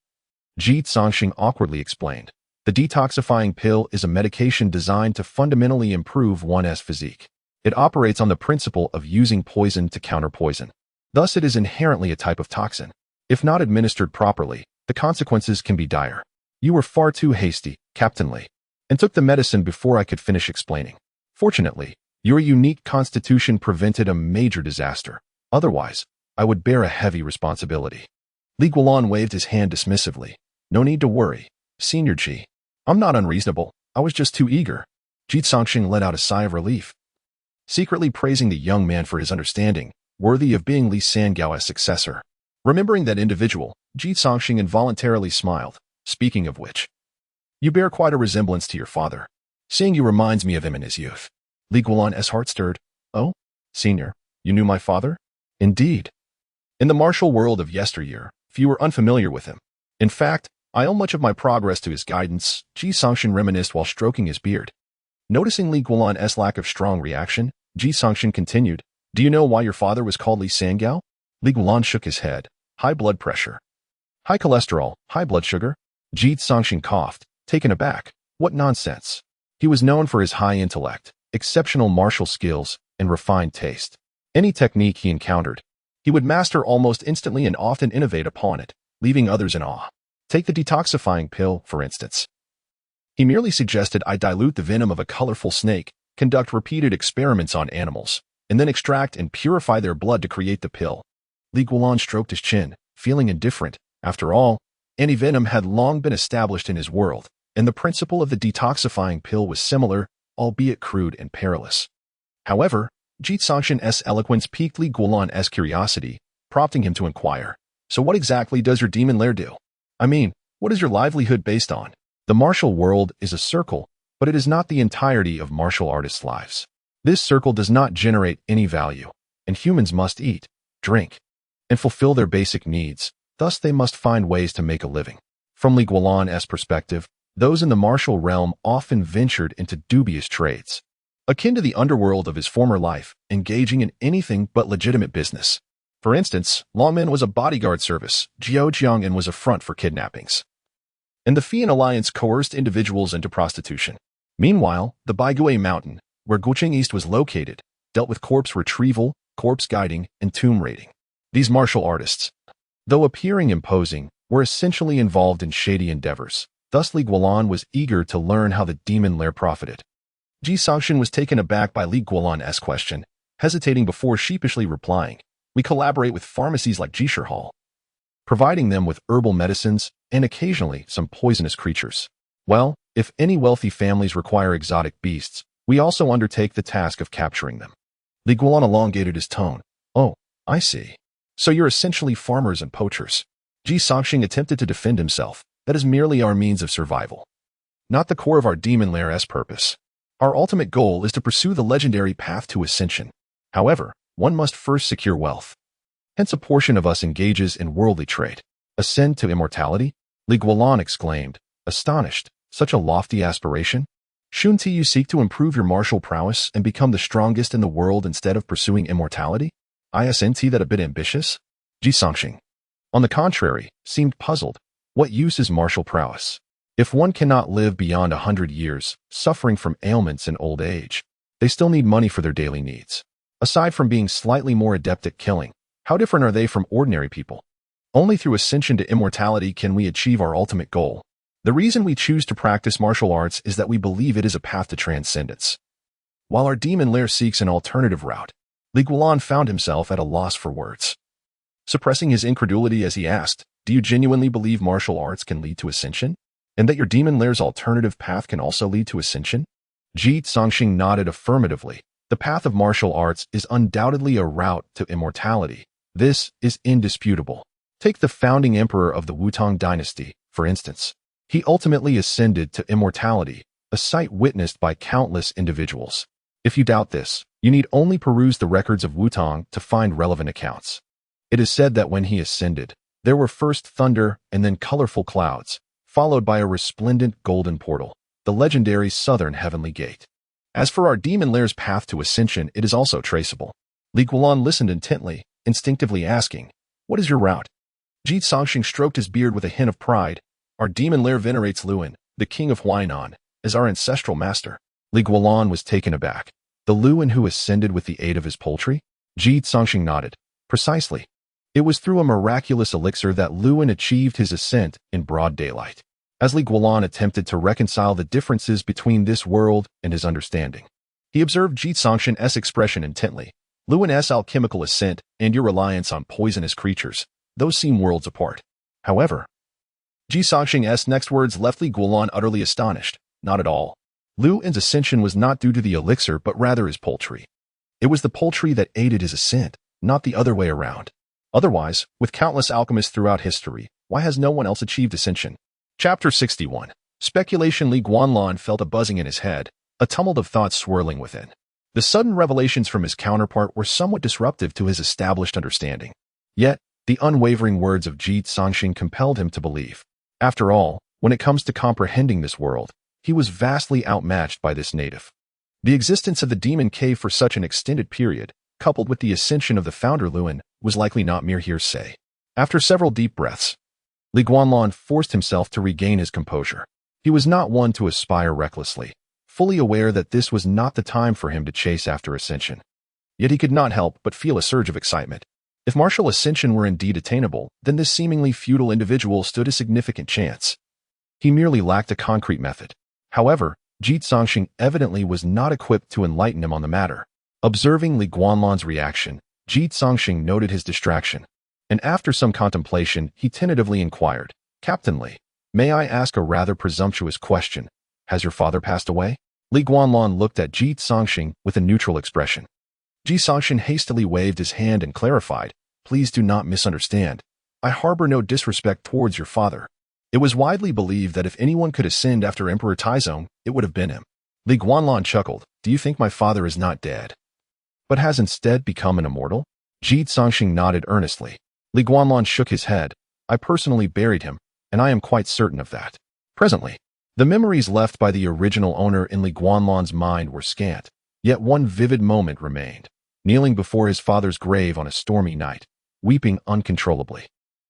Ji Songxing awkwardly explained, "The detoxifying pill is a medication designed to fundamentally improve one's physique. It operates on the principle of using poison to counter poison. Thus, it is inherently a type of toxin. If not administered properly, the consequences can be dire." "You were far too hasty, Captain Li, and took the medicine before I could finish explaining. Fortunately, your unique constitution prevented a major disaster. Otherwise, I would bear a heavy responsibility." Li Guanlan waved his hand dismissively. "No need to worry, Senior Ji. I'm not unreasonable. I was just too eager." Ji Songxing let out a sigh of relief, secretly praising the young man for his understanding, worthy of being Li Sangao's successor. Remembering that individual, Ji Songxing involuntarily smiled. "Speaking of which, you bear quite a resemblance to your father. Seeing you reminds me of him in his youth." Li Guanlan's heart stirred. "Oh, Senior, you knew my father?" "Indeed. In the martial world of yesteryear, few were unfamiliar with him. In fact, I owe much of my progress to his guidance," Ji Songxing reminisced while stroking his beard. Noticing Li Guanlan's lack of strong reaction, Ji Songxing continued, "Do you know why your father was called Li Sangao?" Li Guanlan shook his head. "High blood pressure. High cholesterol, high blood sugar." Ji Songxing coughed, taken aback. What nonsense. He was known for his high intellect, exceptional martial skills, and refined taste. Any technique he encountered, he would master almost instantly and often innovate upon it, leaving others in awe. Take the detoxifying pill, for instance. He merely suggested I dilute the venom of a colorful snake, conduct repeated experiments on animals, and then extract and purify their blood to create the pill. Li Guanlan stroked his chin, feeling indifferent. After all, antivenom had long been established in his world, and the principle of the detoxifying pill was similar, albeit crude and perilous. However, Ji Songxing's eloquence piqued Li Guanlan's curiosity, prompting him to inquire, "So what exactly does your demon lair do? I mean, what is your livelihood based on?" The martial world is a circle, but it is not the entirety of martial artists' lives. This circle does not generate any value, and humans must eat, drink, and fulfill their basic needs. Thus, they must find ways to make a living. From Li Guanlan's perspective, those in the martial realm often ventured into dubious trades, akin to the underworld of his former life, engaging in anything but legitimate business. For instance, Longman was a bodyguard service, Jiaojiang was a front for kidnappings, and the Fian Alliance coerced individuals into prostitution. Meanwhile, the Baigui Mountain, where Guqing East was located, dealt with corpse retrieval, corpse guiding, and tomb raiding. These martial artists, though appearing imposing, were essentially involved in shady endeavors. Thus, Li Guanlan was eager to learn how the demon lair profited. Ji Songxing was taken aback by Li Guanlan's question, hesitating before sheepishly replying, "We collaborate with pharmacies like Jisher Hall, providing them with herbal medicines and occasionally some poisonous creatures. Well, if any wealthy families require exotic beasts, we also undertake the task of capturing them." Li Guanlan elongated his tone. "Oh, I see. So you're essentially farmers and poachers." Ji Songxing attempted to defend himself, That is merely our means of survival, not the core of our demon lair's purpose. Our ultimate goal is to pursue the legendary path to ascension. However, one must first secure wealth. Hence a portion of us engages in worldly trade. Ascend to immortality? Li Guanlan exclaimed, astonished. Such a lofty aspiration? Shouldn't you seek to improve your martial prowess and become the strongest in the world instead of pursuing immortality? Isn't that a bit ambitious? Ji Songxing, on the contrary, seemed puzzled. What use is martial prowess? If one cannot live beyond 100 years, suffering from ailments in old age, they still need money for their daily needs. Aside from being slightly more adept at killing, how different are they from ordinary people? Only through ascension to immortality can we achieve our ultimate goal. The reason we choose to practice martial arts is that we believe it is a path to transcendence. While our demon lair seeks an alternative route, Li Guanlan found himself at a loss for words. Suppressing his incredulity as he asked, "Do you genuinely believe martial arts can lead to ascension? And that your demon lair's alternative path can also lead to ascension?" Ji Songxing nodded affirmatively. The path of martial arts is undoubtedly a route to immortality. This is indisputable. Take the founding emperor of the Wutong dynasty, for instance. He ultimately ascended to immortality, a sight witnessed by countless individuals. If you doubt this, you need only peruse the records of Wutong to find relevant accounts. It is said that when he ascended, there were first thunder and then colorful clouds, followed by a resplendent golden portal, the legendary Southern Heavenly Gate. As for our demon lair's path to ascension, it is also traceable. Li Guanlan listened intently, instinctively asking, "What is your route?" Ji Songxing stroked his beard with a hint of pride. "Our demon lair venerates Luan, the king of Huainan, as our ancestral master." Li Guanlan was taken aback. The Luan who ascended with the aid of his poultry? Ji Songxing nodded. Precisely. It was through a miraculous elixir that Luan achieved his ascent in broad daylight. As Li Guanlan attempted to reconcile the differences between this world and his understanding, he observed Ji Songxing's expression intently. Luan's alchemical ascent and your reliance on poisonous creatures, those seem worlds apart. However, Ji Songxing's next words left Li Guanlan utterly astonished. Not at all. Luan's ascension was not due to the elixir but rather his poultry. It was the poultry that aided his ascent, not the other way around. Otherwise, with countless alchemists throughout history, why has no one else achieved ascension? Chapter 61. Speculation. Li Guanlan felt a buzzing in his head, a tumult of thoughts swirling within. The sudden revelations from his counterpart were somewhat disruptive to his established understanding. Yet, the unwavering words of Ji Songxing compelled him to believe. After all, when it comes to comprehending this world, he was vastly outmatched by this native. The existence of the demon cave for such an extended period, coupled with the ascension of the founder Luan, was likely not mere hearsay. After several deep breaths, Li Guanlan forced himself to regain his composure. He was not one to aspire recklessly, fully aware that this was not the time for him to chase after ascension. Yet he could not help but feel a surge of excitement. If martial ascension were indeed attainable, then this seemingly futile individual stood a significant chance. He merely lacked a concrete method. However, Ji Songxing evidently was not equipped to enlighten him on the matter. Observing Li Guanlan's reaction, Ji Songxing noted his distraction, and after some contemplation, he tentatively inquired, "Captain Li, may I ask a rather presumptuous question? Has your father passed away?" Li Guanlan looked at Ji Songxing with a neutral expression. Ji Songxing hastily waved his hand and clarified, "Please do not misunderstand. I harbor no disrespect towards your father. It was widely believed that if anyone could ascend after Emperor Taizong, it would have been him." Li Guanlan chuckled. "Do you think my father is not dead, but has instead become an immortal?" Ji Songxing nodded earnestly. Li Guanlan shook his head. "I personally buried him, and I am quite certain of that." Presently, the memories left by the original owner in Li Guanlan's mind were scant, yet one vivid moment remained. Kneeling before his father's grave on a stormy night, weeping uncontrollably.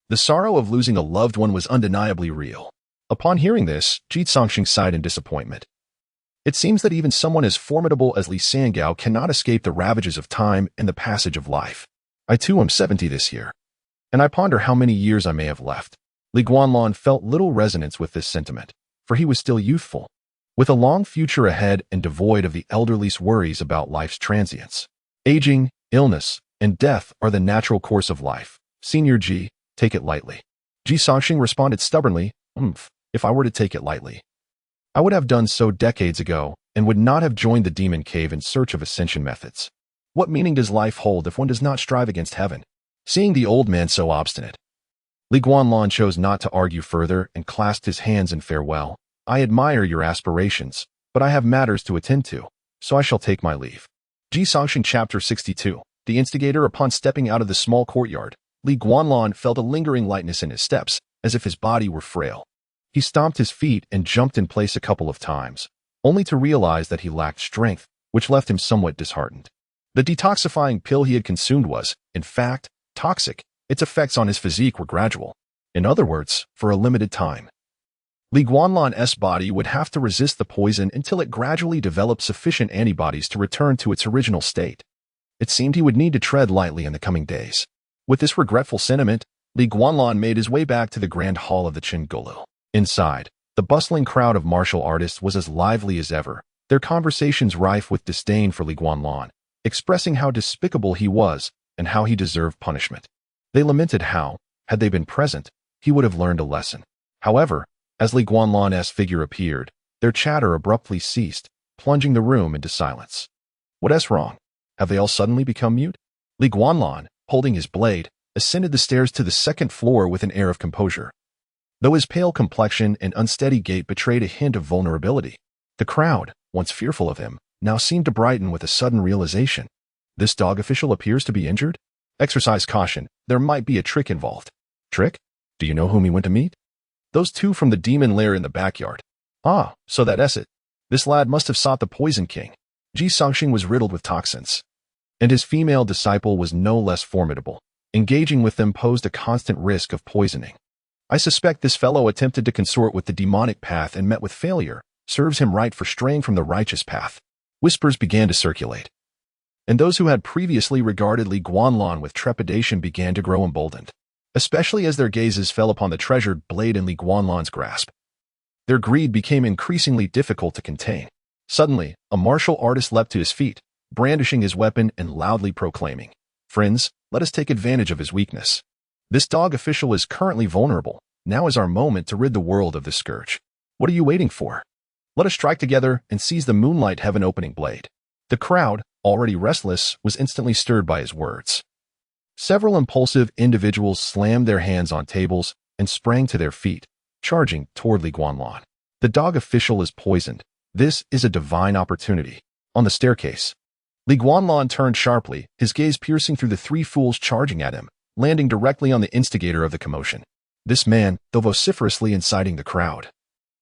The sorrow of losing a loved one was undeniably real. Upon hearing this, Ji Songxing sighed in disappointment. It seems that even someone as formidable as Li Sangao cannot escape the ravages of time and the passage of life. I too am 70 this year, and I ponder how many years I may have left. Li Guanlan felt little resonance with this sentiment, for he was still youthful, with a long future ahead and devoid of the elderly's worries about life's transience. Aging, illness, and death are the natural course of life. Senior Ji, take it lightly. Ji Songxing responded stubbornly, If I were to take it lightly, I would have done so decades ago and would not have joined the demon cave in search of ascension methods. What meaning does life hold if one does not strive against heaven?" Seeing the old man so obstinate, Li Guanlan chose not to argue further and clasped his hands in farewell. I admire your aspirations, but I have matters to attend to, so I shall take my leave. Ji Songxing Chapter 62. The instigator. Upon stepping out of the small courtyard, Li Guanlan felt a lingering lightness in his steps, as if his body were frail. He stomped his feet and jumped in place a couple of times, only to realize that he lacked strength, which left him somewhat disheartened. The detoxifying pill he had consumed was, in fact, toxic. Its effects on his physique were gradual. In other words, for a limited time. Li Guanlan's body would have to resist the poison until it gradually developed sufficient antibodies to return to its original state. It seemed he would need to tread lightly in the coming days. With this regretful sentiment, Li Guanlan made his way back to the grand hall of the Qinggulu. Inside, the bustling crowd of martial artists was as lively as ever, their conversations rife with disdain for Li Guanlan, expressing how despicable he was and how he deserved punishment. They lamented how, had they been present, he would have learned a lesson. However, as Li Guanlan's figure appeared, their chatter abruptly ceased, plunging the room into silence. What's wrong? Have they all suddenly become mute? Li Guanlan, holding his blade, ascended the stairs to the second floor with an air of composure. Though his pale complexion and unsteady gait betrayed a hint of vulnerability, the crowd, once fearful of him, now seemed to brighten with a sudden realization. This dog official appears to be injured? Exercise caution, there might be a trick involved. Trick? Do you know whom he went to meet? Those two from the demon lair in the backyard. Ah, so that's it. This lad must have sought the Poison King. Ji Songxing was riddled with toxins. And his female disciple was no less formidable. Engaging with them posed a constant risk of poisoning. I suspect this fellow attempted to consort with the demonic path and met with failure. Serves him right for straying from the righteous path. Whispers began to circulate. And those who had previously regarded Li Guanlan with trepidation began to grow emboldened, especially as their gazes fell upon the treasured blade in Li Guanlan's grasp. Their greed became increasingly difficult to contain. Suddenly, a martial artist leapt to his feet, brandishing his weapon and loudly proclaiming, "Friends, let us take advantage of his weakness. This dog official is currently vulnerable. Now is our moment to rid the world of this scourge. What are you waiting for? Let us strike together and seize the moonlight heaven-opening blade." The crowd, already restless, was instantly stirred by his words. Several impulsive individuals slammed their hands on tables and sprang to their feet, charging toward Li Guanlan. The dog official is poisoned. This is a divine opportunity. On the staircase, Li Guanlan turned sharply, his gaze piercing through the three fools charging at him, landing directly on the instigator of the commotion. This man, though vociferously inciting the crowd,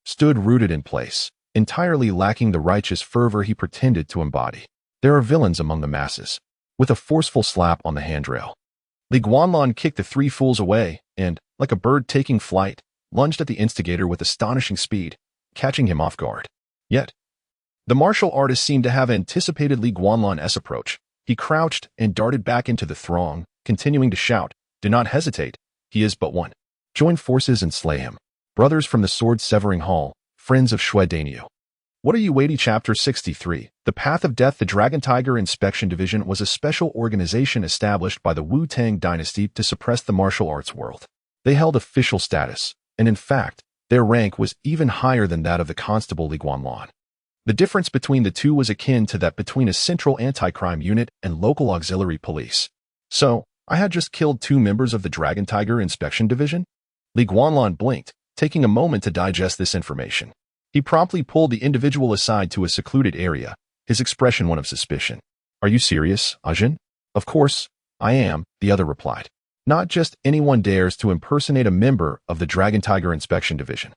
stood rooted in place, entirely lacking the righteous fervor he pretended to embody. There are villains among the masses. With a forceful slap on the handrail, Li Guanlan kicked the three fools away and, like a bird taking flight, lunged at the instigator with astonishing speed, catching him off guard. Yet, the martial artist seemed to have anticipated Li Guanlan's approach. He crouched and darted back into the throng, continuing to shout, "Do not hesitate. He is but one. Join forces and slay him. Brothers from the sword-severing hall, friends of Shui Dainyu. What are you waiting?" Chapter 63. The Path of Death. The Dragon Tiger Inspection Division was a special organization established by the Wu-Tang dynasty to suppress the martial arts world. They held official status, and in fact, their rank was even higher than that of the constable Li Guanlan. The difference between the two was akin to that between a central anti-crime unit and local auxiliary police. So, I had just killed two members of the Dragon Tiger Inspection Division? Li Guanlan blinked, taking a moment to digest this information. He promptly pulled the individual aside to a secluded area, his expression one of suspicion. "Are you serious, Ajin?" "Of course, I am," the other replied. "Not just anyone dares to impersonate a member of the Dragon Tiger Inspection Division."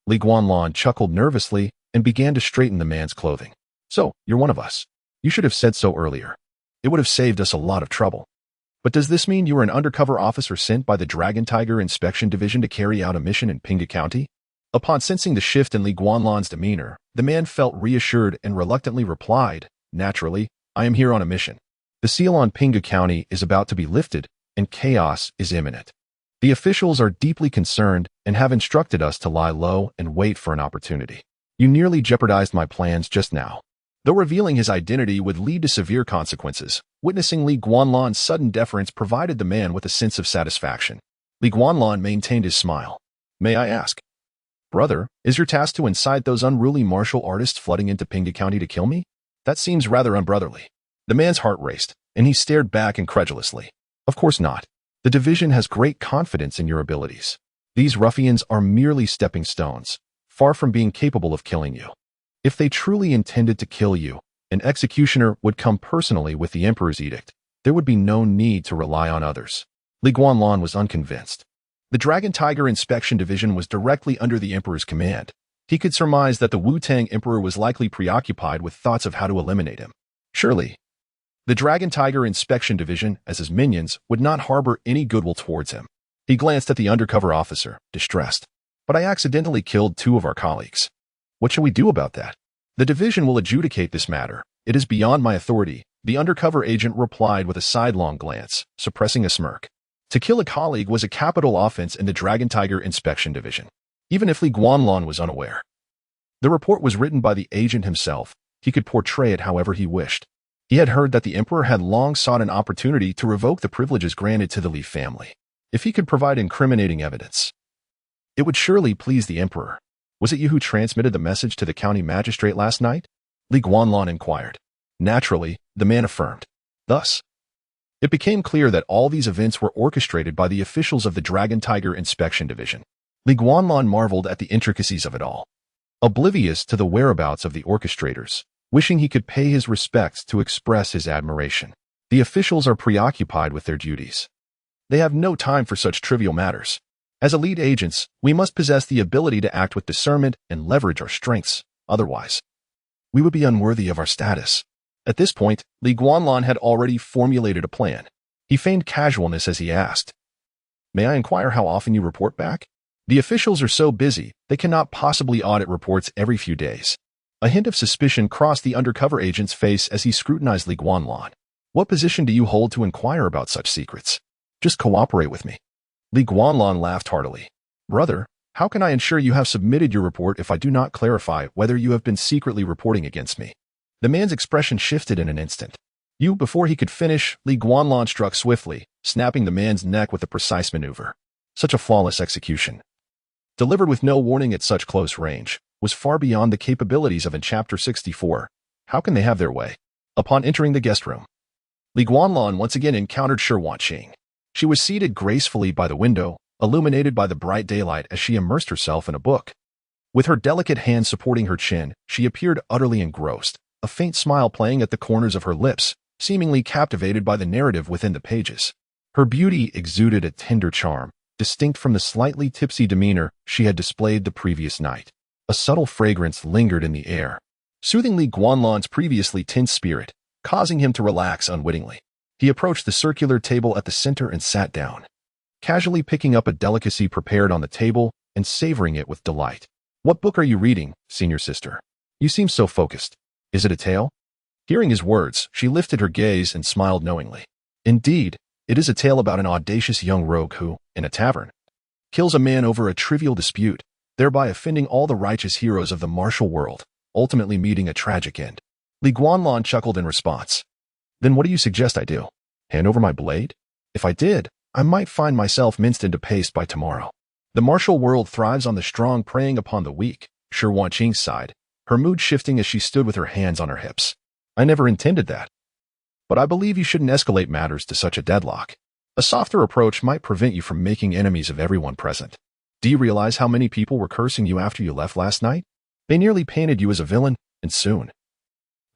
Li Guanlan chuckled nervously and began to straighten the man's clothing. "So, you're one of us. You should have said so earlier. It would have saved us a lot of trouble. But does this mean you were an undercover officer sent by the Dragon Tiger Inspection Division to carry out a mission in Pinghu County?" Upon sensing the shift in Li Guanlan's demeanor, the man felt reassured and reluctantly replied, "Naturally, I am here on a mission. The seal on Pinghu County is about to be lifted, and chaos is imminent. The officials are deeply concerned and have instructed us to lie low and wait for an opportunity. You nearly jeopardized my plans just now." Though revealing his identity would lead to severe consequences, witnessing Li Guanlan's sudden deference provided the man with a sense of satisfaction. Li Guanlan maintained his smile. "May I ask, brother, is your task to incite those unruly martial artists flooding into Pinghu County to kill me? That seems rather unbrotherly." The man's heart raced, and he stared back incredulously. "Of course not. The division has great confidence in your abilities. These ruffians are merely stepping stones, far from being capable of killing you. If they truly intended to kill you, an executioner would come personally with the Emperor's edict. There would be no need to rely on others. Guanlan was unconvinced. The Dragon Tiger Inspection Division was directly under the Emperor's command. He could surmise that the Wu-Tang Emperor was likely preoccupied with thoughts of how to eliminate him. Surely, the Dragon Tiger Inspection Division, as his minions, would not harbor any goodwill towards him. He glanced at the undercover officer, distressed. But I accidentally killed 2 of our colleagues. What shall we do about that? The division will adjudicate this matter. It is beyond my authority, the undercover agent replied with a sidelong glance, suppressing a smirk. To kill a colleague was a capital offense in the Dragon Tiger Inspection Division, even if Guanlan was unaware. The report was written by the agent himself. He could portray it however he wished. He had heard that the Emperor had long sought an opportunity to revoke the privileges granted to the Li family. If he could provide incriminating evidence, it would surely please the Emperor. Was it you who transmitted the message to the county magistrate last night? Guanlan inquired. Naturally, the man affirmed. Thus, it became clear that all these events were orchestrated by the officials of the Dragon Tiger Inspection Division. Guanlan marveled at the intricacies of it all. Oblivious to the whereabouts of the orchestrators, wishing he could pay his respects to express his admiration. The officials are preoccupied with their duties. They have no time for such trivial matters. As elite agents, we must possess the ability to act with discernment and leverage our strengths. Otherwise, we would be unworthy of our status. At this point, Guanlan had already formulated a plan. He feigned casualness as he asked, "May I inquire how often you report back?" The officials are so busy, they cannot possibly audit reports every few days. A hint of suspicion crossed the undercover agent's face as he scrutinized Guanlan. "What position do you hold to inquire about such secrets? Just cooperate with me." Guanlan laughed heartily. "Brother, how can I ensure you have submitted your report if I do not clarify whether you have been secretly reporting against me?" The man's expression shifted in an instant. Before he could finish, Guanlan struck swiftly, snapping the man's neck with a precise maneuver. Such a flawless execution, delivered with no warning at such close range, was far beyond the capabilities of in Chapter 64. How can they have their way? Upon entering the guest room, Guanlan once again encountered Shi Wanqing. She was seated gracefully by the window, illuminated by the bright daylight as she immersed herself in a book. With her delicate hand supporting her chin, she appeared utterly engrossed, a faint smile playing at the corners of her lips, seemingly captivated by the narrative within the pages. Her beauty exuded a tender charm, distinct from the slightly tipsy demeanor she had displayed the previous night. A subtle fragrance lingered in the air, soothing Guanlan's previously tense spirit, causing him to relax unwittingly. He approached the circular table at the center and sat down, casually picking up a delicacy prepared on the table and savoring it with delight. "What book are you reading, senior sister? You seem so focused. Is it a tale?" Hearing his words, she lifted her gaze and smiled knowingly. "Indeed, it is a tale about an audacious young rogue who, in a tavern, kills a man over a trivial dispute, thereby offending all the righteous heroes of the martial world, ultimately meeting a tragic end." Guanlan chuckled in response. "Then what do you suggest I do? Hand over my blade? If I did, I might find myself minced into paste by tomorrow." "The martial world thrives on the strong preying upon the weak," Shi Wanqing sighed, her mood shifting as she stood with her hands on her hips. "I never intended that. But I believe you shouldn't escalate matters to such a deadlock. A softer approach might prevent you from making enemies of everyone present. Do you realize how many people were cursing you after you left last night? They nearly painted you as a villain, and soon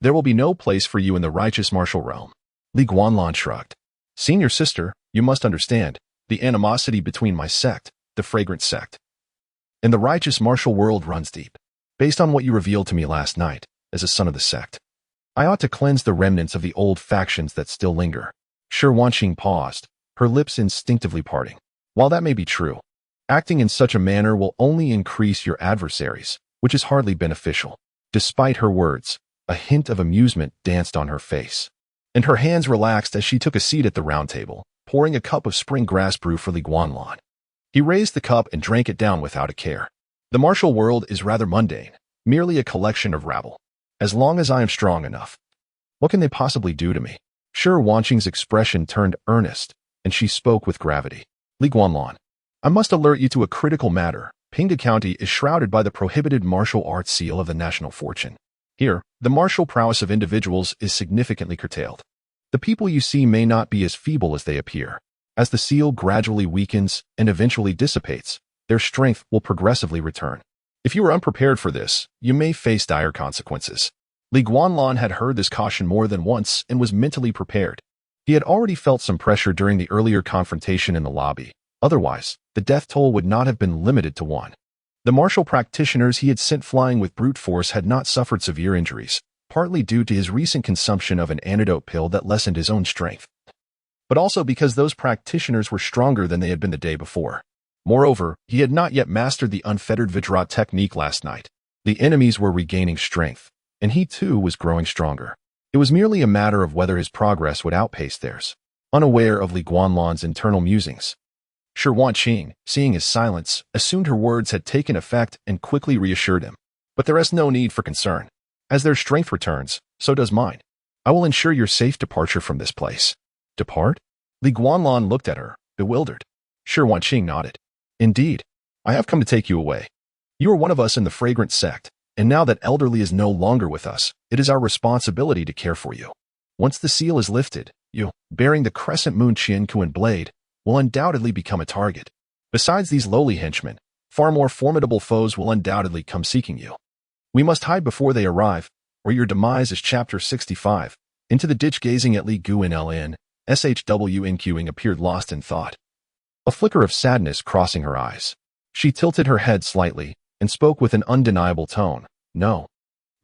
there will be no place for you in the righteous martial realm." Guanlan shrugged. "Senior sister, you must understand the animosity between my sect, the Fragrant Sect, and the righteous martial world runs deep. Based on what you revealed to me last night, as a son of the sect, I ought to cleanse the remnants of the old factions that still linger." Shi Wanqing paused, her lips instinctively parting. "While that may be true, acting in such a manner will only increase your adversaries, which is hardly beneficial." Despite her words, a hint of amusement danced on her face, and her hands relaxed as she took a seat at the round table, pouring a cup of spring grass brew for Guanlan. He raised the cup and drank it down without a care. "The martial world is rather mundane, merely a collection of rabble. As long as I am strong enough, what can they possibly do to me?" Shi Wanqing's expression turned earnest, and she spoke with gravity. "Guanlan, I must alert you to a critical matter. Pinghu County is shrouded by the prohibited martial arts seal of the national fortune. Here, the martial prowess of individuals is significantly curtailed. The people you see may not be as feeble as they appear. As the seal gradually weakens and eventually dissipates, their strength will progressively return. If you are unprepared for this, you may face dire consequences. Guanlan had heard this caution more than once and was mentally prepared. He had already felt some pressure during the earlier confrontation in the lobby. Otherwise, the death toll would not have been limited to one. The martial practitioners he had sent flying with brute force had not suffered severe injuries, partly due to his recent consumption of an antidote pill that lessened his own strength, but also because those practitioners were stronger than they had been the day before. Moreover, he had not yet mastered the unfettered Vajra technique last night. The enemies were regaining strength, and he too was growing stronger. It was merely a matter of whether his progress would outpace theirs. Unaware of Guanlan's internal musings, Shi Wanqing, seeing his silence, assumed her words had taken effect and quickly reassured him. But there is no need for concern. As their strength returns, so does mine. I will ensure your safe departure from this place. Depart? Guanlan looked at her, bewildered. Shi Wanqing nodded. Indeed, I have come to take you away. You are one of us in the fragrant sect, and now that Elderly is no longer with us, it is our responsibility to care for you. Once the seal is lifted, you, bearing the crescent moon Qianquan blade, will undoubtedly become a target. Besides these lowly henchmen, far more formidable foes will undoubtedly come seeking you. We must hide before they arrive, or your demise is Chapter 65. Into the ditch gazing at Guanlan, SHWNQing appeared lost in thought. A flicker of sadness crossing her eyes. She tilted her head slightly and spoke with an undeniable tone. No.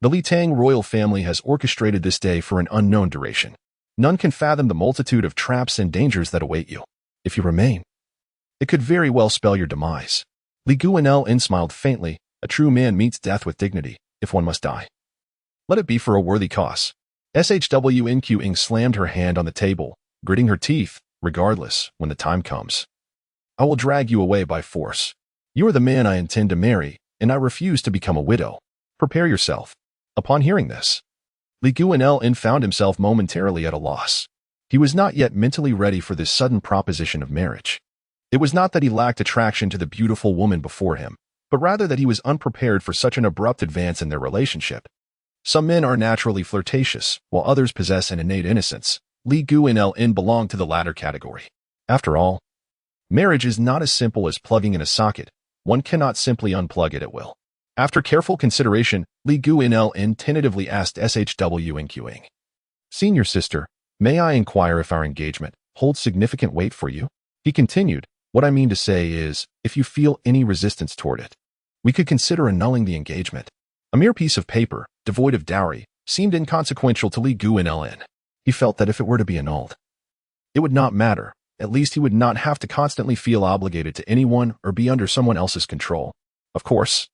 The Li Tang royal family has orchestrated this day for an unknown duration. None can fathom the multitude of traps and dangers that await you. If you remain, it could very well spell your demise. Guanlan smiled faintly. A true man meets death with dignity, if one must die. Let it be for a worthy cause. SHWNQing slammed her hand on the table, gritting her teeth, regardless, when the time comes. I will drag you away by force. You are the man I intend to marry, and I refuse to become a widow. Prepare yourself. Upon hearing this, Guanlan found himself momentarily at a loss. He was not yet mentally ready for this sudden proposition of marriage. It was not that he lacked attraction to the beautiful woman before him, but rather that he was unprepared for such an abrupt advance in their relationship. Some men are naturally flirtatious, while others possess an innate innocence. Guanlan belonged to the latter category. After all, marriage is not as simple as plugging in a socket. One cannot simply unplug it at will. After careful consideration, Guanlan tentatively asked SHWNQing. Senior sister, may I inquire if our engagement holds significant weight for you? He continued, what I mean to say is, if you feel any resistance toward it, we could consider annulling the engagement. A mere piece of paper, devoid of dowry, seemed inconsequential to Guanlan. He felt that if it were to be annulled, it would not matter. At least he would not have to constantly feel obligated to anyone or be under someone else's control. Of course,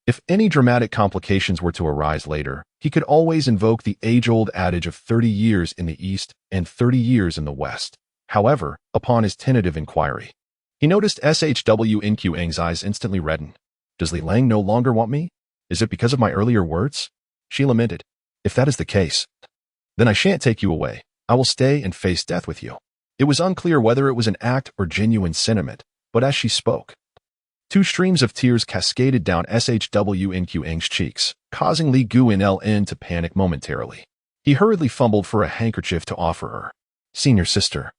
if any dramatic complications were to arise later, he could always invoke the age-old adage of 30 years in the East and 30 years in the West. However, upon his tentative inquiry, he noticed SHWNQing's eyes instantly redden. Does Li Lang no longer want me? Is it because of my earlier words? She lamented. If that is the case, then I shan't take you away. I will stay and face death with you. It was unclear whether it was an act or genuine sentiment, but as she spoke, two streams of tears cascaded down SHWNQing's cheeks, causing Guanlan to panic momentarily. He hurriedly fumbled for a handkerchief to offer her. Senior sister,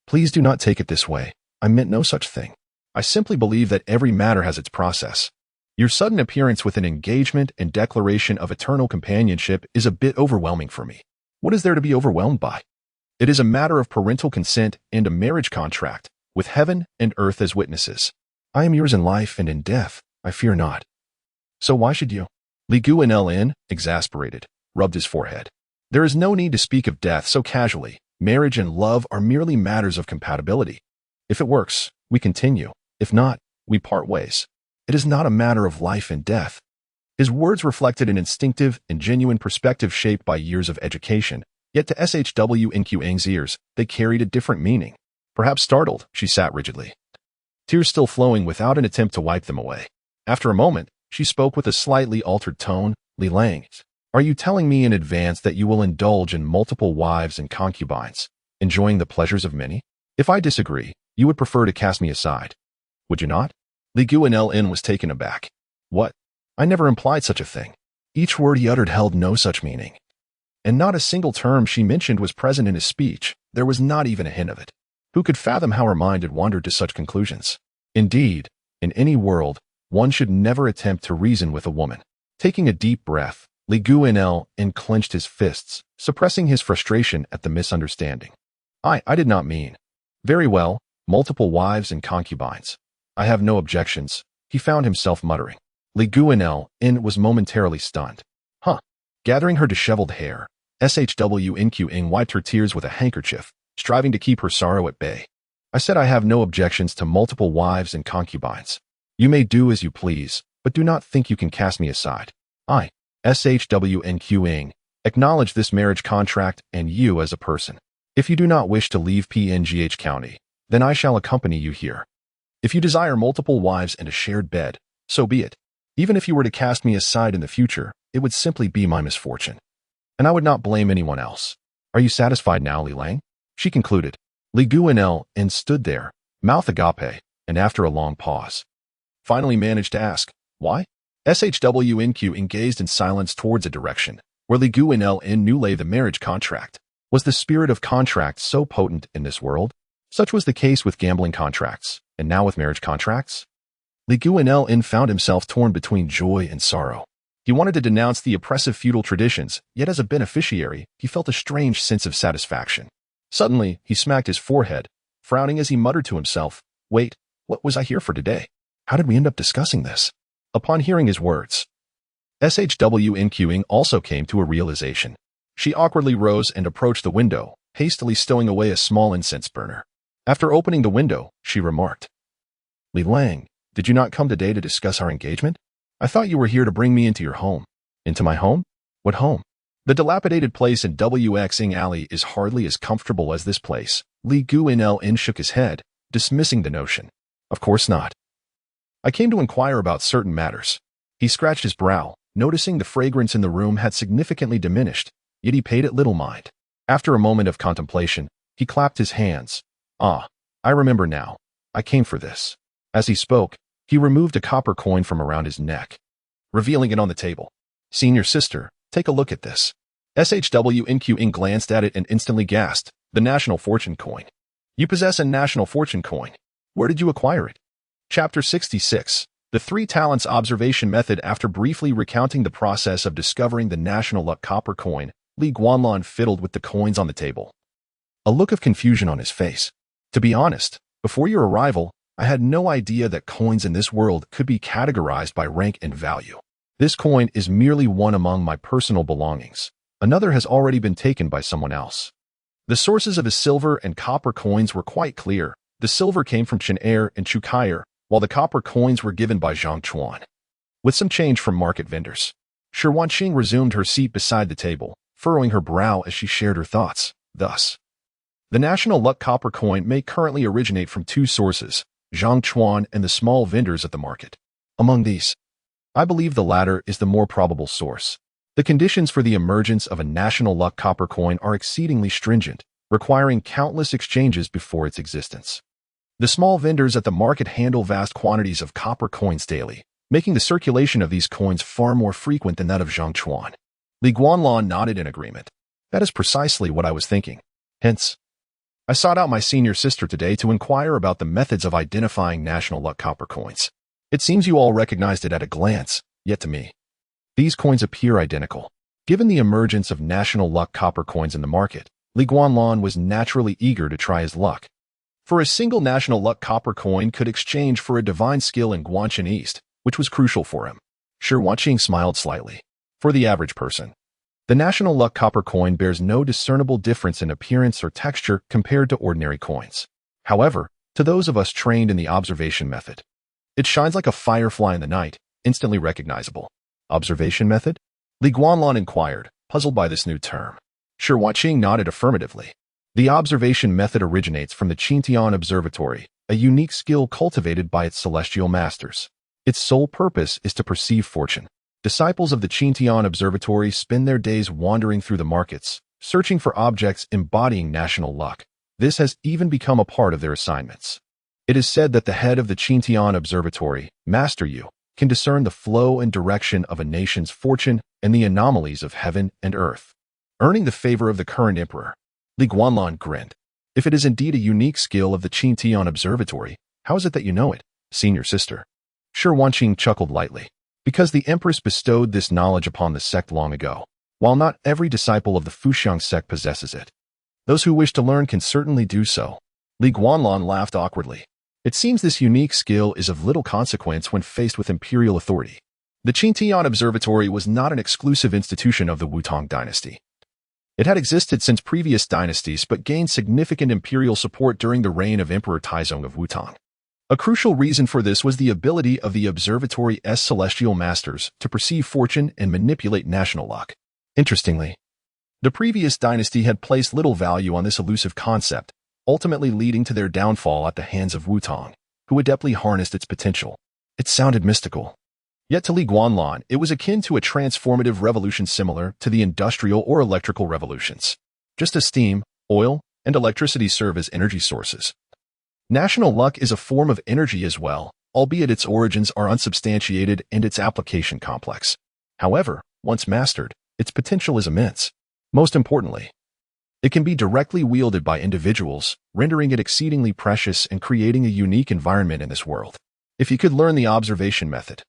please do not take it this way. I meant no such thing. I simply believe that every matter has its process. Your sudden appearance with an engagement and declaration of eternal companionship is a bit overwhelming for me. What is there to be overwhelmed by? It is a matter of parental consent and a marriage contract, with heaven and earth as witnesses. I am yours in life and in death, I fear not. So why should you? Guanlan, exasperated, rubbed his forehead. There is no need to speak of death so casually. Marriage and love are merely matters of compatibility. If it works, we continue. If not, we part ways. It is not a matter of life and death. His words reflected an instinctive and genuine perspective shaped by years of education, yet to SHWNQing's ears, they carried a different meaning. Perhaps startled, she sat rigidly, tears still flowing without an attempt to wipe them away. After a moment, she spoke with a slightly altered tone. Li Lang, are you telling me in advance that you will indulge in multiple wives and concubines, enjoying the pleasures of many? If I disagree, you would prefer to cast me aside, would you not? Guanlan was taken aback. What? I never implied such a thing. Each word he uttered held no such meaning. And not a single term she mentioned was present in his speech. There was not even a hint of it. Who could fathom how her mind had wandered to such conclusions? Indeed, in any world, one should never attempt to reason with a woman. Taking a deep breath, Li Guanlan clenched his fists, suppressing his frustration at the misunderstanding. I did not mean. Very well, multiple wives and concubines. I have no objections, he found himself muttering. Li Guanlan was momentarily stunned. Gathering her disheveled hair, SHWNQ wiped her tears with a handkerchief, striving to keep her sorrow at bay. I said I have no objections to multiple wives and concubines. You may do as you please, but do not think you can cast me aside. I, SHWNQ, acknowledge this marriage contract and you as a person. If you do not wish to leave Pinghu County, then I shall accompany you here. If you desire multiple wives and a shared bed, so be it. Even if you were to cast me aside in the future, it would simply be my misfortune. And I would not blame anyone else. Are you satisfied now, Li Lang? She concluded. Li Guanlan stood there, mouth agape, and after a long pause, finally managed to ask, why? SHWNQ gazed in silence towards a direction where Li Guanlan knew lay the marriage contract. Was the spirit of contract so potent in this world? Such was the case with gambling contracts, and now with marriage contracts? Li Guanlan found himself torn between joy and sorrow. He wanted to denounce the oppressive feudal traditions, yet as a beneficiary, he felt a strange sense of satisfaction. Suddenly, he smacked his forehead, frowning as he muttered to himself, wait, what was I here for today? How did we end up discussing this? Upon hearing his words, SHWNQ also came to a realization. She awkwardly rose and approached the window, hastily stowing away a small incense burner. After opening the window, she remarked, Li Lang, did you not come today to discuss our engagement? I thought you were here to bring me into your home. Into my home? What home? The dilapidated place in WXing Alley is hardly as comfortable as this place. Li Guanlan shook his head, dismissing the notion. Of course not. I came to inquire about certain matters. He scratched his brow, noticing the fragrance in the room had significantly diminished, yet he paid it little mind. After a moment of contemplation, he clapped his hands. I remember now. I came for this. As he spoke, he removed a copper coin from around his neck, revealing it on the table. Senior sister, take a look at this. SHWNQ glanced at it and instantly gasped. The national fortune coin. You possess a national fortune coin. Where did you acquire it? Chapter 66. The Three Talents Observation Method. After briefly recounting the process of discovering the national luck copper coin, Li Guanlan fiddled with the coins on the table, a look of confusion on his face. To be honest, before your arrival, I had no idea that coins in this world could be categorized by rank and value. This coin is merely one among my personal belongings. Another has already been taken by someone else. The sources of his silver and copper coins were quite clear. The silver came from Chen and Chukair, while the copper coins were given by Zhang Chuan, with some change from market vendors. Shi Wanqing resumed her seat beside the table, furrowing her brow as she shared her thoughts. Thus, the national luck copper coin may currently originate from two sources, Zhang Chuan and the small vendors at the market. Among these, I believe the latter is the more probable source. The conditions for the emergence of a national luck copper coin are exceedingly stringent, requiring countless exchanges before its existence. The small vendors at the market handle vast quantities of copper coins daily, making the circulation of these coins far more frequent than that of Zhang Chuan. Li Guanlan nodded in agreement. That is precisely what I was thinking. Hence, I sought out my senior sister today to inquire about the methods of identifying national luck copper coins. It seems you all recognized it at a glance, yet to me, these coins appear identical. Given the emergence of national luck copper coins in the market, Li Guanlan was naturally eager to try his luck. For a single national luck copper coin could exchange for a divine skill in Guanchen East, which was crucial for him. Shi Wanqing smiled slightly. For the average person, the national luck copper coin bears no discernible difference in appearance or texture compared to ordinary coins. However, to those of us trained in the observation method, it shines like a firefly in the night, instantly recognizable. Observation method? Li Guanlan inquired, puzzled by this new term. Shi Wanqing nodded affirmatively. The observation method originates from the Qintian Observatory, a unique skill cultivated by its celestial masters. Its sole purpose is to perceive fortune. Disciples of the Qintian Observatory spend their days wandering through the markets, searching for objects embodying national luck. This has even become a part of their assignments. It is said that the head of the Qintian Observatory, Master Yu, can discern the flow and direction of a nation's fortune and the anomalies of heaven and earth, earning the favor of the current emperor. Li Guanlan grinned. If it is indeed a unique skill of the Qintian Observatory, how is it that you know it, senior sister? Shi Wanqing chuckled lightly. Because the Empress bestowed this knowledge upon the sect long ago, while not every disciple of the Fuxiang sect possesses it. Those who wish to learn can certainly do so. Li Guanlan laughed awkwardly. It seems this unique skill is of little consequence when faced with imperial authority. The Qintian Observatory was not an exclusive institution of the Wutong dynasty. It had existed since previous dynasties but gained significant imperial support during the reign of Emperor Taizong of Wutong. A crucial reason for this was the ability of the observatory's celestial masters to perceive fortune and manipulate national luck. Interestingly, the previous dynasty had placed little value on this elusive concept, ultimately leading to their downfall at the hands of Wutong, who adeptly harnessed its potential. It sounded mystical. Yet to Li Guanlan, it was akin to a transformative revolution similar to the industrial or electrical revolutions. Just as steam, oil, and electricity serve as energy sources, national luck is a form of energy as well, albeit its origins are unsubstantiated and its application complex. However, once mastered, its potential is immense. Most importantly, it can be directly wielded by individuals, rendering it exceedingly precious and creating a unique environment in this world. If you could learn the observation method,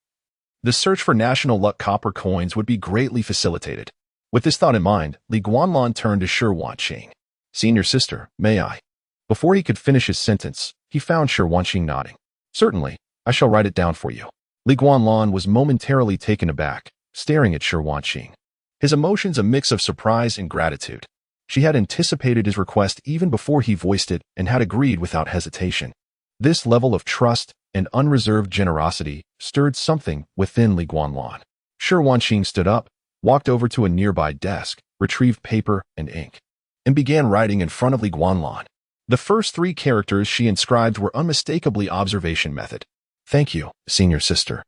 the search for national luck copper coins would be greatly facilitated. With this thought in mind, Li Guanlan turned to Shi Wanqing. Senior sister, may I? Before he could finish his sentence, he found Shi Wanqing nodding. Certainly, I shall write it down for you. Li Guanlan was momentarily taken aback, staring at Shi Wanqing. His emotions a mix of surprise and gratitude. She had anticipated his request even before he voiced it and had agreed without hesitation. This level of trust and unreserved generosity stirred something within Li Guanlan. Shi Wanqing stood up, walked over to a nearby desk, retrieved paper and ink, and began writing in front of Li Guanlan. The first 3 characters she inscribed were unmistakably observation method. Thank you, senior sister.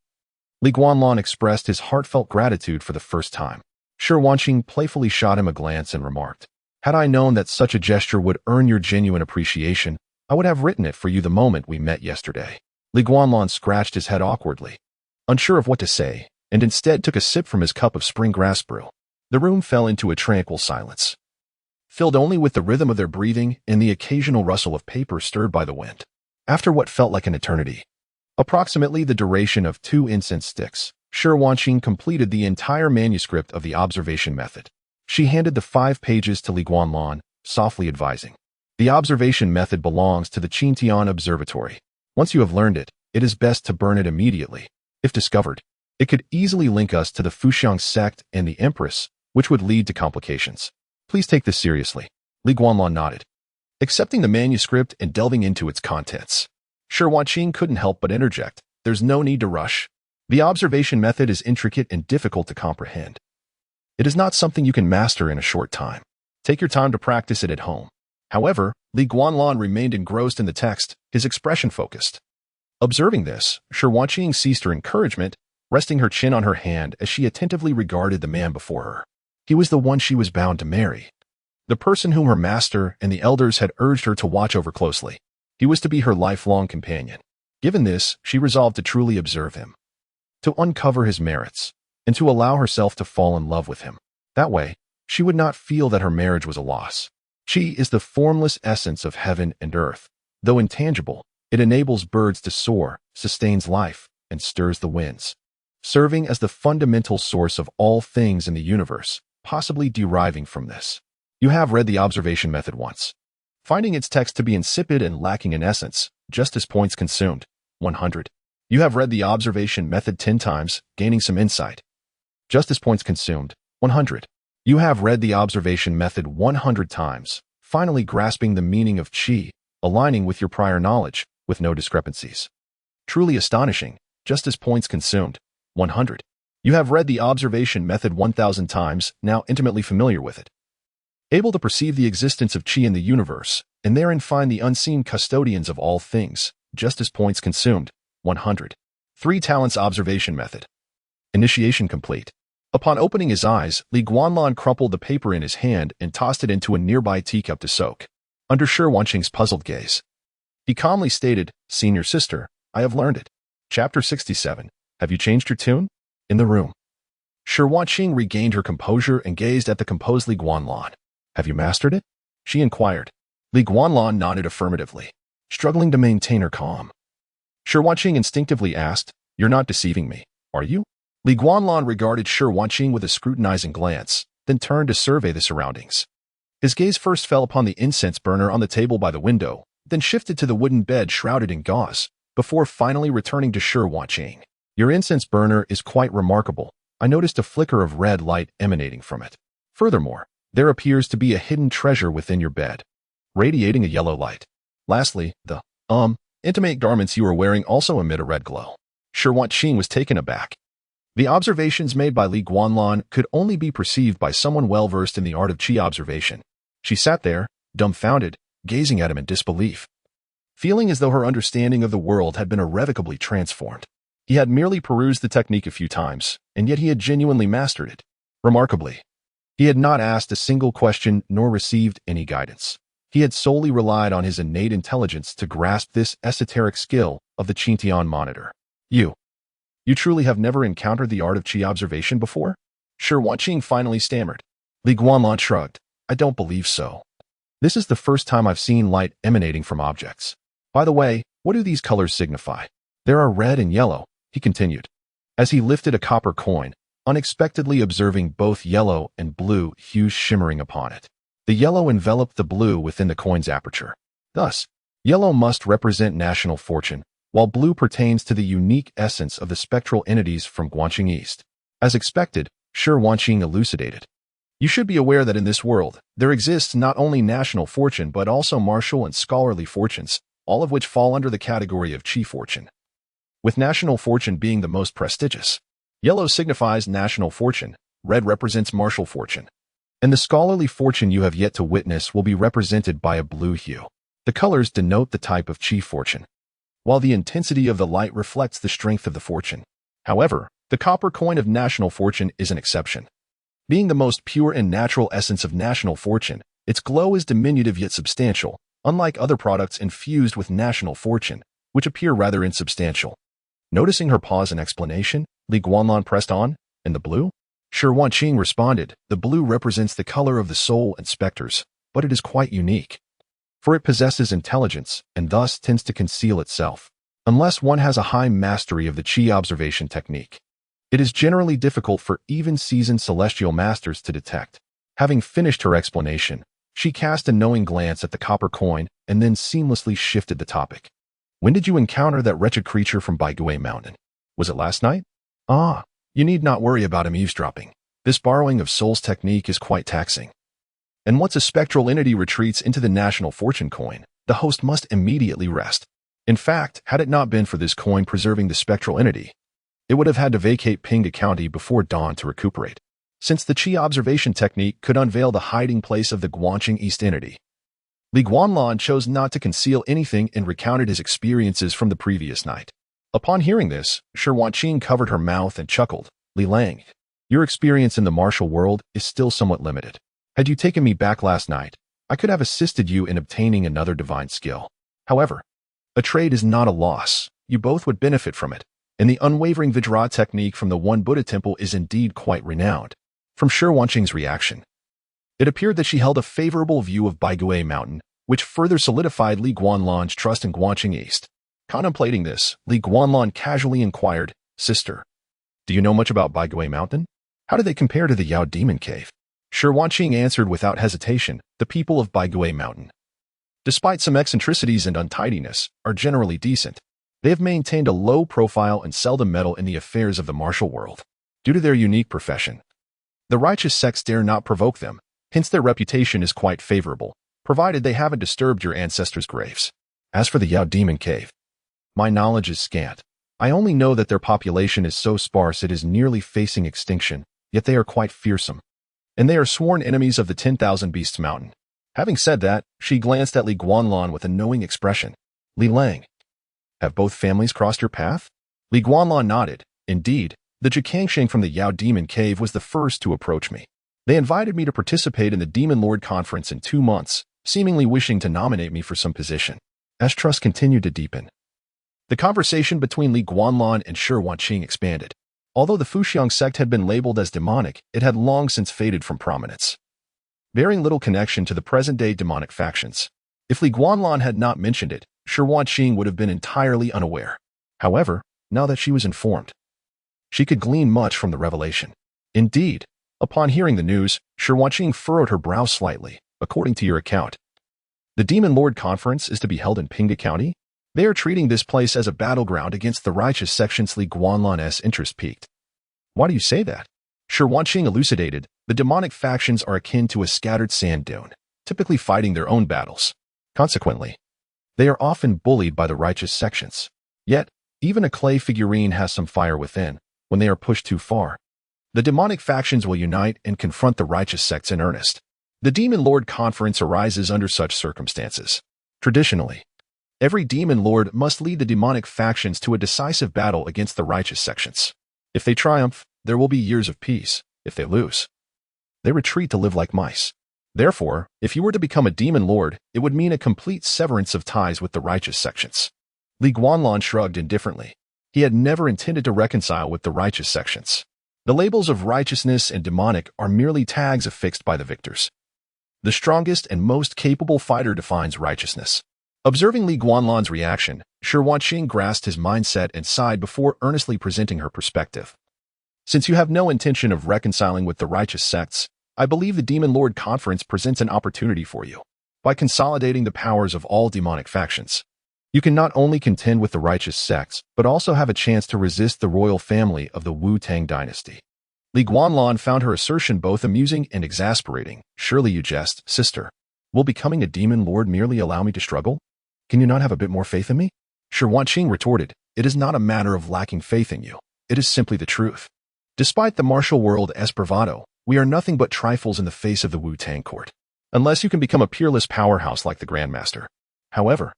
Li Guanlan expressed his heartfelt gratitude for the first time. Shi Wanqing playfully shot him a glance and remarked, had I known that such a gesture would earn your genuine appreciation, I would have written it for you the moment we met yesterday. Li Guanlan scratched his head awkwardly, unsure of what to say, and instead took a sip from his cup of spring grass brew. The room fell into a tranquil silence, filled only with the rhythm of their breathing and the occasional rustle of paper stirred by the wind. After what felt like an eternity, approximately the duration of 2 incense sticks, Shi Wanqing completed the entire manuscript of the observation method. She handed the 5 pages to Li Guanlan, softly advising, the observation method belongs to the Qintian Observatory. Once you have learned it, it is best to burn it immediately. If discovered, it could easily link us to the Fuxiang sect and the Empress, which would lead to complications. Please take this seriously. Li Guanlan nodded, accepting the manuscript and delving into its contents. Shi Wanqing couldn't help but interject, there's no need to rush. The observation method is intricate and difficult to comprehend. It is not something you can master in a short time. Take your time to practice it at home. However, Li Guanlan remained engrossed in the text, his expression focused. Observing this, Shi Wanqing ceased her encouragement, resting her chin on her hand as she attentively regarded the man before her. He was the one she was bound to marry, the person whom her master and the elders had urged her to watch over closely. He was to be her lifelong companion. Given this, she resolved to truly observe him, to uncover his merits, and to allow herself to fall in love with him. That way, she would not feel that her marriage was a loss. Qi is the formless essence of heaven and earth. Though intangible, it enables birds to soar, sustains life, and stirs the winds, serving as the fundamental source of all things in the universe, possibly deriving from this. You have read the observation method once, finding its text to be insipid and lacking in essence, justice points consumed, 100. You have read the observation method 10 times, gaining some insight. Justice points consumed, 100. You have read the observation method 100 times, finally grasping the meaning of Qi, aligning with your prior knowledge, with no discrepancies. Truly astonishing, justice points consumed, 100. You have read the observation method 1,000 times, now intimately familiar with it. Able to perceive the existence of Qi in the universe, and therein find the unseen custodians of all things, justice points consumed, 100. 3 talents observation method. Initiation complete. Upon opening his eyes, Li Guanlan crumpled the paper in his hand and tossed it into a nearby teacup to soak. Under Shi Wanqing's puzzled gaze, he calmly stated, Senior sister, I have learned it. Chapter 67. Have you changed your tune? In the room, Shi Wanqing regained her composure and gazed at the composed Li Guanlan. Have you mastered it? She inquired. Li Guanlan nodded affirmatively, struggling to maintain her calm. Shi Wanqing instinctively asked, "You're not deceiving me, are you?" Li Guanlan regarded Shi Wanqing with a scrutinizing glance, then turned to survey the surroundings. His gaze first fell upon the incense burner on the table by the window, then shifted to the wooden bed shrouded in gauze, before finally returning to Shi Wanqing. "Your incense burner is quite remarkable. I noticed a flicker of red light emanating from it. Furthermore, there appears to be a hidden treasure within your bed, radiating a yellow light. Lastly, the intimate garments you are wearing also emit a red glow." Shi Wanqing was taken aback. The observations made by Li Guanlan could only be perceived by someone well-versed in the art of qi observation. She sat there, dumbfounded, gazing at him in disbelief, feeling as though her understanding of the world had been irrevocably transformed. He had merely perused the technique a few times, and yet he had genuinely mastered it. Remarkably, he had not asked a single question nor received any guidance. He had solely relied on his innate intelligence to grasp this esoteric skill of the Qintian monitor. You truly have never encountered the art of qi observation before?" Shi Wanqing finally stammered. Li Guanlan shrugged. "I don't believe so. This is the first time I've seen light emanating from objects. By the way, what do these colors signify?" "There are red and yellow," he continued, as he lifted a copper coin, unexpectedly observing both yellow and blue hues shimmering upon it. The yellow enveloped the blue within the coin's aperture. Thus, yellow must represent national fortune, while blue pertains to the unique essence of the spectral entities from Guanqing East. As expected, Shi Wanqing elucidated. "You should be aware that in this world, there exists not only national fortune but also martial and scholarly fortunes, all of which fall under the category of qi fortune, with national fortune being the most prestigious. Yellow signifies national fortune, red represents martial fortune, and the scholarly fortune you have yet to witness will be represented by a blue hue. The colors denote the type of qi fortune, while the intensity of the light reflects the strength of the fortune. However, the copper coin of national fortune is an exception. Being the most pure and natural essence of national fortune, its glow is diminutive yet substantial, unlike other products infused with national fortune, which appear rather insubstantial." Noticing her pause and explanation, Li Guanlan pressed on, "And the blue?" Shi Wanqing responded, "The blue represents the color of the soul and specters, but it is quite unique, for it possesses intelligence and thus tends to conceal itself. Unless one has a high mastery of the qi observation technique, it is generally difficult for even seasoned celestial masters to detect." Having finished her explanation, she cast a knowing glance at the copper coin and then seamlessly shifted the topic. "When did you encounter that wretched creature from Pinghu Mountain? Was it last night?" "Ah, you need not worry about him eavesdropping. This borrowing of souls technique is quite taxing. And once a spectral entity retreats into the national fortune coin, the host must immediately rest. In fact, had it not been for this coin preserving the spectral entity, it would have had to vacate Pinghu County before dawn to recuperate, since the qi observation technique could unveil the hiding place of the Guanqing East entity." Li Guanlan chose not to conceal anything and recounted his experiences from the previous night. Upon hearing this, Shi Wanqing covered her mouth and chuckled. "Li Lang, your experience in the martial world is still somewhat limited. Had you taken me back last night, I could have assisted you in obtaining another divine skill. However, a trade is not a loss. You both would benefit from it, and the unwavering Vajra technique from the One Buddha Temple is indeed quite renowned." From Shi Wanqing's reaction, it appeared that she held a favorable view of Pinghu Mountain, which further solidified Li Guanlan's trust in Guanqing East. Contemplating this, Li Guanlan casually inquired, "Sister, do you know much about Pinghu Mountain? How do they compare to the Yao Demon Cave?" Shi Wanqing answered without hesitation, "The people of Pinghu Mountain, despite some eccentricities and untidiness, are generally decent. They have maintained a low profile and seldom meddle in the affairs of the martial world, due to their unique profession. The righteous sects dare not provoke them, hence their reputation is quite favorable, provided they haven't disturbed your ancestors' graves. As for the Yao Demon Cave, my knowledge is scant. I only know that their population is so sparse it is nearly facing extinction, yet they are quite fearsome, and they are sworn enemies of the 10,000 Beasts Mountain." Having said that, she glanced at Li Guanlan with a knowing expression. "Li Lang, have both families crossed your path?" Li Guanlan nodded. "Indeed, the Jikangsheng from the Yao Demon Cave was the first to approach me. They invited me to participate in the Demon Lord Conference in 2 months, seemingly wishing to nominate me for some position." As trust continued to deepen, the conversation between Li Guanlan and Shi Wanqing expanded. Although the Fuxiang sect had been labeled as demonic, it had long since faded from prominence, bearing little connection to the present-day demonic factions. If Li Guanlan had not mentioned it, Shi Wanqing would have been entirely unaware. However, now that she was informed, she could glean much from the revelation. Indeed, upon hearing the news, Shi Wanqing furrowed her brow slightly. According to your account, the Demon Lord Conference is to be held in Pinghu County? They are treating this place as a battleground against the righteous sections. Li Guanlan's interest piqued. Why do you say that? Shi Wanqing elucidated, the demonic factions are akin to a scattered sand dune, typically fighting their own battles. Consequently, they are often bullied by the righteous sections. Yet, even a clay figurine has some fire within. When they are pushed too far, the demonic factions will unite and confront the righteous sects in earnest. The Demon Lord Conference arises under such circumstances. Traditionally, every Demon Lord must lead the demonic factions to a decisive battle against the righteous sections. If they triumph, there will be years of peace. If they lose, they retreat to live like mice. Therefore, if you were to become a Demon Lord, it would mean a complete severance of ties with the righteous sections. Li Guanlan shrugged indifferently. He had never intended to reconcile with the righteous sections. The labels of righteousness and demonic are merely tags affixed by the victors. The strongest and most capable fighter defines righteousness. Observing Li Guanlan's reaction, Shi Wanqing grasped his mindset and sighed before earnestly presenting her perspective. Since you have no intention of reconciling with the righteous sects, I believe the Demon Lord Conference presents an opportunity for you. By consolidating the powers of all demonic factions, you can not only contend with the righteous sects, but also have a chance to resist the royal family of the Wu-Tang dynasty. Li Guanlan found her assertion both amusing and exasperating. Surely you jest, sister. Will becoming a Demon Lord merely allow me to struggle? Can you not have a bit more faith in me? Shi Wanqing retorted, it is not a matter of lacking faith in you. It is simply the truth. Despite the martial world's bravado, we are nothing but trifles in the face of the Wu-Tang court. Unless you can become a peerless powerhouse like the Grandmaster. However,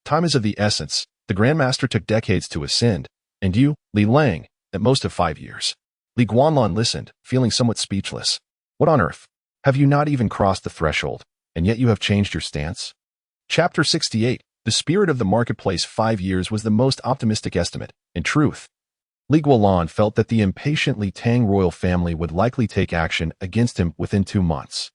time is of the essence. The Grandmaster took decades to ascend, and you, Li Lang, at most of 5 years. Li Guanlan listened, feeling somewhat speechless. What on earth? Have you not even crossed the threshold, and yet you have changed your stance? Chapter 68. The spirit of the marketplace. 5 years was the most optimistic estimate. In truth, Li Guanlan felt that the impatient Li Tang royal family would likely take action against him within 2 months.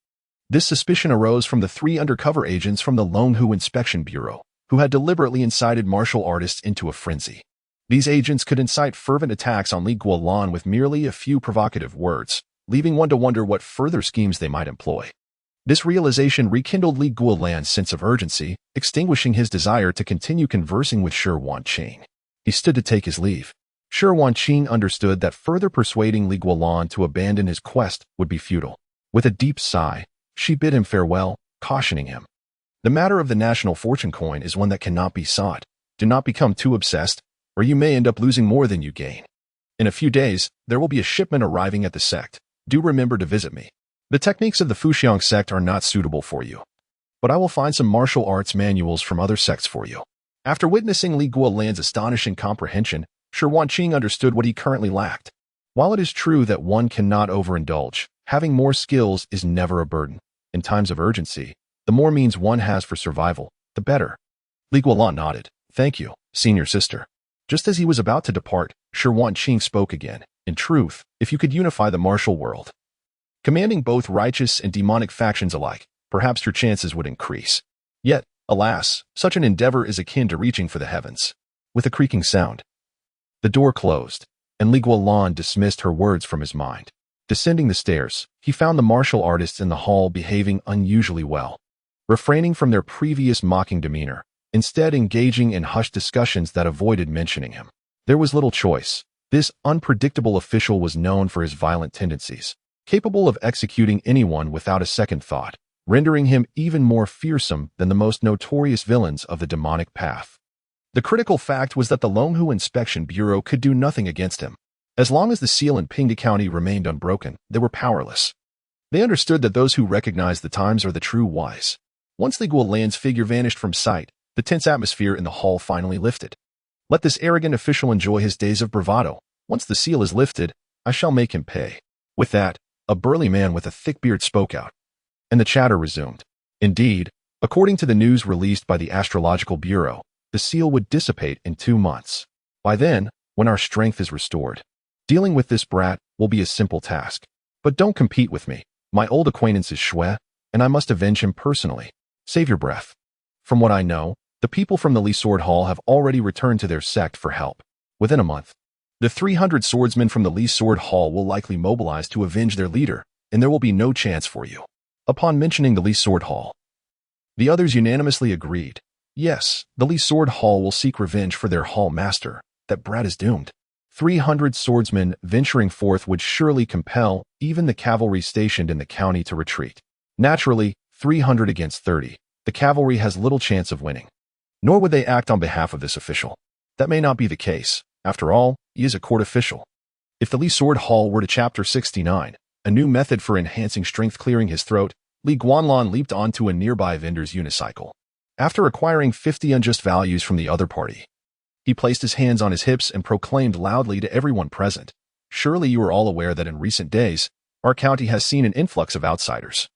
This suspicion arose from the 3 undercover agents from the Longhu Inspection Bureau, who had deliberately incited martial artists into a frenzy. These agents could incite fervent attacks on Li Guanlan with merely a few provocative words, leaving one to wonder what further schemes they might employ. This realization rekindled Li Guanlan's sense of urgency, extinguishing his desire to continue conversing with Shi Wanqing. He stood to take his leave. Shi Wanqing understood that further persuading Li Guanlan to abandon his quest would be futile. With a deep sigh, she bid him farewell, cautioning him. The matter of the national fortune coin is one that cannot be sought. Do not become too obsessed, or you may end up losing more than you gain. In a few days, there will be a shipment arriving at the sect. Do remember to visit me. The techniques of the Fuxiang sect are not suitable for you, but I will find some martial arts manuals from other sects for you. After witnessing Li Guanlan's astonishing comprehension, Shi Wanqing understood what he currently lacked. While it is true that one cannot overindulge, having more skills is never a burden. In times of urgency, the more means one has for survival, the better. Li Guanlan nodded. Thank you, senior sister. Just as he was about to depart, Shi Wanqing spoke again. In truth, if you could unify the martial world, commanding both righteous and demonic factions alike, perhaps your chances would increase. Yet, alas, such an endeavor is akin to reaching for the heavens. With a creaking sound, the door closed, and Li Guanlan dismissed her words from his mind. Descending the stairs, he found the martial artists in the hall behaving unusually well, refraining from their previous mocking demeanor, instead engaging in hushed discussions that avoided mentioning him. There was little choice. This unpredictable official was known for his violent tendencies, capable of executing anyone without a second thought, rendering him even more fearsome than the most notorious villains of the demonic path. The critical fact was that the Longhu Inspection Bureau could do nothing against him. As long as the seal in Pinghu County remained unbroken, they were powerless. They understood that those who recognize the times are the true wise. Once Li Guanlan's figure vanished from sight, the tense atmosphere in the hall finally lifted. Let this arrogant official enjoy his days of bravado. Once the seal is lifted, I shall make him pay. With that, a burly man with a thick beard spoke out, and the chatter resumed. Indeed, according to the news released by the Astrological Bureau, the seal would dissipate in 2 months. By then, when our strength is restored, dealing with this brat will be a simple task. But don't compete with me. My old acquaintance is Shui, and I must avenge him personally. Save your breath. From what I know, the people from the Lee-Sword Hall have already returned to their sect for help. Within a month, the 300 swordsmen from the Lee-Sword Hall will likely mobilize to avenge their leader, and there will be no chance for you. Upon mentioning the Lee-Sword Hall, the others unanimously agreed. Yes, the Lee-Sword Hall will seek revenge for their hall master. That brat is doomed. 300 swordsmen venturing forth would surely compel even the cavalry stationed in the county to retreat. Naturally, 300 against 30, the cavalry has little chance of winning. Nor would they act on behalf of this official. That may not be the case. After all, he is a court official. If the Lee-Sword Hall were to Chapter 69, a new method for enhancing strength clearing his throat, Li Guanlan leaped onto a nearby vendor's unicycle. After acquiring 50 unjust values from the other party, he placed his hands on his hips and proclaimed loudly to everyone present, "Surely you are all aware that in recent days, our county has seen an influx of outsiders,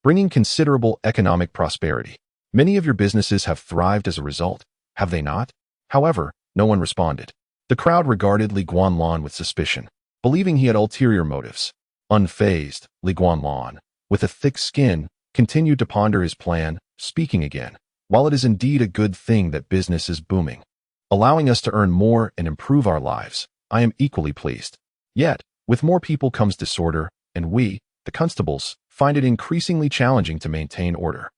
bringing considerable economic prosperity. Many of your businesses have thrived as a result, have they not?" However, no one responded. The crowd regarded Li Guanlan with suspicion, believing he had ulterior motives. Unfazed, Li Guanlan, with a thick skin, continued to ponder his plan, speaking again. "While it is indeed a good thing that business is booming, allowing us to earn more and improve our lives, I am equally pleased. Yet, with more people comes disorder, and we, the constables, find it increasingly challenging to maintain order.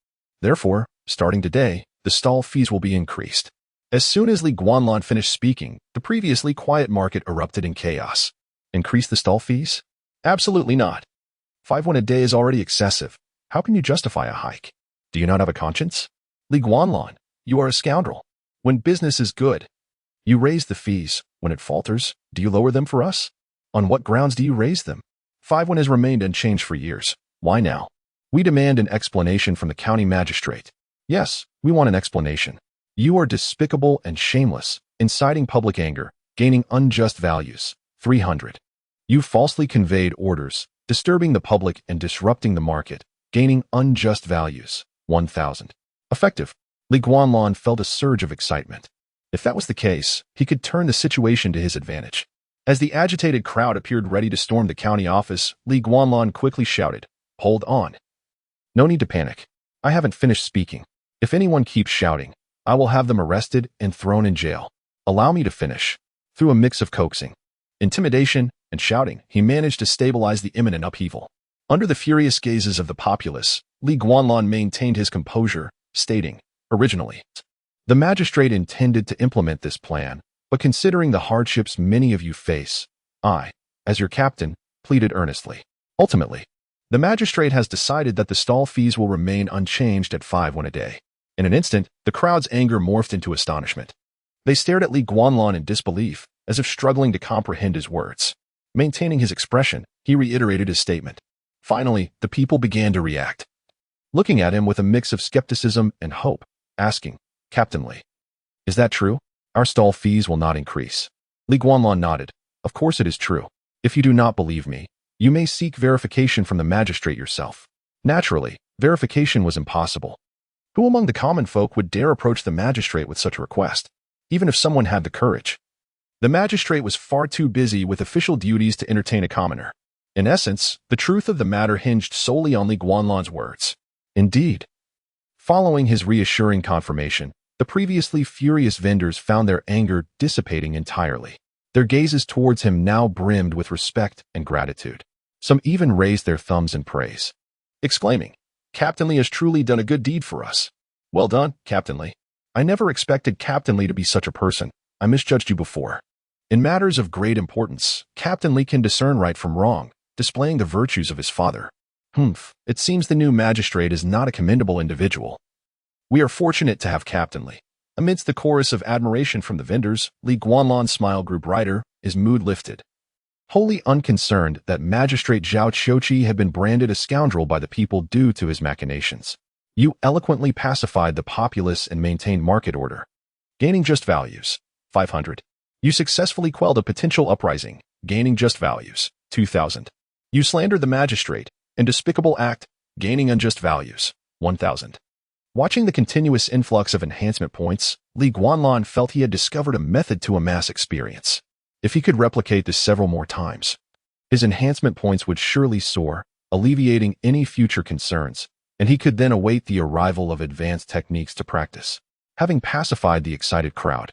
Therefore, starting today, the stall fees will be increased." As soon as Li Guanlan finished speaking, the previously quiet market erupted in chaos. Increase the stall fees? Absolutely not. 5 won a day is already excessive. How can you justify a hike? Do you not have a conscience? Li Guanlan, you are a scoundrel. When business is good, you raise the fees. When it falters, do you lower them for us? On what grounds do you raise them? 5 won has remained unchanged for years. Why now? We demand an explanation from the county magistrate. Yes, we want an explanation. You are despicable and shameless, inciting public anger, gaining unjust values. 300. You falsely conveyed orders, disturbing the public and disrupting the market, gaining unjust values. 1,000. Effective. Li Guanlan felt a surge of excitement. If that was the case, he could turn the situation to his advantage. As the agitated crowd appeared ready to storm the county office, Li Guanlan quickly shouted, "Hold on. No need to panic. I haven't finished speaking. If anyone keeps shouting, I will have them arrested and thrown in jail. Allow me to finish." Through a mix of coaxing, intimidation, and shouting, he managed to stabilize the imminent upheaval. Under the furious gazes of the populace, Li Guanlan maintained his composure, stating, "Originally, the magistrate intended to implement this plan, but considering the hardships many of you face, I, as your captain, pleaded earnestly. Ultimately, the magistrate has decided that the stall fees will remain unchanged at 5 won a day." In an instant, the crowd's anger morphed into astonishment. They stared at Li Guanlan in disbelief, as if struggling to comprehend his words. Maintaining his expression, he reiterated his statement. Finally, the people began to react, looking at him with a mix of skepticism and hope, asking, "Captain Li, is that true? Our stall fees will not increase." Li Guanlan nodded. "Of course it is true. If you do not believe me, you may seek verification from the magistrate yourself." Naturally, verification was impossible. Who among the common folk would dare approach the magistrate with such a request, even if someone had the courage? The magistrate was far too busy with official duties to entertain a commoner. In essence, the truth of the matter hinged solely on Li Guanlan's words. Indeed. Following his reassuring confirmation, the previously furious vendors found their anger dissipating entirely. Their gazes towards him now brimmed with respect and gratitude. Some even raised their thumbs in praise, exclaiming, "Captain Li has truly done a good deed for us. Well done, Captain Li. I never expected Captain Li to be such a person. I misjudged you before." In matters of great importance, Captain Li can discern right from wrong, displaying the virtues of his father. It seems the new magistrate is not a commendable individual. We are fortunate to have Captain Li. Amidst the chorus of admiration from the vendors, Li Guanlan's smile grew brighter, his mood lifted. Wholly unconcerned that Magistrate Zhao Qiuqi had been branded a scoundrel by the people due to his machinations, you eloquently pacified the populace and maintained market order, gaining just values. 500. You successfully quelled a potential uprising, gaining just values. 2,000. You slandered the magistrate, a despicable act, gaining unjust values. 1,000. Watching the continuous influx of enhancement points, Li Guanlan felt he had discovered a method to amass experience. If he could replicate this several more times, his enhancement points would surely soar, alleviating any future concerns, and he could then await the arrival of advanced techniques to practice. Having pacified the excited crowd,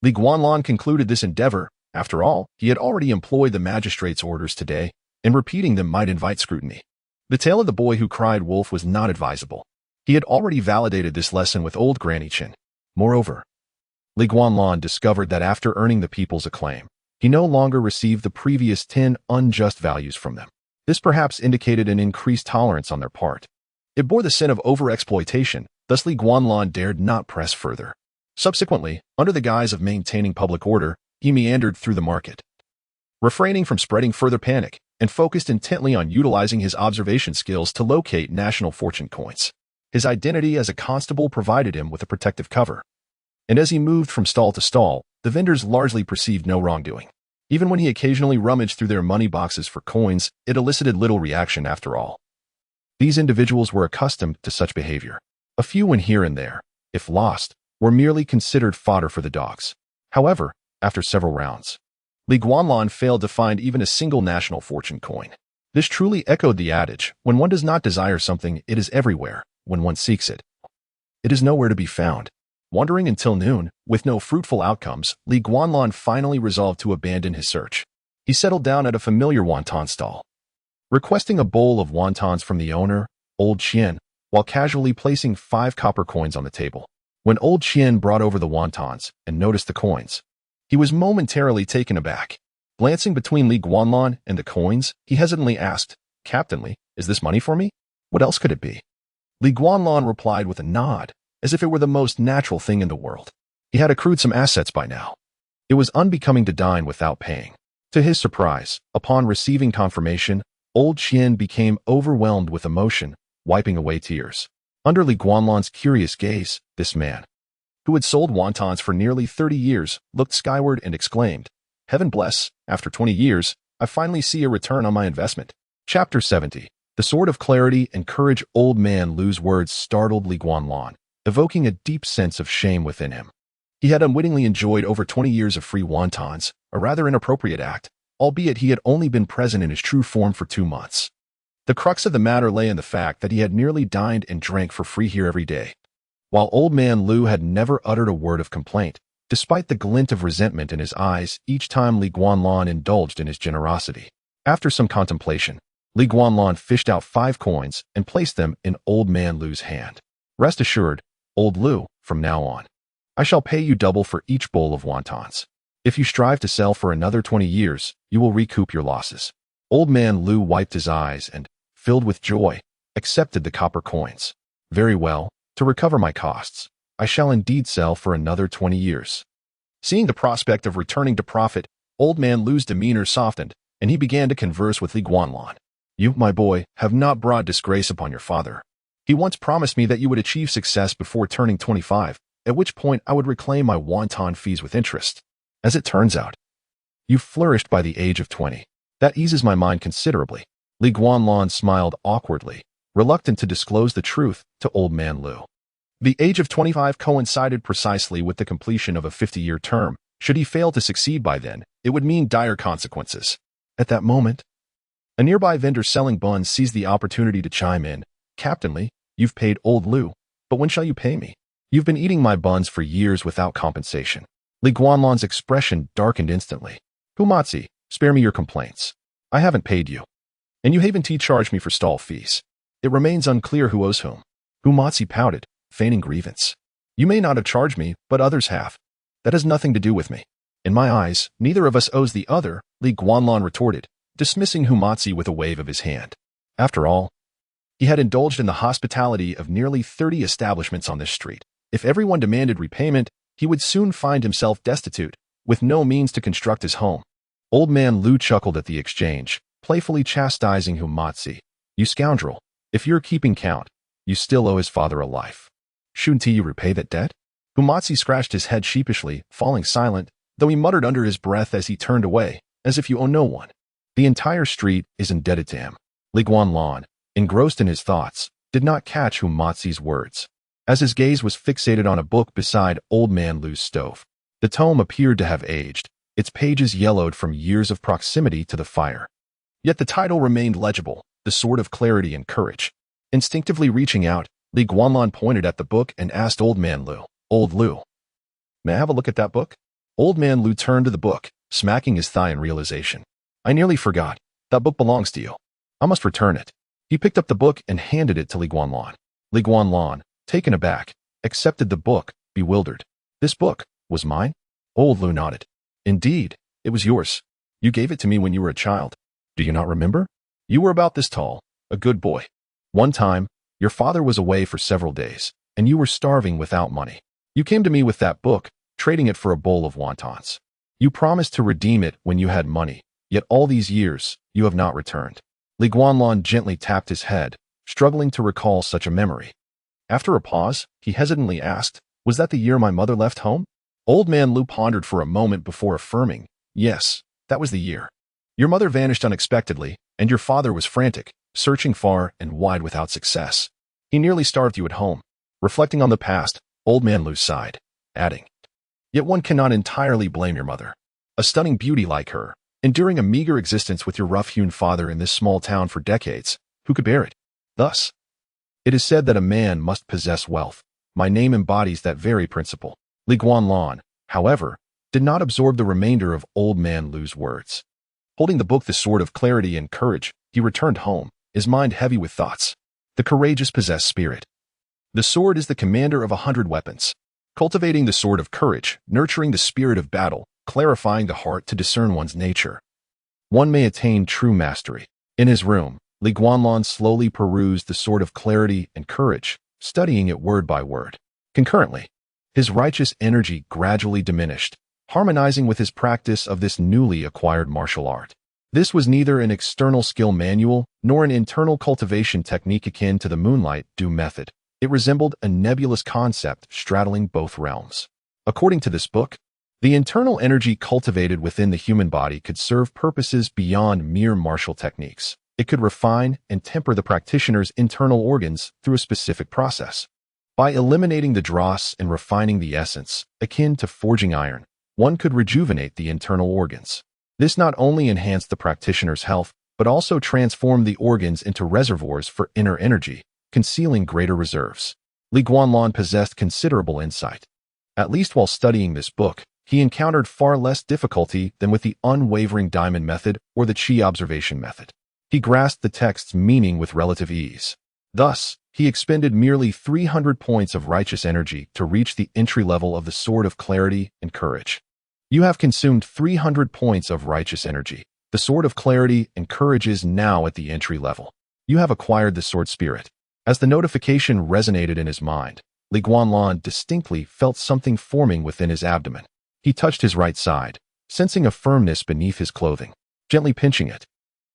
Li Guanlan concluded this endeavor. After all, he had already employed the magistrate's orders today, and repeating them might invite scrutiny. The tale of the boy who cried wolf was not advisable. He had already validated this lesson with old Granny Chin. Moreover, Li Guanlan discovered that after earning the people's acclaim, he no longer received the previous 10 unjust values from them. This perhaps indicated an increased tolerance on their part. It bore the sin of overexploitation, thus Li Guanlan dared not press further. Subsequently, under the guise of maintaining public order, he meandered through the market, refraining from spreading further panic, and focused intently on utilizing his observation skills to locate national fortune coins. His identity as a constable provided him with a protective cover. And as he moved from stall to stall, the vendors largely perceived no wrongdoing. Even when he occasionally rummaged through their money boxes for coins, it elicited little reaction after all. These individuals were accustomed to such behavior. A few went here and there, if lost, were merely considered fodder for the dogs. However, after several rounds, Li Guanlan failed to find even a single national fortune coin. This truly echoed the adage, when one does not desire something, it is everywhere. When one seeks it, it is nowhere to be found. Wandering until noon, with no fruitful outcomes, Li Guanlan finally resolved to abandon his search. He settled down at a familiar wonton stall, requesting a bowl of wontons from the owner, Old Qian, while casually placing 5 copper coins on the table. When Old Qian brought over the wontons and noticed the coins, he was momentarily taken aback. Glancing between Li Guanlan and the coins, he hesitantly asked, "Captain Li, is this money for me? What else could it be?" Li Guanlan replied with a nod, as if it were the most natural thing in the world. He had accrued some assets by now. It was unbecoming to dine without paying. To his surprise, upon receiving confirmation, Old Qian became overwhelmed with emotion, wiping away tears. Under Li Guanlan's curious gaze, this man, who had sold wontons for nearly 30 years, looked skyward and exclaimed, "Heaven bless, after 20 years, I finally see a return on my investment." Chapter 70. The sword of clarity and courage. Old Man Lu's words startled Li Guanlan, evoking a deep sense of shame within him. He had unwittingly enjoyed over 20 years of free wontons, a rather inappropriate act, albeit he had only been present in his true form for 2 months. The crux of the matter lay in the fact that he had nearly dined and drank for free here every day. While Old Man Lu had never uttered a word of complaint, despite the glint of resentment in his eyes each time Li Guanlan indulged in his generosity. After some contemplation, Li Guanlan fished out 5 coins and placed them in Old Man Lu's hand. "Rest assured, Old Lu, from now on, I shall pay you double for each bowl of wontons. If you strive to sell for another 20 years, you will recoup your losses." Old Man Lu wiped his eyes and, filled with joy, accepted the copper coins. "Very well, to recover my costs, I shall indeed sell for another 20 years. Seeing the prospect of returning to profit, Old Man Lu's demeanor softened, and he began to converse with Li Guanlan. "You, my boy, have not brought disgrace upon your father. He once promised me that you would achieve success before turning 25, at which point I would reclaim my wonton fees with interest. As it turns out, you flourished by the age of 20. That eases my mind considerably." Li Guanlan smiled awkwardly, reluctant to disclose the truth to Old Man Lu. The age of 25 coincided precisely with the completion of a 50-year term. Should he fail to succeed by then, it would mean dire consequences. At that moment, a nearby vendor selling buns seized the opportunity to chime in. "Captain Li, you've paid Old Lu, but when shall you pay me? You've been eating my buns for years without compensation." Li Guanlan's expression darkened instantly. "Humatzi, spare me your complaints. I haven't paid you, and you haven't charged me for stall fees. It remains unclear who owes whom." Humatzi pouted, feigning grievance. "You may not have charged me, but others have. That has nothing to do with me. In my eyes, neither of us owes the other," Li Guanlan retorted, dismissing Humatzi with a wave of his hand. After all, he had indulged in the hospitality of nearly 30 establishments on this street. If everyone demanded repayment, he would soon find himself destitute, with no means to construct his home. Old Man Lu chuckled at the exchange, playfully chastising Humatzi. "You scoundrel, if you're keeping count, you still owe his father a life. Shouldn't you repay that debt?" Humatzi scratched his head sheepishly, falling silent, though he muttered under his breath as he turned away, "As if you owe no one. The entire street is indebted to him." Li Guanlan, engrossed in his thoughts, did not catch Humatzi's words. As his gaze was fixated on a book beside Old Man Lu's stove, the tome appeared to have aged, its pages yellowed from years of proximity to the fire. Yet the title remained legible, "The Sword of Clarity and Courage." Instinctively reaching out, Li Guanlan pointed at the book and asked Old Man Lu, "Old Lu, may I have a look at that book?" Old Man Lu turned to the book, smacking his thigh in realization. "I nearly forgot. That book belongs to you. I must return it." He picked up the book and handed it to Li Guanlan. Li Guanlan, taken aback, accepted the book, bewildered. "This book was mine?" Old Lu nodded. "Indeed, it was yours. You gave it to me when you were a child. Do you not remember? You were about this tall, a good boy. One time, your father was away for several days, and you were starving without money. You came to me with that book, trading it for a bowl of wontons. You promised to redeem it when you had money, yet all these years, you have not returned." Li Guanlan gently tapped his head, struggling to recall such a memory. After a pause, he hesitantly asked, "Was that the year my mother left home?" Old Man Lu pondered for a moment before affirming, "Yes, that was the year. Your mother vanished unexpectedly, and your father was frantic, searching far and wide without success. He nearly starved you at home." Reflecting on the past, Old Man Lu sighed, adding, "Yet one cannot entirely blame your mother. A stunning beauty like her, enduring a meager existence with your rough-hewn father in this small town for decades, who could bear it? Thus, it is said that a man must possess wealth. My name embodies that very principle." Li Guanlan, however, did not absorb the remainder of Old Man Lu's words. Holding the book, The Sword of Clarity and Courage, he returned home, his mind heavy with thoughts. The courageous possess spirit. The sword is the commander of 100 weapons. Cultivating the sword of courage, nurturing the spirit of battle, clarifying the heart to discern one's nature, one may attain true mastery. In his room, Li Guanlan slowly perused The Sword of Clarity and Courage, studying it word by word. Concurrently, his righteous energy gradually diminished, harmonizing with his practice of this newly acquired martial art. This was neither an external skill manual nor an internal cultivation technique akin to the Moonlight Dew method. It resembled a nebulous concept straddling both realms. According to this book, the internal energy cultivated within the human body could serve purposes beyond mere martial techniques. It could refine and temper the practitioner's internal organs through a specific process. By eliminating the dross and refining the essence, akin to forging iron, one could rejuvenate the internal organs. This not only enhanced the practitioner's health, but also transformed the organs into reservoirs for inner energy, concealing greater reserves. Li Guanlan possessed considerable insight. At least while studying this book, he encountered far less difficulty than with the unwavering diamond method or the Qi observation method. He grasped the text's meaning with relative ease. Thus, he expended merely 300 points of righteous energy to reach the entry level of the Sword of Clarity and Courage. You have consumed 300 points of righteous energy. The Sword of Clarity and Courage is now at the entry level. You have acquired the sword spirit. As the notification resonated in his mind, Li Guanlan distinctly felt something forming within his abdomen. He touched his right side, sensing a firmness beneath his clothing, gently pinching it.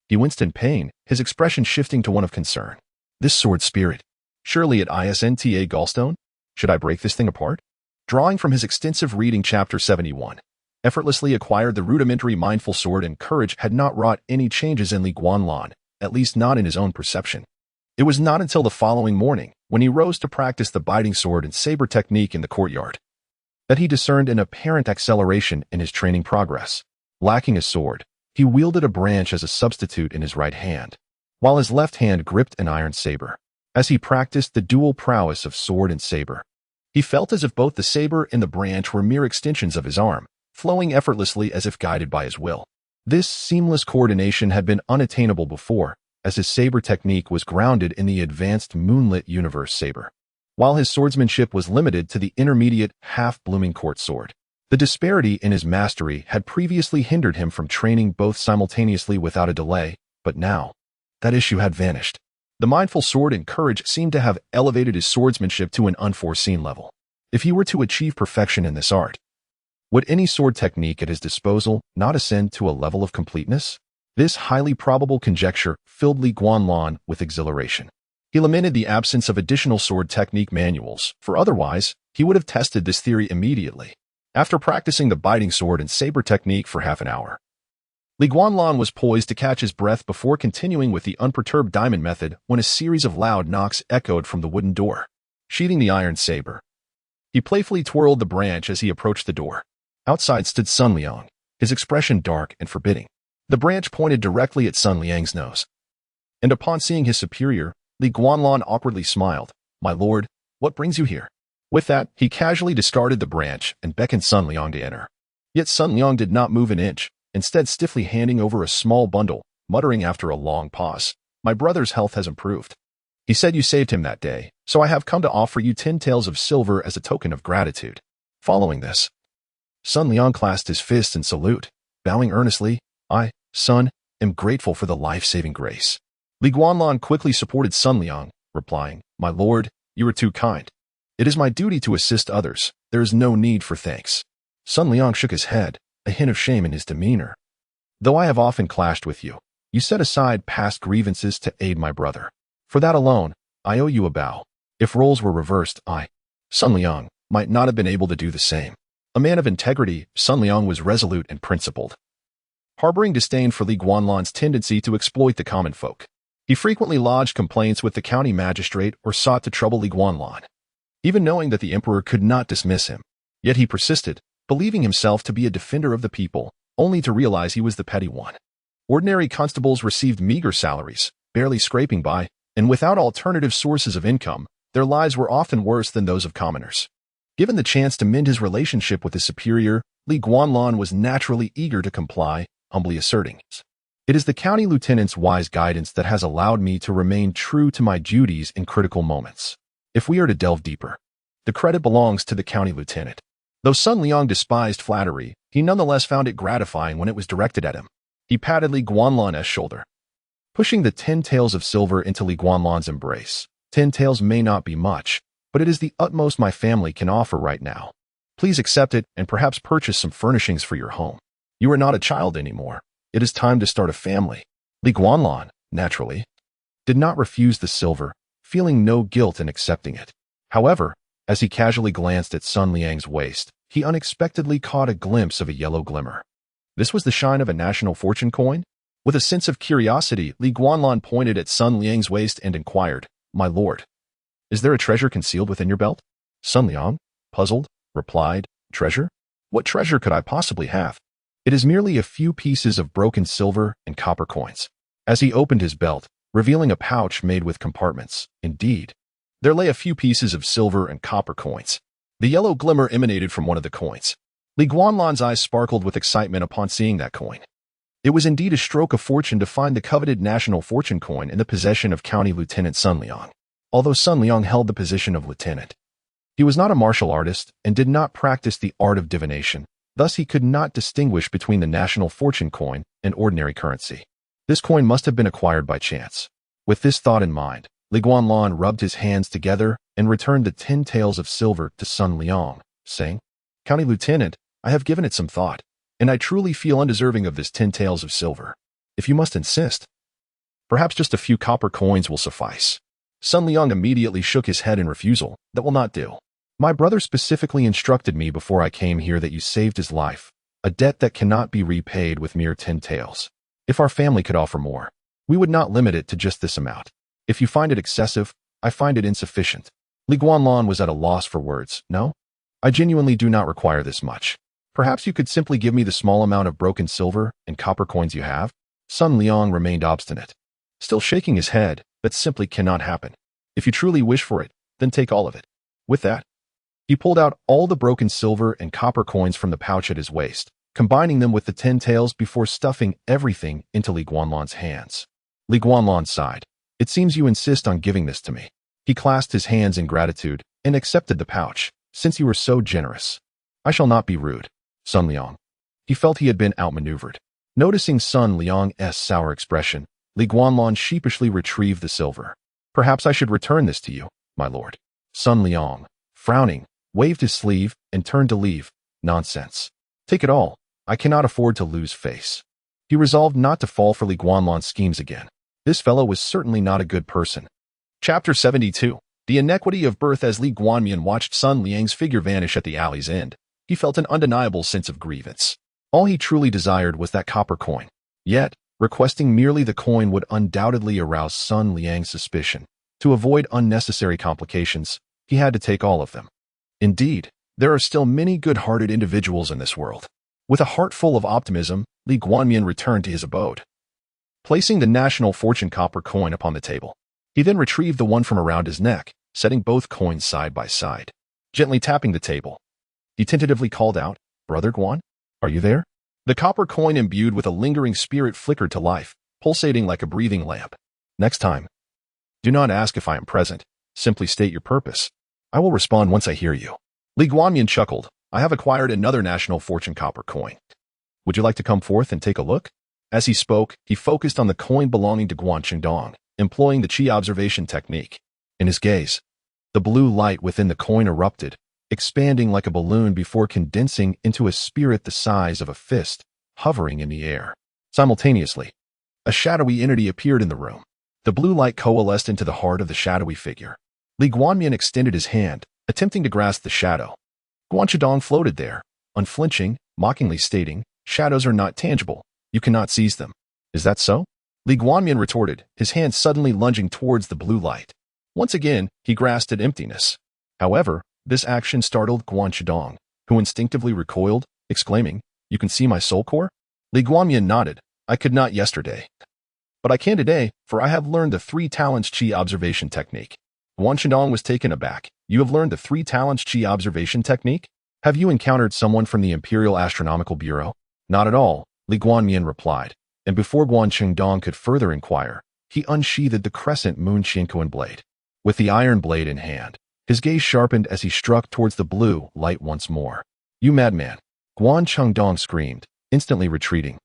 He winced in pain, his expression shifting to one of concern. This sword spirit, surely at ISNTA Gallstone? Should I break this thing apart? Drawing from his extensive reading chapter 71, effortlessly acquired the rudimentary mindful sword and courage had not wrought any changes in Li Guanlan, at least not in his own perception. It was not until the following morning, when he rose to practice the biting sword and saber technique in the courtyard, that he discerned an apparent acceleration in his training progress. Lacking a sword, he wielded a branch as a substitute in his right hand, while his left hand gripped an iron saber. As he practiced the dual prowess of sword and saber, he felt as if both the saber and the branch were mere extensions of his arm, flowing effortlessly as if guided by his will. This seamless coordination had been unattainable before, as his saber technique was grounded in the advanced moonlit universe saber, while his swordsmanship was limited to the intermediate half-blooming court sword. The disparity in his mastery had previously hindered him from training both simultaneously without a delay, but now, that issue had vanished. The mindful sword and courage seemed to have elevated his swordsmanship to an unforeseen level. If he were to achieve perfection in this art, would any sword technique at his disposal not ascend to a level of completeness? This highly probable conjecture filled Li Guanlan with exhilaration. He lamented the absence of additional sword technique manuals, for otherwise, he would have tested this theory immediately. After practicing the biting sword and saber technique for half an hour, Li Guanlan was poised to catch his breath before continuing with the unperturbed diamond method when a series of loud knocks echoed from the wooden door. Sheathing the iron saber, he playfully twirled the branch as he approached the door. Outside stood Sun Liang, his expression dark and forbidding. The branch pointed directly at Sun Liang's nose, and upon seeing his superior, Li Guanlan awkwardly smiled. My lord, what brings you here? With that, he casually discarded the branch and beckoned Sun Liang to enter. Yet Sun Liang did not move an inch, instead stiffly handing over a small bundle, muttering after a long pause, My brother's health has improved. He said you saved him that day, so I have come to offer you 10 taels of silver as a token of gratitude. Following this, Sun Liang clasped his fist in salute, bowing earnestly. I, son, am grateful for the life-saving grace. Li Guanlan quickly supported Sun Liang, replying, My lord, you are too kind. It is my duty to assist others. There is no need for thanks. Sun Liang shook his head, a hint of shame in his demeanor. Though I have often clashed with you, you set aside past grievances to aid my brother. For that alone, I owe you a bow. If roles were reversed, I, Sun Liang, might not have been able to do the same. A man of integrity, Sun Liang was resolute and principled, harboring disdain for Li Guanlan's tendency to exploit the common folk. He frequently lodged complaints with the county magistrate or sought to trouble Li Guanlan, even knowing that the emperor could not dismiss him. Yet he persisted, believing himself to be a defender of the people, only to realize he was the petty one. Ordinary constables received meager salaries, barely scraping by, and without alternative sources of income, their lives were often worse than those of commoners. Given the chance to mend his relationship with his superior, Li Guanlan was naturally eager to comply, humbly asserting, It is the county lieutenant's wise guidance that has allowed me to remain true to my duties in critical moments. If we are to delve deeper, the credit belongs to the county lieutenant. Though Sun Liang despised flattery, he nonetheless found it gratifying when it was directed at him. He patted Li Guanlan's shoulder, pushing the 10 taels of silver into Li Guanlan's embrace. 10 taels may not be much, but it is the utmost my family can offer right now. Please accept it and perhaps purchase some furnishings for your home. You are not a child anymore. It is time to start a family. Li Guanlan, naturally, did not refuse the silver, feeling no guilt in accepting it. However, as he casually glanced at Sun Liang's waist, he unexpectedly caught a glimpse of a yellow glimmer. This was the shine of a national fortune coin? With a sense of curiosity, Li Guanlan pointed at Sun Liang's waist and inquired, My lord, is there a treasure concealed within your belt? Sun Liang, puzzled, replied, Treasure? What treasure could I possibly have? It is merely a few pieces of broken silver and copper coins. As he opened his belt, revealing a pouch made with compartments, indeed, there lay a few pieces of silver and copper coins. The yellow glimmer emanated from one of the coins. Li Guanlan's eyes sparkled with excitement upon seeing that coin. It was indeed a stroke of fortune to find the coveted national fortune coin in the possession of County Lieutenant Sun Liang. Although Sun Liang held the position of lieutenant, he was not a martial artist and did not practice the art of divination. Thus, he could not distinguish between the national fortune coin and ordinary currency. This coin must have been acquired by chance. With this thought in mind, Li Guanlan rubbed his hands together and returned the 10 taels of silver to Sun Liang, saying, County Lieutenant, I have given it some thought, and I truly feel undeserving of this 10 taels of silver. If you must insist, perhaps just a few copper coins will suffice. Sun Liang immediately shook his head in refusal. That will not do. My brother specifically instructed me before I came here that you saved his life, a debt that cannot be repaid with mere 10 taels. If our family could offer more, we would not limit it to just this amount. If you find it excessive, I find it insufficient. Li Guanlan was at a loss for words. No, I genuinely do not require this much. Perhaps you could simply give me the small amount of broken silver and copper coins you have? Sun Liang remained obstinate, still shaking his head. That simply cannot happen. If you truly wish for it, then take all of it. With that, he pulled out all the broken silver and copper coins from the pouch at his waist, combining them with the 10 taels before stuffing everything into Li Guanlan's hands. Li Guanlan sighed. It seems you insist on giving this to me. He clasped his hands in gratitude and accepted the pouch, since you were so generous. I shall not be rude, Sun Liang. He felt he had been outmaneuvered. Noticing Sun Liang's sour expression, Li Guanlan sheepishly retrieved the silver. Perhaps I should return this to you, my lord. Sun Liang, frowning, waved his sleeve and turned to leave. Nonsense. Take it all. I cannot afford to lose face. He resolved not to fall for Li Guanlan's schemes again. This fellow was certainly not a good person. Chapter 72. The inequity of birth. As Li Guanlan watched Sun Liang's figure vanish at the alley's end, he felt an undeniable sense of grievance. All he truly desired was that copper coin. Yet, requesting merely the coin would undoubtedly arouse Sun Liang's suspicion. To avoid unnecessary complications, he had to take all of them. Indeed, there are still many good-hearted individuals in this world. With a heart full of optimism, Li Guanlan returned to his abode, placing the national fortune copper coin upon the table. He then retrieved the one from around his neck, setting both coins side by side. Gently tapping the table, he tentatively called out, "Brother Guan, are you there?" The copper coin imbued with a lingering spirit flickered to life, pulsating like a breathing lamp. "Next time, do not ask if I am present. Simply state your purpose. I will respond once I hear you." Li Guanyan chuckled. "I have acquired another national fortune copper coin. Would you like to come forth and take a look?" As he spoke, he focused on the coin belonging to Guan Qingdong, employing the Qi observation technique. In his gaze, the blue light within the coin erupted, expanding like a balloon before condensing into a spirit the size of a fist, hovering in the air. Simultaneously, a shadowy entity appeared in the room. The blue light coalesced into the heart of the shadowy figure. Li Guanyan extended his hand, attempting to grasp the shadow. Guan Qingdong floated there, unflinching, mockingly stating, "Shadows are not tangible. You cannot seize them." "Is that so?" Li Guanyan retorted, his hand suddenly lunging towards the blue light. Once again, he grasped at emptiness. However, this action startled Guan Qingdong, who instinctively recoiled, exclaiming, "You can see my soul core?" Li Guanyan nodded. "I could not yesterday, but I can today, for I have learned the 3 talents Qi observation technique." Guan Qingdong was taken aback. "You have learned the 3 talents Qi observation technique? Have you encountered someone from the Imperial Astronomical Bureau?" "Not at all," Li Guanyan replied, and before Guan Qingdong could further inquire, he unsheathed the crescent moon Qianquan blade. With the iron blade in hand, his gaze sharpened as he struck towards the blue light once more. "You madman!" Guan Qingdong screamed, instantly retreating,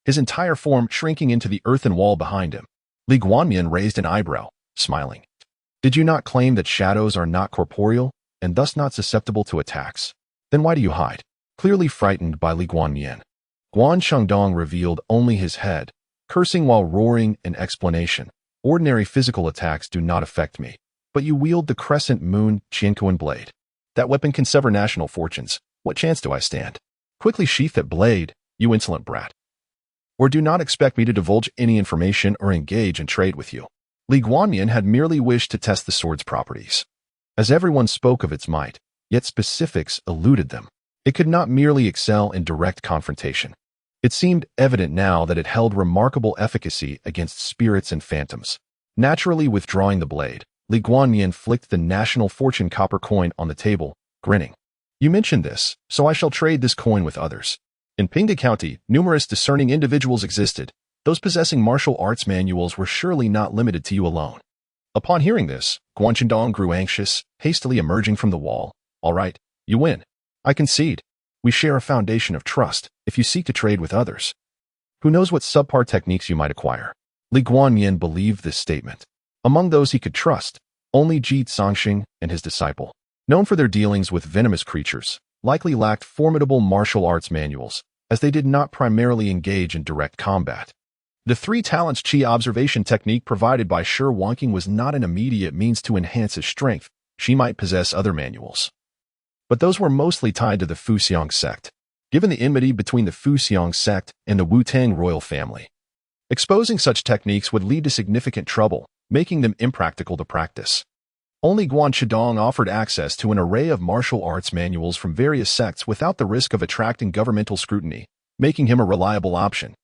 his entire form shrinking into the earthen wall behind him. Li Guanyan raised an eyebrow, smiling. "Did you not claim that shadows are not corporeal, and thus not susceptible to attacks? Then why do you hide?" Clearly frightened by Li Guanyan, Guan Qingdong revealed only his head, cursing while roaring in explanation. "Ordinary physical attacks do not affect me, but you wield the crescent moon Qianquan blade. That weapon can sever national fortunes. What chance do I stand? Quickly sheath that blade, you insolent brat. Or do not expect me to divulge any information or engage in trade with you." Li Guanyan had merely wished to test the sword's properties. As everyone spoke of its might, yet specifics eluded them. It could not merely excel in direct confrontation. It seemed evident now that it held remarkable efficacy against spirits and phantoms. Naturally withdrawing the blade, Li Guanyan flicked the national fortune copper coin on the table, grinning. "You mentioned this, so I shall trade this coin with others." In Pinghu County, numerous discerning individuals existed. Those possessing martial arts manuals were surely not limited to you alone. Upon hearing this, Guan Qingdong grew anxious, hastily emerging from the wall. "All right, you win. I concede. We share a foundation of trust if you seek to trade with others. Who knows what subpar techniques you might acquire?" Li Guanyan believed this statement. Among those he could trust, only Ji Zongxing and his disciple, known for their dealings with venomous creatures, likely lacked formidable martial arts manuals, as they did not primarily engage in direct combat. The 3 talents Qi observation technique provided by Shi Wanqing was not an immediate means to enhance his strength. She might possess other manuals, but those were mostly tied to the Fuxiang sect, given the enmity between the Fuxiang sect and the Wu-Tang royal family. Exposing such techniques would lead to significant trouble, making them impractical to practice. Only Guan Qingdong offered access to an array of martial arts manuals from various sects without the risk of attracting governmental scrutiny, making him a reliable option.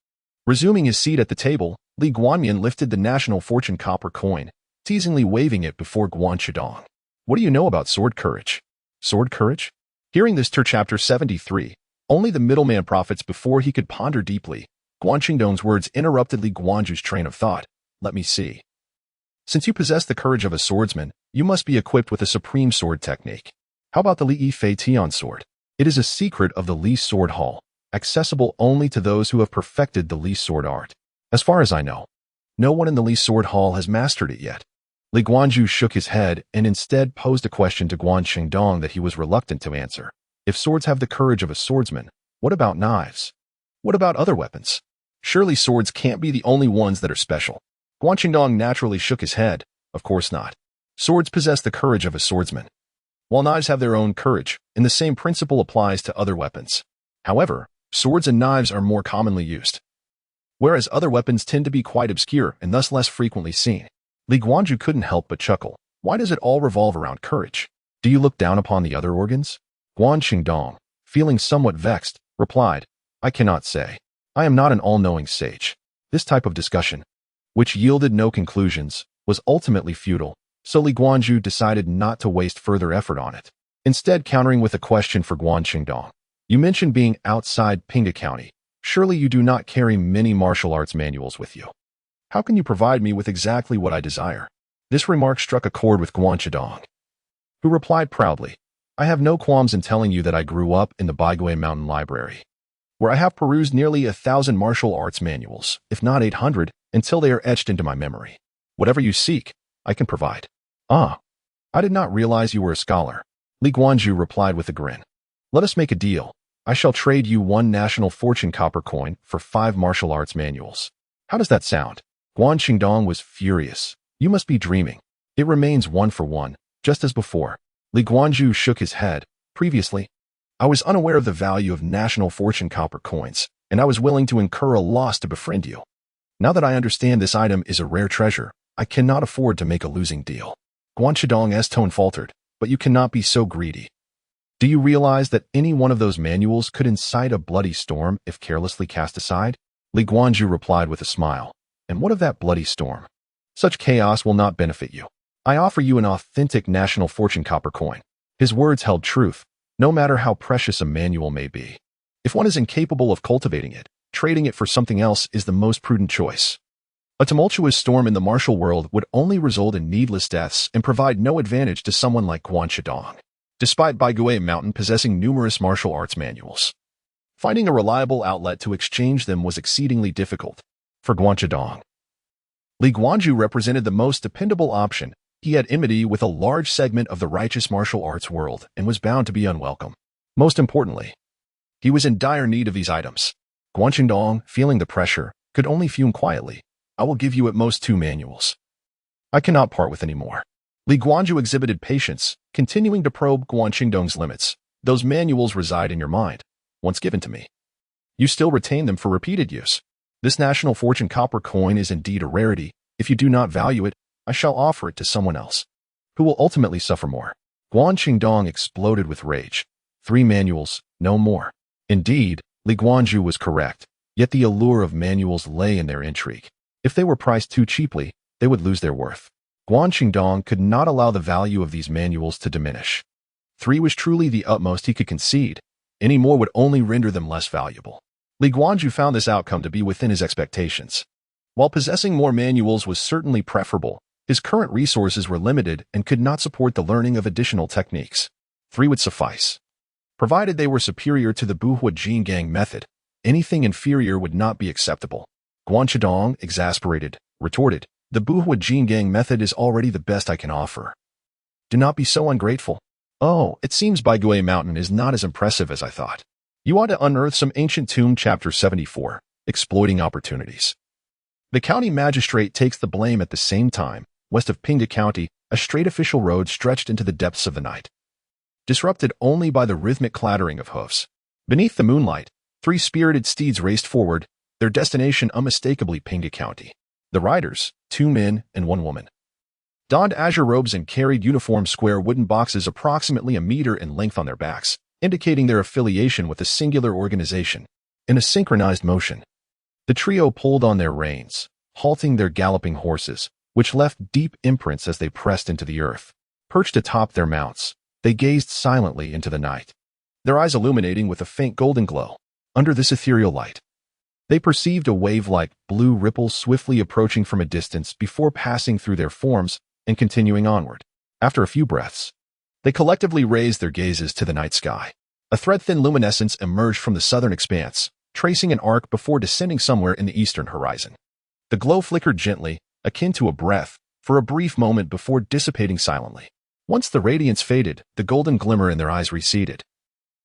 Resuming his seat at the table, Li Guanyan lifted the national fortune copper coin, teasingly waving it before Guan Qingdong. "What do you know about sword courage?" "Sword courage?" Hearing this chapter 73, only the middleman profits before he could ponder deeply. Guan Qingdong's words interrupted Li Guanju's train of thought. "Let me see. Since you possess the courage of a swordsman, you must be equipped with a supreme sword technique. How about the Li Fei Tian sword? It is a secret of the Li Sword Hall, accessible only to those who have perfected the Li sword art. As far as I know, no one in the Li Sword Hall has mastered it yet." Li Guanju shook his head and instead posed a question to Guan Qingdong that he was reluctant to answer. If swords have the courage of a swordsman, what about knives? What about other weapons? Surely swords can't be the only ones that are special. Guan Qingdong naturally shook his head. Of course not. Swords possess the courage of a swordsman, while knives have their own courage, and the same principle applies to other weapons. However, swords and knives are more commonly used, whereas other weapons tend to be quite obscure and thus less frequently seen. Li Guanju couldn't help but chuckle. Why does it all revolve around courage? Do you look down upon the other organs? Guan Qingdong, feeling somewhat vexed, replied, "I cannot say. I am not an all-knowing sage." This type of discussion, which yielded no conclusions, was ultimately futile, so Li Guanzhu decided not to waste further effort on it, instead countering with a question for Guan Qingdong. You mentioned being outside Pinghu County. Surely you do not carry many martial arts manuals with you. How can you provide me with exactly what I desire? This remark struck a chord with Guan Qingdong, who replied proudly, I have no qualms in telling you that I grew up in the Baigui Mountain Library, where I have perused nearly 1,000 martial arts manuals, if not 800, until they are etched into my memory. Whatever you seek, I can provide. Ah, I did not realize you were a scholar. Li Guanzhu replied with a grin. Let us make a deal. I shall trade you 1 national fortune copper coin for 5 martial arts manuals. How does that sound? Guan Qingdong was furious. You must be dreaming. It remains 1 for 1, just as before. Li Guanzhu shook his head. Previously, I was unaware of the value of national fortune copper coins, and I was willing to incur a loss to befriend you. Now that I understand this item is a rare treasure, I cannot afford to make a losing deal. Guan Qingdong's tone faltered, but you cannot be so greedy. Do you realize that any one of those manuals could incite a bloody storm if carelessly cast aside? Li Guanzhu replied with a smile. And what of that bloody storm? Such chaos will not benefit you. I offer you an authentic national fortune copper coin. His words held truth, no matter how precious a manual may be. If one is incapable of cultivating it, trading it for something else is the most prudent choice. A tumultuous storm in the martial world would only result in needless deaths and provide no advantage to someone like Guan Qingdong, despite Baigui Mountain possessing numerous martial arts manuals. Finding a reliable outlet to exchange them was exceedingly difficult for Guan Qingdong. Li Guanzhu represented the most dependable option. He had enmity with a large segment of the righteous martial arts world and was bound to be unwelcome. Most importantly, he was in dire need of these items. Guan Qingdong, feeling the pressure, could only fume quietly. I will give you at most 2 manuals. I cannot part with any more. Li Guanzhu exhibited patience, continuing to probe Guan Qingdong's limits. Those manuals reside in your mind, once given to me. You still retain them for repeated use. This national fortune copper coin is indeed a rarity. If you do not value it, I shall offer it to someone else, who will ultimately suffer more. Guan Qingdong exploded with rage. 3 manuals, no more. Indeed, Li Guanzhu was correct, yet the allure of manuals lay in their intrigue. If they were priced too cheaply, they would lose their worth. Guan Qingdong could not allow the value of these manuals to diminish. 3 was truly the utmost he could concede. Any more would only render them less valuable. Li Guanzhu found this outcome to be within his expectations. While possessing more manuals was certainly preferable, his current resources were limited and could not support the learning of additional techniques. 3 would suffice. Provided they were superior to the bullied Jingang method, anything inferior would not be acceptable. Guan Qingdong, exasperated, retorted, the bullied Jingang method is already the best I can offer. Do not be so ungrateful. Oh, it seems Baigui Mountain is not as impressive as I thought. You ought to unearth some ancient tomb. Chapter 74, Exploiting Opportunities. The county magistrate takes the blame. At the same time, west of Pinghu County, a straight official road stretched into the depths of the night, disrupted only by the rhythmic clattering of hoofs. Beneath the moonlight, 3 spirited steeds raced forward, their destination unmistakably Pinghu County. The riders, 2 men and 1 woman, donned azure robes and carried uniform square wooden boxes approximately a meter in length on their backs, indicating their affiliation with a singular organization. In a synchronized motion, the trio pulled on their reins, halting their galloping horses, which left deep imprints as they pressed into the earth. Perched atop their mounts, they gazed silently into the night, their eyes illuminating with a faint golden glow. Under this ethereal light, they perceived a wave-like blue ripple swiftly approaching from a distance before passing through their forms and continuing onward. After a few breaths, they collectively raised their gazes to the night sky. A thread-thin luminescence emerged from the southern expanse, tracing an arc before descending somewhere in the eastern horizon. The glow flickered gently, akin to a breath, for a brief moment before dissipating silently. Once the radiance faded, the golden glimmer in their eyes receded,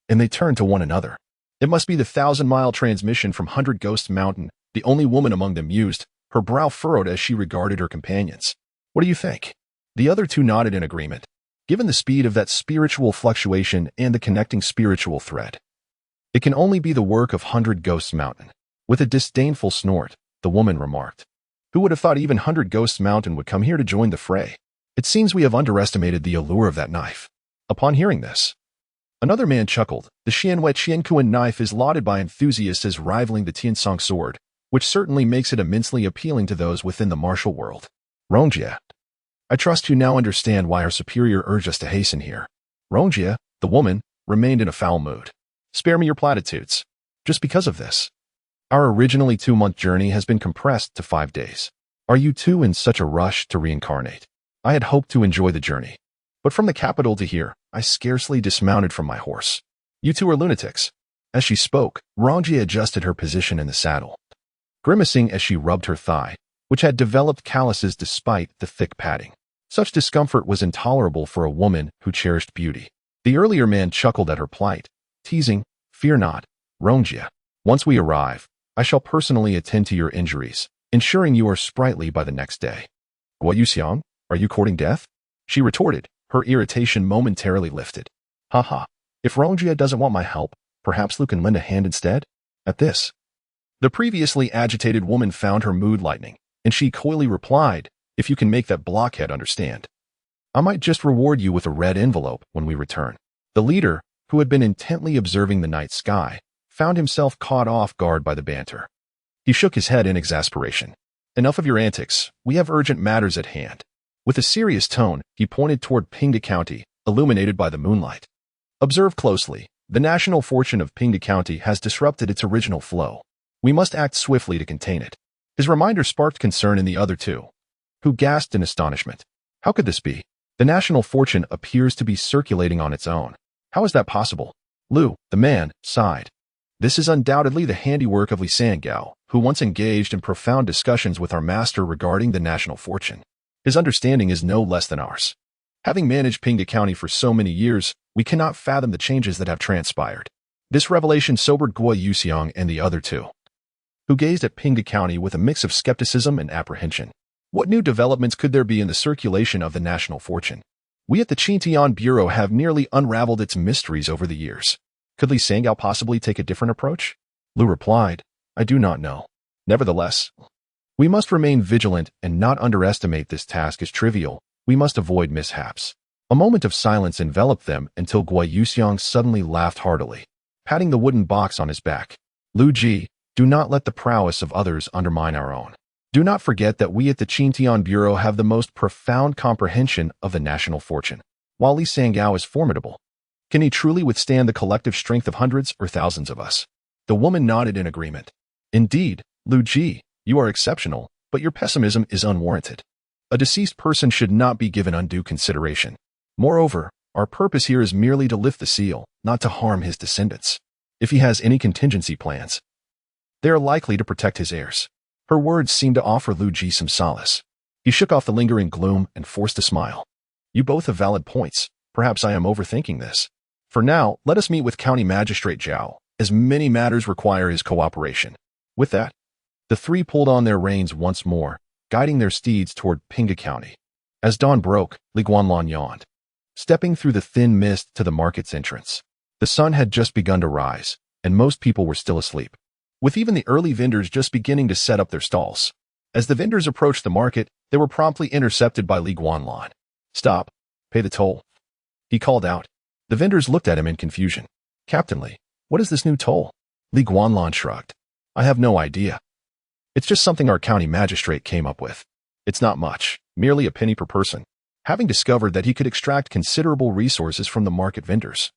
and they turned to one another. It must be the 1,000-mile transmission from 100 Ghost Mountain, the only woman among them mused, her brow furrowed as she regarded her companions. What do you think? The other 2 nodded in agreement. Given the speed of that spiritual fluctuation and the connecting spiritual thread, it can only be the work of 100 Ghosts Mountain. With a disdainful snort, the woman remarked, who would have thought even 100 Ghosts Mountain would come here to join the fray? It seems we have underestimated the allure of that knife. Upon hearing this, another man chuckled. The Xianwei Qiankuan knife is lauded by enthusiasts as rivaling the Tiansong sword, which certainly makes it immensely appealing to those within the martial world. Rongjia, I trust you now understand why our superior urged us to hasten here. Rongjia, the woman, remained in a foul mood. Spare me your platitudes. Just because of this. Our originally 2-month journey has been compressed to 5 days. Are you two in such a rush to reincarnate? I had hoped to enjoy the journey. But from the capital to here, I scarcely dismounted from my horse. You two are lunatics. As she spoke, Rongjia adjusted her position in the saddle, grimacing as she rubbed her thigh, which had developed calluses despite the thick padding. Such discomfort was intolerable for a woman who cherished beauty. The earlier man chuckled at her plight, teasing, "Fear not, Rongjia. Once we arrive, I shall personally attend to your injuries, ensuring you are sprightly by the next day." "Guo Yuxiang, are you courting death?" she retorted, her irritation momentarily lifted. "Haha, if Rongjia doesn't want my help, perhaps Lu can lend a hand instead?" At this, the previously agitated woman found her mood lightening, and she coyly replied, "If you can make that blockhead understand, I might just reward you with a red envelope when we return." The leader, who had been intently observing the night sky, found himself caught off guard by the banter. He shook his head in exasperation. "Enough of your antics. We have urgent matters at hand." With a serious tone, he pointed toward Pinghu County, illuminated by the moonlight. "Observe closely. The national fortune of Pinghu County has disrupted its original flow. We must act swiftly to contain it." His reminder sparked concern in the other two, who gasped in astonishment. How could this be? The national fortune appears to be circulating on its own. How is that possible? Lu, the man, sighed. This is undoubtedly the handiwork of Li Sangao, who once engaged in profound discussions with our master regarding the national fortune. His understanding is no less than ours. Having managed Pinghu County for so many years, we cannot fathom the changes that have transpired. This revelation sobered Guo Yuxiang and the other two, who gazed at Pinghu County with a mix of skepticism and apprehension. What new developments could there be in the circulation of the national fortune? We at the Qintian Bureau have nearly unraveled its mysteries over the years. Could Li Sangao possibly take a different approach? Lu replied, "I do not know. Nevertheless, we must remain vigilant and not underestimate this task as trivial. We must avoid mishaps." A moment of silence enveloped them until Guo Yuxiang suddenly laughed heartily, patting the wooden box on his back. "Lu Ji, do not let the prowess of others undermine our own. Do not forget that we at the Qintian Bureau have the most profound comprehension of the national fortune. While Li Sangao is formidable, can he truly withstand the collective strength of hundreds or thousands of us?" The woman nodded in agreement. "Indeed, Lu Ji, you are exceptional, but your pessimism is unwarranted. A deceased person should not be given undue consideration. Moreover, our purpose here is merely to lift the seal, not to harm his descendants. If he has any contingency plans, they are likely to protect his heirs." Her words seemed to offer Lu Ji some solace. He shook off the lingering gloom and forced a smile. "You both have valid points. Perhaps I am overthinking this. For now, let us meet with County Magistrate Zhao, as many matters require his cooperation." With that, the three pulled on their reins once more, guiding their steeds toward Pinghu County. As dawn broke, Li Guanlan yawned, stepping through the thin mist to the market's entrance. The sun had just begun to rise, and most people were still asleep, with even the early vendors just beginning to set up their stalls. As the vendors approached the market, they were promptly intercepted by Li Guanlan. "Stop. Pay the toll," he called out. The vendors looked at him in confusion. "Captain Li, what is this new toll?" Li Guanlan shrugged. "I have no idea. It's just something our county magistrate came up with. It's not much, merely a penny per person." Having discovered that he could extract considerable resources from the market vendors,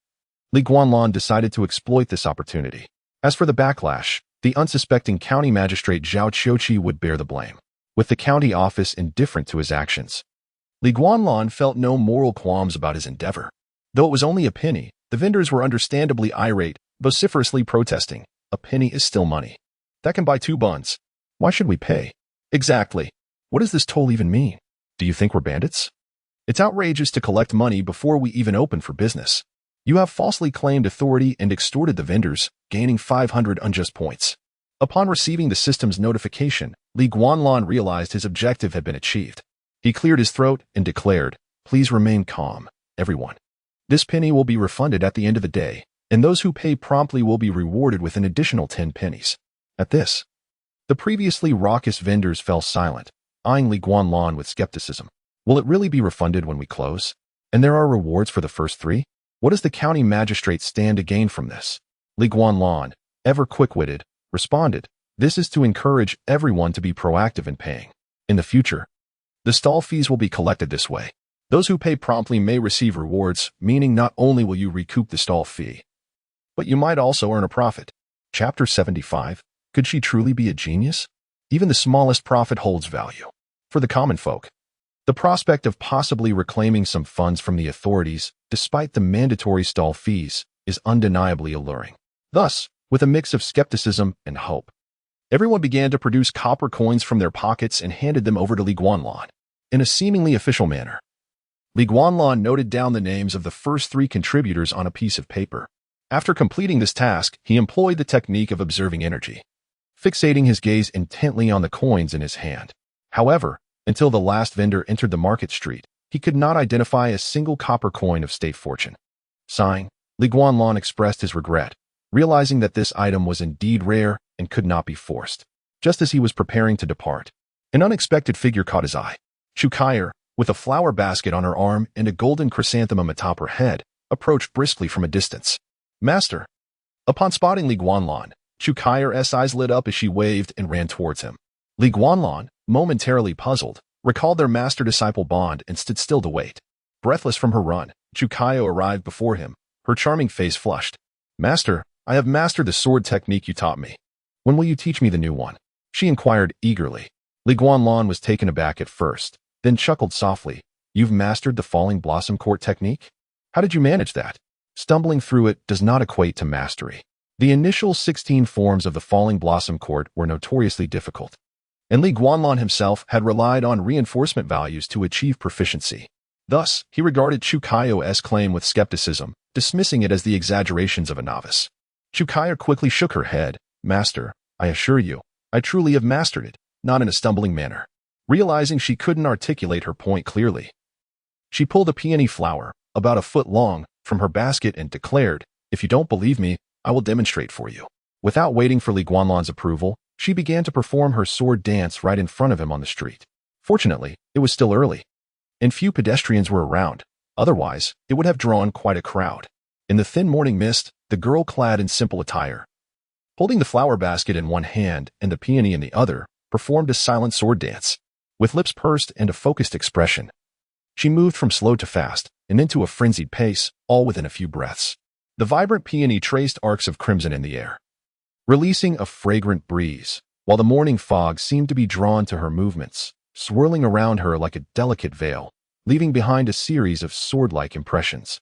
Li Guanlan decided to exploit this opportunity. As for the backlash, the unsuspecting county magistrate Zhao Qiuqi would bear the blame, with the county office indifferent to his actions. Li Guanlan felt no moral qualms about his endeavor. Though it was only a penny, the vendors were understandably irate, vociferously protesting. "A penny is still money. That can buy 2 buns. Why should we pay?" "Exactly. What does this toll even mean? Do you think we're bandits? It's outrageous to collect money before we even open for business. You have falsely claimed authority and extorted the vendors, gaining 500 unjust points." Upon receiving the system's notification, Li Guanlan realized his objective had been achieved. He cleared his throat and declared, "Please remain calm, everyone. This penny will be refunded at the end of the day, and those who pay promptly will be rewarded with an additional 10 pennies. At this, the previously raucous vendors fell silent, eyeing Li Guanlan with skepticism. Will it really be refunded when we close? And there are rewards for the first 3? What does the county magistrate stand to gain from this? Li Guanlan, ever quick-witted, responded, "This is to encourage everyone to be proactive in paying. In the future, The stall fees will be collected this way. Those who pay promptly may receive rewards, meaning not only will you recoup the stall fee, but you might also earn a profit. Chapter 75. Could she truly be a genius? Even the smallest profit holds value. For the common folk, the prospect of possibly reclaiming some funds from the authorities, despite the mandatory stall fees, is undeniably alluring. Thus, with a mix of skepticism and hope, everyone began to produce copper coins from their pockets and handed them over to Guanlan in a seemingly official manner. Guanlan noted down the names of the first 3 contributors on a piece of paper. After completing this task, he employed the technique of observing energy, fixating his gaze intently on the coins in his hand. However, until the last vendor entered the market street, he could not identify a single copper coin of state fortune. Sighing, Guanlan expressed his regret, realizing that this item was indeed rare and could not be forced. Just as he was preparing to depart, an unexpected figure caught his eye. Chukaier, with a flower basket on her arm and a golden chrysanthemum atop her head, approached briskly from a distance. Master. Upon spotting Guanlan, Chukaier's eyes lit up as she waved and ran towards him. Guanlan, momentarily puzzled, recalled their master-disciple bond and stood still to wait. Breathless from her run, Chukaier arrived before him, her charming face flushed. Master, I have mastered the sword technique you taught me. When will you teach me the new one? She inquired eagerly. Guanlan was taken aback at first, then chuckled softly. You've mastered the falling blossom court technique? How did you manage that? Stumbling through it does not equate to mastery. The initial 16 forms of the falling blossom court were notoriously difficult, and Guanlan himself had relied on reinforcement values to achieve proficiency. Thus, he regarded Chukaier's claim with skepticism, dismissing it as the exaggerations of a novice. Chukaier quickly shook her head. Master, I assure you, I truly have mastered it, not in a stumbling manner. Realizing she couldn't articulate her point clearly, she pulled a peony flower, about a foot long, from her basket and declared, If you don't believe me, I will demonstrate for you. Without waiting for Guanlan's approval, she began to perform her sword dance right in front of him on the street. Fortunately, it was still early, and few pedestrians were around. Otherwise, it would have drawn quite a crowd. In the thin morning mist, the girl clad in simple attire, holding the flower basket in one hand and the peony in the other, performed a silent sword dance. With lips pursed and a focused expression, she moved from slow to fast and into a frenzied pace, all within a few breaths. The vibrant peony traced arcs of crimson in the air, releasing a fragrant breeze, while the morning fog seemed to be drawn to her movements, swirling around her like a delicate veil, leaving behind a series of sword-like impressions.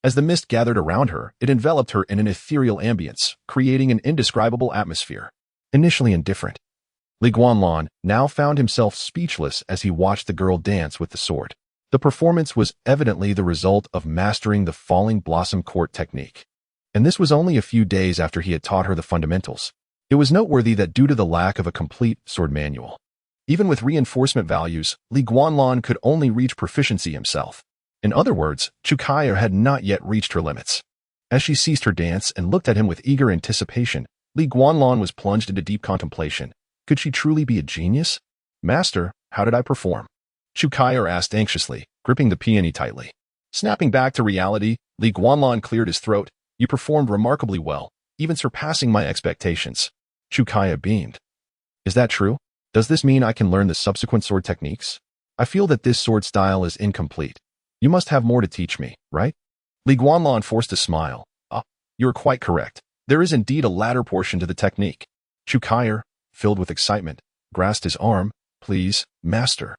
As the mist gathered around her, it enveloped her in an ethereal ambience, creating an indescribable atmosphere. Initially indifferent, Guanlan now found himself speechless as he watched the girl dance with the sword. The performance was evidently the result of mastering the falling blossom court technique. And this was only a few days after he had taught her the fundamentals. It was noteworthy that due to the lack of a complete sword manual, even with reinforcement values, Guanlan could only reach proficiency himself. In other words, Chukaier had not yet reached her limits. As she ceased her dance and looked at him with eager anticipation, Guanlan was plunged into deep contemplation. Could she truly be a genius? Master, how did I perform? Chukaier asked anxiously, gripping the peony tightly. Snapping back to reality, Guanlan cleared his throat. You performed remarkably well, even surpassing my expectations. Chukaier beamed. Is that true? Does this mean I can learn the subsequent sword techniques? I feel that this sword style is incomplete. You must have more to teach me, right? Guanlan forced a smile. You are quite correct. There is indeed a latter portion to the technique. Chukaier, filled with excitement, grasped his arm. Please, master.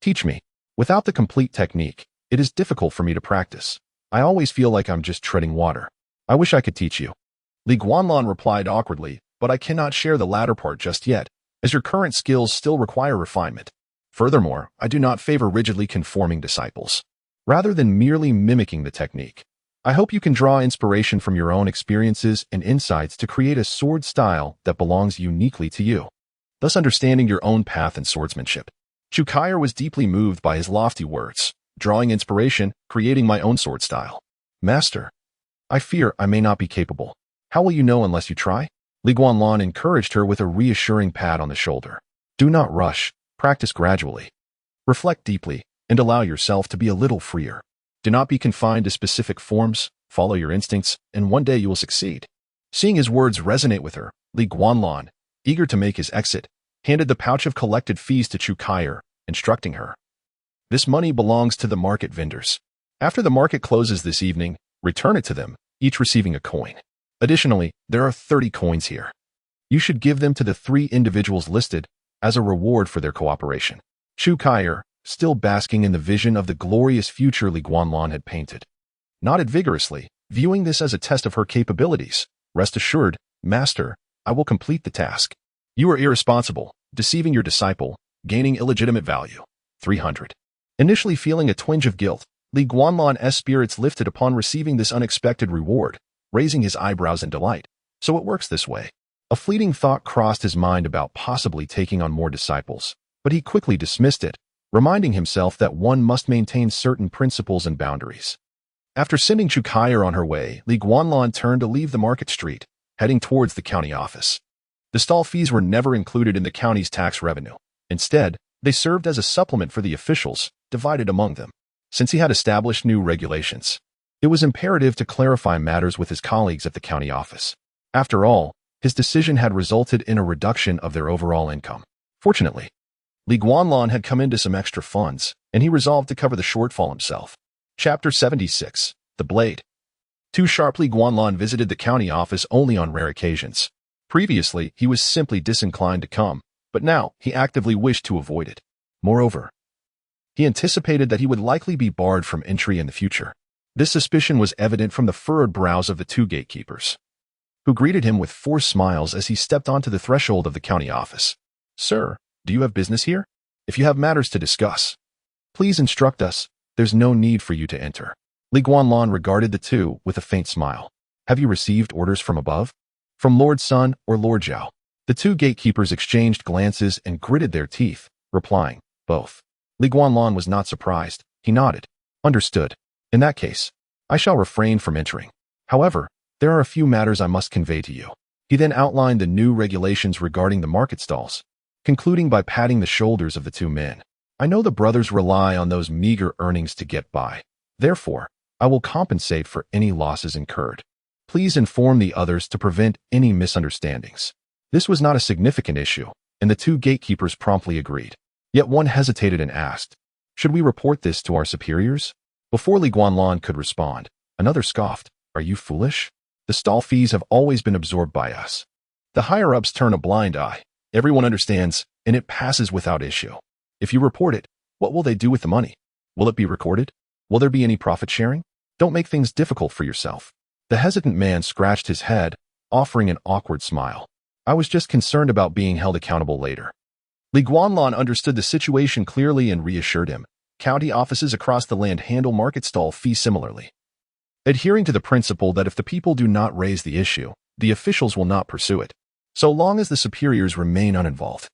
Teach me. Without the complete technique, it is difficult for me to practice. I always feel like I'm just treading water. I wish I could teach you. Guanlan replied awkwardly, but I cannot share the latter part just yet, as your current skills still require refinement. Furthermore, I do not favor rigidly conforming disciples, rather than merely mimicking the technique. I hope you can draw inspiration from your own experiences and insights to create a sword style that belongs uniquely to you, thus understanding your own path in swordsmanship. Chukaier was deeply moved by his lofty words, drawing inspiration, creating my own sword style. Master, I fear I may not be capable. How will you know unless you try? Guanlan encouraged her with a reassuring pat on the shoulder. Do not rush, practice gradually. Reflect deeply, and allow yourself to be a little freer. Do not be confined to specific forms, follow your instincts, and one day you will succeed. Seeing his words resonate with her, Guanlan, eager to make his exit, handed the pouch of collected fees to Chukaier, instructing her, This money belongs to the market vendors. After the market closes this evening, return it to them, each receiving a coin. Additionally, there are 30 coins here. You should give them to the 3 individuals listed as a reward for their cooperation. Chu Kaier, still basking in the vision of the glorious future Li Guanlan had painted, nodded vigorously, viewing this as a test of her capabilities. Rest assured, Master, I will complete the task. You are irresponsible, deceiving your disciple, gaining illegitimate value. 300. Initially feeling a twinge of guilt, Li Guanlan's spirits lifted upon receiving this unexpected reward, raising his eyebrows in delight. So it works this way. A fleeting thought crossed his mind about possibly taking on more disciples, but he quickly dismissed it, reminding himself that one must maintain certain principles and boundaries. After sending Chu Kaier on her way, Li Guanlan turned to leave the market street, heading towards the county office. The stall fees were never included in the county's tax revenue. Instead, they served as a supplement for the officials, divided among them. Since he had established new regulations, it was imperative to clarify matters with his colleagues at the county office. After all, his decision had resulted in a reduction of their overall income. Fortunately, Li Guanlan had come into some extra funds, and he resolved to cover the shortfall himself. Chapter 76. The Blade. Too sharply, Guanlan visited the county office only on rare occasions. Previously, he was simply disinclined to come, but now he actively wished to avoid it. Moreover, he anticipated that he would likely be barred from entry in the future. This suspicion was evident from the furrowed brows of the 2 gatekeepers, who greeted him with forced smiles as he stepped onto the threshold of the county office. Sir, do you have business here? If you have matters to discuss, please instruct us. There's no need for you to enter. Li Guanlan regarded the 2 with a faint smile. Have you received orders from above? From Lord Sun or Lord Zhao? The 2 gatekeepers exchanged glances and gritted their teeth, replying, both. Li Guanlan was not surprised. He nodded. Understood. In that case, I shall refrain from entering. However, there are a few matters I must convey to you. He then outlined the new regulations regarding the market stalls, concluding by patting the shoulders of the 2 men. I know the brothers rely on those meager earnings to get by. Therefore, I will compensate for any losses incurred. Please inform the others to prevent any misunderstandings. This was not a significant issue, and the 2 gatekeepers promptly agreed. Yet one hesitated and asked, should we report this to our superiors? Before Li Guanlan could respond, another scoffed, are you foolish? The stall fees have always been absorbed by us. The higher-ups turn a blind eye. Everyone understands, and it passes without issue. If you report it, what will they do with the money? Will it be recorded? Will there be any profit sharing? Don't make things difficult for yourself. The hesitant man scratched his head, offering an awkward smile. I was just concerned about being held accountable later. Li Guanlan understood the situation clearly and reassured him. County offices across the land handle market stall fees similarly, adhering to the principle that if the people do not raise the issue, the officials will not pursue it, so long as the superiors remain uninvolved.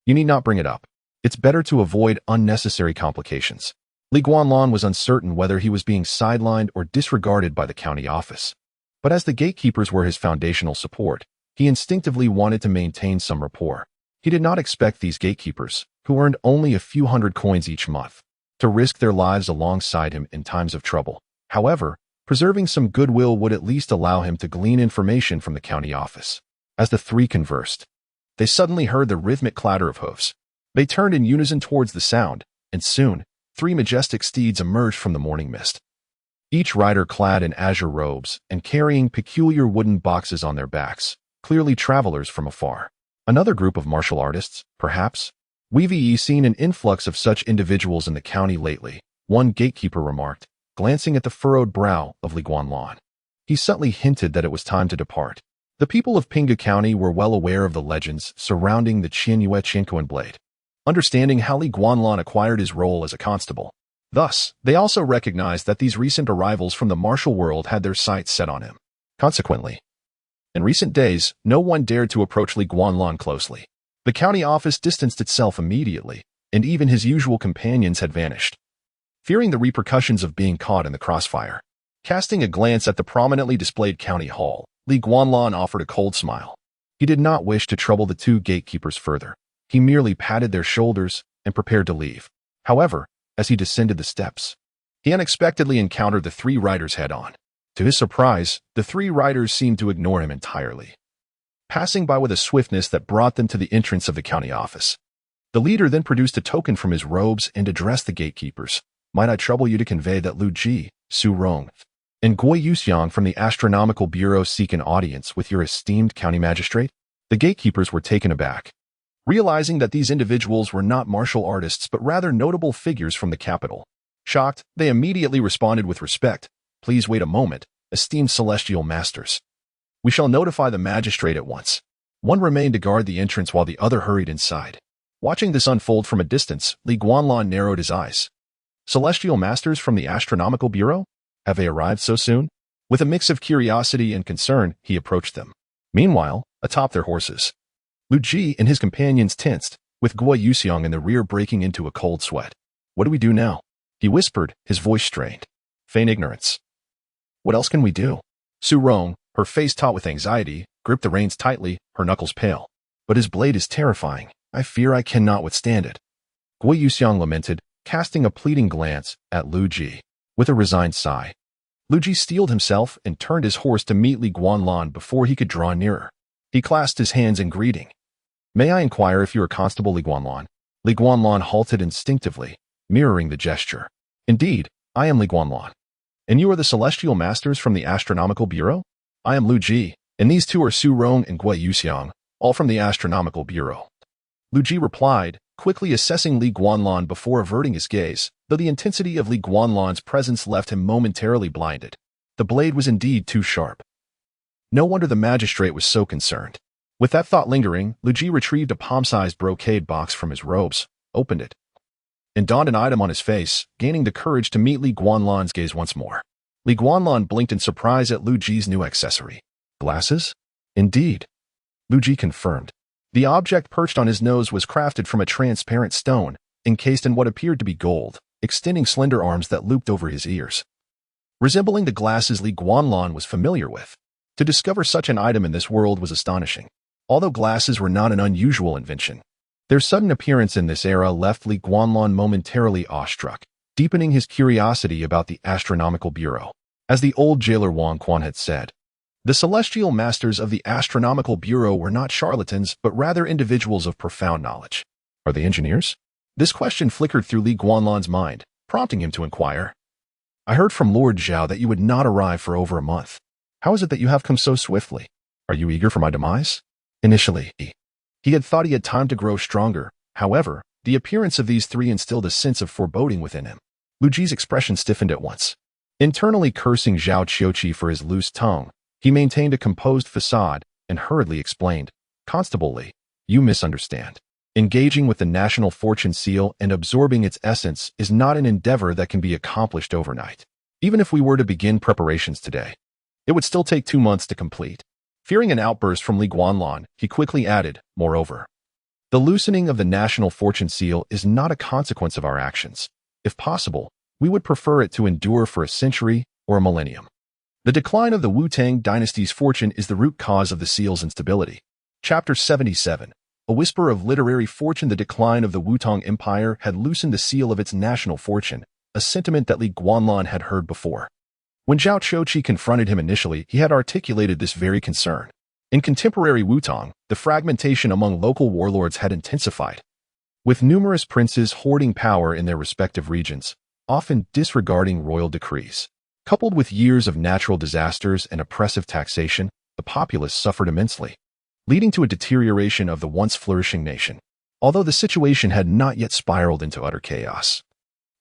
You need not bring it up. It's better to avoid unnecessary complications. Li Guanlan was uncertain whether he was being sidelined or disregarded by the county office. But as the gatekeepers were his foundational support, he instinctively wanted to maintain some rapport. He did not expect these gatekeepers, who earned only a few hundred coins each month, to risk their lives alongside him in times of trouble. However, preserving some goodwill would at least allow him to glean information from the county office. As the 3 conversed, they suddenly heard the rhythmic clatter of hoofs. They turned in unison towards the sound, and soon, 3 majestic steeds emerged from the morning mist. Each rider clad in azure robes and carrying peculiar wooden boxes on their backs, clearly travelers from afar. Another group of martial artists, perhaps? We've seen an influx of such individuals in the county lately, one gatekeeper remarked, glancing at the furrowed brow of Li Guanlan. He subtly hinted that it was time to depart. The people of Pinghu County were well aware of the legends surrounding the Qianyue Chinkoan blade, understanding how Li Guanlan acquired his role as a constable. Thus, they also recognized that these recent arrivals from the martial world had their sights set on him. Consequently, in recent days, no one dared to approach Li Guanlan closely. The county office distanced itself immediately, and even his usual companions had vanished, fearing the repercussions of being caught in the crossfire. Casting a glance at the prominently displayed county hall, Li Guanlan offered a cold smile. He did not wish to trouble the 2 gatekeepers further. He merely patted their shoulders and prepared to leave. However, as he descended the steps, he unexpectedly encountered the 3 riders head-on. To his surprise, the 3 riders seemed to ignore him entirely, passing by with a swiftness that brought them to the entrance of the county office. The leader then produced a token from his robes and addressed the gatekeepers. Might I trouble you to convey that Lu Ji, Su Rong, and Gui Yuxiang from the Astronomical Bureau seek an audience with your esteemed county magistrate? The gatekeepers were taken aback, realizing that these individuals were not martial artists but rather notable figures from the capital. Shocked, they immediately responded with respect. Please wait a moment, esteemed celestial masters. We shall notify the magistrate at once. One remained to guard the entrance while the other hurried inside. Watching this unfold from a distance, Li Guanlan narrowed his eyes. Celestial masters from the Astronomical Bureau? Have they arrived so soon? With a mix of curiosity and concern, he approached them. Meanwhile, atop their horses, Lu Ji and his companions tensed, with Gui Yuxiang in the rear breaking into a cold sweat. What do we do now? He whispered, his voice strained. Feign ignorance. What else can we do? Su Rong, her face taut with anxiety, gripped the reins tightly, her knuckles pale. But his blade is terrifying. I fear I cannot withstand it. Gui Yuxiang lamented, casting a pleading glance at Lu Ji. With a resigned sigh, Lu Ji steeled himself and turned his horse to meet Li Guanlan before he could draw nearer. He clasped his hands in greeting. May I inquire if you are Constable Li Guanlan? Li Guanlan halted instinctively, mirroring the gesture. Indeed, I am Li Guanlan. And you are the Celestial Masters from the Astronomical Bureau? I am Lu Ji, and these two are Su Rong and Gui Yuxiang, all from the Astronomical Bureau. Lu Ji replied, quickly assessing Li Guanlan before averting his gaze, though the intensity of Li Guanlan's presence left him momentarily blinded. The blade was indeed too sharp. No wonder the magistrate was so concerned. With that thought lingering, Lu Ji retrieved a palm-sized brocade box from his robes, opened it, and donned an item on his face, gaining the courage to meet Li Guanlan's gaze once more. Li Guanlan blinked in surprise at Lu Ji's new accessory. Glasses? Indeed. Lu Ji confirmed. The object perched on his nose was crafted from a transparent stone, encased in what appeared to be gold, extending slender arms that looped over his ears. Resembling the glasses Li Guanlan was familiar with, to discover such an item in this world was astonishing. Although glasses were not an unusual invention, their sudden appearance in this era left Li Guanlan momentarily awestruck, deepening his curiosity about the Astronomical Bureau. As the old jailer Wang Quan had said, the celestial masters of the Astronomical Bureau were not charlatans, but rather individuals of profound knowledge. Are they engineers? This question flickered through Li Guanlan's mind, prompting him to inquire. I heard from Lord Zhao that you would not arrive for over a month. How is it that you have come so swiftly? Are you eager for my demise? Initially, he had thought he had time to grow stronger. However, the appearance of these three instilled a sense of foreboding within him. Lu Ji's expression stiffened at once. Internally cursing Zhao Qiuqi for his loose tongue, he maintained a composed facade and hurriedly explained, Constable Li, you misunderstand. Engaging with the national fortune seal and absorbing its essence is not an endeavor that can be accomplished overnight. Even if we were to begin preparations today, it would still take 2 months to complete. Fearing an outburst from Li Guanlan, he quickly added, moreover, the loosening of the national fortune seal is not a consequence of our actions. If possible, we would prefer it to endure for a century or a millennium. The decline of the Wu-Tang dynasty's fortune is the root cause of the seal's instability. Chapter 77. A whisper of literary fortune. The decline of the Wu-Tang Empire had loosened the seal of its national fortune, a sentiment that Li Guanlan had heard before. When Zhao Qiuqi confronted him initially, he had articulated this very concern. In contemporary Wu-Tang, the fragmentation among local warlords had intensified, with numerous princes hoarding power in their respective regions, often disregarding royal decrees. Coupled with years of natural disasters and oppressive taxation, the populace suffered immensely, leading to a deterioration of the once flourishing nation. Although the situation had not yet spiraled into utter chaos,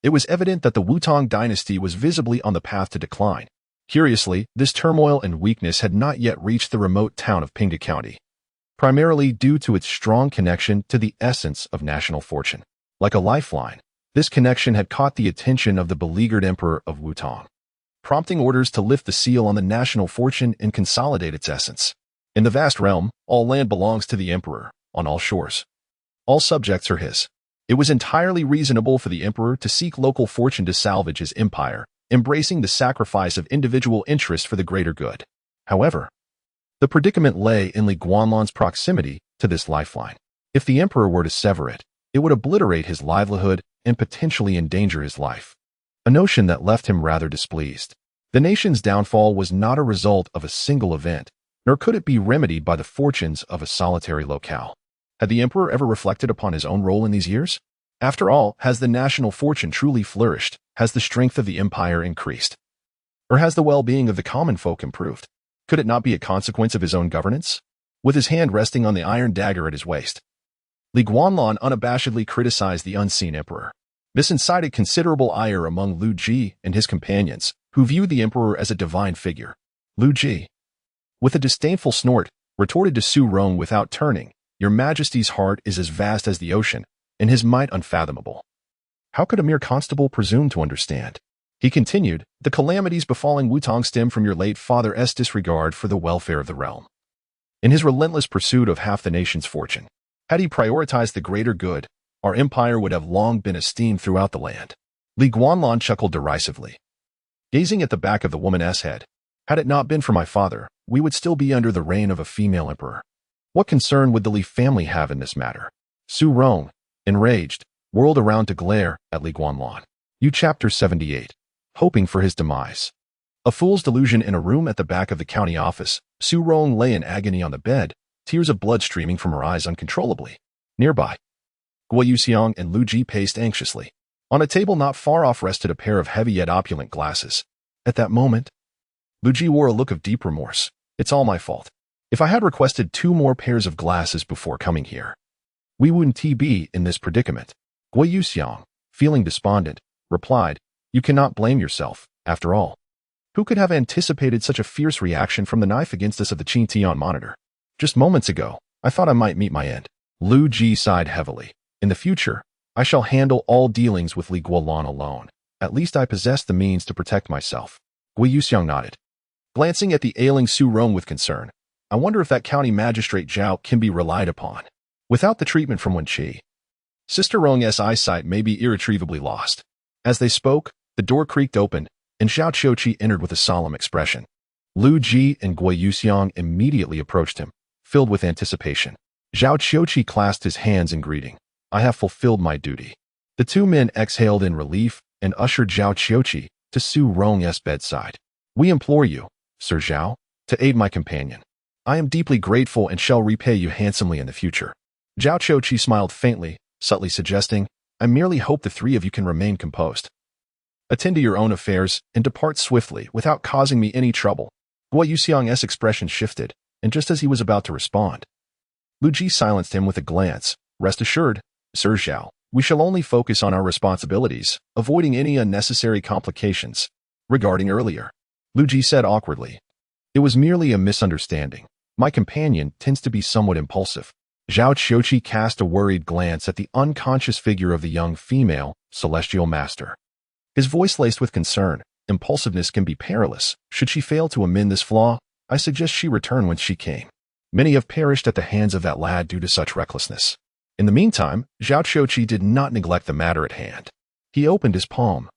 it was evident that the Wu-Tang dynasty was visibly on the path to decline. Curiously, this turmoil and weakness had not yet reached the remote town of Pinghu County, primarily due to its strong connection to the essence of national fortune. Like a lifeline, this connection had caught the attention of the beleaguered emperor of Wu-Tang, prompting orders to lift the seal on the national fortune and consolidate its essence. In the vast realm, all land belongs to the emperor, on all shores. All subjects are his. It was entirely reasonable for the emperor to seek local fortune to salvage his empire, embracing the sacrifice of individual interest for the greater good. However, the predicament lay in Li Guanlan's proximity to this lifeline. If the emperor were to sever it, it would obliterate his livelihood and potentially endanger his life, a notion that left him rather displeased. The nation's downfall was not a result of a single event, nor could it be remedied by the fortunes of a solitary locale. Had the emperor ever reflected upon his own role in these years? After all, has the national fortune truly flourished? Has the strength of the empire increased? Or has the well-being of the common folk improved? Could it not be a consequence of his own governance? With his hand resting on the iron dagger at his waist, Guanlan unabashedly criticized the unseen emperor. This incited considerable ire among Lu Ji and his companions, who viewed the emperor as a divine figure. Lu Ji, with a disdainful snort, retorted to Su Rong without turning, "Your Majesty's heart is as vast as the ocean, and his might unfathomable. How could a mere constable presume to understand?" He continued, "The calamities befalling Wutong stem from your late father's disregard for the welfare of the realm. In his relentless pursuit of half the nation's fortune, had he prioritized the greater good, our empire would have long been esteemed throughout the land." Guanlan chuckled derisively, gazing at the back of the woman's head. "Had it not been for my father, we would still be under the reign of a female emperor. What concern would the Li family have in this matter?" Su Rong, enraged, whirled around to glare at Guanlan. Chapter 78. Hoping for his demise. A fool's delusion. In a room at the back of the county office, Su Rong lay in agony on the bed, tears of blood streaming from her eyes uncontrollably. Nearby, Guo Yuxiang and Lu Ji paced anxiously. On a table not far off rested a pair of heavy yet opulent glasses. At that moment, Lu Ji wore a look of deep remorse. "It's all my fault. If I had requested 2 more pairs of glasses before coming here, we wouldn't be in this predicament." Guo Yuxiang, feeling despondent, replied, "You cannot blame yourself, after all. Who could have anticipated such a fierce reaction from the knife against us of the Qin Tian monitor? Just moments ago, I thought I might meet my end." Lu Ji sighed heavily. "In the future, I shall handle all dealings with Li Guolan alone. At least I possess the means to protect myself." Guo Yuxiang nodded, glancing at the ailing Su Rong with concern. "I wonder if that county magistrate Zhao can be relied upon. Without the treatment from Wen Qi, Sister Rong's eyesight may be irretrievably lost." As they spoke, the door creaked open, and Zhao Qiuqi entered with a solemn expression. Lu Ji and Guo Yuxiang immediately approached him, filled with anticipation. Zhao Qiuqi clasped his hands in greeting. "I have fulfilled my duty." The 2 men exhaled in relief and ushered Zhao Qiuqi to Su Rong's bedside. "We implore you, Sir Zhao, to aid my companion. I am deeply grateful and shall repay you handsomely in the future." Zhao Qiuqi smiled faintly, subtly suggesting, "I merely hope the 3 of you can remain composed. Attend to your own affairs and depart swiftly without causing me any trouble." Guo Yuxiang's expression shifted, and just as he was about to respond, Lu Ji silenced him with a glance. "Rest assured, Sir Zhao, we shall only focus on our responsibilities, avoiding any unnecessary complications." Regarding earlier, Lu Ji said awkwardly, "It was merely a misunderstanding. My companion tends to be somewhat impulsive." Zhao Qiuqi cast a worried glance at the unconscious figure of the young female celestial master. His voice laced with concern. "Impulsiveness can be perilous. Should she fail to amend this flaw, I suggest she return whence she came. Many have perished at the hands of that lad due to such recklessness." In the meantime, Zhao Qiuqi did not neglect the matter at hand. He opened his palm,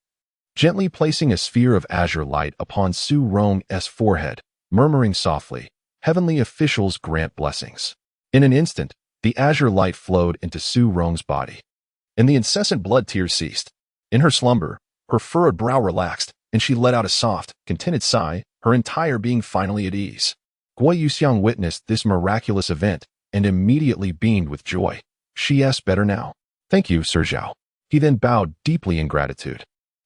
gently placing a sphere of azure light upon Su Rong's forehead, murmuring softly, "Heavenly officials grant blessings." In an instant, the azure light flowed into Su Rong's body, and the incessant blood tears ceased. In her slumber, her furrowed brow relaxed, and she let out a soft, contented sigh, her entire being finally at ease. Guo Yuxiang witnessed this miraculous event and immediately beamed with joy. "She's better now. Thank you, Sir Zhao." He then bowed deeply in gratitude.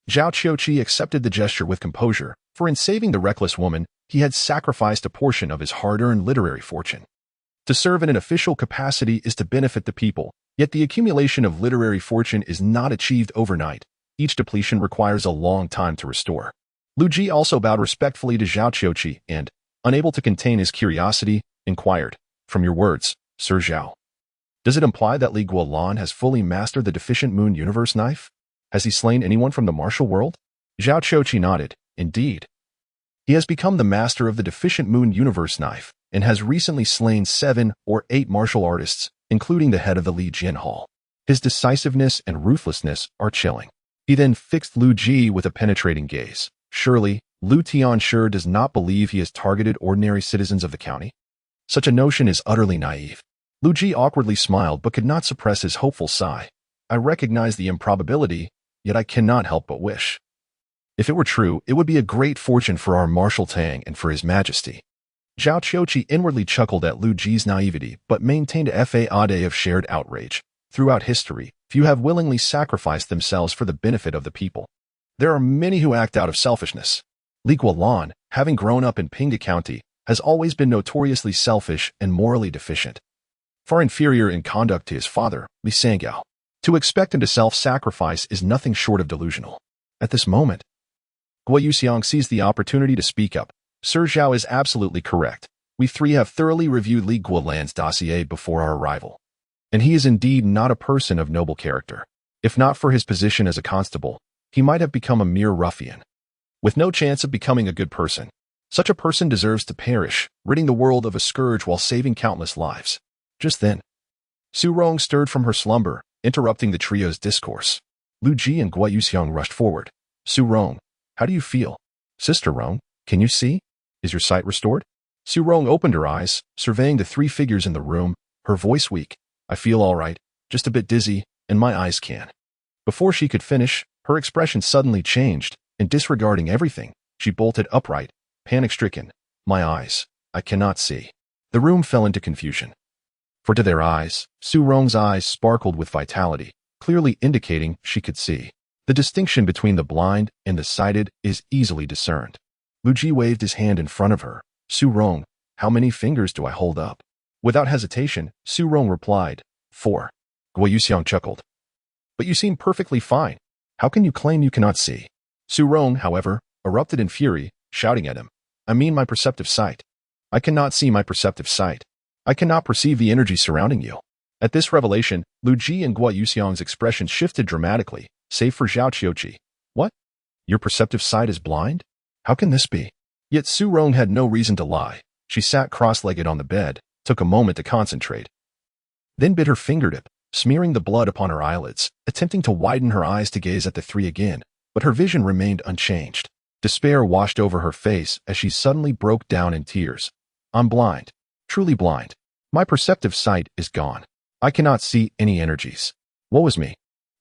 Zhao Qiuqi accepted the gesture with composure, for in saving the reckless woman, he had sacrificed a portion of his hard-earned literary fortune. To serve in an official capacity is to benefit the people, yet the accumulation of literary fortune is not achieved overnight. Each depletion requires a long time to restore. Lu Ji also bowed respectfully to Zhao Qiuqi and, unable to contain his curiosity, inquired, "From your words, Sir Zhao, does it imply that Li Guolan has fully mastered the deficient moon universe knife? Has he slain anyone from the martial world?" Zhao Qiuqi nodded. "Indeed. He has become the master of the deficient moon universe knife and has recently slain 7 or 8 martial artists, including the head of the Li Jin Hall. His decisiveness and ruthlessness are chilling." He then fixed Lu Ji with a penetrating gaze. "Surely, Lu Tianshi does not believe he has targeted ordinary citizens of the county? Such a notion is utterly naive." Lu Ji awkwardly smiled but could not suppress his hopeful sigh. "I recognize the improbability, yet I cannot help but wish. If it were true, it would be a great fortune for our Marshal Tang and for His Majesty." Zhao Qiuqi inwardly chuckled at Lu Ji's naivety but maintained a day of shared outrage. Throughout history, few have willingly sacrificed themselves for the benefit of the people. There are many who act out of selfishness. Li Guanlan, having grown up in Pinghu County, has always been notoriously selfish and morally deficient. Far inferior in conduct to his father, Li Sangyao. To expect him to self-sacrifice is nothing short of delusional. At this moment, Guo Yuxiang seized the opportunity to speak up. Sir Zhao is absolutely correct. We three have thoroughly reviewed Li Guolan's dossier before our arrival. And he is indeed not a person of noble character. If not for his position as a constable, he might have become a mere ruffian, with no chance of becoming a good person. Such a person deserves to perish, ridding the world of a scourge while saving countless lives. Just then, Su Rong stirred from her slumber, interrupting the trio's discourse. Lu Ji and Guo Yuxiang rushed forward. Su Rong, how do you feel? Sister Rong, can you see? Is your sight restored? Su Rong opened her eyes, surveying the three figures in the room, her voice weak. I feel all right, just a bit dizzy, and my eyes can. Before she could finish, her expression suddenly changed, and disregarding everything, she bolted upright, panic-stricken. My eyes, I cannot see. The room fell into confusion. For to their eyes, Su Rong's eyes sparkled with vitality, clearly indicating she could see. The distinction between the blind and the sighted is easily discerned. Lu Ji waved his hand in front of her. Su Rong, how many fingers do I hold up? Without hesitation, Su Rong replied, 4. Guo Yuxiang chuckled. But you seem perfectly fine. How can you claim you cannot see? Su Rong, however, erupted in fury, shouting at him. I mean my perceptive sight. I cannot see my perceptive sight. I cannot perceive the energy surrounding you. At this revelation, Lu Ji and Guo Yuxiang's expression shifted dramatically, save for Zhao Qiuqi. What? Your perceptive sight is blind? How can this be? Yet Su Rong had no reason to lie. She sat cross-legged on the bed, took a moment to concentrate, then bit her fingertip, smearing the blood upon her eyelids, attempting to widen her eyes to gaze at the three again, but her vision remained unchanged. Despair washed over her face as she suddenly broke down in tears. I'm blind, truly blind. My perceptive sight is gone. I cannot see any energies. Woe is me.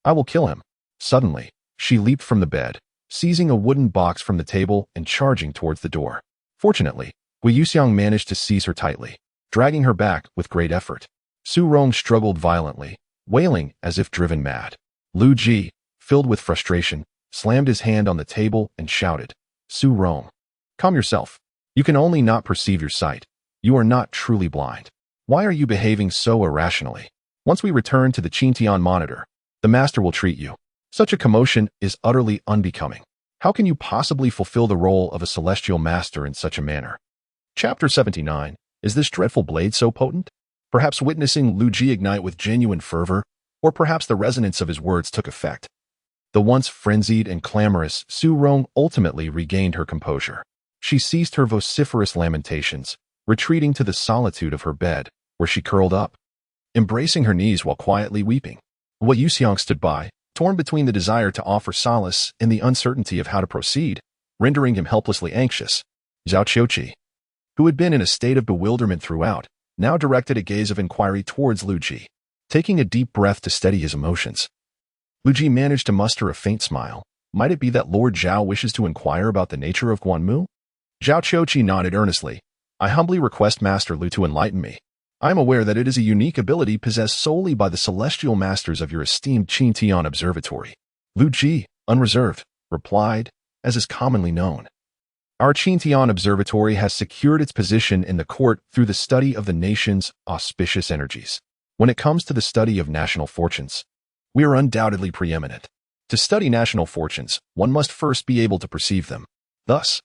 I will kill him. Suddenly, she leaped from the bed, seizing a wooden box from the table and charging towards the door. Fortunately, Guo Yuxiang managed to seize her tightly, dragging her back with great effort. Su Rong struggled violently, wailing as if driven mad. Lu Ji, filled with frustration, slammed his hand on the table and shouted, Su Rong, calm yourself. You can only not perceive your sight. You are not truly blind. Why are you behaving so irrationally? Once we return to the Qintian monitor, the master will treat you. Such a commotion is utterly unbecoming. How can you possibly fulfill the role of a celestial master in such a manner? Chapter 79. Is this dreadful blade so potent? Perhaps witnessing Lu Ji ignite with genuine fervor, or perhaps the resonance of his words took effect. The once frenzied and clamorous Su Rong ultimately regained her composure. She ceased her vociferous lamentations, retreating to the solitude of her bed, where she curled up, embracing her knees while quietly weeping. Guo Yuxiang stood by, torn between the desire to offer solace and the uncertainty of how to proceed, rendering him helplessly anxious. Zhao Qiuqi, who had been in a state of bewilderment throughout, now directed a gaze of inquiry towards Lu Ji. Taking a deep breath to steady his emotions, Lu Ji managed to muster a faint smile. Might it be that Lord Zhao wishes to inquire about the nature of Guanmu? Zhao Qiuqi nodded earnestly. I humbly request Master Lu to enlighten me. I am aware that it is a unique ability possessed solely by the celestial masters of your esteemed Qintian Observatory. Lu Ji, unreserved, replied, as is commonly known. Our Qintian Observatory has secured its position in the court through the study of the nation's auspicious energies. When it comes to the study of national fortunes, we are undoubtedly preeminent. To study national fortunes, one must first be able to perceive them. Thus,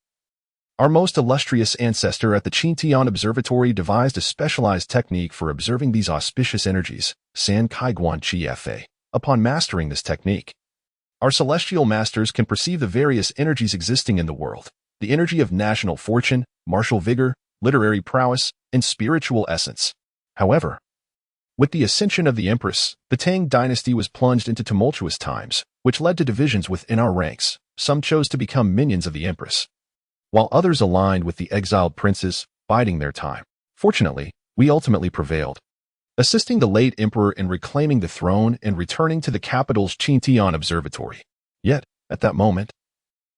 our most illustrious ancestor at the Qintian Observatory devised a specialized technique for observing these auspicious energies, San Kai Guan Chi Fa. Upon mastering this technique, our celestial masters can perceive the various energies existing in the world, the energy of national fortune, martial vigor, literary prowess, and spiritual essence. However, with the ascension of the Empress, the Tang dynasty was plunged into tumultuous times, which led to divisions within our ranks. Some chose to become minions of the Empress, while others aligned with the exiled princes, biding their time. Fortunately, we ultimately prevailed, assisting the late emperor in reclaiming the throne and returning to the capital's Qintian Observatory. Yet, at that moment,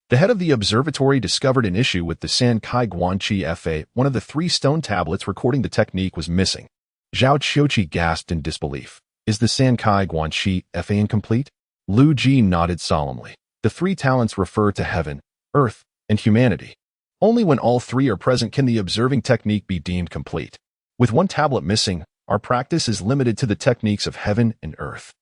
The head of the observatory discovered an issue with the Sankai Guanchi Fa. One of the 3 stone tablets recording the technique was missing. Zhao Qiuqi gasped in disbelief. Is the Sankai Guanchi Fa incomplete? Lu Ji nodded solemnly. The 3 talents refer to heaven, earth, and humanity. Only when all 3 are present can the observing technique be deemed complete. With 1 tablet missing, our practice is limited to the techniques of heaven and earth,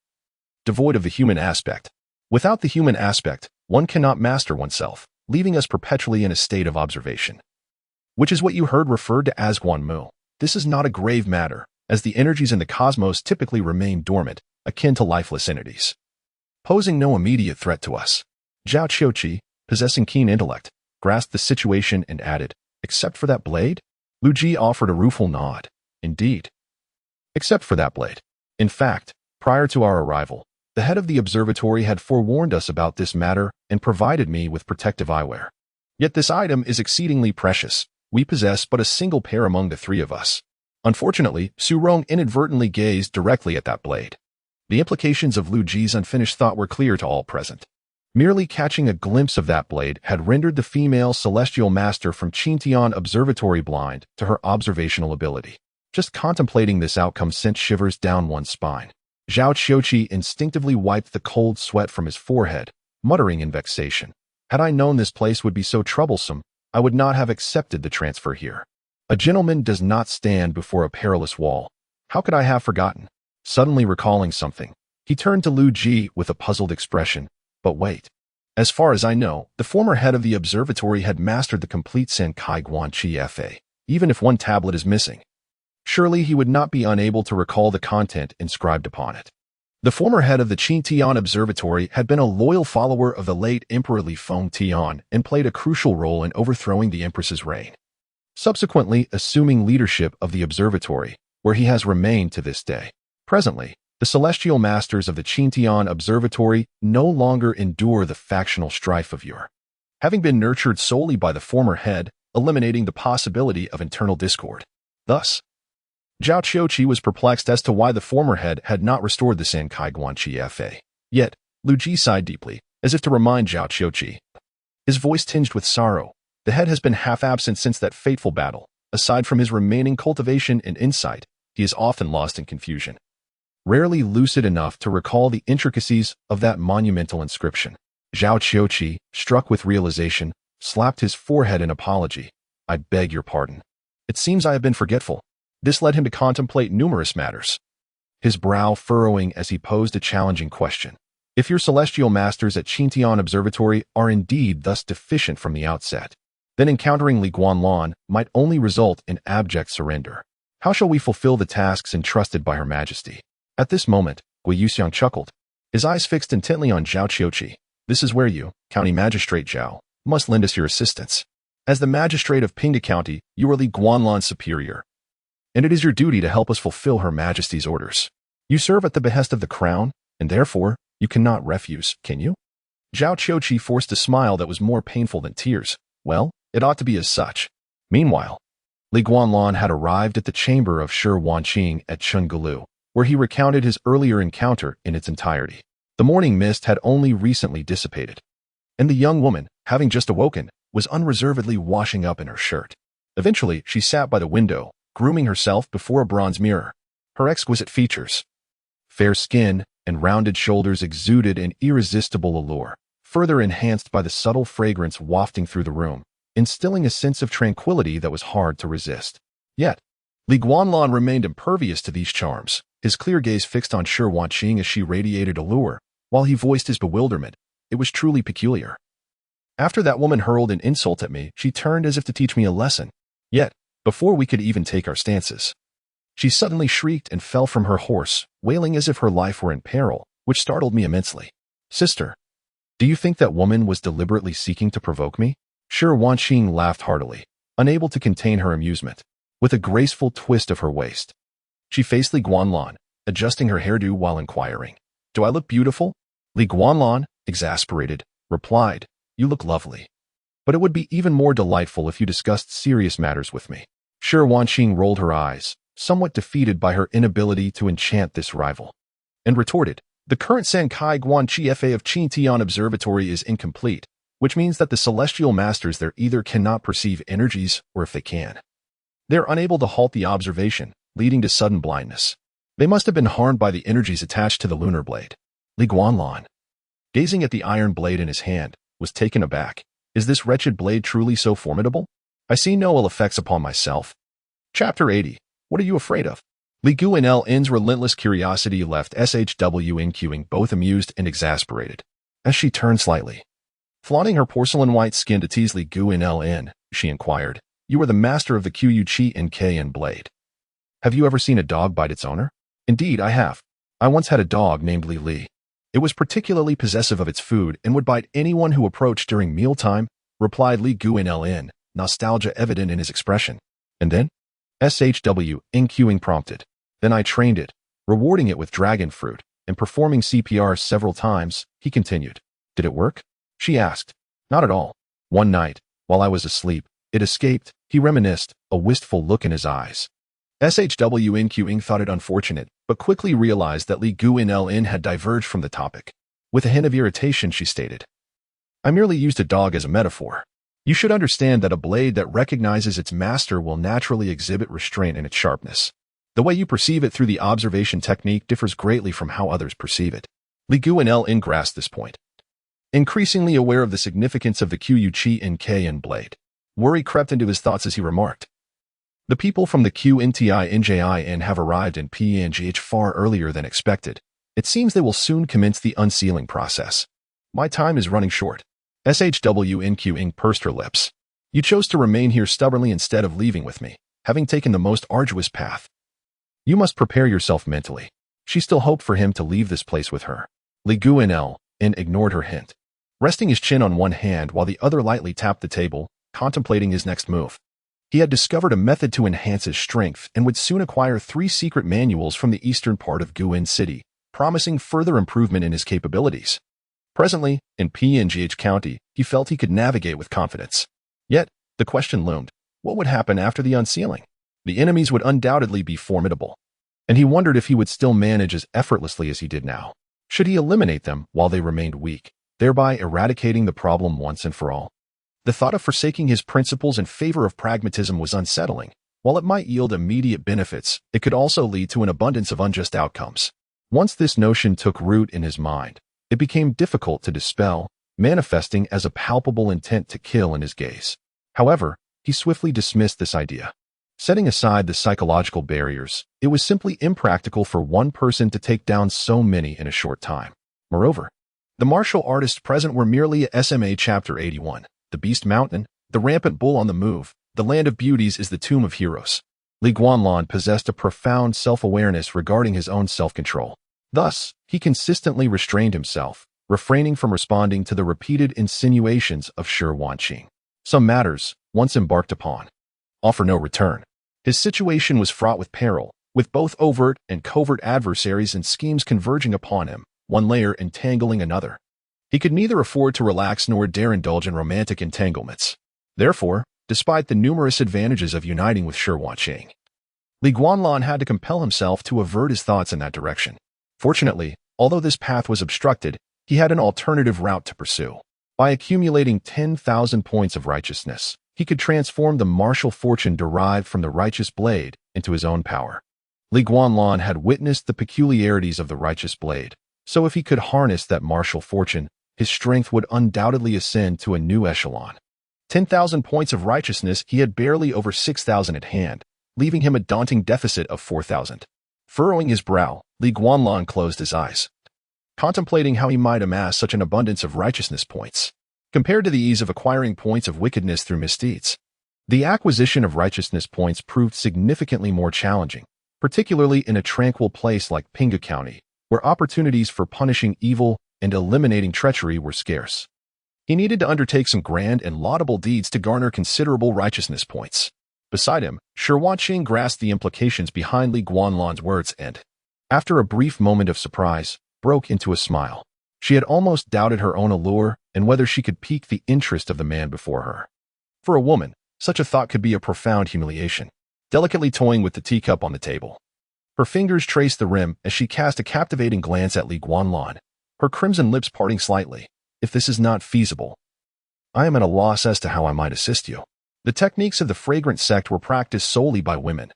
devoid of the human aspect. Without the human aspect, one cannot master oneself, leaving us perpetually in a state of observation. Which is what you heard referred to as Guanmu. This is not a grave matter, as the energies in the cosmos typically remain dormant, akin to lifeless entities, posing no immediate threat to us. Zhao Qiuqi, possessing keen intellect, grasped the situation and added, except for that blade? Lu Ji offered a rueful nod. Indeed. Except for that blade. In fact, prior to our arrival, the head of the observatory had forewarned us about this matter and provided me with protective eyewear. Yet this item is exceedingly precious. We possess but a single pair among the 3 of us. Unfortunately, Su Rong inadvertently gazed directly at that blade. The implications of Lu Ji's unfinished thought were clear to all present. Merely catching a glimpse of that blade had rendered the female celestial master from Qintian Observatory blind to her observational ability. Just contemplating this outcome sent shivers down one's spine. Zhao Qiuqi instinctively wiped the cold sweat from his forehead, muttering in vexation. Had I known this place would be so troublesome, I would not have accepted the transfer here. A gentleman does not stand before a perilous wall. How could I have forgotten? Suddenly recalling something, he turned to Lu Ji with a puzzled expression. But wait. As far as I know, the former head of the observatory had mastered the complete Sankai Guanchi Fa, even if 1 tablet is missing. Surely he would not be unable to recall the content inscribed upon it. The former head of the Qintian Observatory had been a loyal follower of the late Emperor Li Fengtian and played a crucial role in overthrowing the empress's reign, subsequently assuming leadership of the observatory, where he has remained to this day. Presently, the celestial masters of the Qintian Observatory no longer endure the factional strife of yore, having been nurtured solely by the former head, eliminating the possibility of internal discord. Thus, Zhao Qiuqi was perplexed as to why the former head had not restored the Sankai Guanchi Fa. Yet, Lu Ji sighed deeply, as if to remind Zhao Qiuqi. His voice tinged with sorrow. The head has been half absent since that fateful battle. Aside from his remaining cultivation and insight, he is often lost in confusion, rarely lucid enough to recall the intricacies of that monumental inscription. Zhao Qiuqi, struck with realization, slapped his forehead in apology. I beg your pardon. It seems I have been forgetful. This led him to contemplate numerous matters, his brow furrowing as he posed a challenging question. If your celestial masters at Qintian Observatory are indeed thus deficient from the outset, then encountering Li Guanlan might only result in abject surrender. How shall we fulfill the tasks entrusted by Her Majesty? At this moment, Gui Yuxiang chuckled, his eyes fixed intently on Zhao Qiuqi. This is where you, County Magistrate Zhao, must lend us your assistance. As the magistrate of Pinghu County, you are Li Guanlan's superior, and it is your duty to help us fulfill Her Majesty's orders. You serve at the behest of the crown, and therefore, you cannot refuse, can you? Zhao Qiuqi forced a smile that was more painful than tears. Well, it ought to be as such. Meanwhile, Li Guanlan had arrived at the chamber of Shi Wanqing at Chengulu, where he recounted his earlier encounter in its entirety. The morning mist had only recently dissipated, and the young woman, having just awoken, was unreservedly washing up in her shirt. Eventually, she sat by the window, grooming herself before a bronze mirror. Her exquisite features, fair skin, and rounded shoulders exuded an irresistible allure, further enhanced by the subtle fragrance wafting through the room, instilling a sense of tranquility that was hard to resist. Yet, Li Guanlan remained impervious to these charms, his clear gaze fixed on Shi Wanqing as she radiated allure, while he voiced his bewilderment. It was truly peculiar. After that woman hurled an insult at me, she turned as if to teach me a lesson. Yet, before we could even take our stances, she suddenly shrieked and fell from her horse, wailing as if her life were in peril, which startled me immensely. Sister, do you think that woman was deliberately seeking to provoke me? Shi Wanqing laughed heartily, unable to contain her amusement. With a graceful twist of her waist, she faced Li Guanlan, adjusting her hairdo while inquiring, Do I look beautiful? Li Guanlan, exasperated, replied, You look lovely. But it would be even more delightful if you discussed serious matters with me. Shi Wanqing rolled her eyes, somewhat defeated by her inability to enchant this rival, and retorted, The current Sankai Guanchi Fa of Qintian Observatory is incomplete. which means that the celestial masters there either cannot perceive energies or if they can, they're unable to halt the observation, leading to sudden blindness. They must have been harmed by the energies attached to the lunar blade. Guanlan, gazing at the iron blade in his hand, was taken aback. Is this wretched blade truly so formidable? I see no ill effects upon myself. Chapter 80. What are you afraid of? Guanlan's relentless curiosity left SHWing both amused and exasperated. As she turned slightly, flaunting her porcelain white skin to tease Guanlan, she inquired, "You are the master of the Qu-Chi-NK blade. Have you ever seen a dog bite its owner?" "Indeed, I have. I once had a dog named Li. It was particularly possessive of its food and would bite anyone who approached during mealtime," replied Guanlan, nostalgia evident in his expression. "And then?" SHWing prompted. "Then I trained it, rewarding it with dragon fruit and performing CPR several times," he continued. "Did it work?" she asked. "Not at all. One night, while I was asleep, it escaped," he reminisced, a wistful look in his eyes. SHWing thought it unfortunate, but quickly realized that Guanlan had diverged from the topic. With a hint of irritation, she stated, "I merely used a dog as a metaphor. You should understand that a blade that recognizes its master will naturally exhibit restraint in its sharpness. The way you perceive it through the observation technique differs greatly from how others perceive it." Guanlan grasped this point. Increasingly aware of the significance of the Qu-Chi-NK blade, worry crept into his thoughts as he remarked, "The people from the QNTI-NJIN have arrived in PNGH far earlier than expected. It seems they will soon commence the unsealing process. My time is running short." SHWing pursed her lips. "You chose to remain here stubbornly instead of leaving with me, having taken the most arduous path. You must prepare yourself mentally." She still hoped for him to leave this place with her. Guanlan ignored her hint, resting his chin on one hand while the other lightly tapped the table, contemplating his next move. He had discovered a method to enhance his strength and would soon acquire 3 secret manuals from the eastern part of Guan City, promising further improvement in his capabilities. Presently, in Pinghu County, he felt he could navigate with confidence. Yet, the question loomed, what would happen after the unsealing? The enemies would undoubtedly be formidable, and he wondered if he would still manage as effortlessly as he did now. Should he eliminate them while they remained weak, thereby eradicating the problem once and for all? The thought of forsaking his principles in favor of pragmatism was unsettling. While it might yield immediate benefits, it could also lead to an abundance of unjust outcomes. Once this notion took root in his mind, it became difficult to dispel, manifesting as a palpable intent to kill in his gaze. However, he swiftly dismissed this idea. Setting aside the psychological barriers, it was simply impractical for one person to take down so many in a short time. Moreover, the martial artists present were merely a SMA Chapter 81. The Beast Mountain, the rampant bull on the move, the land of beauties is the tomb of heroes. Guanlan possessed a profound self-awareness regarding his own self-control. Thus, he consistently restrained himself, refraining from responding to the repeated insinuations of Shi Wanqing. Some matters, once embarked upon, offer no return. His situation was fraught with peril, with both overt and covert adversaries and schemes converging upon him, one layer entangling another. He could neither afford to relax nor dare indulge in romantic entanglements. Therefore, despite the numerous advantages of uniting with Shi Wanqing, Guanlan had to compel himself to avert his thoughts in that direction. Fortunately, although this path was obstructed, he had an alternative route to pursue. By accumulating 10,000 points of righteousness, he could transform the martial fortune derived from the righteous blade into his own power. Guanlan had witnessed the peculiarities of the righteous blade, so if he could harness that martial fortune, his strength would undoubtedly ascend to a new echelon. 10,000 points of righteousness, he had barely over 6,000 at hand, leaving him a daunting deficit of 4,000. Furrowing his brow, Guanlan closed his eyes, contemplating how he might amass such an abundance of righteousness points. Compared to the ease of acquiring points of wickedness through misdeeds, the acquisition of righteousness points proved significantly more challenging, particularly in a tranquil place like Pinghu County, where opportunities for punishing evil and eliminating treachery were scarce. He needed to undertake some grand and laudable deeds to garner considerable righteousness points. Beside him, Shi Wanqing grasped the implications behind Guanlan's words and, after a brief moment of surprise, broke into a smile. She had almost doubted her own allure and whether she could pique the interest of the man before her. For a woman, such a thought could be a profound humiliation. Delicately toying with the teacup on the table, her fingers traced the rim as she cast a captivating glance at Guanlan, her crimson lips parting slightly. If this is not feasible, I am at a loss as to how I might assist you. The techniques of the fragrant sect were practiced solely by women,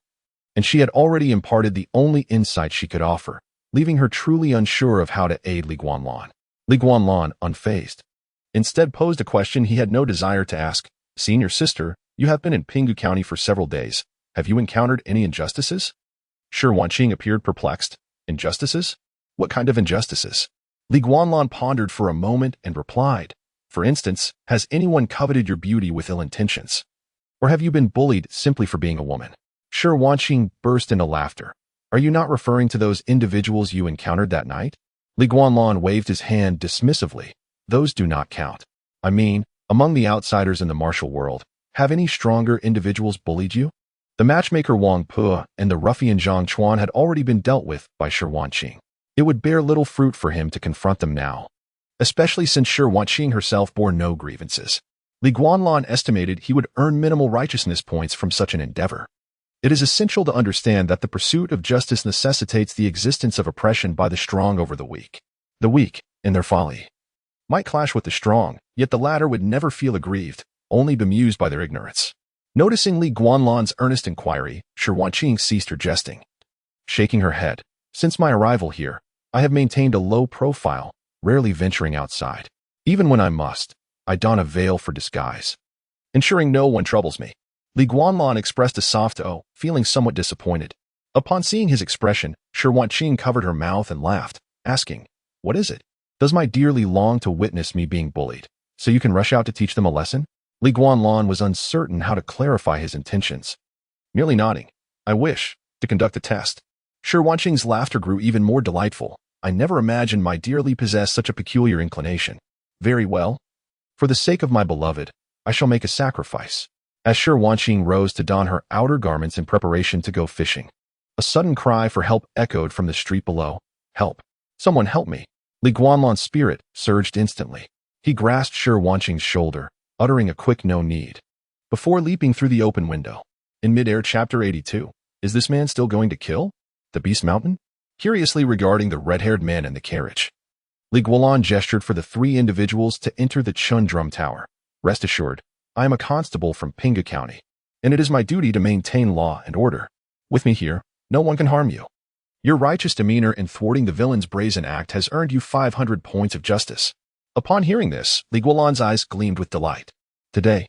and she had already imparted the only insight she could offer, leaving her truly unsure of how to aid Li Guanlan. Li Guanlan, unfazed, instead posed a question he had no desire to ask. Senior sister, you have been in Pinghu County for several days. Have you encountered any injustices? Shi Wanqing appeared perplexed. Injustices? What kind of injustices? Li Guanlan pondered for a moment and replied, for instance, has anyone coveted your beauty with ill intentions? Or have you been bullied simply for being a woman? Shi Wanqing burst into laughter. Are you not referring to those individuals you encountered that night? Li Guanlan waved his hand dismissively. Those do not count. I mean, among the outsiders in the martial world, have any stronger individuals bullied you? The matchmaker Wang Pu and the ruffian Zhang Chuan had already been dealt with by Shi Wanqing. It would bear little fruit for him to confront them now, especially since Shi Wanqing herself bore no grievances. Li Guanlan estimated he would earn minimal righteousness points from such an endeavor. It is essential to understand that the pursuit of justice necessitates the existence of oppression by the strong over the weak. The weak, in their folly, might clash with the strong, yet the latter would never feel aggrieved, only bemused by their ignorance. Noticing Li Guanlan's earnest inquiry, Shi Wanqing ceased her jesting. Shaking her head, since my arrival here, I have maintained a low profile, rarely venturing outside. Even when I must, I don a veil for disguise, ensuring no one troubles me. Li Guanlan expressed a soft "oh," feeling somewhat disappointed. Upon seeing his expression, Shi Wanqing covered her mouth and laughed, asking, what is it? Does my dearly long to witness me being bullied, so you can rush out to teach them a lesson? Li Guanlan was uncertain how to clarify his intentions. Merely nodding, I wish to conduct a test. Shi Wanqing's laughter grew even more delightful. I never imagined my dearly possessed such a peculiar inclination. Very well. For the sake of my beloved, I shall make a sacrifice. As Shi Wanqing rose to don her outer garments in preparation to go fishing, a sudden cry for help echoed from the street below. Help! Someone help me! Li Guanlan's spirit surged instantly. He grasped Shi Wanqing's shoulder, uttering a quick no need, before leaping through the open window. In midair, Chapter 82. Is this man still going to kill? The Beast Mountain? Curiously regarding the red-haired man in the carriage, Li Guanlan gestured for the three individuals to enter the Chundrum Tower. Rest assured, I am a constable from Pinghu County, and it is my duty to maintain law and order. With me here, no one can harm you. Your righteous demeanor in thwarting the villain's brazen act has earned you 500 points of justice. Upon hearing this, Li Guanlan's eyes gleamed with delight. Today,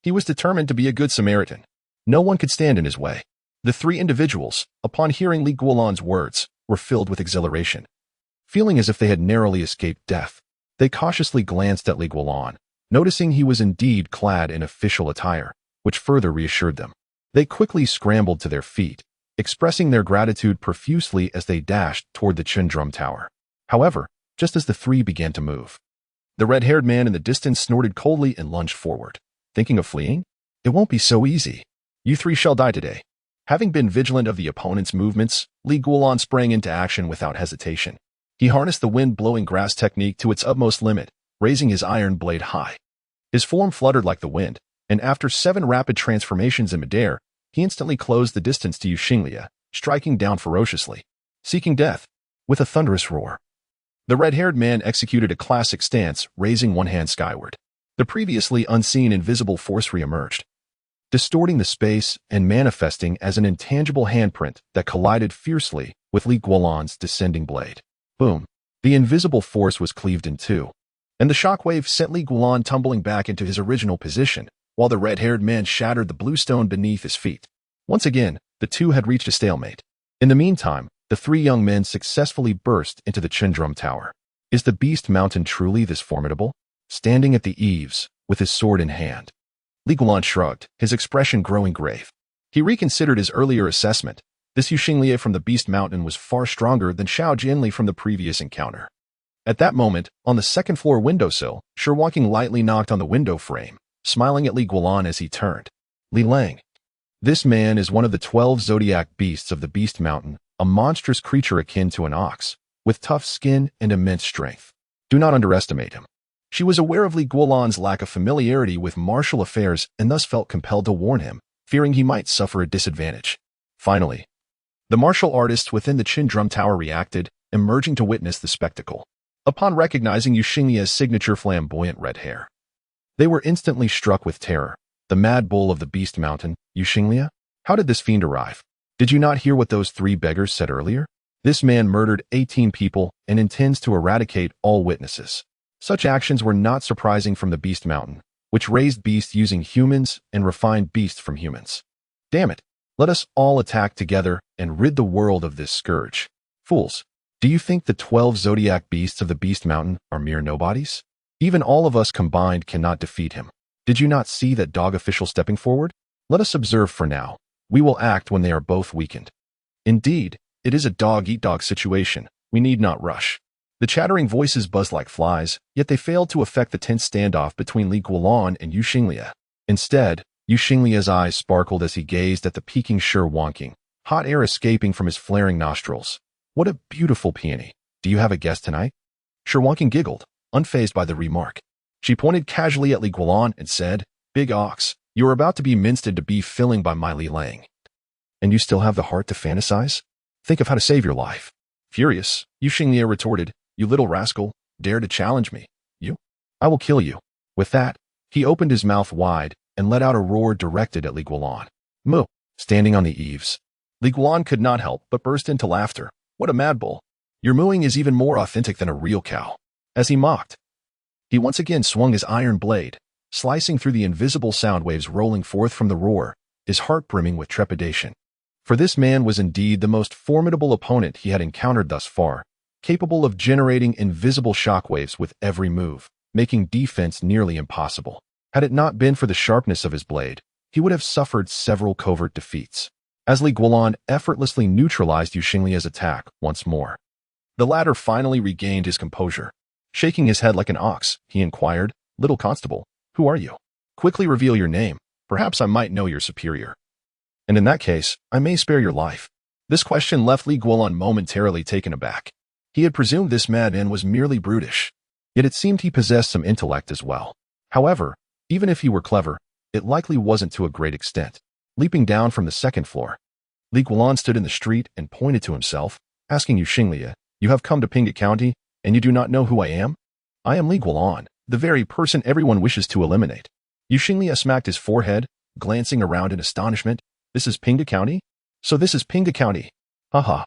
he was determined to be a good Samaritan. No one could stand in his way. The three individuals, upon hearing Li Guanlan's words, were filled with exhilaration. Feeling as if they had narrowly escaped death, they cautiously glanced at Li Guanlan, noticing he was indeed clad in official attire, which further reassured them. They quickly scrambled to their feet, expressing their gratitude profusely as they dashed toward the Chundrum Tower. However, just as the three began to move, the red-haired man in the distance snorted coldly and lunged forward. Thinking of fleeing? It won't be so easy. You three shall die today. Having been vigilant of the opponent's movements, Li Guanlan sprang into action without hesitation. He harnessed the wind-blowing grass technique to its utmost limit, raising his iron blade high. His form fluttered like the wind, and after 7 rapid transformations in midair, he instantly closed the distance to Yuxinglia, striking down ferociously, seeking death. With a thunderous roar, the red-haired man executed a classic stance, raising one hand skyward. The previously unseen invisible force re-emerged, distorting the space and manifesting as an intangible handprint that collided fiercely with Li Guanlan's descending blade. Boom! The invisible force was cleaved in two, and the shockwave sent Li Guanlan tumbling back into his original position, while the red-haired man shattered the blue stone beneath his feet. Once again, the two had reached a stalemate. In the meantime, the three young men successfully burst into the Chundrum Tower. Is the Beast Mountain truly this formidable? Standing at the eaves, with his sword in hand, Li Guanlan shrugged, his expression growing grave. He reconsidered his earlier assessment. This Yuxinglia from the Beast Mountain was far stronger than Xiao Jianli from the previous encounter. At that moment, on the second-floor windowsill, Shi Wanqing lightly knocked on the window frame, smiling at Li Guanlan as he turned. Li Lang. This man is one of the 12 zodiac beasts of the Beast Mountain, a monstrous creature akin to an ox, with tough skin and immense strength. Do not underestimate him. She was aware of Li Guanlan's lack of familiarity with martial affairs and thus felt compelled to warn him, fearing he might suffer a disadvantage. Finally, the martial artist within the Chundrum Tower reacted, emerging to witness the spectacle. Upon recognizing Yuxinglia's signature flamboyant red hair, They were instantly struck with terror. The mad bull of the Beast Mountain, Yuxinglia? How did this fiend arrive? Did you not hear what those 3 beggars said earlier? This man murdered 18 people and intends to eradicate all witnesses. Such actions were not surprising from the Beast Mountain, which raised beasts using humans and refined beasts from humans. Damn it! Let us all attack together and rid the world of this scourge. Fools! Do you think the 12 zodiac beasts of the Beast Mountain are mere nobodies? Even all of us combined cannot defeat him. Did you not see that dog official stepping forward? Let us observe for now. We will act when they are both weakened. Indeed, it is a dog-eat-dog situation. We need not rush. The chattering voices buzzed like flies, yet they failed to affect the tense standoff between Li Guanlan and Yuxinglia. Instead, Yuxinglia's eyes sparkled as he gazed at the peaking Wonking, hot air escaping from his flaring nostrils. What a beautiful peony. Do you have a guest tonight? Wonking giggled, unfazed by the remark. She pointed casually at Li Guanlan and said, Big ox, you are about to be minced into beef filling by my Li Lang. And you still have the heart to fantasize? Think of how to save your life. Furious, Yuxinglia retorted, You little rascal, dare to challenge me. You? I will kill you. With that, he opened his mouth wide and let out a roar directed at Li Guanlan. Moo! Standing on the eaves. Li Guanlan could not help but burst into laughter. What a mad bull. Your mooing is even more authentic than a real cow. As he mocked, he once again swung his iron blade, slicing through the invisible sound waves rolling forth from the roar, his heart brimming with trepidation. For this man was indeed the most formidable opponent he had encountered thus far, capable of generating invisible shockwaves with every move, making defense nearly impossible. Had it not been for the sharpness of his blade, he would have suffered several covert defeats. As Li Guanlan effortlessly neutralized Yuxinglia's attack once more, the latter finally regained his composure. Shaking his head like an ox, he inquired, Little constable, who are you? Quickly reveal your name. Perhaps I might know your superior. And in that case, I may spare your life. This question left Li Guanlan momentarily taken aback. He had presumed this madman was merely brutish, yet it seemed he possessed some intellect as well. However, even if he were clever, it likely wasn't to a great extent. Leaping down from the 2nd floor, Li Guanlan stood in the street and pointed to himself, asking Yuxinglia, You have come to Pinghu County, and you do not know who I am? I am Li Guanlan, the very person everyone wishes to eliminate. Yuxinglia smacked his forehead, glancing around in astonishment. This is Pinghu County? So this is Pinghu County. Haha.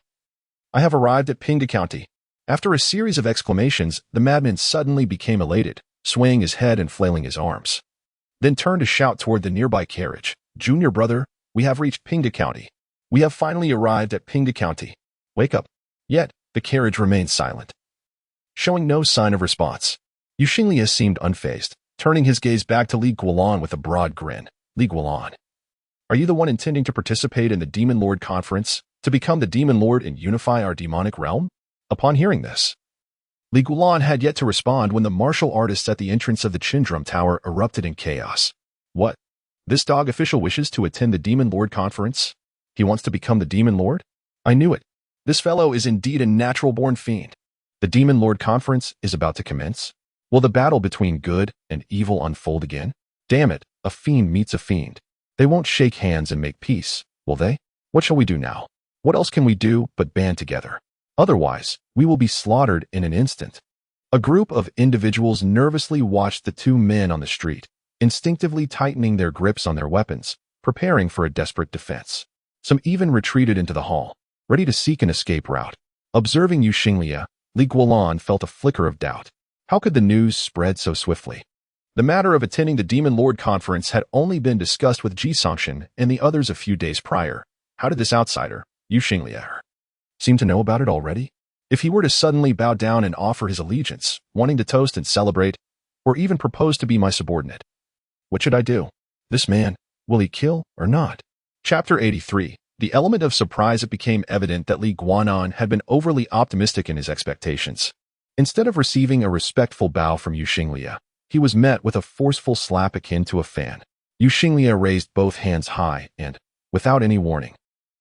I have arrived at Pinghu County. After a series of exclamations, the madman suddenly became elated, swaying his head and flailing his arms. Then turned to shout toward the nearby carriage, Junior brother, we have reached Pinghu County. We have finally arrived at Pinghu County. Wake up. Yet, the carriage remained silent, showing no sign of response. Yuxinglia seemed unfazed, turning his gaze back to Li Guanlan with a broad grin. Li Guanlan, are you the one intending to participate in the Demon Lord Conference, to become the Demon Lord and unify our demonic realm? Upon hearing this, Li Guanlan had yet to respond when the martial artists at the entrance of the Chindrum Tower erupted in chaos. What? This dog official wishes to attend the Demon Lord Conference? He wants to become the Demon Lord? I knew it. This fellow is indeed a natural-born fiend. The Demon Lord Conference is about to commence. Will the battle between good and evil unfold again? Damn it, a fiend meets a fiend. They won't shake hands and make peace, will they? What shall we do now? What else can we do but band together? Otherwise, we will be slaughtered in an instant. A group of individuals nervously watched the 2 men on the street, instinctively tightening their grips on their weapons, preparing for a desperate defense. Some even retreated into the hall, ready to seek an escape route. Observing Yuxinglia, Li Guanlan felt a flicker of doubt. How could the news spread so swiftly? The matter of attending the Demon Lord Conference had only been discussed with Ji Songshan and the others a few days prior. How did this outsider, Yuxinglia, seem to know about it already? If he were to suddenly bow down and offer his allegiance, wanting to toast and celebrate, or even propose to be my subordinate, what should I do? This man, will he kill or not? Chapter 83. The element of surprise. It became evident that Li Guanlan had been overly optimistic in his expectations. Instead of receiving a respectful bow from Yuxinglia, he was met with a forceful slap akin to a fan. Yuxinglia raised both hands high and, without any warning,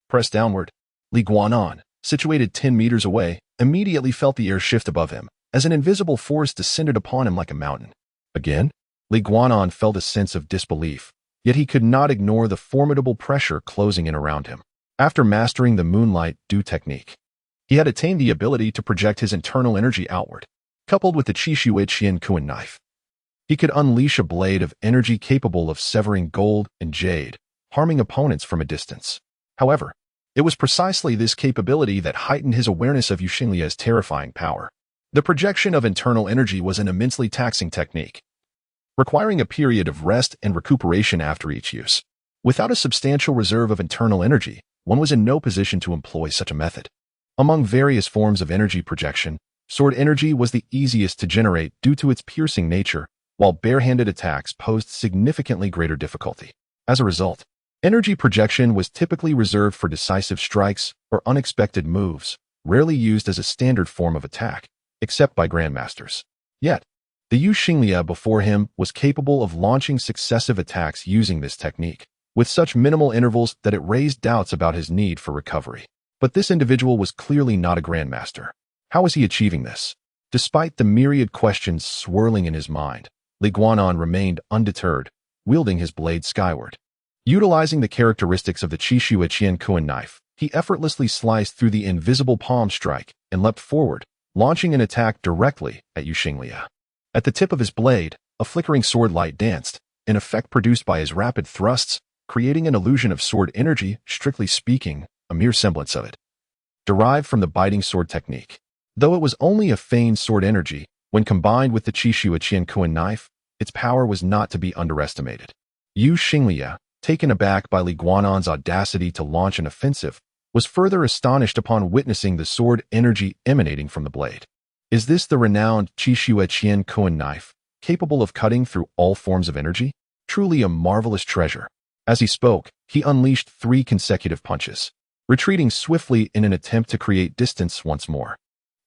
pressed downward. Li Guanlan, situated 10 meters away, immediately felt the air shift above him, as an invisible force descended upon him like a mountain. Again, Li Guanlan felt a sense of disbelief, yet he could not ignore the formidable pressure closing in around him. After mastering the moonlight dew technique, he had attained the ability to project his internal energy outward, coupled with the Qishuiqian Kuan knife. He could unleash a blade of energy capable of severing gold and jade, harming opponents from a distance. However, it was precisely this capability that heightened his awareness of Yuxinglia's terrifying power. The projection of internal energy was an immensely taxing technique, requiring a period of rest and recuperation after each use. Without a substantial reserve of internal energy, one was in no position to employ such a method. Among various forms of energy projection, sword energy was the easiest to generate due to its piercing nature, while bare-handed attacks posed significantly greater difficulty. As a result, energy projection was typically reserved for decisive strikes or unexpected moves, rarely used as a standard form of attack, except by grandmasters. Yet, the Yuxinglia before him was capable of launching successive attacks using this technique, with such minimal intervals that it raised doubts about his need for recovery. But this individual was clearly not a grandmaster. How was he achieving this? Despite the myriad questions swirling in his mind, Guanlan remained undeterred, wielding his blade skyward. Utilizing the characteristics of the Qishua Qiankuan knife, he effortlessly sliced through the invisible palm strike and leapt forward, launching an attack directly at Yuxinglia. At the tip of his blade, a flickering sword light danced, an effect produced by his rapid thrusts, creating an illusion of sword energy, strictly speaking, a mere semblance of it, derived from the biting sword technique. Though it was only a feigned sword energy, when combined with the Qishua Qiankuan knife, its power was not to be underestimated. Yuxinglia, taken aback by Guanlan's audacity to launch an offensive, was further astonished upon witnessing the sword energy emanating from the blade. Is this the renowned Qishua Qiankuan knife, capable of cutting through all forms of energy? Truly a marvelous treasure. As he spoke, he unleashed 3 consecutive punches, retreating swiftly in an attempt to create distance once more.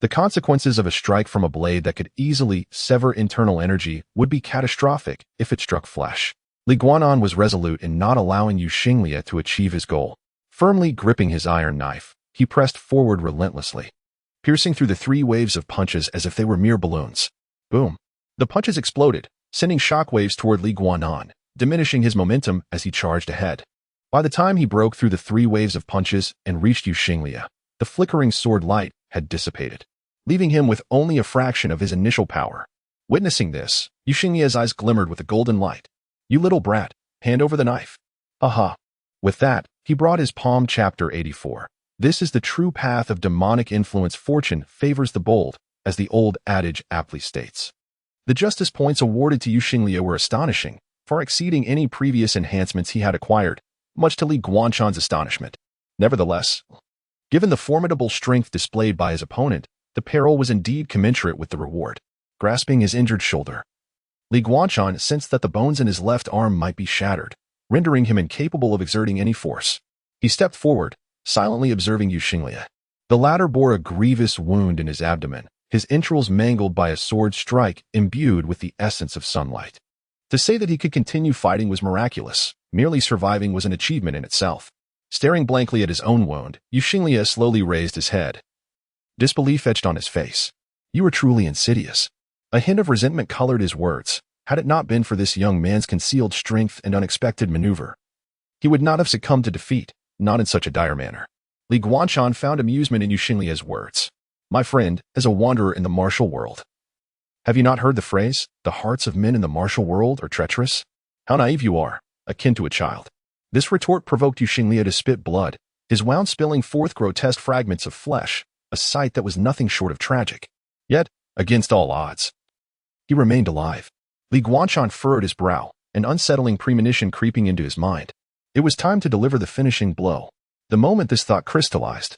The consequences of a strike from a blade that could easily sever internal energy would be catastrophic if it struck flesh. Guanlan was resolute in not allowing Yuxinglia to achieve his goal. Firmly gripping his iron knife, he pressed forward relentlessly, piercing through the 3 waves of punches as if they were mere balloons. Boom! The punches exploded, sending shockwaves toward Guanlan, diminishing his momentum as he charged ahead. By the time he broke through the 3 waves of punches and reached Yuxinglia, the flickering sword light had dissipated, leaving him with only a fraction of his initial power. Witnessing this, Yuxinglia's eyes glimmered with a golden light. "You little brat, hand over the knife." Aha! With that, he brought his palm. Chapter 84. This is the true path of demonic influence. Fortune favors the bold, as the old adage aptly states. The justice points awarded to Yuxinglia were astonishing, far exceeding any previous enhancements he had acquired, much to Li Guanshan's astonishment. Nevertheless, given the formidable strength displayed by his opponent, the peril was indeed commensurate with the reward. Grasping his injured shoulder, Li Guanshan sensed that the bones in his left arm might be shattered, rendering him incapable of exerting any force. He stepped forward, silently observing Yuxinglia. The latter bore a grievous wound in his abdomen, his entrails mangled by a sword strike imbued with the essence of sunlight. To say that he could continue fighting was miraculous. Merely surviving was an achievement in itself. Staring blankly at his own wound, Yuxinglia slowly raised his head. Disbelief etched on his face. "You are truly insidious." A hint of resentment colored his words. Had it not been for this young man's concealed strength and unexpected maneuver, he would not have succumbed to defeat, not in such a dire manner. Li Guanshan found amusement in Yuxinglia's words. "My friend, as a wanderer in the martial world, have you not heard the phrase, 'The hearts of men in the martial world are treacherous'? How naive you are, akin to a child." This retort provoked Yuxinglia to spit blood, his wound spilling forth grotesque fragments of flesh, a sight that was nothing short of tragic. Yet, against all odds, he remained alive. Li Guanshan furrowed his brow, an unsettling premonition creeping into his mind. It was time to deliver the finishing blow. The moment this thought crystallized,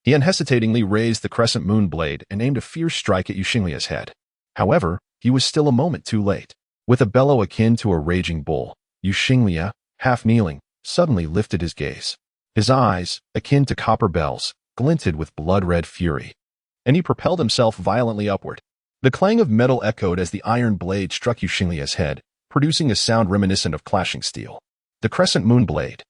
he unhesitatingly raised the crescent moon blade and aimed a fierce strike at Yuxinglia's head. However, he was still a moment too late. With a bellow akin to a raging bull, Yuxinglia, half kneeling, suddenly lifted his gaze. His eyes, akin to copper bells, glinted with blood-red fury, and he propelled himself violently upward. The clang of metal echoed as the iron blade struck Yuxinglia's head, producing a sound reminiscent of clashing steel. The crescent moon blade,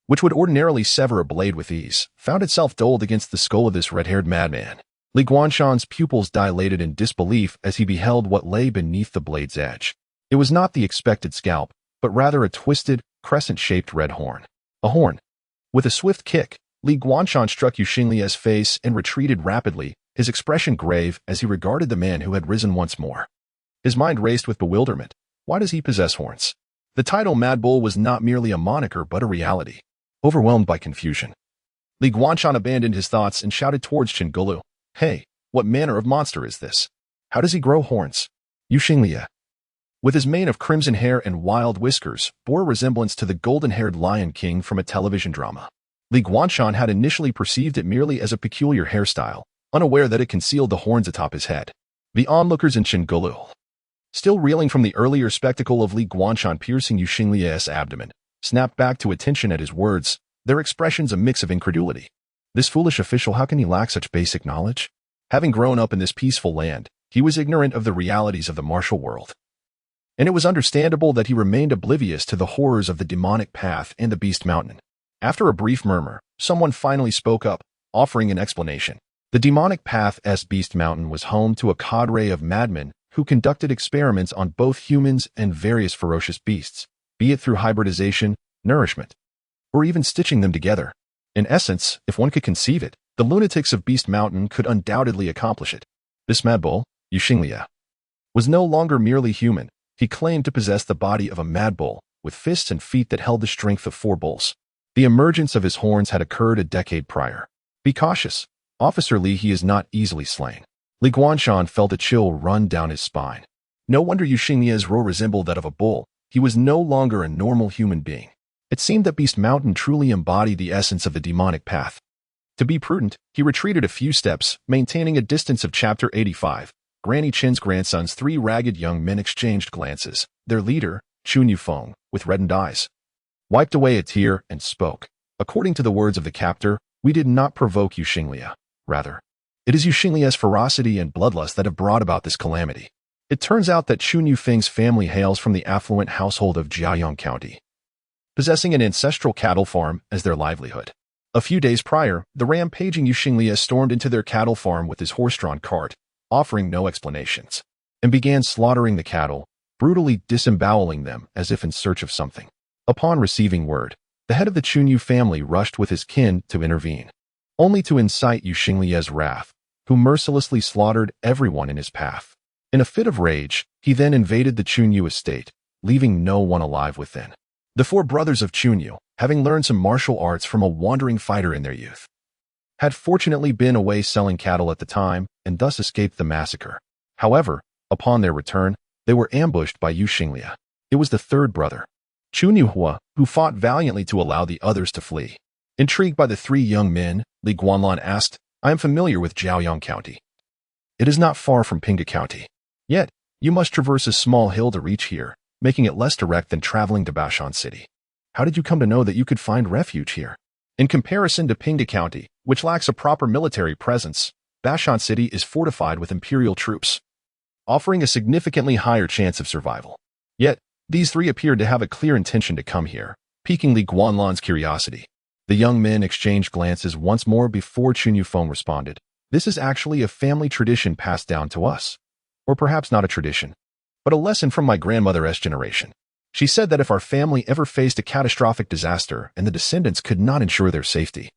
which would ordinarily sever a blade with ease, found itself dulled against the skull of this red-haired madman. Li Guanshan's pupils dilated in disbelief as he beheld what lay beneath the blade's edge. It was not the expected scalp, but rather a twisted, crescent-shaped red horn. A horn. With a swift kick, Li Guanshan struck Yuxinglia's face and retreated rapidly, his expression grave as he regarded the man who had risen once more. His mind raced with bewilderment. Why does he possess horns? The title Mad Bull was not merely a moniker but a reality. Overwhelmed by confusion, Li Guanshan abandoned his thoughts and shouted towards Qingulu. Hey, what manner of monster is this? How does he grow horns? Yu Xinglia, with his mane of crimson hair and wild whiskers, bore a resemblance to the golden-haired Lion King from a television drama. Li Guanshan had initially perceived it merely as a peculiar hairstyle, unaware that it concealed the horns atop his head. The onlookers in Qingulu, still reeling from the earlier spectacle of Li Guanshan piercing Yu Xinglia's abdomen, snapped back to attention at his words, their expressions a mix of incredulity. This foolish official, how can he lack such basic knowledge? Having grown up in this peaceful land, he was ignorant of the realities of the martial world. And it was understandable that he remained oblivious to the horrors of the demonic path and the Beast Mountain. After a brief murmur, someone finally spoke up, offering an explanation. The demonic path as Beast Mountain was home to a cadre of madmen who conducted experiments on both humans and various ferocious beasts, be it through hybridization, nourishment, or even stitching them together. In essence, if one could conceive it, the lunatics of Beast Mountain could undoubtedly accomplish it. This Mad Bull, Yu Xinglia, was no longer merely human. He claimed to possess the body of a mad bull, with fists and feet that held the strength of 4 bulls. The emergence of his horns had occurred a decade prior. Be cautious, Officer Li, he is not easily slain. Li Guanshan felt a chill run down his spine. No wonder Yu Xinglia's roar resembled that of a bull. He was no longer a normal human being. It seemed that Beast Mountain truly embodied the essence of the demonic path. To be prudent, he retreated a few steps, maintaining a distance of Chapter 85. Granny Chen's grandsons, 3 ragged young men, exchanged glances. Their leader, Chun Yufeng, with reddened eyes, wiped away a tear and spoke. According to the words of the captor, we did not provoke Yu Xinglia. Rather, it is Yu Xinglia's ferocity and bloodlust that have brought about this calamity. It turns out that Chun Yufeng's family hails from the affluent household of Jiayang County, possessing an ancestral cattle farm as their livelihood. A few days prior, the rampaging Yu Xinglia stormed into their cattle farm with his horse-drawn cart, offering no explanations, and began slaughtering the cattle, brutally disemboweling them as if in search of something. Upon receiving word, the head of the Chunyu family rushed with his kin to intervene, only to incite Yu Xinglia's wrath, who mercilessly slaughtered everyone in his path. In a fit of rage, he then invaded the Chunyu estate, leaving no one alive within. The 4 brothers of Chunyu, having learned some martial arts from a wandering fighter in their youth, had fortunately been away selling cattle at the time and thus escaped the massacre. However, upon their return, they were ambushed by Yu Xinglia. It was the 3rd brother, Chunyu Hua, who fought valiantly to allow the others to flee. Intrigued by the 3 young men, Li Guanlan asked, I am familiar with Jiaoyang County. It is not far from Pinghu County. Yet, you must traverse a small hill to reach here, making it less direct than traveling to Bashan City. How did you come to know that you could find refuge here? In comparison to Pinghu County, which lacks a proper military presence, Bashan City is fortified with imperial troops, offering a significantly higher chance of survival. Yet, these 3 appeared to have a clear intention to come here, piquing Li Guanlan's curiosity. The young men exchanged glances once more before Chun Yufeng responded. This is actually a family tradition passed down to us. Or perhaps not a tradition, but a lesson from my grandmother's generation. She said that if our family ever faced a catastrophic disaster and the descendants could not ensure their safety,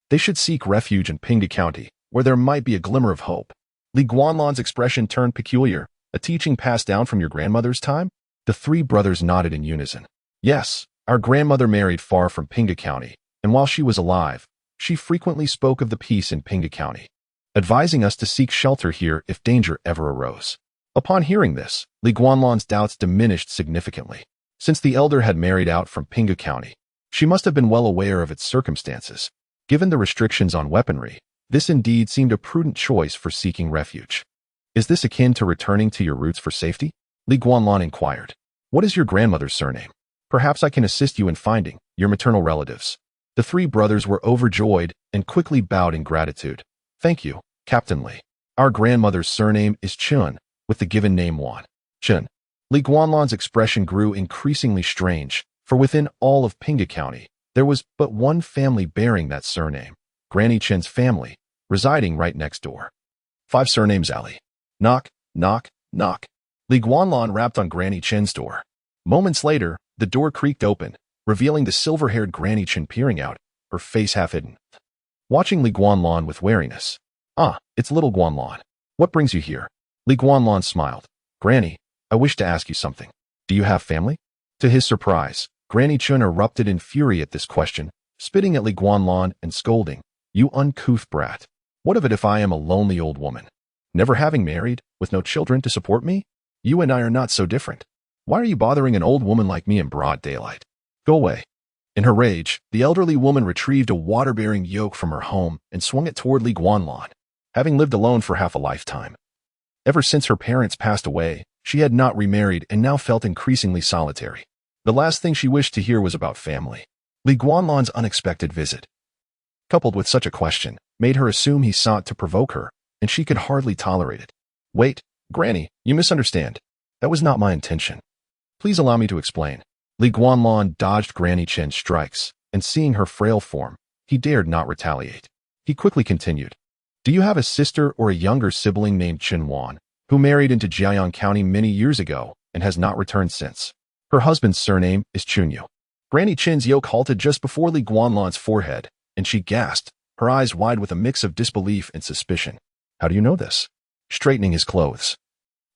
they should seek refuge in Pinghu County, where there might be a glimmer of hope. Li Guanlan's expression turned peculiar. A teaching passed down from your grandmother's time? The 3 brothers nodded in unison. Yes, our grandmother married far from Pinghu County, and while she was alive, she frequently spoke of the peace in Pinghu County, advising us to seek shelter here if danger ever arose. Upon hearing this, Li Guanlan's doubts diminished significantly. Since the elder had married out from Pinghu County, she must have been well aware of its circumstances. Given the restrictions on weaponry, this indeed seemed a prudent choice for seeking refuge. Is this akin to returning to your roots for safety? Li Guanlan inquired. What is your grandmother's surname? Perhaps I can assist you in finding your maternal relatives. The 3 brothers were overjoyed and quickly bowed in gratitude. Thank you, Captain Li. Our grandmother's surname is Chun, with the given name Wan. Chun. Li Guanlan's expression grew increasingly strange, for within all of Pinghu County, there was but one family bearing that surname, Granny Chen's family, residing right next door. 5 surnames alley. Knock, knock, knock. Li Guanlan rapped on Granny Chen's door. Moments later, the door creaked open, revealing the silver-haired Granny Chen peering out, her face half hidden, watching Li Guanlan with wariness. Ah, it's little Guanlan. What brings you here? Li Guanlan smiled. Granny, I wish to ask you something. Do you have family? To his surprise, Granny Chun erupted in fury at this question, spitting at Li Guanlan and scolding, "You uncouth brat. What of it if I am a lonely old woman? Never having married, with no children to support me? You and I are not so different. Why are you bothering an old woman like me in broad daylight? Go away." In her rage, the elderly woman retrieved a water-bearing yoke from her home and swung it toward Li Guanlan, having lived alone for half a lifetime. Ever since her parents passed away, she had not remarried and now felt increasingly solitary. The last thing she wished to hear was about family. Li Guanlan's unexpected visit, coupled with such a question, made her assume he sought to provoke her, and she could hardly tolerate it. "Wait, Granny, you misunderstand. That was not my intention. Please allow me to explain." Li Guanlan dodged Granny Chen's strikes, and seeing her frail form, he dared not retaliate. He quickly continued, "Do you have a sister or a younger sibling named Chen Wan, who married into Jiayang County many years ago and has not returned since? Her husband's surname is Chunyu." Granny Chen's yoke halted just before Li Guanlan's forehead, and she gasped, her eyes wide with a mix of disbelief and suspicion. "How do you know this?" Straightening his clothes,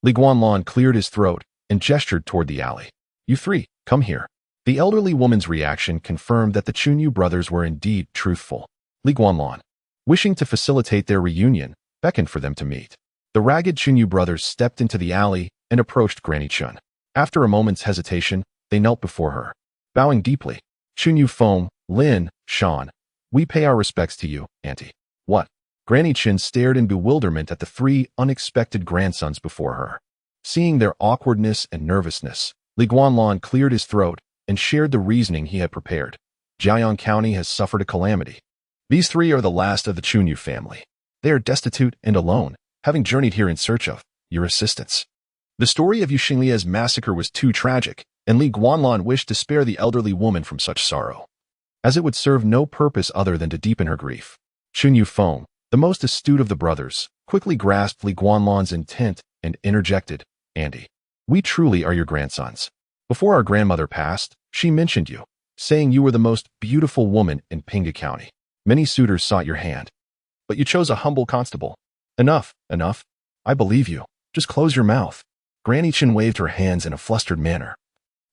Li Guanlan cleared his throat and gestured toward the alley. "You three, come here." The elderly woman's reaction confirmed that the Chunyu brothers were indeed truthful. Li Guanlan, wishing to facilitate their reunion, beckoned for them to meet. The ragged Chunyu brothers stepped into the alley and approached Granny Chun. After a moment's hesitation, they knelt before her, bowing deeply. "Chunyu Feng, Lin, Shan, we pay our respects to you, Auntie." "What?" Granny Chin stared in bewilderment at the three unexpected grandsons before her. Seeing their awkwardness and nervousness, Li Guanlan cleared his throat and shared the reasoning he had prepared. Jiayang County has suffered a calamity. These three are the last of the Chunyu family. They are destitute and alone, having journeyed here in search of your assistance. The story of Yuxinglia's massacre was too tragic, and Li Guanlan wished to spare the elderly woman from such sorrow, as it would serve no purpose other than to deepen her grief. Chunyu Feng, the most astute of the brothers, quickly grasped Li Guanlan's intent and interjected, "Auntie, we truly are your grandsons. Before our grandmother passed, she mentioned you, saying you were the most beautiful woman in Pinghu County. Many suitors sought your hand, but you chose a humble constable. Enough, enough. I believe you. Just close your mouth." Granny Chin waved her hands in a flustered manner,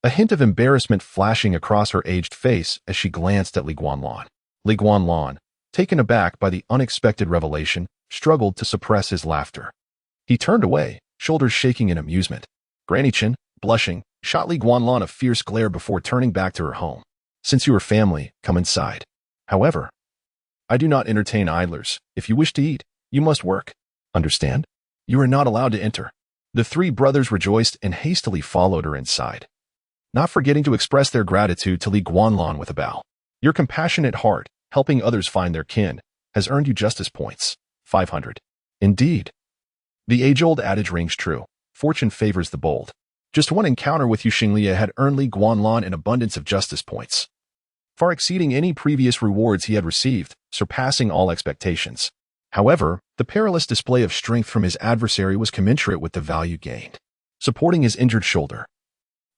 a hint of embarrassment flashing across her aged face as she glanced at Li Guanlan. Li Guanlan, taken aback by the unexpected revelation, struggled to suppress his laughter. He turned away, shoulders shaking in amusement. Granny Chin, blushing, shot Li Guanlan a fierce glare before turning back to her home. "Since you are family, come inside. However, I do not entertain idlers. If you wish to eat, you must work. Understand? You are not allowed to enter." The three brothers rejoiced and hastily followed her inside, not forgetting to express their gratitude to Li Guanlan with a bow. "Your compassionate heart, helping others find their kin, has earned you justice points. 500. Indeed. The age-old adage rings true. Fortune favors the bold. Just one encounter with Yuxinglia had earned Li Guanlan an abundance of justice points, far exceeding any previous rewards he had received, surpassing all expectations. However, the perilous display of strength from his adversary was commensurate with the value gained. Supporting his injured shoulder,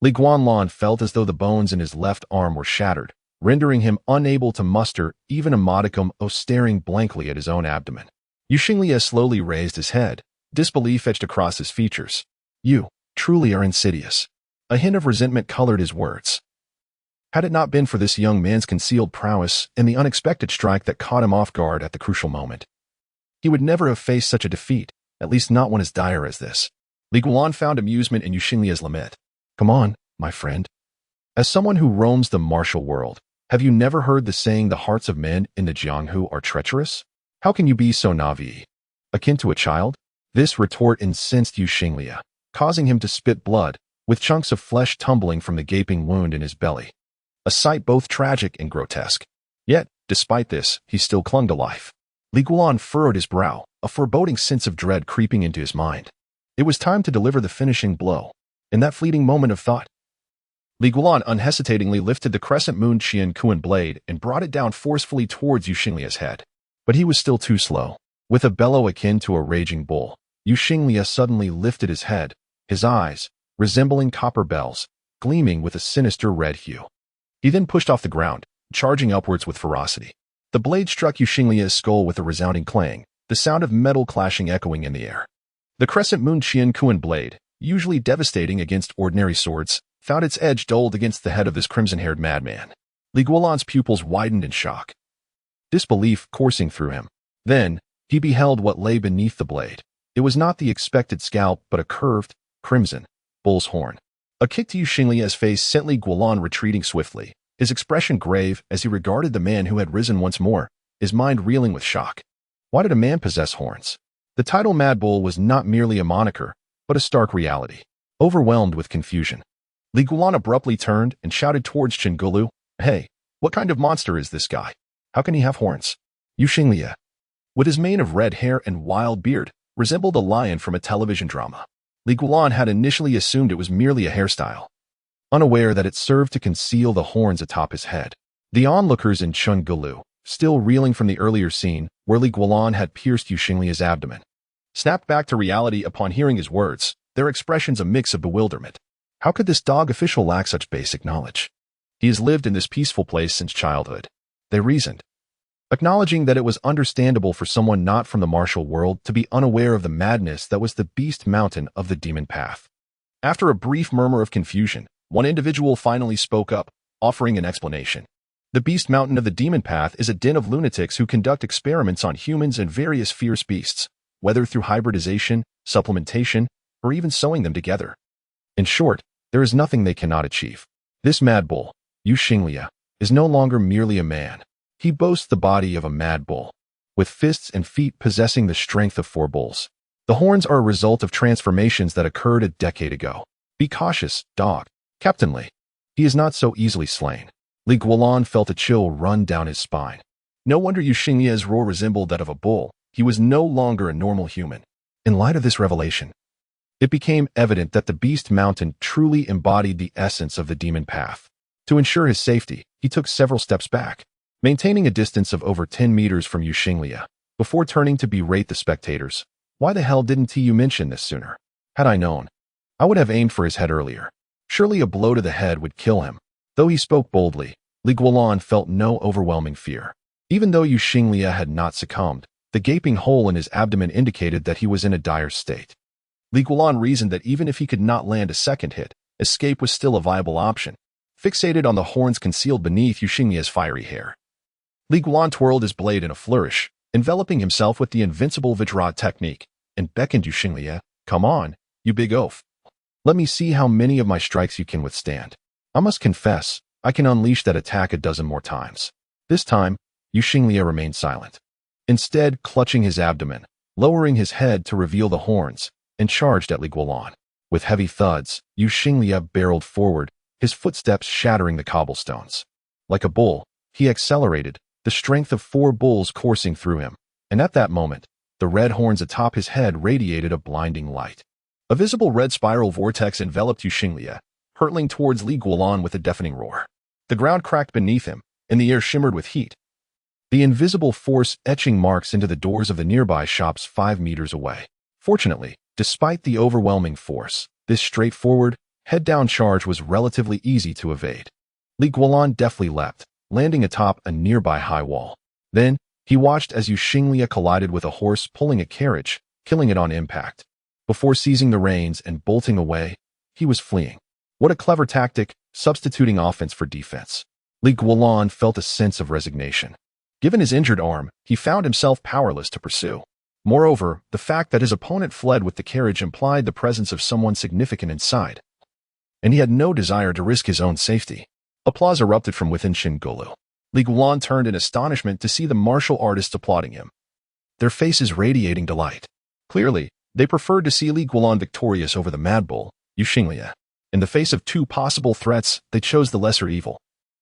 Li Guanlan felt as though the bones in his left arm were shattered, rendering him unable to muster even a modicum of staring blankly at his own abdomen. Yuxinglia slowly raised his head, disbelief etched across his features. "You truly are insidious." A hint of resentment colored his words. Had it not been for this young man's concealed prowess and the unexpected strike that caught him off guard at the crucial moment, he would never have faced such a defeat, at least not one as dire as this. Li Guanlan found amusement in Yuxinglia's lament. "Come on, my friend. As someone who roams the martial world, have you never heard the saying the hearts of men in the Jianghu are treacherous? How can you be so naive? Akin to a child?" This retort incensed Yuxinglia, causing him to spit blood, with chunks of flesh tumbling from the gaping wound in his belly. A sight both tragic and grotesque. Yet, despite this, he still clung to life. Li Guanlan furrowed his brow, a foreboding sense of dread creeping into his mind. It was time to deliver the finishing blow. In that fleeting moment of thought, Li Guanlan unhesitatingly lifted the crescent moon Qian Kuan blade and brought it down forcefully towards Yuxinglia's head. But he was still too slow. With a bellow akin to a raging bull, Yuxinglia suddenly lifted his head, his eyes, resembling copper bells, gleaming with a sinister red hue. He then pushed off the ground, charging upwards with ferocity. The blade struck Yuxinglia's skull with a resounding clang, the sound of metal clashing echoing in the air. The crescent moon Qian Kuan blade, usually devastating against ordinary swords, found its edge dulled against the head of this crimson-haired madman. Li Guolan's pupils widened in shock, disbelief coursing through him. Then, he beheld what lay beneath the blade. It was not the expected scalp, but a curved, crimson, bull's horn. A kick to Yu Xinglia's face sent Li Guolan retreating swiftly, his expression grave as he regarded the man who had risen once more, his mind reeling with shock. Why did a man possess horns? The title Mad Bull was not merely a moniker, but a stark reality. Overwhelmed with confusion, Li Guolan abruptly turned and shouted towards Qingulu, "Hey, what kind of monster is this guy? How can he have horns?" Yu Xinglia, with his mane of red hair and wild beard, resembled a lion from a television drama. Li Guolan had initially assumed it was merely a hairstyle, unaware that it served to conceal the horns atop his head. The onlookers in Qingulu, still reeling from the earlier scene where Li Guolan had pierced Yu Xinglia's abdomen, snapped back to reality upon hearing his words, their expressions a mix of bewilderment. How could this dog official lack such basic knowledge? He has lived in this peaceful place since childhood, they reasoned, acknowledging that it was understandable for someone not from the martial world to be unaware of the madness that was the beast mountain of the demon path. After a brief murmur of confusion, one individual finally spoke up, offering an explanation. The beast mountain of the demon path is a den of lunatics who conduct experiments on humans and various fierce beasts, whether through hybridization, supplementation, or even sewing them together. In short, there is nothing they cannot achieve. This mad bull, Yu Xinglia, is no longer merely a man. He boasts the body of a mad bull, with fists and feet possessing the strength of 4 bulls. The horns are a result of transformations that occurred a decade ago. Be cautious, dog. Captain Li. He is not so easily slain. Li Guolan felt a chill run down his spine. No wonder Yu Xinglia's roar resembled that of a bull. He was no longer a normal human. In light of this revelation, it became evident that the Beast Mountain truly embodied the essence of the demon path. To ensure his safety, he took several steps back, maintaining a distance of over 10 meters from Yu Xinglia, before turning to berate the spectators. Why the hell didn't you mention this sooner? Had I known, I would have aimed for his head earlier. Surely a blow to the head would kill him. Though he spoke boldly, Li Guolan felt no overwhelming fear. Even though Yu Xinglia had not succumbed, the gaping hole in his abdomen indicated that he was in a dire state. Li Guolan reasoned that even if he could not land a second hit, escape was still a viable option. Fixated on the horns concealed beneath Yu Xinglia's fiery hair, Li Guolan twirled his blade in a flourish, enveloping himself with the invincible Vajra technique, and beckoned Yu Xinglia, "Come on, you big oaf. Let me see how many of my strikes you can withstand." I must confess, I can unleash that attack a dozen more times. This time, Yu Xinglia remained silent, instead clutching his abdomen, lowering his head to reveal the horns, and charged at Li Guolan. With heavy thuds, Yu Xinglia barreled forward, his footsteps shattering the cobblestones. Like a bull, he accelerated, the strength of 4 bulls coursing through him, and at that moment, the red horns atop his head radiated a blinding light. A visible red spiral vortex enveloped Yu Xinglia, hurtling towards Li Guolan with a deafening roar. The ground cracked beneath him, and the air shimmered with heat, the invisible force etching marks into the doors of the nearby shops 5 meters away. Fortunately, despite the overwhelming force, this straightforward, head-down charge was relatively easy to evade. Li Guolan deftly leapt, landing atop a nearby high wall. Then, he watched as Yu Xinglia collided with a horse pulling a carriage, killing it on impact. Before seizing the reins and bolting away, he was fleeing. What a clever tactic, substituting offense for defense. Li Guolan felt a sense of resignation. Given his injured arm, he found himself powerless to pursue. Moreover, the fact that his opponent fled with the carriage implied the presence of someone significant inside, and he had no desire to risk his own safety. Applause erupted from within Qingulu. Li Guolan turned in astonishment to see the martial artists applauding him, their faces radiating delight. Clearly, they preferred to see Li Guolan victorious over the mad bull, Yu Xinglia. In the face of 2 possible threats, they chose the lesser evil.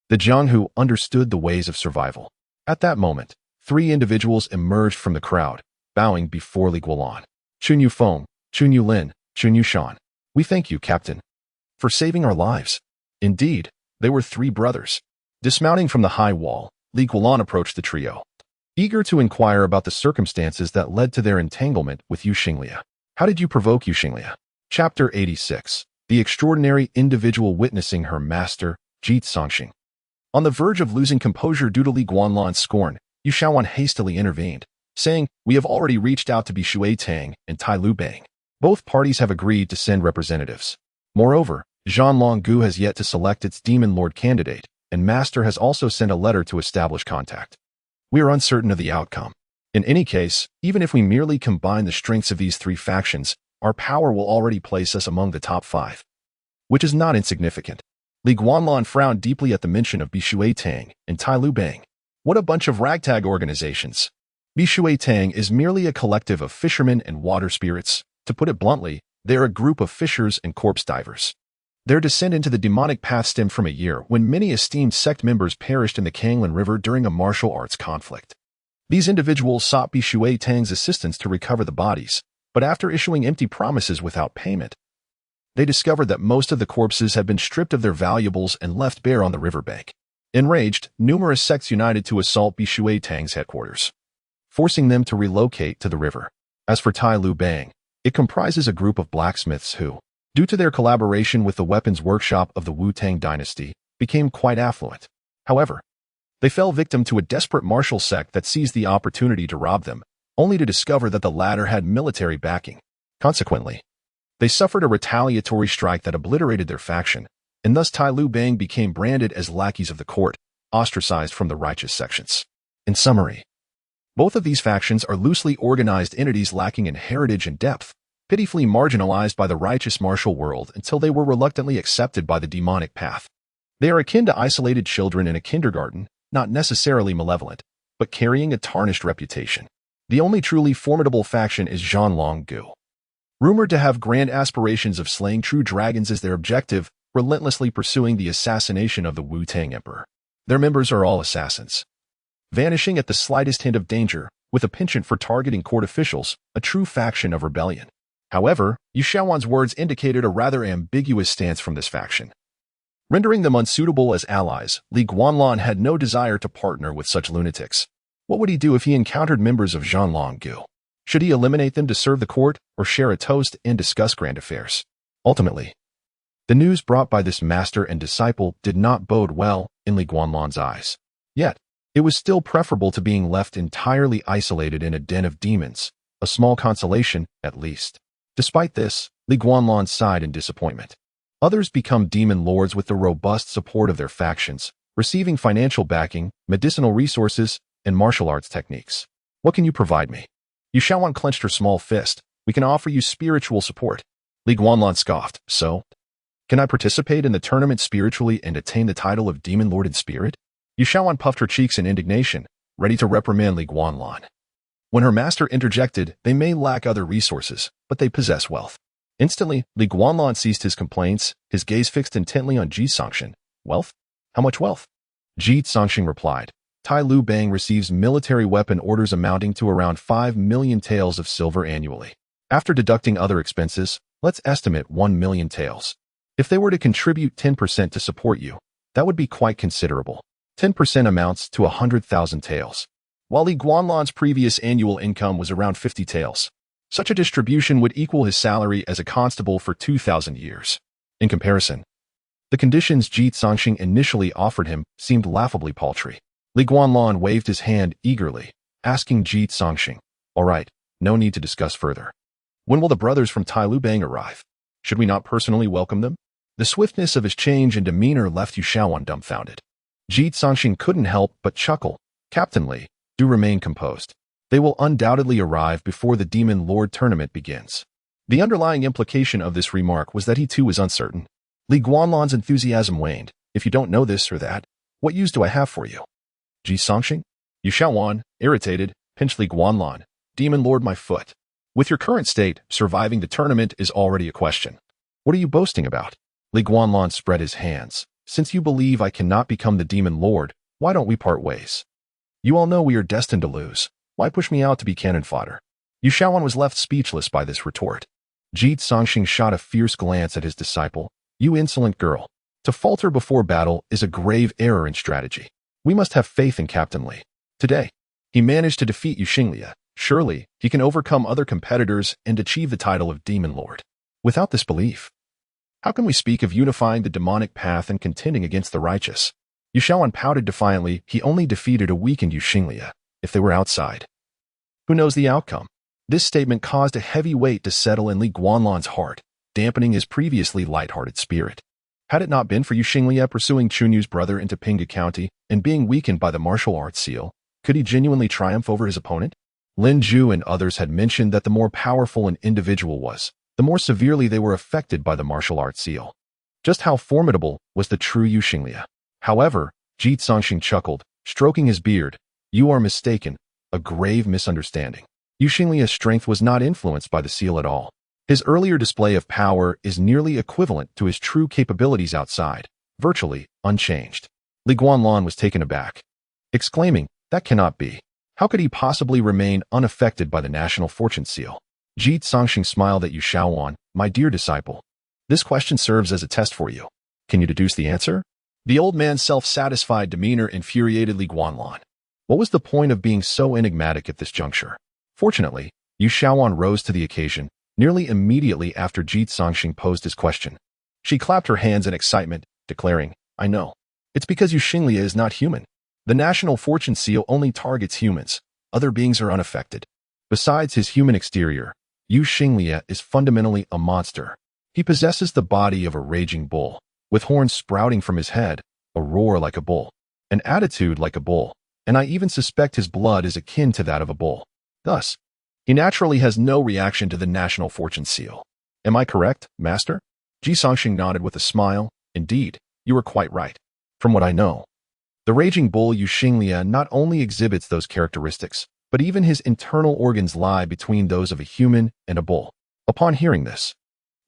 The Jianghu understood the ways of survival. At that moment, 3 individuals emerged from the crowd, bowing before Li Guolan. "Chun Yu Feng, Chun Yu Lin, Chun Yu Shan. We thank you, Captain, for saving our lives." Indeed, they were 3 brothers. Dismounting from the high wall, Li Guolan approached the trio, eager to inquire about the circumstances that led to their entanglement with Yu Xinglia. "How did you provoke Yu Xinglia?" Chapter 86. The extraordinary individual witnessing her master, Jit Songxing. On the verge of losing composure due to Li Guanlan's scorn, Yu Shaowan hastily intervened, saying, "We have already reached out to Bi Shui Tang and Tai Lu Bang. Both parties have agreed to send representatives. Moreover, Guanlan has yet to select its Demon Lord candidate, and Master has also sent a letter to establish contact. We are uncertain of the outcome. In any case, even if we merely combine the strengths of these three factions, our power will already place us among the top 5. Which is not insignificant. Li Guanlan frowned deeply at the mention of Bishui Tang and Tai Lu Bang. What a bunch of ragtag organizations. Bishui Tang is merely a collective of fishermen and water spirits. To put it bluntly, they are a group of fishers and corpse divers. Their descent into the demonic path stemmed from a year when many esteemed sect members perished in the Guanlan River during a martial arts conflict. These individuals sought Bishui Tang's assistance to recover the bodies, but after issuing empty promises without payment, they discovered that most of the corpses had been stripped of their valuables and left bare on the riverbank. Enraged, numerous sects united to assault Bishui Tang's headquarters, forcing them to relocate to the river. As for Tai Lu Bang, it comprises a group of blacksmiths who, due to their collaboration with the weapons workshop of the Wu-Tang dynasty, became quite affluent. However, they fell victim to a desperate martial sect that seized the opportunity to rob them, only to discover that the latter had military backing. Consequently, they suffered a retaliatory strike that obliterated their faction, and thus Tai Lu Bang became branded as lackeys of the court, ostracized from the righteous sections. In summary, both of these factions are loosely organized entities lacking in heritage and depth, pitifully marginalized by the righteous martial world until they were reluctantly accepted by the demonic path. They are akin to isolated children in a kindergarten, not necessarily malevolent, but carrying a tarnished reputation. The only truly formidable faction is Guanlan. Rumored to have grand aspirations of slaying true dragons as their objective, relentlessly pursuing the assassination of the Wu-Tang Emperor. Their members are all assassins, vanishing at the slightest hint of danger, with a penchant for targeting court officials, a true faction of rebellion. However, Yu Shaowan's words indicated a rather ambiguous stance from this faction. Rendering them unsuitable as allies, Li Guanlan had no desire to partner with such lunatics. What would he do if he encountered members of Guanlan? Should he eliminate them to serve the court, or share a toast and discuss grand affairs? Ultimately, the news brought by this master and disciple did not bode well in Li Guanlan's eyes. Yet, it was still preferable to being left entirely isolated in a den of demons, a small consolation, at least. Despite this, Li Guanlan sighed in disappointment. Others become demon lords with the robust support of their factions, receiving financial backing, medicinal resources, and martial arts techniques. What can you provide me? Yu Shaowan clenched her small fist. We can offer you spiritual support. Li Guanlan scoffed. So, can I participate in the tournament spiritually and attain the title of Demon Lord in spirit? Yu Shaowan puffed her cheeks in indignation, ready to reprimand Li Guanlan. When her master interjected, they may lack other resources, but they possess wealth. Instantly, Li Guanlan ceased his complaints, his gaze fixed intently on Ji Songxing. Wealth? How much wealth? Ji Songxing replied. Tai Lu Bang receives military weapon orders amounting to around 5 million taels of silver annually. After deducting other expenses, let's estimate 1 million taels. If they were to contribute 10% to support you, that would be quite considerable. 10% amounts to 100,000 taels. While Li Guanlan's previous annual income was around 50 taels, such a distribution would equal his salary as a constable for 2,000 years. In comparison, the conditions Ji Songxing initially offered him seemed laughably paltry. Li Guanlan waved his hand eagerly, asking Ji Songxing, "All right, no need to discuss further. When will the brothers from Tai Lu Bang arrive? Should we not personally welcome them?" The swiftness of his change in demeanor left Yu Shaowan dumbfounded. Ji Songxing couldn't help but chuckle. "Captain Li, do remain composed. They will undoubtedly arrive before the Demon Lord tournament begins." The underlying implication of this remark was that he too was uncertain. Li Guanlan's enthusiasm waned. "If you don't know this or that, what use do I have for you?" Ji Songxing? Yu Shaowan, irritated, pinched Li Guanlan. "Demon Lord, my foot. With your current state, surviving the tournament is already a question. What are you boasting about?" Li Guanlan spread his hands. "Since you believe I cannot become the Demon Lord, why don't we part ways? You all know we are destined to lose. Why push me out to be cannon fodder?" Yu Shaowan was left speechless by this retort. Ji Songxing shot a fierce glance at his disciple. "You insolent girl. To falter before battle is a grave error in strategy. We must have faith in Captain Li. Today, he managed to defeat Yu Xinglia. Surely, he can overcome other competitors and achieve the title of Demon Lord. Without this belief, how can we speak of unifying the demonic path and contending against the righteous?" Yu Shaowan pouted defiantly. He only defeated a weakened Yu Xinglia. If they were outside, who knows the outcome? This statement caused a heavy weight to settle in Li Guanlan's heart, dampening his previously light-hearted spirit. Had it not been for Yu Xinglie pursuing Chunyu's brother into Pinghu County and being weakened by the martial arts seal, could he genuinely triumph over his opponent? Lin Zhu and others had mentioned that the more powerful an individual was, the more severely they were affected by the martial arts seal. Just how formidable was the true Yu Xinglie? However, Ji Zongxing chuckled, stroking his beard. You are mistaken, a grave misunderstanding. Yu Xinglie's strength was not influenced by the seal at all. His earlier display of power is nearly equivalent to his true capabilities outside, virtually unchanged. Li Guanlan was taken aback, exclaiming, that cannot be. How could he possibly remain unaffected by the national fortune seal? Ji Zongxing smiled at Yu Shaowan, my dear disciple. This question serves as a test for you. Can you deduce the answer? The old man's self-satisfied demeanor infuriated Li Guanlan. What was the point of being so enigmatic at this juncture? Fortunately, Yu Shaowan rose to the occasion, nearly immediately after Ji Zongxing posed his question. She clapped her hands in excitement, declaring, I know. It's because Yu Xinglie is not human. The national fortune seal only targets humans. Other beings are unaffected. Besides his human exterior, Yu Xinglie is fundamentally a monster. He possesses the body of a raging bull, with horns sprouting from his head, a roar like a bull, an attitude like a bull, and I even suspect his blood is akin to that of a bull. Thus, he naturally has no reaction to the national fortune seal. Am I correct, Master? Ji Zongxing nodded with a smile. Indeed, you are quite right. From what I know, the raging bull Yu Xinglie not only exhibits those characteristics, but even his internal organs lie between those of a human and a bull. Upon hearing this,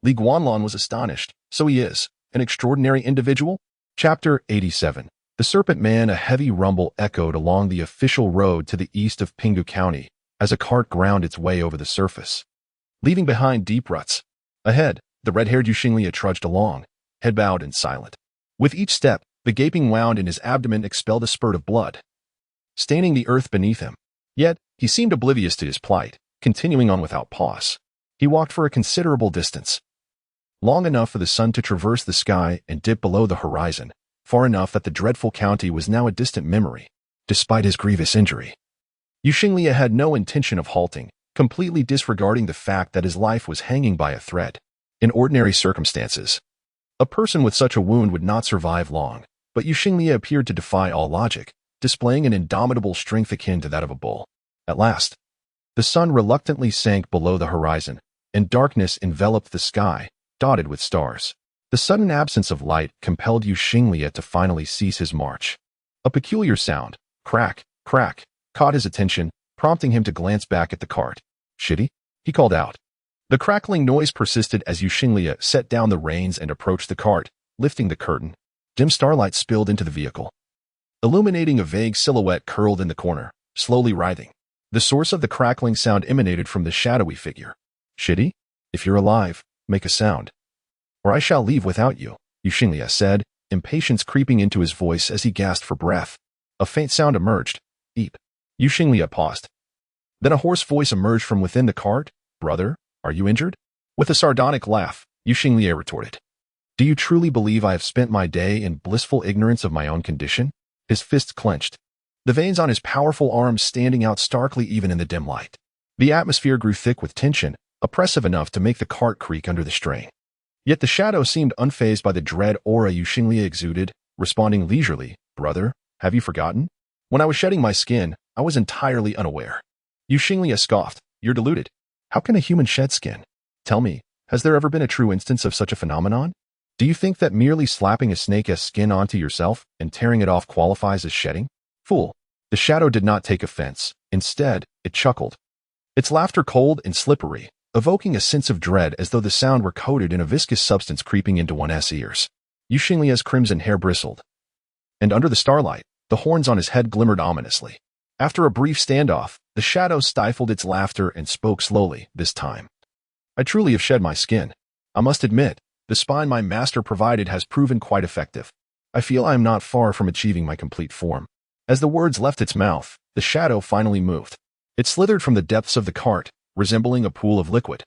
Li Guanlan was astonished. So he is an extraordinary individual? Chapter 87. The Serpent Man. A heavy rumble echoed along the official road to the east of Pinghu County as a cart ground its way over the surface, leaving behind deep ruts. Ahead, the red-haired Yu Xinglie trudged along, head bowed and silent. With each step, the gaping wound in his abdomen expelled a spurt of blood, staining the earth beneath him. Yet, he seemed oblivious to his plight, continuing on without pause. He walked for a considerable distance, long enough for the sun to traverse the sky and dip below the horizon, far enough that the dreadful county was now a distant memory, despite his grievous injury. Yu Xinglie had no intention of halting, completely disregarding the fact that his life was hanging by a thread. In ordinary circumstances, a person with such a wound would not survive long, but Yu Xinglie appeared to defy all logic, displaying an indomitable strength akin to that of a bull. At last, the sun reluctantly sank below the horizon, and darkness enveloped the sky, dotted with stars. The sudden absence of light compelled Yu Xinglie to finally cease his march. A peculiar sound, crack, crack, caught his attention, prompting him to glance back at the cart. Shitty? He called out. The crackling noise persisted as Yu Xinglie set down the reins and approached the cart, lifting the curtain. Dim starlight spilled into the vehicle, illuminating a vague silhouette curled in the corner, slowly writhing. The source of the crackling sound emanated from the shadowy figure. Shitty? If you're alive, make a sound, or I shall leave without you, Yu Xinglie said, impatience creeping into his voice as he gasped for breath. A faint sound emerged. Eep. Yu Xinglie paused. Then a hoarse voice emerged from within the cart. Brother, are you injured? With a sardonic laugh, Yu Xinglie retorted. Do you truly believe I have spent my day in blissful ignorance of my own condition? His fists clenched, the veins on his powerful arms standing out starkly even in the dim light. The atmosphere grew thick with tension, oppressive enough to make the cart creak under the strain. Yet the shadow seemed unfazed by the dread aura Yu Xinglie exuded, responding leisurely. Brother, have you forgotten? When I was shedding my skin, I was entirely unaware. Yu Xinglie scoffed. You're deluded. How can a human shed skin? Tell me, has there ever been a true instance of such a phenomenon? Do you think that merely slapping a snake's skin onto yourself and tearing it off qualifies as shedding? Fool. The shadow did not take offense. Instead, it chuckled. Its laughter cold and slippery, evoking a sense of dread as though the sound were coated in a viscous substance creeping into one's ears. Yu Xinglie's crimson hair bristled, and under the starlight, the horns on his head glimmered ominously. After a brief standoff, the shadow stifled its laughter and spoke slowly, this time. I truly have shed my skin. I must admit, the spine my master provided has proven quite effective. I feel I am not far from achieving my complete form. As the words left its mouth, the shadow finally moved. It slithered from the depths of the cart, resembling a pool of liquid,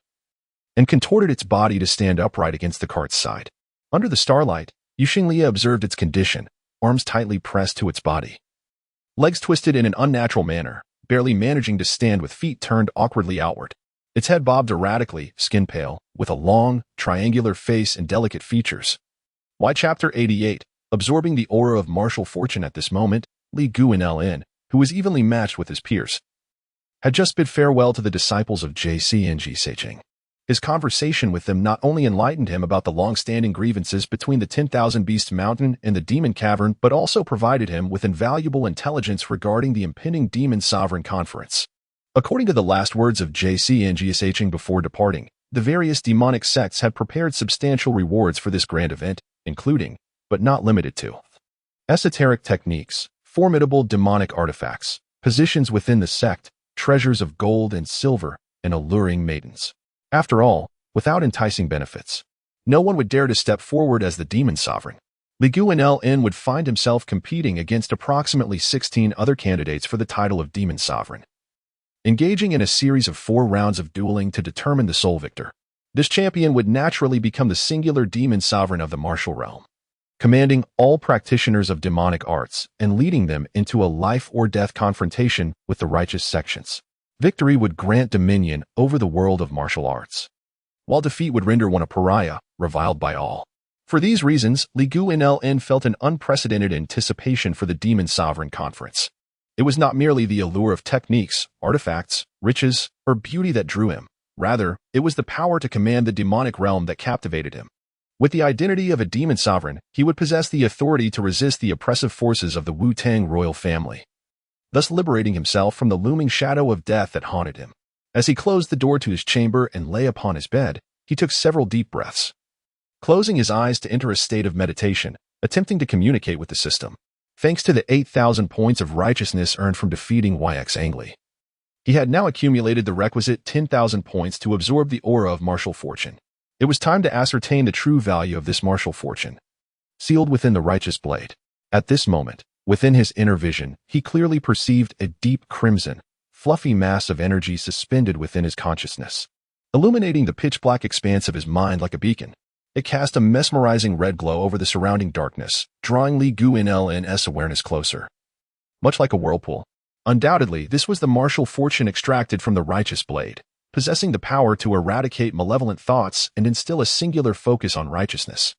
and contorted its body to stand upright against the cart's side. Under the starlight, Yu Xinglie observed its condition, arms tightly pressed to its body, legs twisted in an unnatural manner, barely managing to stand with feet turned awkwardly outward. Its head bobbed erratically, skin pale, with a long, triangular face and delicate features. Why Chapter 88, absorbing the aura of martial fortune at this moment, Li Guanlan, who was evenly matched with his peers, had just bid farewell to the disciples of JCNG. His conversation with them not only enlightened him about the long-standing grievances between the 10,000 Beast Mountain and the Demon Cavern, but also provided him with invaluable intelligence regarding the impending Demon Sovereign Conference. According to the last words of JCNG before departing, the various demonic sects had prepared substantial rewards for this grand event, including, but not limited to, esoteric techniques, formidable demonic artifacts, positions within the sect, treasures of gold and silver, and alluring maidens. After all, without enticing benefits, no one would dare to step forward as the Demon Sovereign. Li Guanlan would find himself competing against approximately 16 other candidates for the title of Demon Sovereign, engaging in a series of 4 rounds of dueling to determine the sole victor. This champion would naturally become the singular Demon Sovereign of the martial realm, commanding all practitioners of demonic arts and leading them into a life-or-death confrontation with the righteous sections. Victory would grant dominion over the world of martial arts, while defeat would render one a pariah, reviled by all. For these reasons, Li Guanlan felt an unprecedented anticipation for the Demon Sovereign Conference. It was not merely the allure of techniques, artifacts, riches, or beauty that drew him. Rather, it was the power to command the demonic realm that captivated him. With the identity of a Demon Sovereign, he would possess the authority to resist the oppressive forces of the Wu-Tang royal family, thus liberating himself from the looming shadow of death that haunted him. As he closed the door to his chamber and lay upon his bed, he took several deep breaths, closing his eyes to enter a state of meditation, attempting to communicate with the system. Thanks to the 8,000 points of righteousness earned from defeating YX Angli, he had now accumulated the requisite 10,000 points to absorb the aura of martial fortune. It was time to ascertain the true value of this martial fortune, sealed within the righteous blade. At this moment, within his inner vision, he clearly perceived a deep crimson, fluffy mass of energy suspended within his consciousness, illuminating the pitch-black expanse of his mind like a beacon. It cast a mesmerizing red glow over the surrounding darkness, drawing Li Guanlan's awareness closer. Much like a whirlpool, undoubtedly this was the martial fortune extracted from the righteous blade, possessing the power to eradicate malevolent thoughts and instill a singular focus on righteousness.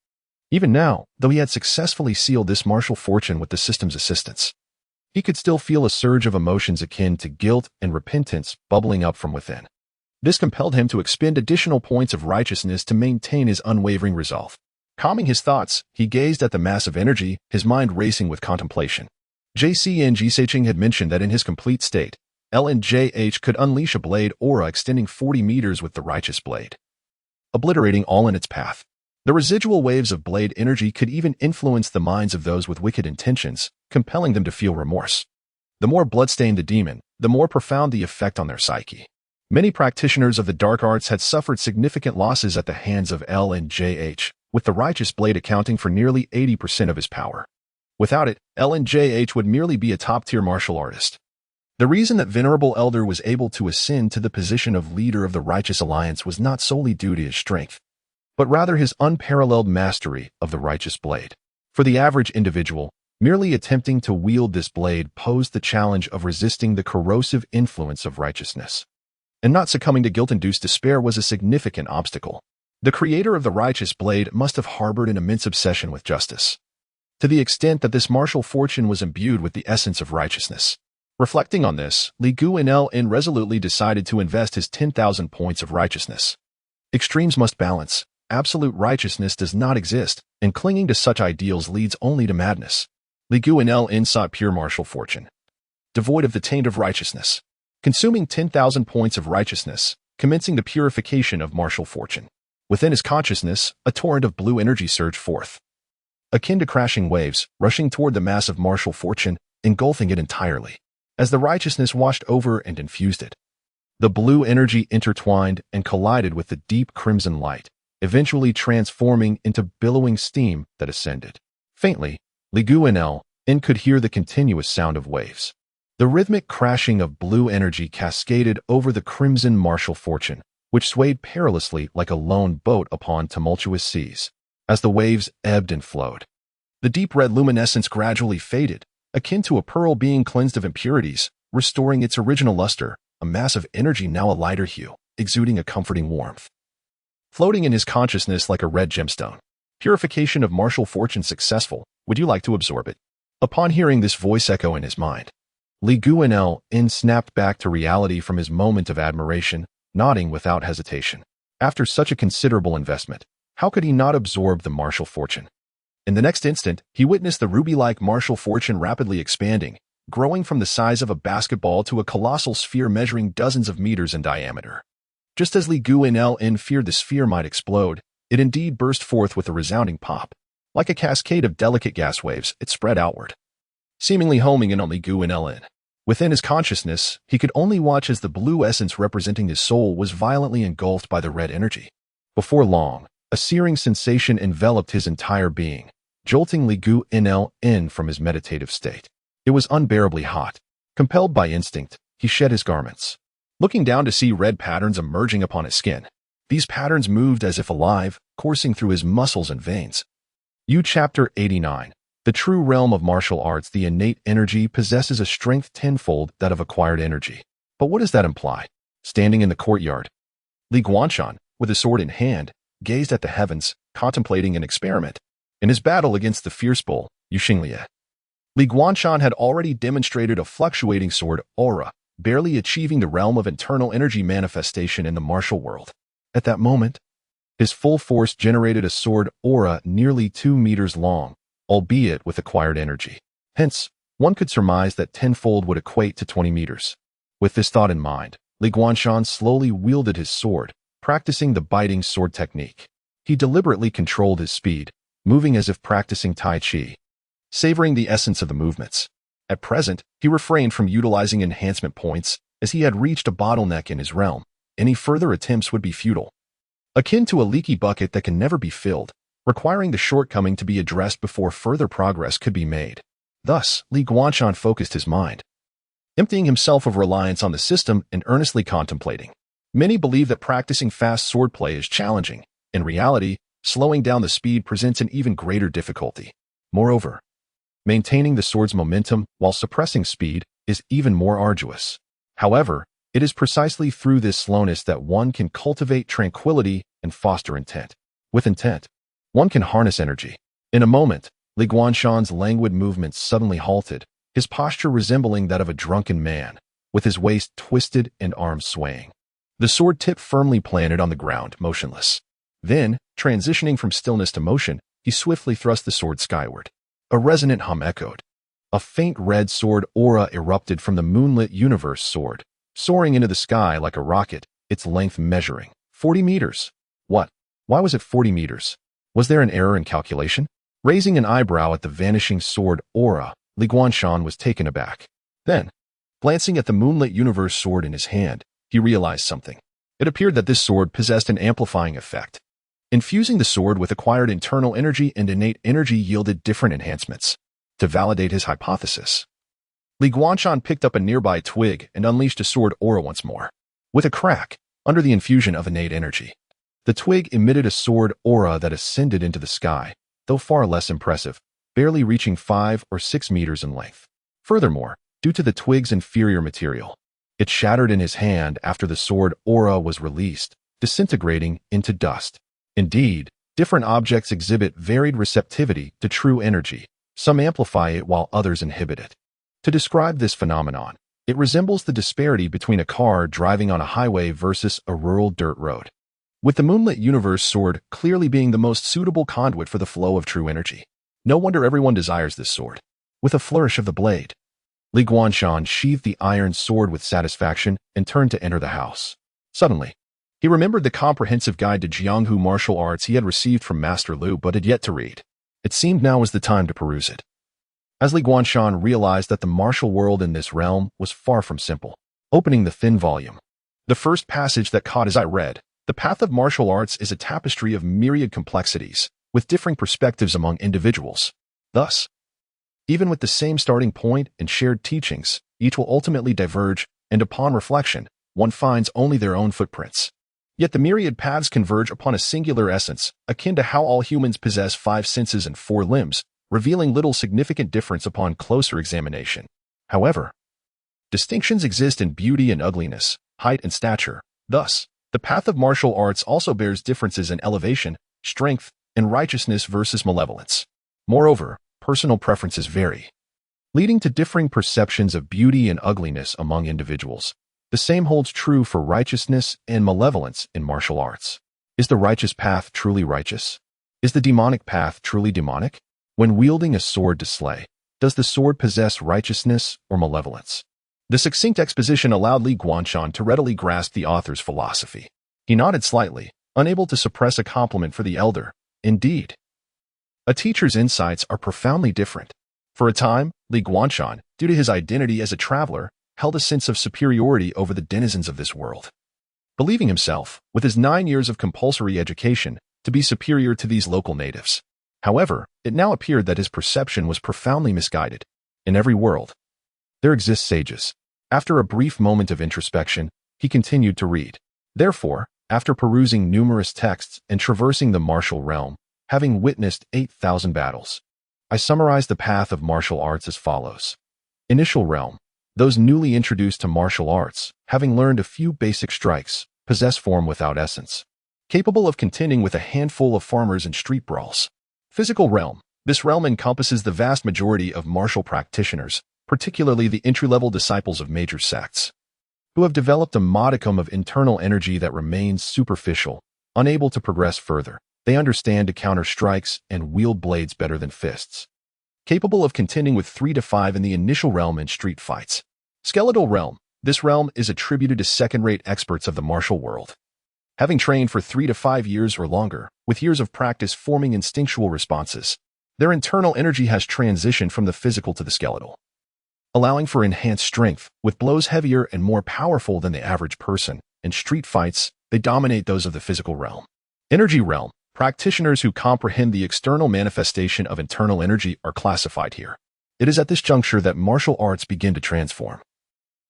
Even now, though he had successfully sealed this martial fortune with the system's assistance, he could still feel a surge of emotions akin to guilt and repentance bubbling up from within. This compelled him to expend additional points of righteousness to maintain his unwavering resolve. Calming his thoughts, he gazed at the mass of energy, his mind racing with contemplation. JCNG had mentioned that in his complete state, LNJH could unleash a blade aura extending 40 meters with the righteous blade, obliterating all in its path. The residual waves of blade energy could even influence the minds of those with wicked intentions, compelling them to feel remorse. The more bloodstained the demon, the more profound the effect on their psyche. Many practitioners of the dark arts had suffered significant losses at the hands of LNJH, with the righteous blade accounting for nearly 80% of his power. Without it, LNJH would merely be a top-tier martial artist. The reason that Venerable Elder was able to ascend to the position of leader of the Righteous Alliance was not solely due to his strength, but rather his unparalleled mastery of the righteous blade. For the average individual, merely attempting to wield this blade posed the challenge of resisting the corrosive influence of righteousness, and not succumbing to guilt-induced despair was a significant obstacle. The creator of the righteous blade must have harbored an immense obsession with justice, to the extent that this martial fortune was imbued with the essence of righteousness. Reflecting on this, Li Guanlan resolutely decided to invest his 10,000 points of righteousness. Extremes must balance. Absolute righteousness does not exist, and clinging to such ideals leads only to madness. Li Guanlan sought pure martial fortune, devoid of the taint of righteousness. Consuming 10,000 points of righteousness, commencing the purification of martial fortune. Within his consciousness, a torrent of blue energy surged forth, akin to crashing waves, rushing toward the mass of martial fortune, engulfing it entirely. As the righteousness washed over and infused it, the blue energy intertwined and collided with the deep crimson light, eventually transforming into billowing steam that ascended. Faintly, Li Guanlan could hear the continuous sound of waves. The rhythmic crashing of blue energy cascaded over the crimson martial fortune, which swayed perilously like a lone boat upon tumultuous seas. As the waves ebbed and flowed, the deep red luminescence gradually faded, akin to a pearl being cleansed of impurities, restoring its original luster, a mass of energy now a lighter hue. exuding a comforting warmth. Floating in his consciousness like a red gemstone. Purification of martial fortune successful. Would you like to absorb it? Upon hearing this voice echo in his mind, Li Guanlan snapped back to reality from his moment of admiration, nodding without hesitation. After such a considerable investment, how could he not absorb the martial fortune? In the next instant, he witnessed the ruby-like martial fortune rapidly expanding, growing from the size of a basketball to a colossal sphere measuring dozens of meters in diameter. Just as Li Guanlan feared the sphere might explode, it indeed burst forth with a resounding pop. Like a cascade of delicate gas waves, it spread outward, seemingly homing in on Li Guanlan. Within his consciousness, he could only watch as the blue essence representing his soul was violently engulfed by the red energy. Before long, a searing sensation enveloped his entire being, jolting Li Guanlan from his meditative state. It was unbearably hot. Compelled by instinct, he shed his garments, looking down to see red patterns emerging upon his skin. These patterns moved as if alive, coursing through his muscles and veins. Chapter 89. The true realm of martial arts. The innate energy possesses a strength tenfold that of acquired energy. But what does that imply? Standing in the courtyard, Li Guanlan, with his sword in hand, gazed at the heavens, contemplating an experiment. In his battle against the fierce bull, Yuxinglia, Li Guanlan had already demonstrated a fluctuating sword aura, barely achieving the realm of internal energy manifestation in the martial world. At that moment, his full force generated a sword aura nearly 2 meters long, albeit with acquired energy. Hence, one could surmise that tenfold would equate to 20 meters. With this thought in mind, Li Guanlan slowly wielded his sword, practicing the biting sword technique. He deliberately controlled his speed, moving as if practicing Tai Chi, savoring the essence of the movements. At present, he refrained from utilizing enhancement points, as he had reached a bottleneck in his realm. Any further attempts would be futile, akin to a leaky bucket that can never be filled, requiring the shortcoming to be addressed before further progress could be made. Thus, Li Guanlan focused his mind, emptying himself of reliance on the system and earnestly contemplating. Many believe that practicing fast swordplay is challenging. In reality, slowing down the speed presents an even greater difficulty. Moreover, maintaining the sword's momentum while suppressing speed is even more arduous. However, it is precisely through this slowness that one can cultivate tranquility and foster intent. With intent, one can harness energy. In a moment, Li Guanlan's languid movements suddenly halted, his posture resembling that of a drunken man, with his waist twisted and arms swaying. The sword tip firmly planted on the ground, motionless. Then, transitioning from stillness to motion, he swiftly thrust the sword skyward. A resonant hum echoed. A faint red sword aura erupted from the moonlit universe sword, soaring into the sky like a rocket, its length measuring 40 meters. What? Why was it 40 meters? Was there an error in calculation? Raising an eyebrow at the vanishing sword aura, Li Guanlan was taken aback. Then, glancing at the moonlit universe sword in his hand, he realized something. It appeared that this sword possessed an amplifying effect. Infusing the sword with acquired internal energy and innate energy yielded different enhancements. To validate his hypothesis, Li Guanlan picked up a nearby twig and unleashed a sword aura once more. With a crack, under the infusion of innate energy, the twig emitted a sword aura that ascended into the sky, though far less impressive, barely reaching 5 or 6 meters in length. Furthermore, due to the twig's inferior material, it shattered in his hand after the sword aura was released, disintegrating into dust. Indeed, different objects exhibit varied receptivity to true energy. Some amplify it while others inhibit it. To describe this phenomenon, it resembles the disparity between a car driving on a highway versus a rural dirt road, with the moonlit universe sword clearly being the most suitable conduit for the flow of true energy. No wonder everyone desires this sword. With a flourish of the blade, Li Guanlan sheathed the iron sword with satisfaction and turned to enter the house. Suddenly, he remembered the comprehensive guide to Jianghu martial arts he had received from Master Lu but had yet to read. It seemed now was the time to peruse it. As Li Guanlan realized that the martial world in this realm was far from simple, opening the thin volume, the first passage that caught his eye read, "The path of martial arts is a tapestry of myriad complexities, with differing perspectives among individuals. Thus, even with the same starting point and shared teachings, each will ultimately diverge, and upon reflection, one finds only their own footprints. Yet the myriad paths converge upon a singular essence, akin to how all humans possess 5 senses and 4 limbs, revealing little significant difference upon closer examination. However, distinctions exist in beauty and ugliness, height and stature. Thus, The path of martial arts also bears differences in elevation, strength, and righteousness versus malevolence. Moreover, personal preferences vary, leading to differing perceptions of beauty and ugliness among individuals. The same holds true for righteousness and malevolence in martial arts. Is the righteous path truly righteous? Is the demonic path truly demonic? When wielding a sword to slay, does the sword possess righteousness or malevolence? The succinct exposition allowed Li Guanshan to readily grasp the author's philosophy. He nodded slightly, unable to suppress a compliment for the elder. Indeed, a teacher's insights are profoundly different. For a time, Li Guanshan, due to his identity as a traveler, held a sense of superiority over the denizens of this world, believing himself, with his 9 years of compulsory education, to be superior to these local natives. However, it now appeared that his perception was profoundly misguided. In every world, there exist sages. After a brief moment of introspection, he continued to read. Therefore, after perusing numerous texts and traversing the martial realm, having witnessed 8,000 battles, I summarize the path of martial arts as follows. Initial realm. Those newly introduced to martial arts, having learned a few basic strikes, possess form without essence, capable of contending with a handful of farmers in street brawls. Physical realm. This realm encompasses the vast majority of martial practitioners, particularly the entry-level disciples of major sects, who have developed a modicum of internal energy that remains superficial, unable to progress further. They understand to counter strikes and wield blades better than fists, capable of contending with 3 to 5 in the initial realm in street fights. Skeletal realm. This realm is attributed to second-rate experts of the martial world, having trained for 3 to 5 years or longer, with years of practice forming instinctual responses. Their internal energy has transitioned from the physical to the skeletal, allowing for enhanced strength, with blows heavier and more powerful than the average person. In street fights, they dominate those of the physical realm. Energy realm. Practitioners who comprehend the external manifestation of internal energy are classified here. It is at this juncture that martial arts begin to transform,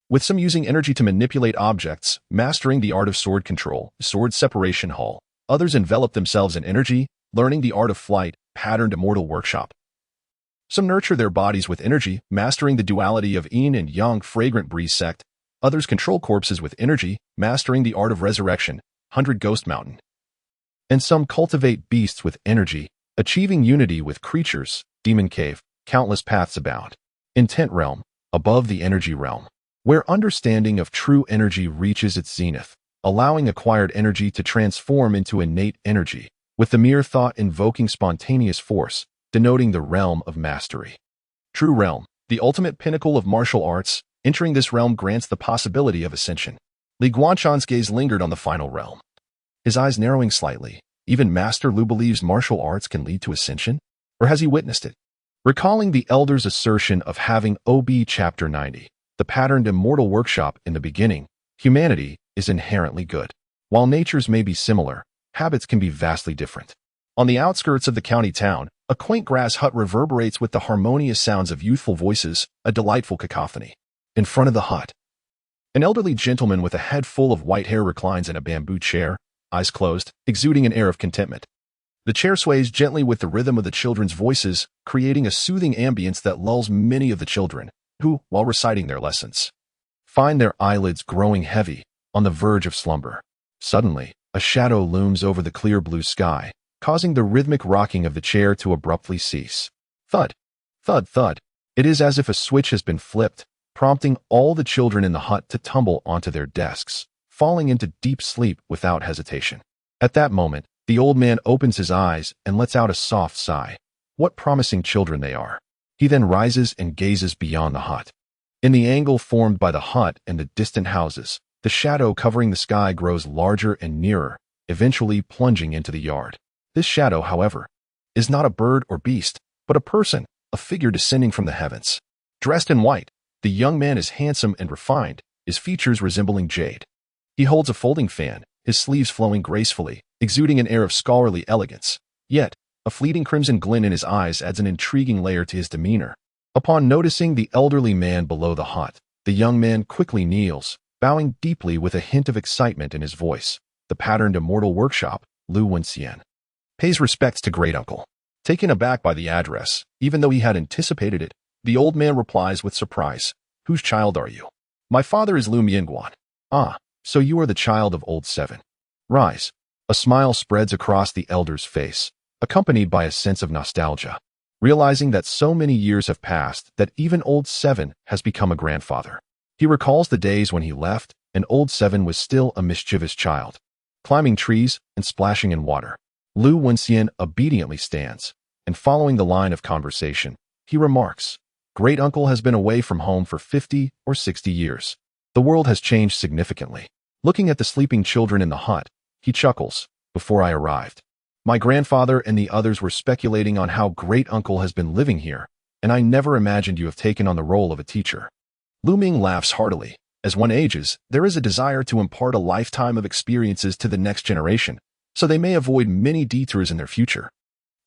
with some using energy to manipulate objects, mastering the art of sword control, sword separation hull. Others envelop themselves in energy, learning the art of flight, patterned immortal workshop. Some nurture their bodies with energy, mastering the duality of yin and yang, fragrant breeze sect. Others control corpses with energy, mastering the art of resurrection, 100 ghost mountain. And some cultivate beasts with energy, achieving unity with creatures, demon cave. Countless paths abound. Intent realm. Above the energy realm, where understanding of true energy reaches its zenith, allowing acquired energy to transform into innate energy, with the mere thought invoking spontaneous force, denoting the realm of mastery. True realm. The ultimate pinnacle of martial arts. Entering this realm grants the possibility of ascension. Li Guanshan's gaze lingered on the final realm, his eyes narrowing slightly. Even Master Lu believes martial arts can lead to ascension? Or has he witnessed it? Recalling the elder's assertion of having OB Chapter 90, the patterned immortal workshop in the beginning, humanity is inherently good. While natures may be similar, habits can be vastly different. On the outskirts of the county town, a quaint grass hut reverberates with the harmonious sounds of youthful voices, a delightful cacophony. In front of the hut, an elderly gentleman with a head full of white hair reclines in a bamboo chair, eyes closed, exuding an air of contentment. The chair sways gently with the rhythm of the children's voices, creating a soothing ambience that lulls many of the children, who, while reciting their lessons, find their eyelids growing heavy, on the verge of slumber. Suddenly, a shadow looms over the clear blue sky, causing the rhythmic rocking of the chair to abruptly cease. Thud, thud, thud. It is as if a switch has been flipped, prompting all the children in the hut to tumble onto their desks, falling into deep sleep without hesitation. At that moment, the old man opens his eyes and lets out a soft sigh. What promising children they are. He then rises and gazes beyond the hut. In the angle formed by the hut and the distant houses, the shadow covering the sky grows larger and nearer, eventually plunging into the yard. This shadow, however, is not a bird or beast, but a person, a figure descending from the heavens. Dressed in white, the young man is handsome and refined, his features resembling jade. He holds a folding fan, his sleeves flowing gracefully, exuding an air of scholarly elegance. Yet, a fleeting crimson glint in his eyes adds an intriguing layer to his demeanor. Upon noticing the elderly man below the hut, the young man quickly kneels, bowing deeply with a hint of excitement in his voice. The patterned immortal workshop, Lu Wenxian, pays respects to great uncle. Taken aback by the address, even though he had anticipated it, the old man replies with surprise, "Whose child are you?" "My father is Lu Mianguan." "Ah, so you are the child of old Seven." Rise. A smile spreads across the elder's face, accompanied by a sense of nostalgia, realizing that so many years have passed that even old Seven has become a grandfather. He recalls the days when he left, and old Seven was still a mischievous child, climbing trees and splashing in water. Lu Wenxian obediently stands, and following the line of conversation, he remarks, "Great uncle has been away from home for 50 or 60 years. The world has changed significantly." Looking at the sleeping children in the hut, he chuckles. "Before I arrived, my grandfather and the others were speculating on how great uncle has been living here, and I never imagined you have taken on the role of a teacher." Lu Ming laughs heartily. As one ages, there is a desire to impart a lifetime of experiences to the next generation, so they may avoid many detours in their future.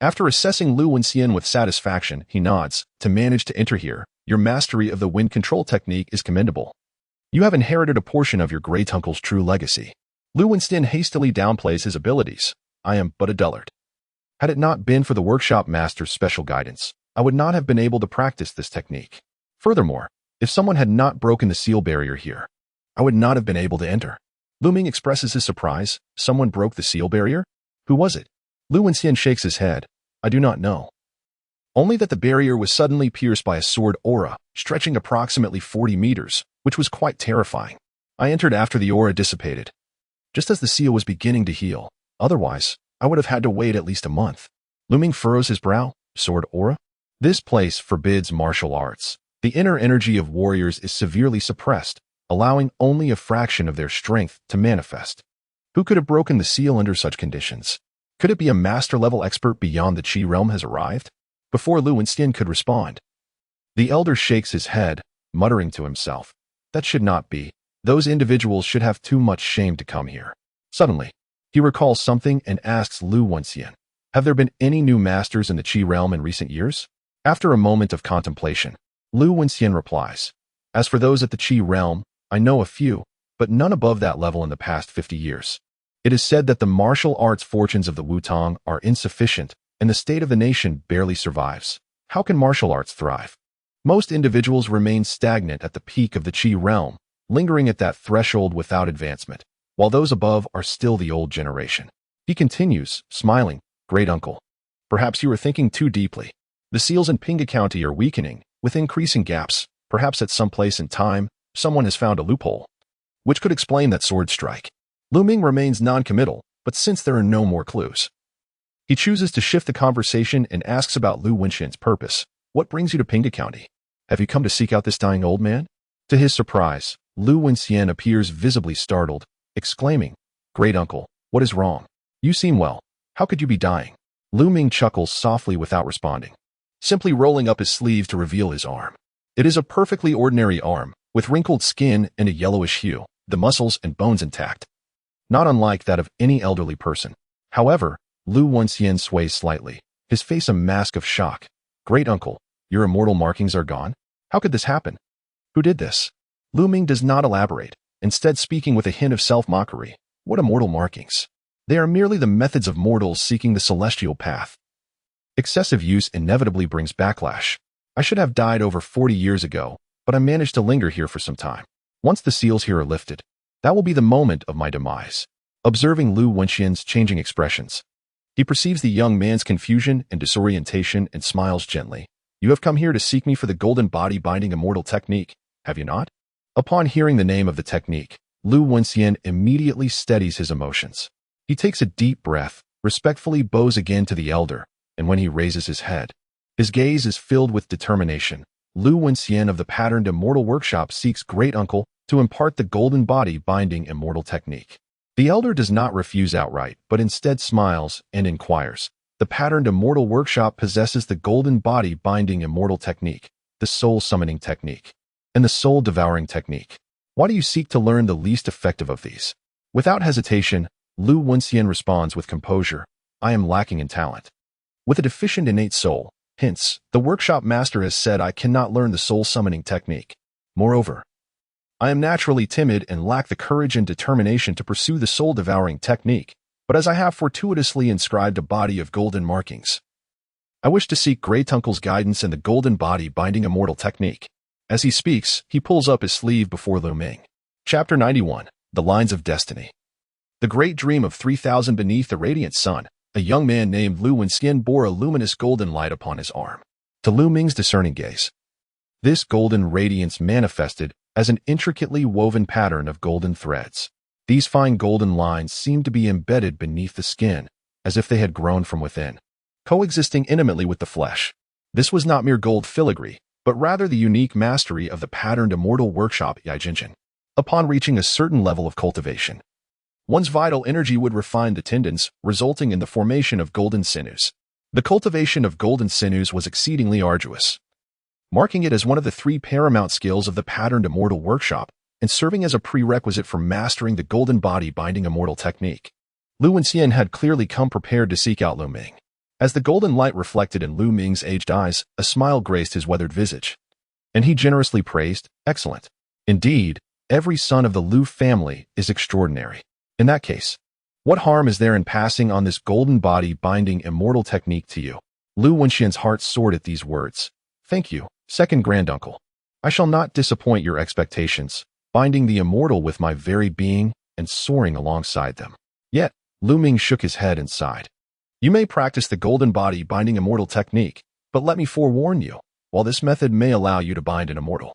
After assessing Lu Wenxian with satisfaction, he nods. "To manage to enter here, your mastery of the wind control technique is commendable. You have inherited a portion of your great-uncle's true legacy." Lu Wenxian hastily downplays his abilities. "I am but a dullard. Had it not been for the workshop master's special guidance, I would not have been able to practice this technique. Furthermore, if someone had not broken the seal barrier here, I would not have been able to enter." Lu Ming expresses his surprise. "Someone broke the seal barrier? Who was it?" Lu Wenxian shakes his head. "I do not know. Only that the barrier was suddenly pierced by a sword aura, stretching approximately 40 meters, which was quite terrifying. I entered after the aura dissipated, just as the seal was beginning to heal. Otherwise, I would have had to wait at least a month." Lu Ming furrows his brow. "Sword aura? This place forbids martial arts. The inner energy of warriors is severely suppressed, allowing only a fraction of their strength to manifest. Who could have broken the seal under such conditions? Could it be a master-level expert beyond the Qi realm has arrived?" Before Lu Wenxian could respond, the elder shakes his head, muttering to himself, "That should not be. Those individuals should have too much shame to come here." Suddenly, he recalls something and asks Lu Wenxian, "Have there been any new masters in the Qi realm in recent years?" After a moment of contemplation, Lu Wenxian replies, "As for those at the Qi realm, I know a few, but none above that level in the past 50 years. It is said that the martial arts fortunes of the Wutong are insufficient, and the state of the nation barely survives. How can martial arts thrive? Most individuals remain stagnant at the peak of the Qi realm, lingering at that threshold without advancement, while those above are still the old generation." He continues, smiling, "Great uncle, perhaps you are thinking too deeply. The seals in Pinghu County are weakening, with increasing gaps. Perhaps at some place in time, someone has found a loophole, which could explain that sword strike." Lu Ming remains non-committal, but since there are no more clues, he chooses to shift the conversation and asks about Lu Wenxian's purpose. "What brings you to Pinghu County? Have you come to seek out this dying old man?" To his surprise, Lu Wenxian appears visibly startled, exclaiming, "Great uncle, what is wrong? You seem well. How could you be dying?" Lu Ming chuckles softly without responding, simply rolling up his sleeve to reveal his arm. It is a perfectly ordinary arm, with wrinkled skin and a yellowish hue, the muscles and bones intact, not unlike that of any elderly person. However, Lu Wenxian sways slightly, his face a mask of shock. "Great uncle, your immortal markings are gone? How could this happen? Who did this?" Lu Ming does not elaborate, instead speaking with a hint of self-mockery. "What immortal markings? They are merely the methods of mortals seeking the celestial path. Excessive use inevitably brings backlash. I should have died over 40 years ago, but I managed to linger here for some time. Once the seals here are lifted, that will be the moment of my demise." Observing Lu Wenxian's changing expressions, he perceives the young man's confusion and disorientation and smiles gently. "You have come here to seek me for the golden body binding immortal technique, have you not?" Upon hearing the name of the technique, Lu Wenxian immediately steadies his emotions. He takes a deep breath, respectfully bows again to the elder, and when he raises his head, his gaze is filled with determination. Lu Wenxian of the Patterned Immortal Workshop seeks Great Uncle to impart the golden body binding immortal technique. The elder does not refuse outright, but instead smiles and inquires. The Patterned Immortal Workshop possesses the golden body binding immortal technique, the soul summoning technique, and the soul devouring technique. Why do you seek to learn the least effective of these? Without hesitation, Lu Wenxian responds with composure, "I am lacking in talent. With a deficient innate soul, hence, the workshop master has said I cannot learn the soul summoning technique. Moreover, I am naturally timid and lack the courage and determination to pursue the soul-devouring technique, but as I have fortuitously inscribed a body of golden markings, I wish to seek Great Uncle's guidance in the golden body binding immortal technique." As he speaks, he pulls up his sleeve before Lu Ming. Chapter 91, The Lines of Destiny. The great dream of 3,000 beneath the radiant sun, a young man named Lu Wenxian bore a luminous golden light upon his arm. To Lu Ming's discerning gaze, this golden radiance manifested as an intricately woven pattern of golden threads. These fine golden lines seemed to be embedded beneath the skin, as if they had grown from within, coexisting intimately with the flesh. This was not mere gold filigree, but rather the unique mastery of the patterned immortal workshop Yaijinjin. Upon reaching a certain level of cultivation, one's vital energy would refine the tendons, resulting in the formation of golden sinews. The cultivation of golden sinews was exceedingly arduous, marking it as one of the 3 paramount skills of the patterned immortal workshop and serving as a prerequisite for mastering the golden body binding immortal technique. Lu Wenxian had clearly come prepared to seek out Lu Ming. As the golden light reflected in Lu Ming's aged eyes, a smile graced his weathered visage, and he generously praised, "Excellent. Indeed, every son of the Lu family is extraordinary. In that case, what harm is there in passing on this golden body binding immortal technique to you?" Lu Wenxian's heart soared at these words. "Thank you, second granduncle. I shall not disappoint your expectations, binding the immortal with my very being and soaring alongside them." Yet, Lu Ming shook his head and sighed. "You may practice the golden body binding immortal technique, but let me forewarn you, while this method may allow you to bind an immortal,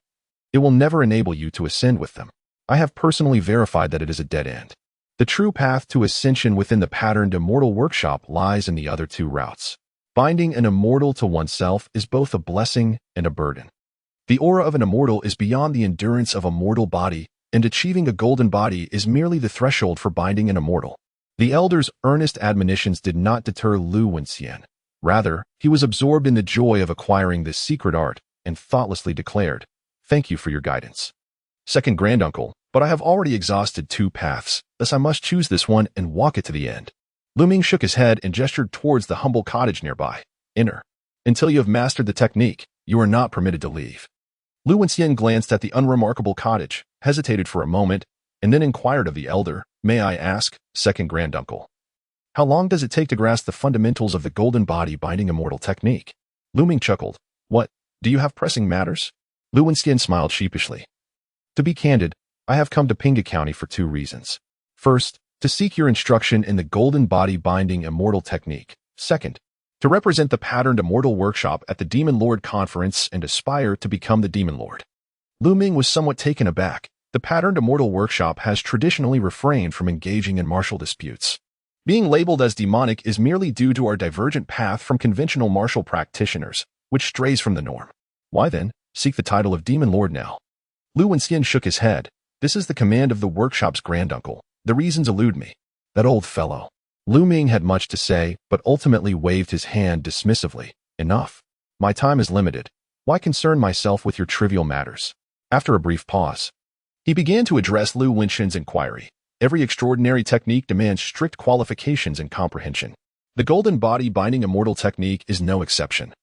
it will never enable you to ascend with them. I have personally verified that it is a dead end. The true path to ascension within the patterned immortal workshop lies in the other 2 routes. Binding an immortal to oneself is both a blessing and a burden. The aura of an immortal is beyond the endurance of a mortal body, and achieving a golden body is merely the threshold for binding an immortal." The elder's earnest admonitions did not deter Lu Wenxian. Rather, he was absorbed in the joy of acquiring this secret art and thoughtlessly declared, "Thank you for your guidance, second granduncle, but I have already exhausted 2 paths, thus I must choose this one and walk it to the end." Lu Ming shook his head and gestured towards the humble cottage nearby. "Enter. Until you have mastered the technique, you are not permitted to leave." Lu Wenxian glanced at the unremarkable cottage, hesitated for a moment, and then inquired of the elder, "May I ask, second granduncle, how long does it take to grasp the fundamentals of the golden body binding immortal technique?" Lu Ming chuckled. "What, do you have pressing matters?" Lu Wenxian smiled sheepishly. "To be candid, I have come to Pinghu County for 2 reasons. First, to seek your instruction in the golden body binding immortal technique. Second, to represent the patterned immortal workshop at the Demon Lord Conference and aspire to become the Demon Lord." Lu Ming was somewhat taken aback. The patterned immortal workshop has traditionally refrained from engaging in martial disputes. Being labeled as demonic is merely due to our divergent path from conventional martial practitioners, which strays from the norm. Why then seek the title of Demon Lord now? Lu Wenxian shook his head. "This is the command of the workshop's granduncle. The reasons elude me." That old fellow. Lu Ming had much to say, but ultimately waved his hand dismissively. "Enough. My time is limited. Why concern myself with your trivial matters?" After a brief pause, he began to address Lu Wenxian's inquiry. "Every extraordinary technique demands strict qualifications and comprehension. The golden body binding immortal technique is no exception.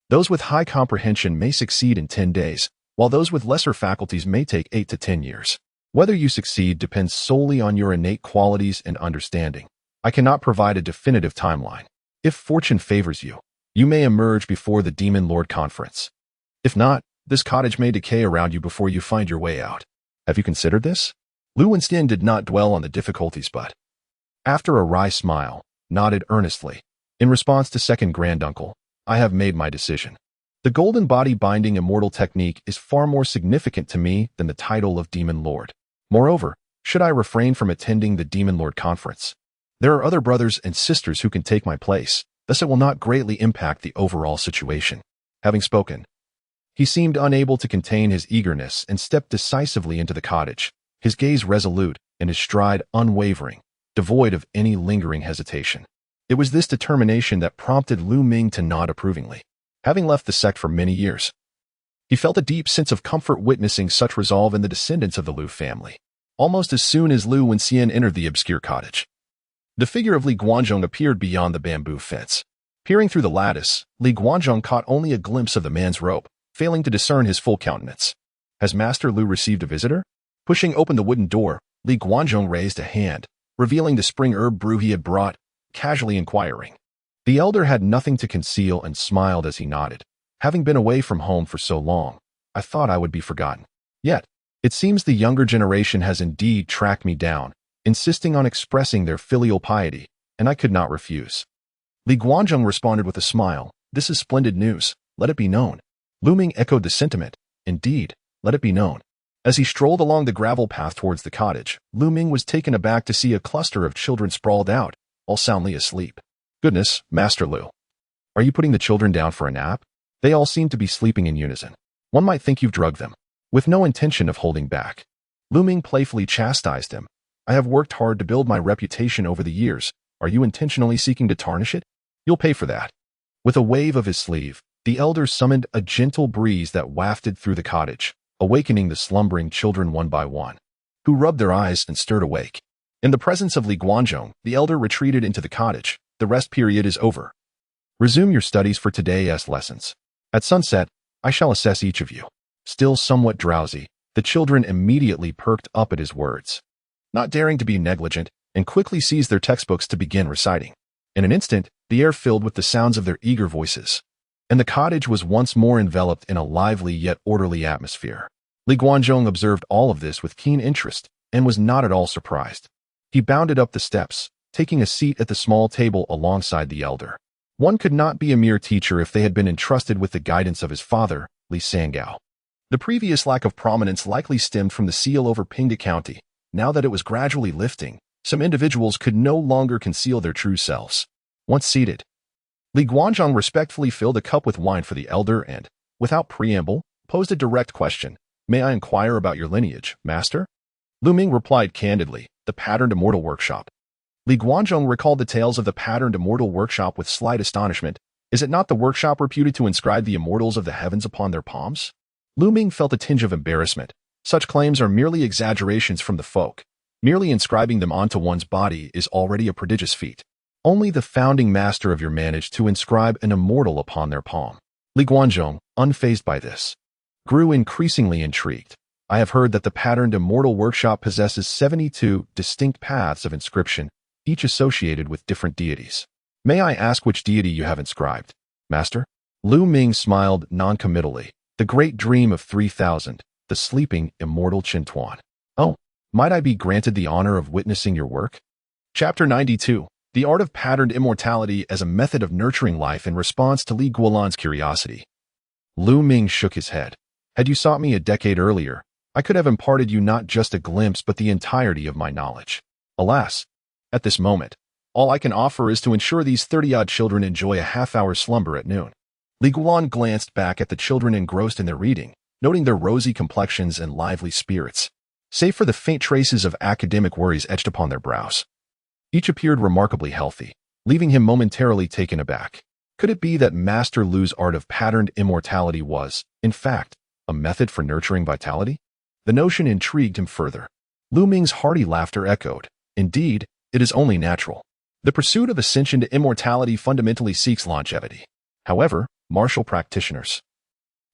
Those with high comprehension may succeed in 10 days, while those with lesser faculties may take 8 to 10 years. Whether you succeed depends solely on your innate qualities and understanding. I cannot provide a definitive timeline. If fortune favors you, you may emerge before the Demon Lord Conference. If not, this cottage may decay around you before you find your way out. Have you considered this?" Lu Wenxian did not dwell on the difficulties but, after a wry smile, nodded earnestly. "In response to second granduncle, I have made my decision. The golden body binding immortal technique is far more significant to me than the title of Demon Lord. Moreover, should I refrain from attending the Demon Lord Conference, there are other brothers and sisters who can take my place, thus it will not greatly impact the overall situation." Having spoken, he seemed unable to contain his eagerness and stepped decisively into the cottage, his gaze resolute and his stride unwavering, devoid of any lingering hesitation. It was this determination that prompted Lu Ming to nod approvingly. Having left the sect for many years, he felt a deep sense of comfort witnessing such resolve in the descendants of the Lu family. Almost as soon as Lu Wenxian entered the obscure cottage, the figure of Li Guanzhong appeared beyond the bamboo fence. Peering through the lattice, Li Guanzhong caught only a glimpse of the man's robe, failing to discern his full countenance. "Has Master Lu received a visitor?" Pushing open the wooden door, Li Guanzhong raised a hand, revealing the spring herb brew he had brought, casually inquiring. The elder had nothing to conceal and smiled as he nodded. "Having been away from home for so long, I thought I would be forgotten. Yet, it seems the younger generation has indeed tracked me down insisting on expressing their filial piety, and I could not refuse. Li Guanzhong responded with a smile. This is splendid news. Let it be known. Lu Ming echoed the sentiment. Indeed, let it be known. As he strolled along the gravel path towards the cottage, Lu Ming was taken aback to see a cluster of children sprawled out, all soundly asleep. Goodness, Master Lu. Are you putting the children down for a nap? They all seem to be sleeping in unison. One might think you've drugged them. With no intention of holding back, Lu Ming playfully chastised him. I have worked hard to build my reputation over the years. Are you intentionally seeking to tarnish it? You'll pay for that. With a wave of his sleeve, the elder summoned a gentle breeze that wafted through the cottage, awakening the slumbering children one by one, who rubbed their eyes and stirred awake. In the presence of Li Guanzhong, the elder retreated into the cottage. The rest period is over. Resume your studies for today's lessons. At sunset, I shall assess each of you. Still somewhat drowsy, the children immediately perked up at his words, not daring to be negligent, and quickly seized their textbooks to begin reciting. In an instant, the air filled with the sounds of their eager voices, and the cottage was once more enveloped in a lively yet orderly atmosphere. Li Guanzhong observed all of this with keen interest and was not at all surprised. He bounded up the steps, taking a seat at the small table alongside the elder. One could not be a mere teacher if they had been entrusted with the guidance of his father, Li Sangao. The previous lack of prominence likely stemmed from the seal over Pinghu County. Now that it was gradually lifting, some individuals could no longer conceal their true selves. Once seated, Li Guanzhong respectfully filled a cup with wine for the elder and, without preamble, posed a direct question. May I inquire about your lineage, master? Lu Ming replied candidly, the Patterned Immortal Workshop. Li Guanzhong recalled the tales of the Patterned Immortal Workshop with slight astonishment. Is it not the workshop reputed to inscribe the immortals of the heavens upon their palms? Lu Ming felt a tinge of embarrassment. Such claims are merely exaggerations from the folk. Merely inscribing them onto one's body is already a prodigious feat. Only the founding master of your managed to inscribe an immortal upon their palm. Li Guanzhong, unfazed by this, grew increasingly intrigued. I have heard that the Patterned Immortal Workshop possesses 72 distinct paths of inscription, each associated with different deities. May I ask which deity you have inscribed, master? Lu Ming smiled noncommittally. The great dream of 3000, the sleeping immortal Qintuan. Oh, might I be granted the honor of witnessing your work? Chapter 92. The Art of Patterned Immortality as a Method of Nurturing Life in Response to Li Guolan's Curiosity. Lu Ming shook his head. Had you sought me a decade earlier, I could have imparted you not just a glimpse but the entirety of my knowledge. Alas, at this moment, all I can offer is to ensure these 30-odd children enjoy a half-hour slumber at noon. Li Guolan glanced back at the children engrossed in their reading, noting their rosy complexions and lively spirits, save for the faint traces of academic worries etched upon their brows. Each appeared remarkably healthy, leaving him momentarily taken aback. Could it be that Master Lu's art of patterned immortality was, in fact, a method for nurturing vitality? The notion intrigued him further. Lu Ming's hearty laughter echoed. Indeed, it is only natural. The pursuit of ascension to immortality fundamentally seeks longevity. However, martial practitioners,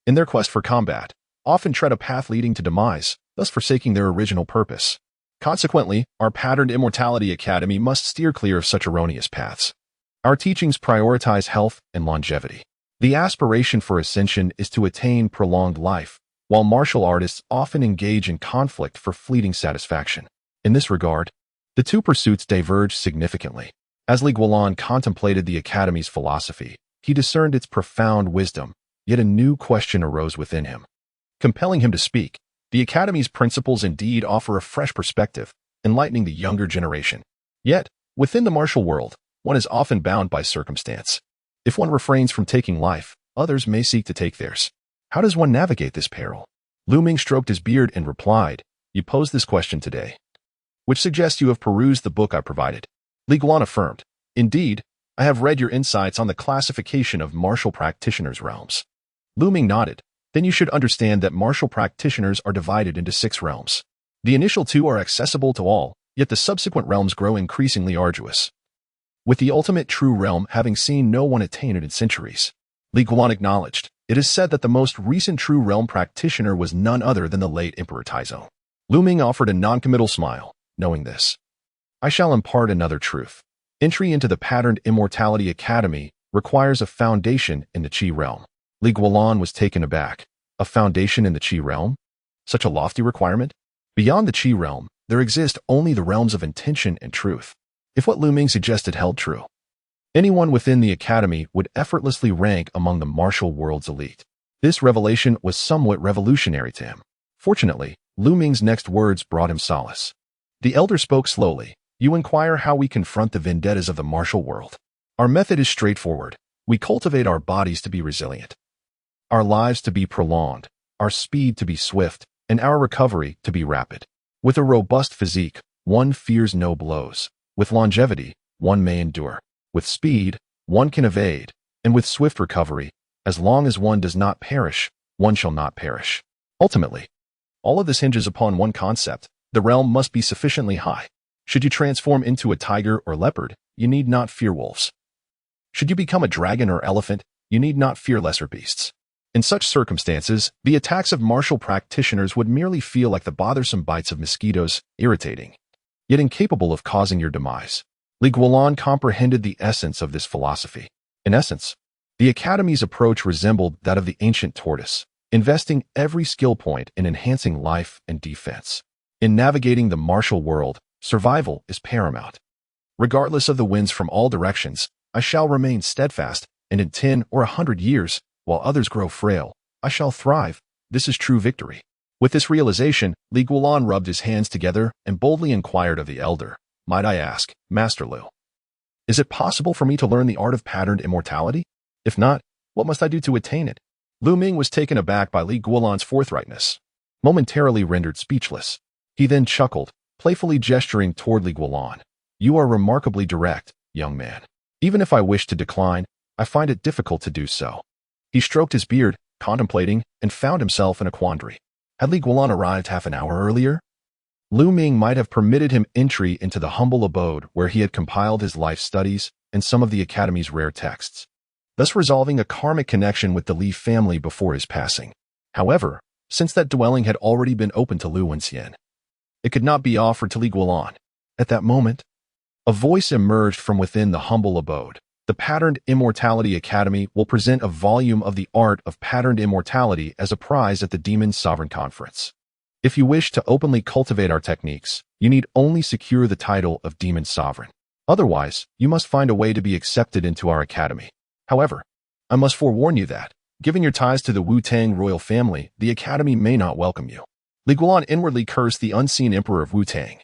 in their quest for combat, often tread a path leading to demise, thus forsaking their original purpose. Consequently, our Patterned Immortality Academy must steer clear of such erroneous paths. Our teachings prioritize health and longevity. The aspiration for ascension is to attain prolonged life, while martial artists often engage in conflict for fleeting satisfaction. In this regard, the two pursuits diverge significantly. As Li Guolan contemplated the Academy's philosophy, he discerned its profound wisdom, yet a new question arose within him, compelling him to speak. The Academy's principles indeed offer a fresh perspective, enlightening the younger generation. Yet, within the martial world, one is often bound by circumstance. If one refrains from taking life, others may seek to take theirs. How does one navigate this peril? Lu Ming stroked his beard and replied, You posed this question today, which suggests you have perused the book I provided. Li Guolan affirmed, Indeed, I have read your insights on the classification of martial practitioners' realms. Lu Ming nodded. Then you should understand that martial practitioners are divided into 6 realms. The initial 2 are accessible to all, yet the subsequent realms grow increasingly arduous, with the ultimate true realm having seen no one attain it in centuries. Li Guolan acknowledged, It is said that the most recent true realm practitioner was none other than the late Emperor Taizong. Lu Ming offered a noncommittal smile, knowing this. I shall impart another truth. Entry into the Patterned Immortality Academy requires a foundation in the Qi realm. Li Guolan was taken aback. A foundation in the Qi realm? Such a lofty requirement? Beyond the Qi realm, there exist only the realms of intention and truth. If what Lu Ming suggested held true, anyone within the academy would effortlessly rank among the martial world's elite. This revelation was somewhat revolutionary to him. Fortunately, Lu Ming's next words brought him solace. The elder spoke slowly. You inquire how we confront the vendettas of the martial world. Our method is straightforward. We cultivate our bodies to be resilient, our lives to be prolonged, our speed to be swift, and our recovery to be rapid. With a robust physique, one fears no blows. With longevity, one may endure. With speed, one can evade. And with swift recovery, as long as one does not perish, one shall not perish. Ultimately, all of this hinges upon one concept. The realm must be sufficiently high. Should you transform into a tiger or leopard, you need not fear wolves. Should you become a dragon or elephant, you need not fear lesser beasts. In such circumstances, the attacks of martial practitioners would merely feel like the bothersome bites of mosquitoes, irritating, yet incapable of causing your demise. Guanlan comprehended the essence of this philosophy. In essence, the Academy's approach resembled that of the ancient tortoise, investing every skill point in enhancing life and defense. In navigating the martial world, survival is paramount. Regardless of the winds from all directions, I shall remain steadfast, and in 10 or 100 years, while others grow frail, I shall thrive. This is true victory. With this realization, Guanlan rubbed his hands together and boldly inquired of the elder, Might I ask, Master Lu, is it possible for me to learn the art of patterned immortality? If not, what must I do to attain it? Lu Ming was taken aback by Guanlan's forthrightness, momentarily rendered speechless. He then chuckled, playfully gesturing toward Guanlan. You are remarkably direct, young man. Even if I wish to decline, I find it difficult to do so. He stroked his beard, contemplating, and found himself in a quandary. Had Guanlan arrived half an hour earlier? Lu Ming might have permitted him entry into the humble abode where he had compiled his life studies and some of the Academy's rare texts, thus resolving a karmic connection with the Li family before his passing. However, since that dwelling had already been open to Lu Wenxian, it could not be offered to Guanlan. At that moment, a voice emerged from within the humble abode. The Patterned Immortality Academy will present a volume of the art of patterned immortality as a prize at the Demon Sovereign Conference. If you wish to openly cultivate our techniques, you need only secure the title of Demon Sovereign. Otherwise, you must find a way to be accepted into our academy. However, I must forewarn you that, given your ties to the Wu-Tang royal family, the academy may not welcome you. Guanlan inwardly cursed the unseen emperor of Wu-Tang,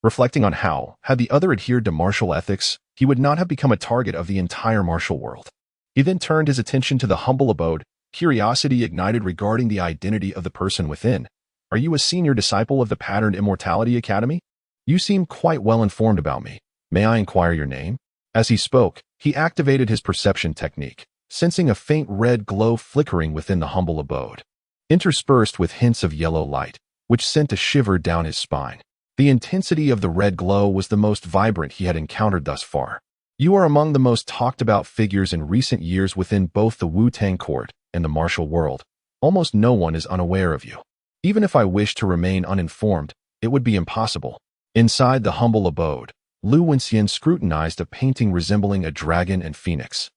reflecting on how, had the other adhered to martial ethics, he would not have become a target of the entire martial world. He then turned his attention to the humble abode, curiosity ignited regarding the identity of the person within. Are you a senior disciple of the Patterned Immortality Academy? You seem quite well informed about me. May I inquire your name? As he spoke, he activated his perception technique, sensing a faint red glow flickering within the humble abode, interspersed with hints of yellow light, which sent a shiver down his spine. The intensity of the red glow was the most vibrant he had encountered thus far. You are among the most talked about figures in recent years within both the Wu-Tang court and the martial world. Almost no one is unaware of you. Even if I wished to remain uninformed, it would be impossible. Inside the humble abode, Lu Wenxian scrutinized a painting resembling a dragon and phoenix,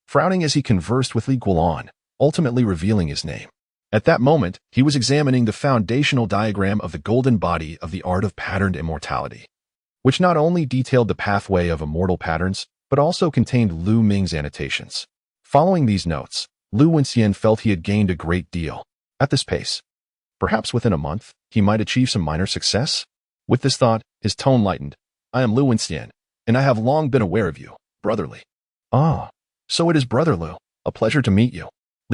frowning as he conversed with Guanlan, ultimately revealing his name. At that moment, he was examining the foundational diagram of the golden body of the art of patterned immortality, which not only detailed the pathway of immortal patterns, but also contained Lu Ming's annotations. Following these notes, Lu Wenxian felt he had gained a great deal. At this pace, perhaps within a month, he might achieve some minor success. With this thought, his tone lightened. I am Lu Wenxian, and I have long been aware of you, brotherly. Ah, so it is Brother Lu. A pleasure to meet you.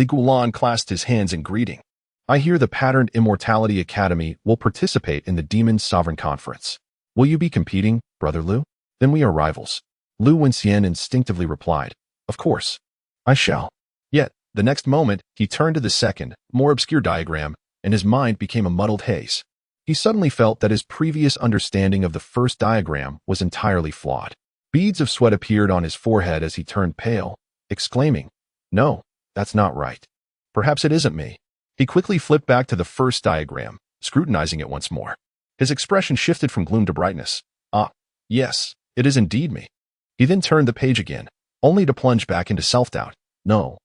Guanlan clasped his hands in greeting. I hear the Patterned Immortality Academy will participate in the Demon Sovereign Conference. Will you be competing, Brother Lu? Then we are rivals. Lu Wenxian instinctively replied. Of course. I shall. Yet, the next moment, he turned to the second, more obscure diagram, and his mind became a muddled haze. He suddenly felt that his previous understanding of the first diagram was entirely flawed. Beads of sweat appeared on his forehead as he turned pale, exclaiming, No, that's not right. Perhaps it isn't me. He quickly flipped back to the first diagram, scrutinizing it once more. His expression shifted from gloom to brightness. Ah, yes, it is indeed me. He then turned the page again, only to plunge back into self-doubt. No,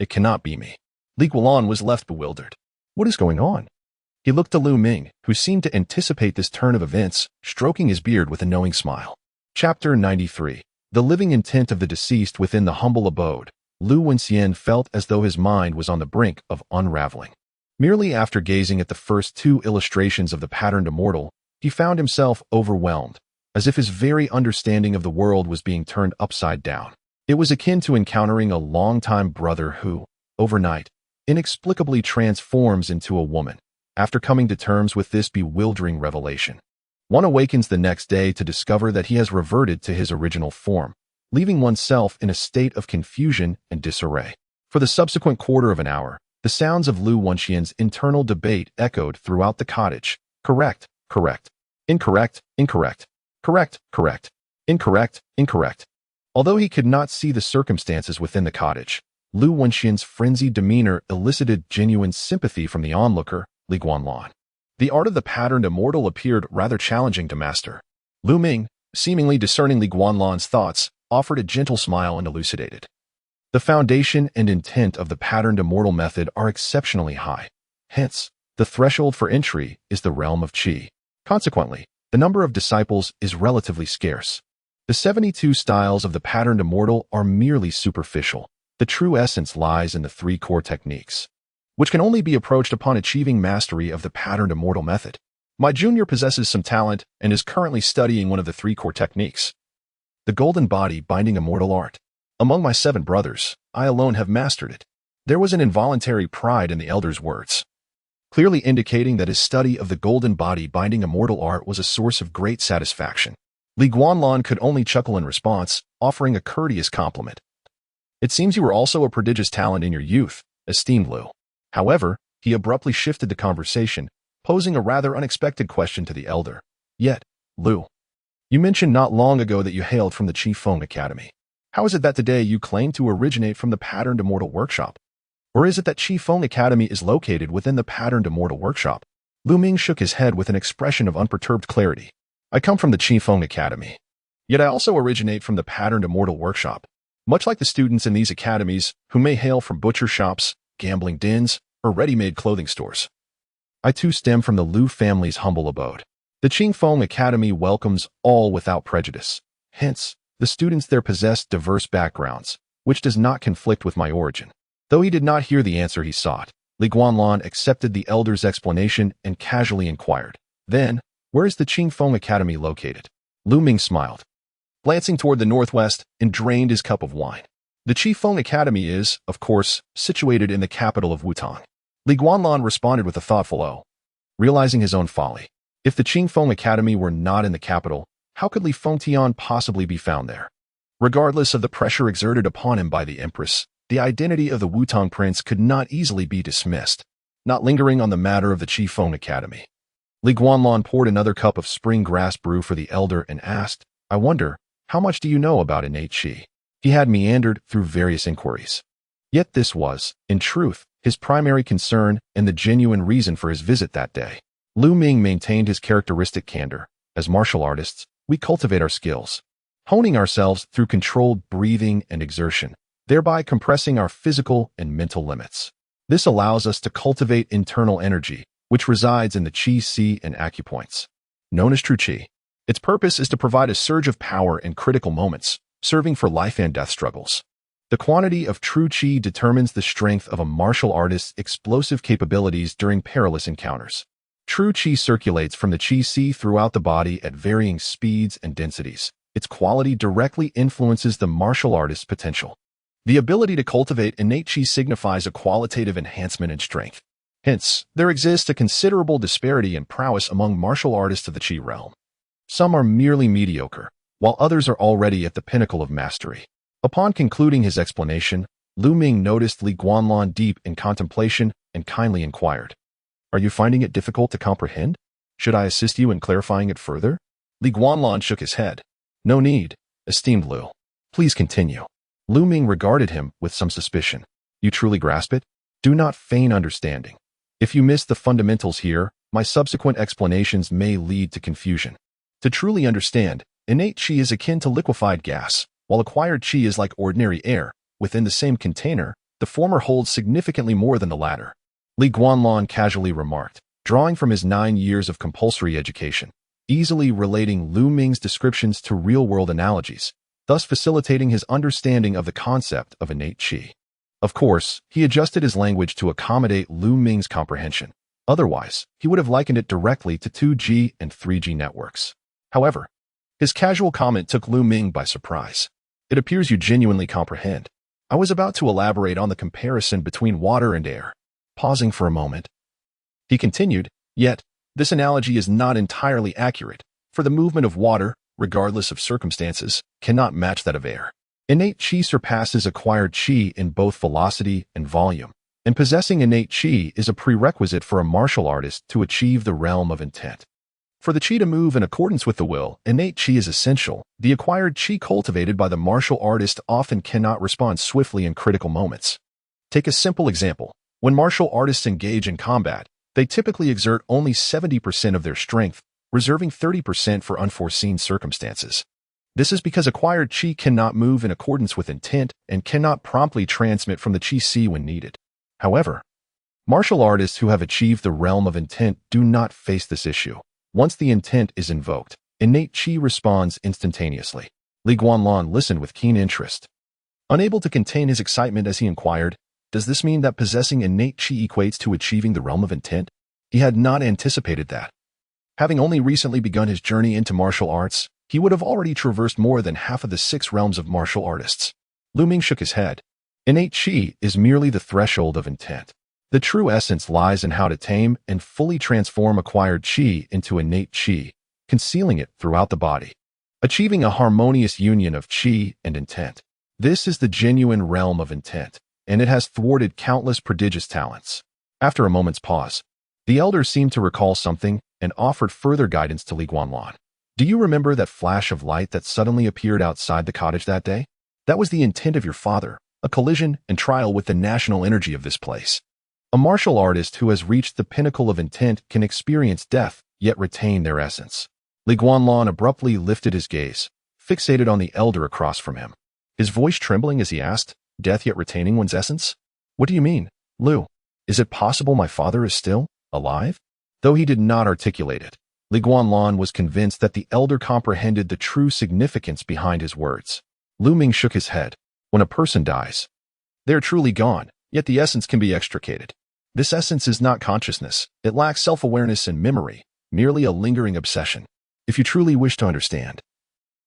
it cannot be me. Guanlan was left bewildered. What is going on? He looked to Lu Ming, who seemed to anticipate this turn of events, stroking his beard with a knowing smile. Chapter 93. The living intent of the deceased within the humble abode. Lu Wenxian felt as though his mind was on the brink of unraveling. Merely after gazing at the first two illustrations of the patterned immortal, he found himself overwhelmed, as if his very understanding of the world was being turned upside down. It was akin to encountering a longtime brother who, overnight, inexplicably transforms into a woman. After coming to terms with this bewildering revelation, one awakens the next day to discover that he has reverted to his original form, leaving oneself in a state of confusion and disarray. For the subsequent quarter of an hour, the sounds of Lu Wenxian's internal debate echoed throughout the cottage. Correct, correct, incorrect, incorrect, correct, correct, incorrect, incorrect. Although he could not see the circumstances within the cottage, Lu Wenxian's frenzied demeanor elicited genuine sympathy from the onlooker, Li Guanlan. The art of the patterned immortal appeared rather challenging to master. Lu Ming, seemingly discerning Li Guanlan's thoughts, offered a gentle smile and elucidated. The foundation and intent of the patterned immortal method are exceptionally high. Hence, the threshold for entry is the realm of qi. Consequently, the number of disciples is relatively scarce. The 72 styles of the patterned immortal are merely superficial. The true essence lies in the three core techniques, which can only be approached upon achieving mastery of the patterned immortal method. My junior possesses some talent and is currently studying one of the three core techniques, the golden body binding immortal art. Among my 7 brothers, I alone have mastered it. There was an involuntary pride in the elder's words, clearly indicating that his study of the golden body binding immortal art was a source of great satisfaction. Li Guanlan could only chuckle in response, offering a courteous compliment. It seems you were also a prodigious talent in your youth, esteemed Lu. However, he abruptly shifted the conversation, posing a rather unexpected question to the elder. Yet, Lu, you mentioned not long ago that you hailed from the Qi Feng Academy. How is it that today you claim to originate from the Patterned Immortal Workshop? Or is it that Qi Feng Academy is located within the Patterned Immortal Workshop? Lu Ming shook his head with an expression of unperturbed clarity. I come from the Qi Feng Academy. Yet I also originate from the Patterned Immortal Workshop. Much like the students in these academies, who may hail from butcher shops, gambling dens, or ready-made clothing stores, I too stem from the Lu family's humble abode. The Qi Feng Academy welcomes all without prejudice. Hence, the students there possess diverse backgrounds, which does not conflict with my origin. Though he did not hear the answer he sought, Li Guanlan accepted the elder's explanation and casually inquired, Then, where is the Qi Feng Academy located? Lu Ming smiled, glancing toward the northwest, and drained his cup of wine. The Qi Feng Academy is, of course, situated in the capital of Wutong. Li Guanlan responded with a thoughtful "oh," realizing his own folly. If the Qi Feng Academy were not in the capital, how could Li Fengtian possibly be found there? Regardless of the pressure exerted upon him by the Empress, the identity of the Wutong prince could not easily be dismissed. Not lingering on the matter of the Qi Feng Academy, Li Guanlan poured another cup of spring grass brew for the elder and asked, I wonder, how much do you know about innate qi? He had meandered through various inquiries. Yet this was, in truth, his primary concern and the genuine reason for his visit that day. Lu Ming maintained his characteristic candor. As martial artists, we cultivate our skills, honing ourselves through controlled breathing and exertion, thereby compressing our physical and mental limits. This allows us to cultivate internal energy, which resides in the qi, si, and acupoints, known as true qi. Its purpose is to provide a surge of power in critical moments, serving for life and death struggles. The quantity of true qi determines the strength of a martial artist's explosive capabilities during perilous encounters. True qi circulates from the qi si throughout the body at varying speeds and densities. Its quality directly influences the martial artist's potential. The ability to cultivate innate qi signifies a qualitative enhancement in strength. Hence, there exists a considerable disparity in prowess among martial artists of the qi realm. Some are merely mediocre, while others are already at the pinnacle of mastery. Upon concluding his explanation, Lu Ming noticed Li Guanlan deep in contemplation and kindly inquired, Are you finding it difficult to comprehend? Should I assist you in clarifying it further? Li Guanlan shook his head. No need, esteemed Lu. Please continue. Lu Ming regarded him with some suspicion. You truly grasp it? Do not feign understanding. If you miss the fundamentals here, my subsequent explanations may lead to confusion. To truly understand, innate qi is akin to liquefied gas, while acquired qi is like ordinary air. Within the same container, the former holds significantly more than the latter. Li Guanlan casually remarked, drawing from his 9 years of compulsory education, easily relating Lu Ming's descriptions to real-world analogies, thus facilitating his understanding of the concept of innate qi. Of course, he adjusted his language to accommodate Lu Ming's comprehension. Otherwise, he would have likened it directly to 2G and 3G networks. However, his casual comment took Lu Ming by surprise. It appears you genuinely comprehend. I was about to elaborate on the comparison between water and air. Pausing for a moment, he continued, yet, this analogy is not entirely accurate, for the movement of water, regardless of circumstances, cannot match that of air. Innate qi surpasses acquired qi in both velocity and volume, and possessing innate qi is a prerequisite for a martial artist to achieve the realm of intent. For the qi to move in accordance with the will, innate qi is essential. The acquired qi cultivated by the martial artist often cannot respond swiftly in critical moments. Take a simple example. When martial artists engage in combat, they typically exert only 70% of their strength, reserving 30% for unforeseen circumstances. This is because acquired qi cannot move in accordance with intent and cannot promptly transmit from the qi si when needed. However, martial artists who have achieved the realm of intent do not face this issue. Once the intent is invoked, innate qi responds instantaneously. Li Guanlan listened with keen interest. Unable to contain his excitement as he inquired, does this mean that possessing innate qi equates to achieving the realm of intent? He had not anticipated that. Having only recently begun his journey into martial arts, he would have already traversed more than half of the 6 realms of martial artists. Lu Ming shook his head. Innate qi is merely the threshold of intent. The true essence lies in how to tame and fully transform acquired qi into innate qi, concealing it throughout the body, achieving a harmonious union of qi and intent. This is the genuine realm of intent, and it has thwarted countless prodigious talents. After a moment's pause, the elder seemed to recall something and offered further guidance to Li Guanlan. Do you remember that flash of light that suddenly appeared outside the cottage that day? That was the intent of your father, a collision and trial with the national energy of this place. A martial artist who has reached the pinnacle of intent can experience death, yet retain their essence. Li Guanlan abruptly lifted his gaze, fixated on the elder across from him. His voice trembling as he asked, death yet retaining one's essence? What do you mean, Lu? Is it possible my father is still alive? Though he did not articulate it, Li Guanlan was convinced that the elder comprehended the true significance behind his words. Lu Ming shook his head. When a person dies, they are truly gone, yet the essence can be extricated. This essence is not consciousness. It lacks self-awareness and memory, merely a lingering obsession. If you truly wish to understand,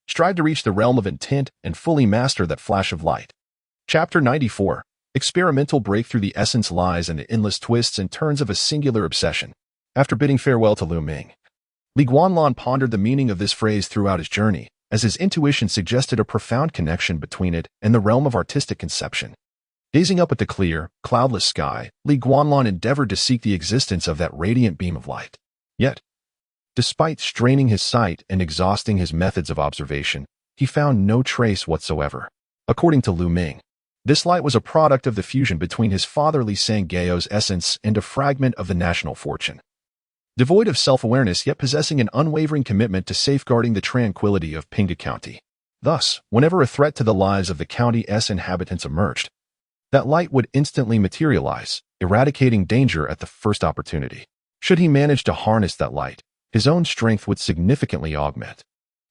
strive to reach the realm of intent and fully master that flash of light. Chapter 94. Experimental breakthrough. The essence lies in the endless twists and turns of a singular obsession. After bidding farewell to Lu Ming, Li Guanlan pondered the meaning of this phrase throughout his journey, as his intuition suggested a profound connection between it and the realm of artistic conception. Gazing up at the clear, cloudless sky, Li Guanlan endeavored to seek the existence of that radiant beam of light. Yet, despite straining his sight and exhausting his methods of observation, he found no trace whatsoever. According to Lu Ming, this light was a product of the fusion between his father Li Sanggeo's essence and a fragment of the national fortune. Devoid of self-awareness yet possessing an unwavering commitment to safeguarding the tranquility of Pinghu County. Thus, whenever a threat to the lives of the county's inhabitants emerged, that light would instantly materialize, eradicating danger at the first opportunity. Should he manage to harness that light, his own strength would significantly augment,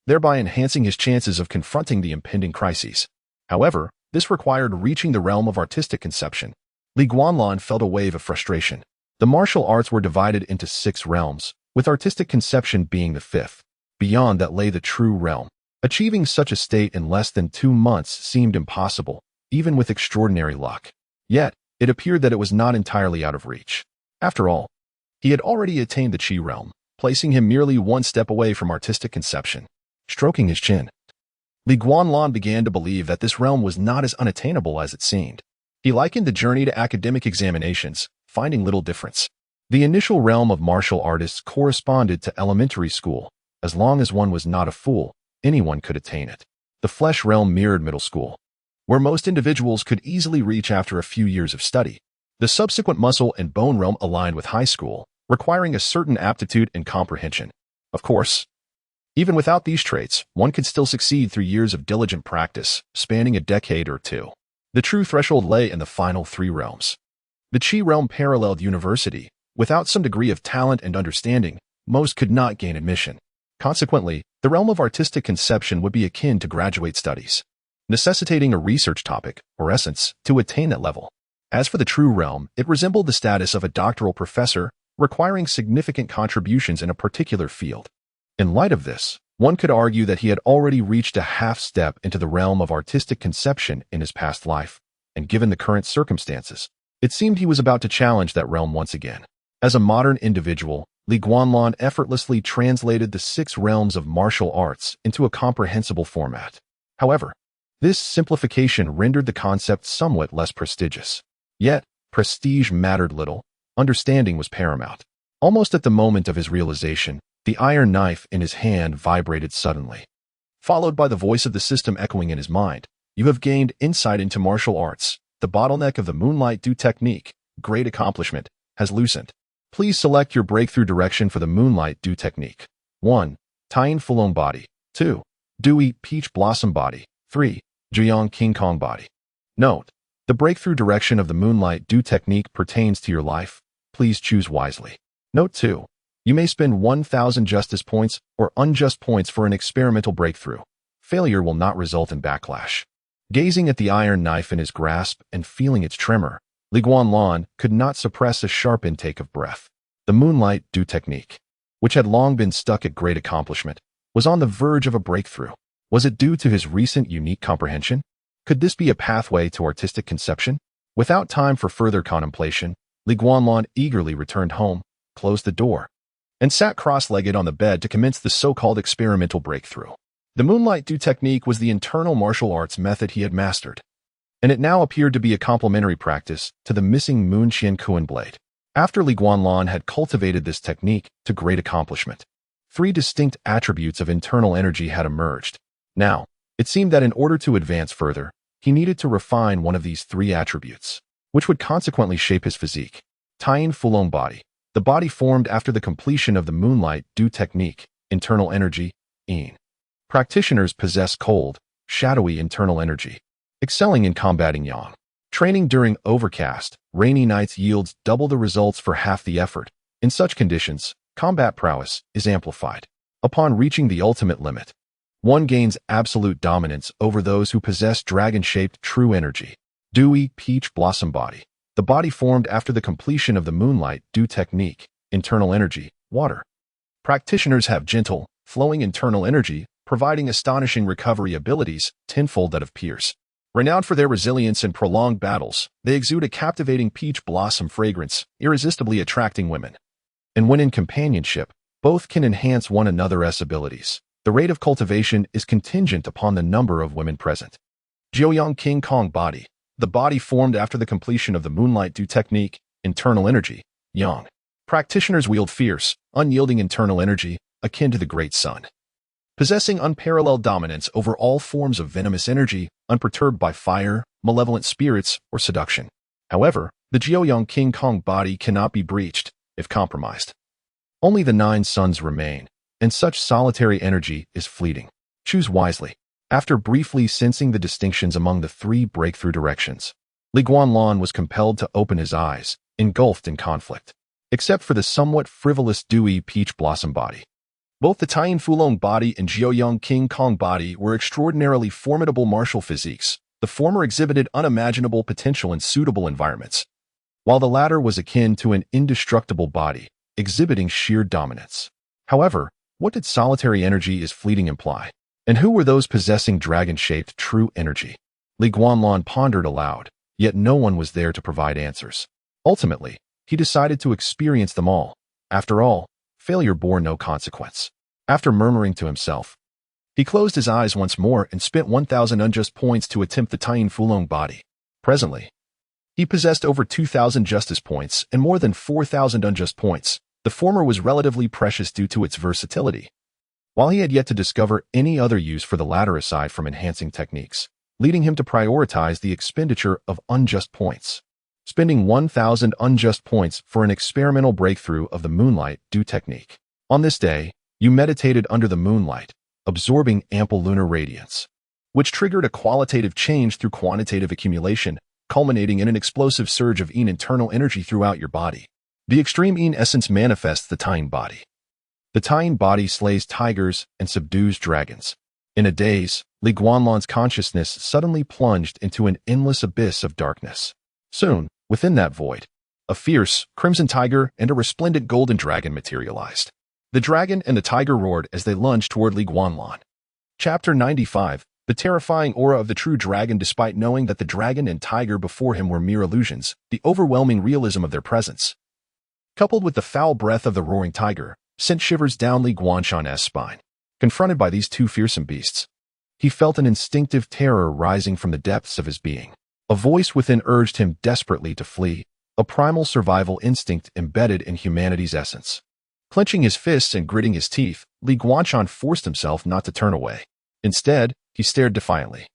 thereby enhancing his chances of confronting the impending crises. However, this required reaching the realm of artistic conception. Li Guanlan felt a wave of frustration. The martial arts were divided into 6 realms, with artistic conception being the 5th. Beyond that lay the true realm. Achieving such a state in less than 2 months seemed impossible, even with extraordinary luck. Yet, it appeared that it was not entirely out of reach. After all, he had already attained the Qi realm, placing him merely 1 step away from artistic conception. Stroking his chin, Li Guanlan began to believe that this realm was not as unattainable as it seemed. He likened the journey to academic examinations, finding little difference. The initial realm of martial artists corresponded to elementary school. As long as one was not a fool, anyone could attain it. The flesh realm mirrored middle school, where most individuals could easily reach after a few years of study. The subsequent muscle and bone realm aligned with high school, requiring a certain aptitude and comprehension. Of course, even without these traits, one could still succeed through years of diligent practice, spanning a decade or 2. The true threshold lay in the final 3 realms. The Qi realm paralleled university, Without some degree of talent and understanding, most could not gain admission. Consequently, the realm of artistic conception would be akin to graduate studies, necessitating a research topic, or essence, to attain that level. As for the true realm, it resembled the status of a doctoral professor, requiring significant contributions in a particular field. In light of this, one could argue that he had already reached a half step into the realm of artistic conception in his past life, and given the current circumstances, it seemed he was about to challenge that realm once again. As a modern individual, Guanlan effortlessly translated the 6 realms of martial arts into a comprehensible format. However, this simplification rendered the concept somewhat less prestigious. Yet, prestige mattered little. Understanding was paramount. Almost at the moment of his realization, the iron knife in his hand vibrated suddenly, followed by the voice of the system echoing in his mind. You have gained insight into martial arts. The bottleneck of the Moonlight Dew technique, great accomplishment, has loosened. Please select your breakthrough direction for the Moonlight Dew technique. 1. Tyin Fulong body. 2. Dewy Peach Blossom body. 3. Jiang King Kong body. Note: the breakthrough direction of the Moonlight Dew technique pertains to your life. Please choose wisely. Note 2. You may spend 1,000 justice points or unjust points for an experimental breakthrough. Failure will not result in backlash. Gazing at the iron knife in his grasp and feeling its tremor, Guanlan could not suppress a sharp intake of breath. The Moonlight Dew technique, which had long been stuck at great accomplishment, was on the verge of a breakthrough. Was it due to his recent unique comprehension? Could this be a pathway to artistic conception? Without time for further contemplation, Guanlan eagerly returned home, closed the door, and sat cross-legged on the bed to commence the so-called experimental breakthrough. The Moonlight Dew technique was the internal martial arts method he had mastered, and it now appeared to be a complementary practice to the missing Moon Qian Kuan blade. After Guanlan had cultivated this technique to great accomplishment, 3 distinct attributes of internal energy had emerged. Now, it seemed that in order to advance further, he needed to refine one of these 3 attributes, which would consequently shape his physique. Tyin Fulong body. The body formed after the completion of the Moonlight Dew technique, internal energy, Yin. Practitioners possess cold, shadowy internal energy, excelling in combating yang. Training during overcast, rainy nights yields double the results for half the effort. In such conditions, combat prowess is amplified. Upon reaching the ultimate limit, one gains absolute dominance over those who possess dragon-shaped true energy. Dewy Peach Blossom body. The body formed after the completion of the Moonlight Dew technique, internal energy, water. Practitioners have gentle, flowing internal energy, providing astonishing recovery abilities, tenfold that of peers. Renowned for their resilience in prolonged battles, they exude a captivating peach blossom fragrance, irresistibly attracting women. And when in companionship, both can enhance one another's abilities. The rate of cultivation is contingent upon the number of women present. Jiang King Kong body. The body formed after the completion of the Moonlight Dew technique, internal energy, yang. Practitioners wield fierce, unyielding internal energy, akin to the great sun, possessing unparalleled dominance over all forms of venomous energy, unperturbed by fire, malevolent spirits, or seduction. However, the Jiang King Kong body cannot be breached, if compromised. Only the 9 suns remain, and such solitary energy is fleeting. Choose wisely. After briefly sensing the distinctions among the 3 breakthrough directions, Guanlan was compelled to open his eyes, engulfed in conflict. Except for the somewhat frivolous Dewy Peach Blossom body, both the Tyin Fulong body and Jiang King Kong body were extraordinarily formidable martial physiques. The former exhibited unimaginable potential in suitable environments, while the latter was akin to an indestructible body, exhibiting sheer dominance. However, what did solitary energy is fleeting imply? And who were those possessing dragon-shaped true energy? Guanlan pondered aloud, yet no one was there to provide answers. Ultimately, he decided to experience them all. After all, failure bore no consequence. After murmuring to himself, he closed his eyes once more and spent 1,000 unjust points to attempt the Tyin Fulong body. Presently, he possessed over 2,000 justice points and more than 4,000 unjust points. The former was relatively precious due to its versatility, while he had yet to discover any other use for the latter aside from enhancing techniques, leading him to prioritize the expenditure of unjust points. Spending 1,000 unjust points for an experimental breakthrough of the Moonlight Dew technique. On this day, you meditated under the moonlight, absorbing ample lunar radiance, which triggered a qualitative change through quantitative accumulation, culminating in an explosive surge of internal energy throughout your body. The extreme Yin essence manifests the Taiyin body. The Taiyin body slays tigers and subdues dragons. In a daze, Li Guanlan's consciousness suddenly plunged into an endless abyss of darkness. Soon, within that void, a fierce, crimson tiger and a resplendent golden dragon materialized. The dragon and the tiger roared as they lunged toward Li Guanlan. Chapter 95. The terrifying aura of the true dragon. Despite knowing that the dragon and tiger before him were mere illusions, the overwhelming realism of their presence, coupled with the foul breath of the roaring tiger, sent shivers down Li Guanshan's spine. Confronted by these two fearsome beasts, he felt an instinctive terror rising from the depths of his being. A voice within urged him desperately to flee, a primal survival instinct embedded in humanity's essence. Clenching his fists and gritting his teeth, Li Guanshan forced himself not to turn away. Instead, he stared defiantly,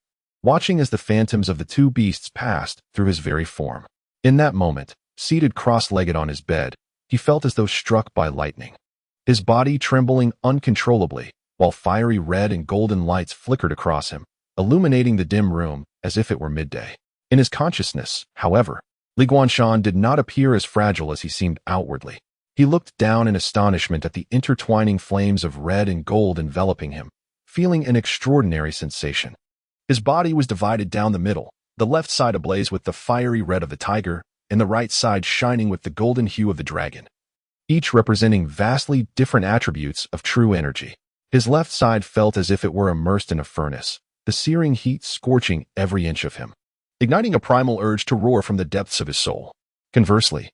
watching as the phantoms of the two beasts passed through his very form. In that moment, seated cross-legged on his bed, he felt as though struck by lightning, his body trembling uncontrollably, while fiery red and golden lights flickered across him, illuminating the dim room as if it were midday. In his consciousness, however, Li Guanshan did not appear as fragile as he seemed outwardly. He looked down in astonishment at the intertwining flames of red and gold enveloping him, feeling an extraordinary sensation. His body was divided down the middle, the left side ablaze with the fiery red of the tiger, and the right side shining with the golden hue of the dragon, each representing vastly different attributes of true energy. His left side felt as if it were immersed in a furnace, the searing heat scorching every inch of him, igniting a primal urge to roar from the depths of his soul. Conversely,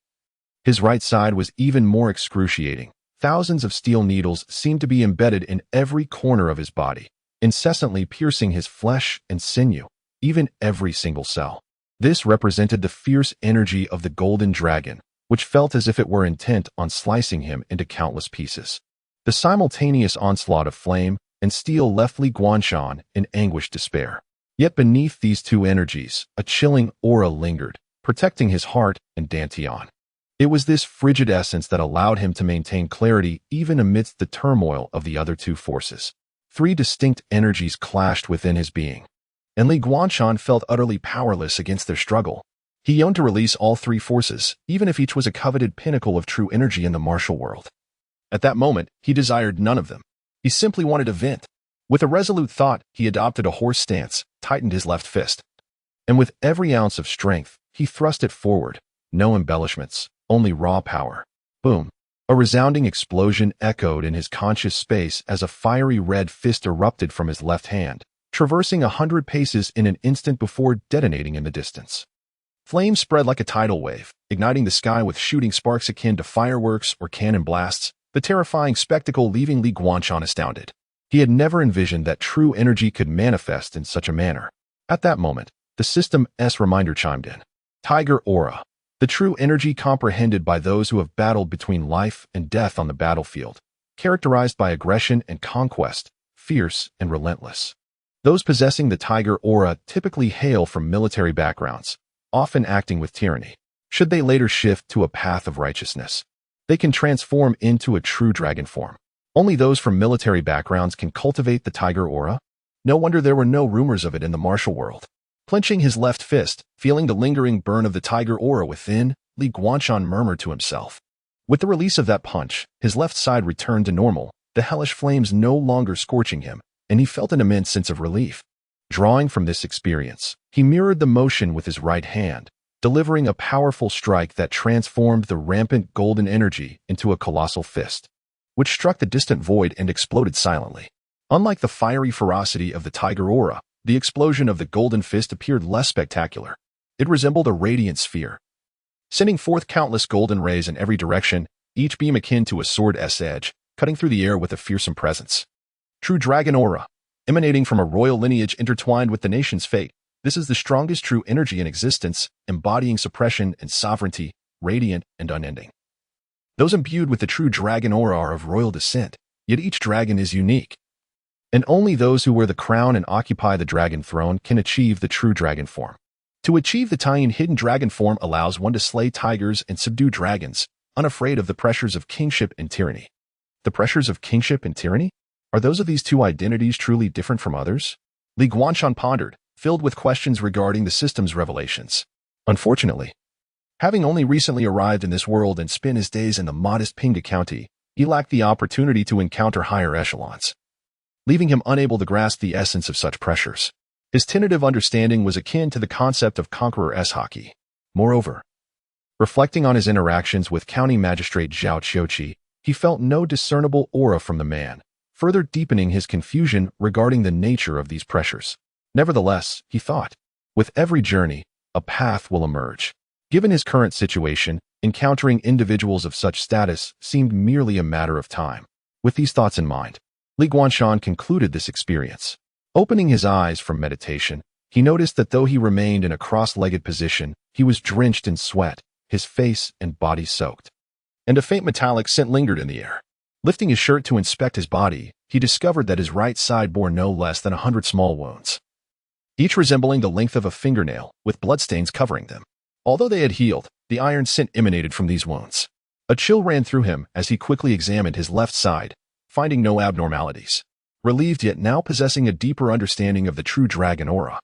his right side was even more excruciating. Thousands of steel needles seemed to be embedded in every corner of his body, incessantly piercing his flesh and sinew, even every single cell. This represented the fierce energy of the golden dragon, which felt as if it were intent on slicing him into countless pieces. The simultaneous onslaught of flame and steel left Li Guanshan in anguished despair. Yet beneath these two energies, a chilling aura lingered, protecting his heart and Dantian. It was this frigid essence that allowed him to maintain clarity even amidst the turmoil of the other two forces. Three distinct energies clashed within his being, and Li Guanshan felt utterly powerless against their struggle. He yearned to release all three forces, even if each was a coveted pinnacle of true energy in the martial world. At that moment, he desired none of them. He simply wanted to vent. With a resolute thought, he adopted a horse stance, tightened his left fist, and with every ounce of strength, he thrust it forward. No embellishments, only raw power. Boom! A resounding explosion echoed in his conscious space as a fiery red fist erupted from his left hand, traversing 100 paces in an instant before detonating in the distance. Flames spread like a tidal wave, igniting the sky with shooting sparks akin to fireworks or cannon blasts, the terrifying spectacle leaving Li Guanshan astounded. He had never envisioned that true energy could manifest in such a manner. At that moment, the system's reminder chimed in. Tiger Aura. The true energy comprehended by those who have battled between life and death on the battlefield, characterized by aggression and conquest, fierce and relentless. Those possessing the Tiger Aura typically hail from military backgrounds, often acting with tyranny. Should they later shift to a path of righteousness, they can transform into a true dragon form. Only those from military backgrounds can cultivate the Tiger Aura. No wonder there were no rumors of it in the martial world. Clenching his left fist, feeling the lingering burn of the Tiger Aura within, Li Guanshan murmured to himself. With the release of that punch, his left side returned to normal, the hellish flames no longer scorching him, and he felt an immense sense of relief. Drawing from this experience, he mirrored the motion with his right hand, delivering a powerful strike that transformed the rampant golden energy into a colossal fist, which struck the distant void and exploded silently. Unlike the fiery ferocity of the Tiger Aura, the explosion of the golden fist appeared less spectacular. It resembled a radiant sphere, sending forth countless golden rays in every direction, each beam akin to a sword's edge, cutting through the air with a fearsome presence. True dragon aura, emanating from a royal lineage intertwined with the nation's fate. This is the strongest true energy in existence, embodying suppression and sovereignty, radiant and unending. Those imbued with the true dragon aura are of royal descent, yet each dragon is unique. And only those who wear the crown and occupy the dragon throne can achieve the true dragon form. To achieve the Taiyin hidden dragon form allows one to slay tigers and subdue dragons, unafraid of the pressures of kingship and tyranny. The pressures of kingship and tyranny? Are those of these two identities truly different from others? Li Guanshan pondered, filled with questions regarding the system's revelations. Unfortunately, Having only recently arrived in this world and spent his days in the modest Pinghu County, he lacked the opportunity to encounter higher echelons, leaving him unable to grasp the essence of such pressures. His tentative understanding was akin to the concept of conqueror's hockey. Moreover, reflecting on his interactions with County Magistrate Zhao Qiuqi, he felt no discernible aura from the man, further deepening his confusion regarding the nature of these pressures. Nevertheless, he thought, with every journey, a path will emerge. Given his current situation, encountering individuals of such status seemed merely a matter of time. With these thoughts in mind, Li Guanshan concluded this experience. Opening his eyes from meditation, he noticed that though he remained in a cross-legged position, he was drenched in sweat, his face and body soaked, and a faint metallic scent lingered in the air. Lifting his shirt to inspect his body, he discovered that his right side bore no less than 100 small wounds, each resembling the length of a fingernail, with bloodstains covering them. Although they had healed, the iron scent emanated from these wounds. A chill ran through him as he quickly examined his left side, finding no abnormalities. Relieved yet now possessing a deeper understanding of the true dragon aura,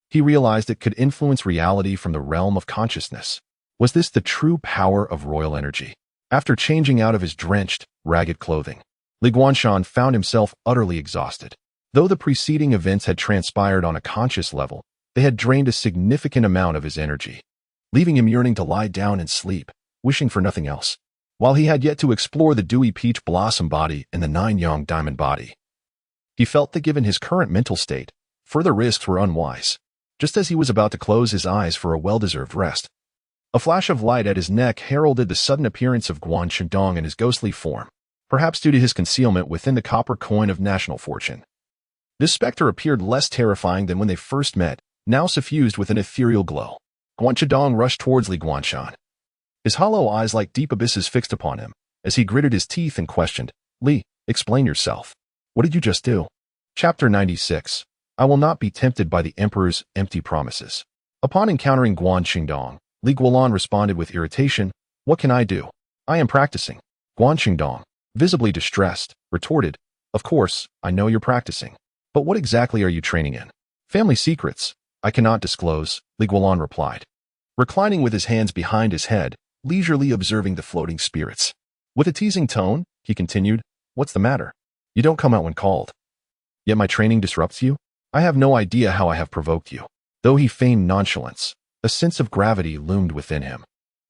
he realized it could influence reality from the realm of consciousness. Was this the true power of royal energy? After changing out of his drenched, ragged clothing, Li Guanshan found himself utterly exhausted. Though the preceding events had transpired on a conscious level, they had drained a significant amount of his energy, leaving him yearning to lie down and sleep, wishing for nothing else. While he had yet to explore the dewy peach blossom body and the nine-yang diamond body, he felt that given his current mental state, further risks were unwise. Just as he was about to close his eyes for a well-deserved rest, a flash of light at his neck heralded the sudden appearance of Guan Shandong in his ghostly form, perhaps due to his concealment within the copper coin of national fortune. This specter appeared less terrifying than when they first met, now suffused with an ethereal glow. Guan Shandong rushed towards Li Guanshan, his hollow eyes like deep abysses fixed upon him, as he gritted his teeth and questioned, "Li, explain yourself. What did you just do?" Chapter 96. I will not be tempted by the Emperor's empty promises. Upon encountering Guan Shandong, Li Guanlan responded with irritation, "What can I do? I am practicing." Guan Shandong, visibly distressed, retorted, "Of course, I know you're practicing. But what exactly are you training in?" "Family secrets. I cannot disclose," Li Guanlan replied, reclining with his hands behind his head, leisurely observing the floating spirits. With a teasing tone, he continued, "What's the matter? You don't come out when called. Yet my training disrupts you? I have no idea how I have provoked you." Though he feigned nonchalance, a sense of gravity loomed within him.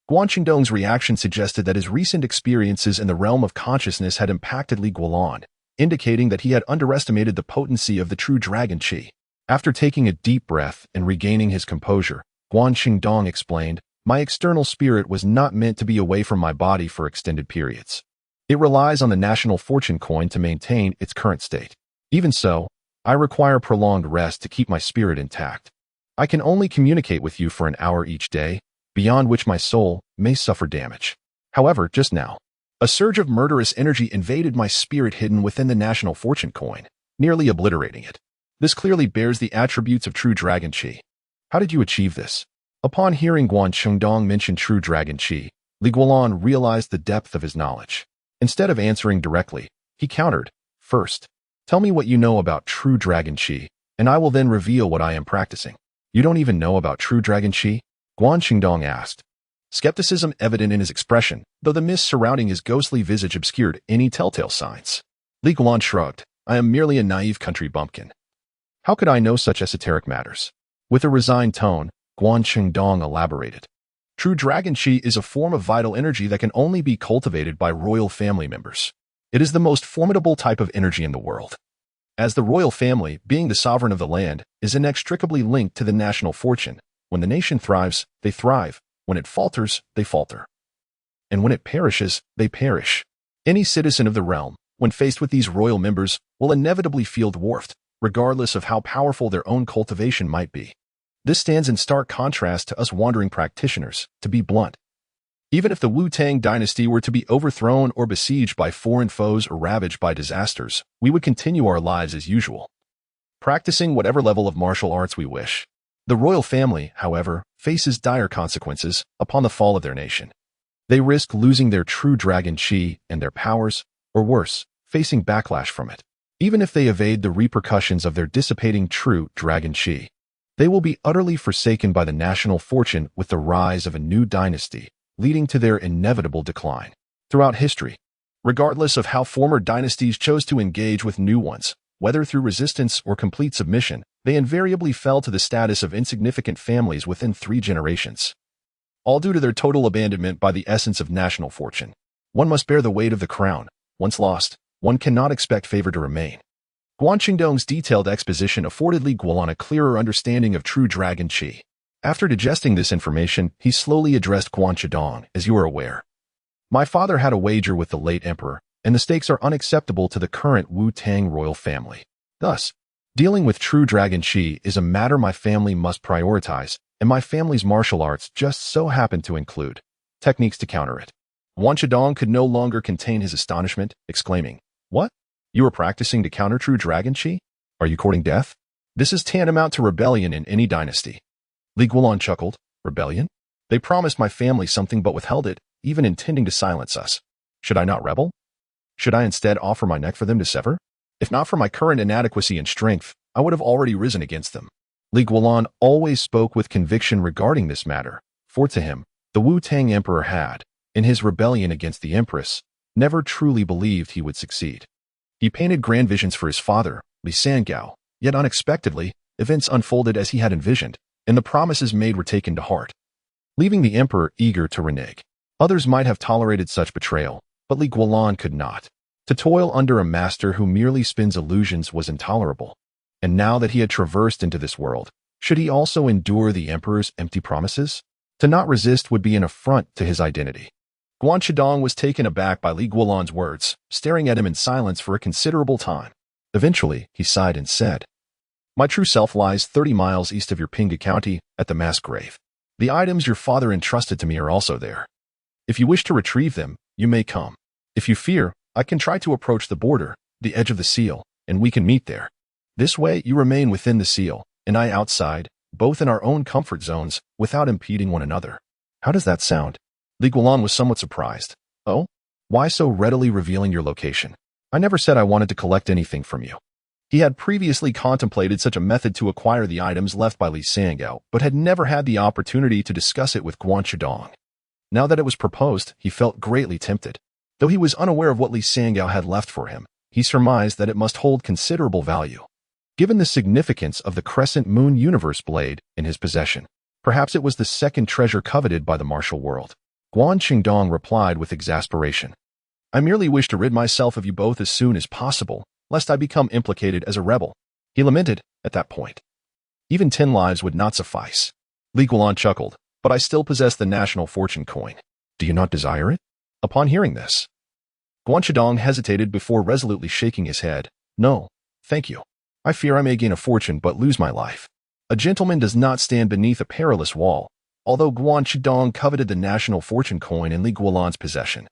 Guan Shandong's reaction suggested that his recent experiences in the realm of consciousness had impacted Li Guanlan, indicating that he had underestimated the potency of the true dragon qi. After taking a deep breath and regaining his composure, Guan Shandong explained, "My external spirit was not meant to be away from my body for extended periods. It relies on the national fortune coin to maintain its current state. Even so, I require prolonged rest to keep my spirit intact. I can only communicate with you for an hour each day, beyond which my soul may suffer damage. However, just now, a surge of murderous energy invaded my spirit hidden within the national fortune coin, nearly obliterating it. This clearly bears the attributes of true dragon qi. How did you achieve this?" Upon hearing Guan Shandong mention true dragon qi, Li Guanlan realized the depth of his knowledge. Instead of answering directly, he countered, "First, tell me what you know about true dragon qi, and I will then reveal what I am practicing." "You don't even know about true dragon qi?" Guan Shandong asked, skepticism evident in his expression, though the mist surrounding his ghostly visage obscured any telltale signs. Li Guanlan shrugged, "I am merely a naive country bumpkin. How could I know such esoteric matters?" With a resigned tone, Guan Shandong elaborated, "True dragon qi is a form of vital energy that can only be cultivated by royal family members. It is the most formidable type of energy in the world. As the royal family, being the sovereign of the land, is inextricably linked to the national fortune. When the nation thrives, they thrive. When it falters, they falter. And when it perishes, they perish. Any citizen of the realm, when faced with these royal members, will inevitably feel dwarfed, regardless of how powerful their own cultivation might be. This stands in stark contrast to us wandering practitioners, to be blunt. Even if the Wu-Tang dynasty were to be overthrown or besieged by foreign foes or ravaged by disasters, we would continue our lives as usual, practicing whatever level of martial arts we wish. The royal family, however, faces dire consequences upon the fall of their nation. They risk losing their true dragon qi and their powers, or worse, facing backlash from it, even if they evade the repercussions of their dissipating true dragon qi. They will be utterly forsaken by the national fortune with the rise of a new dynasty, leading to their inevitable decline. Throughout history, regardless of how former dynasties chose to engage with new ones, whether through resistance or complete submission, they invariably fell to the status of insignificant families within 3 generations. All due to their total abandonment by the essence of national fortune. One must bear the weight of the crown. Once lost, one cannot expect favor to remain. Guan Qingdong's detailed exposition afforded Li Guolan a clearer understanding of true dragon qi. After digesting this information, he slowly addressed Guan Qingdong, as you are aware. My father had a wager with the late emperor, and the stakes are unacceptable to the current Wu Tang royal family. Thus, dealing with true dragon qi is a matter my family must prioritize, and my family's martial arts just so happen to include techniques to counter it. Guan Qingdong could no longer contain his astonishment, exclaiming, "What? You are practicing to counter true dragon qi? Are you courting death? This is tantamount to rebellion in any dynasty." Li Guolan chuckled. Rebellion? They promised my family something but withheld it, even intending to silence us. Should I not rebel? Should I instead offer my neck for them to sever? If not for my current inadequacy and strength, I would have already risen against them. Li Guolan always spoke with conviction regarding this matter, for to him, the Wu Tang emperor had, in his rebellion against the empress, never truly believed he would succeed. He painted grand visions for his father, Li Sangao, yet unexpectedly, events unfolded as he had envisioned, and the promises made were taken to heart, leaving the emperor eager to renege. Others might have tolerated such betrayal, but Li Guolan could not. To toil under a master who merely spins illusions was intolerable. And now that he had traversed into this world, should he also endure the emperor's empty promises? To not resist would be an affront to his identity. Guan Qingdong was taken aback by Li Guolan's words, staring at him in silence for a considerable time. Eventually, he sighed and said, "My true self lies 30 miles east of your Pinghu County, at the mass grave. The items your father entrusted to me are also there. If you wish to retrieve them, you may come. If you fear, I can try to approach the border, the edge of the seal, and we can meet there. This way, you remain within the seal, and I outside, both in our own comfort zones, without impeding one another." How does that sound? Li Guolan was somewhat surprised. "Oh? Why so readily revealing your location? I never said I wanted to collect anything from you." He had previously contemplated such a method to acquire the items left by Li Sangao, but had never had the opportunity to discuss it with Guan Qingdong. Now that it was proposed, he felt greatly tempted. Though he was unaware of what Li Sangao had left for him, he surmised that it must hold considerable value. Given the significance of the Crescent Moon Universe Blade in his possession, perhaps it was the second treasure coveted by the martial world. Guan Qingdong replied with exasperation, "I merely wish to rid myself of you both as soon as possible, lest I become implicated as a rebel." He lamented at that point. Even 10 lives would not suffice. Li Guolan chuckled, "But I still possess the national fortune coin. Do you not desire it?" Upon hearing this, Guan Qingdong hesitated before resolutely shaking his head. "No, thank you. I fear I may gain a fortune but lose my life. A gentleman does not stand beneath a perilous wall." Although Guan Qingdong coveted the national fortune coin in Li Guolan's possession,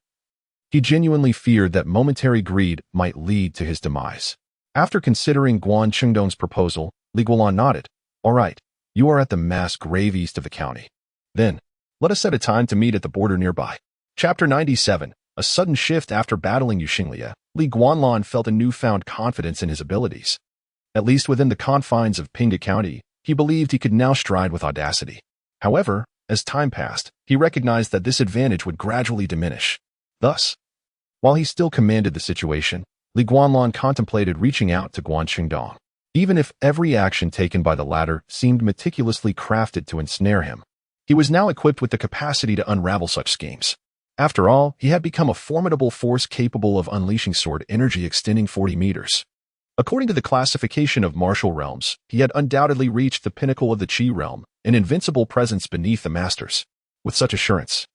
he genuinely feared that momentary greed might lead to his demise. After considering Guan Qingdong's proposal, Li Guolan nodded. "All right, you are at the mass grave east of the county. Then, let us set a time to meet at the border nearby." Chapter 97. A sudden shift after battling Yuxinglia, Li Guanlan felt a newfound confidence in his abilities. At least within the confines of Pinghu County, he believed he could now stride with audacity. However, as time passed, he recognized that this advantage would gradually diminish. Thus, while he still commanded the situation, Li Guanlan contemplated reaching out to Guan Qingdong. Even if every action taken by the latter seemed meticulously crafted to ensnare him, he was now equipped with the capacity to unravel such schemes. After all, he had become a formidable force capable of unleashing sword energy extending 40 meters. According to the classification of martial realms, he had undoubtedly reached the pinnacle of the Qi realm, an invincible presence beneath the masters. With such assurance,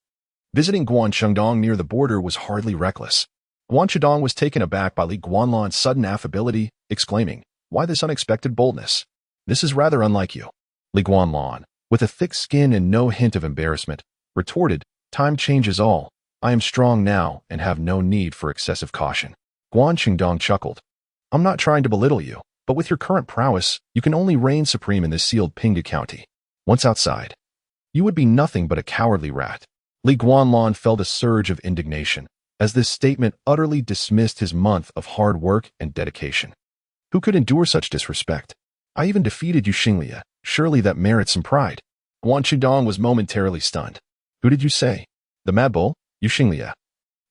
visiting Guan Qingdong near the border was hardly reckless. Guan Qingdong was taken aback by Li Guanlan's sudden affability, exclaiming, "Why this unexpected boldness? This is rather unlike you." Li Guanlan, with a thick skin and no hint of embarrassment, retorted, "Time changes all. I am strong now and have no need for excessive caution." Guan Qingdong chuckled. "I'm not trying to belittle you, but with your current prowess, you can only reign supreme in this sealed Pinghu County. Once outside, you would be nothing but a cowardly rat." Li Guanlan felt a surge of indignation, as this statement utterly dismissed his month of hard work and dedication. Who could endure such disrespect? "I even defeated Yuxinglia, Surely that merits some pride. Guan Qingdong was momentarily stunned. Who did you say? The Mad Bull? Yu Xinglia.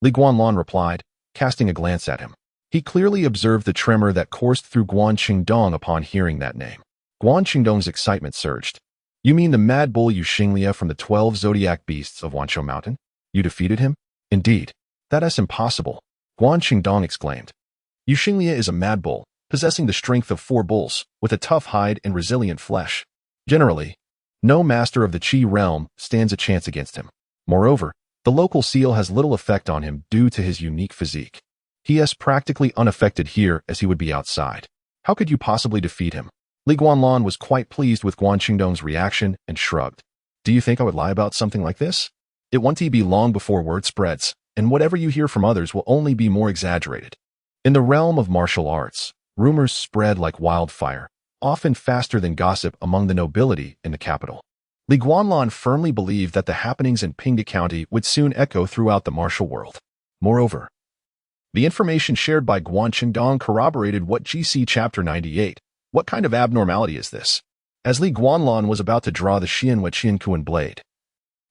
Li Guanlan replied, casting a glance at him. He clearly observed the tremor that coursed through Guan Qingdong upon hearing that name. Guan Qingdong's excitement surged. You mean the Mad Bull Yu Xinglia from the 12 zodiac beasts of Wanshou Mountain? You defeated him? Indeed. That is impossible, Guan Qingdong exclaimed. Yu Xinglia is a mad bull, possessing the strength of 4 bulls, with a tough hide and resilient flesh. Generally, no master of the Qi realm stands a chance against him. Moreover, the local seal has little effect on him due to his unique physique. He is practically unaffected here as he would be outside. How could you possibly defeat him? Li Guanlan was quite pleased with Guan Qingdong's reaction and shrugged. Do you think I would lie about something like this? It won't be long before word spreads, and whatever you hear from others will only be more exaggerated. In the realm of martial arts, rumors spread like wildfire, often faster than gossip among the nobility in the capital. Li Guanlan firmly believed that the happenings in Pinghu County would soon echo throughout the martial world. Moreover, the information shared by Guan Qingdong corroborated what GC Chapter 98. What kind of abnormality is this? As Li Guanlan was about to draw the Xianhua Qiankuan blade,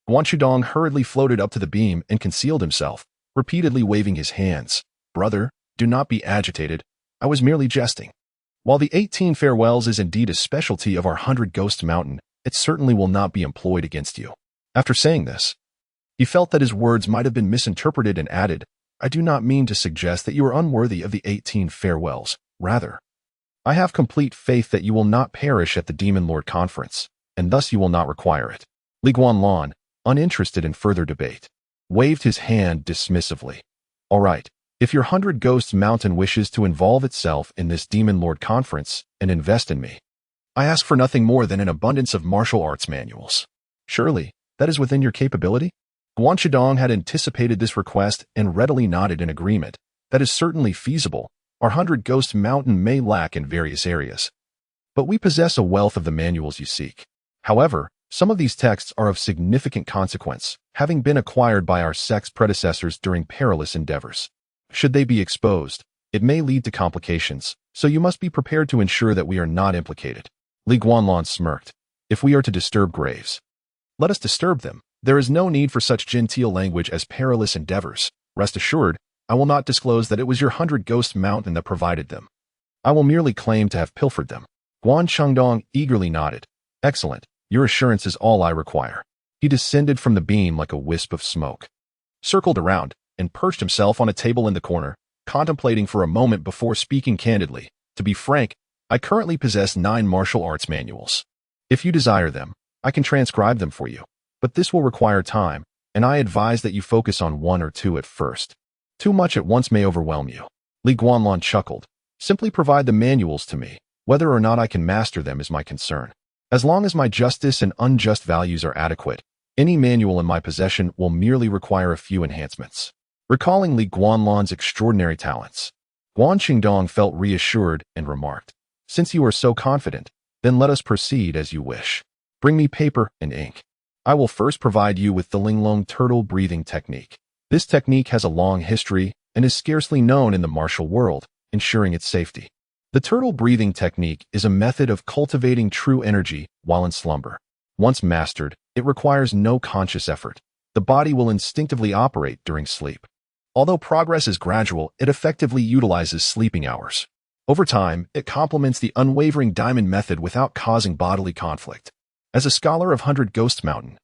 Guan Qingdong hurriedly floated up to the beam and concealed himself, repeatedly waving his hands. Brother, do not be agitated. I was merely jesting. While the 18 farewells is indeed a specialty of our 100 Ghost Mountain, it certainly will not be employed against you. After saying this, he felt that his words might have been misinterpreted and added, I do not mean to suggest that you are unworthy of the 18 farewells. Rather, I have complete faith that you will not perish at the Demon Lord Conference, and thus you will not require it. Li Guanlan, uninterested in further debate, waved his hand dismissively. All right, if your 100 Ghosts Mountain wishes to involve itself in this Demon Lord Conference and invest in me, I ask for nothing more than an abundance of martial arts manuals. Surely, that is within your capability? Guan Qingdong had anticipated this request and readily nodded in agreement. That is certainly feasible. Our 100 Ghost Mountain may lack in various areas, but we possess a wealth of the manuals you seek. However, some of these texts are of significant consequence, having been acquired by our sect's predecessors during perilous endeavors. Should they be exposed, it may lead to complications, so you must be prepared to ensure that we are not implicated. Li Guanlan smirked. If we are to disturb graves, let us disturb them. There is no need for such genteel language as perilous endeavors. Rest assured, I will not disclose that it was your 100 Ghost Mountain that provided them. I will merely claim to have pilfered them. Guan Qingdong eagerly nodded. Excellent. Your assurance is all I require. He descended from the beam like a wisp of smoke, circled around, and perched himself on a table in the corner, contemplating for a moment before speaking candidly. To be frank, I currently possess 9 martial arts manuals. If you desire them, I can transcribe them for you, but this will require time, and I advise that you focus on 1 or 2 at first. Too much at once may overwhelm you. Li Guanlan chuckled. Simply provide the manuals to me. Whether or not I can master them is my concern. As long as my justice and unjust values are adequate, any manual in my possession will merely require a few enhancements. Recalling Li Guanlan's extraordinary talents, Guan Qingdong felt reassured and remarked, Since you are so confident, then let us proceed as you wish. Bring me paper and ink. I will first provide you with the Linglong turtle breathing technique. This technique has a long history and is scarcely known in the martial world, ensuring its safety. The turtle breathing technique is a method of cultivating true energy while in slumber. Once mastered, it requires no conscious effort. The body will instinctively operate during sleep. Although progress is gradual, it effectively utilizes sleeping hours. Over time, it complements the unwavering diamond method without causing bodily conflict. As a scholar of 100 Ghost Mountain,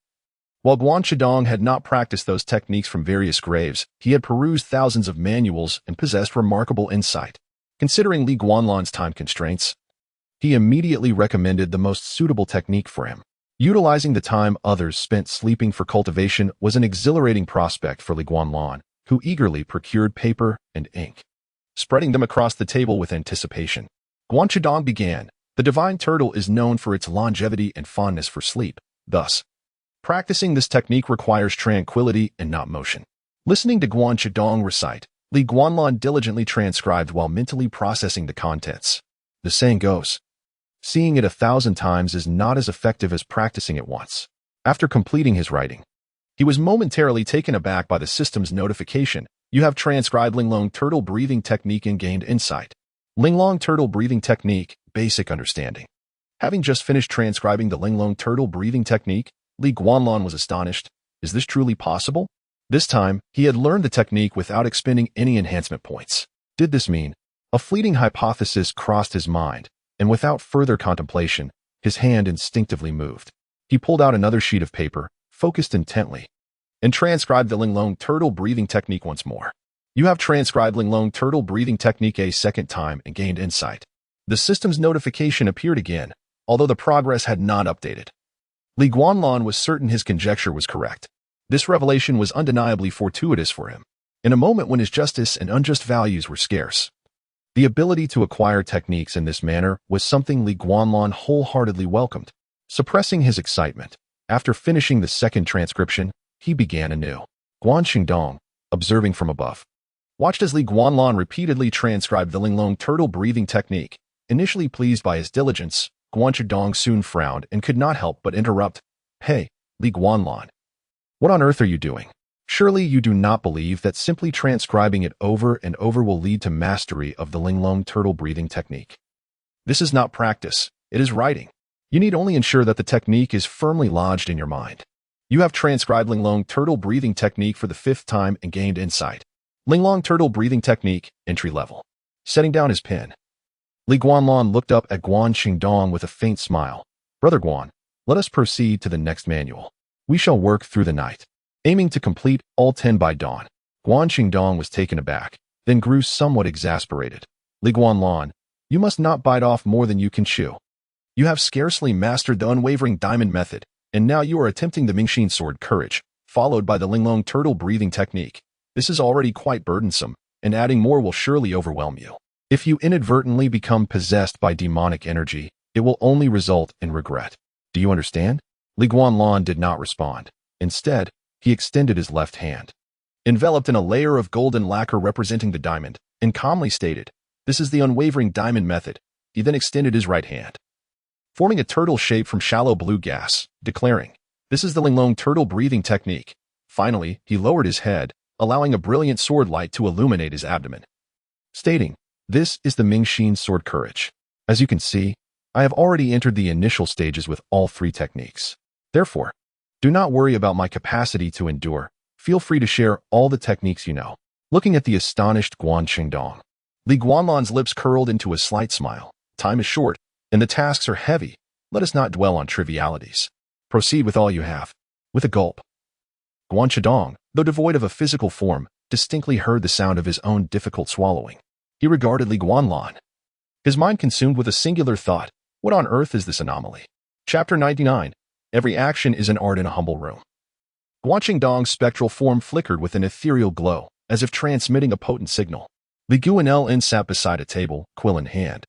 while Guan Qingdong had not practiced those techniques from various graves, he had perused thousands of manuals and possessed remarkable insight. Considering Li Guanlan's time constraints, he immediately recommended the most suitable technique for him. Utilizing the time others spent sleeping for cultivation was an exhilarating prospect for Li Guanlan, who eagerly procured paper and ink, spreading them across the table with anticipation. Guan Qingdong began. The divine turtle is known for its longevity and fondness for sleep. Thus, practicing this technique requires tranquility and not motion. Listening to Guan Qingdong recite, Li Guanlan diligently transcribed while mentally processing the contents. The saying goes, seeing it 1,000 times is not as effective as practicing it once. After completing his writing, he was momentarily taken aback by the system's notification. You have transcribed Linglong turtle breathing technique and gained insight. Linglong turtle breathing technique, basic understanding. Having just finished transcribing the Linglong turtle breathing technique, Li Guanlan was astonished. Is this truly possible? This time, he had learned the technique without expending any enhancement points. Did this mean? A fleeting hypothesis crossed his mind, and without further contemplation, his hand instinctively moved. He pulled out another sheet of paper, focused intently, and transcribed the Linglong turtle breathing technique once more. You have transcribed Linglong turtle breathing technique a second time and gained insight. The system's notification appeared again, although the progress had not updated. Li Guanlan was certain his conjecture was correct. This revelation was undeniably fortuitous for him, in a moment when his justice and unjust values were scarce. The ability to acquire techniques in this manner was something Li Guanlan wholeheartedly welcomed. Suppressing his excitement, after finishing the second transcription, he began anew. Guan Xingdong, observing from above, watched as Li Guanlan repeatedly transcribed the Linglong turtle breathing technique. Initially pleased by his diligence, Guan Xingdong soon frowned and could not help but interrupt. Hey, Li Guanlan. What on earth are you doing? Surely you do not believe that simply transcribing it over and over will lead to mastery of the Linglong turtle breathing technique. This is not practice, it is writing. You need only ensure that the technique is firmly lodged in your mind. You have transcribed Linglong turtle breathing technique for the 5th time and gained insight. Linglong turtle breathing technique, entry level. Setting down his pen, Li Guanlan looked up at Guan Xingdong with a faint smile. Brother Guan, let us proceed to the next manual. We shall work through the night, aiming to complete all 10 by dawn. Guan Xingdong was taken aback, then grew somewhat exasperated. Li Guanlan, you must not bite off more than you can chew. You have scarcely mastered the unwavering diamond method, and now you are attempting the Mingxin sword courage, followed by the Linglong turtle breathing technique. This is already quite burdensome, and adding more will surely overwhelm you. If you inadvertently become possessed by demonic energy, it will only result in regret. Do you understand? Li Guanlan did not respond. Instead, he extended his left hand, enveloped in a layer of golden lacquer representing the diamond, and calmly stated, "This is the unwavering diamond method." He then extended his right hand, forming a turtle shape from shallow blue gas, declaring, "This is the Linglong turtle breathing technique." Finally, he lowered his head, allowing a brilliant sword light to illuminate his abdomen, stating, "This is the Mingxin sword courage. As you can see, I have already entered the initial stages with all 3 techniques. Therefore, do not worry about my capacity to endure. Feel free to share all the techniques you know." Looking at the astonished Guan Xingdong, Li Guanlan's lips curled into a slight smile. Time is short, and the tasks are heavy. Let us not dwell on trivialities. Proceed with all you have. With a gulp, Guan Xingdong, though devoid of a physical form, distinctly heard the sound of his own difficult swallowing. He regarded Li Guanlan, his mind consumed with a singular thought. What on earth is this anomaly? Chapter 99. Every action is an art in a humble room. Guan Xingdong's spectral form flickered with an ethereal glow, as if transmitting a potent signal. Li Guanlan sat beside a table, quill in hand,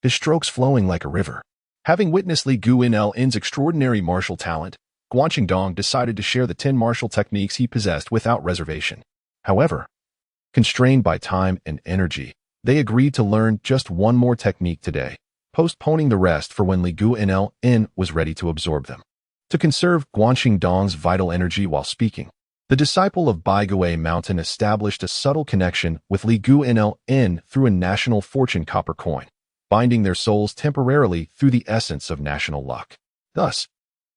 his strokes flowing like a river. Having witnessed Li Guanlan's extraordinary martial talent, Guan Xingdong decided to share the 10 martial techniques he possessed without reservation. However, constrained by time and energy, they agreed to learn just one more technique today, postponing the rest for when Li Guanlan was ready to absorb them. To conserve Guan Xingdong's vital energy while speaking, the disciple of Baigui Mountain established a subtle connection with Li Guanlan through a national fortune copper coin, binding their souls temporarily through the essence of national luck. Thus,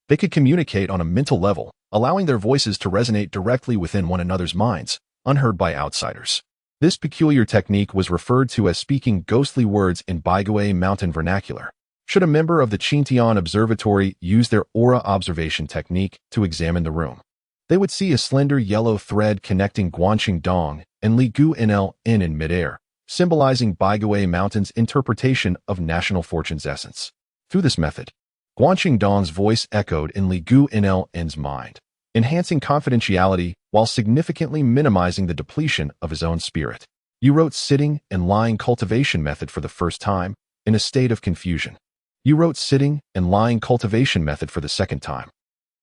they could communicate on a mental level, allowing their voices to resonate directly within one another's minds, unheard by outsiders. This peculiar technique was referred to as speaking ghostly words in Baigui Mountain vernacular. Should a member of the Qingtian Observatory use their aura observation technique to examine the room, they would see a slender yellow thread connecting Guan Xingdong and Li Guanlan in midair, symbolizing Baigui Mountain's interpretation of national fortune's essence. Through this method, Guan Xingdong's voice echoed in Li Guanlan's mind, enhancing confidentiality while significantly minimizing the depletion of his own spirit. You wrote sitting and lying cultivation method for the first time, in a state of confusion. You wrote sitting and lying cultivation method for the second time,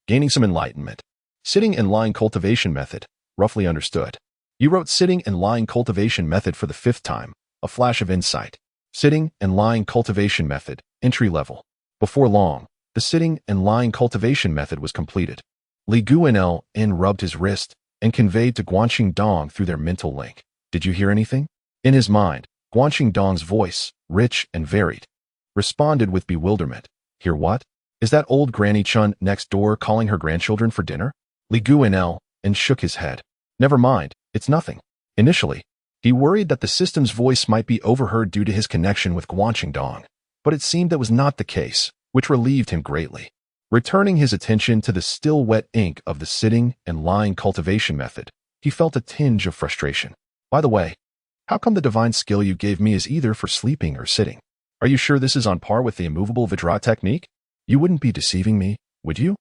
gaining some enlightenment. Sitting and lying cultivation method, roughly understood. You wrote sitting and lying cultivation method for the 5th time, a flash of insight. Sitting and lying cultivation method, entry level. Before long, the sitting and lying cultivation method was completed. Li Guanlan rubbed his wrist and conveyed to Guan Xingdong through their mental link. Did you hear anything? In his mind, Guan Xingdong's voice, rich and varied, responded with bewilderment. Hear what? Is that old Granny Chun next door calling her grandchildren for dinner? Li Guanlan and shook his head. Never mind, it's nothing. Initially, he worried that the system's voice might be overheard due to his connection with Guanxingdong, but it seemed that was not the case, which relieved him greatly. Returning his attention to the still wet ink of the sitting and lying cultivation method, he felt a tinge of frustration. By the way, how come the divine skill you gave me is either for sleeping or sitting? Are you sure this is on par with the immovable Vidra technique? You wouldn't be deceiving me, would you?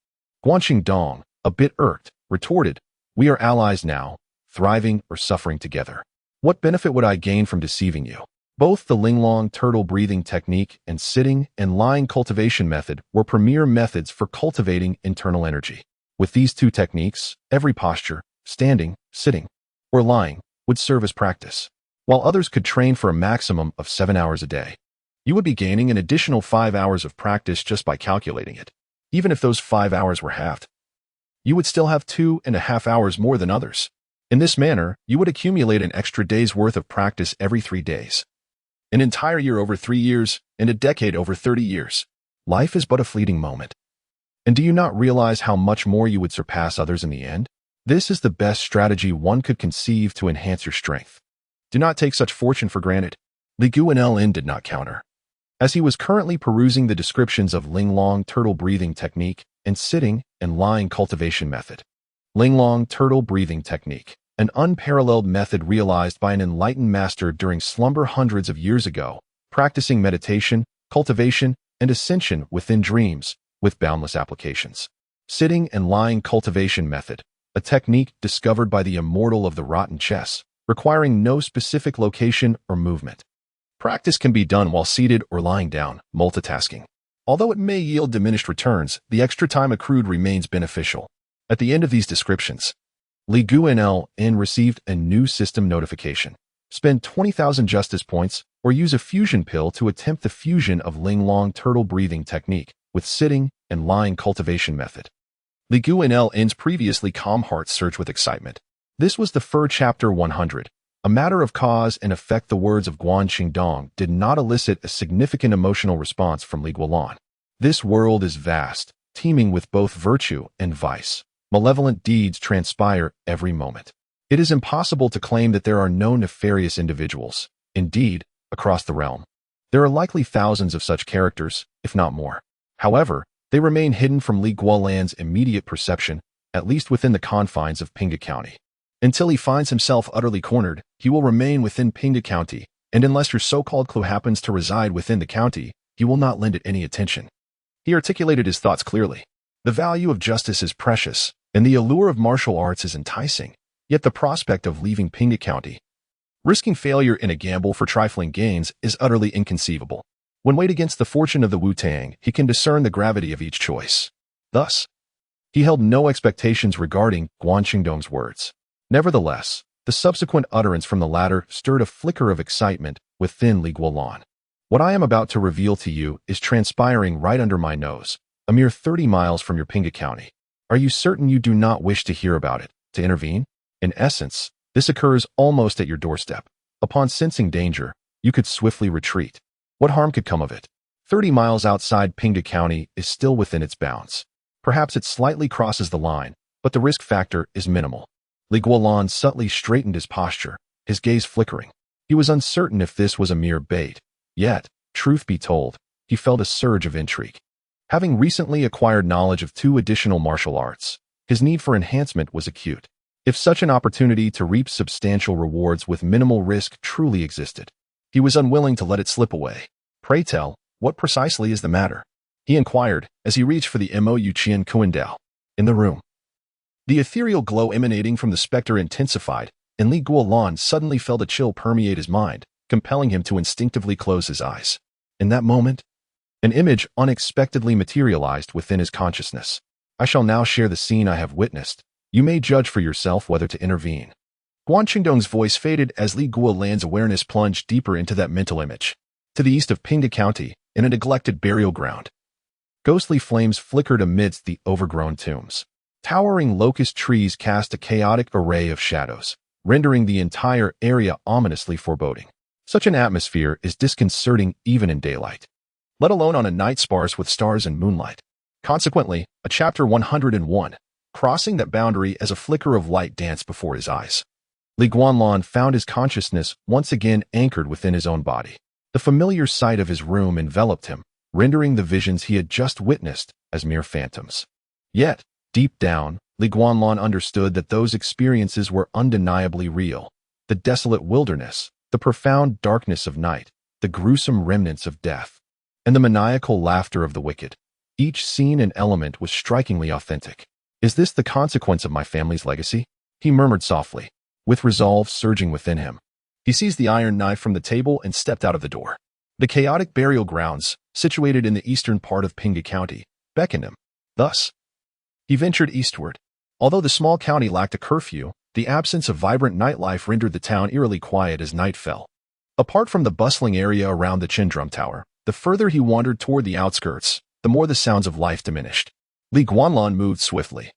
Guanxingdong, a bit irked, retorted, we are allies now, thriving or suffering together. What benefit would I gain from deceiving you? Both the Linglong turtle breathing technique and sitting and lying cultivation method were premier methods for cultivating internal energy. With these two techniques, every posture, standing, sitting, or lying, would serve as practice, while others could train for a maximum of 7 hours a day. You would be gaining an additional 5 hours of practice just by calculating it. Even if those 5 hours were halved, you would still have 2.5 hours more than others. In this manner, you would accumulate an extra day's worth of practice every 3 days. An entire year over 3 years, and a decade over 30 years. Life is but a fleeting moment. And do you not realize how much more you would surpass others in the end? This is the best strategy one could conceive to enhance your strength. Do not take such fortune for granted. Li Guanlan did not counter. As he was currently perusing the descriptions of Linglong turtle breathing technique and sitting and lying cultivation method. Linglong turtle breathing technique, an unparalleled method realized by an enlightened master during slumber hundreds of years ago, practicing meditation, cultivation, and ascension within dreams, with boundless applications. Sitting and lying cultivation method, a technique discovered by the immortal of the rotten chess, requiring no specific location or movement. Practice can be done while seated or lying down, multitasking. Although it may yield diminished returns, the extra time accrued remains beneficial. At the end of these descriptions, Li Guanlan received a new system notification. Spend 20,000 justice points or use a fusion pill to attempt the fusion of Linglong turtle breathing technique with sitting and lying cultivation method. Li Guanlan's previously calm heart surged with excitement. This was the Fur Chapter 100. A matter of cause and effect. The words of Guanxingdong did not elicit a significant emotional response from Li Guanlan. This world is vast, teeming with both virtue and vice. Malevolent deeds transpire every moment. It is impossible to claim that there are no nefarious individuals. Indeed, across the realm, there are likely thousands of such characters, if not more. However, they remain hidden from Li Guanlan's immediate perception, at least within the confines of Pinghu County. Until he finds himself utterly cornered, he will remain within Pinghu County, and unless your so-called clue happens to reside within the county, he will not lend it any attention. He articulated his thoughts clearly. The value of justice is precious, and the allure of martial arts is enticing, yet the prospect of leaving Pinghu County, risking failure in a gamble for trifling gains, is utterly inconceivable. When weighed against the fortune of the Wu-Tang, he can discern the gravity of each choice. Thus, he held no expectations regarding Guanxingdong's words. Nevertheless, the subsequent utterance from the latter stirred a flicker of excitement within Li Guanlan. What I am about to reveal to you is transpiring right under my nose, a mere 30 miles from your Pinghu County. Are you certain you do not wish to hear about it, to intervene? In essence, this occurs almost at your doorstep. Upon sensing danger, you could swiftly retreat. What harm could come of it? 30 miles outside Pinghu County is still within its bounds. Perhaps it slightly crosses the line, but the risk factor is minimal. Li Guanlan subtly straightened his posture, his gaze flickering. He was uncertain if this was a mere bait. Yet, truth be told, he felt a surge of intrigue. Having recently acquired knowledge of 2 additional martial arts, his need for enhancement was acute. If such an opportunity to reap substantial rewards with minimal risk truly existed, he was unwilling to let it slip away. Pray tell, what precisely is the matter? He inquired as he reached for the Mo Yuqian Kuindao. In the room, the ethereal glow emanating from the specter intensified, and Li Guanlan suddenly felt a chill permeate his mind, compelling him to instinctively close his eyes. In that moment, an image unexpectedly materialized within his consciousness. I shall now share the scene I have witnessed. You may judge for yourself whether to intervene. Guanxingdong's voice faded as Li Guanlan's awareness plunged deeper into that mental image. To the east of Pinghu County, in a neglected burial ground, ghostly flames flickered amidst the overgrown tombs. Towering locust trees cast a chaotic array of shadows, rendering the entire area ominously foreboding. Such an atmosphere is disconcerting even in daylight. let alone on a night sparse with stars and moonlight. Consequently, a chapter 101, crossing that boundary as a flicker of light danced before his eyes. Guanlan found his consciousness once again anchored within his own body. The familiar sight of his room enveloped him, rendering the visions he had just witnessed as mere phantoms. Yet, deep down, Guanlan understood that those experiences were undeniably real. The desolate wilderness, the profound darkness of night, the gruesome remnants of death, and the maniacal laughter of the wicked. Each scene and element was strikingly authentic. "Is this the consequence of my family's legacy?" he murmured softly, with resolve surging within him. He seized the iron knife from the table and stepped out of the door. The chaotic burial grounds, situated in the eastern part of Pinghu County, beckoned him. Thus, he ventured eastward. Although the small county lacked a curfew, the absence of vibrant nightlife rendered the town eerily quiet as night fell. Apart from the bustling area around the Chindrum Tower, the further he wandered toward the outskirts, the more the sounds of life diminished. Guanlan moved swiftly,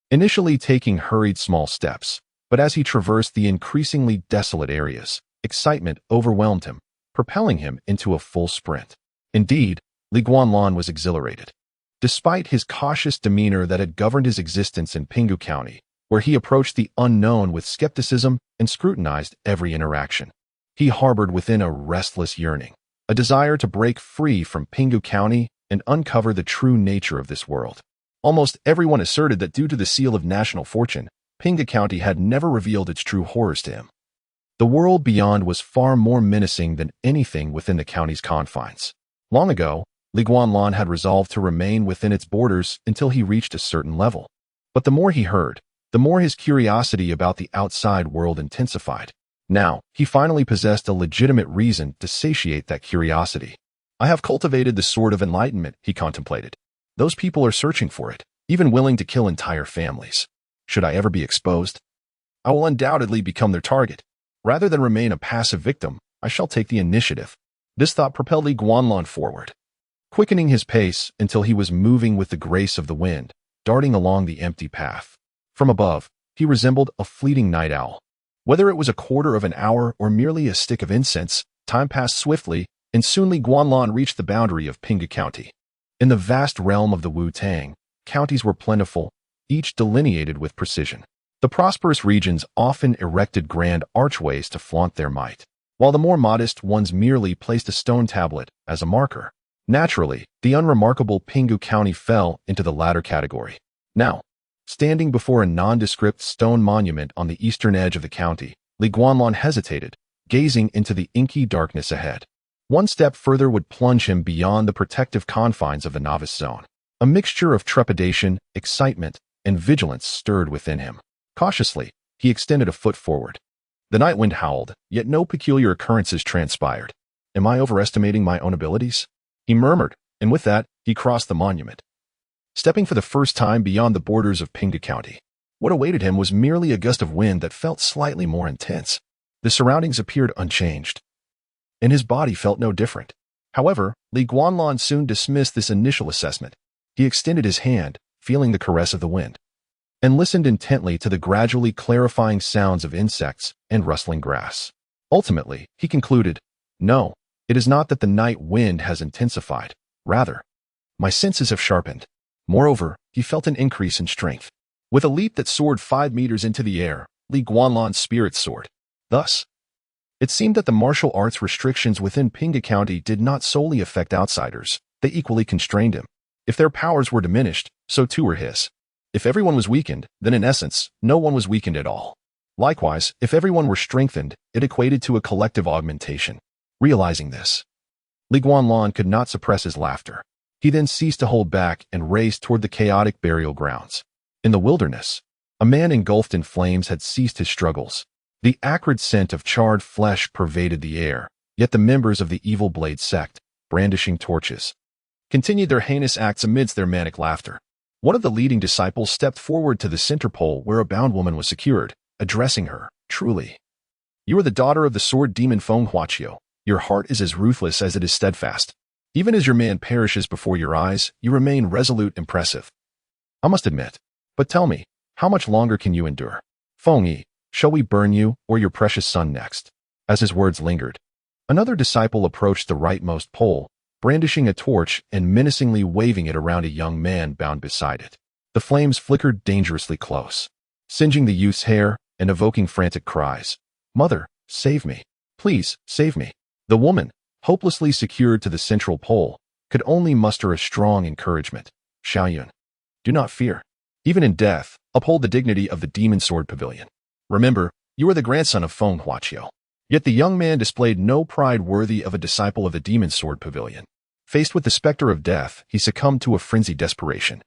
initially taking hurried small steps, but as he traversed the increasingly desolate areas, excitement overwhelmed him, propelling him into a full sprint. Indeed, Guanlan was exhilarated. Despite his cautious demeanor that had governed his existence in Pinghu County, where he approached the unknown with skepticism and scrutinized every interaction, he harbored within a restless yearning, a desire to break free from Pinghu County and uncover the true nature of this world. Almost everyone asserted that due to the seal of national fortune, Pinghu County had never revealed its true horrors to him. The world beyond was far more menacing than anything within the county's confines. Long ago, Guanlan had resolved to remain within its borders until he reached a certain level. But the more he heard, the more his curiosity about the outside world intensified. Now, he finally possessed a legitimate reason to satiate that curiosity. "I have cultivated the sword of enlightenment," he contemplated. "Those people are searching for it, even willing to kill entire families. Should I ever be exposed, I will undoubtedly become their target. Rather than remain a passive victim, I shall take the initiative." This thought propelled Guanlan forward, quickening his pace until he was moving with the grace of the wind, darting along the empty path. From above, he resembled a fleeting night owl. Whether it was a quarter of an hour or merely a stick of incense, time passed swiftly, and soon Guanlan reached the boundary of Pinghu County. In the vast realm of the Wu-Tang, counties were plentiful, each delineated with precision. The prosperous regions often erected grand archways to flaunt their might, while the more modest ones merely placed a stone tablet as a marker. Naturally, the unremarkable Pinghu County fell into the latter category. Now, standing before a nondescript stone monument on the eastern edge of the county, Guanlan hesitated, gazing into the inky darkness ahead. One step further would plunge him beyond the protective confines of the novice zone. A mixture of trepidation, excitement, and vigilance stirred within him. Cautiously, he extended a foot forward. The night wind howled, yet no peculiar occurrences transpired. "Am I overestimating my own abilities?" he murmured, and with that, he crossed the monument, stepping for the first time beyond the borders of Pinghu County. What awaited him was merely a gust of wind that felt slightly more intense. The surroundings appeared unchanged, and his body felt no different. However, Guanlan soon dismissed this initial assessment. He extended his hand, feeling the caress of the wind, and listened intently to the gradually clarifying sounds of insects and rustling grass. Ultimately, he concluded, "No, it is not that the night wind has intensified. Rather, my senses have sharpened." Moreover, he felt an increase in strength. With a leap that soared 5 meters into the air, Guanlan's spirits soared. Thus, it seemed that the martial arts restrictions within Pinghu County did not solely affect outsiders. They equally constrained him. If their powers were diminished, so too were his. If everyone was weakened, then in essence, no one was weakened at all. Likewise, if everyone were strengthened, it equated to a collective augmentation. Realizing this, Guanlan could not suppress his laughter. He then ceased to hold back and raced toward the chaotic burial grounds. In the wilderness, a man engulfed in flames had ceased his struggles. The acrid scent of charred flesh pervaded the air, yet the members of the evil Blade sect, brandishing torches, continued their heinous acts amidst their manic laughter. One of the leading disciples stepped forward to the center pole where a bound woman was secured, addressing her, "Truly, you are the daughter of the sword demon Feng Huachio. Your heart is as ruthless as it is steadfast. Even as your man perishes before your eyes, you remain resolute, impressive. I must admit. But tell me, how much longer can you endure? Feng Yi, shall we burn you or your precious son next?" As his words lingered, another disciple approached the rightmost pole, brandishing a torch and menacingly waving it around a young man bound beside it. The flames flickered dangerously close, singeing the youth's hair and evoking frantic cries. "Mother, save me. Please, save me." The woman, hopelessly secured to the central pole, could only muster a strong encouragement. "Xiaoyun, do not fear. Even in death, uphold the dignity of the Demon Sword Pavilion. Remember, you are the grandson of Feng Huaqiu." Yet the young man displayed no pride worthy of a disciple of the Demon Sword Pavilion. Faced with the specter of death, he succumbed to a frenzied desperation,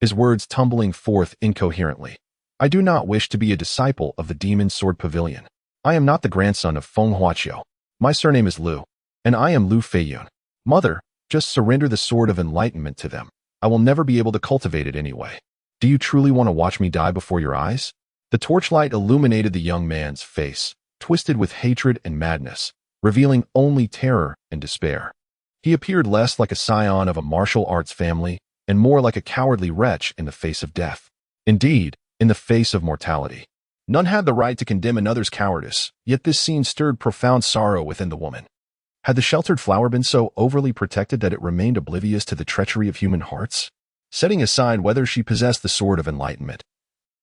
his words tumbling forth incoherently. "I do not wish to be a disciple of the Demon Sword Pavilion. I am not the grandson of Feng Huaqiu. My surname is Lu, and I am Lu Feiyun. Mother, just surrender the Sword of Enlightenment to them. I will never be able to cultivate it anyway. Do you truly want to watch me die before your eyes?" The torchlight illuminated the young man's face, twisted with hatred and madness, revealing only terror and despair. He appeared less like a scion of a martial arts family and more like a cowardly wretch in the face of death. Indeed, in the face of mortality. None had the right to condemn another's cowardice, yet this scene stirred profound sorrow within the woman. Had the sheltered flower been so overly protected that it remained oblivious to the treachery of human hearts? Setting aside whether she possessed the Sword of Enlightenment.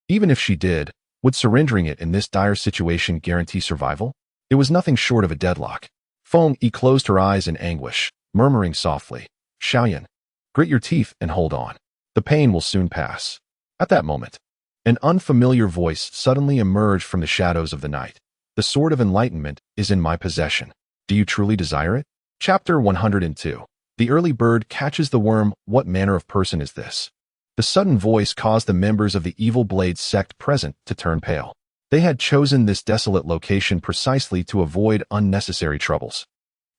Even if she did, would surrendering it in this dire situation guarantee survival? It was nothing short of a deadlock. Feng Yi closed her eyes in anguish, murmuring softly, "Xiaoyun, grit your teeth and hold on. The pain will soon pass." At that moment, an unfamiliar voice suddenly emerged from the shadows of the night. "The Sword of Enlightenment is in my possession. Do you truly desire it?" Chapter 102. The early bird catches the worm. What manner of person is this? The sudden voice caused the members of the Evil Blade sect present to turn pale. They had chosen this desolate location precisely to avoid unnecessary troubles,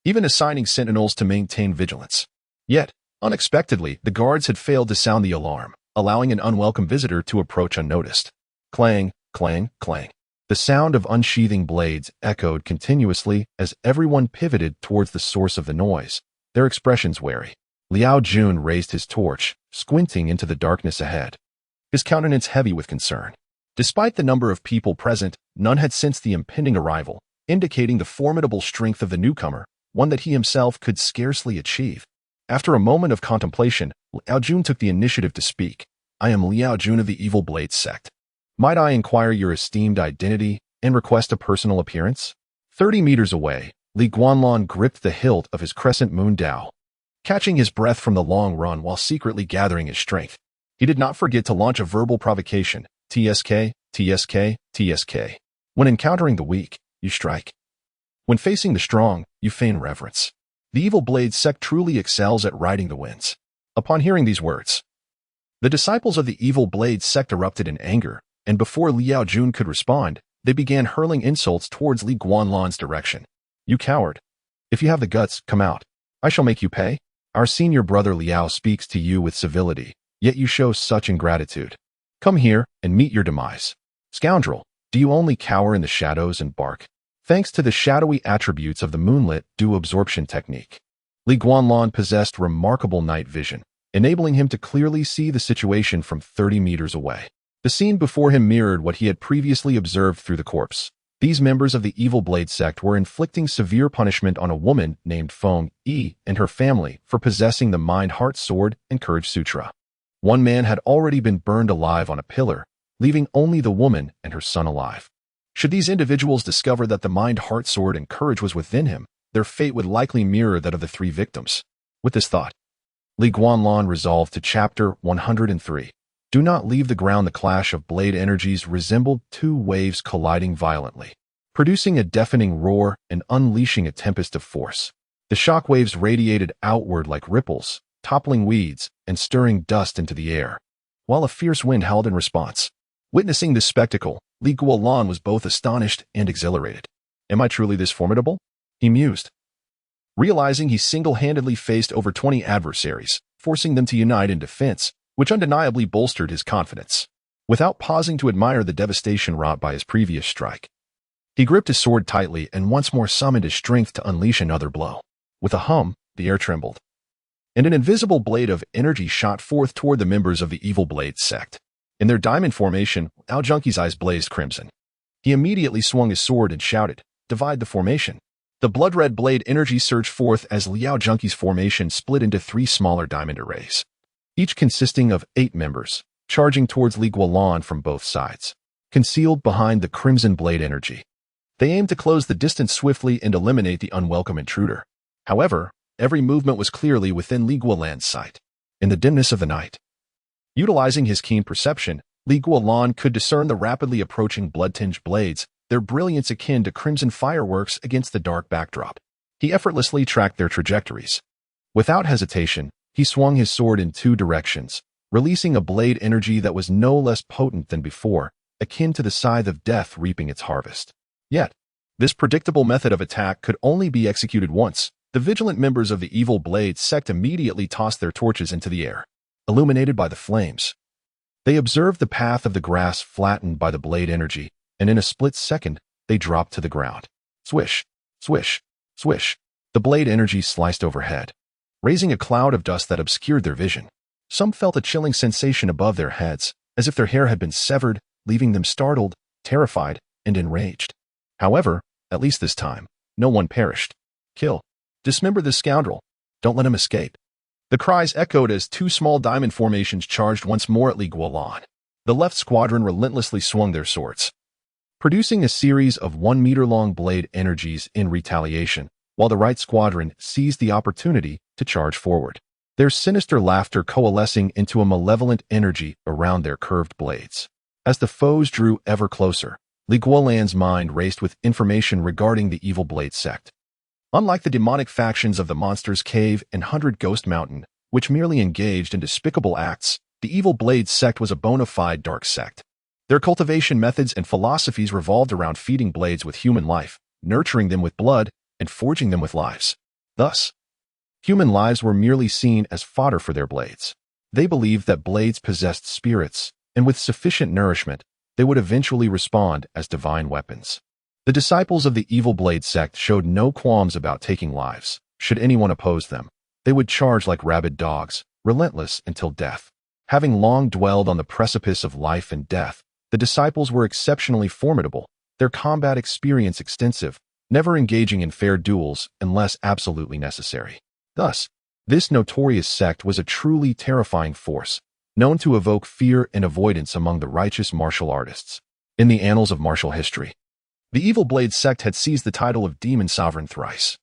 even assigning sentinels to maintain vigilance. Yet, unexpectedly, the guards had failed to sound the alarm, allowing an unwelcome visitor to approach unnoticed. Clang, clang, clang. The sound of unsheathing blades echoed continuously as everyone pivoted towards the source of the noise, their expressions wary. Liao Jun raised his torch, squinting into the darkness ahead, his countenance heavy with concern. Despite the number of people present, none had sensed the impending arrival, indicating the formidable strength of the newcomer, one that he himself could scarcely achieve. After a moment of contemplation, Liao Jun took the initiative to speak. "I am Liao Jun of the Evil Blade sect. Might I inquire your esteemed identity and request a personal appearance?" 30 meters away, Li Guanlan gripped the hilt of his crescent moon dao, catching his breath from the long run while secretly gathering his strength. He did not forget to launch a verbal provocation. TSK, TSK, TSK. When encountering the weak, you strike. When facing the strong, you feign reverence. The Evil Blade sect truly excels at riding the winds. Upon hearing these words, the disciples of the Evil Blade sect erupted in anger, and before Liao Jun could respond, they began hurling insults towards Li Guanlan's direction. "You coward. If you have the guts, come out. I shall make you pay. Our senior brother Liao speaks to you with civility, yet you show such ingratitude. Come here and meet your demise. Scoundrel, do you only cower in the shadows and bark?" Thanks to the shadowy attributes of the moonlit dew absorption technique, Li Guanlan possessed remarkable night vision, enabling him to clearly see the situation from 30 meters away. The scene before him mirrored what he had previously observed through the corpse. These members of the Evil Blade sect were inflicting severe punishment on a woman named Feng Yi and her family for possessing the Mind-Heart Sword and Courage Sutra. One man had already been burned alive on a pillar, leaving only the woman and her son alive. Should these individuals discover that the Mind-Heart Sword and Courage was within him, their fate would likely mirror that of the 3 victims. With this thought, Li Guanlan resolved to Chapter 103. Do not leave the ground. The clash of blade energies resembled 2 waves colliding violently, producing a deafening roar and unleashing a tempest of force. The shock waves radiated outward like ripples, toppling weeds and stirring dust into the air, while a fierce wind howled in response. Witnessing this spectacle, Li Guanlan was both astonished and exhilarated. "Am I truly this formidable?" he mused, realizing he single-handedly faced over 20 adversaries, forcing them to unite in defense, which undeniably bolstered his confidence. Without pausing to admire the devastation wrought by his previous strike, he gripped his sword tightly and once more summoned his strength to unleash another blow. With a hum, the air trembled, and an invisible blade of energy shot forth toward the members of the Evil Blade sect. In their diamond formation, Ao Junkie's eyes blazed crimson. He immediately swung his sword and shouted, "Divide the formation." The blood-red blade energy surged forth as Liao Junki's formation split into 3 smaller diamond arrays, each consisting of 8 members, charging towards Li Guanlan from both sides, concealed behind the crimson blade energy. They aimed to close the distance swiftly and eliminate the unwelcome intruder. However, every movement was clearly within Li Guanlan's sight. In the dimness of the night, utilizing his keen perception, Li Guanlan could discern the rapidly approaching blood-tinged blades, their brilliance akin to crimson fireworks against the dark backdrop. He effortlessly tracked their trajectories. Without hesitation, he swung his sword in 2 directions, releasing a blade energy that was no less potent than before, akin to the scythe of death reaping its harvest. Yet, this predictable method of attack could only be executed once. The vigilant members of the evil blade sect immediately tossed their torches into the air, illuminated by the flames. They observed the path of the grass flattened by the blade energy, and in a split second, they dropped to the ground. Swish, swish, swish. The blade energy sliced overhead, raising a cloud of dust that obscured their vision. Some felt a chilling sensation above their heads, as if their hair had been severed, leaving them startled, terrified, and enraged. However, at least this time, no one perished. Kill. Dismember this scoundrel. Don't let him escape. The cries echoed as 2 small diamond formations charged once more at Li Guanlan. The left squadron relentlessly swung their swords, producing a series of 1-meter-long blade energies in retaliation, while the right squadron seized the opportunity to charge forward, their sinister laughter coalescing into a malevolent energy around their curved blades. As the foes drew ever closer, Li Guanlan's mind raced with information regarding the evil blade sect. Unlike the demonic factions of the Monsters Cave and 100 Ghost Mountain, which merely engaged in despicable acts, the evil blade sect was a bona fide dark sect. Their cultivation methods and philosophies revolved around feeding blades with human life, nurturing them with blood, and forging them with lives. Thus, human lives were merely seen as fodder for their blades. They believed that blades possessed spirits, and with sufficient nourishment, they would eventually respond as divine weapons. The disciples of the evil blade sect showed no qualms about taking lives. Should anyone oppose them, they would charge like rabid dogs, relentless until death. Having long dwelled on the precipice of life and death, the disciples were exceptionally formidable, their combat experience extensive, never engaging in fair duels unless absolutely necessary. Thus, this notorious sect was a truly terrifying force, known to evoke fear and avoidance among the righteous martial artists. In the annals of martial history, the evil blade sect had seized the title of Demon Sovereign thrice,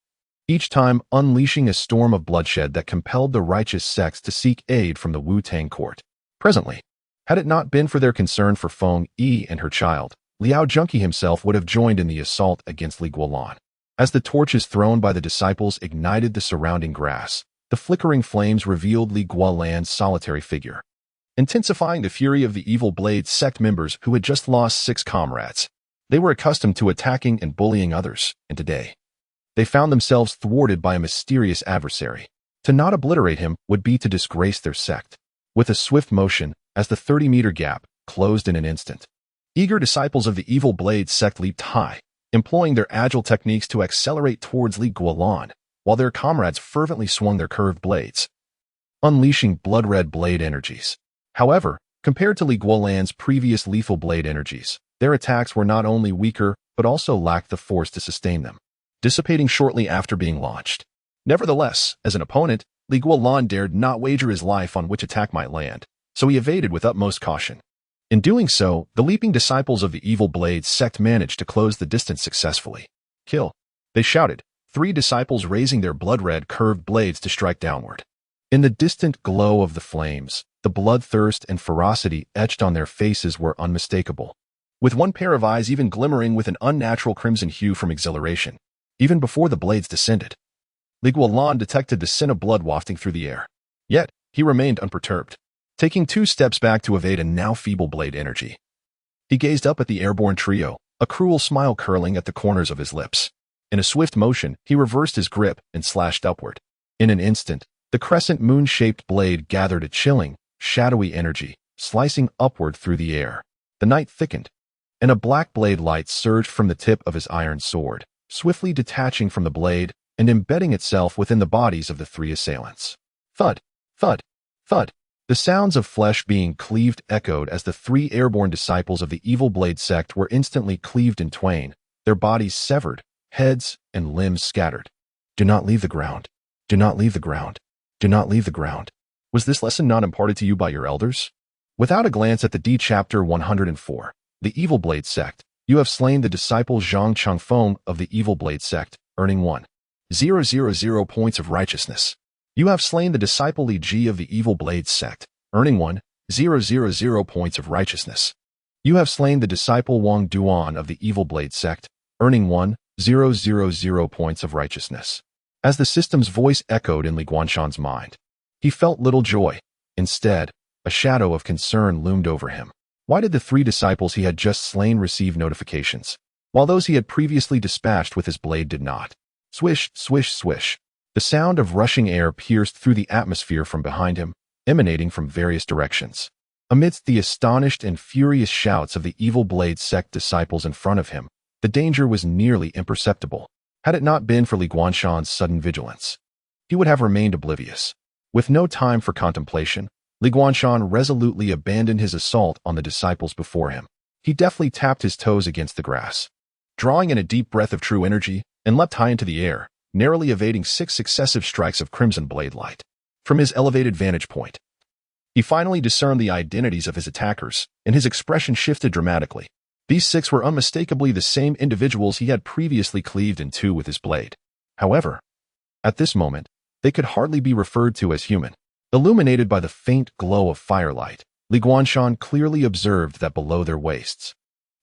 each time unleashing a storm of bloodshed that compelled the righteous sects to seek aid from the Wu-Tang court. Presently, had it not been for their concern for Feng Yi and her child, Liao Junki himself would have joined in the assault against Li Guanlan. As the torches thrown by the disciples ignited the surrounding grass, the flickering flames revealed Li Guanlan's solitary figure, intensifying the fury of the evil blade sect members who had just lost 6 comrades. They were accustomed to attacking and bullying others, and today, they found themselves thwarted by a mysterious adversary. To not obliterate him would be to disgrace their sect. With a swift motion, as the 30-meter gap closed in an instant, eager disciples of the evil blade sect leaped high, employing their agile techniques to accelerate towards Li Guanlan, while their comrades fervently swung their curved blades, unleashing blood-red blade energies. However, compared to Li Guanlan's previous lethal blade energies, their attacks were not only weaker but also lacked the force to sustain them, dissipating shortly after being launched. Nevertheless, as an opponent, Li Guanlan dared not wager his life on which attack might land, so he evaded with utmost caution. In doing so, the leaping disciples of the evil blade sect managed to close the distance successfully. Kill! They shouted, 3 disciples raising their blood-red curved blades to strike downward. In the distant glow of the flames, the bloodthirst and ferocity etched on their faces were unmistakable, with one pair of eyes even glimmering with an unnatural crimson hue from exhilaration. Even before the blades descended, Li Guanlan detected the scent of blood wafting through the air. Yet, he remained unperturbed, taking 2 steps back to evade a now feeble blade energy. He gazed up at the airborne trio, a cruel smile curling at the corners of his lips. In a swift motion, he reversed his grip and slashed upward. In an instant, the crescent moon-shaped blade gathered a chilling, shadowy energy, slicing upward through the air. The night thickened, and a black blade light surged from the tip of his iron sword, swiftly detaching from the blade and embedding itself within the bodies of the 3 assailants. Thud, thud, thud. The sounds of flesh being cleaved echoed as the 3 airborne disciples of the evil blade sect were instantly cleaved in twain, their bodies severed, heads and limbs scattered. Do not leave the ground. Do not leave the ground. Do not leave the ground. Was this lesson not imparted to you by your elders? Without a glance at the D chapter 104, the Evil Blade Sect, you have slain the disciple Zhang Chengfeng of the Evil Blade Sect, earning 1,000 points of righteousness. You have slain the disciple Li Ji of the Evil Blade Sect, earning 1,000 points of righteousness. You have slain the disciple Wang Duan of the Evil Blade Sect, earning 1,000 points of righteousness. As the system's voice echoed in Li Guanshan's mind, he felt little joy. Instead, a shadow of concern loomed over him. Why did the 3 disciples he had just slain receive notifications, while those he had previously dispatched with his blade did not? Swish, swish, swish. The sound of rushing air pierced through the atmosphere from behind him, emanating from various directions. Amidst the astonished and furious shouts of the Evil Blade Sect disciples in front of him, the danger was nearly imperceptible. Had it not been for Li Guanshan's sudden vigilance, he would have remained oblivious. With no time for contemplation, Li Guanshan resolutely abandoned his assault on the disciples before him. He deftly tapped his toes against the grass, drawing in a deep breath of true energy, and leapt high into the air, narrowly evading 6 successive strikes of crimson blade light. From his elevated vantage point, he finally discerned the identities of his attackers, and his expression shifted dramatically. These 6 were unmistakably the same individuals he had previously cleaved in 2 with his blade. However, at this moment, they could hardly be referred to as human. Illuminated by the faint glow of firelight, Li Guanshan clearly observed that below their waists,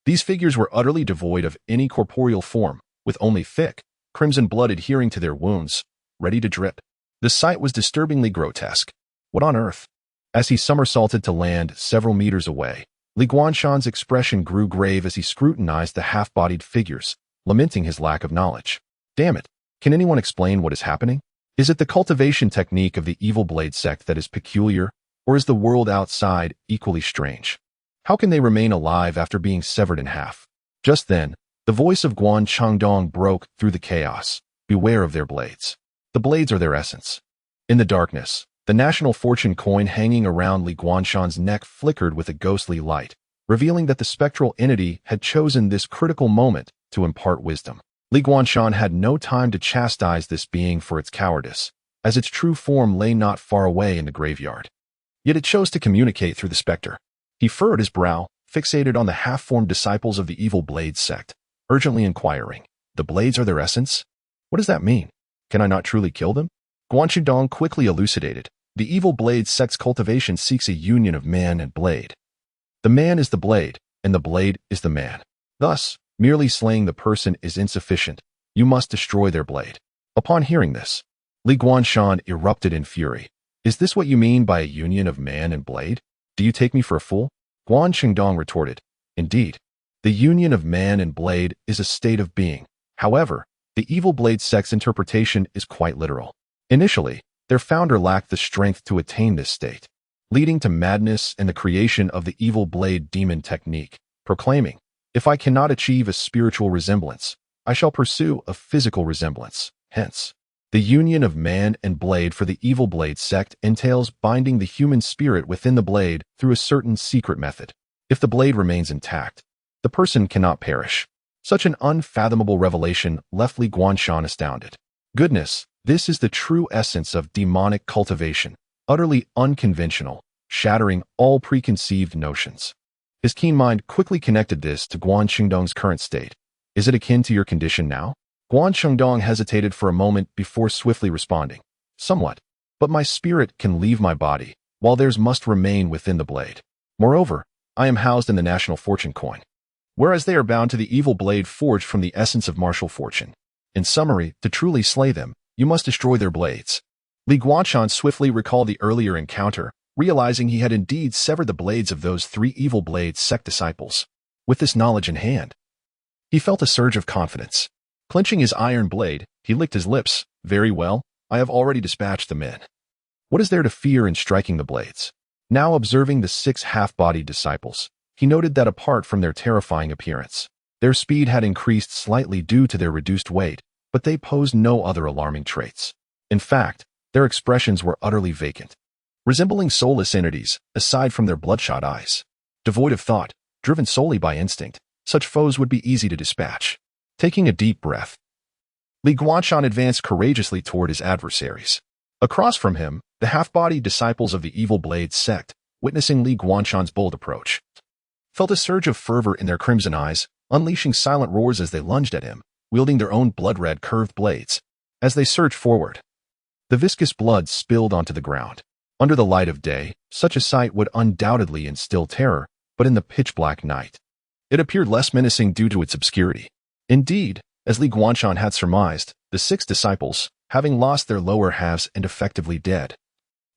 these figures were utterly devoid of any corporeal form, with only thick, crimson blood adhering to their wounds, ready to drip. The sight was disturbingly grotesque. What on earth? As he somersaulted to land several meters away, Li Guanshan's expression grew grave as he scrutinized the half-bodied figures, lamenting his lack of knowledge. Damn it! Can anyone explain what is happening? Is it the cultivation technique of the Evil Blade Sect that is peculiar, or is the world outside equally strange? How can they remain alive after being severed in half? Just then, the voice of Guan Changdong broke through the chaos. Beware of their blades. The blades are their essence. In the darkness, the national fortune coin hanging around Li Guanshan's neck flickered with a ghostly light, revealing that the spectral entity had chosen this critical moment to impart wisdom. Li Guanshan had no time to chastise this being for its cowardice, as its true form lay not far away in the graveyard. Yet it chose to communicate through the specter. He furrowed his brow, fixated on the half-formed disciples of the Evil Blade Sect, urgently inquiring, "The blades are their essence? What does that mean? Can I not truly kill them?" Guan Chengdong quickly elucidated. The Evil Blade Sect's cultivation seeks a union of man and blade. The man is the blade, and the blade is the man. Thus, merely slaying the person is insufficient. You must destroy their blade. Upon hearing this, Li Guanshan erupted in fury. "Is this what you mean by a union of man and blade? Do you take me for a fool?" Guan Chengdong retorted, "Indeed, the union of man and blade is a state of being. However, the Evil Blade Sect's interpretation is quite literal. Initially, their founder lacked the strength to attain this state, leading to madness and the creation of the Evil Blade Demon technique, proclaiming, 'If I cannot achieve a spiritual resemblance, I shall pursue a physical resemblance.' Hence, the union of man and blade for the Evil Blade Sect entails binding the human spirit within the blade through a certain secret method. If the blade remains intact, the person cannot perish." Such an unfathomable revelation left Li Guanshan astounded. Goodness, this is the true essence of demonic cultivation, utterly unconventional, shattering all preconceived notions. His keen mind quickly connected this to Guan Chengdong's current state. "Is it akin to your condition now?" Guan Chengdong hesitated for a moment before swiftly responding, "Somewhat, but my spirit can leave my body, while theirs must remain within the blade. Moreover, I am housed in the national fortune coin, whereas they are bound to the evil blade forged from the essence of martial fortune. In summary, to truly slay them, you must destroy their blades." Li Guanshan swiftly recalled the earlier encounter, realizing he had indeed severed the blades of those 3 Evil Blade Sect disciples. With this knowledge in hand, he felt a surge of confidence. Clenching his iron blade, he licked his lips. "Very well, I have already dispatched the men. What is there to fear in striking the blades?" Now observing the 6 half-bodied disciples, he noted that apart from their terrifying appearance, their speed had increased slightly due to their reduced weight, but they posed no other alarming traits. In fact, their expressions were utterly vacant, resembling soulless entities, aside from their bloodshot eyes. Devoid of thought, driven solely by instinct, such foes would be easy to dispatch. Taking a deep breath, Li Guanshan advanced courageously toward his adversaries. Across from him, the half-bodied disciples of the evil blade sect, witnessing Li Guanshan's bold approach, felt a surge of fervor in their crimson eyes, unleashing silent roars as they lunged at him, wielding their own blood-red curved blades. As they surged forward, the viscous blood spilled onto the ground. Under the light of day, such a sight would undoubtedly instill terror, but in the pitch-black night, it appeared less menacing due to its obscurity. Indeed, as Li Guanshan had surmised, the 6 disciples, having lost their lower halves and effectively dead,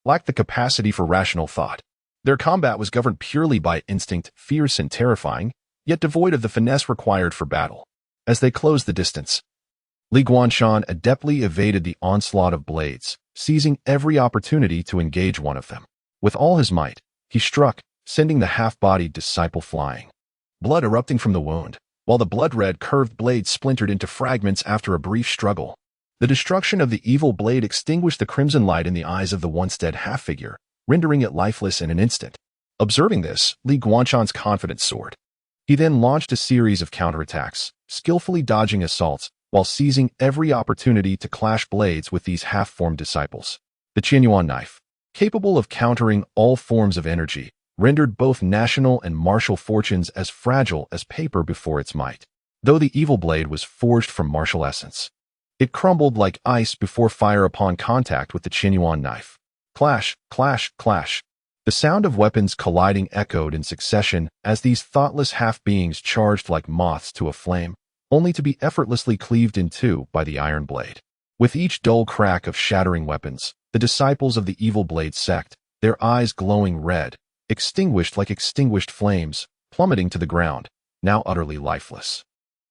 lacked the capacity for rational thought. Their combat was governed purely by instinct, fierce and terrifying, yet devoid of the finesse required for battle. As they closed the distance, Li Guanshan adeptly evaded the onslaught of blades, seizing every opportunity to engage one of them. With all his might, he struck, sending the half-bodied disciple flying, blood erupting from the wound, while the blood-red curved blade splintered into fragments after a brief struggle. The destruction of the evil blade extinguished the crimson light in the eyes of the once dead half-figure, rendering it lifeless in an instant. Observing this, Li Guanshan's confidence soared. He then launched a series of counterattacks, skillfully dodging assaults, while seizing every opportunity to clash blades with these half-formed disciples. The Qianyuan knife, capable of countering all forms of energy, rendered both national and martial fortunes as fragile as paper before its might. Though the evil blade was forged from martial essence, it crumbled like ice before fire upon contact with the Qianyuan knife. Clash, clash, clash. The sound of weapons colliding echoed in succession as these thoughtless half-beings charged like moths to a flame, only to be effortlessly cleaved in two by the iron blade. With each dull crack of shattering weapons, the disciples of the evil blade sect, their eyes glowing red, extinguished like extinguished flames, plummeting to the ground, now utterly lifeless.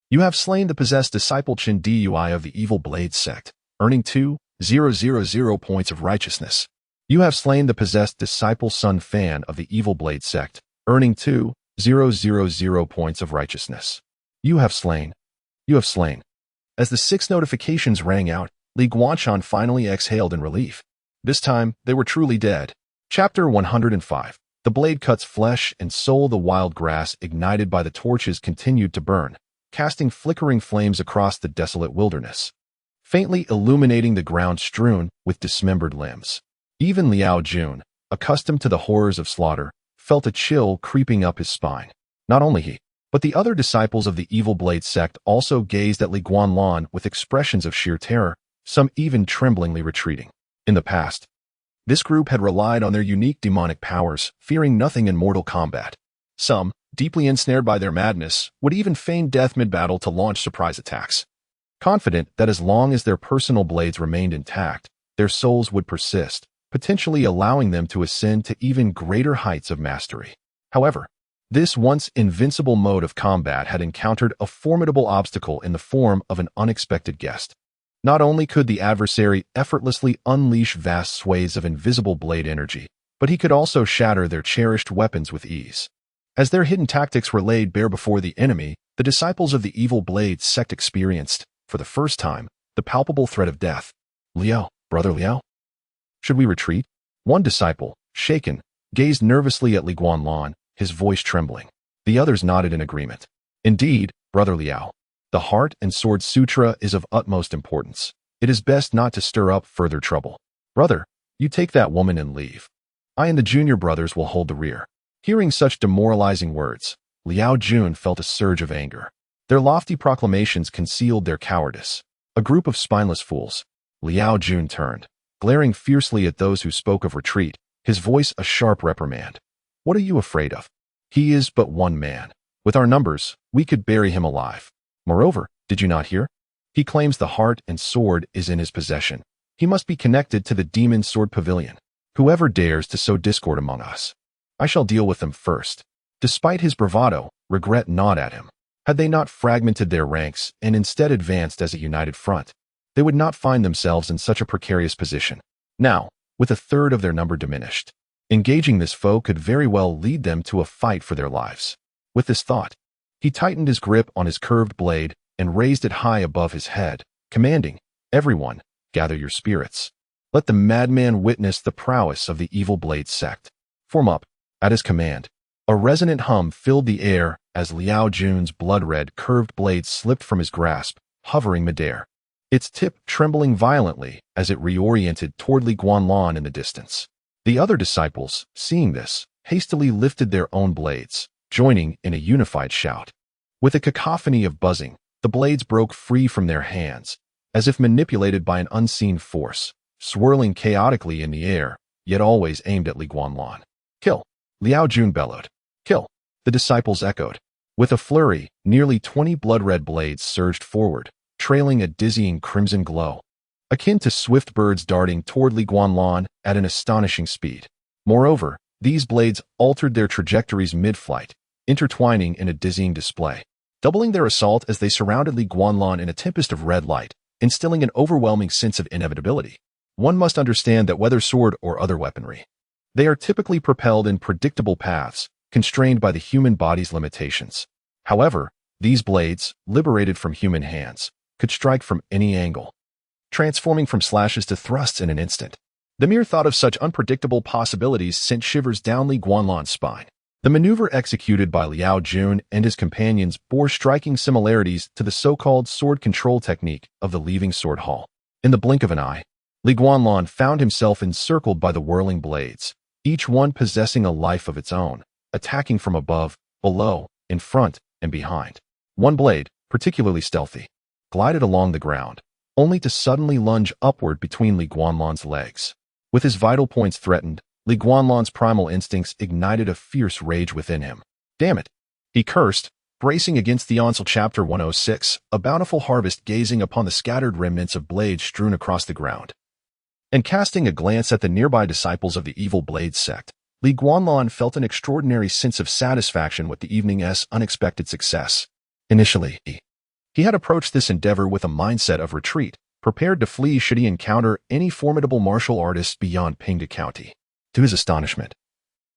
You have slain the possessed disciple Chen Dui of the evil blade sect, earning 2,000 points of righteousness. You have slain the possessed disciple Sun Fan of the evil blade sect, earning 2,000 points of righteousness. You have slain. You have slain. As the 6 notifications rang out, Li Guanshan finally exhaled in relief. This time, they were truly dead. Chapter 105. The blade cuts flesh and soul. The wild grass ignited by the torches continued to burn, casting flickering flames across the desolate wilderness, faintly illuminating the ground strewn with dismembered limbs. Even Liao Jun, accustomed to the horrors of slaughter, felt a chill creeping up his spine. Not only he, but the other disciples of the evil blade sect also gazed at Li Guanlan with expressions of sheer terror, some even tremblingly retreating. In the past, this group had relied on their unique demonic powers, fearing nothing in mortal combat. Some, deeply ensnared by their madness, would even feign death mid-battle to launch surprise attacks, confident that as long as their personal blades remained intact, their souls would persist, potentially allowing them to ascend to even greater heights of mastery. However, this once invincible mode of combat had encountered a formidable obstacle in the form of an unexpected guest. Not only could the adversary effortlessly unleash vast swathes of invisible blade energy, but he could also shatter their cherished weapons with ease. As their hidden tactics were laid bare before the enemy, the disciples of the evil blade sect experienced, for the first time, the palpable threat of death. Liao, brother Liao? Should we retreat? One disciple, shaken, gazed nervously at Li Guanlan, his voice trembling. The others nodded in agreement. Indeed, brother Liao, the heart and sword sutra is of utmost importance. It is best not to stir up further trouble. Brother, you take that woman and leave. I and the junior brothers will hold the rear. Hearing such demoralizing words, Liao Jun felt a surge of anger. Their lofty proclamations concealed their cowardice. A group of spineless fools. Liao Jun turned, glaring fiercely at those who spoke of retreat, his voice a sharp reprimand. What are you afraid of? He is but one man. With our numbers, we could bury him alive. Moreover, did you not hear? He claims the heart and sword is in his possession. He must be connected to the demon sword pavilion. Whoever dares to sow discord among us, I shall deal with them first. Despite his bravado, regret gnawed at him. Had they not fragmented their ranks and instead advanced as a united front, they would not find themselves in such a precarious position. Now, with a third of their number diminished, engaging this foe could very well lead them to a fight for their lives. With this thought, he tightened his grip on his curved blade and raised it high above his head, commanding, "Everyone, gather your spirits. Let the madman witness the prowess of the evil blade sect. Form up." At his command, a resonant hum filled the air as Liao Jun's blood-red curved blade slipped from his grasp, hovering midair. its tip trembling violently as it reoriented toward Li Guanlan in the distance. The other disciples, seeing this, hastily lifted their own blades, joining in a unified shout. With a cacophony of buzzing, the blades broke free from their hands, as if manipulated by an unseen force, swirling chaotically in the air, yet always aimed at Li Guanlan. "Kill!" Liao Jun bellowed. "Kill!" the disciples echoed. With a flurry, nearly 20 blood-red blades surged forward, trailing a dizzying crimson glow, akin to swift birds darting toward Li Guanlan at an astonishing speed. Moreover, these blades altered their trajectories mid-flight, intertwining in a dizzying display, doubling their assault as they surrounded Li Guanlan in a tempest of red light, instilling an overwhelming sense of inevitability. One must understand that whether sword or other weaponry, they are typically propelled in predictable paths, constrained by the human body's limitations. However, these blades, liberated from human hands, could strike from any angle, transforming from slashes to thrusts in an instant. The mere thought of such unpredictable possibilities sent shivers down Li Guanlan's spine. The maneuver executed by Liao Jun and his companions bore striking similarities to the so-called sword control technique of the Leaving Sword Hall. In the blink of an eye, Li Guanlan found himself encircled by the whirling blades, each one possessing a life of its own, attacking from above, below, in front, and behind. One blade, particularly stealthy, glided along the ground, only to suddenly lunge upward between Li Guanlan's legs. With his vital points threatened, Li Guanlan's primal instincts ignited a fierce rage within him. "Damn it!" he cursed, bracing against the onslaught. Chapter 106, a bountiful harvest. Gazing upon the scattered remnants of blades strewn across the ground, and casting a glance at the nearby disciples of the evil blade sect, Li Guanlan felt an extraordinary sense of satisfaction with the evening's unexpected success. Initially, he had approached this endeavor with a mindset of retreat, prepared to flee should he encounter any formidable martial artists beyond Pinghu County. To his astonishment,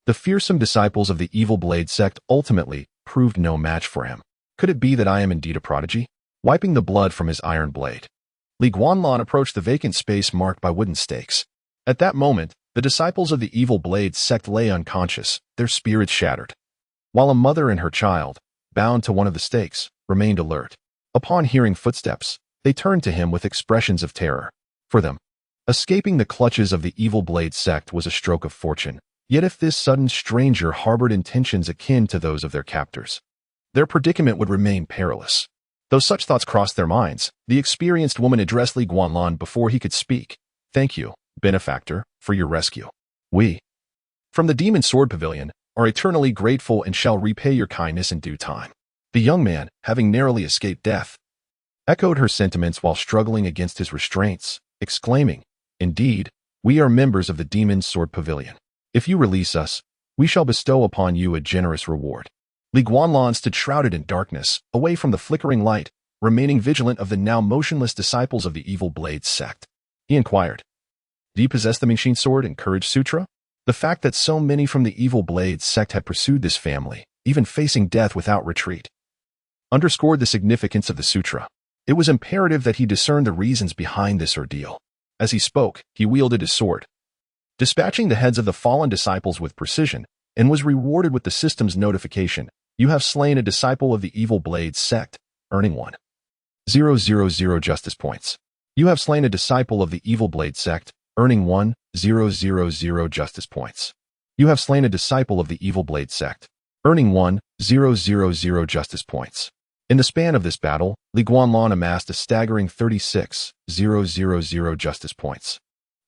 the fearsome disciples of the evil blade sect ultimately proved no match for him. Could it be that I am indeed a prodigy? Wiping the blood from his iron blade, Li Guanlan approached the vacant space marked by wooden stakes. At that moment, the disciples of the evil blade sect lay unconscious, their spirits shattered, while a mother and her child, bound to one of the stakes, remained alert. Upon hearing footsteps, they turned to him with expressions of terror. For them, escaping the clutches of the evil blade sect was a stroke of fortune. Yet if this sudden stranger harbored intentions akin to those of their captors, their predicament would remain perilous. Though such thoughts crossed their minds, the experienced woman addressed Li Guanlan before he could speak. "Thank you, benefactor, for your rescue. We, from the Demon Sword Pavilion, are eternally grateful and shall repay your kindness in due time." The young man, having narrowly escaped death, echoed her sentiments while struggling against his restraints, exclaiming, "Indeed, we are members of the Demon Sword Pavilion. If you release us, we shall bestow upon you a generous reward." Li Guanlan stood shrouded in darkness, away from the flickering light, remaining vigilant of the now motionless disciples of the evil blade sect. He inquired, "Do you possess the Mingxin sword and courage sutra?" The fact that so many from the evil blade sect had pursued this family, even facing death without retreat, underscored the significance of the sutra. It was imperative that he discern the reasons behind this ordeal. As he spoke, he wielded his sword, dispatching the heads of the fallen disciples with precision, and was rewarded with the system's notification, "You have slain a disciple of the evil blade sect, earning 1,000 justice points. You have slain a disciple of the evil blade sect, earning 1,000 justice points. You have slain a disciple of the evil blade sect, earning 1,000 justice points." In the span of this battle, Li Guanlan amassed a staggering 36,000 justice points.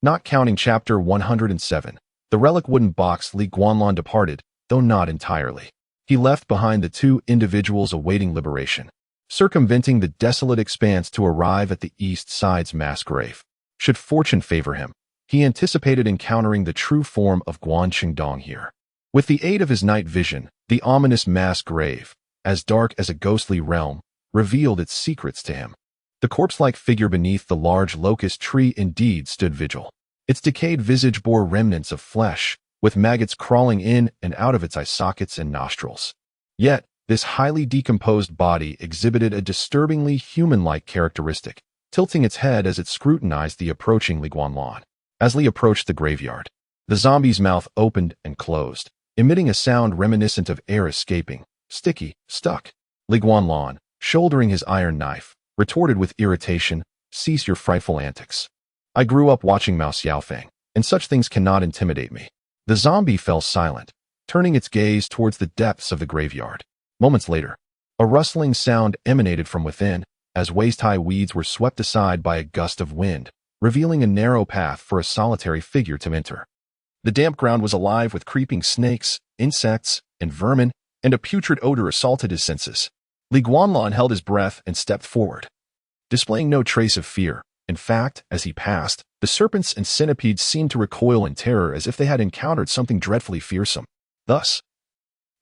Not counting Chapter 107, the relic wooden box, Li Guanlan departed, though not entirely. He left behind the two individuals awaiting liberation, circumventing the desolate expanse to arrive at the east side's mass grave. Should fortune favor him, he anticipated encountering the true form of Guan Qingdong here. With the aid of his night vision, the ominous mass grave, as dark as a ghostly realm, revealed its secrets to him. The corpse-like figure beneath the large locust tree indeed stood vigil. Its decayed visage bore remnants of flesh, with maggots crawling in and out of its eye sockets and nostrils. Yet, this highly decomposed body exhibited a disturbingly human-like characteristic, tilting its head as it scrutinized the approaching Li Guanlan. As Li approached the graveyard, the zombie's mouth opened and closed, emitting a sound reminiscent of air escaping, sticky, stuck. Li Guanlan, shouldering his iron knife, retorted with irritation, cease your frightful antics. I grew up watching Mao Xiaofeng, and such things cannot intimidate me. The zombie fell silent, turning its gaze towards the depths of the graveyard. Moments later, a rustling sound emanated from within, as waist-high weeds were swept aside by a gust of wind, revealing a narrow path for a solitary figure to enter. The damp ground was alive with creeping snakes, insects, and vermin, and a putrid odor assaulted his senses. Li Guanlan held his breath and stepped forward, displaying no trace of fear. In fact, as he passed, the serpents and centipedes seemed to recoil in terror as if they had encountered something dreadfully fearsome. Thus,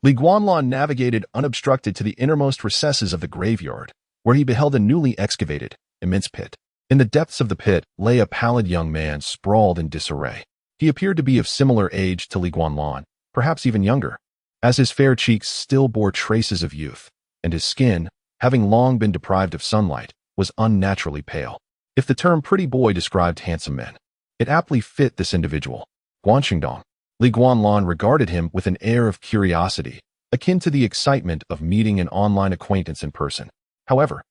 Li Guanlan navigated unobstructed to the innermost recesses of the graveyard, where he beheld a newly excavated, immense pit. In the depths of the pit lay a pallid young man sprawled in disarray. He appeared to be of similar age to Li Guanlan, perhaps even younger, as his fair cheeks still bore traces of youth, and his skin, having long been deprived of sunlight, was unnaturally pale. If the term pretty boy described handsome men, it aptly fit this individual. Guanxingdong. Li Guanlan regarded him with an air of curiosity, akin to the excitement of meeting an online acquaintance in person. However,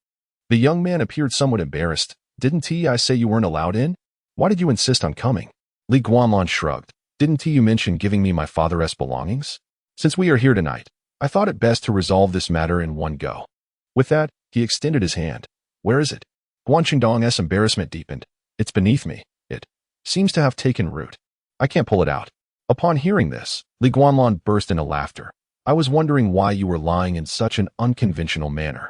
the young man appeared somewhat embarrassed. Didn't I say you weren't allowed in? Why did you insist on coming? Li Guanlan shrugged. Didn't you mention giving me my father's belongings? Since we are here tonight, I thought it best to resolve this matter in one go. With that, he extended his hand. Where is it? Guanxingdong's embarrassment deepened. It's beneath me. It seems to have taken root. I can't pull it out. Upon hearing this, Li Guanlan burst into laughter. I was wondering why you were lying in such an unconventional manner.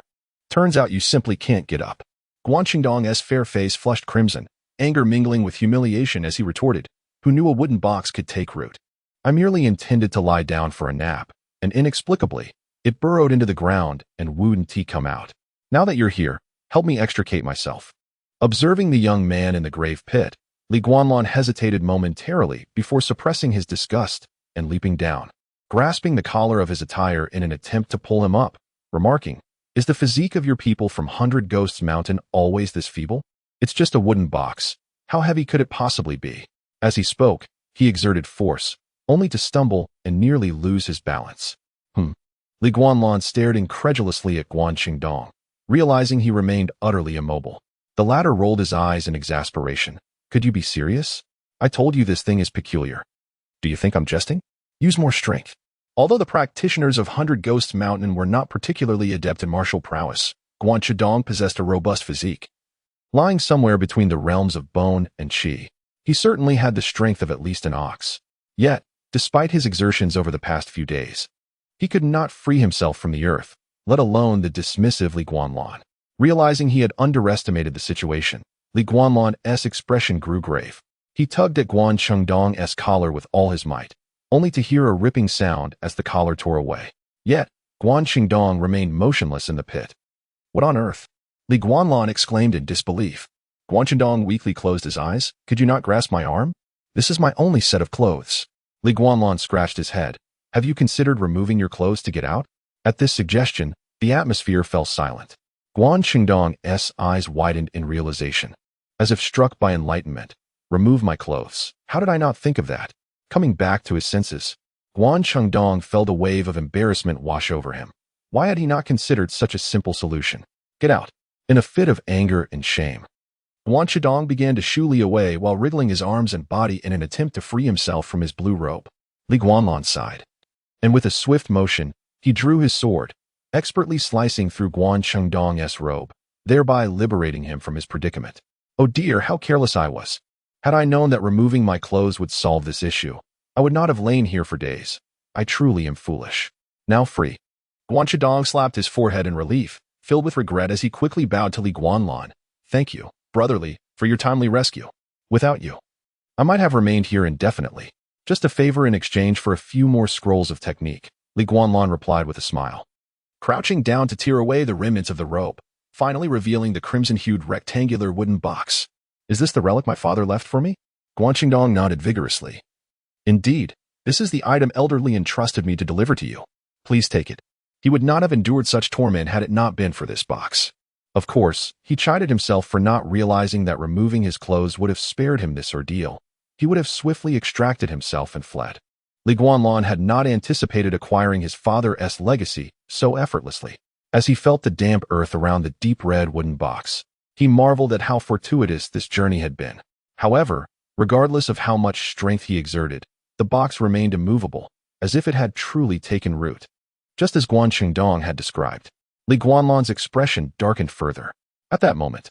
Turns out you simply can't get up. Guanxingdong's fair face flushed crimson, anger mingling with humiliation as he retorted, who knew a wooden box could take root. I merely intended to lie down for a nap, and inexplicably, it burrowed into the ground and wouldn't come out. Now that you're here, help me extricate myself. Observing the young man in the grave pit, Li Guanlan hesitated momentarily before suppressing his disgust and leaping down, grasping the collar of his attire in an attempt to pull him up, remarking, "Is the physique of your people from 100 Ghosts Mountain always this feeble? It's just a wooden box. How heavy could it possibly be?" As he spoke, he exerted force, only to stumble and nearly lose his balance. Li Guanlan stared incredulously at Guanxingdong, realizing he remained utterly immobile. The latter rolled his eyes in exasperation. Could you be serious? I told you this thing is peculiar. Do you think I'm jesting? Use more strength. Although the practitioners of 100 Ghosts Mountain were not particularly adept in martial prowess, Guanxingdong possessed a robust physique. Lying somewhere between the realms of bone and qi, he certainly had the strength of at least an ox. Yet, despite his exertions over the past few days, he could not free himself from the earth, let alone the dismissive Li Guanlan. Realizing he had underestimated the situation, Li Guanlan's expression grew grave. He tugged at Guanxingdong's collar with all his might, only to hear a ripping sound as the collar tore away. Yet, Guanxingdong remained motionless in the pit. What on earth? Li Guanlan exclaimed in disbelief. Guanxingdong weakly closed his eyes. Could you not grasp my arm? This is my only set of clothes. Li Guanlan scratched his head. Have you considered removing your clothes to get out? At this suggestion, the atmosphere fell silent. Guanxingdong's eyes widened in realization, as if struck by enlightenment. Remove my clothes. How did I not think of that? Coming back to his senses, Guanxingdong felt a wave of embarrassment wash over him. Why had he not considered such a simple solution? Get out. In a fit of anger and shame, Guanxingdong began to shoo Li away while wriggling his arms and body in an attempt to free himself from his blue robe. Li Guanlan sighed, and with a swift motion, he drew his sword, expertly slicing through Guanxingdong's robe, thereby liberating him from his predicament. Oh dear, how careless I was. Had I known that removing my clothes would solve this issue, I would not have lain here for days. I truly am foolish. Now free. Guanxingdong slapped his forehead in relief, filled with regret as he quickly bowed to Li Guanlan. Thank you, brotherly, for your timely rescue. Without you, I might have remained here indefinitely. Just a favor in exchange for a few more scrolls of technique, Li Guanlan replied with a smile, crouching down to tear away the remnants of the robe, finally revealing the crimson-hued rectangular wooden box. Is this the relic my father left for me? Guanxingdong nodded vigorously. Indeed, this is the item elderly entrusted me to deliver to you. Please take it. He would not have endured such torment had it not been for this box. Of course, he chided himself for not realizing that removing his clothes would have spared him this ordeal. He would have swiftly extracted himself and fled. Li Guanlan had not anticipated acquiring his father's legacy so effortlessly. As he felt the damp earth around the deep red wooden box, He marveled at how fortuitous this journey had been. However, regardless of how much strength he exerted, the box remained immovable, as if it had truly taken root. Just as Guan Qingdong had described, Li Guanlan's expression darkened further. At that moment,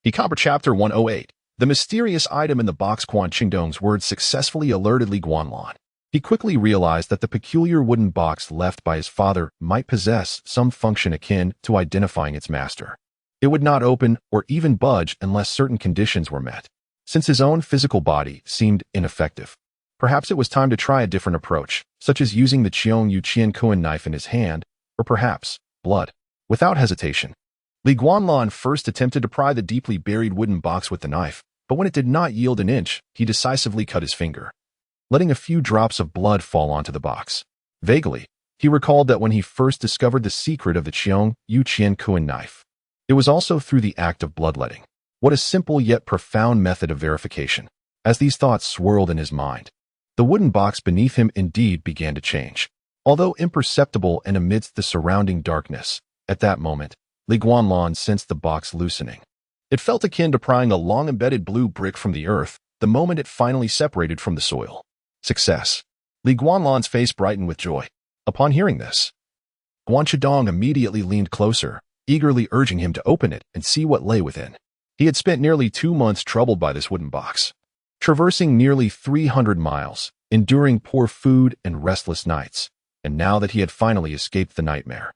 he comprehended Chapter 108. The mysterious item in the box. Guan Qingdong's words successfully alerted Li Guanlan. He quickly realized that the peculiar wooden box left by his father might possess some function akin to identifying its master. It would not open or even budge unless certain conditions were met. Since his own physical body seemed ineffective, perhaps it was time to try a different approach, such as using the Qiong Yu Qian Kuan knife in his hand, or perhaps blood. Without hesitation, Li Guanlan first attempted to pry the deeply buried wooden box with the knife, but when it did not yield an inch, he decisively cut his finger, letting a few drops of blood fall onto the box. Vaguely, he recalled that when he first discovered the secret of the Qiong Yu Qian Kuan knife, it was also through the act of bloodletting. What a simple yet profound method of verification. As these thoughts swirled in his mind, the wooden box beneath him indeed began to change. Although imperceptible and amidst the surrounding darkness, at that moment, Li Guanlan sensed the box loosening. It felt akin to prying a long-embedded blue brick from the earth the moment it finally separated from the soil. Success. Li Guanlan's face brightened with joy. Upon hearing this, Guan Qingdong immediately leaned closer, eagerly urging him to open it and see what lay within. He had spent nearly 2 months troubled by this wooden box, traversing nearly 300 miles, enduring poor food and restless nights, and now that he had finally escaped the nightmare,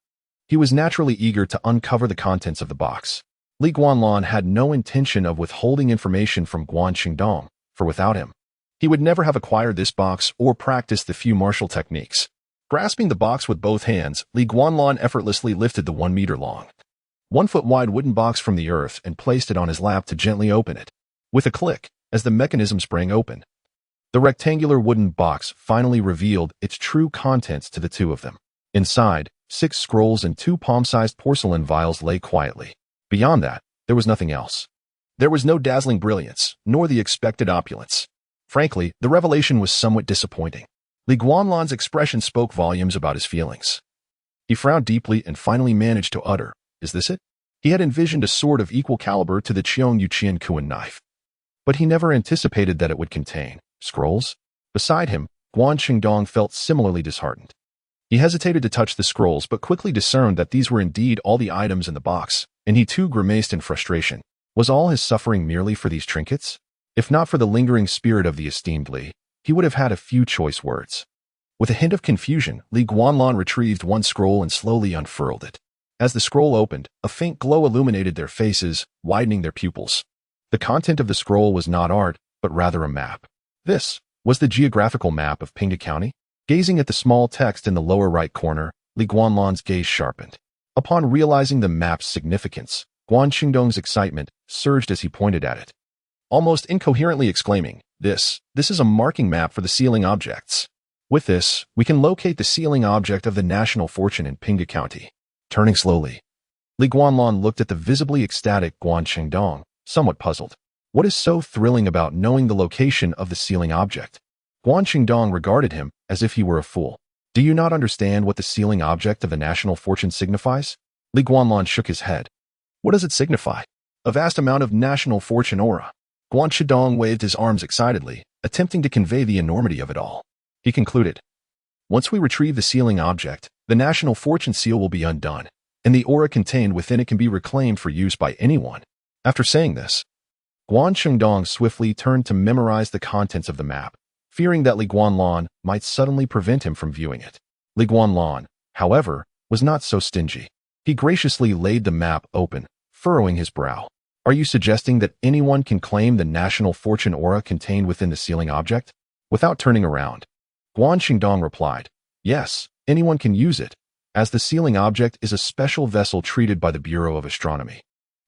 he was naturally eager to uncover the contents of the box. Li Guanlan had no intention of withholding information from Guan Qingdong, for without him, he would never have acquired this box or practiced the few martial techniques. Grasping the box with both hands, Li Guanlan effortlessly lifted the 1-meter-long, 1-foot-wide wooden box from the earth and placed it on his lap to gently open it. With a click, as the mechanism sprang open, the rectangular wooden box finally revealed its true contents to the two of them. Inside, 6 scrolls and 2 palm-sized porcelain vials lay quietly. Beyond that, there was nothing else. There was no dazzling brilliance, nor the expected opulence. Frankly, the revelation was somewhat disappointing. Li Guanlan's expression spoke volumes about his feelings. He frowned deeply and finally managed to utter, "Is this it?" He had envisioned a sword of equal caliber to the Qiong Yu Qian Kuan knife, but he never anticipated that it would contain scrolls. Beside him, Guan Qingdong felt similarly disheartened. He hesitated to touch the scrolls but quickly discerned that these were indeed all the items in the box, and he too grimaced in frustration. Was all his suffering merely for these trinkets? If not for the lingering spirit of the esteemed Li, he would have had a few choice words. With a hint of confusion, Li Guanlan retrieved one scroll and slowly unfurled it. As the scroll opened, a faint glow illuminated their faces, widening their pupils. The content of the scroll was not art, but rather a map. This was the geographical map of Pinghu County. Gazing at the small text in the lower right corner, Li Guanlan's gaze sharpened. Upon realizing the map's significance, Guan Qingdong's excitement surged as he pointed at it, almost incoherently exclaiming, This is a marking map for the sealing objects. With this, we can locate the sealing object of the national fortune in Pinghu County." Turning slowly, Li Guanlan looked at the visibly ecstatic Guan Qingdong, somewhat puzzled. What is so thrilling about knowing the location of the sealing object? Guan Qingdong regarded him as if he were a fool. "Do you not understand what the sealing object of the national fortune signifies?" Li Guanlan shook his head. "What does it signify?" "A vast amount of national fortune aura." Guan Qingdong waved his arms excitedly, attempting to convey the enormity of it all. He concluded, "Once we retrieve the sealing object, the national fortune seal will be undone, and the aura contained within it can be reclaimed for use by anyone." After saying this, Guan Qingdong swiftly turned to memorize the contents of the map, fearing that Li Guanlan might suddenly prevent him from viewing it. Li Guanlan, however, was not so stingy. He graciously laid the map open, furrowing his brow. "Are you suggesting that anyone can claim the national fortune aura contained within the sealing object?" Without turning around, Guan Qingdong replied, "Yes, anyone can use it, as the sealing object is a special vessel treated by the Bureau of Astronomy.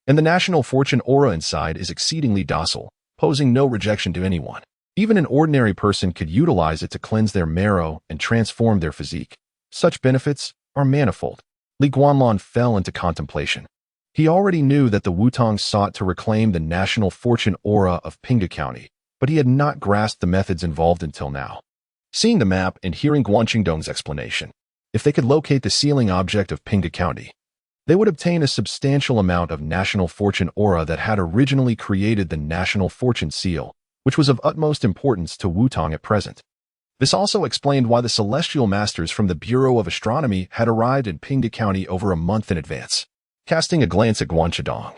And the national fortune aura inside is exceedingly docile, posing no rejection to anyone. Even an ordinary person could utilize it to cleanse their marrow and transform their physique. Such benefits are manifold." Li Guanlan fell into contemplation. He already knew that the Wutong sought to reclaim the national fortune aura of Pinghu County, but he had not grasped the methods involved until now. Seeing the map and hearing Guan Qingdong's explanation, if they could locate the sealing object of Pinghu County, They would obtain a substantial amount of national fortune aura that had originally created the national fortune seal, which was of utmost importance to Wutong at present. This also explained why the celestial masters from the Bureau of Astronomy had arrived in Pinghu County over a month in advance. Casting a glance at Guanlan,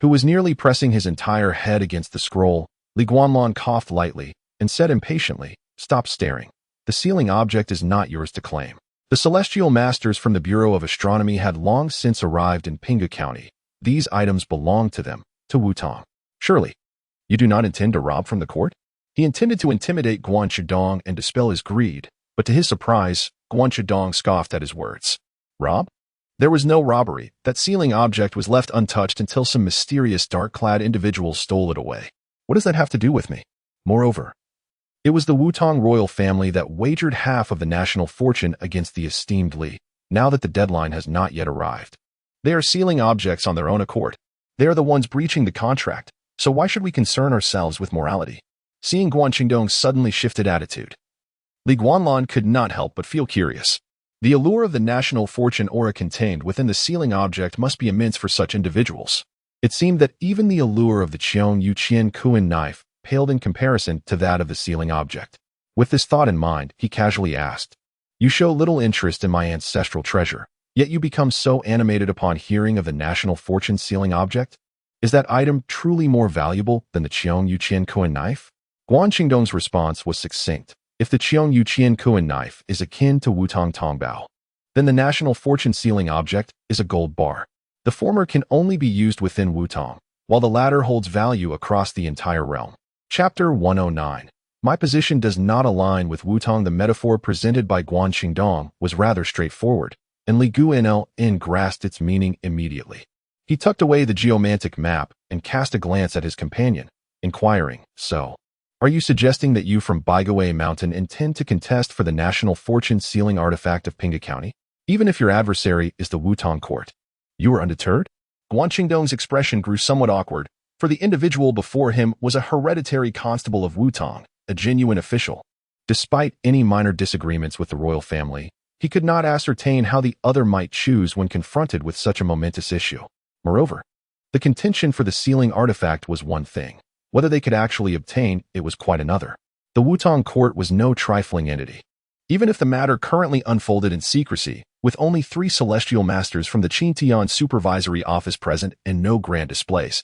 who was nearly pressing his entire head against the scroll, Guanlan coughed lightly and said impatiently, "Stop staring. The sealing object is not yours to claim." The celestial masters from the Bureau of Astronomy had long since arrived in Pinghu County. These items belonged to them, to Wutong. "Surely, you do not intend to rob from the court?" He intended to intimidate Guanlan and dispel his greed, but to his surprise, Guanlan scoffed at his words. "Rob? There was no robbery. That sealing object was left untouched until some mysterious dark-clad individual stole it away. What does that have to do with me? Moreover, it was the Wutong royal family that wagered half of the national fortune against the esteemed Li, now that the deadline has not yet arrived. They are sealing objects on their own accord. They are the ones breaching the contract, so why should we concern ourselves with morality?" Seeing Guanlan suddenly shifted attitude, Guanlan could not help but feel curious. The allure of the national fortune aura contained within the sealing object must be immense for such individuals. It seemed that even the allure of the Qiong Yu Qian Kuan knife paled in comparison to that of the sealing object. With this thought in mind, he casually asked, "You show little interest in my ancestral treasure, yet you become so animated upon hearing of the national fortune sealing object? Is that item truly more valuable than the Qiong Yu Qian Kuan knife?" Guanqingdong's response was succinct. "If the Qiong Yu Qian Kuan knife is akin to Wutong Tongbao, then the national fortune sealing object is a gold bar. The former can only be used within Wutong, while the latter holds value across the entire realm." Chapter 109. My position does not align with Wutong. The metaphor presented by Guanqingdong was rather straightforward, and Li Guanlan grasped its meaning immediately. He tucked away the geomantic map and cast a glance at his companion, inquiring, "So, are you suggesting that you from Baigawei Mountain intend to contest for the national fortune sealing artifact of Pinghu County, even if your adversary is the Wutong court? You are undeterred?" Guanqingdong's expression grew somewhat awkward, for the individual before him was a hereditary constable of Wutong, a genuine official. Despite any minor disagreements with the royal family, he could not ascertain how the other might choose when confronted with such a momentous issue. Moreover, the contention for the sealing artifact was one thing. Whether they could actually obtain it was quite another. The Wutong court was no trifling entity. Even if the matter currently unfolded in secrecy, with only 3 celestial masters from the Qintian supervisory office present and no grand displays,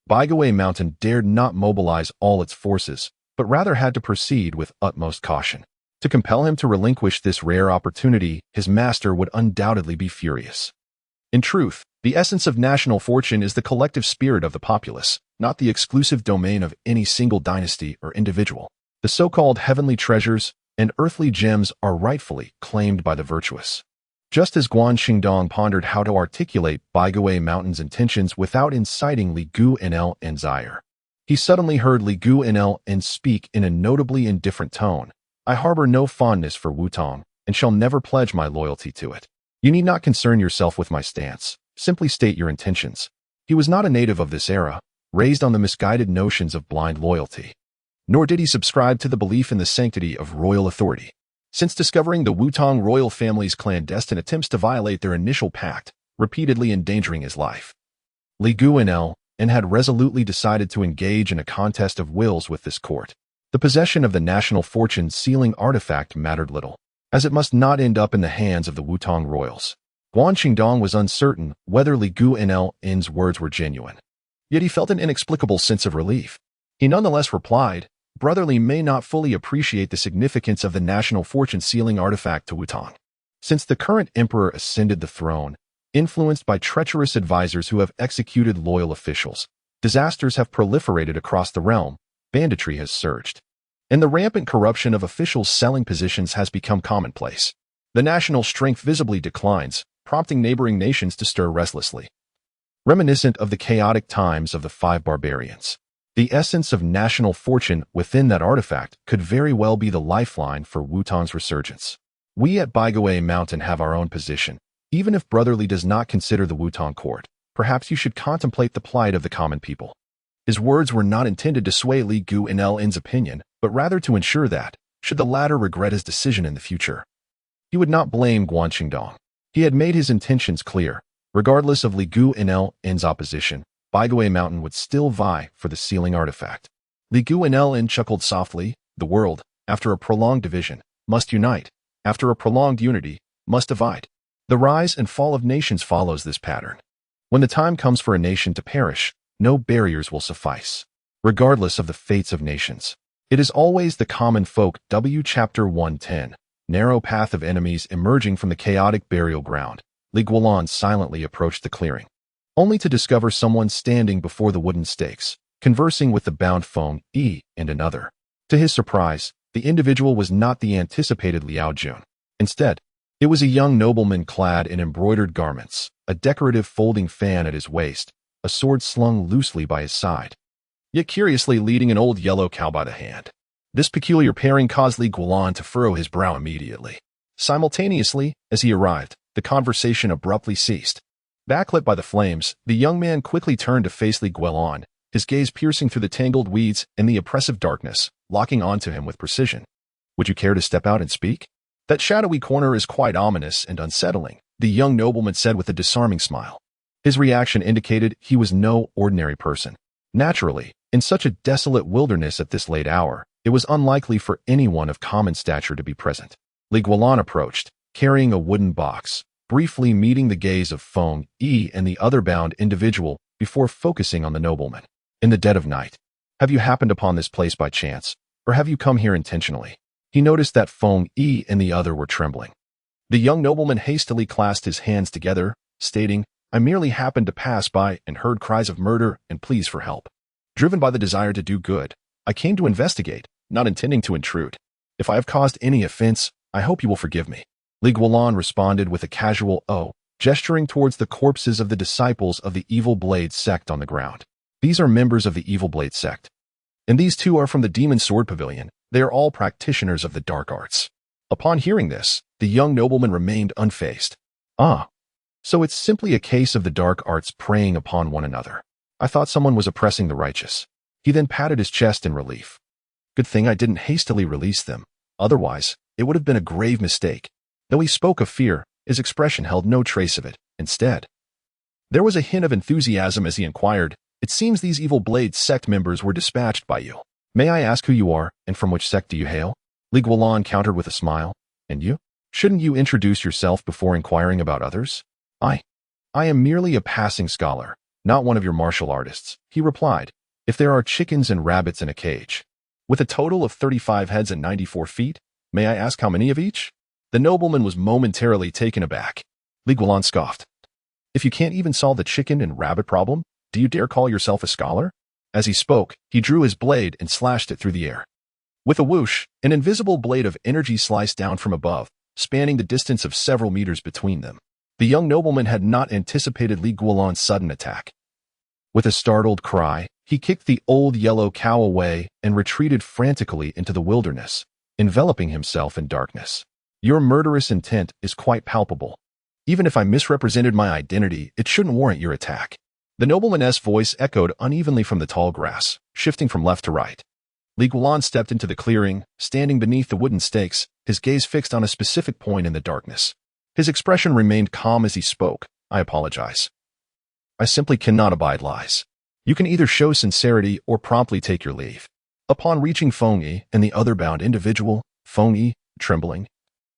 Baigawei Mountain dared not mobilize all its forces, but rather had to proceed with utmost caution. To compel him to relinquish this rare opportunity, his master would undoubtedly be furious. In truth, the essence of national fortune is the collective spirit of the populace, not the exclusive domain of any single dynasty or individual. The so-called heavenly treasures and earthly gems are rightfully claimed by the virtuous. Just as Guanqingdong pondered how to articulate Baigawei Mountain's intentions without inciting Li Guanlan's ire, he suddenly heard Li Guanlan speak in a notably indifferent tone. "I harbor no fondness for Wutong, and shall never pledge my loyalty to it. You need not concern yourself with my stance. Simply state your intentions." He was not a native of this era, raised on the misguided notions of blind loyalty. Nor did he subscribe to the belief in the sanctity of royal authority. Since discovering the Wutong royal family's clandestine attempts to violate their initial pact, repeatedly endangering his life, Li Guanlan had resolutely decided to engage in a contest of wills with this court. The possession of the national fortune sealing artifact mattered little, as it must not end up in the hands of the Wutong royals. Guanqingdong was uncertain whether Li Guanlan's words were genuine. Yet he felt an inexplicable sense of relief. He nonetheless replied, "Brother Li may not fully appreciate the significance of the national fortune sealing artifact to Wutong. Since the current emperor ascended the throne, influenced by treacherous advisors who have executed loyal officials, disasters have proliferated across the realm, banditry has surged, and the rampant corruption of officials selling positions has become commonplace. The national strength visibly declines, prompting neighboring nations to stir restlessly." Reminiscent of the chaotic times of the 5 barbarians, the essence of national fortune within that artifact could very well be the lifeline for Wutong's resurgence. "We at Baigawei Mountain have our own position. Even if Brother Li does not consider the Wutong court, perhaps you should contemplate the plight of the common people." His words were not intended to sway Li Guanlan's opinion, but rather to ensure that, should the latter regret his decision in the future, he would not blame Guanqingdong. He had made his intentions clear. Regardless of Li Guanlan's opposition, Baiguay Mountain would still vie for the sealing artifact. Li Guanlan chuckled softly. The world, after a prolonged division, must unite. After a prolonged unity, must divide. The rise and fall of nations follows this pattern. When the time comes for a nation to perish, no barriers will suffice. Regardless of the fates of nations, it is always the common folk. Chapter 110. Narrow path of enemies emerging from the chaotic burial ground. Li Guanlan silently approached the clearing, only to discover someone standing before the wooden stakes, conversing with the bound Feng Yi and another. To his surprise, the individual was not the anticipated Liao Jun. Instead, it was a young nobleman clad in embroidered garments, a decorative folding fan at his waist, a sword slung loosely by his side, yet curiously leading an old yellow cow by the hand. This peculiar pairing caused Li Guanlan to furrow his brow immediately. Simultaneously, as he arrived, the conversation abruptly ceased. Backlit by the flames, the young man quickly turned to face Li Guanlan, his gaze piercing through the tangled weeds and the oppressive darkness, locking onto him with precision. Would you care to step out and speak? That shadowy corner is quite ominous and unsettling, the young nobleman said with a disarming smile. His reaction indicated he was no ordinary person. Naturally, in such a desolate wilderness at this late hour, it was unlikely for anyone of common stature to be present. Li Guanlan approached, carrying a wooden box, briefly meeting the gaze of Feng Yi and the other bound individual before focusing on the nobleman. In the dead of night, have you happened upon this place by chance, or have you come here intentionally? He noticed that Feng Yi and the other were trembling. The young nobleman hastily clasped his hands together, stating, I merely happened to pass by and heard cries of murder and pleas for help. Driven by the desire to do good, I came to investigate, not intending to intrude. If I have caused any offense, I hope you will forgive me. Li Guanlan responded with a casual "oh," gesturing towards the corpses of the disciples of the Evil Blade Sect on the ground. These are members of the Evil Blade Sect, and these two are from the Demon Sword Pavilion. They are all practitioners of the dark arts. Upon hearing this, the young nobleman remained unfazed. Ah, so it's simply a case of the dark arts preying upon one another. I thought someone was oppressing the righteous. He then patted his chest in relief. Good thing I didn't hastily release them. Otherwise, it would have been a grave mistake. Though he spoke of fear, his expression held no trace of it. Instead, there was a hint of enthusiasm as he inquired, It seems these Evil Blade Sect members were dispatched by you. May I ask who you are, and from which sect do you hail? Li Guanlan countered with a smile. And you? Shouldn't you introduce yourself before inquiring about others? I am merely a passing scholar, not one of your martial artists, he replied. If there are chickens and rabbits in a cage, with a total of 35 heads and 94 feet, may I ask how many of each? The nobleman was momentarily taken aback. Li Guanlan scoffed. If you can't even solve the chicken and rabbit problem, do you dare call yourself a scholar? As he spoke, he drew his blade and slashed it through the air. With a whoosh, an invisible blade of energy sliced down from above, spanning the distance of several meters between them. The young nobleman had not anticipated Li Guanlan's sudden attack. With a startled cry, he kicked the old yellow cow away and retreated frantically into the wilderness, enveloping himself in darkness. Your murderous intent is quite palpable. Even if I misrepresented my identity, it shouldn't warrant your attack. The nobleman's voice echoed unevenly from the tall grass, shifting from left to right. Li Guanlan stepped into the clearing, standing beneath the wooden stakes, his gaze fixed on a specific point in the darkness. His expression remained calm as he spoke. I apologize. I simply cannot abide lies. You can either show sincerity or promptly take your leave. Upon reaching Feng Yi and the other bound individual, Feng Yi, trembling,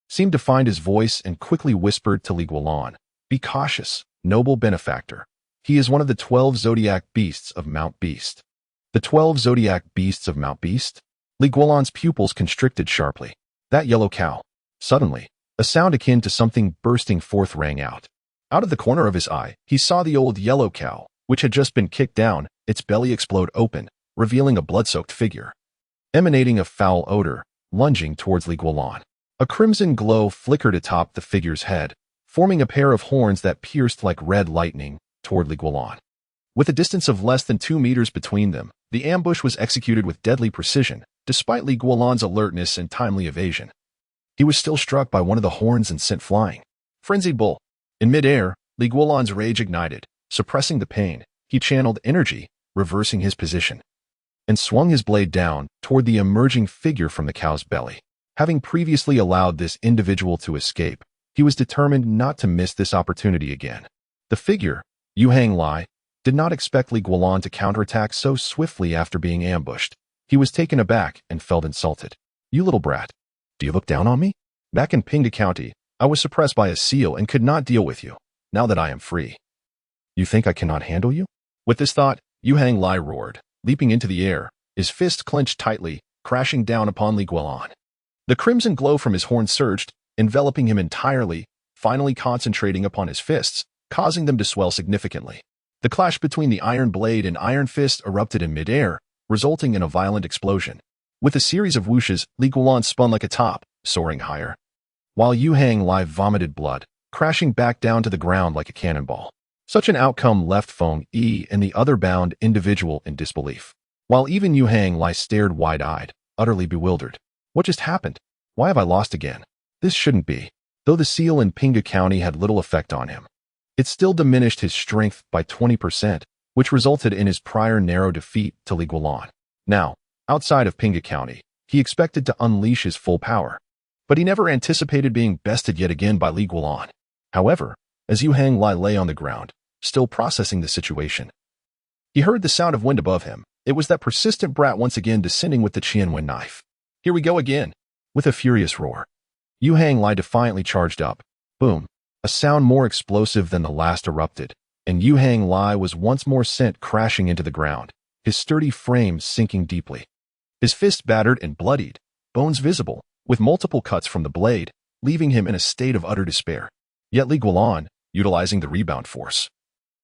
seemed to find his voice and quickly whispered to Li Guanlan, Be cautious, noble benefactor. He is one of the 12 zodiac beasts of Mount Beast. The 12 zodiac beasts of Mount Beast? Li Guanlan's pupils constricted sharply. That yellow cow. Suddenly, a sound akin to something bursting forth rang out. Out of the corner of his eye, he saw the old yellow cow, which had just been kicked down, its belly explode open, revealing a blood-soaked figure. Emanating a foul odor, lunging towards Li Guanlan. A crimson glow flickered atop the figure's head, forming a pair of horns that pierced like red lightning toward Li Guanlan. With a distance of less than 2 meters between them, the ambush was executed with deadly precision, despite Li Guanlan's alertness and timely evasion. He was still struck by one of the horns and sent flying. Frenzied bull. In midair, Li Guanlan's rage ignited. Suppressing the pain, he channeled energy, reversing his position, and swung his blade down toward the emerging figure from the cow's belly. Having previously allowed this individual to escape, he was determined not to miss this opportunity again. The figure, Yu Hang Lai, did not expect Li Guolan to counterattack so swiftly after being ambushed. He was taken aback and felt insulted. "You little brat. Do you look down on me? Back in Pinghu County, I was suppressed by a seal and could not deal with you. Now that I am free, you think I cannot handle you?" With this thought, Yu Hang Lai roared, leaping into the air, his fist clenched tightly, crashing down upon Li Guolan. The crimson glow from his horn surged, enveloping him entirely, finally concentrating upon his fists, causing them to swell significantly. The clash between the iron blade and iron fist erupted in midair, resulting in a violent explosion. With a series of whooshes, Li Guolan spun like a top, soaring higher, while Yu Hang Lai vomited blood, crashing back down to the ground like a cannonball. Such an outcome left Feng Yi and the other bound individual in disbelief, while even Yu Hang Lai stared wide-eyed, utterly bewildered. What just happened? Why have I lost again? This shouldn't be. Though the seal in Pinghu County had little effect on him, it still diminished his strength by 20%, which resulted in his prior narrow defeat to Li Guolan. Now, outside of Pinghu County, he expected to unleash his full power, but he never anticipated being bested yet again by Li Guolan. However, as Yu Hang Lai lay on the ground, still processing the situation, he heard the sound of wind above him. It was that persistent brat once again descending with the Qianwen knife. "Here we go again." With a furious roar, Yu Hang Lai defiantly charged up. Boom! A sound more explosive than the last erupted, and Yu Hang Lai was once more sent crashing into the ground, his sturdy frame sinking deeply. His fist battered and bloodied, bones visible, with multiple cuts from the blade, leaving him in a state of utter despair. Yet Li Guolan, utilizing the rebound force,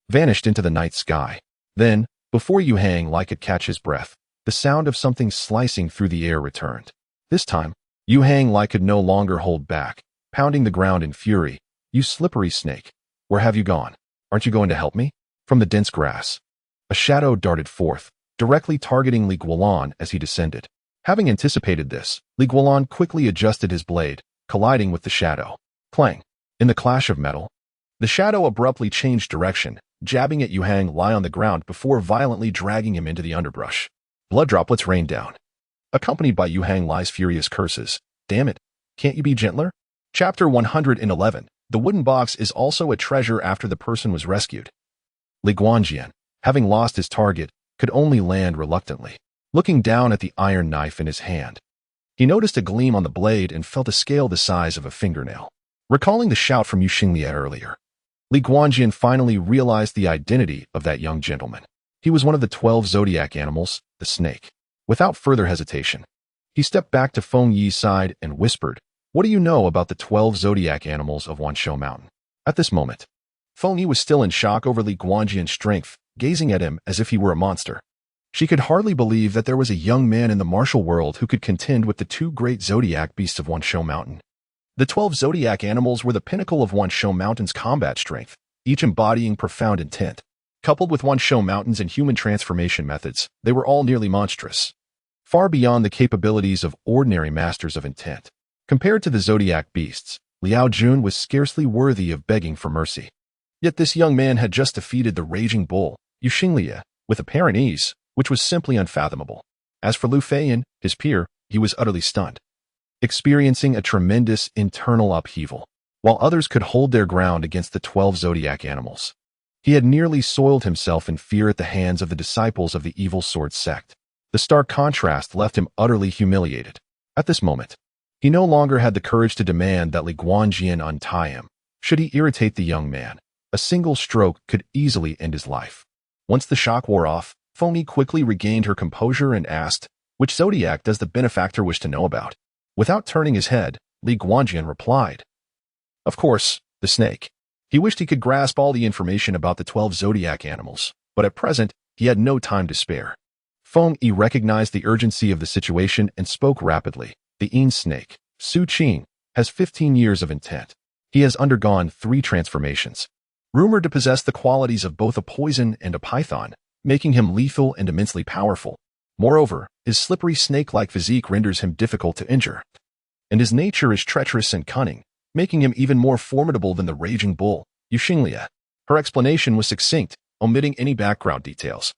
vanished into the night sky. Then, before Yu Hang Lai could catch his breath, the sound of something slicing through the air returned. This time, Yu Hang Lai could no longer hold back, pounding the ground in fury. "You slippery snake, where have you gone? Aren't you going to help me?" From the dense grass, a shadow darted forth, directly targeting Li Guolan as he descended. Having anticipated this, Li Guolan quickly adjusted his blade, colliding with the shadow. Clang! In the clash of metal, the shadow abruptly changed direction, jabbing at Yu Hang Lai on the ground before violently dragging him into the underbrush. Blood droplets rained down, accompanied by Yu Hang Lai's furious curses. "Damn it! Can't you be gentler?" Chapter 111. The wooden box is also a treasure after the person was rescued. Li Guanjian, having lost his target, could only land reluctantly. Looking down at the iron knife in his hand, he noticed a gleam on the blade and felt a scale the size of a fingernail. Recalling the shout from Yu Xinglia earlier, Li Guanjian finally realized the identity of that young gentleman. He was one of the 12 zodiac animals, the snake. Without further hesitation, he stepped back to Feng Yi's side and whispered, "What do you know about the 12 zodiac animals of Wanshou Mountain?" At this moment, Feng Yi was still in shock over Li Guanjian's strength, gazing at him as if he were a monster. She could hardly believe that there was a young man in the martial world who could contend with the two great zodiac beasts of Wanshou Mountain. The 12 zodiac animals were the pinnacle of Wanshou Mountain's combat strength, each embodying profound intent. Coupled with Wanshou Mountain's and human transformation methods, they were all nearly monstrous, far beyond the capabilities of ordinary masters of intent. Compared to the zodiac beasts, Liao Jun was scarcely worthy of begging for mercy. Yet this young man had just defeated the raging bull, Yu Xinglia, with apparent ease, which was simply unfathomable. As for Lu Feiyan, his peer, he was utterly stunned, experiencing a tremendous internal upheaval. While others could hold their ground against the 12 zodiac animals, he had nearly soiled himself in fear at the hands of the disciples of the evil sword sect. The stark contrast left him utterly humiliated. At this moment, he no longer had the courage to demand that Li Guanjian untie him. Should he irritate the young man, a single stroke could easily end his life. Once the shock wore off, Feng Yi quickly regained her composure and asked, "Which zodiac does the benefactor wish to know about?" Without turning his head, Li Guanjian replied, "Of course, the snake." He wished he could grasp all the information about the 12 zodiac animals, but at present, he had no time to spare. Feng Yi recognized the urgency of the situation and spoke rapidly. "The Yin snake, Su Qing, has 15 years of intent. He has undergone 3 transformations, rumored to possess the qualities of both a poison and a python, making him lethal and immensely powerful. Moreover, his slippery snake-like physique renders him difficult to injure, and his nature is treacherous and cunning, making him even more formidable than the raging bull, Yu Xinglia." Her explanation was succinct, omitting any background details,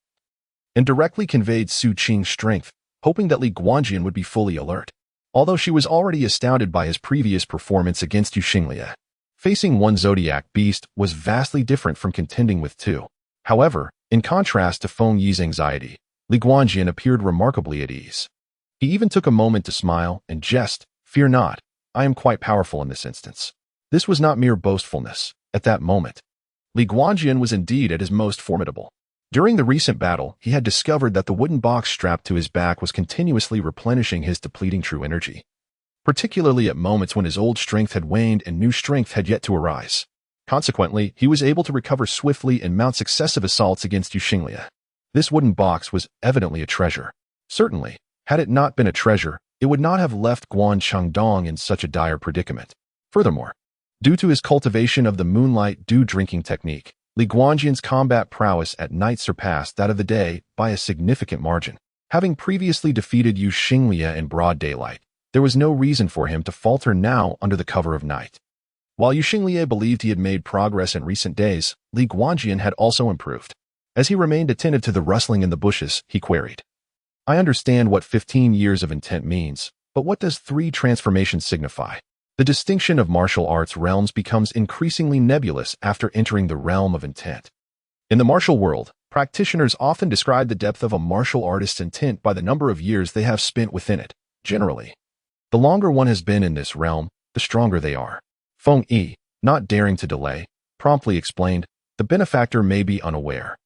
and directly conveyed Su Qing's strength, hoping that Li Guanjian would be fully alert. Although she was already astounded by his previous performance against Yu Xinglia, Facing one zodiac beast was vastly different from contending with two. However, in contrast to Feng Yi's anxiety, Li Guanjian appeared remarkably at ease. He even took a moment to smile and jest, "Fear not, I am quite powerful in this instance." This was not mere boastfulness. At that moment, Li Guanjian was indeed at his most formidable. During the recent battle, he had discovered that the wooden box strapped to his back was continuously replenishing his depleting true energy, particularly at moments when his old strength had waned and new strength had yet to arise. Consequently, he was able to recover swiftly and mount successive assaults against Yuxinglia. This wooden box was evidently a treasure. Certainly, had it not been a treasure, it would not have left Guan Changdong in such a dire predicament. Furthermore, due to his cultivation of the moonlight dew drinking technique, Li Guanjian's combat prowess at night surpassed that of the day by a significant margin. Having previously defeated Yuxinglia in broad daylight, there was no reason for him to falter now under the cover of night. While Yuxinglia believed he had made progress in recent days, Li Guanjian had also improved. As he remained attentive to the rustling in the bushes, he queried, "I understand what 15 years of intent means, but what does 3 transformations signify?" The distinction of martial arts realms becomes increasingly nebulous after entering the realm of intent. In the martial world, practitioners often describe the depth of a martial artist's intent by the number of years they have spent within it. Generally, the longer one has been in this realm, the stronger they are. Feng Yi, not daring to delay, promptly explained, "The benefactor may be unaware,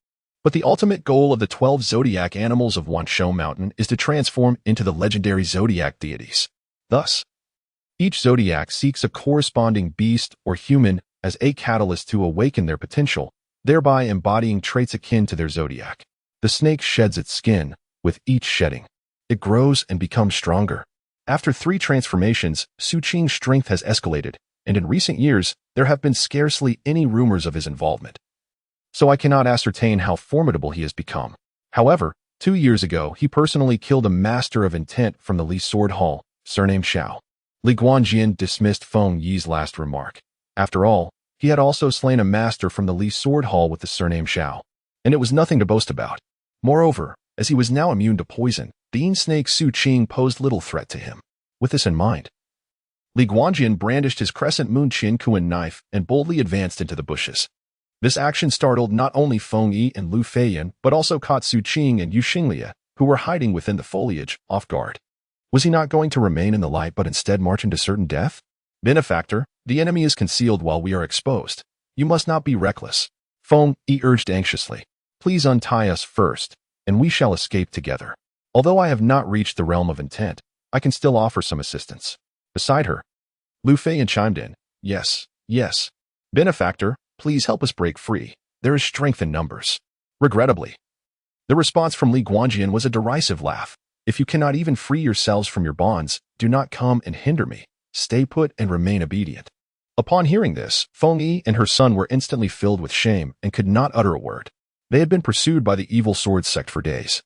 but the ultimate goal of the 12 zodiac animals of Wanshou Mountain is to transform into the legendary zodiac deities. Thus, each zodiac seeks a corresponding beast or human as a catalyst to awaken their potential, thereby embodying traits akin to their zodiac. The snake sheds its skin. With each shedding, it grows and becomes stronger. After 3 transformations, Su Qing's strength has escalated, and in recent years, there have been scarcely any rumors of his involvement. So I cannot ascertain how formidable he has become. However, 2 years ago, he personally killed a master of intent from the Li Sword Hall, surnamed Xiao." Li Guanjian dismissed Feng Yi's last remark. After all, he had also slain a master from the Li Sword Hall with the surname Xiao, and it was nothing to boast about. Moreover, as he was now immune to poison, the Yin Snake Su Qing posed little threat to him. With this in mind, Li Guanjian brandished his crescent moon Qin Kuan knife and boldly advanced into the bushes. This action startled not only Feng Yi and Lu Feiyan, but also caught Su Qing and Yuxinglia, who were hiding within the foliage, off guard. Was he not going to remain in the light but instead march into certain death? "Benefactor, the enemy is concealed while we are exposed. You must not be reckless." Feng Yi urged anxiously. "Please untie us first, and we shall escape together. Although I have not reached the realm of intent, I can still offer some assistance." Beside her, Lu Feiyan chimed in, Yes. Benefactor, please help us break free. There is strength in numbers." Regrettably, the response from Li Guanjian was a derisive laugh. "If you cannot even free yourselves from your bonds, do not come and hinder me. Stay put and remain obedient." Upon hearing this, Feng Yi and her son were instantly filled with shame and could not utter a word. They had been pursued by the Immortal Sect for days,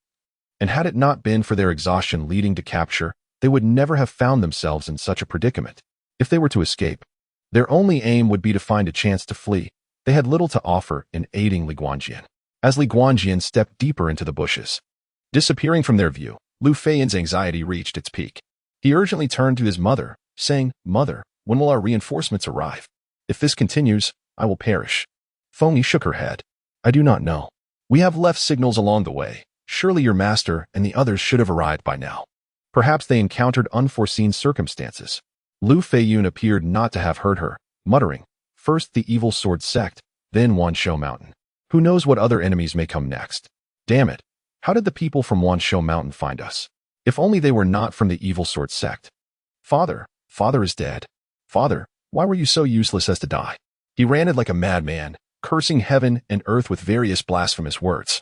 and had it not been for their exhaustion leading to capture, they would never have found themselves in such a predicament. If they were to escape, their only aim would be to find a chance to flee. They had little to offer in aiding Li Guanjian. As Li Guanjian stepped deeper into the bushes, disappearing from their view, Lu Feiyan's anxiety reached its peak. He urgently turned to his mother, saying, "Mother, when will our reinforcements arrive? If this continues, I will perish." Feng Yi shook her head. "I do not know. We have left signals along the way. Surely your master and the others should have arrived by now. Perhaps they encountered unforeseen circumstances." Lu Feiyun appeared not to have heard her, muttering, "First the evil sword sect, then Wanshou Mountain. Who knows what other enemies may come next? Damn it. How did the people from Wanshou Mountain find us? If only they were not from the evil sword sect. Father is dead. Father, why were you so useless as to die?" He ranted like a madman, cursing heaven and earth with various blasphemous words,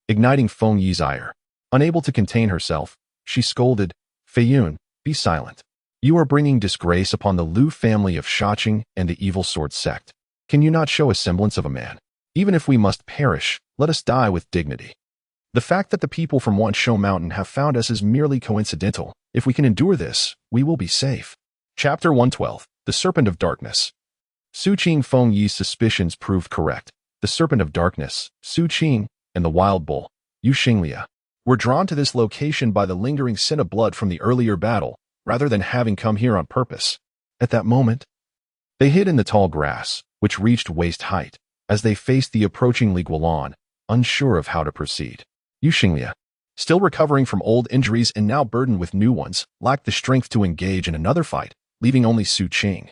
igniting Feng Yi's ire. Unable to contain herself, she scolded, "Feiyun, be silent. You are bringing disgrace upon the Lu family of Shaqing and the evil sword sect. Can you not show a semblance of a man? Even if we must perish, let us die with dignity. The fact that the people from Wanshou Mountain have found us is merely coincidental. If we can endure this, we will be safe." Chapter 112, The Serpent of Darkness. Su Qing Feng Yi's suspicions proved correct. The Serpent of Darkness, Su Qing, and the Wild Bull, Yuxinglia, were drawn to this location by the lingering scent of blood from the earlier battle, rather than having come here on purpose. At that moment, They hid in the tall grass, which reached waist height, as they faced the approaching Li Guanlan, unsure of how to proceed. Yu Xinglie, still recovering from old injuries and now burdened with new ones, lacked the strength to engage in another fight, leaving only Su Qing,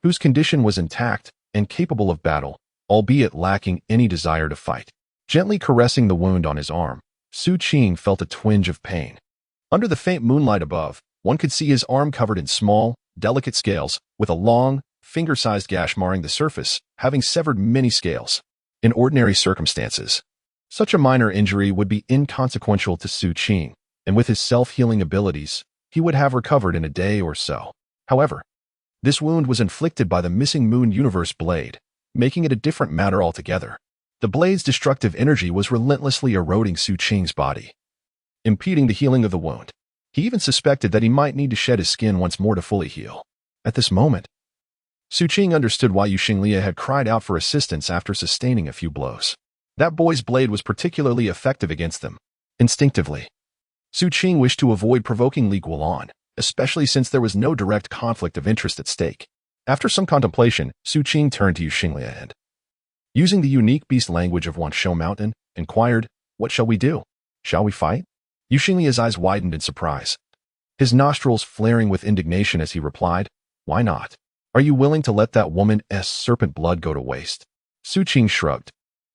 whose condition was intact and capable of battle, albeit lacking any desire to fight. Gently caressing the wound on his arm, Su Qing felt a twinge of pain. Under the faint moonlight above, one could see his arm covered in small, delicate scales, with a long, finger-sized gash marring the surface, having severed many scales. In ordinary circumstances, such a minor injury would be inconsequential to Su Qing, and with his self-healing abilities, he would have recovered in a day or so. However, this wound was inflicted by the missing Moon Universe blade, making it a different matter altogether. The blade's destructive energy was relentlessly eroding Su Qing's body, impeding the healing of the wound. He even suspected that he might need to shed his skin once more to fully heal. At this moment, Su Qing understood why Yu Xinglie had cried out for assistance after sustaining a few blows. That boy's blade was particularly effective against them. Instinctively, Su Qing wished to avoid provoking Li Guanlan, especially since there was no direct conflict of interest at stake. After some contemplation, Su Qing turned to Yu Xinglie and, using the unique beast language of Wanshou Mountain, inquired, "What shall we do? Shall we fight?" Yu Xinglie's eyes widened in surprise, his nostrils flaring with indignation as he replied, "Why not? Are you willing to let that woman's serpent blood go to waste?" Su Qing shrugged.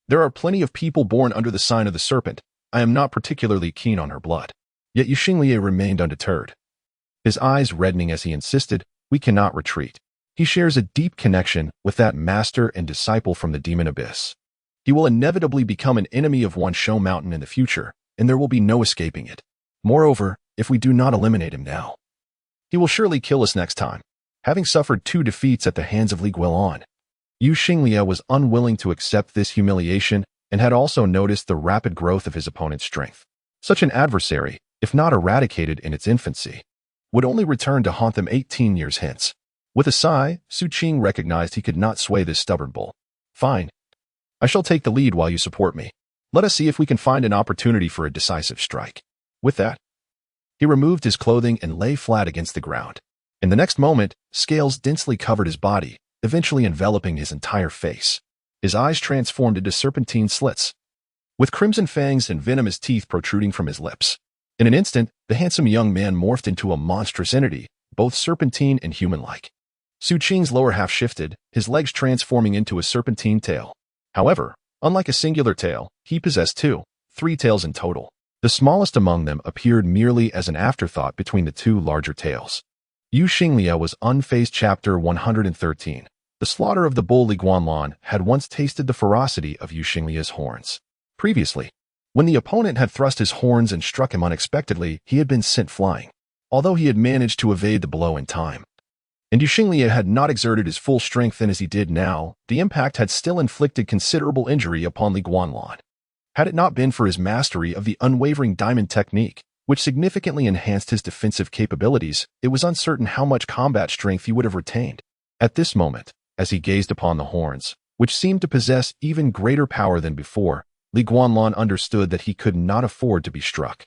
"There are plenty of people born under the sign of the serpent. I am not particularly keen on her blood." Yet Yu Xinglie remained undeterred, his eyes reddening as he insisted, "We cannot retreat. He shares a deep connection with that master and disciple from the demon abyss. He will inevitably become an enemy of Wanshou Mountain in the future, and there will be no escaping it. Moreover, if we do not eliminate him now, he will surely kill us next time." Having suffered 2 defeats at the hands of Li Guanlan, Yu Xinglie was unwilling to accept this humiliation and had also noticed the rapid growth of his opponent's strength. Such an adversary, if not eradicated in its infancy, would only return to haunt them 18 years hence. With a sigh, Su Qing recognized he could not sway this stubborn bull. "Fine. I shall take the lead while you support me. Let us see if we can find an opportunity for a decisive strike." With that, he removed his clothing and lay flat against the ground. In the next moment, scales densely covered his body, eventually enveloping his entire face. His eyes transformed into serpentine slits, with crimson fangs and venomous teeth protruding from his lips. In an instant, the handsome young man morphed into a monstrous entity, both serpentine and human-like. Su Qing's lower half shifted, his legs transforming into a serpentine tail. However, unlike a singular tail, he possessed 3 tails in total. The smallest among them appeared merely as an afterthought between the 2 larger tails. Yu Xinglie was unfazed. Chapter 113. The slaughter of the bull Li Guanlan had once tasted the ferocity of Yu Xinglie's horns. Previously, when the opponent had thrust his horns and struck him unexpectedly, he had been sent flying, although he had managed to evade the blow in time. And Yu Xinglie had not exerted his full strength, and as he did now, the impact had still inflicted considerable injury upon Li Guanlan. Had it not been for his mastery of the unwavering diamond technique, which significantly enhanced his defensive capabilities, it was uncertain how much combat strength he would have retained. At this moment, as he gazed upon the horns, which seemed to possess even greater power than before, Li Guanlan understood that he could not afford to be struck.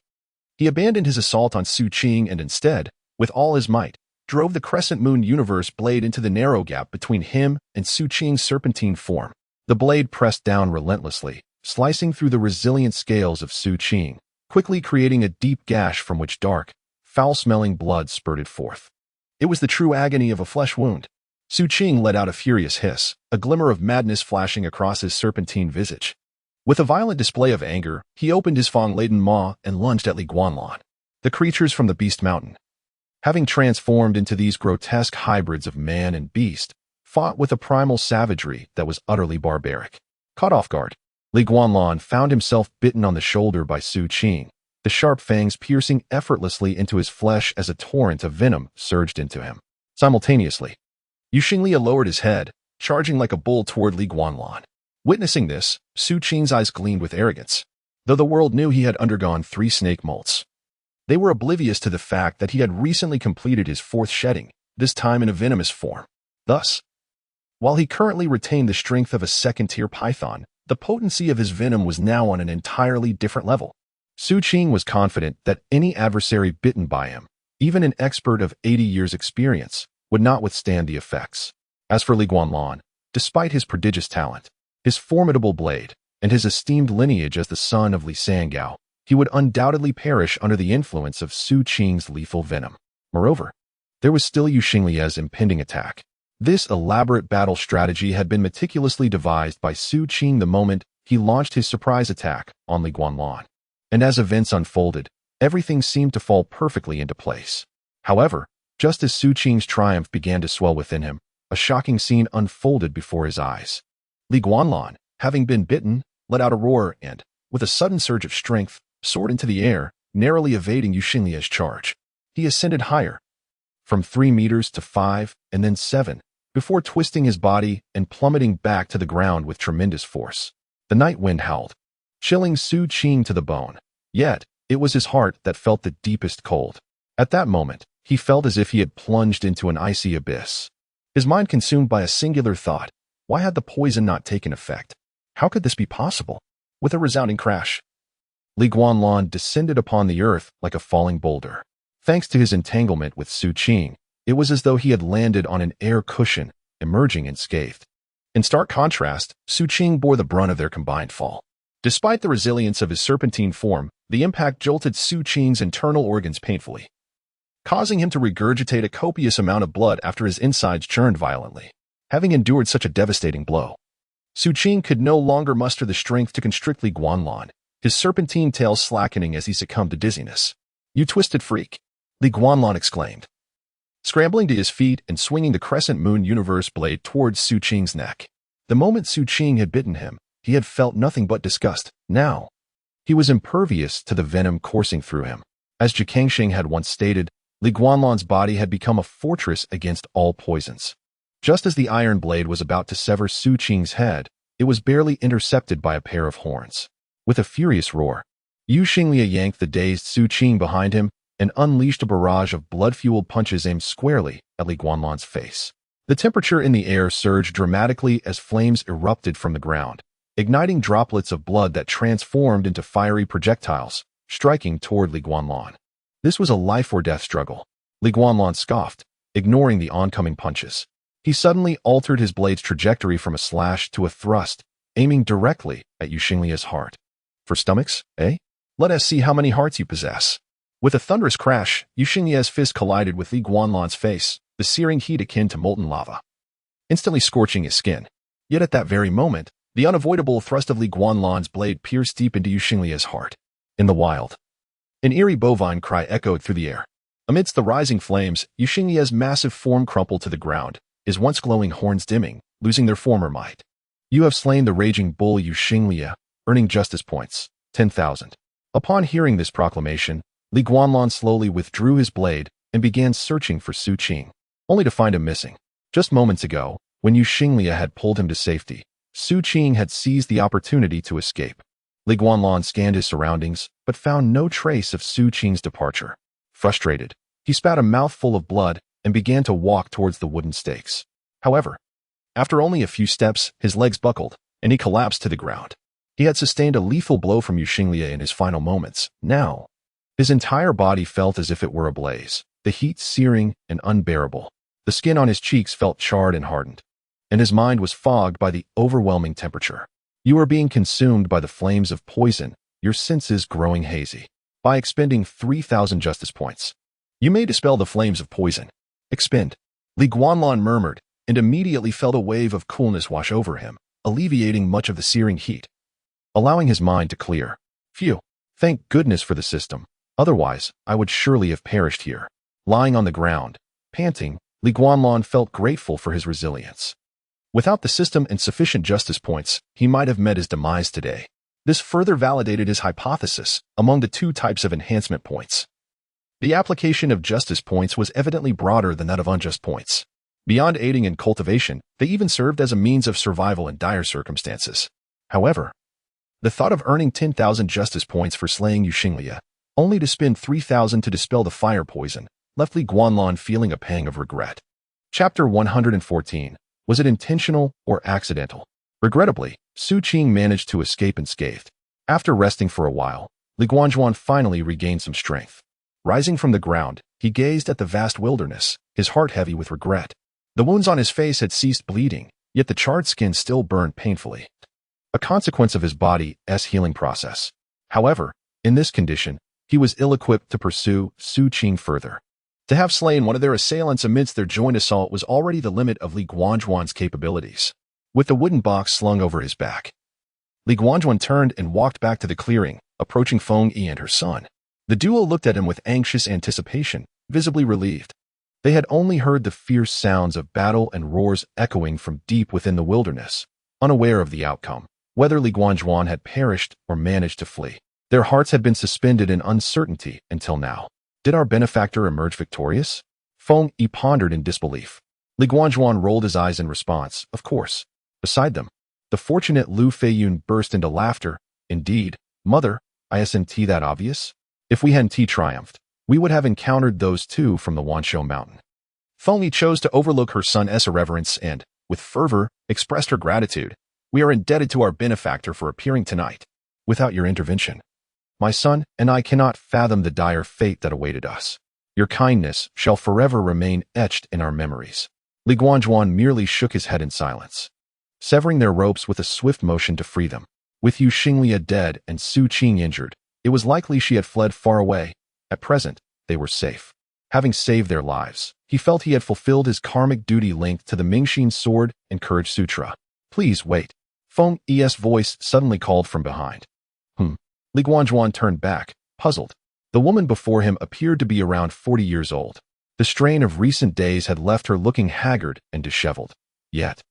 He abandoned his assault on Su Qing and instead, with all his might, drove the Crescent Moon Universe blade into the narrow gap between him and Su Qing's serpentine form. The blade pressed down relentlessly, slicing through the resilient scales of Su Qing, quickly creating a deep gash from which dark, foul-smelling blood spurted forth. It was the true agony of a flesh wound. Su Qing let out a furious hiss, a glimmer of madness flashing across his serpentine visage. With a violent display of anger, he opened his fang-laden maw and lunged at Li Guanlan. The creatures from the Beast Mountain, having transformed into these grotesque hybrids of man and beast, fought with a primal savagery that was utterly barbaric. Caught off guard, Li Guanlan found himself bitten on the shoulder by Su Qing, the sharp fangs piercing effortlessly into his flesh as a torrent of venom surged into him. Simultaneously, Yu Xinglie lowered his head, charging like a bull toward Li Guanlan. Witnessing this, Su Qing's eyes gleamed with arrogance. Though the world knew he had undergone 3 snake molts, they were oblivious to the fact that he had recently completed his 4th shedding, this time in a venomous form. Thus, while he currently retained the strength of a 2nd-tier python, the potency of his venom was now on an entirely different level. Su Qing was confident that any adversary bitten by him, even an expert of 80 years' experience, would not withstand the effects. As for Li Guanlan, despite his prodigious talent, his formidable blade, and his esteemed lineage as the son of Li Sangao, he would undoubtedly perish under the influence of Su Qing's lethal venom. Moreover, there was still Yu Xinglia's impending attack. This elaborate battle strategy had been meticulously devised by Su Qing the moment he launched his surprise attack on Li Guanlan. And as events unfolded, everything seemed to fall perfectly into place. However, just as Su Qing's triumph began to swell within him, a shocking scene unfolded before his eyes. Li Guanlan, having been bitten, let out a roar and, with a sudden surge of strength, soared into the air, narrowly evading Yu Xinglia's charge. He ascended higher, from 3 meters to 5 and then 7, before twisting his body and plummeting back to the ground with tremendous force. The night wind howled, chilling Su Qing to the bone. Yet, it was his heart that felt the deepest cold. At that moment, he felt as if he had plunged into an icy abyss. His mind consumed by a singular thought. Why had the poison not taken effect? How could this be possible? With a resounding crash, Li Guanlan descended upon the earth like a falling boulder. Thanks to his entanglement with Su Qing, it was as though he had landed on an air cushion, emerging unscathed. In stark contrast, Su Qing bore the brunt of their combined fall. Despite the resilience of his serpentine form, the impact jolted Su Qing's internal organs painfully, causing him to regurgitate a copious amount of blood after his insides churned violently. Having endured such a devastating blow, Su Qing could no longer muster the strength to constrict Li Guanlan, his serpentine tail slackening as he succumbed to dizziness. "You twisted freak!" Li Guanlan exclaimed, scrambling to his feet and swinging the crescent moon universe blade towards Su Qing's neck. The moment Su Qing had bitten him, he had felt nothing but disgust. Now, he was impervious to the venom coursing through him. As Jikangsheng had once stated, Li Guanlan's body had become a fortress against all poisons. Just as the iron blade was about to sever Su Qing's head, it was barely intercepted by a pair of horns. With a furious roar, Yu Xinglia yanked the dazed Su Qing behind him and unleashed a barrage of blood-fueled punches aimed squarely at Li Guanlan's face. The temperature in the air surged dramatically as flames erupted from the ground, igniting droplets of blood that transformed into fiery projectiles, striking toward Li Guanlan. This was a life-or-death struggle. Li Guanlan scoffed, ignoring the oncoming punches. He suddenly altered his blade's trajectory from a slash to a thrust, aiming directly at Yu Xinglia's heart. "For stomachs, eh? Let us see how many hearts you possess." With a thunderous crash, Yu Xinglia's fist collided with Li Guanlan's face, the searing heat akin to molten lava, instantly scorching his skin. Yet at that very moment, the unavoidable thrust of Li Guanlan's blade pierced deep into Yu Xinglia's heart. In the wild, an eerie bovine cry echoed through the air. Amidst the rising flames, Yu Xinglia's massive form crumpled to the ground, his once glowing horns dimming, losing their former might. "You have slain the raging bull Yu Xinglia, earning justice points, 10,000. Upon hearing this proclamation, Li Guanlan slowly withdrew his blade and began searching for Su Qing, only to find him missing. Just moments ago, when Yu Xinglia had pulled him to safety, Su Qing had seized the opportunity to escape. Li Guanlan scanned his surroundings, but found no trace of Su Qing's departure. Frustrated, he spat a mouthful of blood and began to walk towards the wooden stakes. However, after only a few steps, his legs buckled, and he collapsed to the ground. He had sustained a lethal blow from Yu Xinglia in his final moments. Now, his entire body felt as if it were ablaze, the heat searing and unbearable. The skin on his cheeks felt charred and hardened, and his mind was fogged by the overwhelming temperature. "You are being consumed by the flames of poison, your senses growing hazy. By expending 3,000 justice points, you may dispel the flames of poison. Expend." Li Guanlan murmured, and immediately felt a wave of coolness wash over him, alleviating much of the searing heat, allowing his mind to clear. "Phew, thank goodness for the system. Otherwise, I would surely have perished here." Lying on the ground, panting, Li Guanlan felt grateful for his resilience. Without the system and sufficient justice points, he might have met his demise today. This further validated his hypothesis among the two types of enhancement points. The application of justice points was evidently broader than that of unjust points. Beyond aiding in cultivation, they even served as a means of survival in dire circumstances. However, the thought of earning 10,000 justice points for slaying Yu Xinglia, only to spend 3,000 to dispel the fire poison, left Li Guanlan feeling a pang of regret. Chapter 114. Was it intentional or accidental? Regrettably, Su Qing managed to escape unscathed. After resting for a while, Li Guanjuan finally regained some strength. Rising from the ground, he gazed at the vast wilderness, his heart heavy with regret. The wounds on his face had ceased bleeding, yet the charred skin still burned painfully, a consequence of his body's healing process. However, in this condition, he was ill-equipped to pursue Su Qing further. To have slain one of their assailants amidst their joint assault was already the limit of Li Guanjuan's capabilities. With the wooden box slung over his back, Li Guanjuan turned and walked back to the clearing, approaching Feng Yi and her son. The duo looked at him with anxious anticipation, visibly relieved. They had only heard the fierce sounds of battle and roars echoing from deep within the wilderness, unaware of the outcome, whether Li Guanjuan had perished or managed to flee. Their hearts had been suspended in uncertainty until now. Did our benefactor emerge victorious? Feng Yi pondered in disbelief. Li Guanjuan rolled his eyes in response, of course. Beside them, the fortunate Lu Feiyun burst into laughter. Indeed, mother, isn't that obvious? If we hadn't triumphed, we would have encountered those two from the Wanshou mountain. Feng Yi chose to overlook her son's irreverence and, with fervor, expressed her gratitude. We are indebted to our benefactor for appearing tonight. Without your intervention, my son and I cannot fathom the dire fate that awaited us. Your kindness shall forever remain etched in our memories. Li Guanjuan merely shook his head in silence, severing their ropes with a swift motion to free them. With Yu Xinglia dead and Su Qing injured, it was likely she had fled far away. At present, they were safe. Having saved their lives, he felt he had fulfilled his karmic duty linked to the Mingxin sword and courage sutra. Please wait. Feng Yi's voice suddenly called from behind. Li Guanjuan turned back, puzzled. The woman before him appeared to be around 40 years old. The strain of recent days had left her looking haggard and disheveled. Yet,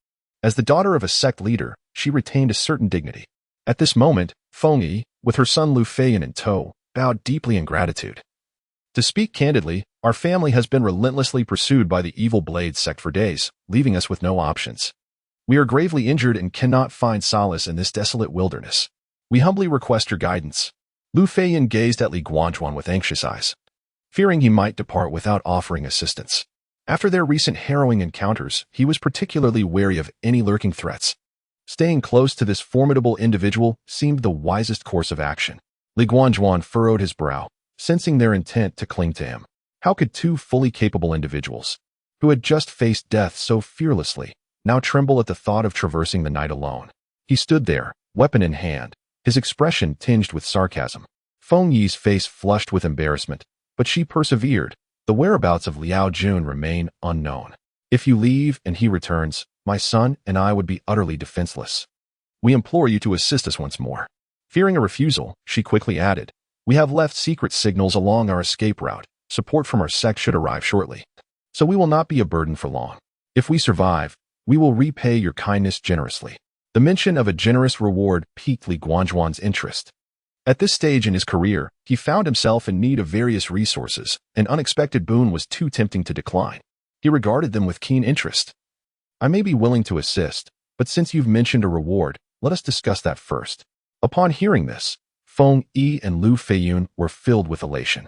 as the daughter of a sect leader, she retained a certain dignity. At this moment, Feng Yi, with her son Lu Feiyun in tow, bowed deeply in gratitude. To speak candidly, our family has been relentlessly pursued by the evil Bullied sect for days, leaving us with no options. We are gravely injured and cannot find solace in this desolate wilderness. We humbly request your guidance. Lu Feiyun gazed at Li Guanjuan with anxious eyes, fearing he might depart without offering assistance. After their recent harrowing encounters, he was particularly wary of any lurking threats. Staying close to this formidable individual seemed the wisest course of action. Li Guanjuan furrowed his brow, sensing their intent to cling to him. How could two fully capable individuals, who had just faced death so fearlessly, now tremble at the thought of traversing the night alone? He stood there, weapon in hand, his expression tinged with sarcasm. Feng Yi's face flushed with embarrassment, but she persevered. The whereabouts of Liao Jun remain unknown. If you leave and he returns, my son and I would be utterly defenseless. We implore you to assist us once more. Fearing a refusal, she quickly added, we have left secret signals along our escape route. Support from our sect should arrive shortly. So we will not be a burden for long. If we survive, we will repay your kindness generously. The mention of a generous reward piqued Li Guanjuan's interest. At this stage in his career, he found himself in need of various resources. An unexpected boon was too tempting to decline. He regarded them with keen interest. I may be willing to assist, but since you've mentioned a reward, let us discuss that first. Upon hearing this, Feng Yi and Lu Feiyun were filled with elation.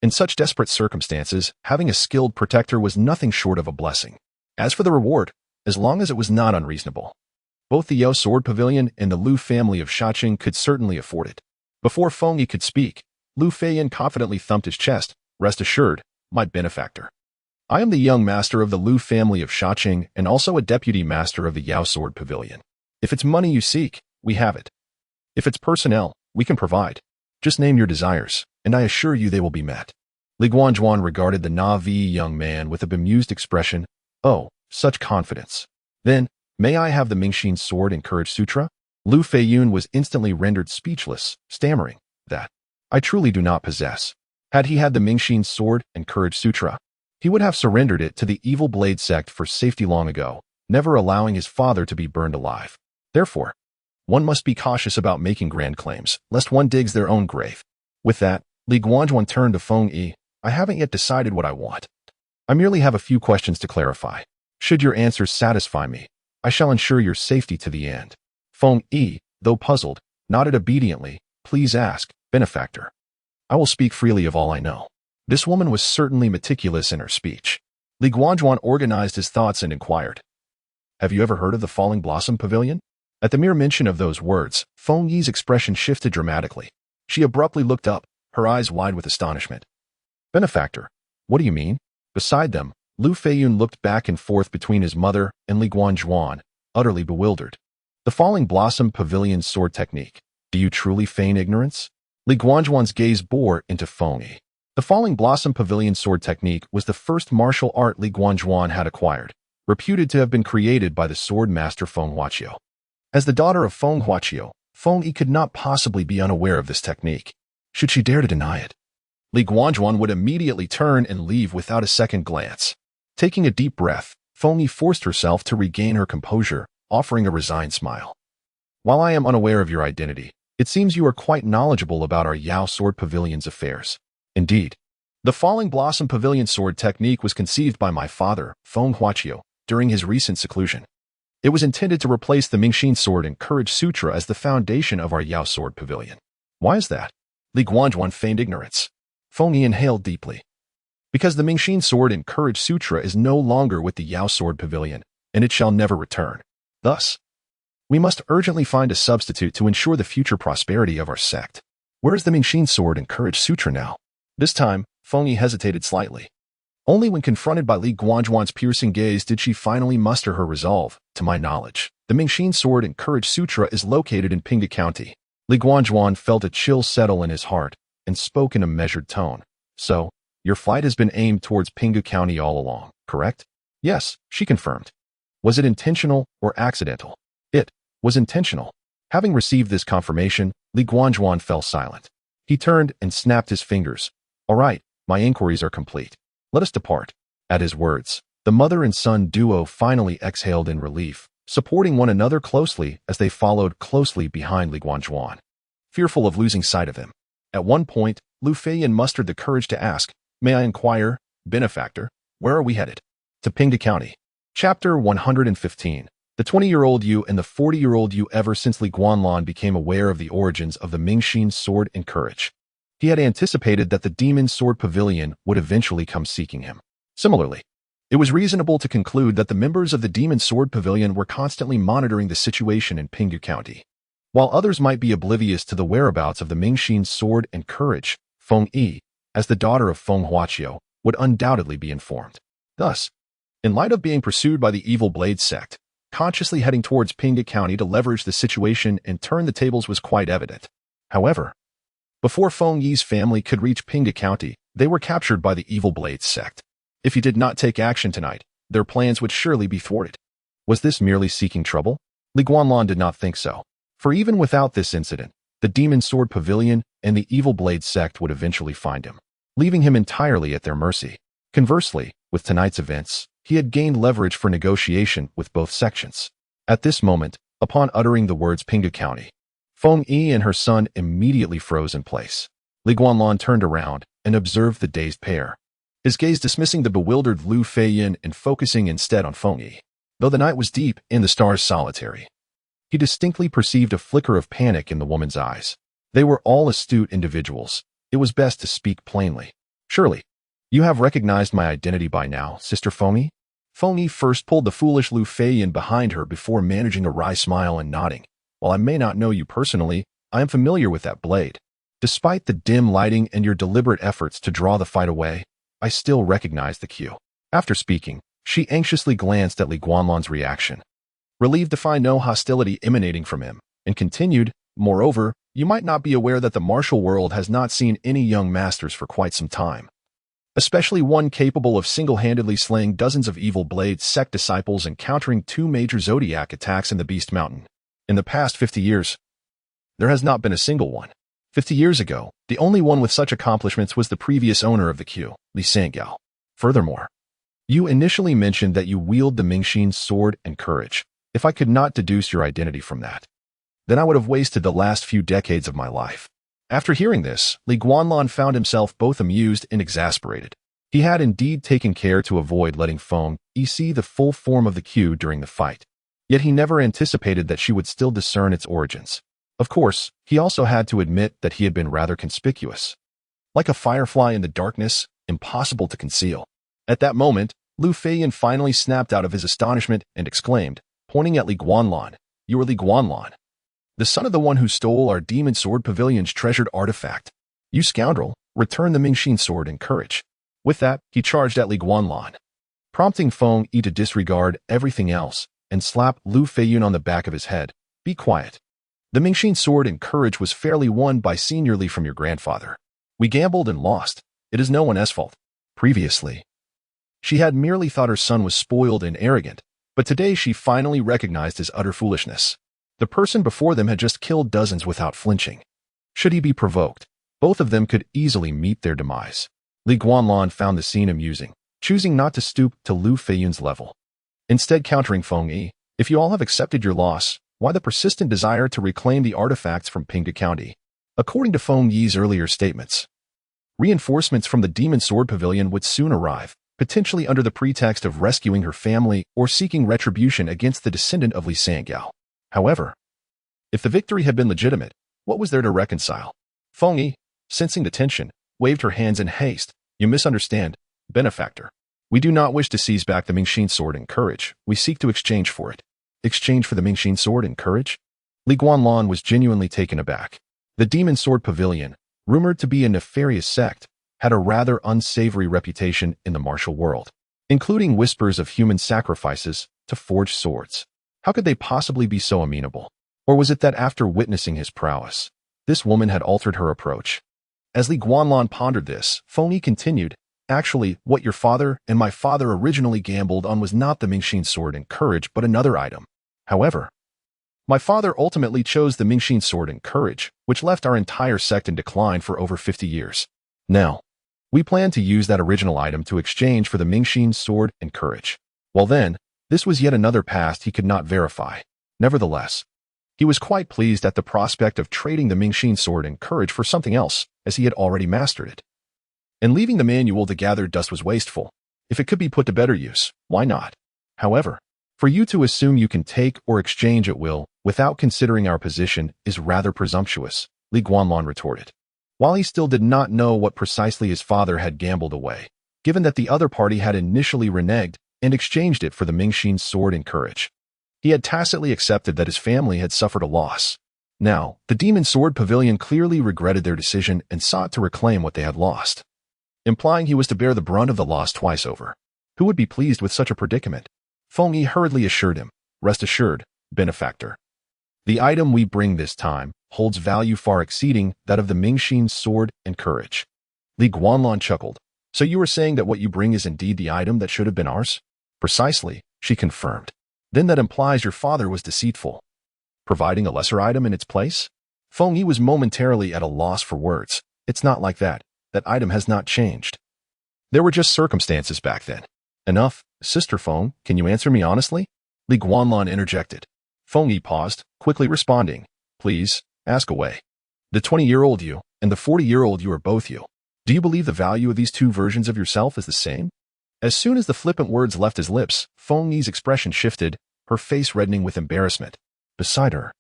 In such desperate circumstances, having a skilled protector was nothing short of a blessing. As for the reward, as long as it was not unreasonable, both the Yao Sword Pavilion and the Lu family of Shaqing could certainly afford it. Before Feng Yi could speak, Lu Feiyun confidently thumped his chest. Rest assured, my benefactor. I am the young master of the Lu family of Shaqing and also a deputy master of the Yao Sword Pavilion. If it's money you seek, we have it. If it's personnel, we can provide. Just name your desires, and I assure you they will be met. Li Guanjuan regarded the Na'vi young man with a bemused expression. Oh, such confidence. Then, may I have the Mingxin sword and courage sutra? Lu Feiyun was instantly rendered speechless, stammering, that I truly do not possess. Had he had the Mingxin sword and courage sutra, he would have surrendered it to the evil Bullied sect for safety long ago, never allowing his father to be burned alive. Therefore, one must be cautious about making grand claims, lest one digs their own grave. With that, Li Guanjuan turned to Feng Yi. I haven't yet decided what I want. I merely have a few questions to clarify. Should your answers satisfy me, I shall ensure your safety to the end. Feng Yi, though puzzled, nodded obediently. Please ask, benefactor. I will speak freely of all I know. This woman was certainly meticulous in her speech. Li Guanjuan organized his thoughts and inquired, have you ever heard of the Falling Blossom Pavilion? At the mere mention of those words, Feng Yi's expression shifted dramatically. She abruptly looked up, her eyes wide with astonishment. Benefactor, what do you mean? Beside them, Lu Feiyun looked back and forth between his mother and Li Guanjuan, utterly bewildered. The Falling Blossom Pavilion sword technique. Do you truly feign ignorance? Li Guanjuan's gaze bore into Feng Yi. The Falling Blossom Pavilion sword technique was the first martial art Li Guanjuan had acquired, reputed to have been created by the sword master Feng Huaqiu. As the daughter of Feng Huaqiu, Feng Yi could not possibly be unaware of this technique. Should she dare to deny it? Li Guanjuan would immediately turn and leave without a second glance. Taking a deep breath, Feng Yi forced herself to regain her composure, offering a resigned smile. While I am unaware of your identity, it seems you are quite knowledgeable about our Yao Sword Pavilion's affairs. Indeed, the Falling Blossom Pavilion sword technique was conceived by my father, Feng Huaqiu, during his recent seclusion. It was intended to replace the Mingxin Sword and Courage Sutra as the foundation of our Yao Sword Pavilion. Why is that? Li Guanjuan feigned ignorance. Feng Yi inhaled deeply. Because the Mingxin Sword and Courage Sutra is no longer with the Yao Sword Pavilion, and it shall never return. Thus, we must urgently find a substitute to ensure the future prosperity of our sect. Where is the Mingxin Sword and Courage Sutra now? This time, Feng Yi hesitated slightly. Only when confronted by Li Guanjuan's piercing gaze did she finally muster her resolve. To my knowledge, the Mingxin Sword and Courage Sutra is located in Pinghu County. Li Guanjuan felt a chill settle in his heart and spoke in a measured tone. So, your flight has been aimed towards Pinghu County all along, correct? Yes, she confirmed. Was it intentional or accidental? It was intentional. Having received this confirmation, Li Guanjuan fell silent. He turned and snapped his fingers. All right, my inquiries are complete. Let us depart. At his words, the mother and son duo finally exhaled in relief, supporting one another closely as they followed closely behind Li Guanjuan, fearful of losing sight of him. At one point, Lu Feiyun mustered the courage to ask, "May I inquire, benefactor, where are we headed?" To Pinghu County. Chapter 115. The 20-year-old Yu and the 40-year-old Yu. Ever since Li Guanlan became aware of the origins of the Mingxin Sword and Courage, he had anticipated that the Demon Sword Pavilion would eventually come seeking him. Similarly, it was reasonable to conclude that the members of the Demon Sword Pavilion were constantly monitoring the situation in Pinghu County. While others might be oblivious to the whereabouts of the Mingxin Sword and Courage, Feng Yi, as the daughter of Feng Huaqiu, would undoubtedly be informed. Thus, in light of being pursued by the evil Bullied sect, consciously heading towards Pinghu County to leverage the situation and turn the tables was quite evident. However, before Feng Yi's family could reach Pinghu County, they were captured by the evil Bullied sect. If he did not take action tonight, their plans would surely be thwarted. Was this merely seeking trouble? Li Guanlan did not think so. For even without this incident, the Demon Sword Pavilion and the evil Bullied sect would eventually find him, leaving him entirely at their mercy. Conversely, with tonight's events, he had gained leverage for negotiation with both sections. At this moment, upon uttering the words Pinghu County, Feng Yi and her son immediately froze in place. Li Guanlan turned around and observed the dazed pair, his gaze dismissing the bewildered Lu Feiyun and focusing instead on Feng Yi. Though the night was deep and the stars solitary, he distinctly perceived a flicker of panic in the woman's eyes. They were all astute individuals. It was best to speak plainly. Surely, you have recognized my identity by now, Sister Feng Yi? Feng Yi first pulled the foolish Lu Feiyun behind her before managing a wry smile and nodding. While I may not know you personally, I am familiar with that blade. Despite the dim lighting and your deliberate efforts to draw the fight away, I still recognize the cue. After speaking, she anxiously glanced at Li Guanlan's reaction, relieved to find no hostility emanating from him, and continued, "Moreover, you might not be aware that the martial world has not seen any young masters for quite some time, especially one capable of single-handedly slaying dozens of evil Bullied sect disciples and countering 2 major zodiac attacks in the Beast Mountain. In the past 50 years, there has not been a single one. 50 years ago, the only one with such accomplishments was the previous owner of the Q, Li Sangyao. Furthermore, you initially mentioned that you wield the Mingxin Sword and Courage. If I could not deduce your identity from that, then I would have wasted the last few decades of my life." After hearing this, Li Guanlan found himself both amused and exasperated. He had indeed taken care to avoid letting Feng Yi see the full form of the Q during the fight, yet he never anticipated that she would still discern its origins. Of course, he also had to admit that he had been rather conspicuous. Like a firefly in the darkness, impossible to conceal. At that moment, Lu Feiyun finally snapped out of his astonishment and exclaimed, pointing at Li Guanlan, "You are Li Guanlan, the son of the one who stole our Demon Sword Pavilion's treasured artifact. You scoundrel, return the Mingxin Sword and Courage." With that, he charged at Li Guanlan. prompting Feng Yi to disregard everything else and slap Lu Feiyun on the back of his head. Be quiet. The Mingxin sword and courage was fairly won by seniorly from your grandfather. We gambled and lost. It is no one's fault. Previously, she had merely thought her son was spoiled and arrogant, but today she finally recognized his utter foolishness. The person before them had just killed dozens without flinching. Should he be provoked, both of them could easily meet their demise. Li Guanlan found the scene amusing, choosing not to stoop to Lu Feiyun's level. Instead countering Feng Yi, if you all have accepted your loss, why the persistent desire to reclaim the artifacts from Pinghu County? According to Feng Yi's earlier statements, reinforcements from the Demon Sword Pavilion would soon arrive, potentially under the pretext of rescuing her family or seeking retribution against the descendant of Li Sangyao. However, if the victory had been legitimate, what was there to reconcile? Feng Yi, sensing the tension, waved her hands in haste. You misunderstand, benefactor. We do not wish to seize back the Mingxin sword and courage. We seek to exchange for it. Exchange for the Mingxin sword and courage? Li Guanlan was genuinely taken aback. The Demon Sword Pavilion, rumored to be a nefarious sect, had a rather unsavory reputation in the martial world, including whispers of human sacrifices to forge swords. How could they possibly be so amenable? Or was it that after witnessing his prowess, this woman had altered her approach? As Li Guanlan pondered this, Feng Yi continued, actually, what your father and my father originally gambled on was not the Mingxin sword and courage, but another item. However, my father ultimately chose the Mingxin sword and courage, which left our entire sect in decline for over 50 years. Now, we plan to use that original item to exchange for the Mingxin sword and courage. Well then, this was yet another past he could not verify. Nevertheless, he was quite pleased at the prospect of trading the Mingxin sword and courage for something else, as he had already mastered it. And leaving the manual to gather dust was wasteful. If it could be put to better use, why not? However, for you to assume you can take or exchange at will without considering our position is rather presumptuous, Li Guanlan retorted. While he still did not know what precisely his father had gambled away, given that the other party had initially reneged and exchanged it for the Mingxin sword and courage, he had tacitly accepted that his family had suffered a loss. Now, the Demon Sword Pavilion clearly regretted their decision and sought to reclaim what they had lost, implying he was to bear the brunt of the loss twice over. Who would be pleased with such a predicament? Feng Yi hurriedly assured him, rest assured, benefactor. The item we bring this time holds value far exceeding that of the Mingxin sword and courage. Li Guanlan chuckled. So you were saying that what you bring is indeed the item that should have been ours? Precisely, she confirmed. Then that implies your father was deceitful, providing a lesser item in its place? Feng Yi was momentarily at a loss for words. It's not like that. That item has not changed. There were just circumstances back then. Enough, Sister Feng, can you answer me honestly? Li Guanlan interjected. Feng Yi paused, quickly responding, please, ask away. The 20-year-old you and the 40-year-old you are both you. Do you believe the value of these two versions of yourself is the same? As soon as the flippant words left his lips, Feng Yi's expression shifted, her face reddening with embarrassment. Beside her,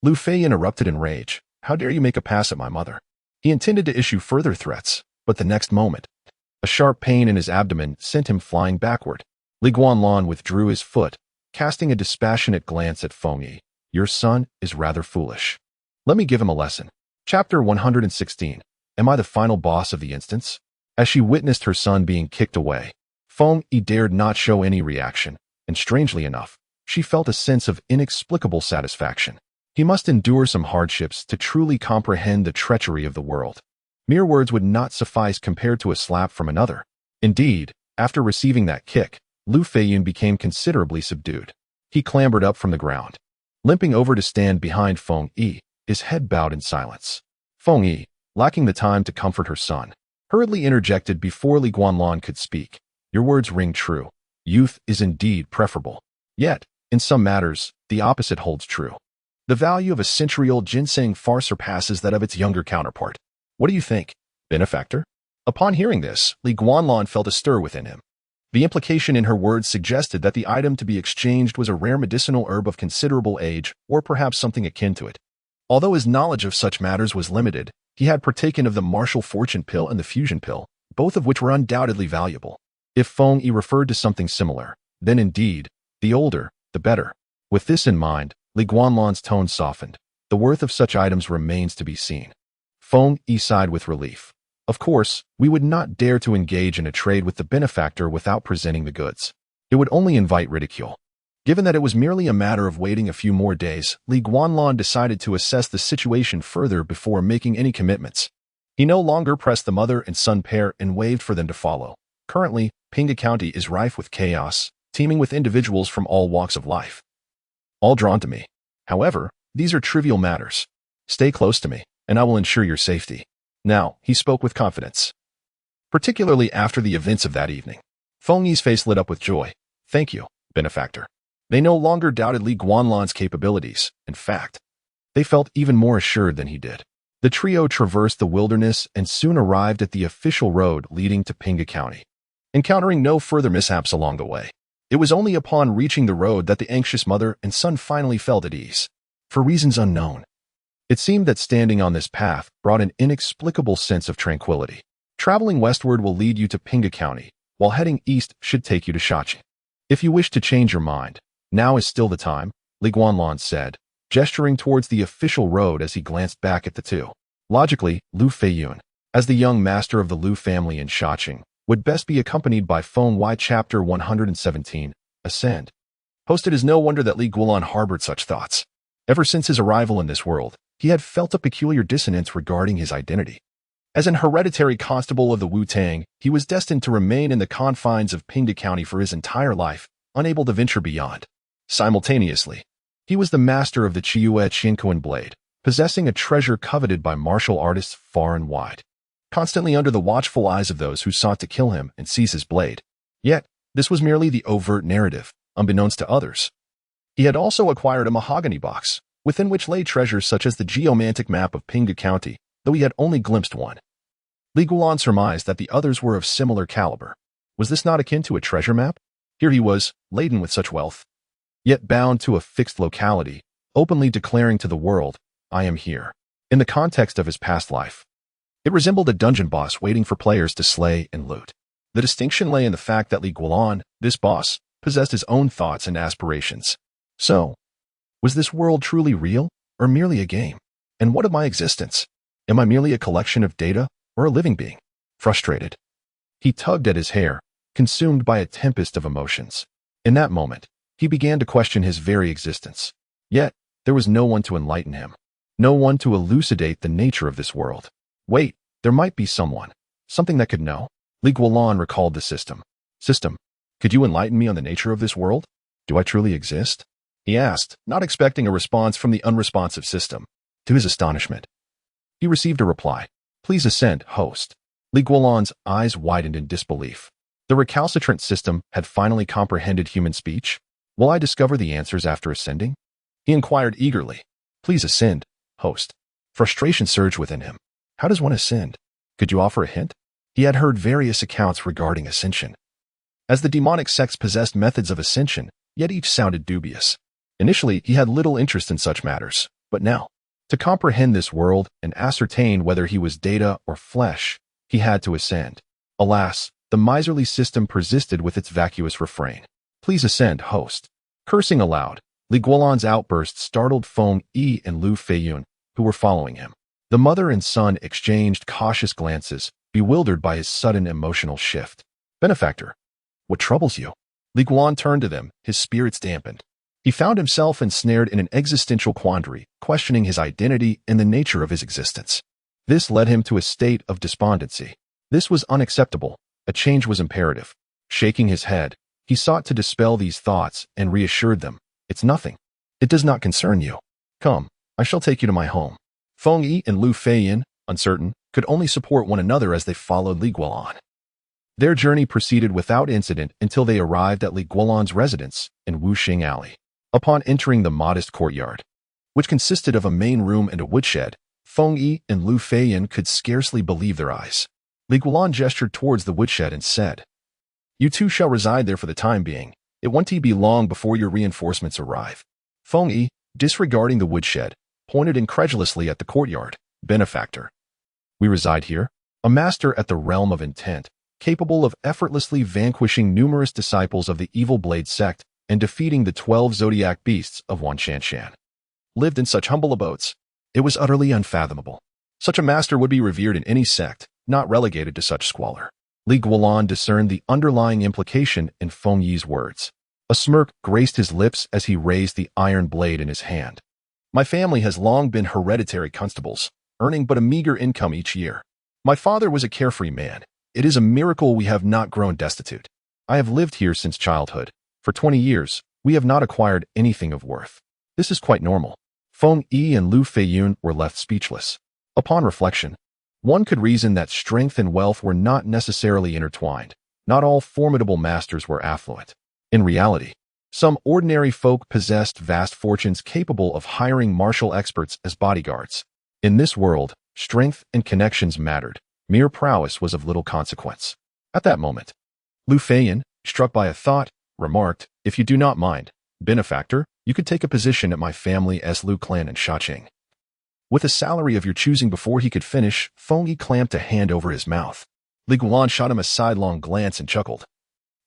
Lu Feiyun erupted in rage. How dare you make a pass at my mother? He intended to issue further threats, but the next moment, a sharp pain in his abdomen sent him flying backward. Li Guanlan withdrew his foot, casting a dispassionate glance at Feng Yi. Your son is rather foolish. Let me give him a lesson. Chapter 116. Am I the final boss of the instance? As she witnessed her son being kicked away, Feng Yi dared not show any reaction, and strangely enough, she felt a sense of inexplicable satisfaction. He must endure some hardships to truly comprehend the treachery of the world. Mere words would not suffice compared to a slap from another. Indeed, after receiving that kick, Lu Feiyun became considerably subdued. He clambered up from the ground, limping over to stand behind Feng Yi, his head bowed in silence. Feng Yi, lacking the time to comfort her son, hurriedly interjected before Li Guanlan could speak. Your words ring true. Youth is indeed preferable. Yet, in some matters, the opposite holds true. The value of a century-old ginseng far surpasses that of its younger counterpart. What do you think, benefactor? Upon hearing this, Li Guanlan felt a stir within him. The implication in her words suggested that the item to be exchanged was a rare medicinal herb of considerable age, or perhaps something akin to it. Although his knowledge of such matters was limited, he had partaken of the martial fortune pill and the fusion pill, both of which were undoubtedly valuable. If Feng Yi referred to something similar, then indeed, the older, the better. With this in mind, Li Guanlan's tone softened. The worth of such items remains to be seen. Feng Yi sighed with relief. Of course, we would not dare to engage in a trade with the benefactor without presenting the goods. It would only invite ridicule. Given that it was merely a matter of waiting a few more days, Guanlan decided to assess the situation further before making any commitments. He no longer pressed the mother and son pair and waved for them to follow. Currently, Pinghu County is rife with chaos, teeming with individuals from all walks of life, all drawn to me. However, these are trivial matters. Stay close to me, and I will ensure your safety. Now, he spoke with confidence, particularly after the events of that evening. Feng Yi's face lit up with joy. Thank you, benefactor. They no longer doubted Guanlan's capabilities. In fact, they felt even more assured than he did. The trio traversed the wilderness and soon arrived at the official road leading to Pinghu County, encountering no further mishaps along the way. It was only upon reaching the road that the anxious mother and son finally felt at ease. For reasons unknown, it seemed that standing on this path brought an inexplicable sense of tranquility. Traveling westward will lead you to Pinghu County, while heading east should take you to Shachi. If you wish to change your mind, now is still the time, Guanlan said, gesturing towards the official road as he glanced back at the two. Logically, Lu Feiyun, as the young master of the Lu family in Shaching, would best be accompanied by Feng Y Chapter 117, Ascend. It is no wonder that Guanlan harbored such thoughts. Ever since his arrival in this world, he had felt a peculiar dissonance regarding his identity. As an hereditary constable of the Wu Tang, he was destined to remain in the confines of Pinghu County for his entire life, unable to venture beyond. Simultaneously, he was the master of the Chiue Chinkoan blade, possessing a treasure coveted by martial artists far and wide, constantly under the watchful eyes of those who sought to kill him and seize his blade. Yet, this was merely the overt narrative, unbeknownst to others. He had also acquired a mahogany box, within which lay treasures such as the geomantic map of Pinghu County, though he had only glimpsed one. Guanlan surmised that the others were of similar caliber. Was this not akin to a treasure map? Here he was, laden with such wealth, yet bound to a fixed locality, openly declaring to the world, I am here, in the context of his past life. It resembled a dungeon boss waiting for players to slay and loot. The distinction lay in the fact that Guanlan, this boss, possessed his own thoughts and aspirations. So, was this world truly real, or merely a game? And what of my existence? Am I merely a collection of data, or a living being? Frustrated, he tugged at his hair, consumed by a tempest of emotions. In that moment, he began to question his very existence. Yet, there was no one to enlighten him. No one to elucidate the nature of this world. Wait, there might be someone. Something that could know. Guanlan recalled the system. System, could you enlighten me on the nature of this world? Do I truly exist? He asked, not expecting a response from the unresponsive system. To his astonishment, he received a reply. Please ascend, host. Guanlan's eyes widened in disbelief. The recalcitrant system had finally comprehended human speech. Will I discover the answers after ascending? He inquired eagerly. Please ascend, host. Frustration surged within him. How does one ascend? Could you offer a hint? He had heard various accounts regarding ascension, as the demonic sects possessed methods of ascension, yet each sounded dubious. Initially, he had little interest in such matters, but now, to comprehend this world and ascertain whether he was data or flesh, he had to ascend. Alas, the miserly system persisted with its vacuous refrain. Please ascend, host. Cursing aloud, Guanlan's outburst startled Feng Yi and Lu Feiyun, who were following him. The mother and son exchanged cautious glances, bewildered by his sudden emotional shift. Benefactor, what troubles you? Guanlan turned to them, his spirits dampened. He found himself ensnared in an existential quandary, questioning his identity and the nature of his existence. This led him to a state of despondency. This was unacceptable. A change was imperative. Shaking his head, he sought to dispel these thoughts and reassured them. It's nothing. It does not concern you. Come, I shall take you to my home. Feng Yi and Lu Feiyun, uncertain, could only support one another as they followed Guanlan. Their journey proceeded without incident until they arrived at Guanlan's residence in Wuxing Alley. Upon entering the modest courtyard, which consisted of a main room and a woodshed, Feng Yi and Lu Feiyun could scarcely believe their eyes. Guanlan gestured towards the woodshed and said, You two shall reside there for the time being. It won't be long before your reinforcements arrive. Feng Yi, disregarding the woodshed, pointed incredulously at the courtyard. Benefactor, we reside here, a master at the realm of intent, capable of effortlessly vanquishing numerous disciples of the evil blade sect and defeating the 12 zodiac beasts of Wanshanshan. Lived in such humble abodes. It was utterly unfathomable. Such a master would be revered in any sect, not relegated to such squalor. Li Guanlan discerned the underlying implication in Feng Yi's words. A smirk graced his lips as he raised the iron blade in his hand. My family has long been hereditary constables, earning but a meager income each year. My father was a carefree man. It is a miracle we have not grown destitute. I have lived here since childhood. For 20 years, we have not acquired anything of worth. This is quite normal. Feng Yi and Lu Feiyun were left speechless. Upon reflection, one could reason that strength and wealth were not necessarily intertwined. Not all formidable masters were affluent. In reality, some ordinary folk possessed vast fortunes capable of hiring martial experts as bodyguards. In this world, strength and connections mattered. Mere prowess was of little consequence. At that moment, Lu Feiyun, struck by a thought, remarked, "If you do not mind, benefactor, you could take a position at my family as Lu Clan in Shaqing." With a salary of your choosing. Before he could finish, Feng Yi clamped a hand over his mouth. Li Guanlan shot him a sidelong glance and chuckled.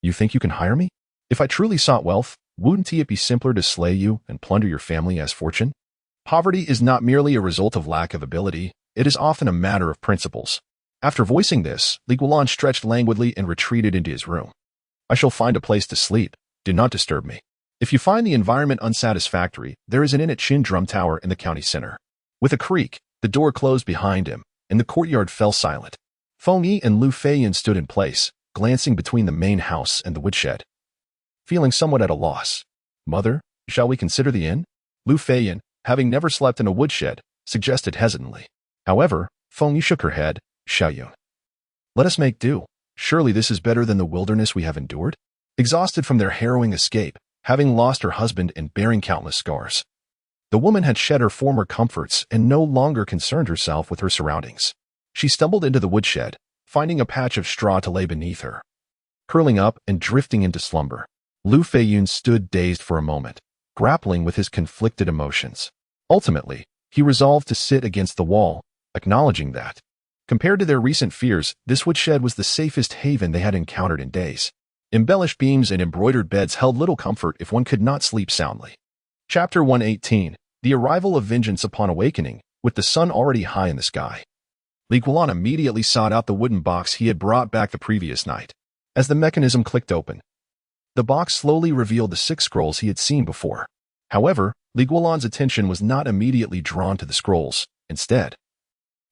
"You think you can hire me? If I truly sought wealth, wouldn't it be simpler to slay you and plunder your family as fortune? Poverty is not merely a result of lack of ability, it is often a matter of principles." After voicing this, Li Guanlan stretched languidly and retreated into his room. "I shall find a place to sleep. Do not disturb me. If you find the environment unsatisfactory, there is an inn at Qin Drum Tower in the county center." With a creak, the door closed behind him, and the courtyard fell silent. Feng Yi and Lu Feiyun stood in place, glancing between the main house and the woodshed. Feeling somewhat at a loss. "Mother, shall we consider the inn?" Lu Feiyun, having never slept in a woodshed, suggested hesitantly. However, Feng Yi shook her head. "Xiaoyun, let us make do. Surely this is better than the wilderness we have endured?" Exhausted from their harrowing escape, having lost her husband and bearing countless scars, the woman had shed her former comforts and no longer concerned herself with her surroundings. She stumbled into the woodshed, finding a patch of straw to lay beneath her. Curling up and drifting into slumber, Lu Feiyun stood dazed for a moment, grappling with his conflicted emotions. Ultimately, he resolved to sit against the wall, acknowledging that, compared to their recent fears, this woodshed was the safest haven they had encountered in days. Embellished beams and embroidered beds held little comfort if one could not sleep soundly. Chapter 118. The Arrival of Vengeance Upon Awakening, with the sun already high in the sky. Li Guanlan immediately sought out the wooden box he had brought back the previous night. As the mechanism clicked open, the box slowly revealed the 6 scrolls he had seen before. However, Li Guanlan's attention was not immediately drawn to the scrolls. Instead,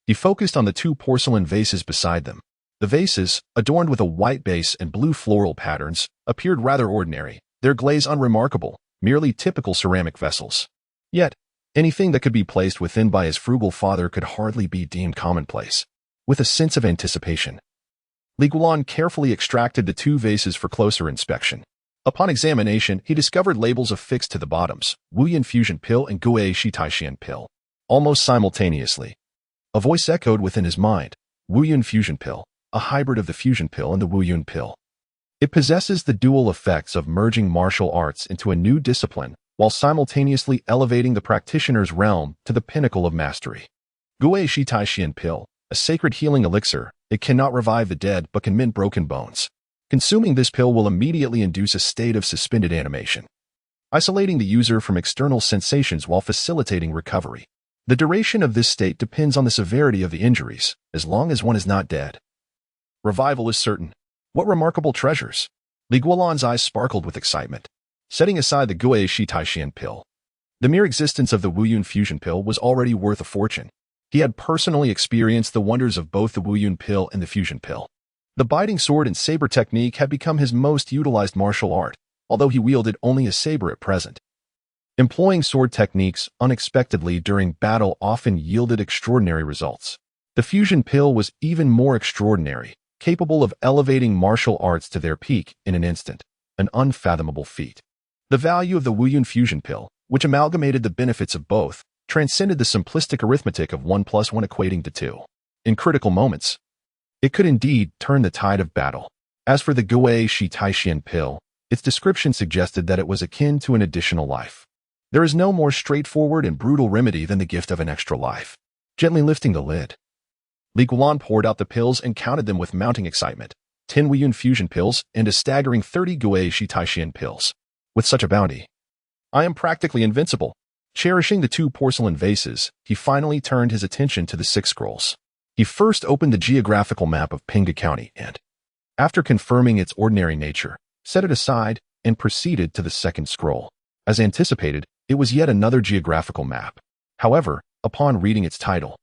he focused on the 2 porcelain vases beside them. The vases, adorned with a white base and blue floral patterns, appeared rather ordinary, their glaze unremarkable, merely typical ceramic vessels. Yet, anything that could be placed within by his frugal father could hardly be deemed commonplace. With a sense of anticipation, Li Guanlan carefully extracted the 2 vases for closer inspection. Upon examination, he discovered labels affixed to the bottoms, Wuyan Fusion Pill and Guai Shitaishian Pill. Almost simultaneously, a voice echoed within his mind, Wuyan Fusion Pill, a hybrid of the Fusion Pill and the Wuyun Pill. It possesses the dual effects of merging martial arts into a new discipline, while simultaneously elevating the practitioner's realm to the pinnacle of mastery. Guai Shitaishian Pill, a sacred healing elixir, it cannot revive the dead but can mend broken bones. Consuming this pill will immediately induce a state of suspended animation, isolating the user from external sensations while facilitating recovery. The duration of this state depends on the severity of the injuries, as long as one is not dead. Revival is certain. What remarkable treasures! Li Guanlan's eyes sparkled with excitement. Setting aside the Guai Shitaishian Pill, the mere existence of the Wuyun Fusion Pill was already worth a fortune. He had personally experienced the wonders of both the Wuyun Pill and the Fusion Pill. The biting sword and saber technique had become his most utilized martial art, although he wielded only a saber at present. Employing sword techniques unexpectedly during battle often yielded extraordinary results. The Fusion Pill was even more extraordinary, capable of elevating martial arts to their peak in an instant, an unfathomable feat. The value of the Wuyun Fusion Pill, which amalgamated the benefits of both, transcended the simplistic arithmetic of 1 + 1 equating to 2. In critical moments, it could indeed turn the tide of battle. As for the Guai Shitaishian Pill, its description suggested that it was akin to an additional life. There is no more straightforward and brutal remedy than the gift of an extra life. Gently lifting the lid, Li Guanlan poured out the pills and counted them with mounting excitement. 10 Wuyun Fusion Pills and a staggering 30 Guai Shitaishian Pills. With such a bounty, I am practically invincible. Cherishing the 2 porcelain vases, he finally turned his attention to the 6 scrolls. He first opened the geographical map of Pinghu County and, after confirming its ordinary nature, set it aside and proceeded to the second scroll. As anticipated, it was yet another geographical map. However, upon reading its title,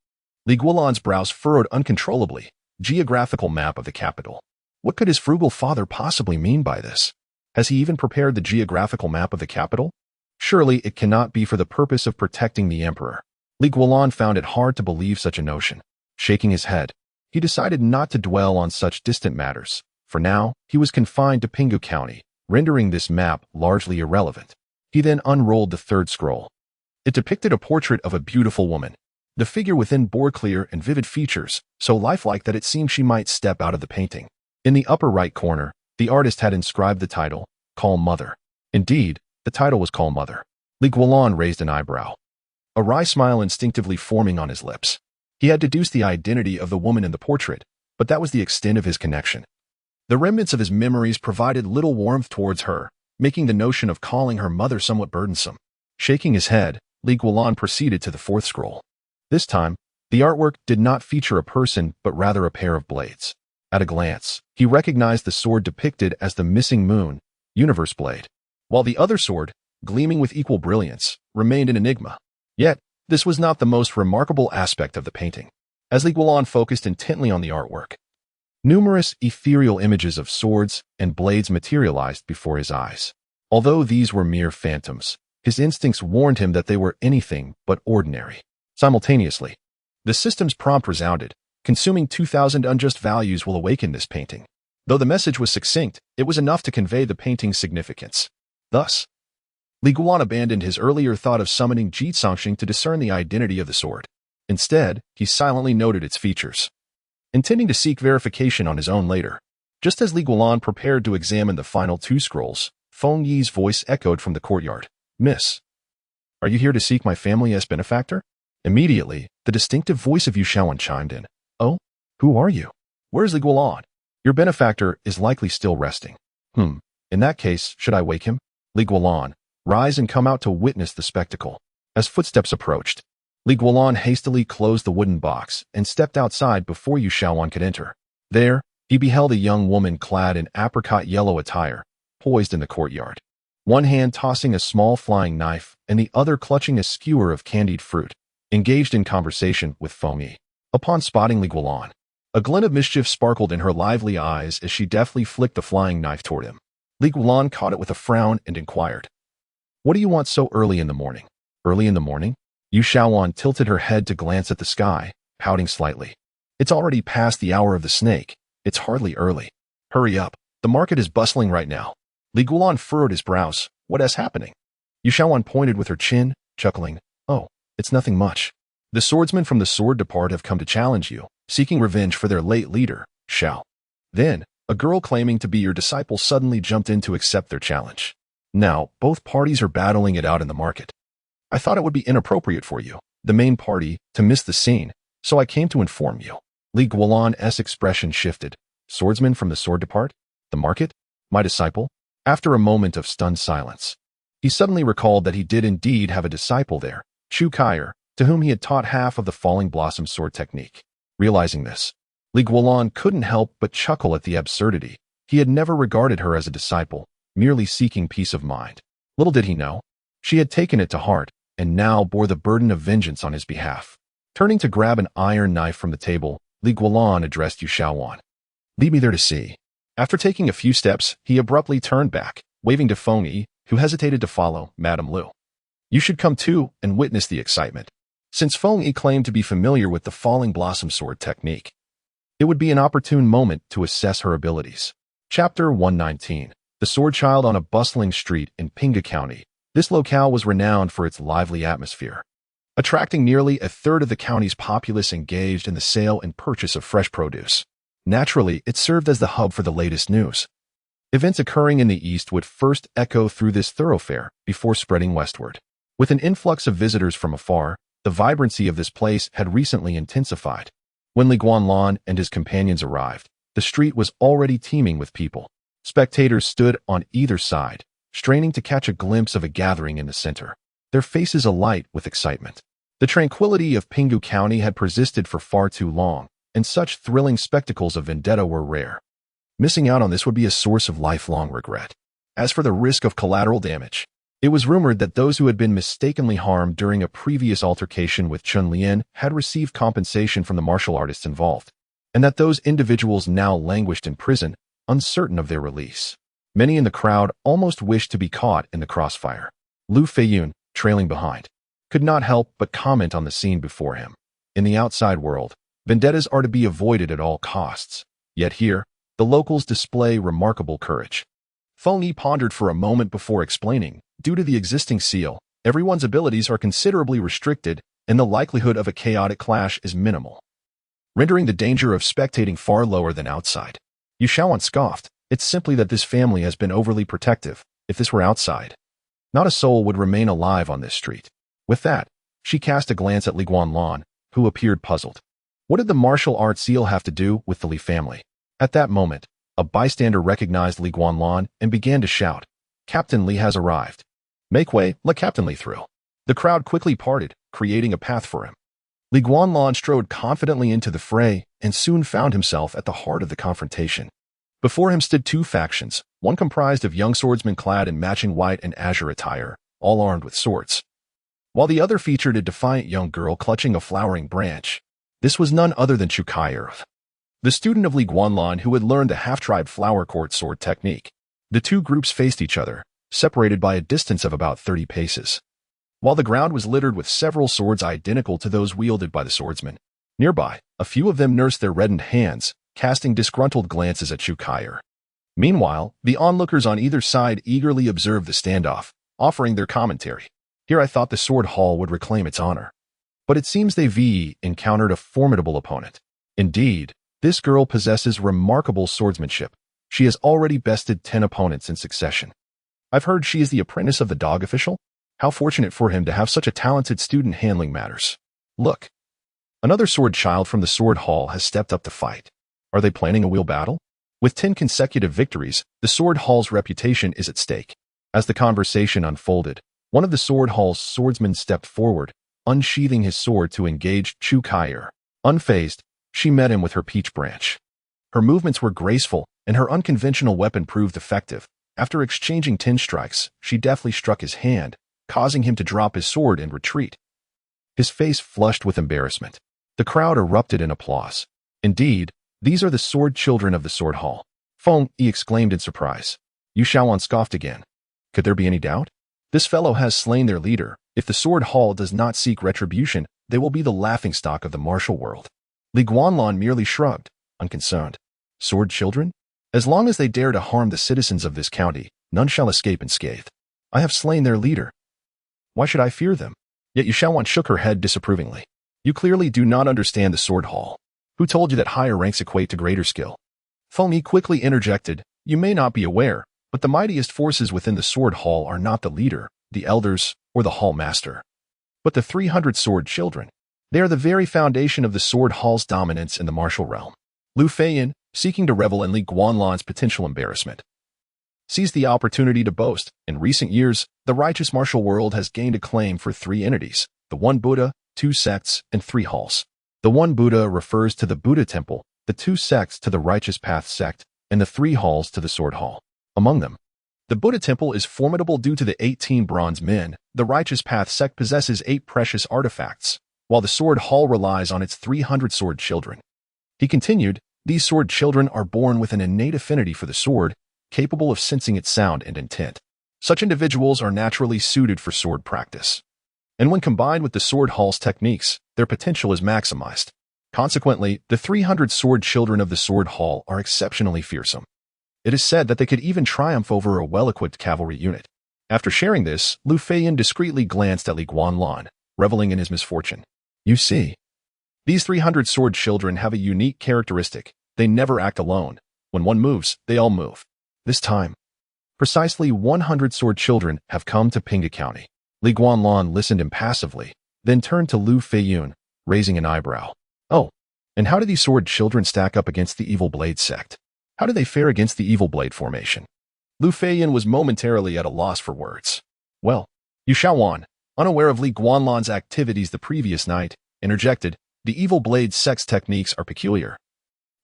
Guanlan's brows furrowed uncontrollably. Geographical map of the capital. What could his frugal father possibly mean by this? Has he even prepared the geographical map of the capital? Surely it cannot be for the purpose of protecting the emperor. Guanlan found it hard to believe such a notion. Shaking his head, he decided not to dwell on such distant matters. For now, he was confined to Pinghu County, rendering this map largely irrelevant. He then unrolled the third scroll. It depicted a portrait of a beautiful woman. The figure within bore clear and vivid features, so lifelike that it seemed she might step out of the painting. In the upper right corner, the artist had inscribed the title, Calm Mother. Indeed, the title was Calm Mother. Guanlan raised an eyebrow, a wry smile instinctively forming on his lips. He had deduced the identity of the woman in the portrait, but that was the extent of his connection. The remnants of his memories provided little warmth towards her, making the notion of calling her mother somewhat burdensome. Shaking his head, Guanlan proceeded to the fourth scroll. This time, the artwork did not feature a person but rather a pair of blades. At a glance, he recognized the sword depicted as the missing moon, universe blade, while the other sword, gleaming with equal brilliance, remained an enigma. Yet, this was not the most remarkable aspect of the painting. As Guanlan focused intently on the artwork, numerous ethereal images of swords and blades materialized before his eyes. Although these were mere phantoms, his instincts warned him that they were anything but ordinary. Simultaneously, the system's prompt resounded. Consuming 2,000 unjust values will awaken this painting. Though the message was succinct, it was enough to convey the painting's significance. Thus, Guanlan abandoned his earlier thought of summoning Ji Songxing to discern the identity of the sword. Instead, he silently noted its features, intending to seek verification on his own later. Just as Guanlan prepared to examine the final two scrolls, Feng Yi's voice echoed from the courtyard. Miss, are you here to seek my family as benefactor? Immediately, the distinctive voice of Yu Shaoan chimed in. Oh, who are you? Where's Guanlan? Your benefactor is likely still resting. In that case, should I wake him? Guanlan, rise and come out to witness the spectacle. As footsteps approached, Guanlan hastily closed the wooden box and stepped outside before Yu Shaoan could enter. There, he beheld a young woman clad in apricot yellow attire, poised in the courtyard, one hand tossing a small flying knife and the other clutching a skewer of candied fruit, engaged in conversation with Feng Yi. Upon spotting Guanlan, a glint of mischief sparkled in her lively eyes as she deftly flicked the flying knife toward him. Guanlan caught it with a frown and inquired, "What do you want so early in the morning?" Early in the morning? Yu Shaoan tilted her head to glance at the sky, pouting slightly. It's already past the hour of the snake. It's hardly early. Hurry up. The market is bustling right now. Guanlan furrowed his brows. What is happening? Yu Shaoan pointed with her chin, chuckling. Oh, it's nothing much. The swordsmen from the sword depart have come to challenge you, seeking revenge for their late leader, Xiao. Then, a girl claiming to be your disciple suddenly jumped in to accept their challenge. Now, both parties are battling it out in the market. I thought it would be inappropriate for you, the main party, to miss the scene, so I came to inform you. Guanlan's expression shifted. Swordsmen from the sword depart? The market? My disciple? After a moment of stunned silence, he suddenly recalled that he did indeed have a disciple there, Chu Kaier, to whom he had taught half of the falling blossom sword technique. Realizing this, Guanlan couldn't help but chuckle at the absurdity. He had never regarded her as a disciple, merely seeking peace of mind. Little did he know, she had taken it to heart, and now bore the burden of vengeance on his behalf. Turning to grab an iron knife from the table, Guanlan addressed Yu Shaoan. Lead me there to see. After taking a few steps, he abruptly turned back, waving to Feng Yi, who hesitated to follow, Madame Lu. You should come too and witness the excitement. Since Feng Yi claimed to be familiar with the falling blossom sword technique, it would be an opportune moment to assess her abilities. Chapter 119. The Sword Child on a bustling street in Pinghu County. This locale was renowned for its lively atmosphere, attracting nearly a third of the county's populace engaged in the sale and purchase of fresh produce. Naturally, it served as the hub for the latest news. Events occurring in the east would first echo through this thoroughfare before spreading westward. With an influx of visitors from afar, the vibrancy of this place had recently intensified. When Guanlan and his companions arrived, the street was already teeming with people. Spectators stood on either side, straining to catch a glimpse of a gathering in the center, their faces alight with excitement. The tranquility of Pinghu County had persisted for far too long, and such thrilling spectacles of vendetta were rare. Missing out on this would be a source of lifelong regret. As for the risk of collateral damage, it was rumored that those who had been mistakenly harmed during a previous altercation with Chun-Lien had received compensation from the martial artists involved, and that those individuals now languished in prison, uncertain of their release. Many in the crowd almost wished to be caught in the crossfire. Lu Feiyun, trailing behind, could not help but comment on the scene before him. In the outside world, vendettas are to be avoided at all costs. Yet here, the locals display remarkable courage. Feng Yi pondered for a moment before explaining, due to the existing seal, everyone's abilities are considerably restricted and the likelihood of a chaotic clash is minimal, rendering the danger of spectating far lower than outside. Yu Shaoan scoffed, it's simply that this family has been overly protective. If this were outside, not a soul would remain alive on this street. With that, she cast a glance at Li Guanlan, who appeared puzzled. What did the martial arts seal have to do with the Li family? At that moment, a bystander recognized Li Guanlan and began to shout, Captain Li has arrived. Make way, let Captain Li through. The crowd quickly parted, creating a path for him. Li Guanlan strode confidently into the fray and soon found himself at the heart of the confrontation. Before him stood two factions, one comprised of young swordsmen clad in matching white and azure attire, all armed with swords, while the other featured a defiant young girl clutching a flowering branch. This was none other than Chu Kaier, the student of Li Guanlan who had learned the half-tribe flower court sword technique. The two groups faced each other, separated by a distance of about 30 paces. While the ground was littered with several swords identical to those wielded by the swordsmen, nearby, a few of them nursed their reddened hands, casting disgruntled glances at Chu Kaier. Meanwhile, the onlookers on either side eagerly observed the standoff, offering their commentary. Here I thought the sword hall would reclaim its honor. But it seems they've encountered a formidable opponent. Indeed, this girl possesses remarkable swordsmanship. She has already bested 10 opponents in succession. I've heard she is the apprentice of the dog official. How fortunate for him to have such a talented student handling matters. Look. Another sword child from the sword hall has stepped up to fight. Are they planning a wheel battle? With 10 consecutive victories, the sword hall's reputation is at stake. As the conversation unfolded, one of the sword hall's swordsmen stepped forward, unsheathing his sword to engage Chu Kaier. Unfazed, she met him with her peach branch. Her movements were graceful, and her unconventional weapon proved effective. After exchanging 10 strikes, she deftly struck his hand, causing him to drop his sword and retreat. His face flushed with embarrassment. The crowd erupted in applause. Indeed, these are the sword children of the sword hall. Feng Yi exclaimed in surprise. Yu Shaoan scoffed again. Could there be any doubt? This fellow has slain their leader. If the sword hall does not seek retribution, they will be the laughingstock of the martial world. Li Guanlan merely shrugged, unconcerned. Sword children? As long as they dare to harm the citizens of this county, none shall escape unscathed. I have slain their leader. Why should I fear them? Yet Yu Shaoan shook her head disapprovingly. You clearly do not understand the sword hall. Who told you that higher ranks equate to greater skill? Feng Yi quickly interjected, you may not be aware, but the mightiest forces within the sword hall are not the leader, the elders, or the hall master, but the 300 sword children. They are the very foundation of the sword hall's dominance in the martial realm. Lu Feiyun, seeking to revel in Li Guanlan's potential embarrassment, seized the opportunity to boast. In recent years, the righteous martial world has gained acclaim for 3 entities, the one Buddha, 2 sects, and 3 halls. The one Buddha refers to the Buddha temple, the 2 sects to the Righteous Path sect, and the 3 halls to the sword hall. Among them, the Buddha temple is formidable due to the 18 bronze men. The Righteous Path sect possesses 8 precious artifacts, while the sword hall relies on its 300 sword children. He continued, these sword children are born with an innate affinity for the sword, capable of sensing its sound and intent. Such individuals are naturally suited for sword practice. And when combined with the sword hall's techniques, their potential is maximized. Consequently, the 300 sword children of the sword hall are exceptionally fearsome. It is said that they could even triumph over a well-equipped cavalry unit. After sharing this, Lu Feiyun discreetly glanced at Li Guanlan, reveling in his misfortune. You see, these 300 sword children have a unique characteristic. They never act alone. When one moves, they all move. This time, precisely 100 sword children have come to Pinghu County. Li Guanlan listened impassively, then turned to Lu Feiyun, raising an eyebrow. Oh, and how do these sword children stack up against the Evil Blade sect? How do they fare against the Evil Blade formation? Lu Feiyun was momentarily at a loss for words. Well, Yu Shaoan, unaware of Li Guanlan's activities the previous night, interjected, The evil blade sect's techniques are peculiar,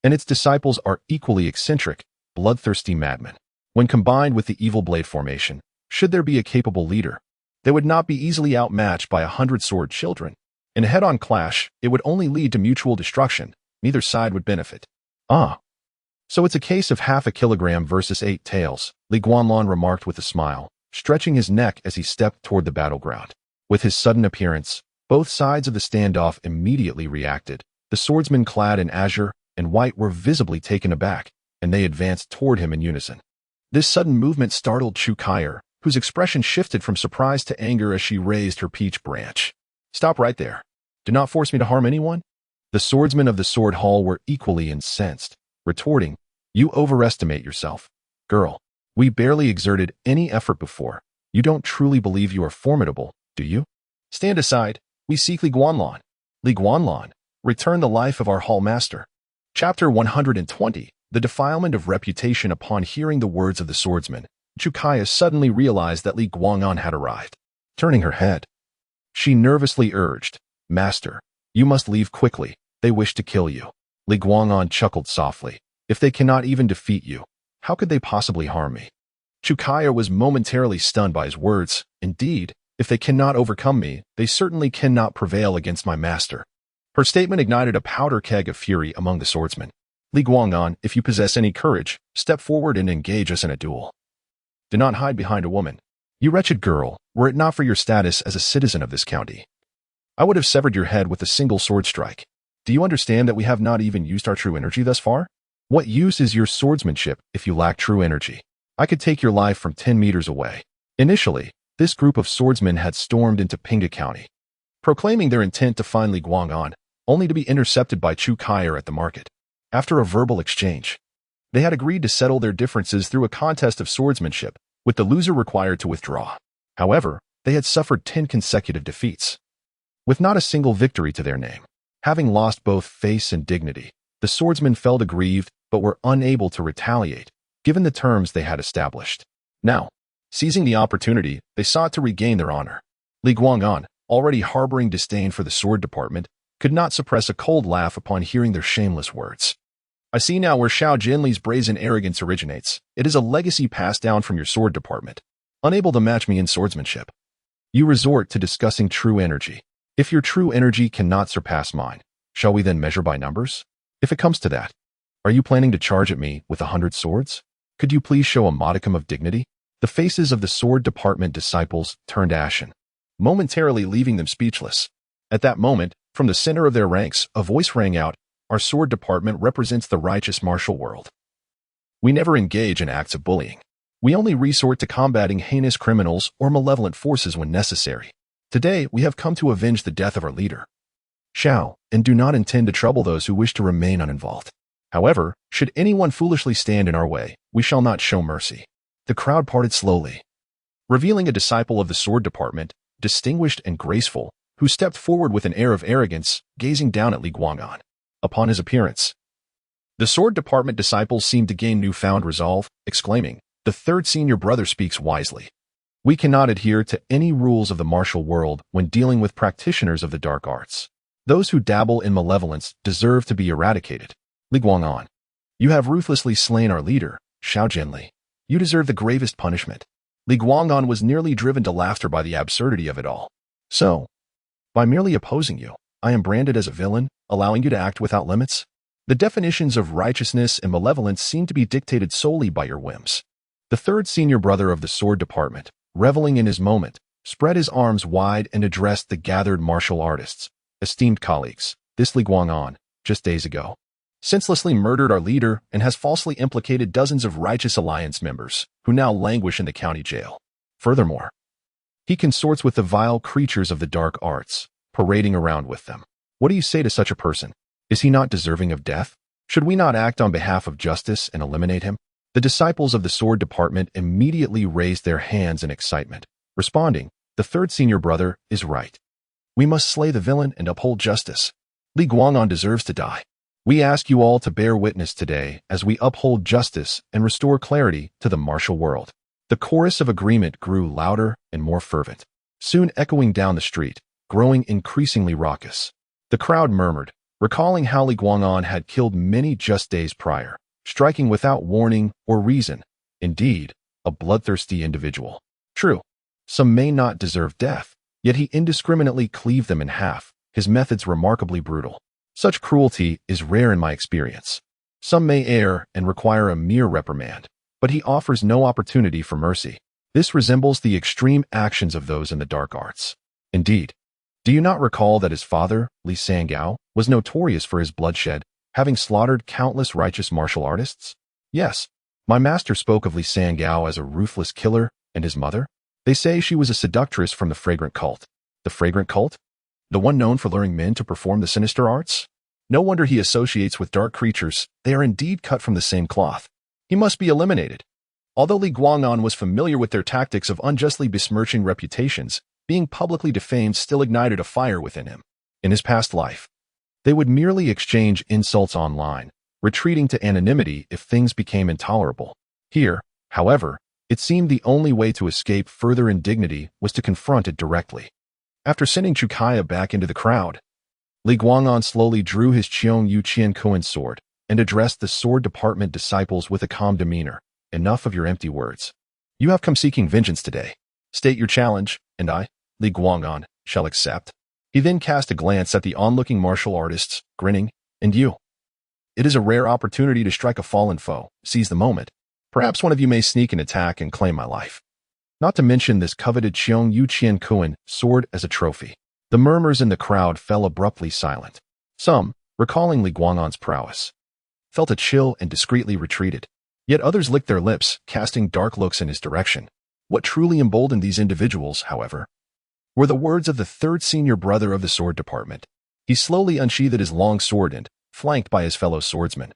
and its disciples are equally eccentric, bloodthirsty madmen. When combined with the evil blade formation, should there be a capable leader, they would not be easily outmatched by 100 sword children. In a head-on clash, it would only lead to mutual destruction. Neither side would benefit. Ah. So it's a case of half a kilogram versus 8 tails, Li Guanlan remarked with a smile, stretching his neck as he stepped toward the battleground. With his sudden appearance, both sides of the standoff immediately reacted. The swordsmen clad in azure and white were visibly taken aback, and they advanced toward him in unison. This sudden movement startled Chukaier, whose expression shifted from surprise to anger as she raised her peach branch. Stop right there. Do not force me to harm anyone. The swordsmen of the sword hall were equally incensed, retorting, You overestimate yourself. Girl, we barely exerted any effort before. You don't truly believe you are formidable, do you? Stand aside. We seek Li Guanlan. Li Guanlan, return the life of our hall master. Chapter 120, The Defilement of Reputation. Upon hearing the words of the swordsman, Chukaiya suddenly realized that Li Guanlan had arrived. Turning her head, she nervously urged, Master, you must leave quickly. They wish to kill you. Li Guanlan chuckled softly. If they cannot even defeat you, how could they possibly harm me? Chukaiya was momentarily stunned by his words. Indeed, if they cannot overcome me, they certainly cannot prevail against my master. Her statement ignited a powder keg of fury among the swordsmen. Li Guanlan, if you possess any courage, step forward and engage us in a duel. Do not hide behind a woman. You wretched girl, were it not for your status as a citizen of this county, I would have severed your head with a single sword strike. Do you understand that we have not even used our true energy thus far? What use is your swordsmanship if you lack true energy? I could take your life from 10 meters away. Initially, this group of swordsmen had stormed into Pinghu County, proclaiming their intent to find Li Guanlan, only to be intercepted by Chukaier at the market. After a verbal exchange, they had agreed to settle their differences through a contest of swordsmanship, with the loser required to withdraw. However, they had suffered 10 consecutive defeats, with not a single victory to their name. Having lost both face and dignity, the swordsmen felt aggrieved but were unable to retaliate, given the terms they had established. Now, seizing the opportunity, they sought to regain their honor. Li Guanlan, already harboring disdain for the sword department, could not suppress a cold laugh upon hearing their shameless words. I see now where Xiao Jinli's brazen arrogance originates. It is a legacy passed down from your sword department. Unable to match me in swordsmanship, you resort to discussing true energy. If your true energy cannot surpass mine, shall we then measure by numbers? If it comes to that, are you planning to charge at me with 100 swords? Could you please show a modicum of dignity? The faces of the sword department disciples turned ashen, momentarily leaving them speechless. At that moment, from the center of their ranks, a voice rang out, Our sword department represents the righteous martial world. We never engage in acts of bullying. We only resort to combating heinous criminals or malevolent forces when necessary. Today, we have come to avenge the death of our leader, Xiao, and do not intend to trouble those who wish to remain uninvolved. However, should anyone foolishly stand in our way, we shall not show mercy. The crowd parted slowly, revealing a disciple of the sword department, distinguished and graceful, who stepped forward with an air of arrogance, gazing down at Li Guanlan. Upon his appearance, the sword department disciples seemed to gain newfound resolve, exclaiming, The third senior brother speaks wisely. We cannot adhere to any rules of the martial world when dealing with practitioners of the dark arts. Those who dabble in malevolence deserve to be eradicated. Li Guanlan, you have ruthlessly slain our leader, Xiao Jinli. You deserve the gravest punishment. Li Guanlan was nearly driven to laughter by the absurdity of it all. So, by merely opposing you, I am branded as a villain, allowing you to act without limits? The definitions of righteousness and malevolence seem to be dictated solely by your whims. The third senior brother of the sword department, reveling in his moment, spread his arms wide and addressed the gathered martial artists. Esteemed colleagues, this Li Guanlan, just days ago, senselessly murdered our leader and has falsely implicated dozens of Righteous Alliance members, who now languish in the county jail. Furthermore, he consorts with the vile creatures of the dark arts, parading around with them. What do you say to such a person? Is he not deserving of death? Should we not act on behalf of justice and eliminate him? The disciples of the sword department immediately raised their hands in excitement, responding, The third senior brother is right. We must slay the villain and uphold justice. Li Guanlan deserves to die. We ask you all to bear witness today as we uphold justice and restore clarity to the martial world. The chorus of agreement grew louder and more fervent, soon echoing down the street, growing increasingly raucous. The crowd murmured, recalling how Li Guanlan had killed many just days prior, striking without warning or reason. Indeed, a bloodthirsty individual. True, some may not deserve death, yet he indiscriminately cleaved them in half, his methods remarkably brutal. Such cruelty is rare in my experience. Some may err and require a mere reprimand, but he offers no opportunity for mercy. This resembles the extreme actions of those in the dark arts. Indeed, do you not recall that his father, Li Sangao, was notorious for his bloodshed, having slaughtered countless righteous martial artists? Yes, my master spoke of Li Sangao as a ruthless killer, and his mother? They say she was a seductress from the fragrant cult. The fragrant cult? The one known for luring men to perform the sinister arts? No wonder he associates with dark creatures. They are indeed cut from the same cloth. He must be eliminated. Although Li Guanlan was familiar with their tactics of unjustly besmirching reputations, being publicly defamed still ignited a fire within him. In his past life, they would merely exchange insults online, retreating to anonymity if things became intolerable. Here, however, it seemed the only way to escape further indignity was to confront it directly. After sending Chukaya back into the crowd, Li Guanlan slowly drew his Cheong Yu Qian Kuan sword and addressed the sword department disciples with a calm demeanor. Enough of your empty words. You have come seeking vengeance today. State your challenge, and I, Li Guanlan, shall accept. He then cast a glance at the onlooking martial artists, grinning, and you. It is a rare opportunity to strike a fallen foe. Seize the moment. Perhaps one of you may sneak an attack and claim my life. Not to mention this coveted Cheong Yu Qian Kuan sword as a trophy. The murmurs in the crowd fell abruptly silent. Some, recalling Li Guanlan's prowess, felt a chill and discreetly retreated. Yet others licked their lips, casting dark looks in his direction. What truly emboldened these individuals, however, were the words of the third senior brother of the sword department. He slowly unsheathed his long sword and, flanked by his fellow swordsmen,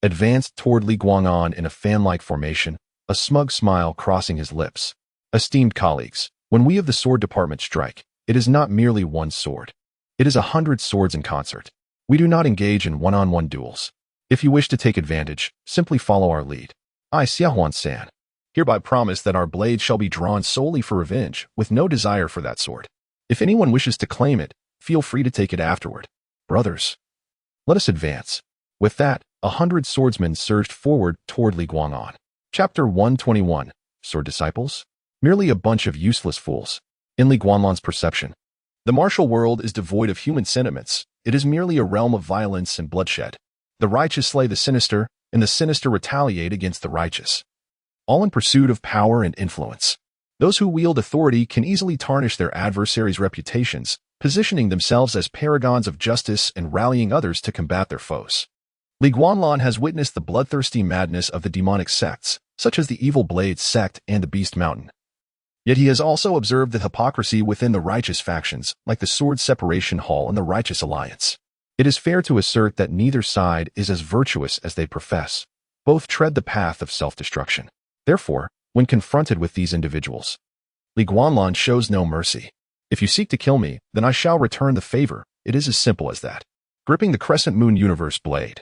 advanced toward Li Guanlan in a fan-like formation, a smug smile crossing his lips. Esteemed colleagues, when we of the sword department strike, it is not merely one sword. It is 100 swords in concert. We do not engage in one-on-one duels. If you wish to take advantage, simply follow our lead. I, Xiaohuan-san, hereby promise that our blade shall be drawn solely for revenge, with no desire for that sword. If anyone wishes to claim it, feel free to take it afterward. Brothers, let us advance. With that, 100 swordsmen surged forward toward Li Guanlan. Chapter 121. Sword Disciples? Merely a bunch of useless fools. In Li Guanlan's perception, the martial world is devoid of human sentiments. It is merely a realm of violence and bloodshed. The righteous slay the sinister, and the sinister retaliate against the righteous, all in pursuit of power and influence. Those who wield authority can easily tarnish their adversaries' reputations, positioning themselves as paragons of justice and rallying others to combat their foes. Li Guanlan has witnessed the bloodthirsty madness of the demonic sects, such as the Evil Blade sect and the Beast Mountain. Yet he has also observed the hypocrisy within the righteous factions, like the Sword Separation Hall and the Righteous Alliance. It is fair to assert that neither side is as virtuous as they profess. Both tread the path of self-destruction. Therefore, when confronted with these individuals, Li Guanlan shows no mercy. If you seek to kill me, then I shall return the favor. It is as simple as that. Gripping the Crescent Moon Universe blade,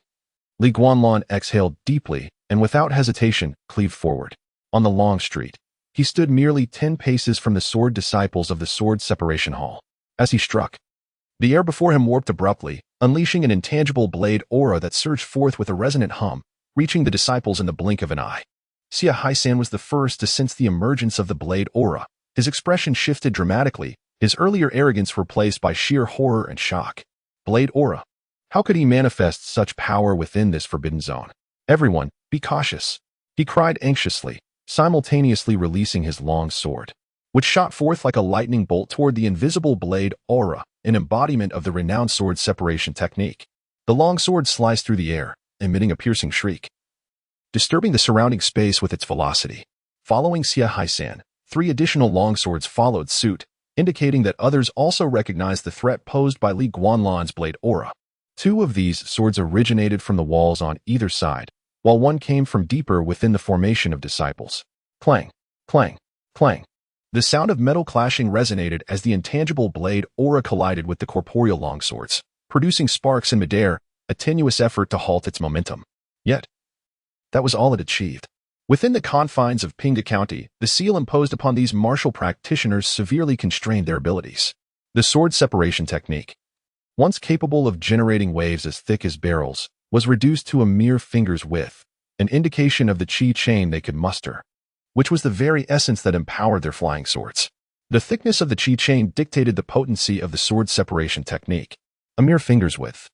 Li Guanlan exhaled deeply and without hesitation cleaved forward. On the long street, he stood merely 10 paces from the sword disciples of the Sword Separation Hall. As he struck, the air before him warped abruptly, unleashing an intangible blade aura that surged forth with a resonant hum, reaching the disciples in the blink of an eye. Xia Haisan was the first to sense the emergence of the blade aura. His expression shifted dramatically, his earlier arrogance replaced by sheer horror and shock. Blade aura. How could he manifest such power within this forbidden zone? Everyone, be cautious, he cried anxiously, simultaneously releasing his long sword, which shot forth like a lightning bolt toward the invisible blade aura, an embodiment of the renowned sword separation technique. The long sword sliced through the air, emitting a piercing shriek, disturbing the surrounding space with its velocity. Following Xia Haisan, 3 additional longswords followed suit, indicating that others also recognized the threat posed by Li Guanlan's blade aura. 2 of these swords originated from the walls on either side, while one came from deeper within the formation of disciples. Clang, clang, clang. The sound of metal clashing resonated as the intangible blade aura collided with the corporeal longswords, producing sparks in midair, a tenuous effort to halt its momentum. Yet, that was all it achieved. Within the confines of Pinghu County, the seal imposed upon these martial practitioners severely constrained their abilities. The sword separation technique. once capable of generating waves as thick as barrels, was reduced to a mere finger's width, an indication of the chi chain they could muster, which was the very essence that empowered their flying swords. The thickness of the chi chain dictated the potency of the sword separation technique. A mere finger's width,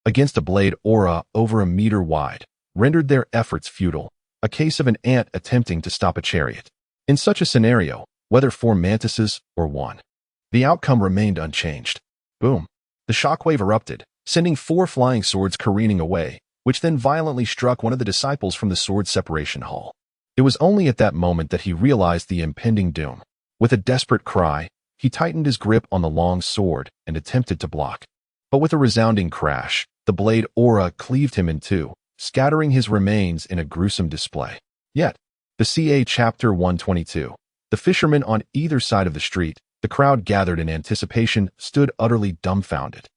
against a blade aura over a meter wide, rendered their efforts futile, a case of an ant attempting to stop a chariot. In such a scenario, whether 4 mantises or 1, the outcome remained unchanged. Boom! The shockwave erupted, sending 4 flying swords careening away, which then violently struck one of the disciples from the sword separation hall. It was only at that moment that he realized the impending doom. With a desperate cry, he tightened his grip on the long sword and attempted to block. But with a resounding crash, the blade aura cleaved him in two, scattering his remains in a gruesome display. Yet, the CA Chapter 122. The fishermen on either side of the street, the crowd gathered in anticipation, stood utterly dumbfounded.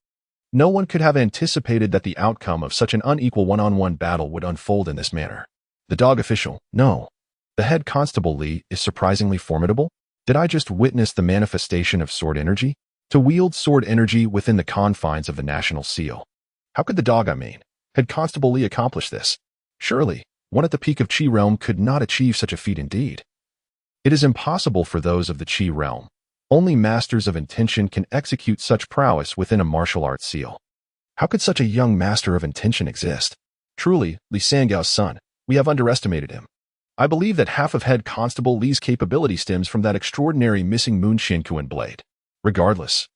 No one could have anticipated that the outcome of such an unequal one-on-one battle would unfold in this manner. The dog official, no. The head constable Lee is surprisingly formidable? Did I just witness the manifestation of sword energy? To wield sword energy within the confines of the national seal. How could head constable Lee accomplish this? Surely, one at the peak of Chi realm could not achieve such a feat indeed. It is impossible for those of the Chi realm. Only masters of intention can execute such prowess within a martial arts seal. How could such a young master of intention exist? Truly, Li Sangao's son, we have underestimated him. I believe that half of head constable Li's capability stems from that extraordinary missing Moon Shinkuan blade. Regardless,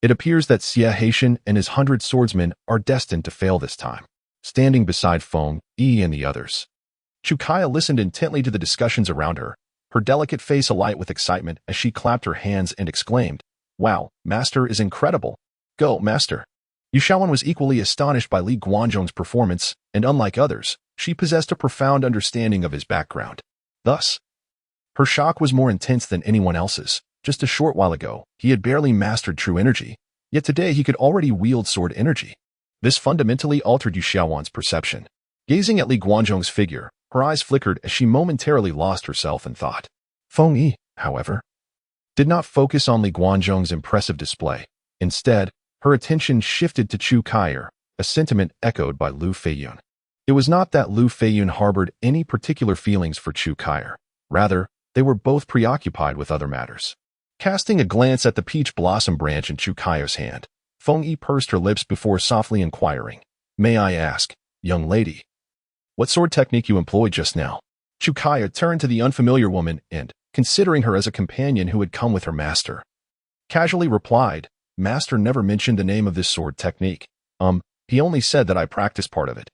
it appears that Xie Haitian and his 100 swordsmen are destined to fail this time. Standing beside Feng Yi and the others, Chukaya listened intently to the discussions around her, her delicate face alight with excitement as she clapped her hands and exclaimed, "Wow, Master is incredible! Go, Master!" Yu Shaoan was equally astonished by Li Guanzhong's performance, and unlike others, she possessed a profound understanding of his background. Thus, her shock was more intense than anyone else's. Just a short while ago, he had barely mastered true energy, yet today he could already wield sword energy. This fundamentally altered Yu Shaoan's perception. Gazing at Li Guanzhong's figure, her eyes flickered as she momentarily lost herself in thought. Feng Yi, however, did not focus on Li Guanzhong's impressive display. Instead, her attention shifted to Chu Kaier, a sentiment echoed by Lu Feiyun. It was not that Lu Feiyun harbored any particular feelings for Chu Kaier. Rather, they were both preoccupied with other matters. Casting a glance at the peach blossom branch in Chu Kaier's hand, Feng Yi pursed her lips before softly inquiring, "May I ask, young lady, what sword technique you employed just now?" Chu Kaier turned to the unfamiliar woman and, considering her as a companion who had come with her master, casually replied, "Master never mentioned the name of this sword technique. He only said that I practiced part of it.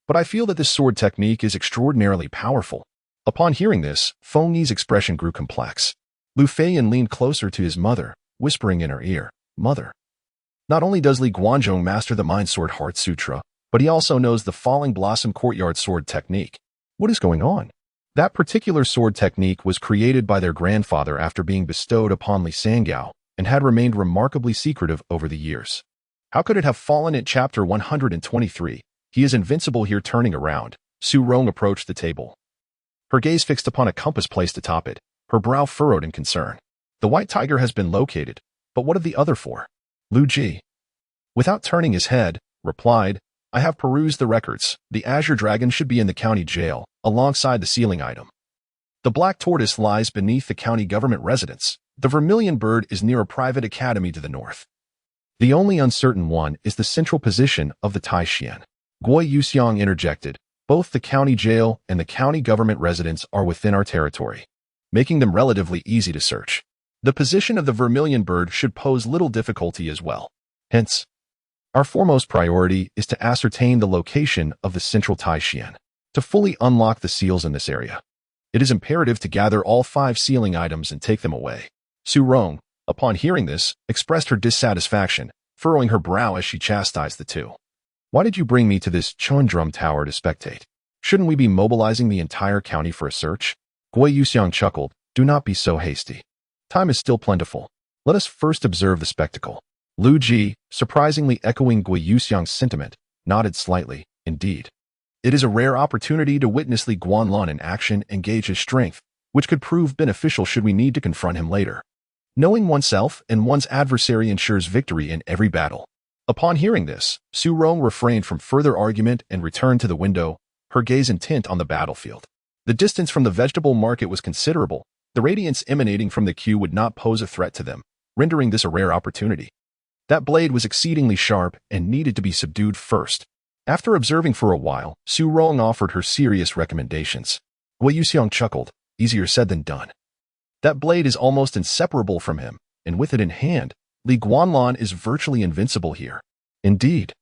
But I feel that this sword technique is extraordinarily powerful." Upon hearing this, Feng Yi's expression grew complex. Lu Feiyun leaned closer to his mother, whispering in her ear, "Mother, not only does Li Guanzhong master the Mind Sword Heart Sutra, but he also knows the Falling Blossom Courtyard sword technique. What is going on?" That particular sword technique was created by their grandfather after being bestowed upon Li Sangao and had remained remarkably secretive over the years. How could it have fallen at Chapter 123? He is invincible here. Turning around, Su Rong approached the table. Her gaze fixed upon a compass placed atop it, her brow furrowed in concern. The white tiger has been located, but what of the other 4? Lu Ji, without turning his head, replied, "I have perused the records. The azure dragon should be in the county jail, alongside the sealing item. The black tortoise lies beneath the county government residence. The vermilion bird is near a private academy to the north. The only uncertain one is the central position of the Tai Xian." Guo Yuxiang interjected, "Both the county jail and the county government residence are within our territory, making them relatively easy to search. The position of the vermilion bird should pose little difficulty as well. Hence, our foremost priority is to ascertain the location of the central Tai Xian. To fully unlock the seals in this area, it is imperative to gather all 5 sealing items and take them away." Su Rong, upon hearing this, expressed her dissatisfaction, furrowing her brow as she chastised the two. "Why did you bring me to this Chundrum Tower to spectate? Shouldn't we be mobilizing the entire county for a search?" Guo Yuxiang chuckled, "Do not be so hasty. Time is still plentiful. Let us first observe the spectacle." Lu Ji, surprisingly echoing Guo Yuxiang's sentiment, nodded slightly. Indeed, it is a rare opportunity to witness Li Guanlan in action and gauge his strength, which could prove beneficial should we need to confront him later. Knowing oneself and one's adversary ensures victory in every battle. Upon hearing this, Su Rong refrained from further argument and returned to the window, her gaze intent on the battlefield. The distance from the vegetable market was considerable. The radiance emanating from the queue would not pose a threat to them, rendering this a rare opportunity. That blade was exceedingly sharp and needed to be subdued first. After observing for a while, Su Rong offered her serious recommendations. Wei Yuxiang chuckled, easier said than done. That blade is almost inseparable from him, and with it in hand, Li Guanlan is virtually invincible here. Indeed.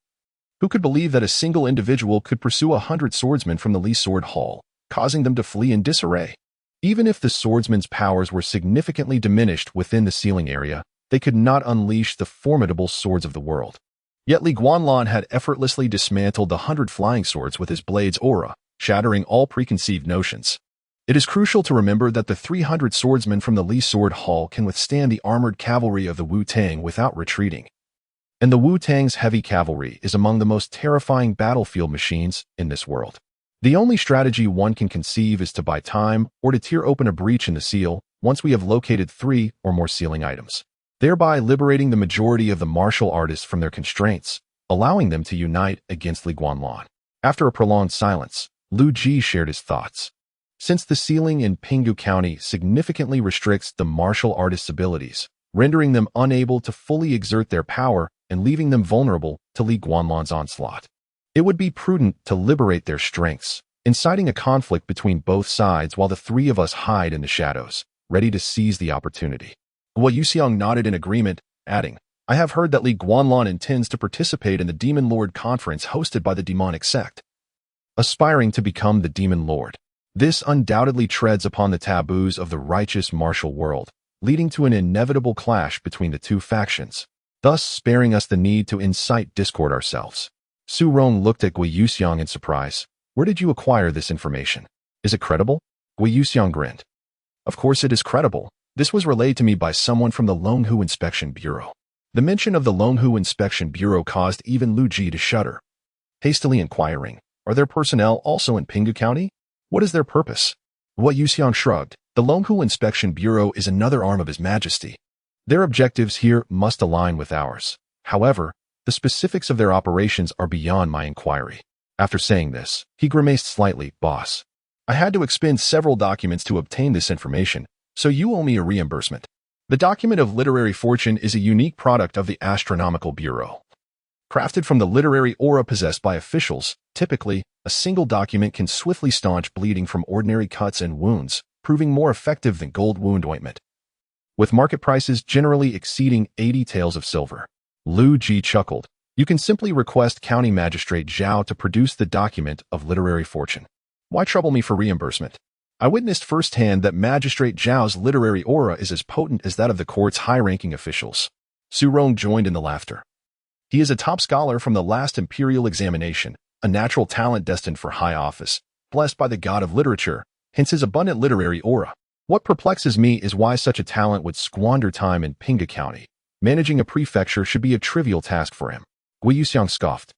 Who could believe that a single individual could pursue 100 swordsmen from the Li Sword Hall, causing them to flee in disarray? Even if the swordsman's powers were significantly diminished within the ceiling area, they could not unleash the formidable swords of the world. Yet Li Guanlan had effortlessly dismantled the 100 flying swords with his blade's aura, shattering all preconceived notions. It is crucial to remember that the 300 swordsmen from the Li Sword Hall can withstand the armored cavalry of the Wu-Tang without retreating. And the Wu-Tang's heavy cavalry is among the most terrifying battlefield machines in this world. The only strategy one can conceive is to buy time or to tear open a breach in the seal once we have located 3 or more sealing items, thereby liberating the majority of the martial artists from their constraints, allowing them to unite against Li Guanlan. After a prolonged silence, Lu Ji shared his thoughts. Since the ceiling in Pinghu County significantly restricts the martial artists' abilities, rendering them unable to fully exert their power and leaving them vulnerable to Li Guanlan's onslaught, it would be prudent to liberate their strengths, inciting a conflict between both sides while the 3 of us hide in the shadows, ready to seize the opportunity. Wei Yuxiang nodded in agreement, adding, I have heard that Li Guanlan intends to participate in the Demon Lord Conference hosted by the demonic sect. Aspiring to become the Demon Lord, this undoubtedly treads upon the taboos of the righteous martial world, leading to an inevitable clash between the 2 factions, thus sparing us the need to incite discord ourselves. Su Rong looked at Wei Yuxiang in surprise. Where did you acquire this information? Is it credible? Wei Yuxiang grinned. Of course it is credible. This was relayed to me by someone from the Longhu Inspection Bureau. The mention of the Longhu Inspection Bureau caused even Lu Ji to shudder. Hastily inquiring, are there personnel also in Pinghu County? What is their purpose? Wei Yuxiang shrugged. The Longhu Inspection Bureau is another arm of His Majesty. Their objectives here must align with ours. However, the specifics of their operations are beyond my inquiry. After saying this, he grimaced slightly. Boss, I had to expend several documents to obtain this information, so you owe me a reimbursement. The document of literary fortune is a unique product of the Astronomical Bureau. Crafted from the literary aura possessed by officials, typically, a single document can swiftly staunch bleeding from ordinary cuts and wounds, proving more effective than gold wound ointment. With market prices generally exceeding 80 taels of silver. Lu Ji chuckled. You can simply request County Magistrate Zhao to produce the document of literary fortune. Why trouble me for reimbursement? I witnessed firsthand that Magistrate Zhao's literary aura is as potent as that of the court's high-ranking officials. Su Rong joined in the laughter. He is a top scholar from the last imperial examination, a natural talent destined for high office, blessed by the god of literature, hence his abundant literary aura. What perplexes me is why such a talent would squander time in Pinghu County. Managing a prefecture should be a trivial task for him. Wei Yuxiang scoffed.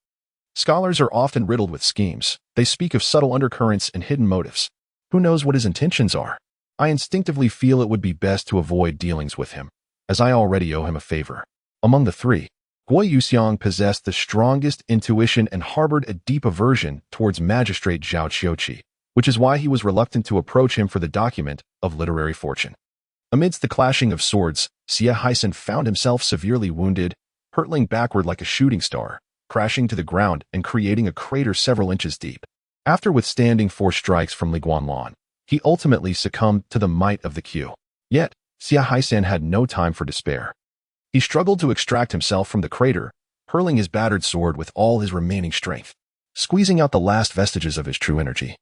Scholars are often riddled with schemes. They speak of subtle undercurrents and hidden motives. Who knows what his intentions are? I instinctively feel it would be best to avoid dealings with him, as I already owe him a favor. Among the 3, Wei Yuxiang possessed the strongest intuition and harbored a deep aversion towards Magistrate Zhao Qiuqi, which is why he was reluctant to approach him for the document of literary fortune. Amidst the clashing of swords, Xie Haisen found himself severely wounded, hurtling backward like a shooting star, crashing to the ground and creating a crater several inches deep. After withstanding 4 strikes from Li Guanlan, he ultimately succumbed to the might of the queue. Yet, Xie Haisen had no time for despair. He struggled to extract himself from the crater, hurling his battered sword with all his remaining strength, squeezing out the last vestiges of his true energy.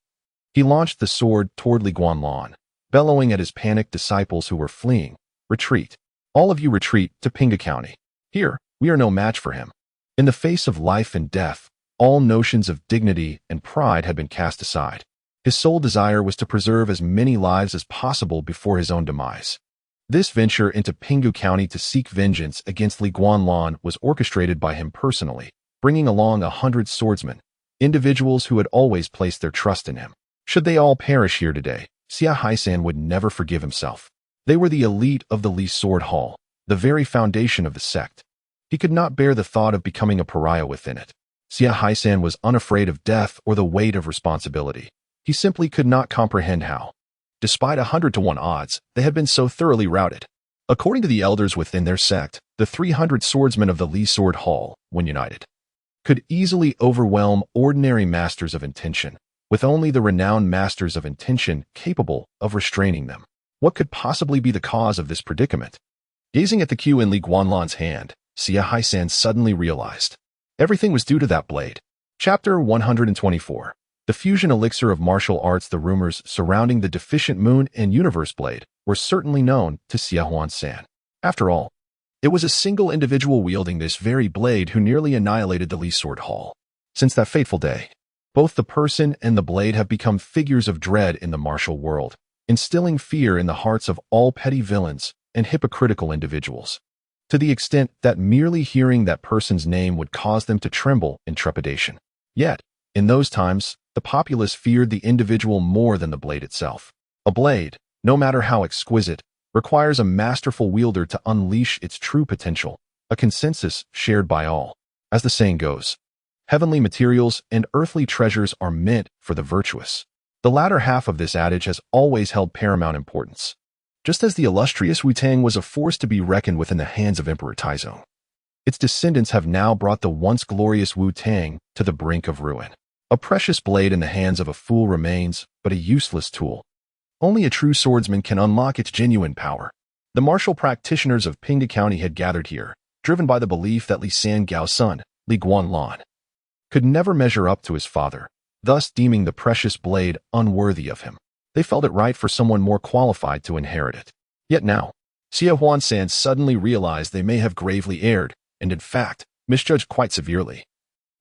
He launched the sword toward Li Guanlan, bellowing at his panicked disciples who were fleeing, retreat. All of you retreat to Pinghu County. Here, we are no match for him. In the face of life and death, all notions of dignity and pride had been cast aside. His sole desire was to preserve as many lives as possible before his own demise. This venture into Pinghu County to seek vengeance against Li Guanlan was orchestrated by him personally, bringing along 100 swordsmen, individuals who had always placed their trust in him. Should they all perish here today, Xie Haisen would never forgive himself. They were the elite of the Li Sword Hall, the very foundation of the sect. He could not bear the thought of becoming a pariah within it. Xia Haisan was unafraid of death or the weight of responsibility. He simply could not comprehend how, despite 100-to-1 odds, they had been so thoroughly routed. According to the elders within their sect, the 300 swordsmen of the Li Sword Hall, when united, could easily overwhelm ordinary masters of intention, with only the renowned masters of intention capable of restraining them. What could possibly be the cause of this predicament? Gazing at the cue in Li Guanlan's hand, Xia Haisan suddenly realized everything was due to that blade. Chapter 124. The fusion elixir of martial arts. The rumors surrounding the deficient moon and universe blade were certainly known to Xia Huansan. After all, it was a single individual wielding this very blade who nearly annihilated the Li Sword Hall. Since that fateful day, both the person and the blade have become figures of dread in the martial world, instilling fear in the hearts of all petty villains and hypocritical individuals, to the extent that merely hearing that person's name would cause them to tremble in trepidation. Yet, in those times, the populace feared the individual more than the blade itself. A blade, no matter how exquisite, requires a masterful wielder to unleash its true potential, a consensus shared by all. As the saying goes, heavenly materials and earthly treasures are meant for the virtuous. The latter half of this adage has always held paramount importance, just as the illustrious Wu Tang was a force to be reckoned with in the hands of Emperor Taizong. Its descendants have now brought the once glorious Wu Tang to the brink of ruin. A precious blade in the hands of a fool remains but a useless tool. Only a true swordsman can unlock its genuine power. The martial practitioners of Pinghu County had gathered here, driven by the belief that Li San Gao's son, Li Guanlan, could never measure up to his father, thus deeming the precious blade unworthy of him. They felt it right for someone more qualified to inherit it. Yet now, Xia Huansan suddenly realized they may have gravely erred, and in fact, misjudged quite severely.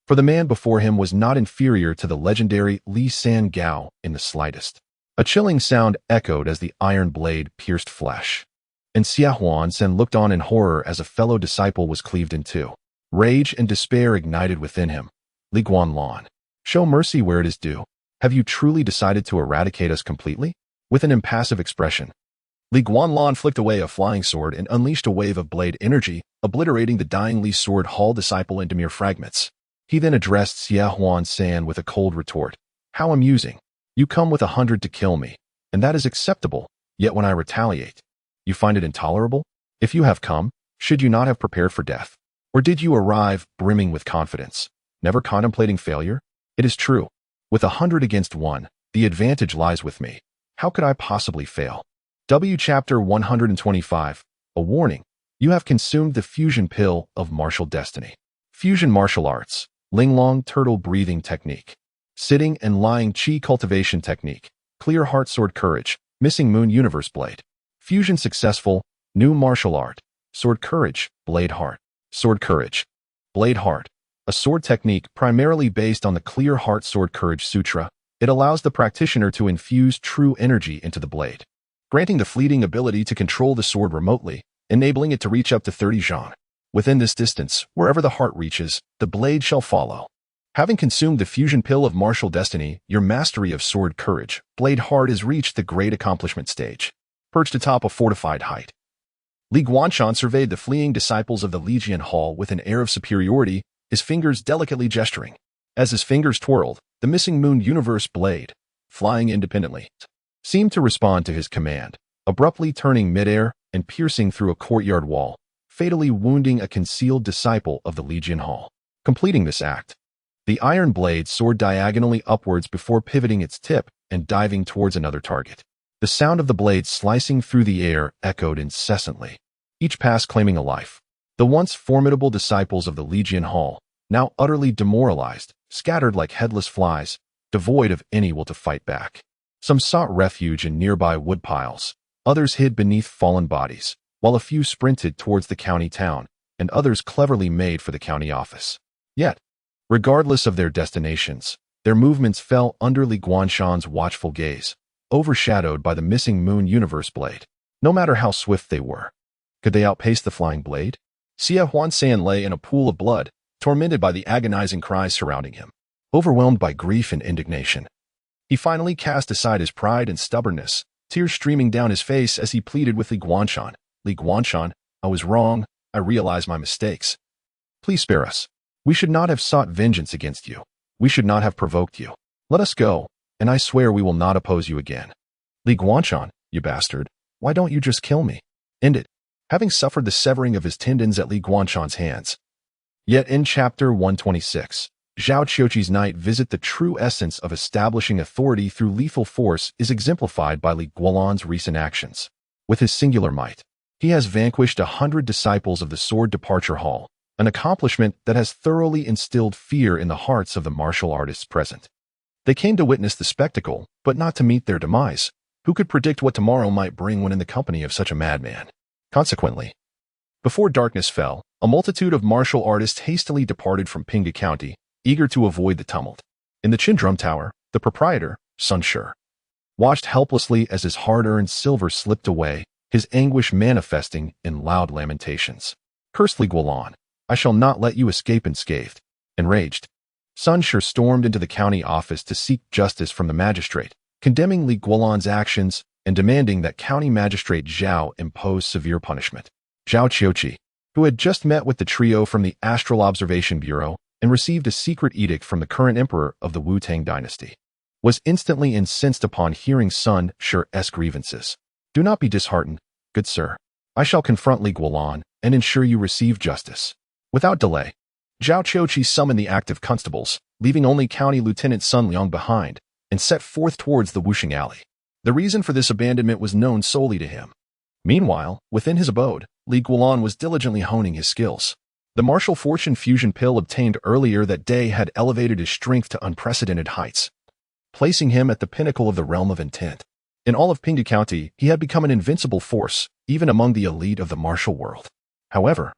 For the man before him was not inferior to the legendary Li San Gao in the slightest. A chilling sound echoed as the iron blade pierced flesh, and Xia Huansan looked on in horror as a fellow disciple was cleaved in two. Rage and despair ignited within him. Li Guanlan, show mercy where it is due. Have you truly decided to eradicate us completely? With an impassive expression, Li Guanlan flicked away a flying sword and unleashed a wave of blade energy, obliterating the dying Li Sword Hall disciple into mere fragments. He then addressed Xia Huansan with a cold retort. How amusing. You come with 100 to kill me, and that is acceptable, yet when I retaliate, you find it intolerable? If you have come, should you not have prepared for death? Or did you arrive brimming with confidence, never contemplating failure? It is true. With 100 against 1, the advantage lies with me. How could I possibly fail? Chapter 125. A warning. You have consumed the fusion pill of martial destiny. Fusion martial arts. Linglong turtle breathing technique. Sitting and lying chi cultivation technique. Clear heart sword courage. Missing moon universe blade. Fusion successful. New martial art. Sword courage. Blade heart. Sword courage. Blade heart. A sword technique primarily based on the Clear Heart Sword Courage Sutra. It allows the practitioner to infuse true energy into the blade, granting the fleeting ability to control the sword remotely, enabling it to reach up to 30 zhang. Within this distance, wherever the heart reaches, the blade shall follow. Having consumed the fusion pill of martial destiny, your mastery of sword courage, blade heart, has reached the great accomplishment stage. Perched atop a fortified height, Li Guanshan surveyed the fleeing disciples of the Legion Hall with an air of superiority, his fingers delicately gesturing. As his fingers twirled, the missing moon universe blade, flying independently, seemed to respond to his command, abruptly turning midair and piercing through a courtyard wall, fatally wounding a concealed disciple of the Legion Hall. Completing this act, the iron blade soared diagonally upwards before pivoting its tip and diving towards another target. The sound of the blade slicing through the air echoed incessantly, each pass claiming a life. The once formidable disciples of the Legion Hall, now utterly demoralized, scattered like headless flies, devoid of any will to fight back. Some sought refuge in nearby woodpiles, others hid beneath fallen bodies, while a few sprinted towards the county town, and others cleverly made for the county office. Yet, regardless of their destinations, their movements fell under Li Guanshan's watchful gaze, overshadowed by the missing moon universe blade. No matter how swift they were, could they outpace the flying blade? Xia Huansan lay in a pool of blood, tormented by the agonizing cries surrounding him. Overwhelmed by grief and indignation, he finally cast aside his pride and stubbornness, tears streaming down his face as he pleaded with Li Guanshan. Li Guanshan, I was wrong. I realize my mistakes. Please spare us. We should not have sought vengeance against you. We should not have provoked you. Let us go, and I swear we will not oppose you again. Li Guanshan, you bastard, why don't you just kill me? End it. Having suffered the severing of his tendons at Li Guanshan's hands. Yet in chapter 126, Zhao Qiuqi's night visit, the true essence of establishing authority through lethal force is exemplified by Li Guanlan's recent actions. With his singular might, he has vanquished 100 disciples of the Sword Departure Hall, an accomplishment that has thoroughly instilled fear in the hearts of the martial artists present. They came to witness the spectacle, but not to meet their demise. Who could predict what tomorrow might bring when in the company of such a madman? Consequently, before darkness fell, a multitude of martial artists hastily departed from Pinghu County, eager to avoid the tumult. In the Qin Drum Tower, the proprietor, Sun Shi, watched helplessly as his hard-earned silver slipped away, his anguish manifesting in loud lamentations. Cursed Li Guanlan, I shall not let you escape unscathed. Enraged, Sun Shi stormed into the county office to seek justice from the magistrate, condemning Li Guanlan's actions and demanding that County Magistrate Zhao impose severe punishment. Zhao Qiuqi, who had just met with the trio from the Astral Observation Bureau and received a secret edict from the current emperor of the Wu-Tang dynasty, was instantly incensed upon hearing Sun Shi's grievances. Do not be disheartened, good sir. I shall confront Li Guanlan and ensure you receive justice. Without delay, Zhao Qiuqi summoned the active constables, leaving only County Lieutenant Sun Liang behind, and set forth towards the Wuxing Alley. The reason for this abandonment was known solely to him. Meanwhile, within his abode, Li Guanlan was diligently honing his skills. The martial fortune fusion pill obtained earlier that day had elevated his strength to unprecedented heights, placing him at the pinnacle of the realm of intent. In all of Pinghu County, he had become an invincible force, even among the elite of the martial world. However,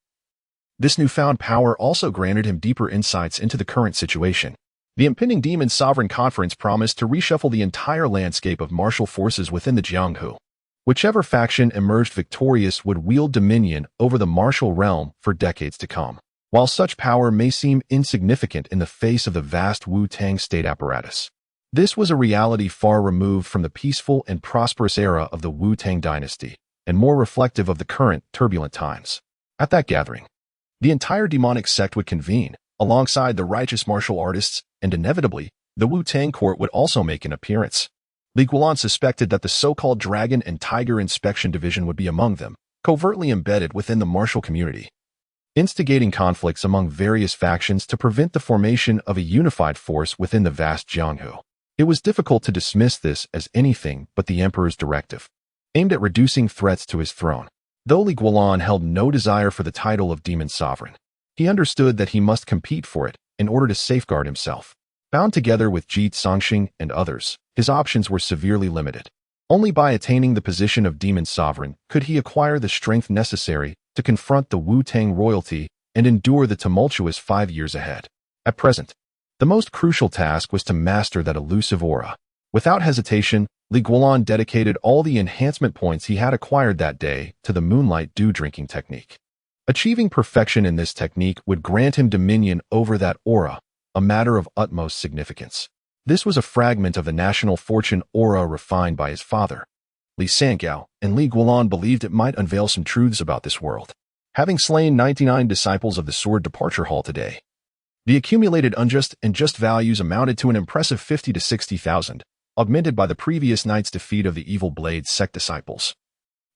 this newfound power also granted him deeper insights into the current situation. The impending Demon Sovereign Conference promised to reshuffle the entire landscape of martial forces within the Jianghu. Whichever faction emerged victorious would wield dominion over the martial realm for decades to come. While such power may seem insignificant in the face of the vast Wu-Tang state apparatus, this was a reality far removed from the peaceful and prosperous era of the Wu-Tang dynasty, and more reflective of the current turbulent times. At that gathering, the entire demonic sect would convene, alongside the righteous martial artists, and inevitably, the Wu-Tang court would also make an appearance. Li Guanlan suspected that the so-called Dragon and Tiger Inspection Division would be among them, covertly embedded within the martial community, instigating conflicts among various factions to prevent the formation of a unified force within the vast Jianghu. It was difficult to dismiss this as anything but the emperor's directive, aimed at reducing threats to his throne. Though Li Guanlan held no desire for the title of Demon Sovereign, he understood that he must compete for it in order to safeguard himself. Bound together with Ji Songxing and others, his options were severely limited. Only by attaining the position of Demon Sovereign could he acquire the strength necessary to confront the Wu-Tang royalty and endure the tumultuous 5 years ahead. At present, the most crucial task was to master that elusive aura. Without hesitation, Li Guanlan dedicated all the enhancement points he had acquired that day to the moonlight dew drinking technique. Achieving perfection in this technique would grant him dominion over that aura, a matter of utmost significance. This was a fragment of the national fortune aura refined by his father, Li Sanqiao, and Li Guanlan believed it might unveil some truths about this world. Having slain 99 disciples of the Sword Departure Hall today, the accumulated unjust and just values amounted to an impressive 50 to 60,000, augmented by the previous night's defeat of the evil Blade sect disciples,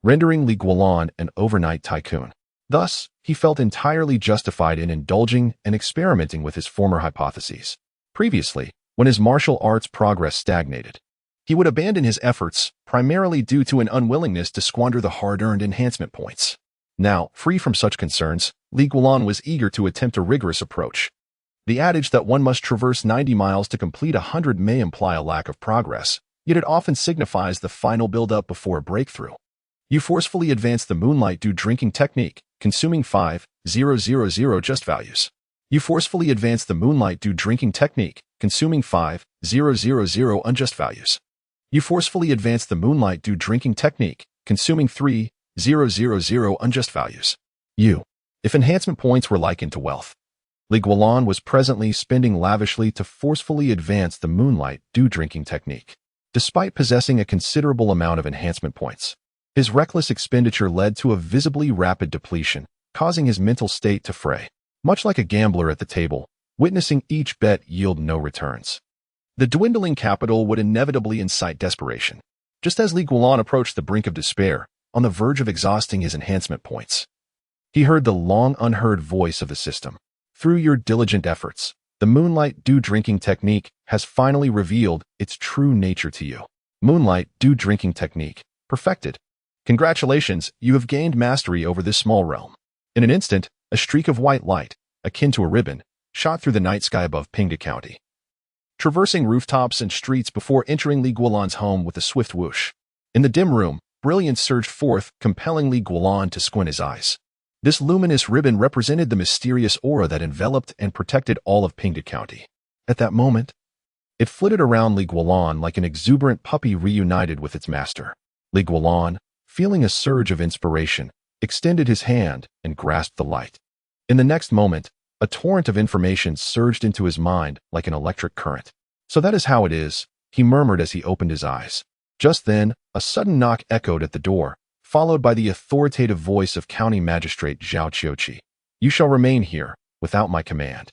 rendering Li Guanlan an overnight tycoon. Thus, he felt entirely justified in indulging and experimenting with his former hypotheses. Previously, when his martial arts progress stagnated, he would abandon his efforts, primarily due to an unwillingness to squander the hard-earned enhancement points. Now, free from such concerns, Li Guanlan was eager to attempt a rigorous approach. The adage that one must traverse 90 miles to complete 100 may imply a lack of progress, yet it often signifies the final build-up before a breakthrough. You forcefully advance the moonlight dew drinking technique, consuming 5,000 just values. You forcefully advance the moonlight dew drinking technique, consuming 5,000 unjust values. You forcefully advance the moonlight dew drinking technique, consuming 3,000 unjust values. If enhancement points were likened to wealth, Li Guanlan was presently spending lavishly to forcefully advance the moonlight dew drinking technique. Despite possessing a considerable amount of enhancement points, his reckless expenditure led to a visibly rapid depletion, causing his mental state to fray. much like a gambler at the table, witnessing each bet yield no returns. The dwindling capital would inevitably incite desperation, just as Li Guanlan approached the brink of despair, on the verge of exhausting his enhancement points. He heard the long-unheard voice of the system. Through your diligent efforts, the Moonlight Dew drinking technique has finally revealed its true nature to you. Moonlight Dew drinking technique, perfected. Congratulations, you have gained mastery over this small realm. In an instant, a streak of white light, akin to a ribbon, shot through the night sky above Pinghu County, traversing rooftops and streets before entering Li Guanlan's home with a swift whoosh. In the dim room, brilliance surged forth, compelling Li Guanlan to squint his eyes. This luminous ribbon represented the mysterious aura that enveloped and protected all of Pinghu County. At that moment, it flitted around Li Guanlan like an exuberant puppy reunited with its master. Li Guanlan, feeling a surge of inspiration, extended his hand and grasped the light. In the next moment, a torrent of information surged into his mind like an electric current. So that is how it is, he murmured as he opened his eyes. Just then, a sudden knock echoed at the door, followed by the authoritative voice of County Magistrate Zhao Qiuqi. You shall remain here, without my command.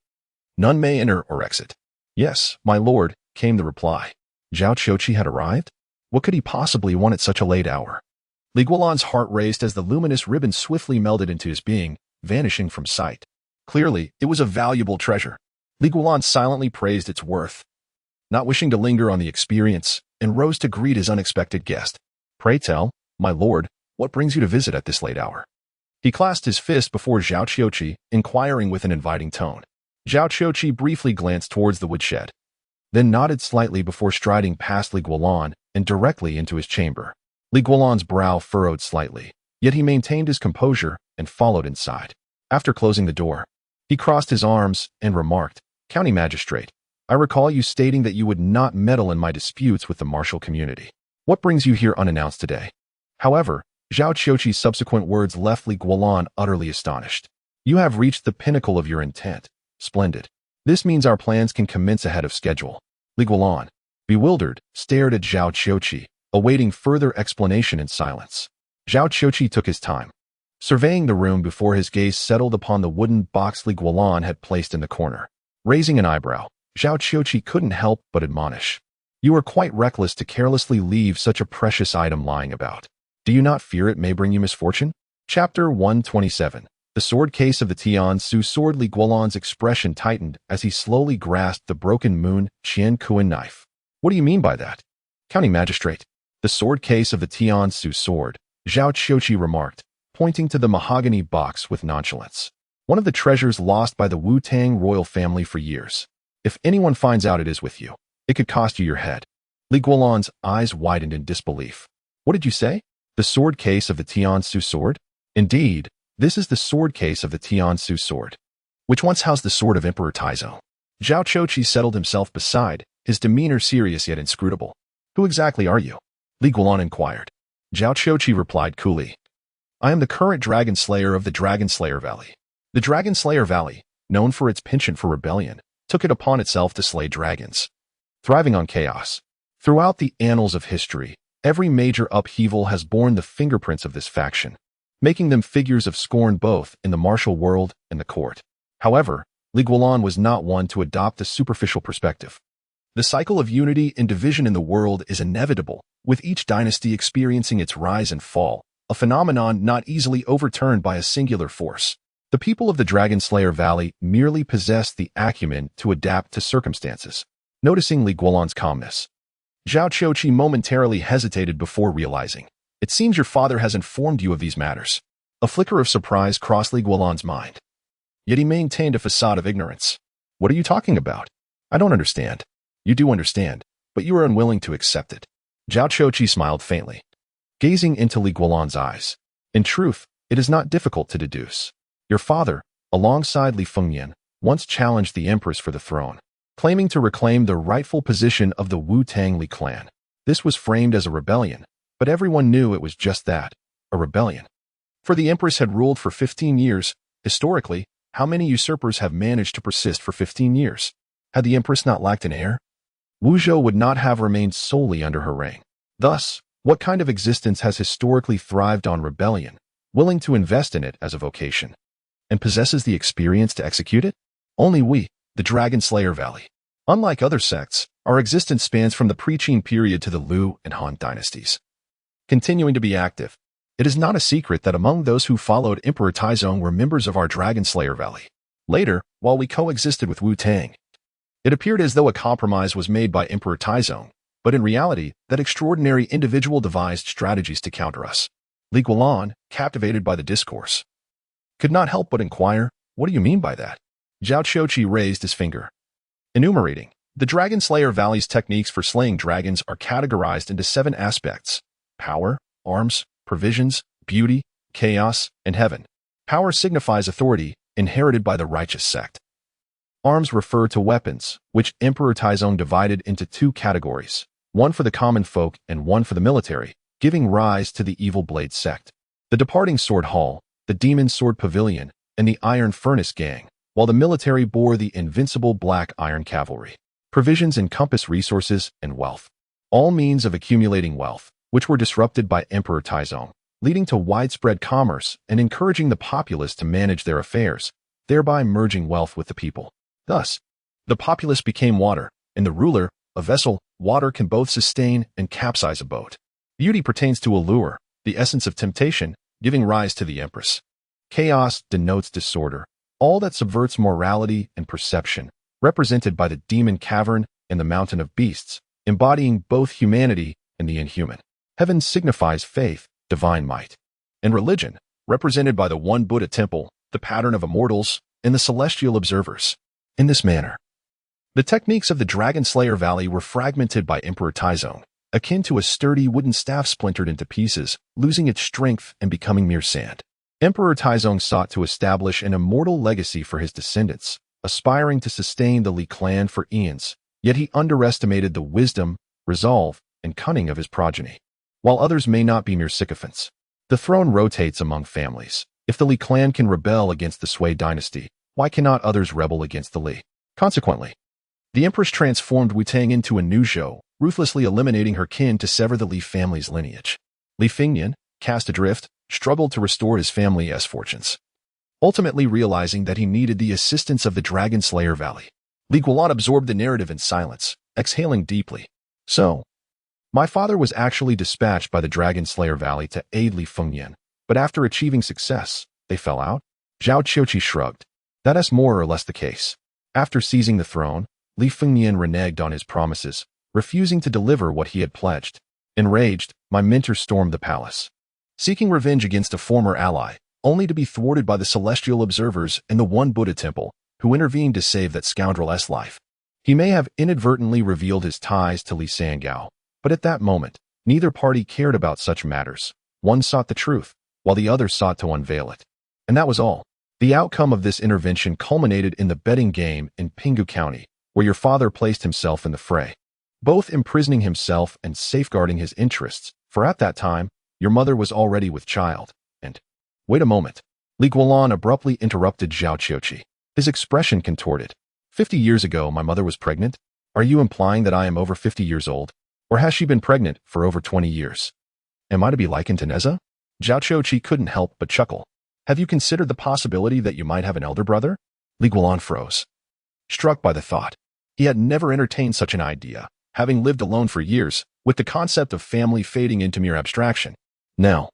None may enter or exit. Yes, my lord, came the reply. Zhao Qiuqi had arrived? What could he possibly want at such a late hour? Li Guanlan's heart raced as the luminous ribbon swiftly melded into his being, vanishing from sight. Clearly, it was a valuable treasure. Li Guanlan silently praised its worth, not wishing to linger on the experience, and rose to greet his unexpected guest. Pray tell, my lord, what brings you to visit at this late hour? He clasped his fist before Zhao Qiuqi, inquiring with an inviting tone. Zhao Qiuqi briefly glanced towards the woodshed, then nodded slightly before striding past Li Guanlan and directly into his chamber. Li Guanlan's brow furrowed slightly, yet he maintained his composure and followed inside. After closing the door, he crossed his arms and remarked, County Magistrate, I recall you stating that you would not meddle in my disputes with the martial community. What brings you here unannounced today? However, Zhao Qiuqi's subsequent words left Li Guanlan utterly astonished. You have reached the pinnacle of your intent. Splendid. This means our plans can commence ahead of schedule. Li Guanlan, bewildered, stared at Zhao Qiuqi, awaiting further explanation in silence. Zhao Qiuqi took his time, surveying the room before his gaze settled upon the wooden box Li Guanlan had placed in the corner. Raising an eyebrow, Zhao Qiuqi couldn't help but admonish. You are quite reckless to carelessly leave such a precious item lying about. Do you not fear it may bring you misfortune? Chapter 127. The sword case of the Tian-Su sword. Li Guanlan's expression tightened as he slowly grasped the broken moon Qian Kuan knife. What do you mean by that? County Magistrate. The sword case of the Tian-Su sword, Zhao Qiuqi remarked, pointing to the mahogany box with nonchalance. One of the treasures lost by the Wu-Tang royal family for years. If anyone finds out it is with you, it could cost you your head. Li Guanlan's eyes widened in disbelief. What did you say? The sword case of the Tian-Su sword? Indeed, this is the sword case of the Tian-Su sword, which once housed the sword of Emperor Taizo. Zhao Qiuqi settled himself beside, his demeanor serious yet inscrutable. Who exactly are you? Li Guanlan inquired. Zhao Qiuqi replied coolly. I am the current Dragon Slayer of the Dragon Slayer Valley. The Dragon Slayer Valley, known for its penchant for rebellion, took it upon itself to slay dragons, thriving on chaos. Throughout the annals of history, every major upheaval has borne the fingerprints of this faction, making them figures of scorn both in the martial world and the court. However, Li Guanlan was not one to adopt a superficial perspective. The cycle of unity and division in the world is inevitable, with each dynasty experiencing its rise and fall, a phenomenon not easily overturned by a singular force. The people of the Dragon Slayer Valley merely possess the acumen to adapt to circumstances. Noticing Li Guanlan's calmness, Zhao Qiuqi momentarily hesitated before realizing. It seems your father has informed you of these matters. A flicker of surprise crossed Li Guanlan's mind. Yet he maintained a facade of ignorance. What are you talking about? I don't understand. You do understand, but you are unwilling to accept it. Zhao Qiuqi smiled faintly, gazing into Li Guanlan's eyes. In truth, it is not difficult to deduce. Your father, alongside Li Fengyan, once challenged the empress for the throne, claiming to reclaim the rightful position of the Wu-Tang Li clan. This was framed as a rebellion, but everyone knew it was just that, a rebellion. For the empress had ruled for 15 years. Historically, how many usurpers have managed to persist for 15 years? Had the empress not lacked an heir, Wuzhou would not have remained solely under her reign. Thus, what kind of existence has historically thrived on rebellion, willing to invest in it as a vocation? and possesses the experience to execute it? Only we, the Dragon Slayer Valley. Unlike other sects, our existence spans from the pre-Qin period to the Liu and Han dynasties. Continuing to be active, it is not a secret that among those who followed Emperor Taizong were members of our Dragon Slayer Valley. Later, while we coexisted with Wu Tang, it appeared as though a compromise was made by Emperor Taizong, but in reality, that extraordinary individual devised strategies to counter us. Li Guanlan, captivated by the discourse, could not help but inquire, "What do you mean by that?" Zhao Qiuqi raised his finger, enumerating. The Dragon Slayer Valley's techniques for slaying dragons are categorized into 7 aspects: power, arms, provisions, beauty, chaos, and heaven. Power signifies authority, inherited by the righteous sect. Arms refer to weapons, which Emperor Taizong divided into 2 categories, one for the common folk and one for the military, giving rise to the Evil Blade sect. The Departing Sword Hall, the Demon Sword Pavilion, and the Iron Furnace Gang, while the military bore the invincible Black Iron Cavalry. Provisions encompass resources and wealth, all means of accumulating wealth, which were disrupted by Emperor Taizong, leading to widespread commerce and encouraging the populace to manage their affairs, thereby merging wealth with the people. Thus, the populace became water, and the ruler, a vessel. Water can both sustain and capsize a boat. Beauty pertains to allure, the essence of temptation, giving rise to the Empress. Chaos denotes disorder, all that subverts morality and perception, represented by the Demon Cavern and the Mountain of Beasts, embodying both humanity and the inhuman. Heaven signifies faith, divine might, and religion, represented by the One Buddha Temple, the pattern of immortals, and the celestial observers. In this manner, the techniques of the Dragon Slayer Valley were fragmented by Emperor Taizong, akin to a sturdy wooden staff splintered into pieces, losing its strength and becoming mere sand. Emperor Taizong sought to establish an immortal legacy for his descendants, aspiring to sustain the Li clan for eons, yet he underestimated the wisdom, resolve, and cunning of his progeny. While others may not be mere sycophants, the throne rotates among families. If the Li clan can rebel against the Sui dynasty, why cannot others rebel against the Li? Consequently, the Empress transformed Wu Tang into a new Zhou, ruthlessly eliminating her kin to sever the Li family's lineage. Li Fengnian, cast adrift, struggled to restore his family's fortunes, ultimately realizing that he needed the assistance of the Dragon Slayer Valley. Li Guanlan absorbed the narrative in silence, exhaling deeply. So, my father was actually dispatched by the Dragon Slayer Valley to aid Li Fengnian, but after achieving success, they fell out? Zhao Qiuqi shrugged. That is more or less the case. After seizing the throne, Li Fengnian reneged on his promises, refusing to deliver what he had pledged. Enraged, my mentor stormed the palace, seeking revenge against a former ally, only to be thwarted by the celestial observers and the One Buddha Temple, who intervened to save that scoundrel's life. He may have inadvertently revealed his ties to Li Sangao, but at that moment, neither party cared about such matters. One sought the truth, while the other sought to unveil it. And that was all. The outcome of this intervention culminated in the betting game in Pinghu County, where your father placed himself in the fray, both imprisoning himself and safeguarding his interests, for at that time, your mother was already with child, and— Wait a moment. Li Guanlan abruptly interrupted Zhao Qiuqi, his expression contorted. 50 years ago, my mother was pregnant? Are you implying that I am over 50 years old? Or has she been pregnant for over 20 years? Am I to be likened to Neza? Zhao Qiuqi couldn't help but chuckle. Have you considered the possibility that you might have an elder brother? Li Guanlan froze, struck by the thought. He had never entertained such an idea, having lived alone for years, with the concept of family fading into mere abstraction. Now,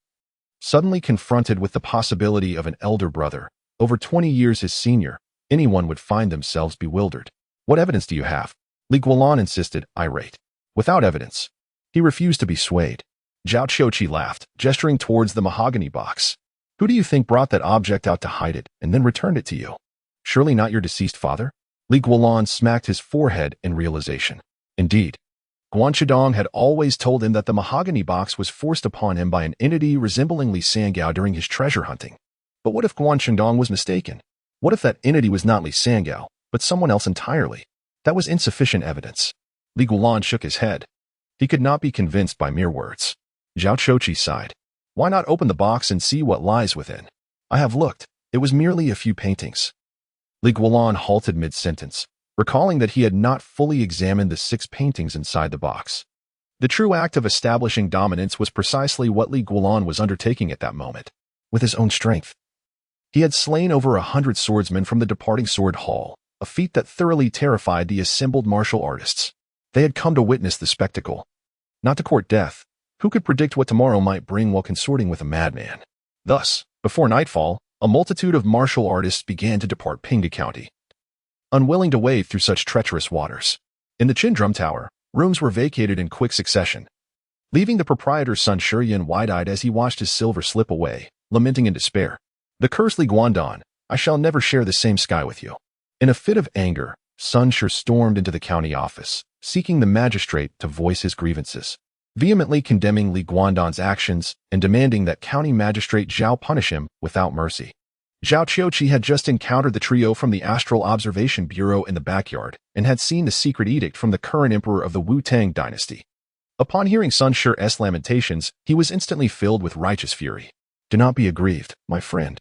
suddenly confronted with the possibility of an elder brother, over 20 years his senior, anyone would find themselves bewildered. What evidence do you have? Li Guanlan insisted, irate. Without evidence. He refused to be swayed. Zhao Qiuqi laughed, gesturing towards the mahogany box. Who do you think brought that object out to hide it and then returned it to you? Surely not your deceased father? Li Guanlan smacked his forehead in realization. Indeed, Guan Chidong had always told him that the mahogany box was forced upon him by an entity resembling Li Sangao during his treasure hunting. But what if Guan Chidong was mistaken? What if that entity was not Li Sangao, but someone else entirely? That was insufficient evidence. Li Guanlan shook his head. He could not be convinced by mere words. Zhao Qiuqi sighed. Why not open the box and see what lies within? I have looked. It was merely a few paintings. Li Guanlan halted mid-sentence, recalling that he had not fully examined the 6 paintings inside the box. The true act of establishing dominance was precisely what Li Guanlan was undertaking at that moment. With his own strength, He had slain over 100 swordsmen from the departing sword hall, a feat that thoroughly terrified the assembled martial artists. They had come to witness the spectacle, not to court death. Who could predict what tomorrow might bring while consorting with a madman? Thus, before nightfall, a multitude of martial artists began to depart Pinghu County, unwilling to wade through such treacherous waters. In the Chin Drum Tower, rooms were vacated in quick succession, leaving the proprietor's son Shuryan wide-eyed as he watched his silver slip away, lamenting in despair. The cursed Li Guandan, I shall never share the same sky with you. In a fit of anger, Sun Shur stormed into the county office, seeking the magistrate to voice his grievances, vehemently condemning Li Guandan's actions and demanding that county magistrate Zhao punish him without mercy. Zhao Qiuqi had just encountered the trio from the Astral Observation Bureau in the backyard and had seen the secret edict from the current emperor of the Wu-Tang dynasty. Upon hearing Sun Shur's lamentations, he was instantly filled with righteous fury. Do not be aggrieved, my friend.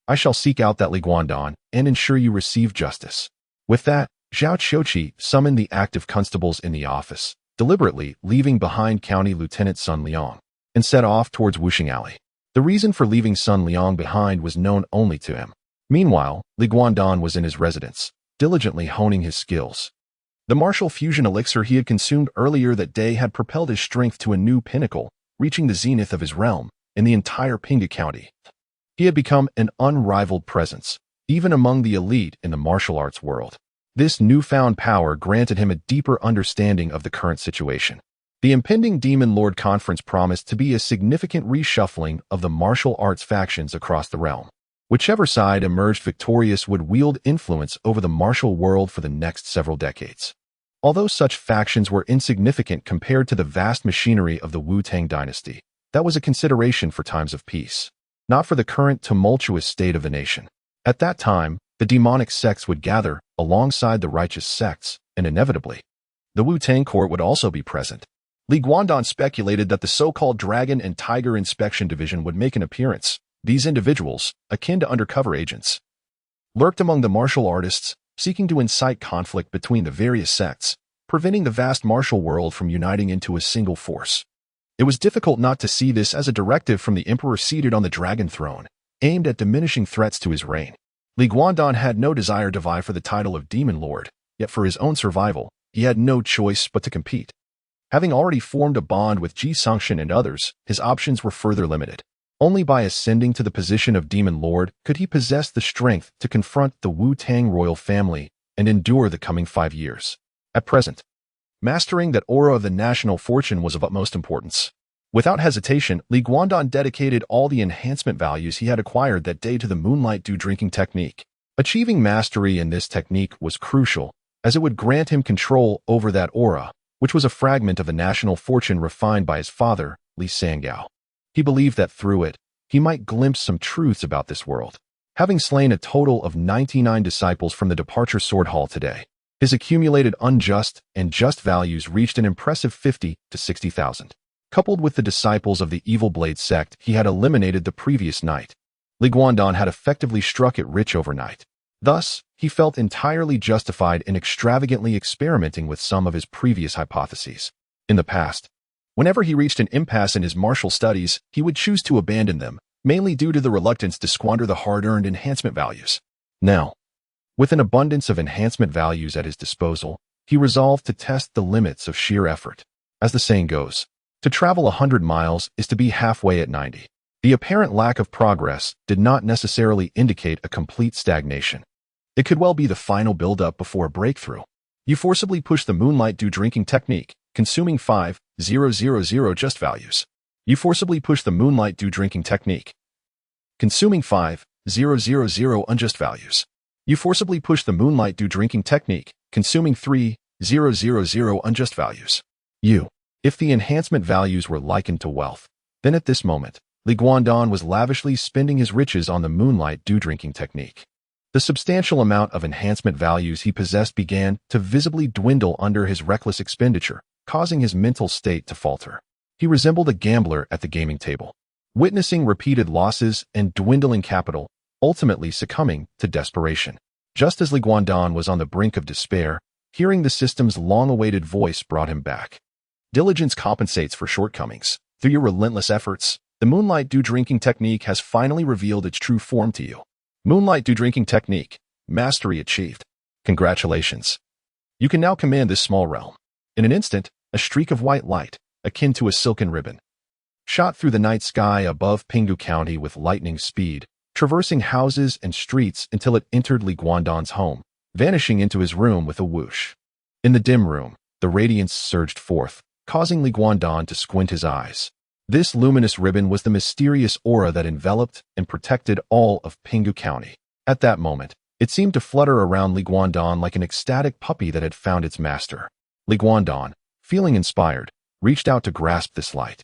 I shall seek out that Li Guandan and ensure you receive justice. With that, Zhao Qiuqi summoned the active constables in the office, deliberately leaving behind County Lieutenant Sun Liang, and set off towards Wuxing Alley. The reason for leaving Sun Liang behind was known only to him. Meanwhile, Li Guandan was in his residence, diligently honing his skills. The martial fusion elixir he had consumed earlier that day had propelled his strength to a new pinnacle, reaching the zenith of his realm in the entire Pinghu County. He had become an unrivaled presence, even among the elite in the martial arts world. This newfound power granted him a deeper understanding of the current situation. The impending Demon Lord Conference promised to be a significant reshuffling of the martial arts factions across the realm. Whichever side emerged victorious would wield influence over the martial world for the next several decades. Although such factions were insignificant compared to the vast machinery of the Wu-Tang dynasty, that was a consideration for times of peace, not for the current tumultuous state of the nation. At that time, the demonic sects would gather alongside the righteous sects, and inevitably, the Wu-Tang court would also be present. Li Guandan speculated that the so-called Dragon and Tiger Inspection Division would make an appearance. These individuals, akin to undercover agents, lurked among the martial artists, seeking to incite conflict between the various sects, preventing the vast martial world from uniting into a single force. It was difficult not to see this as a directive from the emperor seated on the dragon throne, aimed at diminishing threats to his reign. Li Guandan had no desire to vie for the title of Demon Lord, yet for his own survival, he had no choice but to compete. Having already formed a bond with Ji Sangshan and others, his options were further limited. Only by ascending to the position of Demon Lord could he possess the strength to confront the Wu-Tang royal family and endure the coming 5 years. At present, mastering that aura of the national fortune was of utmost importance. Without hesitation, Li Guandan dedicated all the enhancement values he had acquired that day to the Moonlight Dew drinking technique. Achieving mastery in this technique was crucial, as it would grant him control over that aura, which was a fragment of the national fortune refined by his father, Li Sangao. He believed that through it, he might glimpse some truths about this world. Having slain a total of 99 disciples from the departure sword hall today, his accumulated unjust and just values reached an impressive 50 to 60,000. Coupled with the disciples of the Evil Blade sect he had eliminated the previous night, Li Guandan had effectively struck it rich overnight. Thus, he felt entirely justified in extravagantly experimenting with some of his previous hypotheses. In the past, whenever he reached an impasse in his martial studies, he would choose to abandon them, mainly due to the reluctance to squander the hard-earned enhancement values. Now, with an abundance of enhancement values at his disposal, he resolved to test the limits of sheer effort. As the saying goes, to travel 100 miles is to be halfway at 90. The apparent lack of progress did not necessarily indicate a complete stagnation. It could well be the final build-up before a breakthrough. You forcibly push the Moonlight Dew drinking technique, consuming 5,000 just values. You forcibly push the Moonlight Dew drinking technique, consuming 5,000 unjust values. You forcibly push the Moonlight Dew drinking technique, consuming 3,000 unjust values. If the enhancement values were likened to wealth, then at this moment, Li Guandan was lavishly spending his riches on the Moonlight Dew drinking technique. The substantial amount of enhancement values he possessed began to visibly dwindle under his reckless expenditure, causing his mental state to falter. He resembled a gambler at the gaming table, witnessing repeated losses and dwindling capital, ultimately succumbing to desperation. Just as Li Guandan was on the brink of despair, hearing the system's long-awaited voice brought him back. Diligence compensates for shortcomings. Through your relentless efforts, the Moonlight Dew drinking technique has finally revealed its true form to you. Moonlight dew drinking technique. Mastery achieved. Congratulations. You can now command this small realm. In an instant, a streak of white light, akin to a silken ribbon, shot through the night sky above Pinghu County with lightning speed, traversing houses and streets until it entered Li Guandan's home, vanishing into his room with a whoosh. In the dim room, the radiance surged forth, causing Li Guandan to squint his eyes. This luminous ribbon was the mysterious aura that enveloped and protected all of Pinghu County. At that moment, it seemed to flutter around Li Guandan like an ecstatic puppy that had found its master. Li Guandan, feeling inspired, reached out to grasp this light.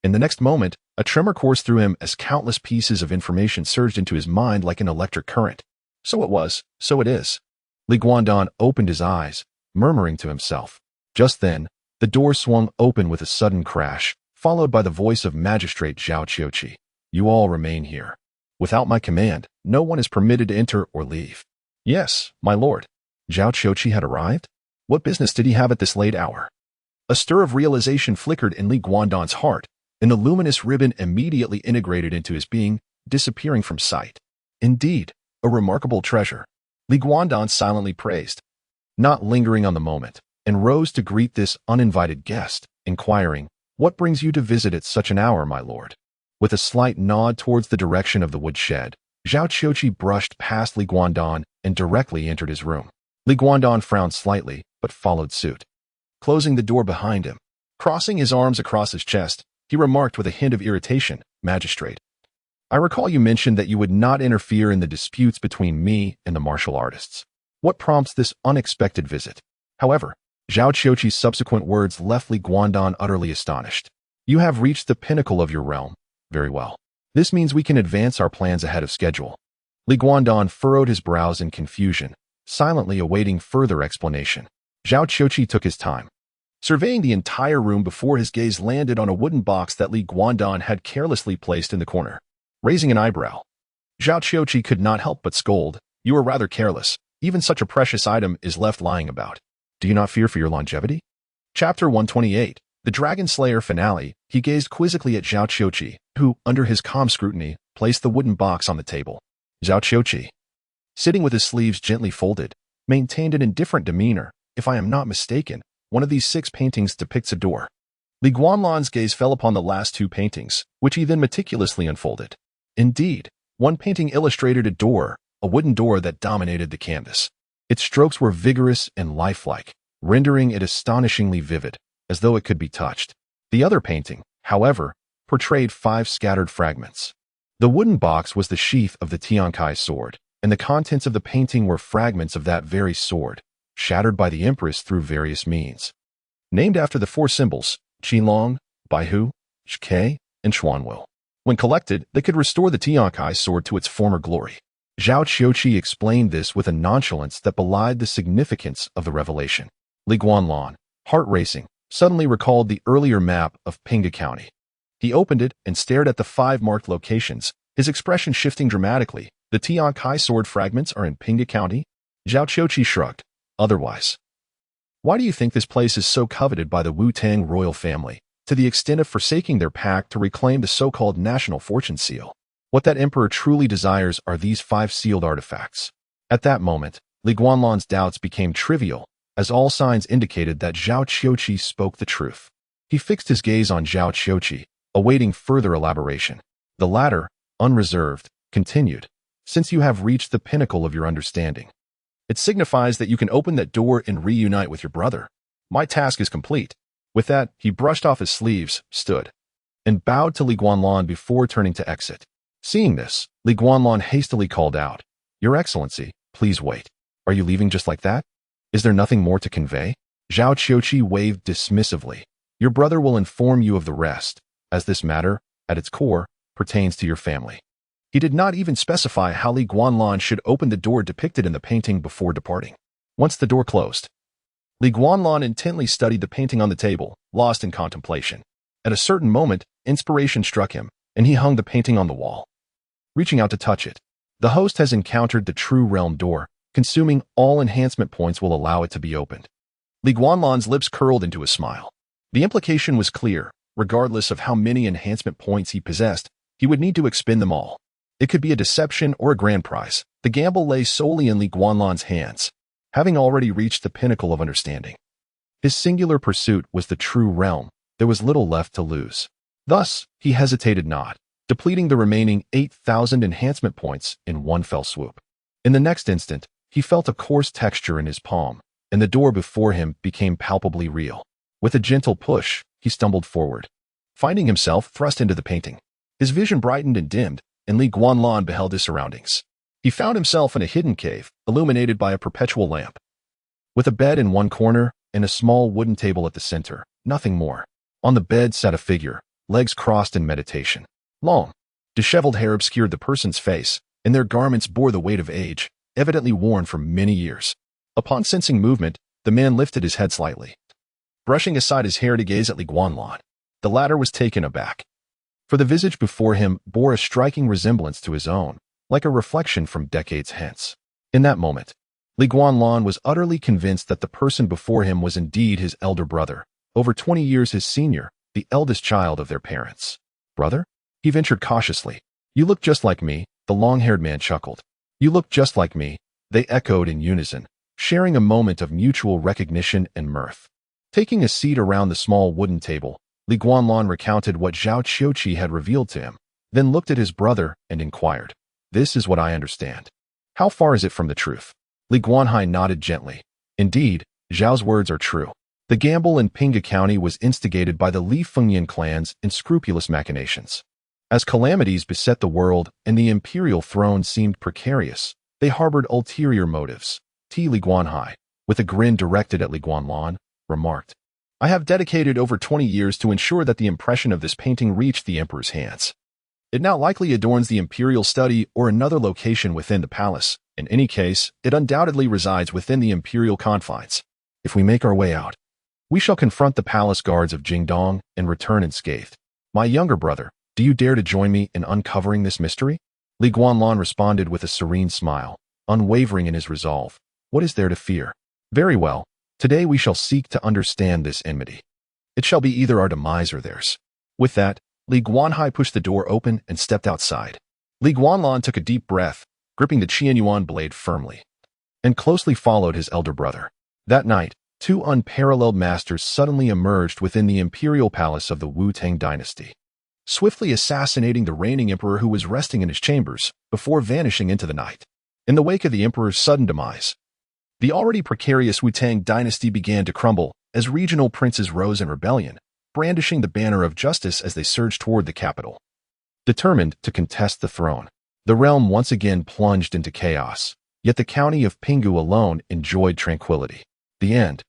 In the next moment, a tremor coursed through him as countless pieces of information surged into his mind like an electric current. So it was, so it is. Li Guandan opened his eyes, murmuring to himself. Just then, the door swung open with a sudden crash, followed by the voice of Magistrate Zhao Qiuqi. You all remain here. Without my command, no one is permitted to enter or leave. Yes, my lord. Zhao Qiuqi had arrived? What business did he have at this late hour? A stir of realization flickered in Li Guandan's heart, and the luminous ribbon immediately integrated into his being, disappearing from sight. Indeed, a remarkable treasure. Li Guandan silently praised, not lingering on the moment, and rose to greet this uninvited guest, inquiring, What brings you to visit at such an hour, my lord? With a slight nod towards the direction of the woodshed, Zhao Qiuqi brushed past Li Guandan and directly entered his room. Li Guandan frowned slightly, but followed suit. Closing the door behind him, crossing his arms across his chest, he remarked with a hint of irritation, Magistrate, I recall you mentioned that you would not interfere in the disputes between me and the martial artists. What prompts this unexpected visit? However, Zhao Qiuqi's subsequent words left Li Guandan utterly astonished. You have reached the pinnacle of your realm. Very well. This means we can advance our plans ahead of schedule. Li Guandan furrowed his brows in confusion, silently awaiting further explanation. Zhao Qiuqi took his time, surveying the entire room before his gaze landed on a wooden box that Li Guandan had carelessly placed in the corner. Raising an eyebrow, Zhao Qiuqi could not help but scold, You are rather careless. Even such a precious item is left lying about. Do you not fear for your longevity? Chapter 128, The Dragon Slayer Finale. He gazed quizzically at Zhao Qiuqi, who, under his calm scrutiny, placed the wooden box on the table. Zhao Qiuqi, sitting with his sleeves gently folded, maintained an indifferent demeanor. If I am not mistaken, one of these 6 paintings depicts a door. Li Guanlan's gaze fell upon the last 2 paintings, which he then meticulously unfolded. Indeed, one painting illustrated a door, a wooden door that dominated the canvas. Its strokes were vigorous and lifelike, rendering it astonishingly vivid, as though it could be touched. The other painting, however, portrayed 5 scattered fragments. The wooden box was the sheath of the Tiankai sword, and the contents of the painting were fragments of that very sword, shattered by the Empress through various means. Named after the 4 symbols, Qilong, Baihu, Shke, and Xuanwu. When collected, they could restore the Tiankai sword to its former glory. Zhao Qiuqi explained this with a nonchalance that belied the significance of the revelation. Li Guanlan, heart racing, suddenly recalled the earlier map of Pinghu County. He opened it and stared at the 5 marked locations, his expression shifting dramatically. The Tiankai sword fragments are in Pinghu County? Zhao Qiuqi shrugged. Otherwise. Why do you think this place is so coveted by the Wu-Tang royal family, to the extent of forsaking their pact to reclaim the so-called national fortune seal? What that emperor truly desires are these 5 sealed artifacts. At that moment, Li Guanlan's doubts became trivial, as all signs indicated that Zhao Qiuqi spoke the truth. He fixed his gaze on Zhao Qiuqi, awaiting further elaboration. The latter, unreserved, continued, Since you have reached the pinnacle of your understanding, it signifies that you can open that door and reunite with your brother. My task is complete. With that, he brushed off his sleeves, stood, and bowed to Li Guanlan before turning to exit. Seeing this, Li Guanlan hastily called out, Your Excellency, please wait. Are you leaving just like that? Is there nothing more to convey? Zhao Qiuqi waved dismissively. Your brother will inform you of the rest, as this matter, at its core, pertains to your family. He did not even specify how Li Guanlan should open the door depicted in the painting before departing. Once the door closed, Li Guanlan intently studied the painting on the table, lost in contemplation. At a certain moment, inspiration struck him, and he hung the painting on the wall. Reaching out to touch it, the host has encountered the true realm door, consuming all enhancement points will allow it to be opened. Li Guanlan's lips curled into a smile. The implication was clear. Regardless of how many enhancement points he possessed, he would need to expend them all. It could be a deception or a grand prize. The gamble lay solely in Li Guanlan's hands, having already reached the pinnacle of understanding. His singular pursuit was the true realm. There was little left to lose. Thus, he hesitated not, depleting the remaining 8,000 enhancement points in one fell swoop. In the next instant, he felt a coarse texture in his palm, and the door before him became palpably real. With a gentle push, he stumbled forward, finding himself thrust into the painting. His vision brightened and dimmed, and Li Guanlan beheld his surroundings. He found himself in a hidden cave, illuminated by a perpetual lamp. With a bed in one corner and a small wooden table at the center, nothing more. On the bed sat a figure, legs crossed in meditation. Long, disheveled hair obscured the person's face, and their garments bore the weight of age, evidently worn for many years. Upon sensing movement, the man lifted his head slightly, brushing aside his hair to gaze at Li Guanlan. The latter was taken aback, for the visage before him bore a striking resemblance to his own, like a reflection from decades hence. In that moment, Li Guanlan was utterly convinced that the person before him was indeed his elder brother, over 20 years his senior, the eldest child of their parents. Brother? He ventured cautiously. You look just like me, the long-haired man chuckled. You look just like me, they echoed in unison, sharing a moment of mutual recognition and mirth. Taking a seat around the small wooden table, Li Guanlan recounted what Zhao Qiuqi had revealed to him, then looked at his brother and inquired, "This is what I understand. How far is it from the truth?" Li Guanhai nodded gently. Indeed, Zhao's words are true. The gamble in Pinghu County was instigated by the Li Fengyan clan's unscrupulous machinations. As calamities beset the world and the imperial throne seemed precarious, they harbored ulterior motives. Li Guanhai, with a grin directed at Li Guanlan, remarked, "I have dedicated over 20 years to ensure that the impression of this painting reached the emperor's hands. It now likely adorns the imperial study or another location within the palace. In any case, it undoubtedly resides within the imperial confines. If we make our way out, we shall confront the palace guards of Jingdong and return unscathed. My younger brother, do you dare to join me in uncovering this mystery?" Li Guanlan responded with a serene smile, unwavering in his resolve. What is there to fear? Very well. Today we shall seek to understand this enmity. It shall be either our demise or theirs. With that, Li Guanhai pushed the door open and stepped outside. Li Guanlan took a deep breath, gripping the Qianyuan blade firmly, and closely followed his elder brother. That night, two unparalleled masters suddenly emerged within the imperial palace of the Wu Tang dynasty, swiftly assassinating the reigning emperor who was resting in his chambers before vanishing into the night. In the wake of the emperor's sudden demise, the already precarious Wu Tang dynasty began to crumble as regional princes rose in rebellion, brandishing the banner of justice as they surged toward the capital. Determined to contest the throne, the realm once again plunged into chaos, yet the county of Pinghu alone enjoyed tranquility. The end.